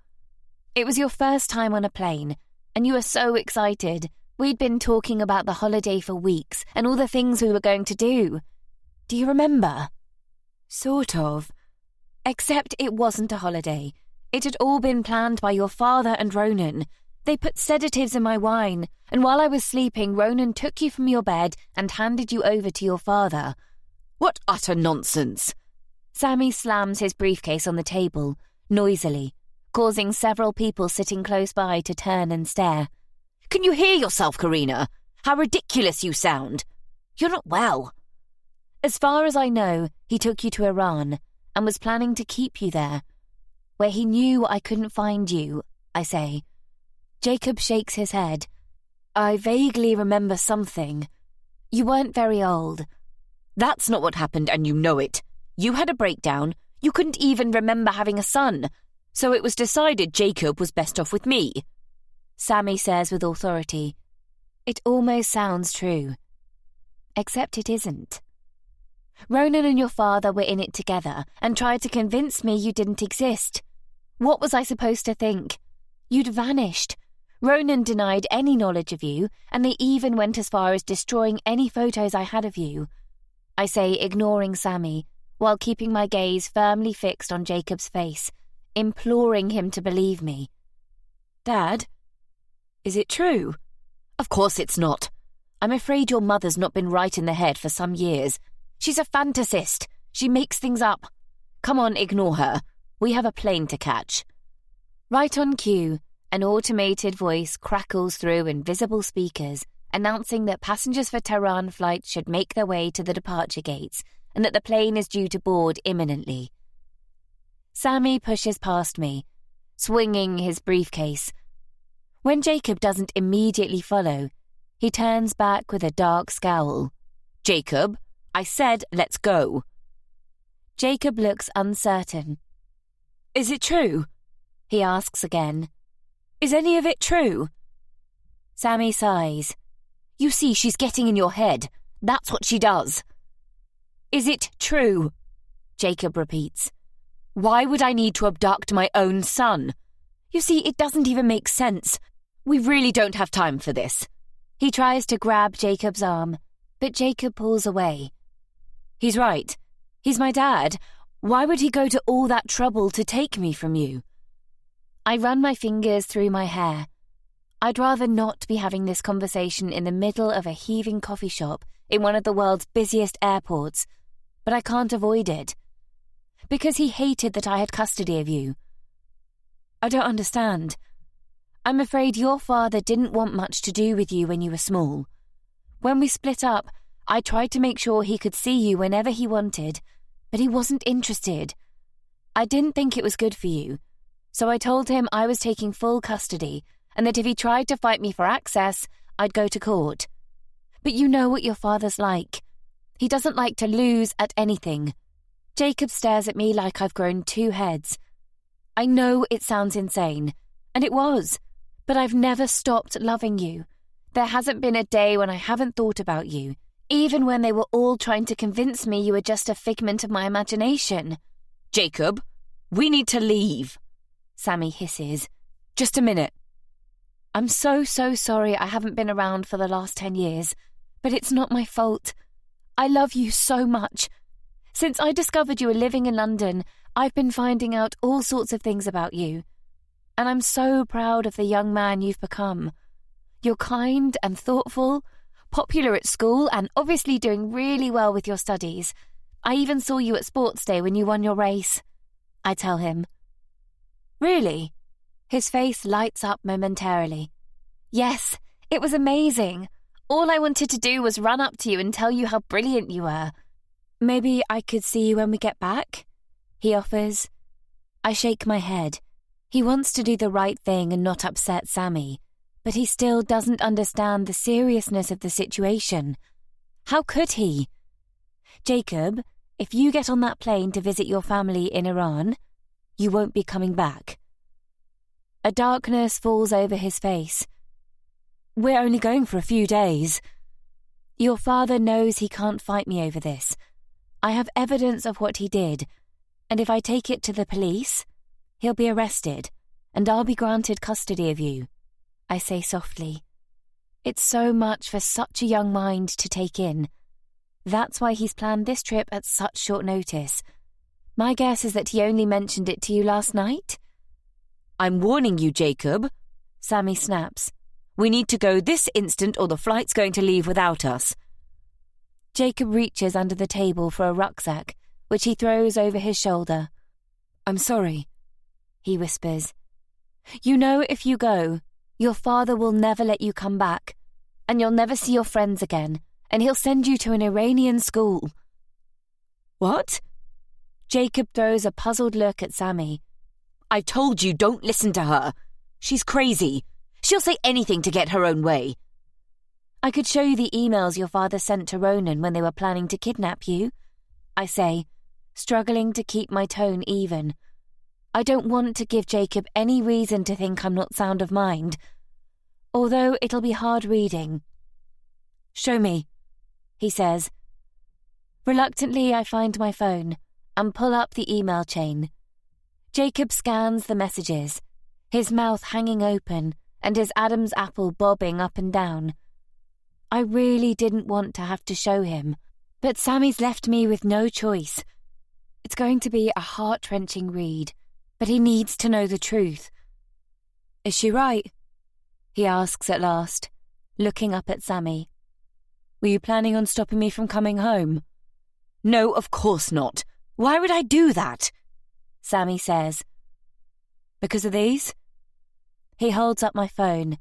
It was your first time on a plane, and you were so excited. We'd been talking about the holiday for weeks, and all the things we were going to do. Do you remember? Sort of. Except it wasn't a holiday. It had all been planned by your father and Ronan. They put sedatives in my wine, and while I was sleeping, Ronan took you from your bed and handed you over to your father. What utter nonsense! Sammy slams his briefcase on the table, noisily, causing several people sitting close by to turn and stare. Can you hear yourself, Karina? How ridiculous you sound. You're not well. As far as I know, he took you to Iran and was planning to keep you there, where he knew I couldn't find you, I say. Jacob shakes his head. I vaguely remember something. You weren't very old. That's not what happened, and you know it. You had a breakdown. You couldn't even remember having a son. So it was decided Jacob was best off with me. Sammy says with authority. It almost sounds true. Except it isn't. Ronan and your father were in it together and tried to convince me you didn't exist. What was I supposed to think? You'd vanished. Ronan denied any knowledge of you, and they even went as far as destroying any photos I had of you. I say, ignoring Sammy, while keeping my gaze firmly fixed on Jacob's face, imploring him to believe me. Dad, is it true? Of course it's not. I'm afraid your mother's not been right in the head for some years. She's a fantasist. She makes things up. Come on, ignore her. We have a plane to catch. Right on cue, an automated voice crackles through invisible speakers, announcing that passengers for Tehran flights should make their way to the departure gates and that the plane is due to board imminently. Sammy pushes past me, swinging his briefcase. When Jacob doesn't immediately follow, he turns back with a dark scowl. Jacob, I said let's go. Jacob looks uncertain. Is it true? He asks again. Is any of it true? Sammy sighs. You see, she's getting in your head. That's what she does. Is it true? Jacob repeats. Why would I need to abduct my own son? You see, it doesn't even make sense. We really don't have time for this. He tries to grab Jacob's arm, but Jacob pulls away. He's right. He's my dad. Why would he go to all that trouble to take me from you? I run my fingers through my hair. I'd rather not be having this conversation in the middle of a heaving coffee shop in one of the world's busiest airports, but I can't avoid it. Because he hated that I had custody of you. I don't understand. I'm afraid your father didn't want much to do with you when you were small. When we split up, I tried to make sure he could see you whenever he wanted, but he wasn't interested. I didn't think it was good for you, so I told him I was taking full custody and that if he tried to fight me for access, I'd go to court. But you know what your father's like. He doesn't like to lose at anything. Jacob stares at me like I've grown 2 heads. I know it sounds insane, and it was, but I've never stopped loving you. There hasn't been a day when I haven't thought about you, even when they were all trying to convince me you were just a figment of my imagination. Jacob, we need to leave. Sammy hisses. Just a minute. I'm so sorry I haven't been around for the last 10 years, but it's not my fault. I love you so much. Since I discovered you were living in London, I've been finding out all sorts of things about you. And I'm so proud of the young man you've become. You're kind and thoughtful, popular at school, and obviously doing really well with your studies. I even saw you at sports day when you won your race. I tell him. Really? His face lights up momentarily. Yes, it was amazing. All I wanted to do was run up to you and tell you how brilliant you were. Maybe I could see you when we get back? He offers. I shake my head. He wants to do the right thing and not upset Sammy, but he still doesn't understand the seriousness of the situation. How could he? Jacob, if you get on that plane to visit your family in Iran, you won't be coming back. A darkness falls over his face. We're only going for a few days. Your father knows he can't fight me over this. I have evidence of what he did, and if I take it to the police, he'll be arrested, and I'll be granted custody of you, I say softly. It's so much for such a young mind to take in. That's why he's planned this trip at such short notice. My guess is that he only mentioned it to you last night? I'm warning you, Jacob, Sammy snaps. We need to go this instant or the flight's going to leave without us. Jacob reaches under the table for a rucksack, which he throws over his shoulder. "I'm sorry," he whispers. "You know if you go, your father will never let you come back, and you'll never see your friends again, and he'll send you to an Iranian school." "What?" Jacob throws a puzzled look at Sammy. "I told you, don't listen to her. She's crazy. She'll say anything to get her own way." "I could show you the emails your father sent to Ronan when they were planning to kidnap you," I say, struggling to keep my tone even. I don't want to give Jacob any reason to think I'm not sound of mind, although it'll be hard reading. "Show me," he says. Reluctantly, I find my phone and pull up the email chain. Jacob scans the messages, his mouth hanging open and his Adam's apple bobbing up and down. I really didn't want to have to show him, but Sammy's left me with no choice. It's going to be a heart-wrenching read, but he needs to know the truth. "Is she right?" he asks at last, looking up at Sammy. "Were you planning on stopping me from coming home?" "No, of course not. Why would I do that?" Sammy says. "Because of these?" He holds up my phone.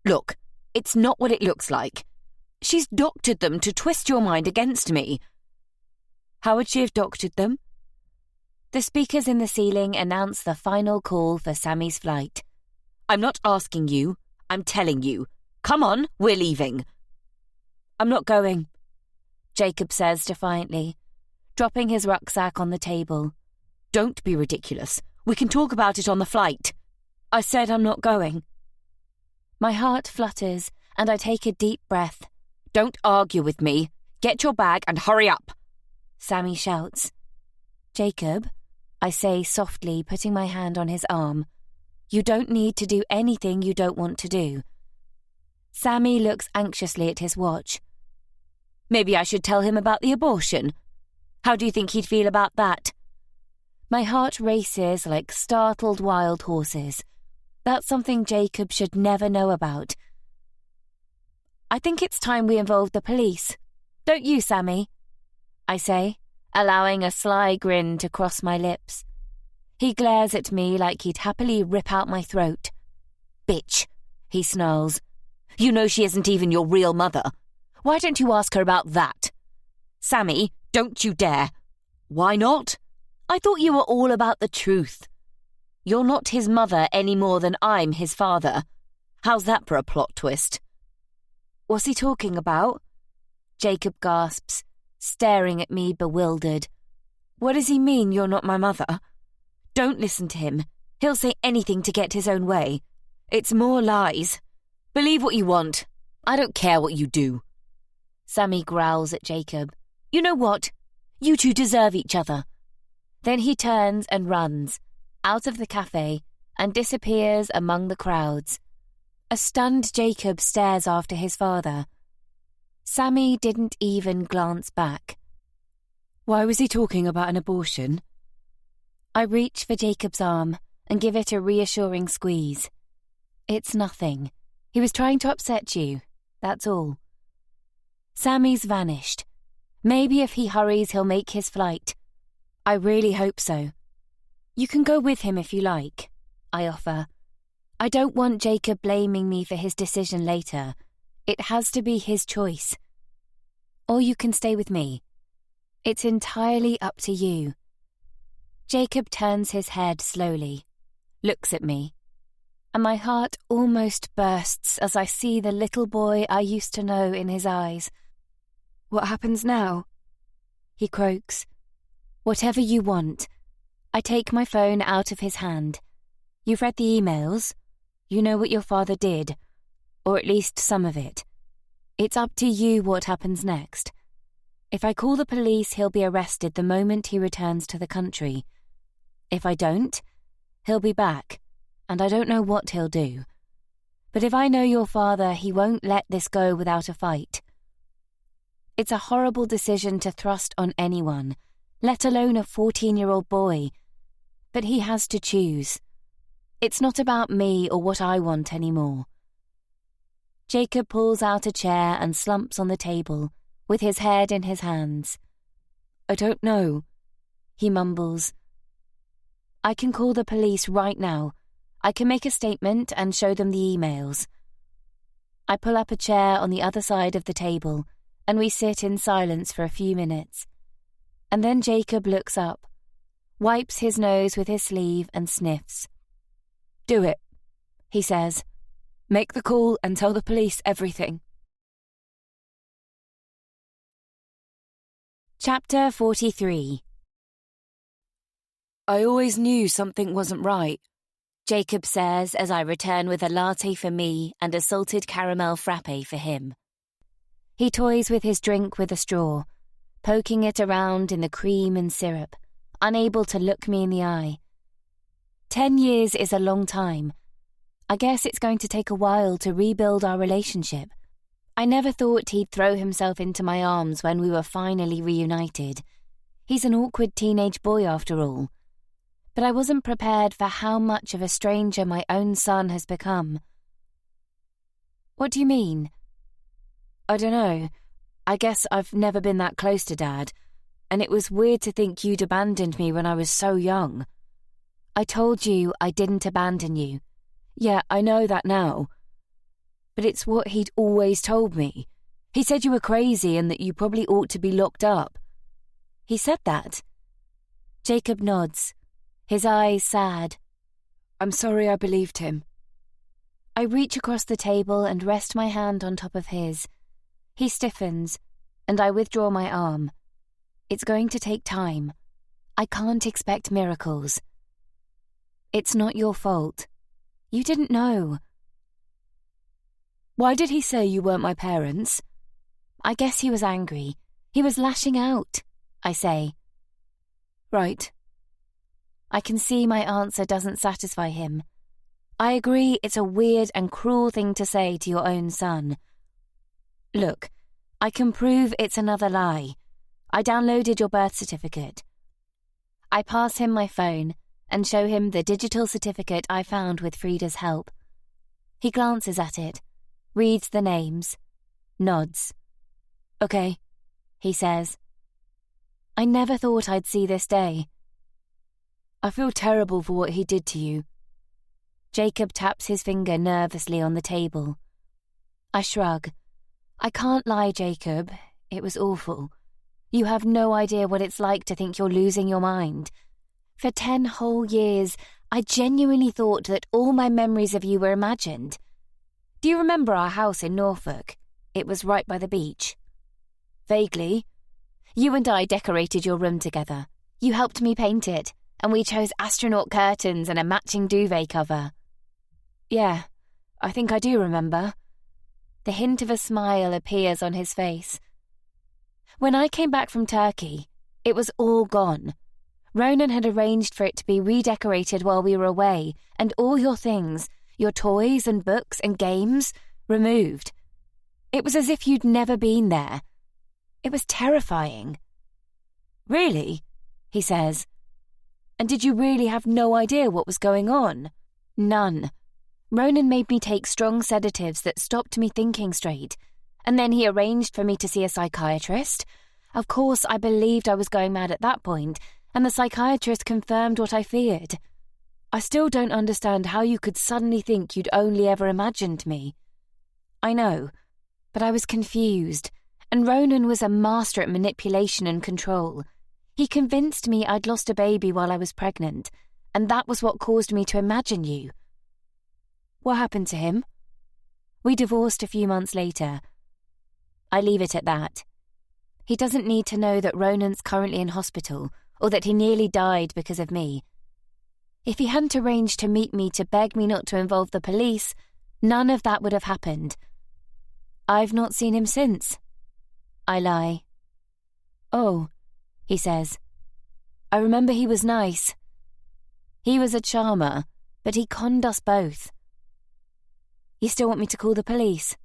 "Look, it's not what it looks like. She's doctored them to twist your mind against me." "How would she have doctored them?" The speakers in the ceiling announce the final call for Sammy's flight. "I'm not asking you, I'm telling you. Come on, we're leaving." "I'm not going," Jacob says defiantly, dropping his rucksack on the table. "Don't be ridiculous. We can talk about it on the flight." "I said I'm not going." My heart flutters and I take a deep breath. "Don't argue with me. Get your bag and hurry up," Sammy shouts. "Jacob," I say softly, putting my hand on his arm, "you don't need to do anything you don't want to do." Sammy looks anxiously at his watch. "Maybe I should tell him about the abortion. How do you think he'd feel about that?" My heart races like startled wild horses. That's something Jacob should never know about. "I think it's time we involved the police. Don't you, Sammy?" I say, allowing a sly grin to cross my lips. He glares at me like he'd happily rip out my throat. "Bitch," he snarls. "You know she isn't even your real mother. Why don't you ask her about that?" "Sammy, don't you dare." "Why not? I thought you were all about the truth. You're not his mother any more than I'm his father. How's that for a plot twist?" "What's he talking about?" Jacob gasps, staring at me bewildered. "What does he mean you're not my mother?" "Don't listen to him. He'll say anything to get his own way. It's more lies." "Believe what you want. I don't care what you do." Sammy growls at Jacob. "You know what? You two deserve each other." Then he turns and runs, out of the cafe, and disappears among the crowds. A stunned Jacob stares after his father. Sammy didn't even glance back. Why was he talking about an abortion? I reach for Jacob's arm and give it a reassuring squeeze. "It's nothing. He was trying to upset you, that's all." Sammy's vanished. Maybe if he hurries he'll make his flight. I really hope so. "You can go with him if you like," I offer. I don't want Jacob blaming me for his decision later. It has to be his choice. "Or you can stay with me. It's entirely up to you." Jacob turns his head slowly, looks at me, and my heart almost bursts as I see the little boy I used to know in his eyes. "What happens now?" he croaks. "Whatever you want." I take my phone out of his hand. "You've read the emails. You know what your father did, or at least some of it. It's up to you what happens next. If I call the police, he'll be arrested the moment he returns to the country. If I don't, he'll be back, and I don't know what he'll do. But if I know your father, he won't let this go without a fight. It's a horrible decision to thrust on anyone, let alone a 14-year-old boy. But he has to choose. It's not about me or what I want anymore." Jacob pulls out a chair and slumps on the table, with his head in his hands. I don't know, he mumbles. I can call the police right now. I can make a statement and show them the emails. I pull up a chair on the other side of the table, and we sit in silence for a few minutes. And then Jacob looks up, wipes his nose with his sleeve and sniffs. Do it, he says. Make the call and tell the police everything. Chapter 43. I always knew something wasn't right, Jacob says as I return with a latte for me and a salted caramel frappe for him. He toys with his drink with a straw, poking it around in the cream and syrup, unable to look me in the eye. 10 years is a long time. I guess it's going to take a while to rebuild our relationship. I never thought he'd throw himself into my arms when we were finally reunited. He's an awkward teenage boy after all. But I wasn't prepared for how much of a stranger my own son has become. What do you mean? I don't know. I guess I've never been that close to Dad, and it was weird to think you'd abandoned me when I was so young. I told you I didn't abandon you. Yeah, I know that now. But it's what he'd always told me. He said you were crazy and that you probably ought to be locked up. He said that? Jacob nods, his eyes sad. I'm sorry I believed him. I reach across the table and rest my hand on top of his. He stiffens, and I withdraw my arm. It's going to take time. I can't expect miracles. It's not your fault. You didn't know. Why did he say you weren't my parents? I guess he was angry. He was lashing out, I say. Right. I can see my answer doesn't satisfy him. I agree it's a weird and cruel thing to say to your own son. Look, I can prove it's another lie. I downloaded your birth certificate. I pass him my phone and show him the digital certificate I found with Frida's help. He glances at it, reads the names, nods. Okay, he says. I never thought I'd see this day. I feel terrible for what he did to you. Jacob taps his finger nervously on the table. I shrug. I can't lie, Jacob. It was awful. You have no idea what it's like to think you're losing your mind. For 10 whole years, I genuinely thought that all my memories of you were imagined. Do you remember our house in Norfolk? It was right by the beach. Vaguely. You and I decorated your room together. You helped me paint it, and we chose astronaut curtains and a matching duvet cover. Yeah, I think I do remember. The hint of a smile appears on his face. When I came back from Turkey, it was all gone. Ronan had arranged for it to be redecorated while we were away, and all your things, your toys and books and games, removed. It was as if you'd never been there. It was terrifying. Really? He says. And did you really have no idea what was going on? None. Ronan made me take strong sedatives that stopped me thinking straight, and then he arranged for me to see a psychiatrist. Of course, I believed I was going mad at that point, and the psychiatrist confirmed what I feared. I still don't understand how you could suddenly think you'd only ever imagined me. I know, but I was confused, and Ronan was a master at manipulation and control. He convinced me I'd lost a baby while I was pregnant, and that was what caused me to imagine you. What happened to him? We divorced a few months later. I leave it at that. He doesn't need to know that Ronan's currently in hospital, or that he nearly died because of me. If he hadn't arranged to meet me to beg me not to involve the police, none of that would have happened. I've not seen him since. I lie. Oh, he says. I remember he was nice. He was a charmer, but he conned us both. You still want me to call the police?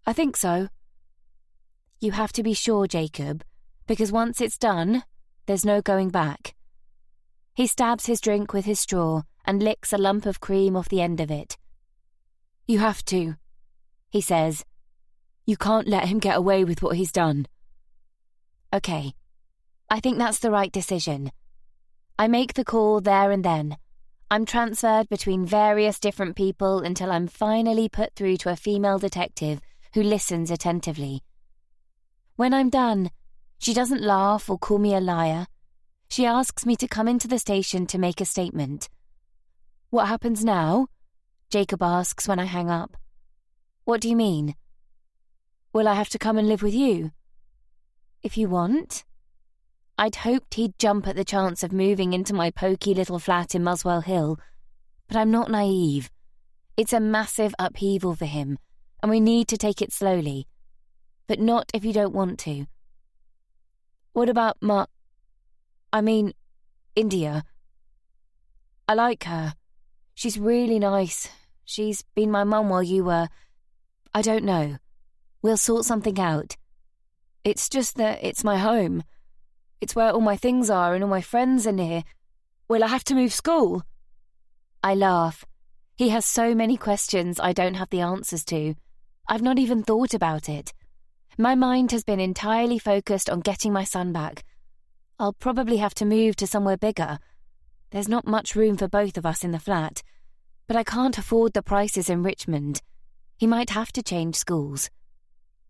I think so. You have to be sure, Jacob, because once it's done, there's no going back. He stabs his drink with his straw and licks a lump of cream off the end of it. You have to, he says. You can't let him get away with what he's done. Okay, I think that's the right decision. I make the call there and then. I'm transferred between various different people until I'm finally put through to a female detective who listens attentively. When I'm done, she doesn't laugh or call me a liar. She asks me to come into the station to make a statement. What happens now? Jacob asks when I hang up. What do you mean? Will I have to come and live with you? If you want. I'd hoped he'd jump at the chance of moving into my poky little flat in Muswell Hill, but I'm not naive. It's a massive upheaval for him, and we need to take it slowly. But not if you don't want to. What about India? I like her. She's really nice. She's been my mum while you were... I don't know. We'll sort something out. It's just that it's my home. It's where all my things are and all my friends are near. Will I have to move school? I laugh. He has so many questions I don't have the answers to. I've not even thought about it. My mind has been entirely focused on getting my son back. I'll probably have to move to somewhere bigger. There's not much room for both of us in the flat, but I can't afford the prices in Richmond. He might have to change schools.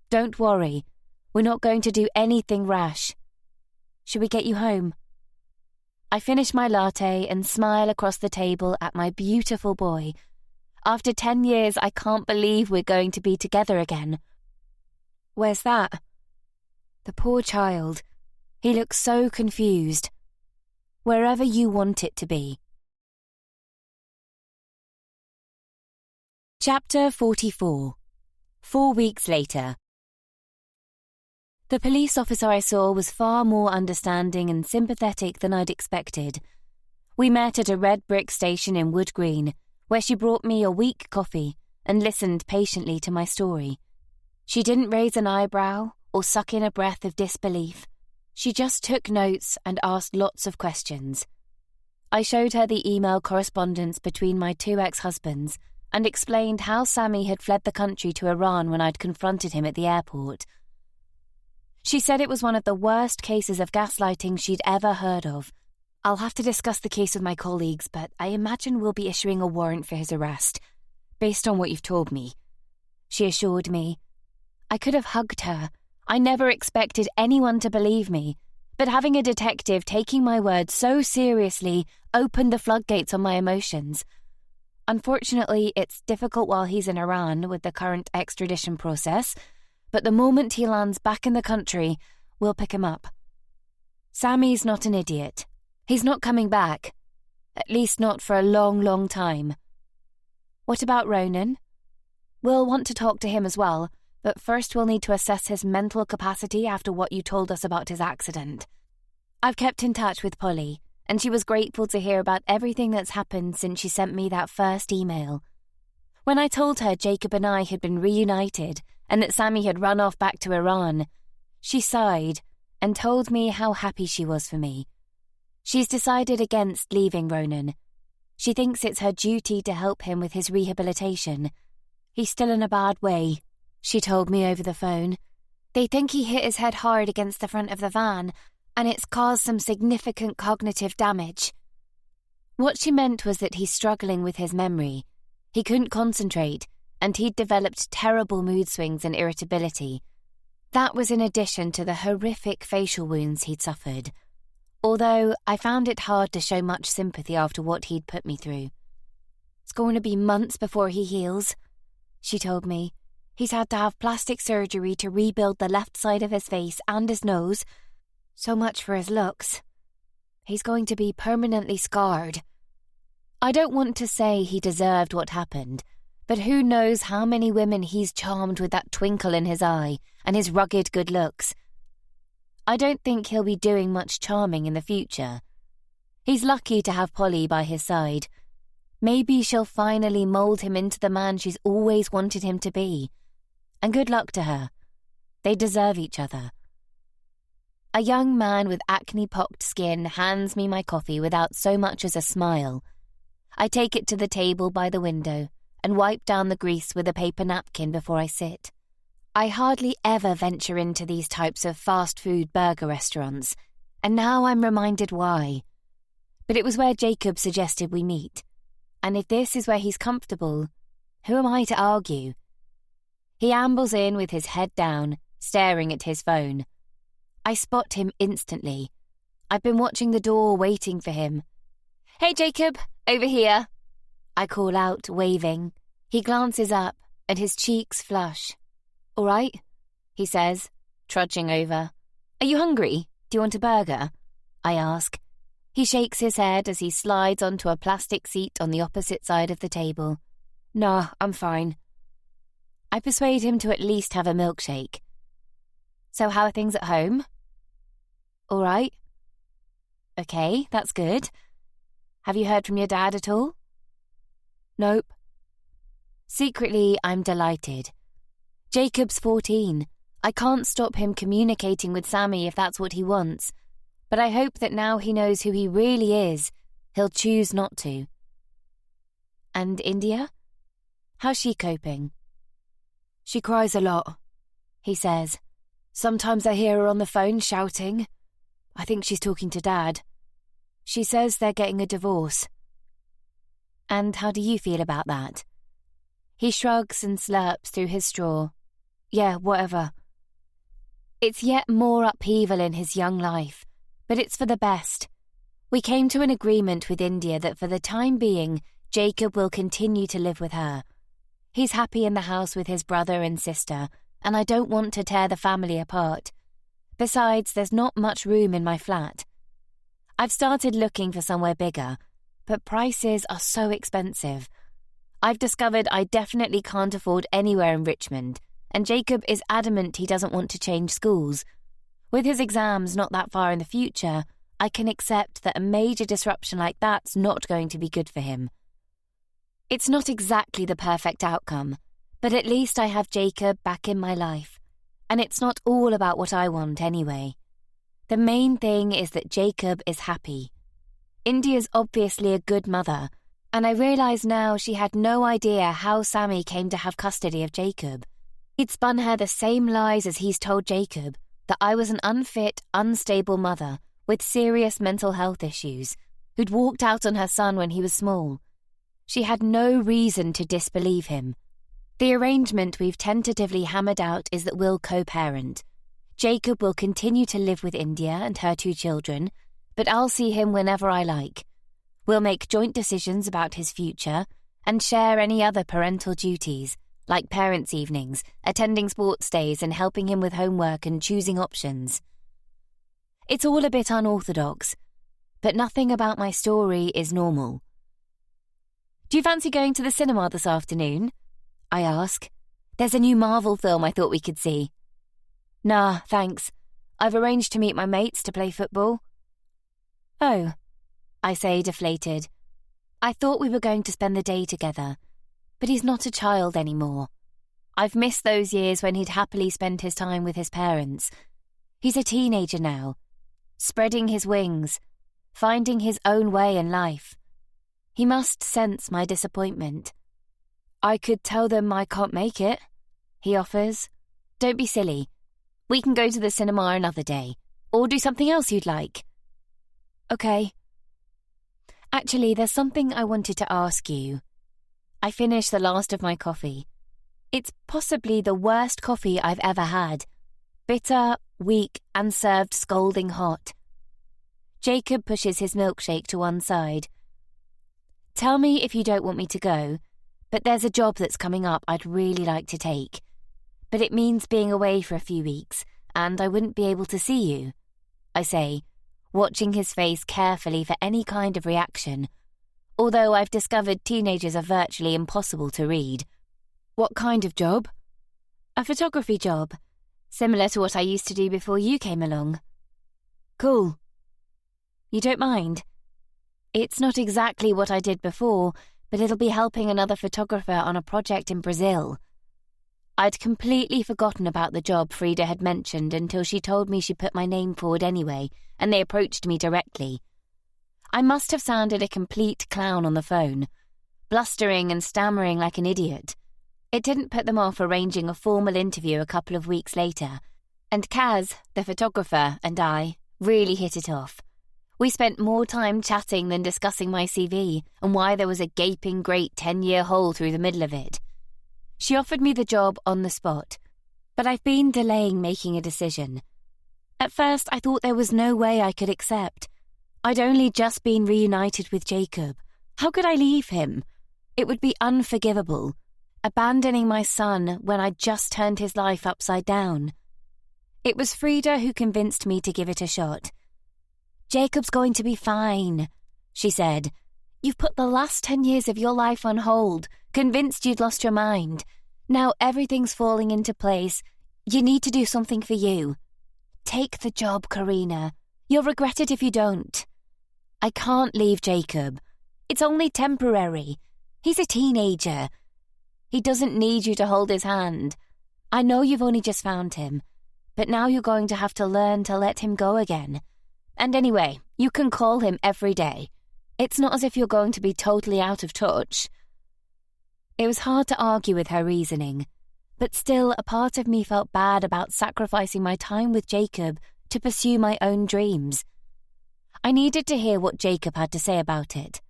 Don't worry, we're not going to do anything rash. Should we get you home? I finish my latte and smile across the table at my beautiful boy. After 10 years, I can't believe we're going to be together again. Where's that? The poor child. He looks so confused. Wherever you want it to be. Chapter 44. 4 weeks later. The police officer I saw was far more understanding and sympathetic than I'd expected. We met at a red brick station in Wood Green, where she brought me a weak coffee and listened patiently to my story. She didn't raise an eyebrow or suck in a breath of disbelief. She just took notes and asked lots of questions. I showed her the email correspondence between my 2 ex-husbands and explained how Sammy had fled the country to Iran when I'd confronted him at the airport. She said it was one of the worst cases of gaslighting she'd ever heard of. I'll have to discuss the case with my colleagues, but I imagine we'll be issuing a warrant for his arrest, based on what you've told me, she assured me. I could have hugged her. I never expected anyone to believe me, but having a detective taking my words so seriously opened the floodgates on my emotions. Unfortunately, it's difficult while he's in Iran with the current extradition process, but the moment he lands back in the country, we'll pick him up. Sammy's not an idiot. He's not coming back. At least not for a long, long time. What about Ronan? We'll want to talk to him as well, but first we'll need to assess his mental capacity after what you told us about his accident. I've kept in touch with Polly, and she was grateful to hear about everything that's happened since she sent me that first email. When I told her Jacob and I had been reunited and that Sammy had run off back to Iran, she sighed and told me how happy she was for me. She's decided against leaving Ronan. She thinks it's her duty to help him with his rehabilitation. He's still in a bad way, she told me over the phone. They think he hit his head hard against the front of the van, and it's caused some significant cognitive damage. What she meant was that he's struggling with his memory. He couldn't concentrate, and he'd developed terrible mood swings and irritability. That was in addition to the horrific facial wounds he'd suffered. Although I found it hard to show much sympathy after what he'd put me through. It's going to be months before he heals, she told me. He's had to have plastic surgery to rebuild the left side of his face and his nose. So much for his looks. He's going to be permanently scarred. I don't want to say he deserved what happened, but who knows how many women he's charmed with that twinkle in his eye and his rugged good looks. I don't think he'll be doing much charming in the future. He's lucky to have Polly by his side. Maybe she'll finally mould him into the man she's always wanted him to be. And good luck to her. They deserve each other. A young man with acne-pocked skin hands me my coffee without so much as a smile. I take it to the table by the window and wipe down the grease with a paper napkin before I sit. I hardly ever venture into these types of fast food burger restaurants, and now I'm reminded why. But it was where Jacob suggested we meet, and if this is where he's comfortable, who am I to argue? He ambles in with his head down, staring at his phone. I spot him instantly. I've been watching the door, waiting for him. "Hey, Jacob, over here," I call out, waving. He glances up, and his cheeks flush. "All right," he says, trudging over. "Are you hungry? Do you want a burger?" I ask. He shakes his head as he slides onto a plastic seat on the opposite side of the table. "Nah, I'm fine." I persuade him to at least have a milkshake. "So how are things at home?" "All right." "Okay, that's good. Have you heard from your dad at all?" "Nope." Secretly, I'm delighted. Jacob's 14. I can't stop him communicating with Sammy if that's what he wants, but I hope that now he knows who he really is, he'll choose not to. And India? How's she coping? "She cries a lot," he says. "Sometimes I hear her on the phone shouting. I think she's talking to Dad. She says they're getting a divorce." "And how do you feel about that?" He shrugs and slurps through his straw. "Yeah, whatever." It's yet more upheaval in his young life, but it's for the best. We came to an agreement with India that for the time being, Jacob will continue to live with her. He's happy in the house with his brother and sister, and I don't want to tear the family apart. Besides, there's not much room in my flat. I've started looking for somewhere bigger, but prices are so expensive. I've discovered I definitely can't afford anywhere in Richmond, and Jacob is adamant he doesn't want to change schools. With his exams not that far in the future, I can accept that a major disruption like that's not going to be good for him. It's not exactly the perfect outcome, but at least I have Jacob back in my life, and it's not all about what I want anyway. The main thing is that Jacob is happy. India's obviously a good mother, and I realise now she had no idea how Sammy came to have custody of Jacob. He'd spun her the same lies as he's told Jacob, that I was an unfit, unstable mother with serious mental health issues, who'd walked out on her son when he was small. She had no reason to disbelieve him. The arrangement we've tentatively hammered out is that we'll co-parent. Jacob will continue to live with India and her 2 children, but I'll see him whenever I like. We'll make joint decisions about his future and share any other parental duties, like parents' evenings, attending sports days and helping him with homework and choosing options. It's all a bit unorthodox, but nothing about my story is normal. "Do you fancy going to the cinema this afternoon?" I ask. "There's a new Marvel film I thought we could see." "Nah, thanks. I've arranged to meet my mates to play football." "Oh," I say, deflated. I thought we were going to spend the day together, but he's not a child anymore. I've missed those years when he'd happily spend his time with his parents. He's a teenager now, spreading his wings, finding his own way in life. He must sense my disappointment. "I could tell them I can't make it," he offers. "Don't be silly. We can go to the cinema another day, or do something else you'd like." "Okay." "Actually, there's something I wanted to ask you." I finish the last of my coffee. It's possibly the worst coffee I've ever had. Bitter, weak, and served scalding hot. Jacob pushes his milkshake to one side. "Tell me if you don't want me to go, but there's a job that's coming up I'd really like to take. But it means being away for a few weeks, and I wouldn't be able to see you," I say, watching his face carefully for any kind of reaction, although I've discovered teenagers are virtually impossible to read. "What kind of job?" "A photography job, similar to what I used to do before you came along." "Cool." "You don't mind?" "It's not exactly what I did before, but it'll be helping another photographer on a project in Brazil." I'd completely forgotten about the job Frida had mentioned until she told me she put my name forward anyway, and they approached me directly. I must have sounded a complete clown on the phone, blustering and stammering like an idiot. It didn't put them off arranging a formal interview a couple of weeks later, and Kaz, the photographer, and I really hit it off. We spent more time chatting than discussing my CV and why there was a gaping great 10-year hole through the middle of it. She offered me the job on the spot, but I've been delaying making a decision. At first, I thought there was no way I could accept. I'd only just been reunited with Jacob. How could I leave him? It would be unforgivable, abandoning my son when I'd just turned his life upside down. It was Frida who convinced me to give it a shot. "Jacob's going to be fine," she said. "You've put the last 10 years of your life on hold, convinced you'd lost your mind. Now everything's falling into place. You need to do something for you. Take the job, Karina. You'll regret it if you don't." "I can't leave Jacob. It's only temporary. He's a teenager. He doesn't need you to hold his hand. I know you've only just found him, but now you're going to have to learn to let him go again. And anyway, you can call him every day. It's not as if you're going to be totally out of touch." It was hard to argue with her reasoning, but still a part of me felt bad about sacrificing my time with Jacob to pursue my own dreams. I needed to hear what Jacob had to say about it.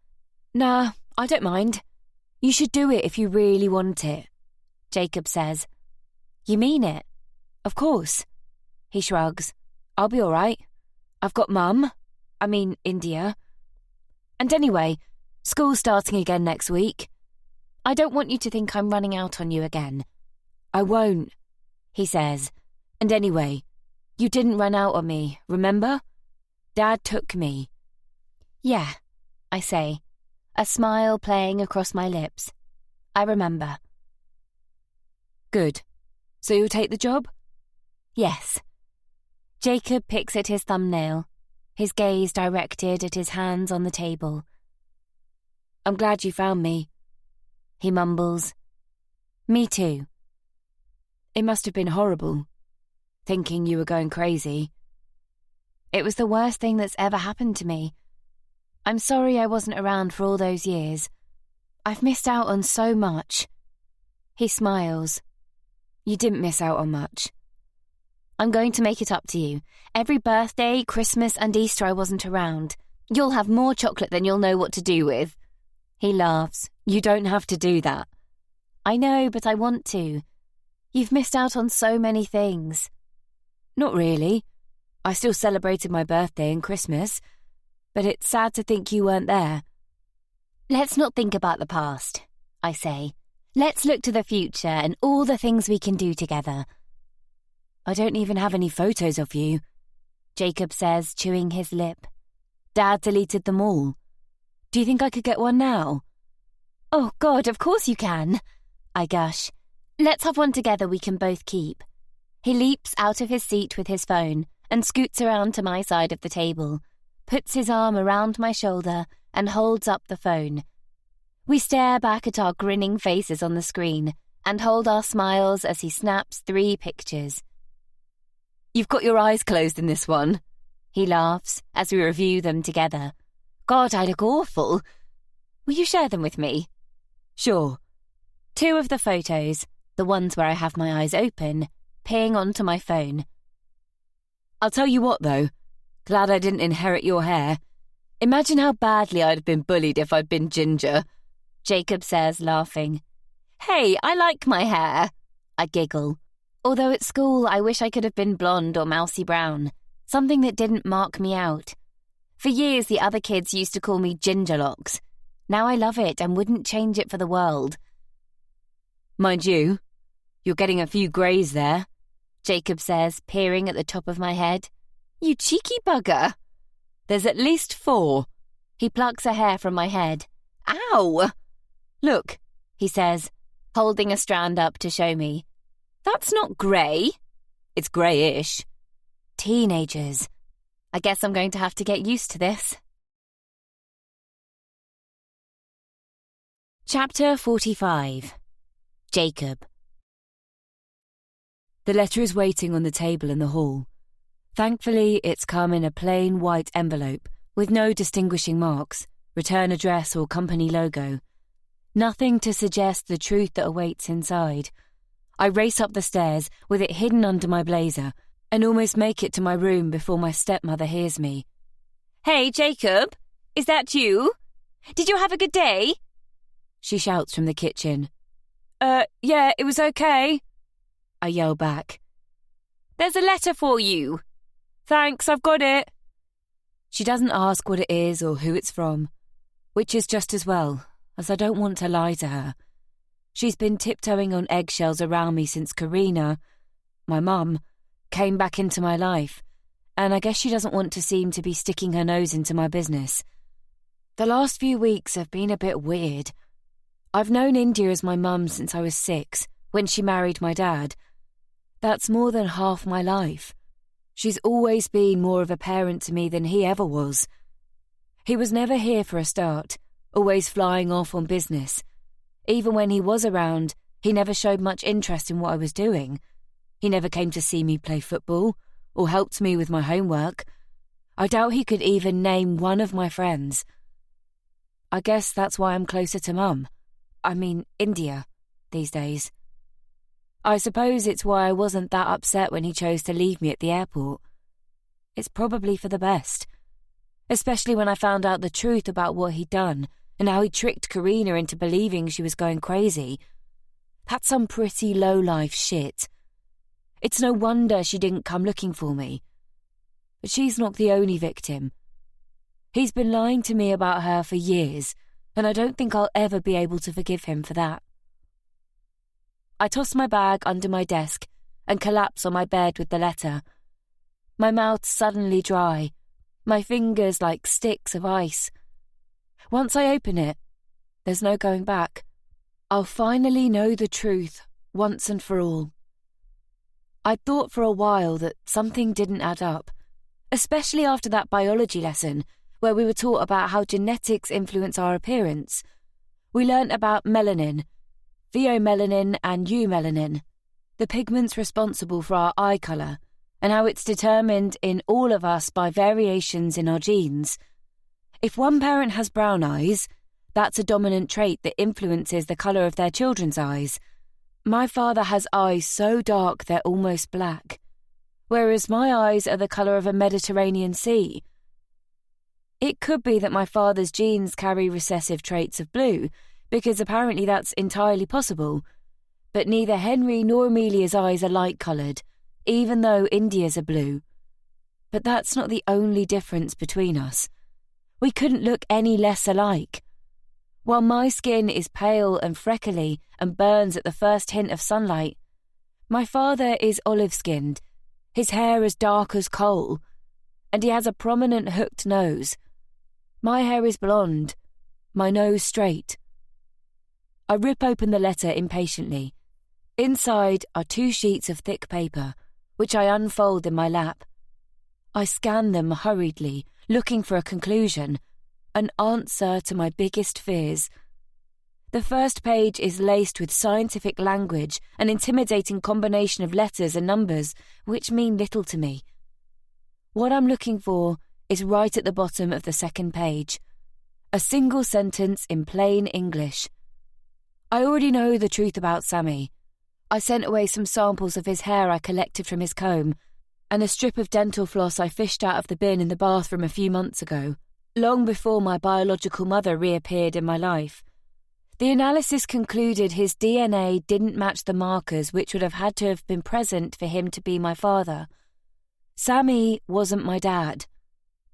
"Nah, I don't mind. You should do it if you really want it," Jacob says. "You mean it?" "Of course." He shrugs. "I'll be all right. I've got India. And anyway, school's starting again next week. I don't want you to think I'm running out on you again." "I won't," he says. "And anyway, you didn't run out on me, remember? Dad took me." "Yeah," I say, a smile playing across my lips. "I remember." "Good. So you'll take the job?" "Yes." Jacob picks at his thumbnail, his gaze directed at his hands on the table. "I'm glad you found me," he mumbles. "Me too." "It must have been horrible, thinking you were going crazy." "It was the worst thing that's ever happened to me. I'm sorry I wasn't around for all those years. I've missed out on so much." He smiles. "You didn't miss out on much. I'm going to make it up to you. Every birthday, Christmas and Easter I wasn't around. You'll have more chocolate than you'll know what to do with." He laughs. "You don't have to do that." "I know, but I want to. You've missed out on so many things." "Not really. I still celebrated my birthday and Christmas, but it's sad to think you weren't there." "Let's not think about the past," I say. "Let's look to the future and all the things we can do together." "I don't even have any photos of you," Jacob says, chewing his lip. "Dad deleted them all. Do you think I could get one now?" "Oh, God, of course you can," I gush. "Let's have one together we can both keep." He leaps out of his seat with his phone and scoots around to my side of the table, puts his arm around my shoulder and holds up the phone. We stare back at our grinning faces on the screen and hold our smiles as he snaps 3 pictures. "You've got your eyes closed in this one," he laughs as we review them together. "God, I look awful. Will you share them with me?" "Sure." 2 of the photos, the ones where I have my eyes open, ping onto my phone. "I'll tell you what, though. Glad I didn't inherit your hair. Imagine how badly I'd have been bullied if I'd been ginger," Jacob says, laughing. "Hey, I like my hair," I giggle. Although at school I wish I could have been blonde or mousy brown, something that didn't mark me out. For years the other kids used to call me Ginger Locks. Now I love it and wouldn't change it for the world. "Mind you, you're getting a few greys there," Jacob says, peering at the top of my head. "You cheeky bugger." "There's at least 4. He plucks a hair from my head. "Ow!" "Look," he says, holding a strand up to show me. "That's not grey." "It's greyish." Teenagers. I guess I'm going to have to get used to this. Chapter 45. Jacob. The letter is waiting on the table in the hall. Thankfully, it's come in a plain white envelope with no distinguishing marks, return address or company logo. Nothing to suggest the truth that awaits inside. I race up the stairs with it hidden under my blazer and almost make it to my room before my stepmother hears me. "Hey, Jacob, is that you? Did you have a good day?" she shouts from the kitchen. Yeah, it was okay," I yell back. "There's a letter for you." "Thanks, I've got it." She doesn't ask what it is or who it's from, which is just as well, as I don't want to lie to her. She's been tiptoeing on eggshells around me since Karina, my mum, came back into my life, and I guess she doesn't want to seem to be sticking her nose into my business. The last few weeks have been a bit weird. I've known India as my mum since I was 6, when she married my dad. That's more than half my life. She's always been more of a parent to me than he ever was. He was never here for a start, always flying off on business. Even when he was around, he never showed much interest in what I was doing. He never came to see me play football or helped me with my homework. I doubt he could even name one of my friends. I guess that's why I'm closer to Mum. I mean, India, these days. I suppose it's why I wasn't that upset when he chose to leave me at the airport. It's probably for the best. Especially when I found out the truth about what he'd done and how he tricked Karina into believing she was going crazy. That's some pretty low-life shit. It's no wonder she didn't come looking for me. But she's not the only victim. He's been lying to me about her for years, and I don't think I'll ever be able to forgive him for that. I toss my bag under my desk and collapse on my bed with the letter. My mouth suddenly dry, my fingers like sticks of ice. Once I open it, there's no going back. I'll finally know the truth once and for all. I'd thought for a while that something didn't add up, especially after that biology lesson where we were taught about how genetics influence our appearance. We learnt about melanin, pheomelanin and eumelanin, the pigments responsible for our eye colour, and how it's determined in all of us by variations in our genes. If one parent has brown eyes, that's a dominant trait that influences the colour of their children's eyes. My father has eyes so dark they're almost black, whereas my eyes are the colour of a Mediterranean sea. It could be that my father's genes carry recessive traits of blue, because apparently that's entirely possible, but neither Henry nor Amelia's eyes are light-coloured, even though India's are blue. But that's not the only difference between us. We couldn't look any less alike. While my skin is pale and freckly and burns at the first hint of sunlight, my father is olive-skinned, his hair as dark as coal, and he has a prominent hooked nose. My hair is blonde, my nose straight. I rip open the letter impatiently. Inside are 2 sheets of thick paper, which I unfold in my lap. I scan them hurriedly, looking for a conclusion, an answer to my biggest fears. The first page is laced with scientific language, an intimidating combination of letters and numbers, which mean little to me. What I'm looking for is right at the bottom of the second page. A single sentence in plain English. I already know the truth about Sammy. I sent away some samples of his hair I collected from his comb, and a strip of dental floss I fished out of the bin in the bathroom a few months ago, long before my biological mother reappeared in my life. The analysis concluded his DNA didn't match the markers which would have had to have been present for him to be my father. Sammy wasn't my dad.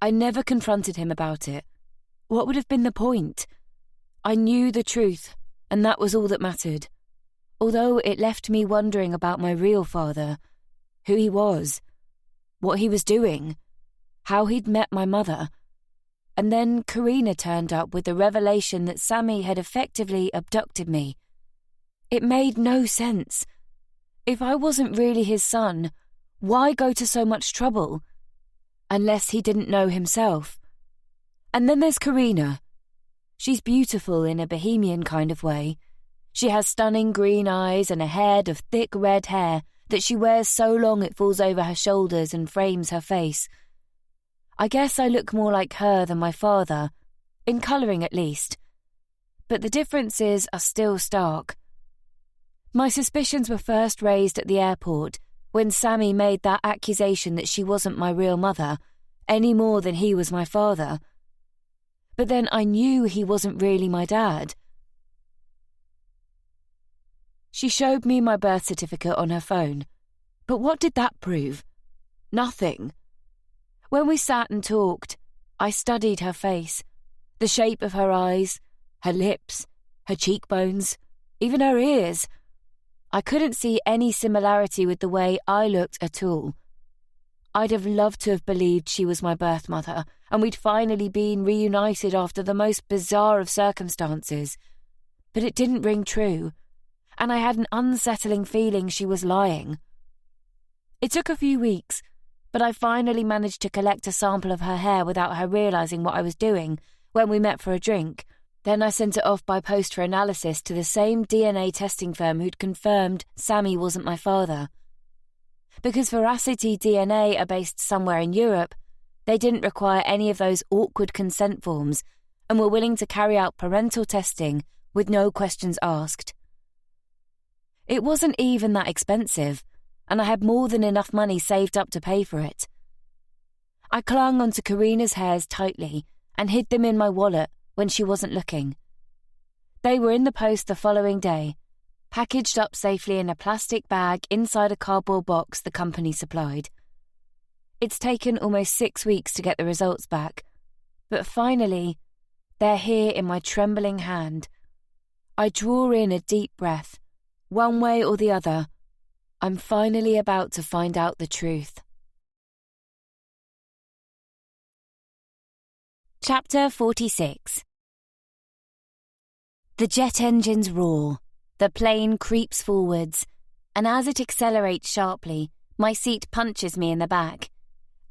I never confronted him about it. What would have been the point? I knew the truth, and that was all that mattered. Although it left me wondering about my real father, who he was, what he was doing, how he'd met my mother. And then Karina turned up with the revelation that Sammy had effectively abducted me. It made no sense. If I wasn't really his son, why go to so much trouble? Unless he didn't know himself. And then there's Karina. She's beautiful in a bohemian kind of way. She has stunning green eyes and a head of thick red hair that she wears so long it falls over her shoulders and frames her face. I guess I look more like her than my father, in colouring at least. but the differences are still stark. My suspicions were first raised at the airport when Sammy made that accusation that she wasn't my real mother, any more than he was my father. But then I knew he wasn't really my dad. She showed me my birth certificate on her phone, but what did that prove? Nothing. When we sat and talked, I studied her face, the shape of her eyes, her lips, her cheekbones, even her ears. I couldn't see any similarity with the way I looked at all. I'd have loved to have believed she was my birth mother, and we'd finally been reunited after the most bizarre of circumstances. But it didn't ring true, and I had an unsettling feeling she was lying. It took a few weeks, but I finally managed to collect a sample of her hair without her realising what I was doing when we met for a drink. Then I sent it off by post for analysis to the same DNA testing firm who'd confirmed Sammy wasn't my father. Because Veracity DNA are based somewhere in Europe, they didn't require any of those awkward consent forms and were willing to carry out parental testing with no questions asked. It wasn't even that expensive, and I had more than enough money saved up to pay for it. I clung onto Karina's hairs tightly and hid them in my wallet when she wasn't looking. They were in the post the following day, packaged up safely in a plastic bag inside a cardboard box the company supplied. It's taken almost 6 weeks to get the results back, but finally, they're here in my trembling hand. I draw in a deep breath. One way or the other, I'm finally about to find out the truth. Chapter 46. The jet engines roar, the plane creeps forwards, and as it accelerates sharply, my seat punches me in the back.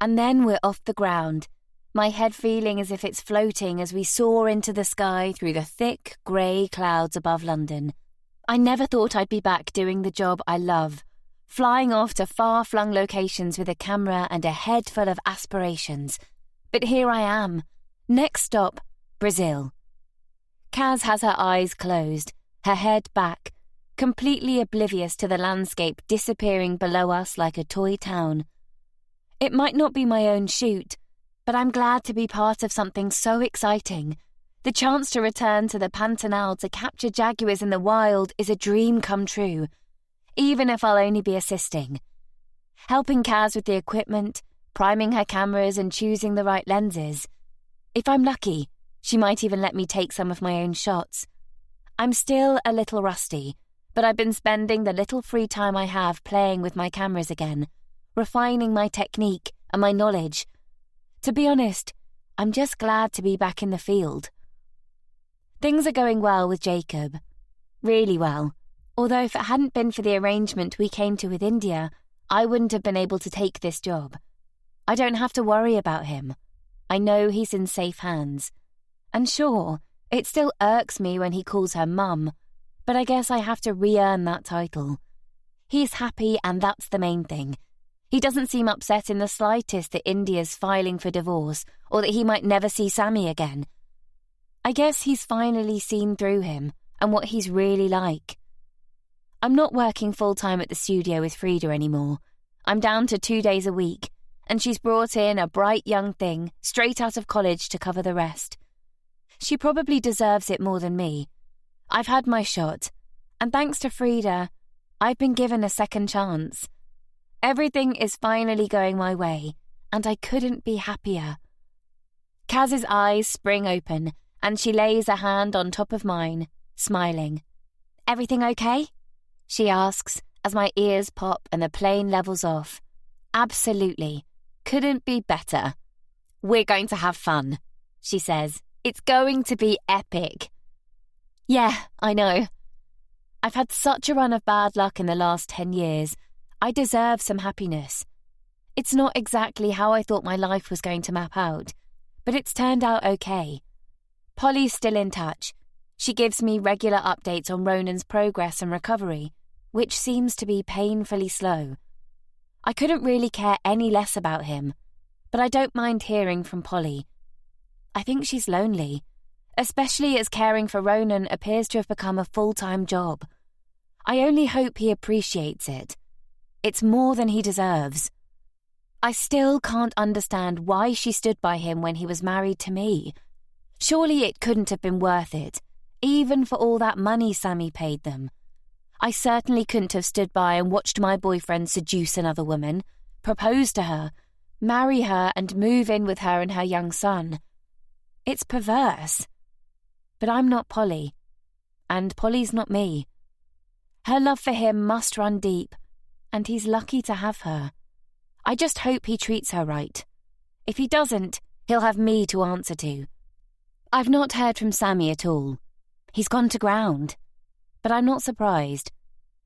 And then we're off the ground, my head feeling as if it's floating as we soar into the sky through the thick, grey clouds above London. I never thought I'd be back doing the job I love, flying off to far-flung locations with a camera and a head full of aspirations. But here I am. Next stop, Brazil. Kaz has her eyes closed, her head back, completely oblivious to the landscape disappearing below us like a toy town. It might not be my own shoot, but I'm glad to be part of something so exciting. The chance to return to the Pantanal to capture jaguars in the wild is a dream come true, even if I'll only be assisting. Helping Kaz with the equipment, priming her cameras and choosing the right lenses. If I'm lucky, she might even let me take some of my own shots. I'm still a little rusty, but I've been spending the little free time I have playing with my cameras again, refining my technique and my knowledge. To be honest, I'm just glad to be back in the field. Things are going well with Jacob. Really well. Although if it hadn't been for the arrangement we came to with India, I wouldn't have been able to take this job. I don't have to worry about him. I know he's in safe hands. And sure, it still irks me when he calls her mum, but I guess I have to re-earn that title. He's happy and that's the main thing. He doesn't seem upset in the slightest that India's filing for divorce or that he might never see Sammy again. I guess he's finally seen through him and what he's really like. I'm not working full-time at the studio with Frida anymore. I'm down to 2 days a week, and she's brought in a bright young thing straight out of college to cover the rest. She probably deserves it more than me. I've had my shot, and thanks to Frida, I've been given a second chance. Everything is finally going my way, and I couldn't be happier. Kaz's eyes spring open, and she lays a hand on top of mine, smiling. "Everything okay?" she asks as my ears pop and the plane levels off. "Absolutely. Couldn't be better. We're going to have fun," she says. "It's going to be epic." Yeah, I know. I've had such a run of bad luck in the last 10 years. I deserve some happiness. It's not exactly how I thought my life was going to map out, but it's turned out okay. Polly's still in touch. She gives me regular updates on Ronan's progress and recovery, which seems to be painfully slow. I couldn't really care any less about him, but I don't mind hearing from Polly. I think she's lonely, especially as caring for Ronan appears to have become a full-time job. I only hope he appreciates it. It's more than he deserves. I still can't understand why she stood by him when he was married to me. Surely it couldn't have been worth it, even for all that money Sammy paid them. I certainly couldn't have stood by and watched my boyfriend seduce another woman, propose to her, marry her and move in with her and her young son. It's perverse. But I'm not Polly, and Polly's not me. Her love for him must run deep, and he's lucky to have her. I just hope he treats her right. If he doesn't, he'll have me to answer to. I've not heard from Sammy at all. He's gone to ground. But I'm not surprised.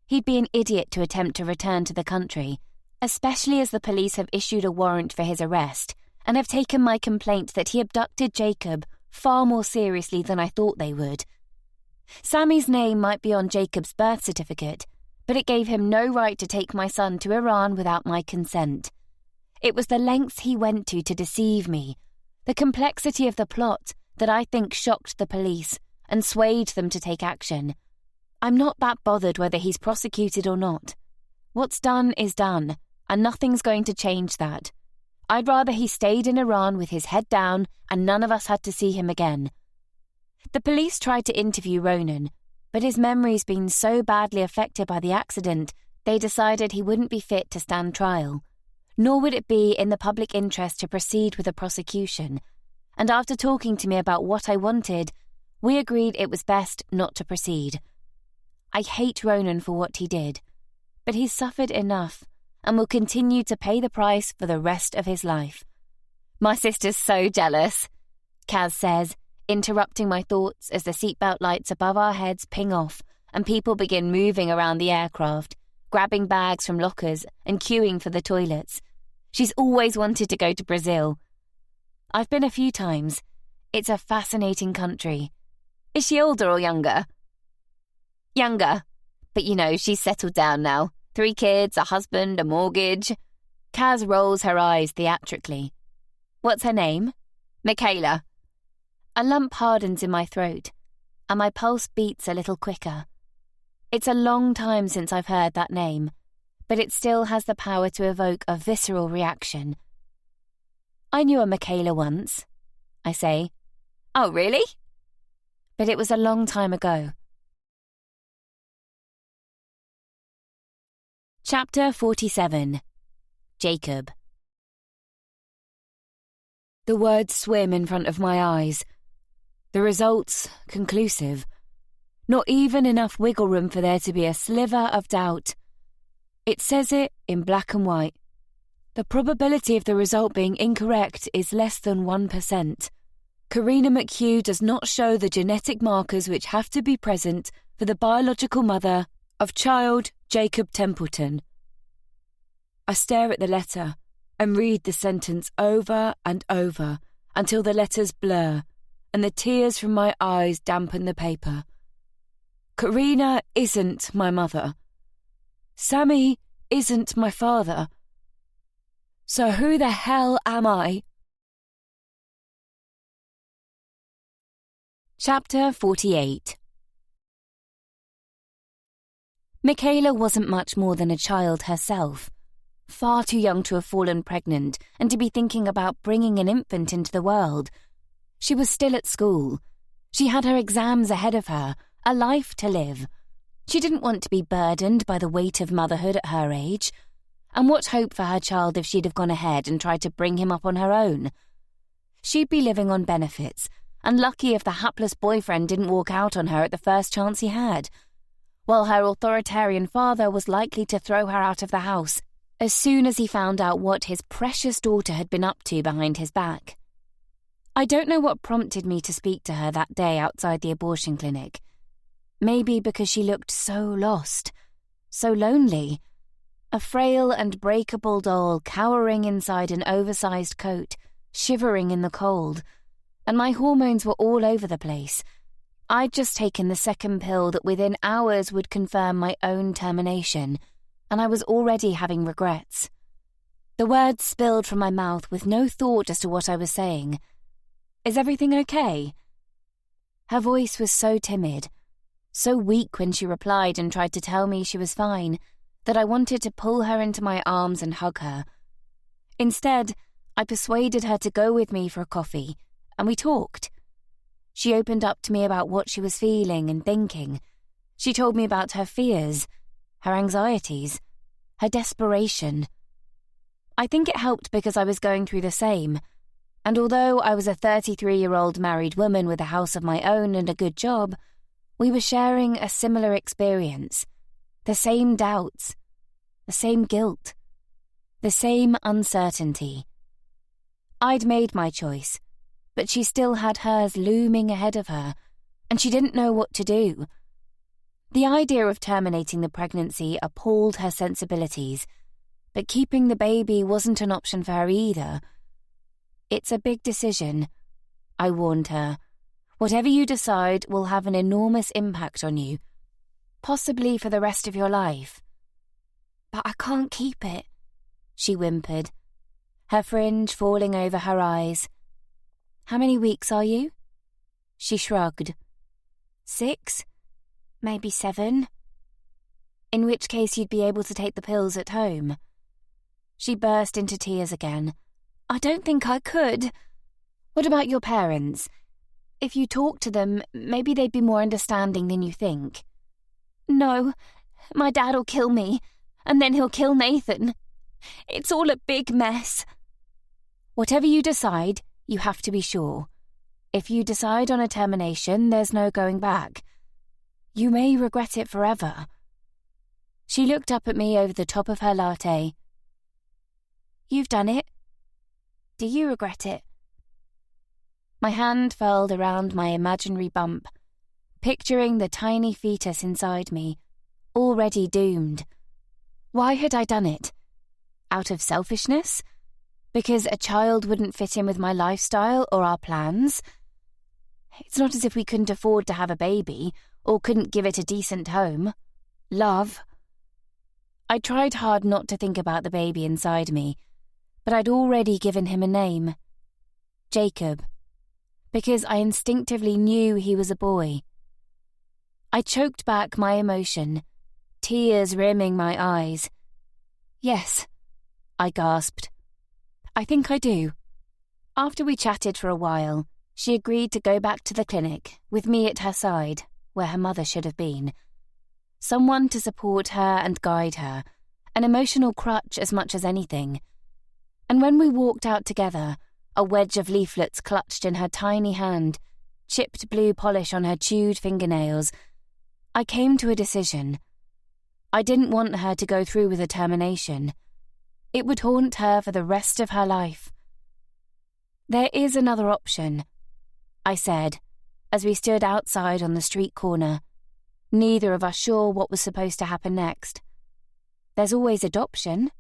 He'd be an idiot to attempt to return to the country, especially as the police have issued a warrant for his arrest and have taken my complaint that he abducted Jacob far more seriously than I thought they would. Sammy's name might be on Jacob's birth certificate, but it gave him no right to take my son to Iran without my consent. It was the lengths he went to deceive me, the complexity of the plot that I think shocked the police and swayed them to take action. I'm not that bothered whether he's prosecuted or not. What's done is done, and nothing's going to change that. I'd rather he stayed in Iran with his head down and none of us had to see him again. The police tried to interview Ronan, but his memory's been so badly affected by the accident, they decided he wouldn't be fit to stand trial. Nor would it be in the public interest to proceed with a prosecution. And after talking to me about what I wanted, we agreed it was best not to proceed. I hate Ronan for what he did, but he's suffered enough and will continue to pay the price for the rest of his life. My sister's so jealous, Kaz says, interrupting my thoughts as the seatbelt lights above our heads ping off and people begin moving around the aircraft, grabbing bags from lockers and queuing for the toilets. She's always wanted to go to Brazil. I've been a few times. It's a fascinating country. Is she older or younger? Younger. But she's settled down now. 3 kids, a husband, a mortgage. Kaz rolls her eyes theatrically. What's her name? Michaela. A lump hardens in my throat, and my pulse beats a little quicker. It's a long time since I've heard that name, but it still has the power to evoke a visceral reaction. I knew a Michaela once, I say. Oh, really? But it was a long time ago. Chapter 47. Jacob. The words swim in front of my eyes. The results conclusive. Not even enough wiggle room for there to be a sliver of doubt. It says it in black and white. The probability of the result being incorrect is less than 1%. Karina McHugh does not show the genetic markers which have to be present for the biological mother of child Jacob Templeton. I stare at the letter and read the sentence over and over until the letters blur and the tears from my eyes dampen the paper. Karina isn't my mother. Sammy isn't my father. So who the hell am I? Chapter 48. Michaela wasn't much more than a child herself, far too young to have fallen pregnant and to be thinking about bringing an infant into the world. She was still at school. She had her exams ahead of her, a life to live. She didn't want to be burdened by the weight of motherhood at her age. And what hope for her child if she'd have gone ahead and tried to bring him up on her own? She'd be living on benefits, and lucky if the hapless boyfriend didn't walk out on her at the first chance he had, while her authoritarian father was likely to throw her out of the house as soon as he found out what his precious daughter had been up to behind his back. I don't know what prompted me to speak to her that day outside the abortion clinic. Maybe because she looked so lost, so lonely. A frail and breakable doll cowering inside an oversized coat, shivering in the cold, and my hormones were all over the place. I'd just taken the second pill that within hours would confirm my own termination, and I was already having regrets. The words spilled from my mouth with no thought as to what I was saying. Is everything okay? Her voice was so timid, so weak when she replied and tried to tell me she was fine, that I wanted to pull her into my arms and hug her. Instead, I persuaded her to go with me for a coffee, and we talked. She opened up to me about what she was feeling and thinking. She told me about her fears, her anxieties, her desperation. I think it helped because I was going through the same, and although I was a 33-year-old married woman with a house of my own and a good job, we were sharing a similar experience, the same doubts, the same guilt, the same uncertainty. I'd made my choice, but she still had hers looming ahead of her, and she didn't know what to do. The idea of terminating the pregnancy appalled her sensibilities, but keeping the baby wasn't an option for her either. It's a big decision, I warned her. Whatever you decide will have an enormous impact on you, possibly for the rest of your life. But I can't keep it, she whimpered, her fringe falling over her eyes. How many weeks are you? She shrugged. 6? Maybe 7. In which case you'd be able to take the pills at home. She burst into tears again. I don't think I could. What about your parents? If you talk to them, maybe they'd be more understanding than you think. No, my dad'll kill me, and then he'll kill Nathan. It's all a big mess. Whatever you decide, you have to be sure. If you decide on a termination, there's no going back. You may regret it forever. She looked up at me over the top of her latte. You've done it. Do you regret it? My hand furled around my imaginary bump, picturing the tiny fetus inside me, already doomed. Why had I done it? Out of selfishness? Because a child wouldn't fit in with my lifestyle or our plans? It's not as if we couldn't afford to have a baby or couldn't give it a decent home. Love. I tried hard not to think about the baby inside me, but I'd already given him a name. Jacob. Because I instinctively knew he was a boy. I choked back my emotion, tears rimming my eyes. Yes, I gasped. I think I do. After we chatted for a while, she agreed to go back to the clinic, with me at her side, where her mother should have been. Someone to support her and guide her, an emotional crutch as much as anything. And when we walked out together, a wedge of leaflets clutched in her tiny hand, chipped blue polish on her chewed fingernails, I came to a decision. I didn't want her to go through with a termination. It would haunt her for the rest of her life. There is another option, I said, as we stood outside on the street corner, neither of us sure what was supposed to happen next. There's always adoption.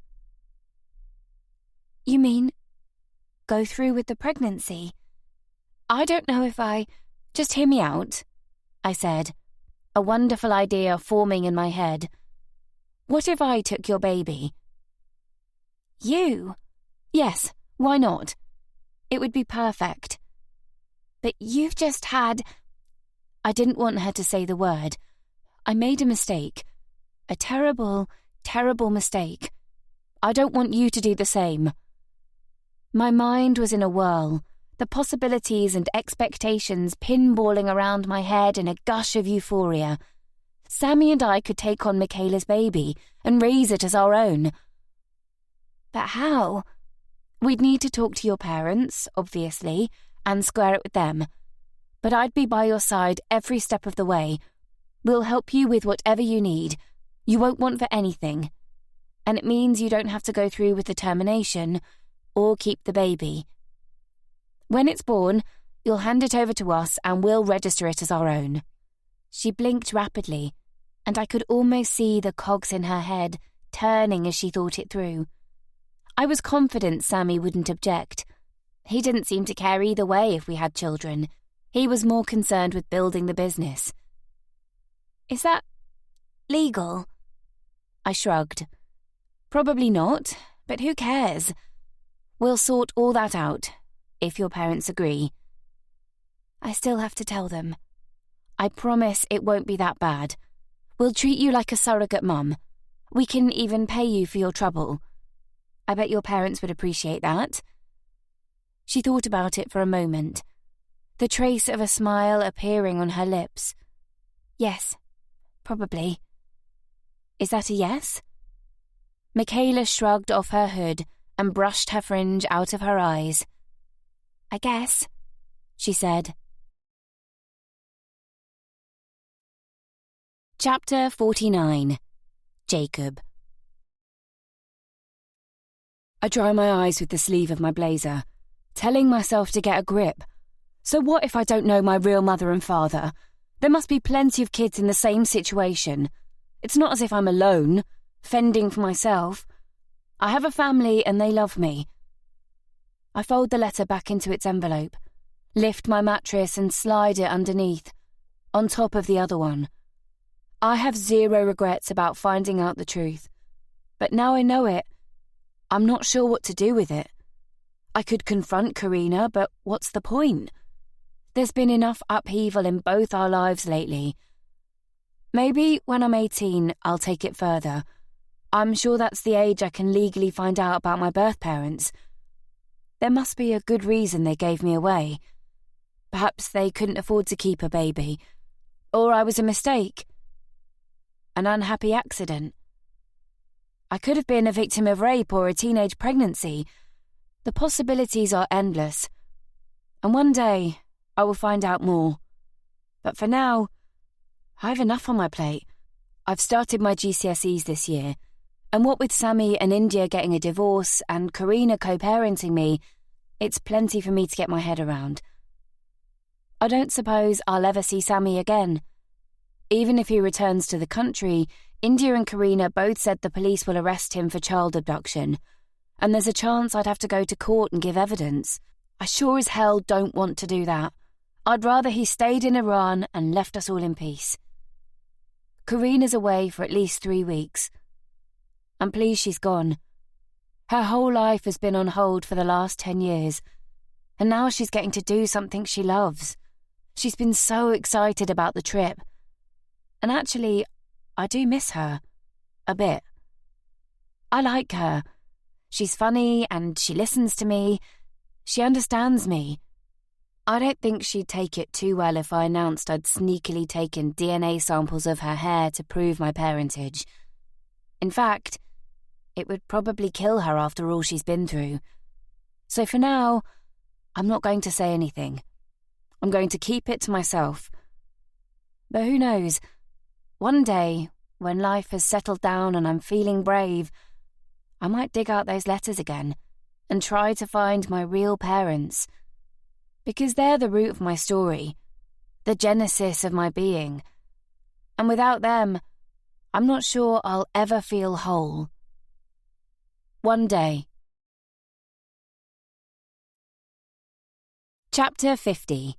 You mean go through with the pregnancy? I don't know if I... Just hear me out, I said, a wonderful idea forming in my head. What if I took your baby? You? Yes, why not? It would be perfect. But you've just had... I didn't want her to say the word. I made a mistake. A terrible, terrible mistake. I don't want you to do the same. My mind was in a whirl, the possibilities and expectations pinballing around my head in a gush of euphoria. Sammy and I could take on Michaela's baby and raise it as our own. But how? We'd need to talk to your parents, obviously, and square it with them. But I'd be by your side every step of the way. We'll help you with whatever you need. You won't want for anything. And it means you don't have to go through with the termination or keep the baby. When it's born, you'll hand it over to us and we'll register it as our own. She blinked rapidly, and I could almost see the cogs in her head turning as she thought it through. I was confident Sammy wouldn't object. He didn't seem to care either way if we had children. He was more concerned with building the business. Is that legal? I shrugged. Probably not, but who cares? We'll sort all that out, if your parents agree. I still have to tell them, I promise it won't be that bad. We'll treat you like a surrogate mum. We can even pay you for your trouble. I bet your parents would appreciate that." She thought about it for a moment, the trace of a smile appearing on her lips. "Yes, probably." "Is that a yes?" Michaela shrugged off her hood and brushed her fringe out of her eyes. "I guess," she said. Chapter 49. Jacob. I dry my eyes with the sleeve of my blazer, telling myself to get a grip. So what if I don't know my real mother and father? There must be plenty of kids in the same situation. It's not as if I'm alone, fending for myself. I have a family and they love me. I fold the letter back into its envelope, lift my mattress and slide it underneath, on top of the other one. I have zero regrets about finding out the truth, but now I know it, I'm not sure what to do with it. I could confront Karina, but what's the point? There's been enough upheaval in both our lives lately. Maybe when I'm 18, I'll take it further. I'm sure that's the age I can legally find out about my birth parents. There must be a good reason they gave me away. Perhaps they couldn't afford to keep a baby, or I was a mistake. An unhappy accident. I could have been a victim of rape or a teenage pregnancy. The possibilities are endless. And one day, I will find out more. But for now, I have enough on my plate. I've started my GCSEs this year, and what with Sammy and India getting a divorce and Karina co-parenting me, it's plenty for me to get my head around. I don't suppose I'll ever see Sammy again. Even if he returns to the country, India and Karina both said the police will arrest him for child abduction, and there's a chance I'd have to go to court and give evidence. I sure as hell don't want to do that. I'd rather he stayed in Iran and left us all in peace. Karina's away for at least 3 weeks. I'm pleased she's gone. Her whole life has been on hold for the last 10 years, and now she's getting to do something she loves. She's been so excited about the trip. And actually, I do miss her. A bit. I like her. She's funny and she listens to me. She understands me. I don't think she'd take it too well if I announced I'd sneakily taken DNA samples of her hair to prove my parentage. In fact, it would probably kill her after all she's been through. So for now, I'm not going to say anything. I'm going to keep it to myself. But who knows? One day, when life has settled down and I'm feeling brave, I might dig out those letters again and try to find my real parents. Because they're the root of my story, the genesis of my being. And without them, I'm not sure I'll ever feel whole. One day. Chapter 50.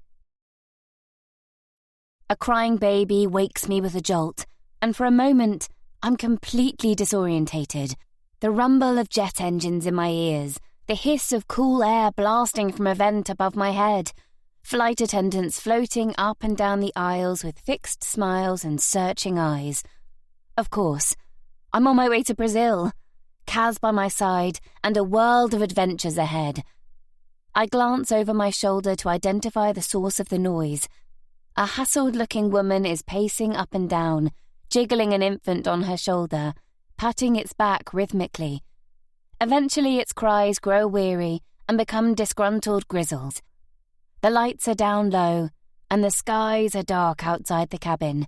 A crying baby wakes me with a jolt, and for a moment, I'm completely disorientated. The rumble of jet engines in my ears, the hiss of cool air blasting from a vent above my head, flight attendants floating up and down the aisles with fixed smiles and searching eyes. Of course, I'm on my way to Brazil, Kaz by my side, and a world of adventures ahead. I glance over my shoulder to identify the source of the noise. A hassled-looking woman is pacing up and down, jiggling an infant on her shoulder, patting its back rhythmically. Eventually its cries grow weary and become disgruntled grizzles. The lights are down low, and the skies are dark outside the cabin.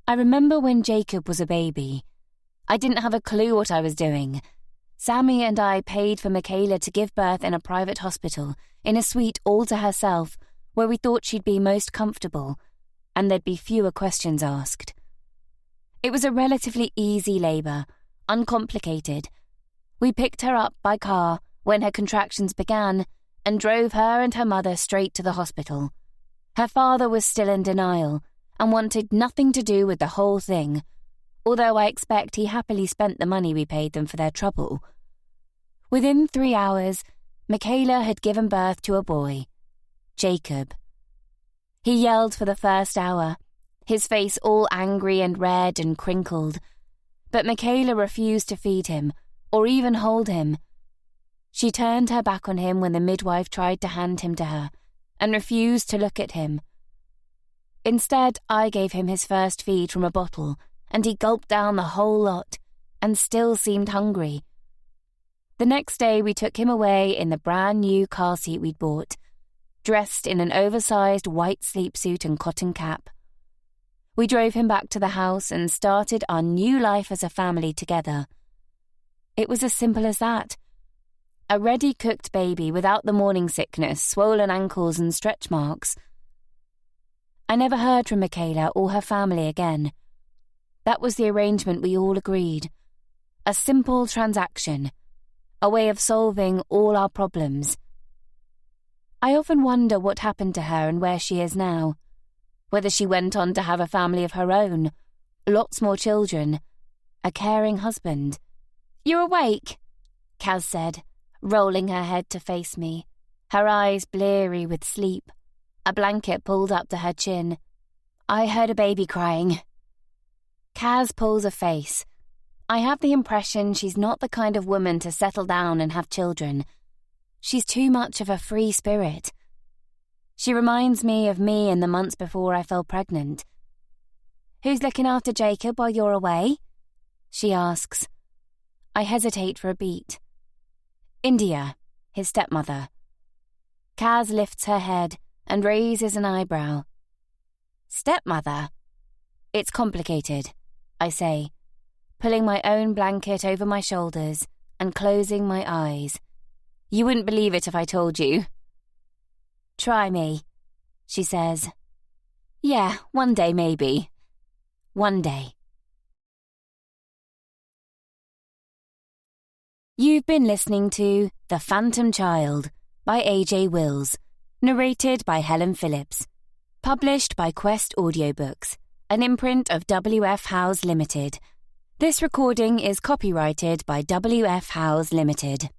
I remember when Jacob was a baby. I didn't have a clue what I was doing. Sammy and I paid for Michaela to give birth in a private hospital, in a suite all to herself, where we thought she'd be most comfortable, and there'd be fewer questions asked. It was a relatively easy labour, uncomplicated. We picked her up by car when her contractions began and drove her and her mother straight to the hospital. Her father was still in denial and wanted nothing to do with the whole thing, although I expect he happily spent the money we paid them for their trouble. Within 3 hours, Michaela had given birth to a boy, Jacob. He yelled for the first hour, his face all angry and red and crinkled, but Michaela refused to feed him or even hold him. She turned her back on him when the midwife tried to hand him to her and refused to look at him. Instead, I gave him his first feed from a bottle, and he gulped down the whole lot and still seemed hungry. The next day we took him away in the brand new car seat we'd bought, dressed in an oversized white sleepsuit and cotton cap. We drove him back to the house and started our new life as a family together. It was as simple as that. A ready-cooked baby without the morning sickness, swollen ankles and stretch marks. I never heard from Michaela or her family again. That was the arrangement we all agreed. A simple transaction. A way of solving all our problems. I often wonder what happened to her and where she is now. Whether she went on to have a family of her own, lots more children, a caring husband. "You're awake," Kaz said, rolling her head to face me, her eyes bleary with sleep, a blanket pulled up to her chin. "I heard a baby crying." Kaz pulls a face. I have the impression she's not the kind of woman to settle down and have children. She's too much of a free spirit. She reminds me of me in the months before I fell pregnant. "Who's looking after Jacob while you're away?" she asks. I hesitate for a beat. "India, his stepmother." Kaz lifts her head and raises an eyebrow. "Stepmother?" "It's complicated," I say, pulling my own blanket over my shoulders and closing my eyes. "You wouldn't believe it if I told you." "Try me," she says. "Yeah, one day maybe. One day." You've been listening to The Phantom Child by A.J. Wills, narrated by Helen Phillips, published by Quest Audiobooks, an imprint of W.F. Howes Limited. This recording is copyrighted by W.F. Howes Limited.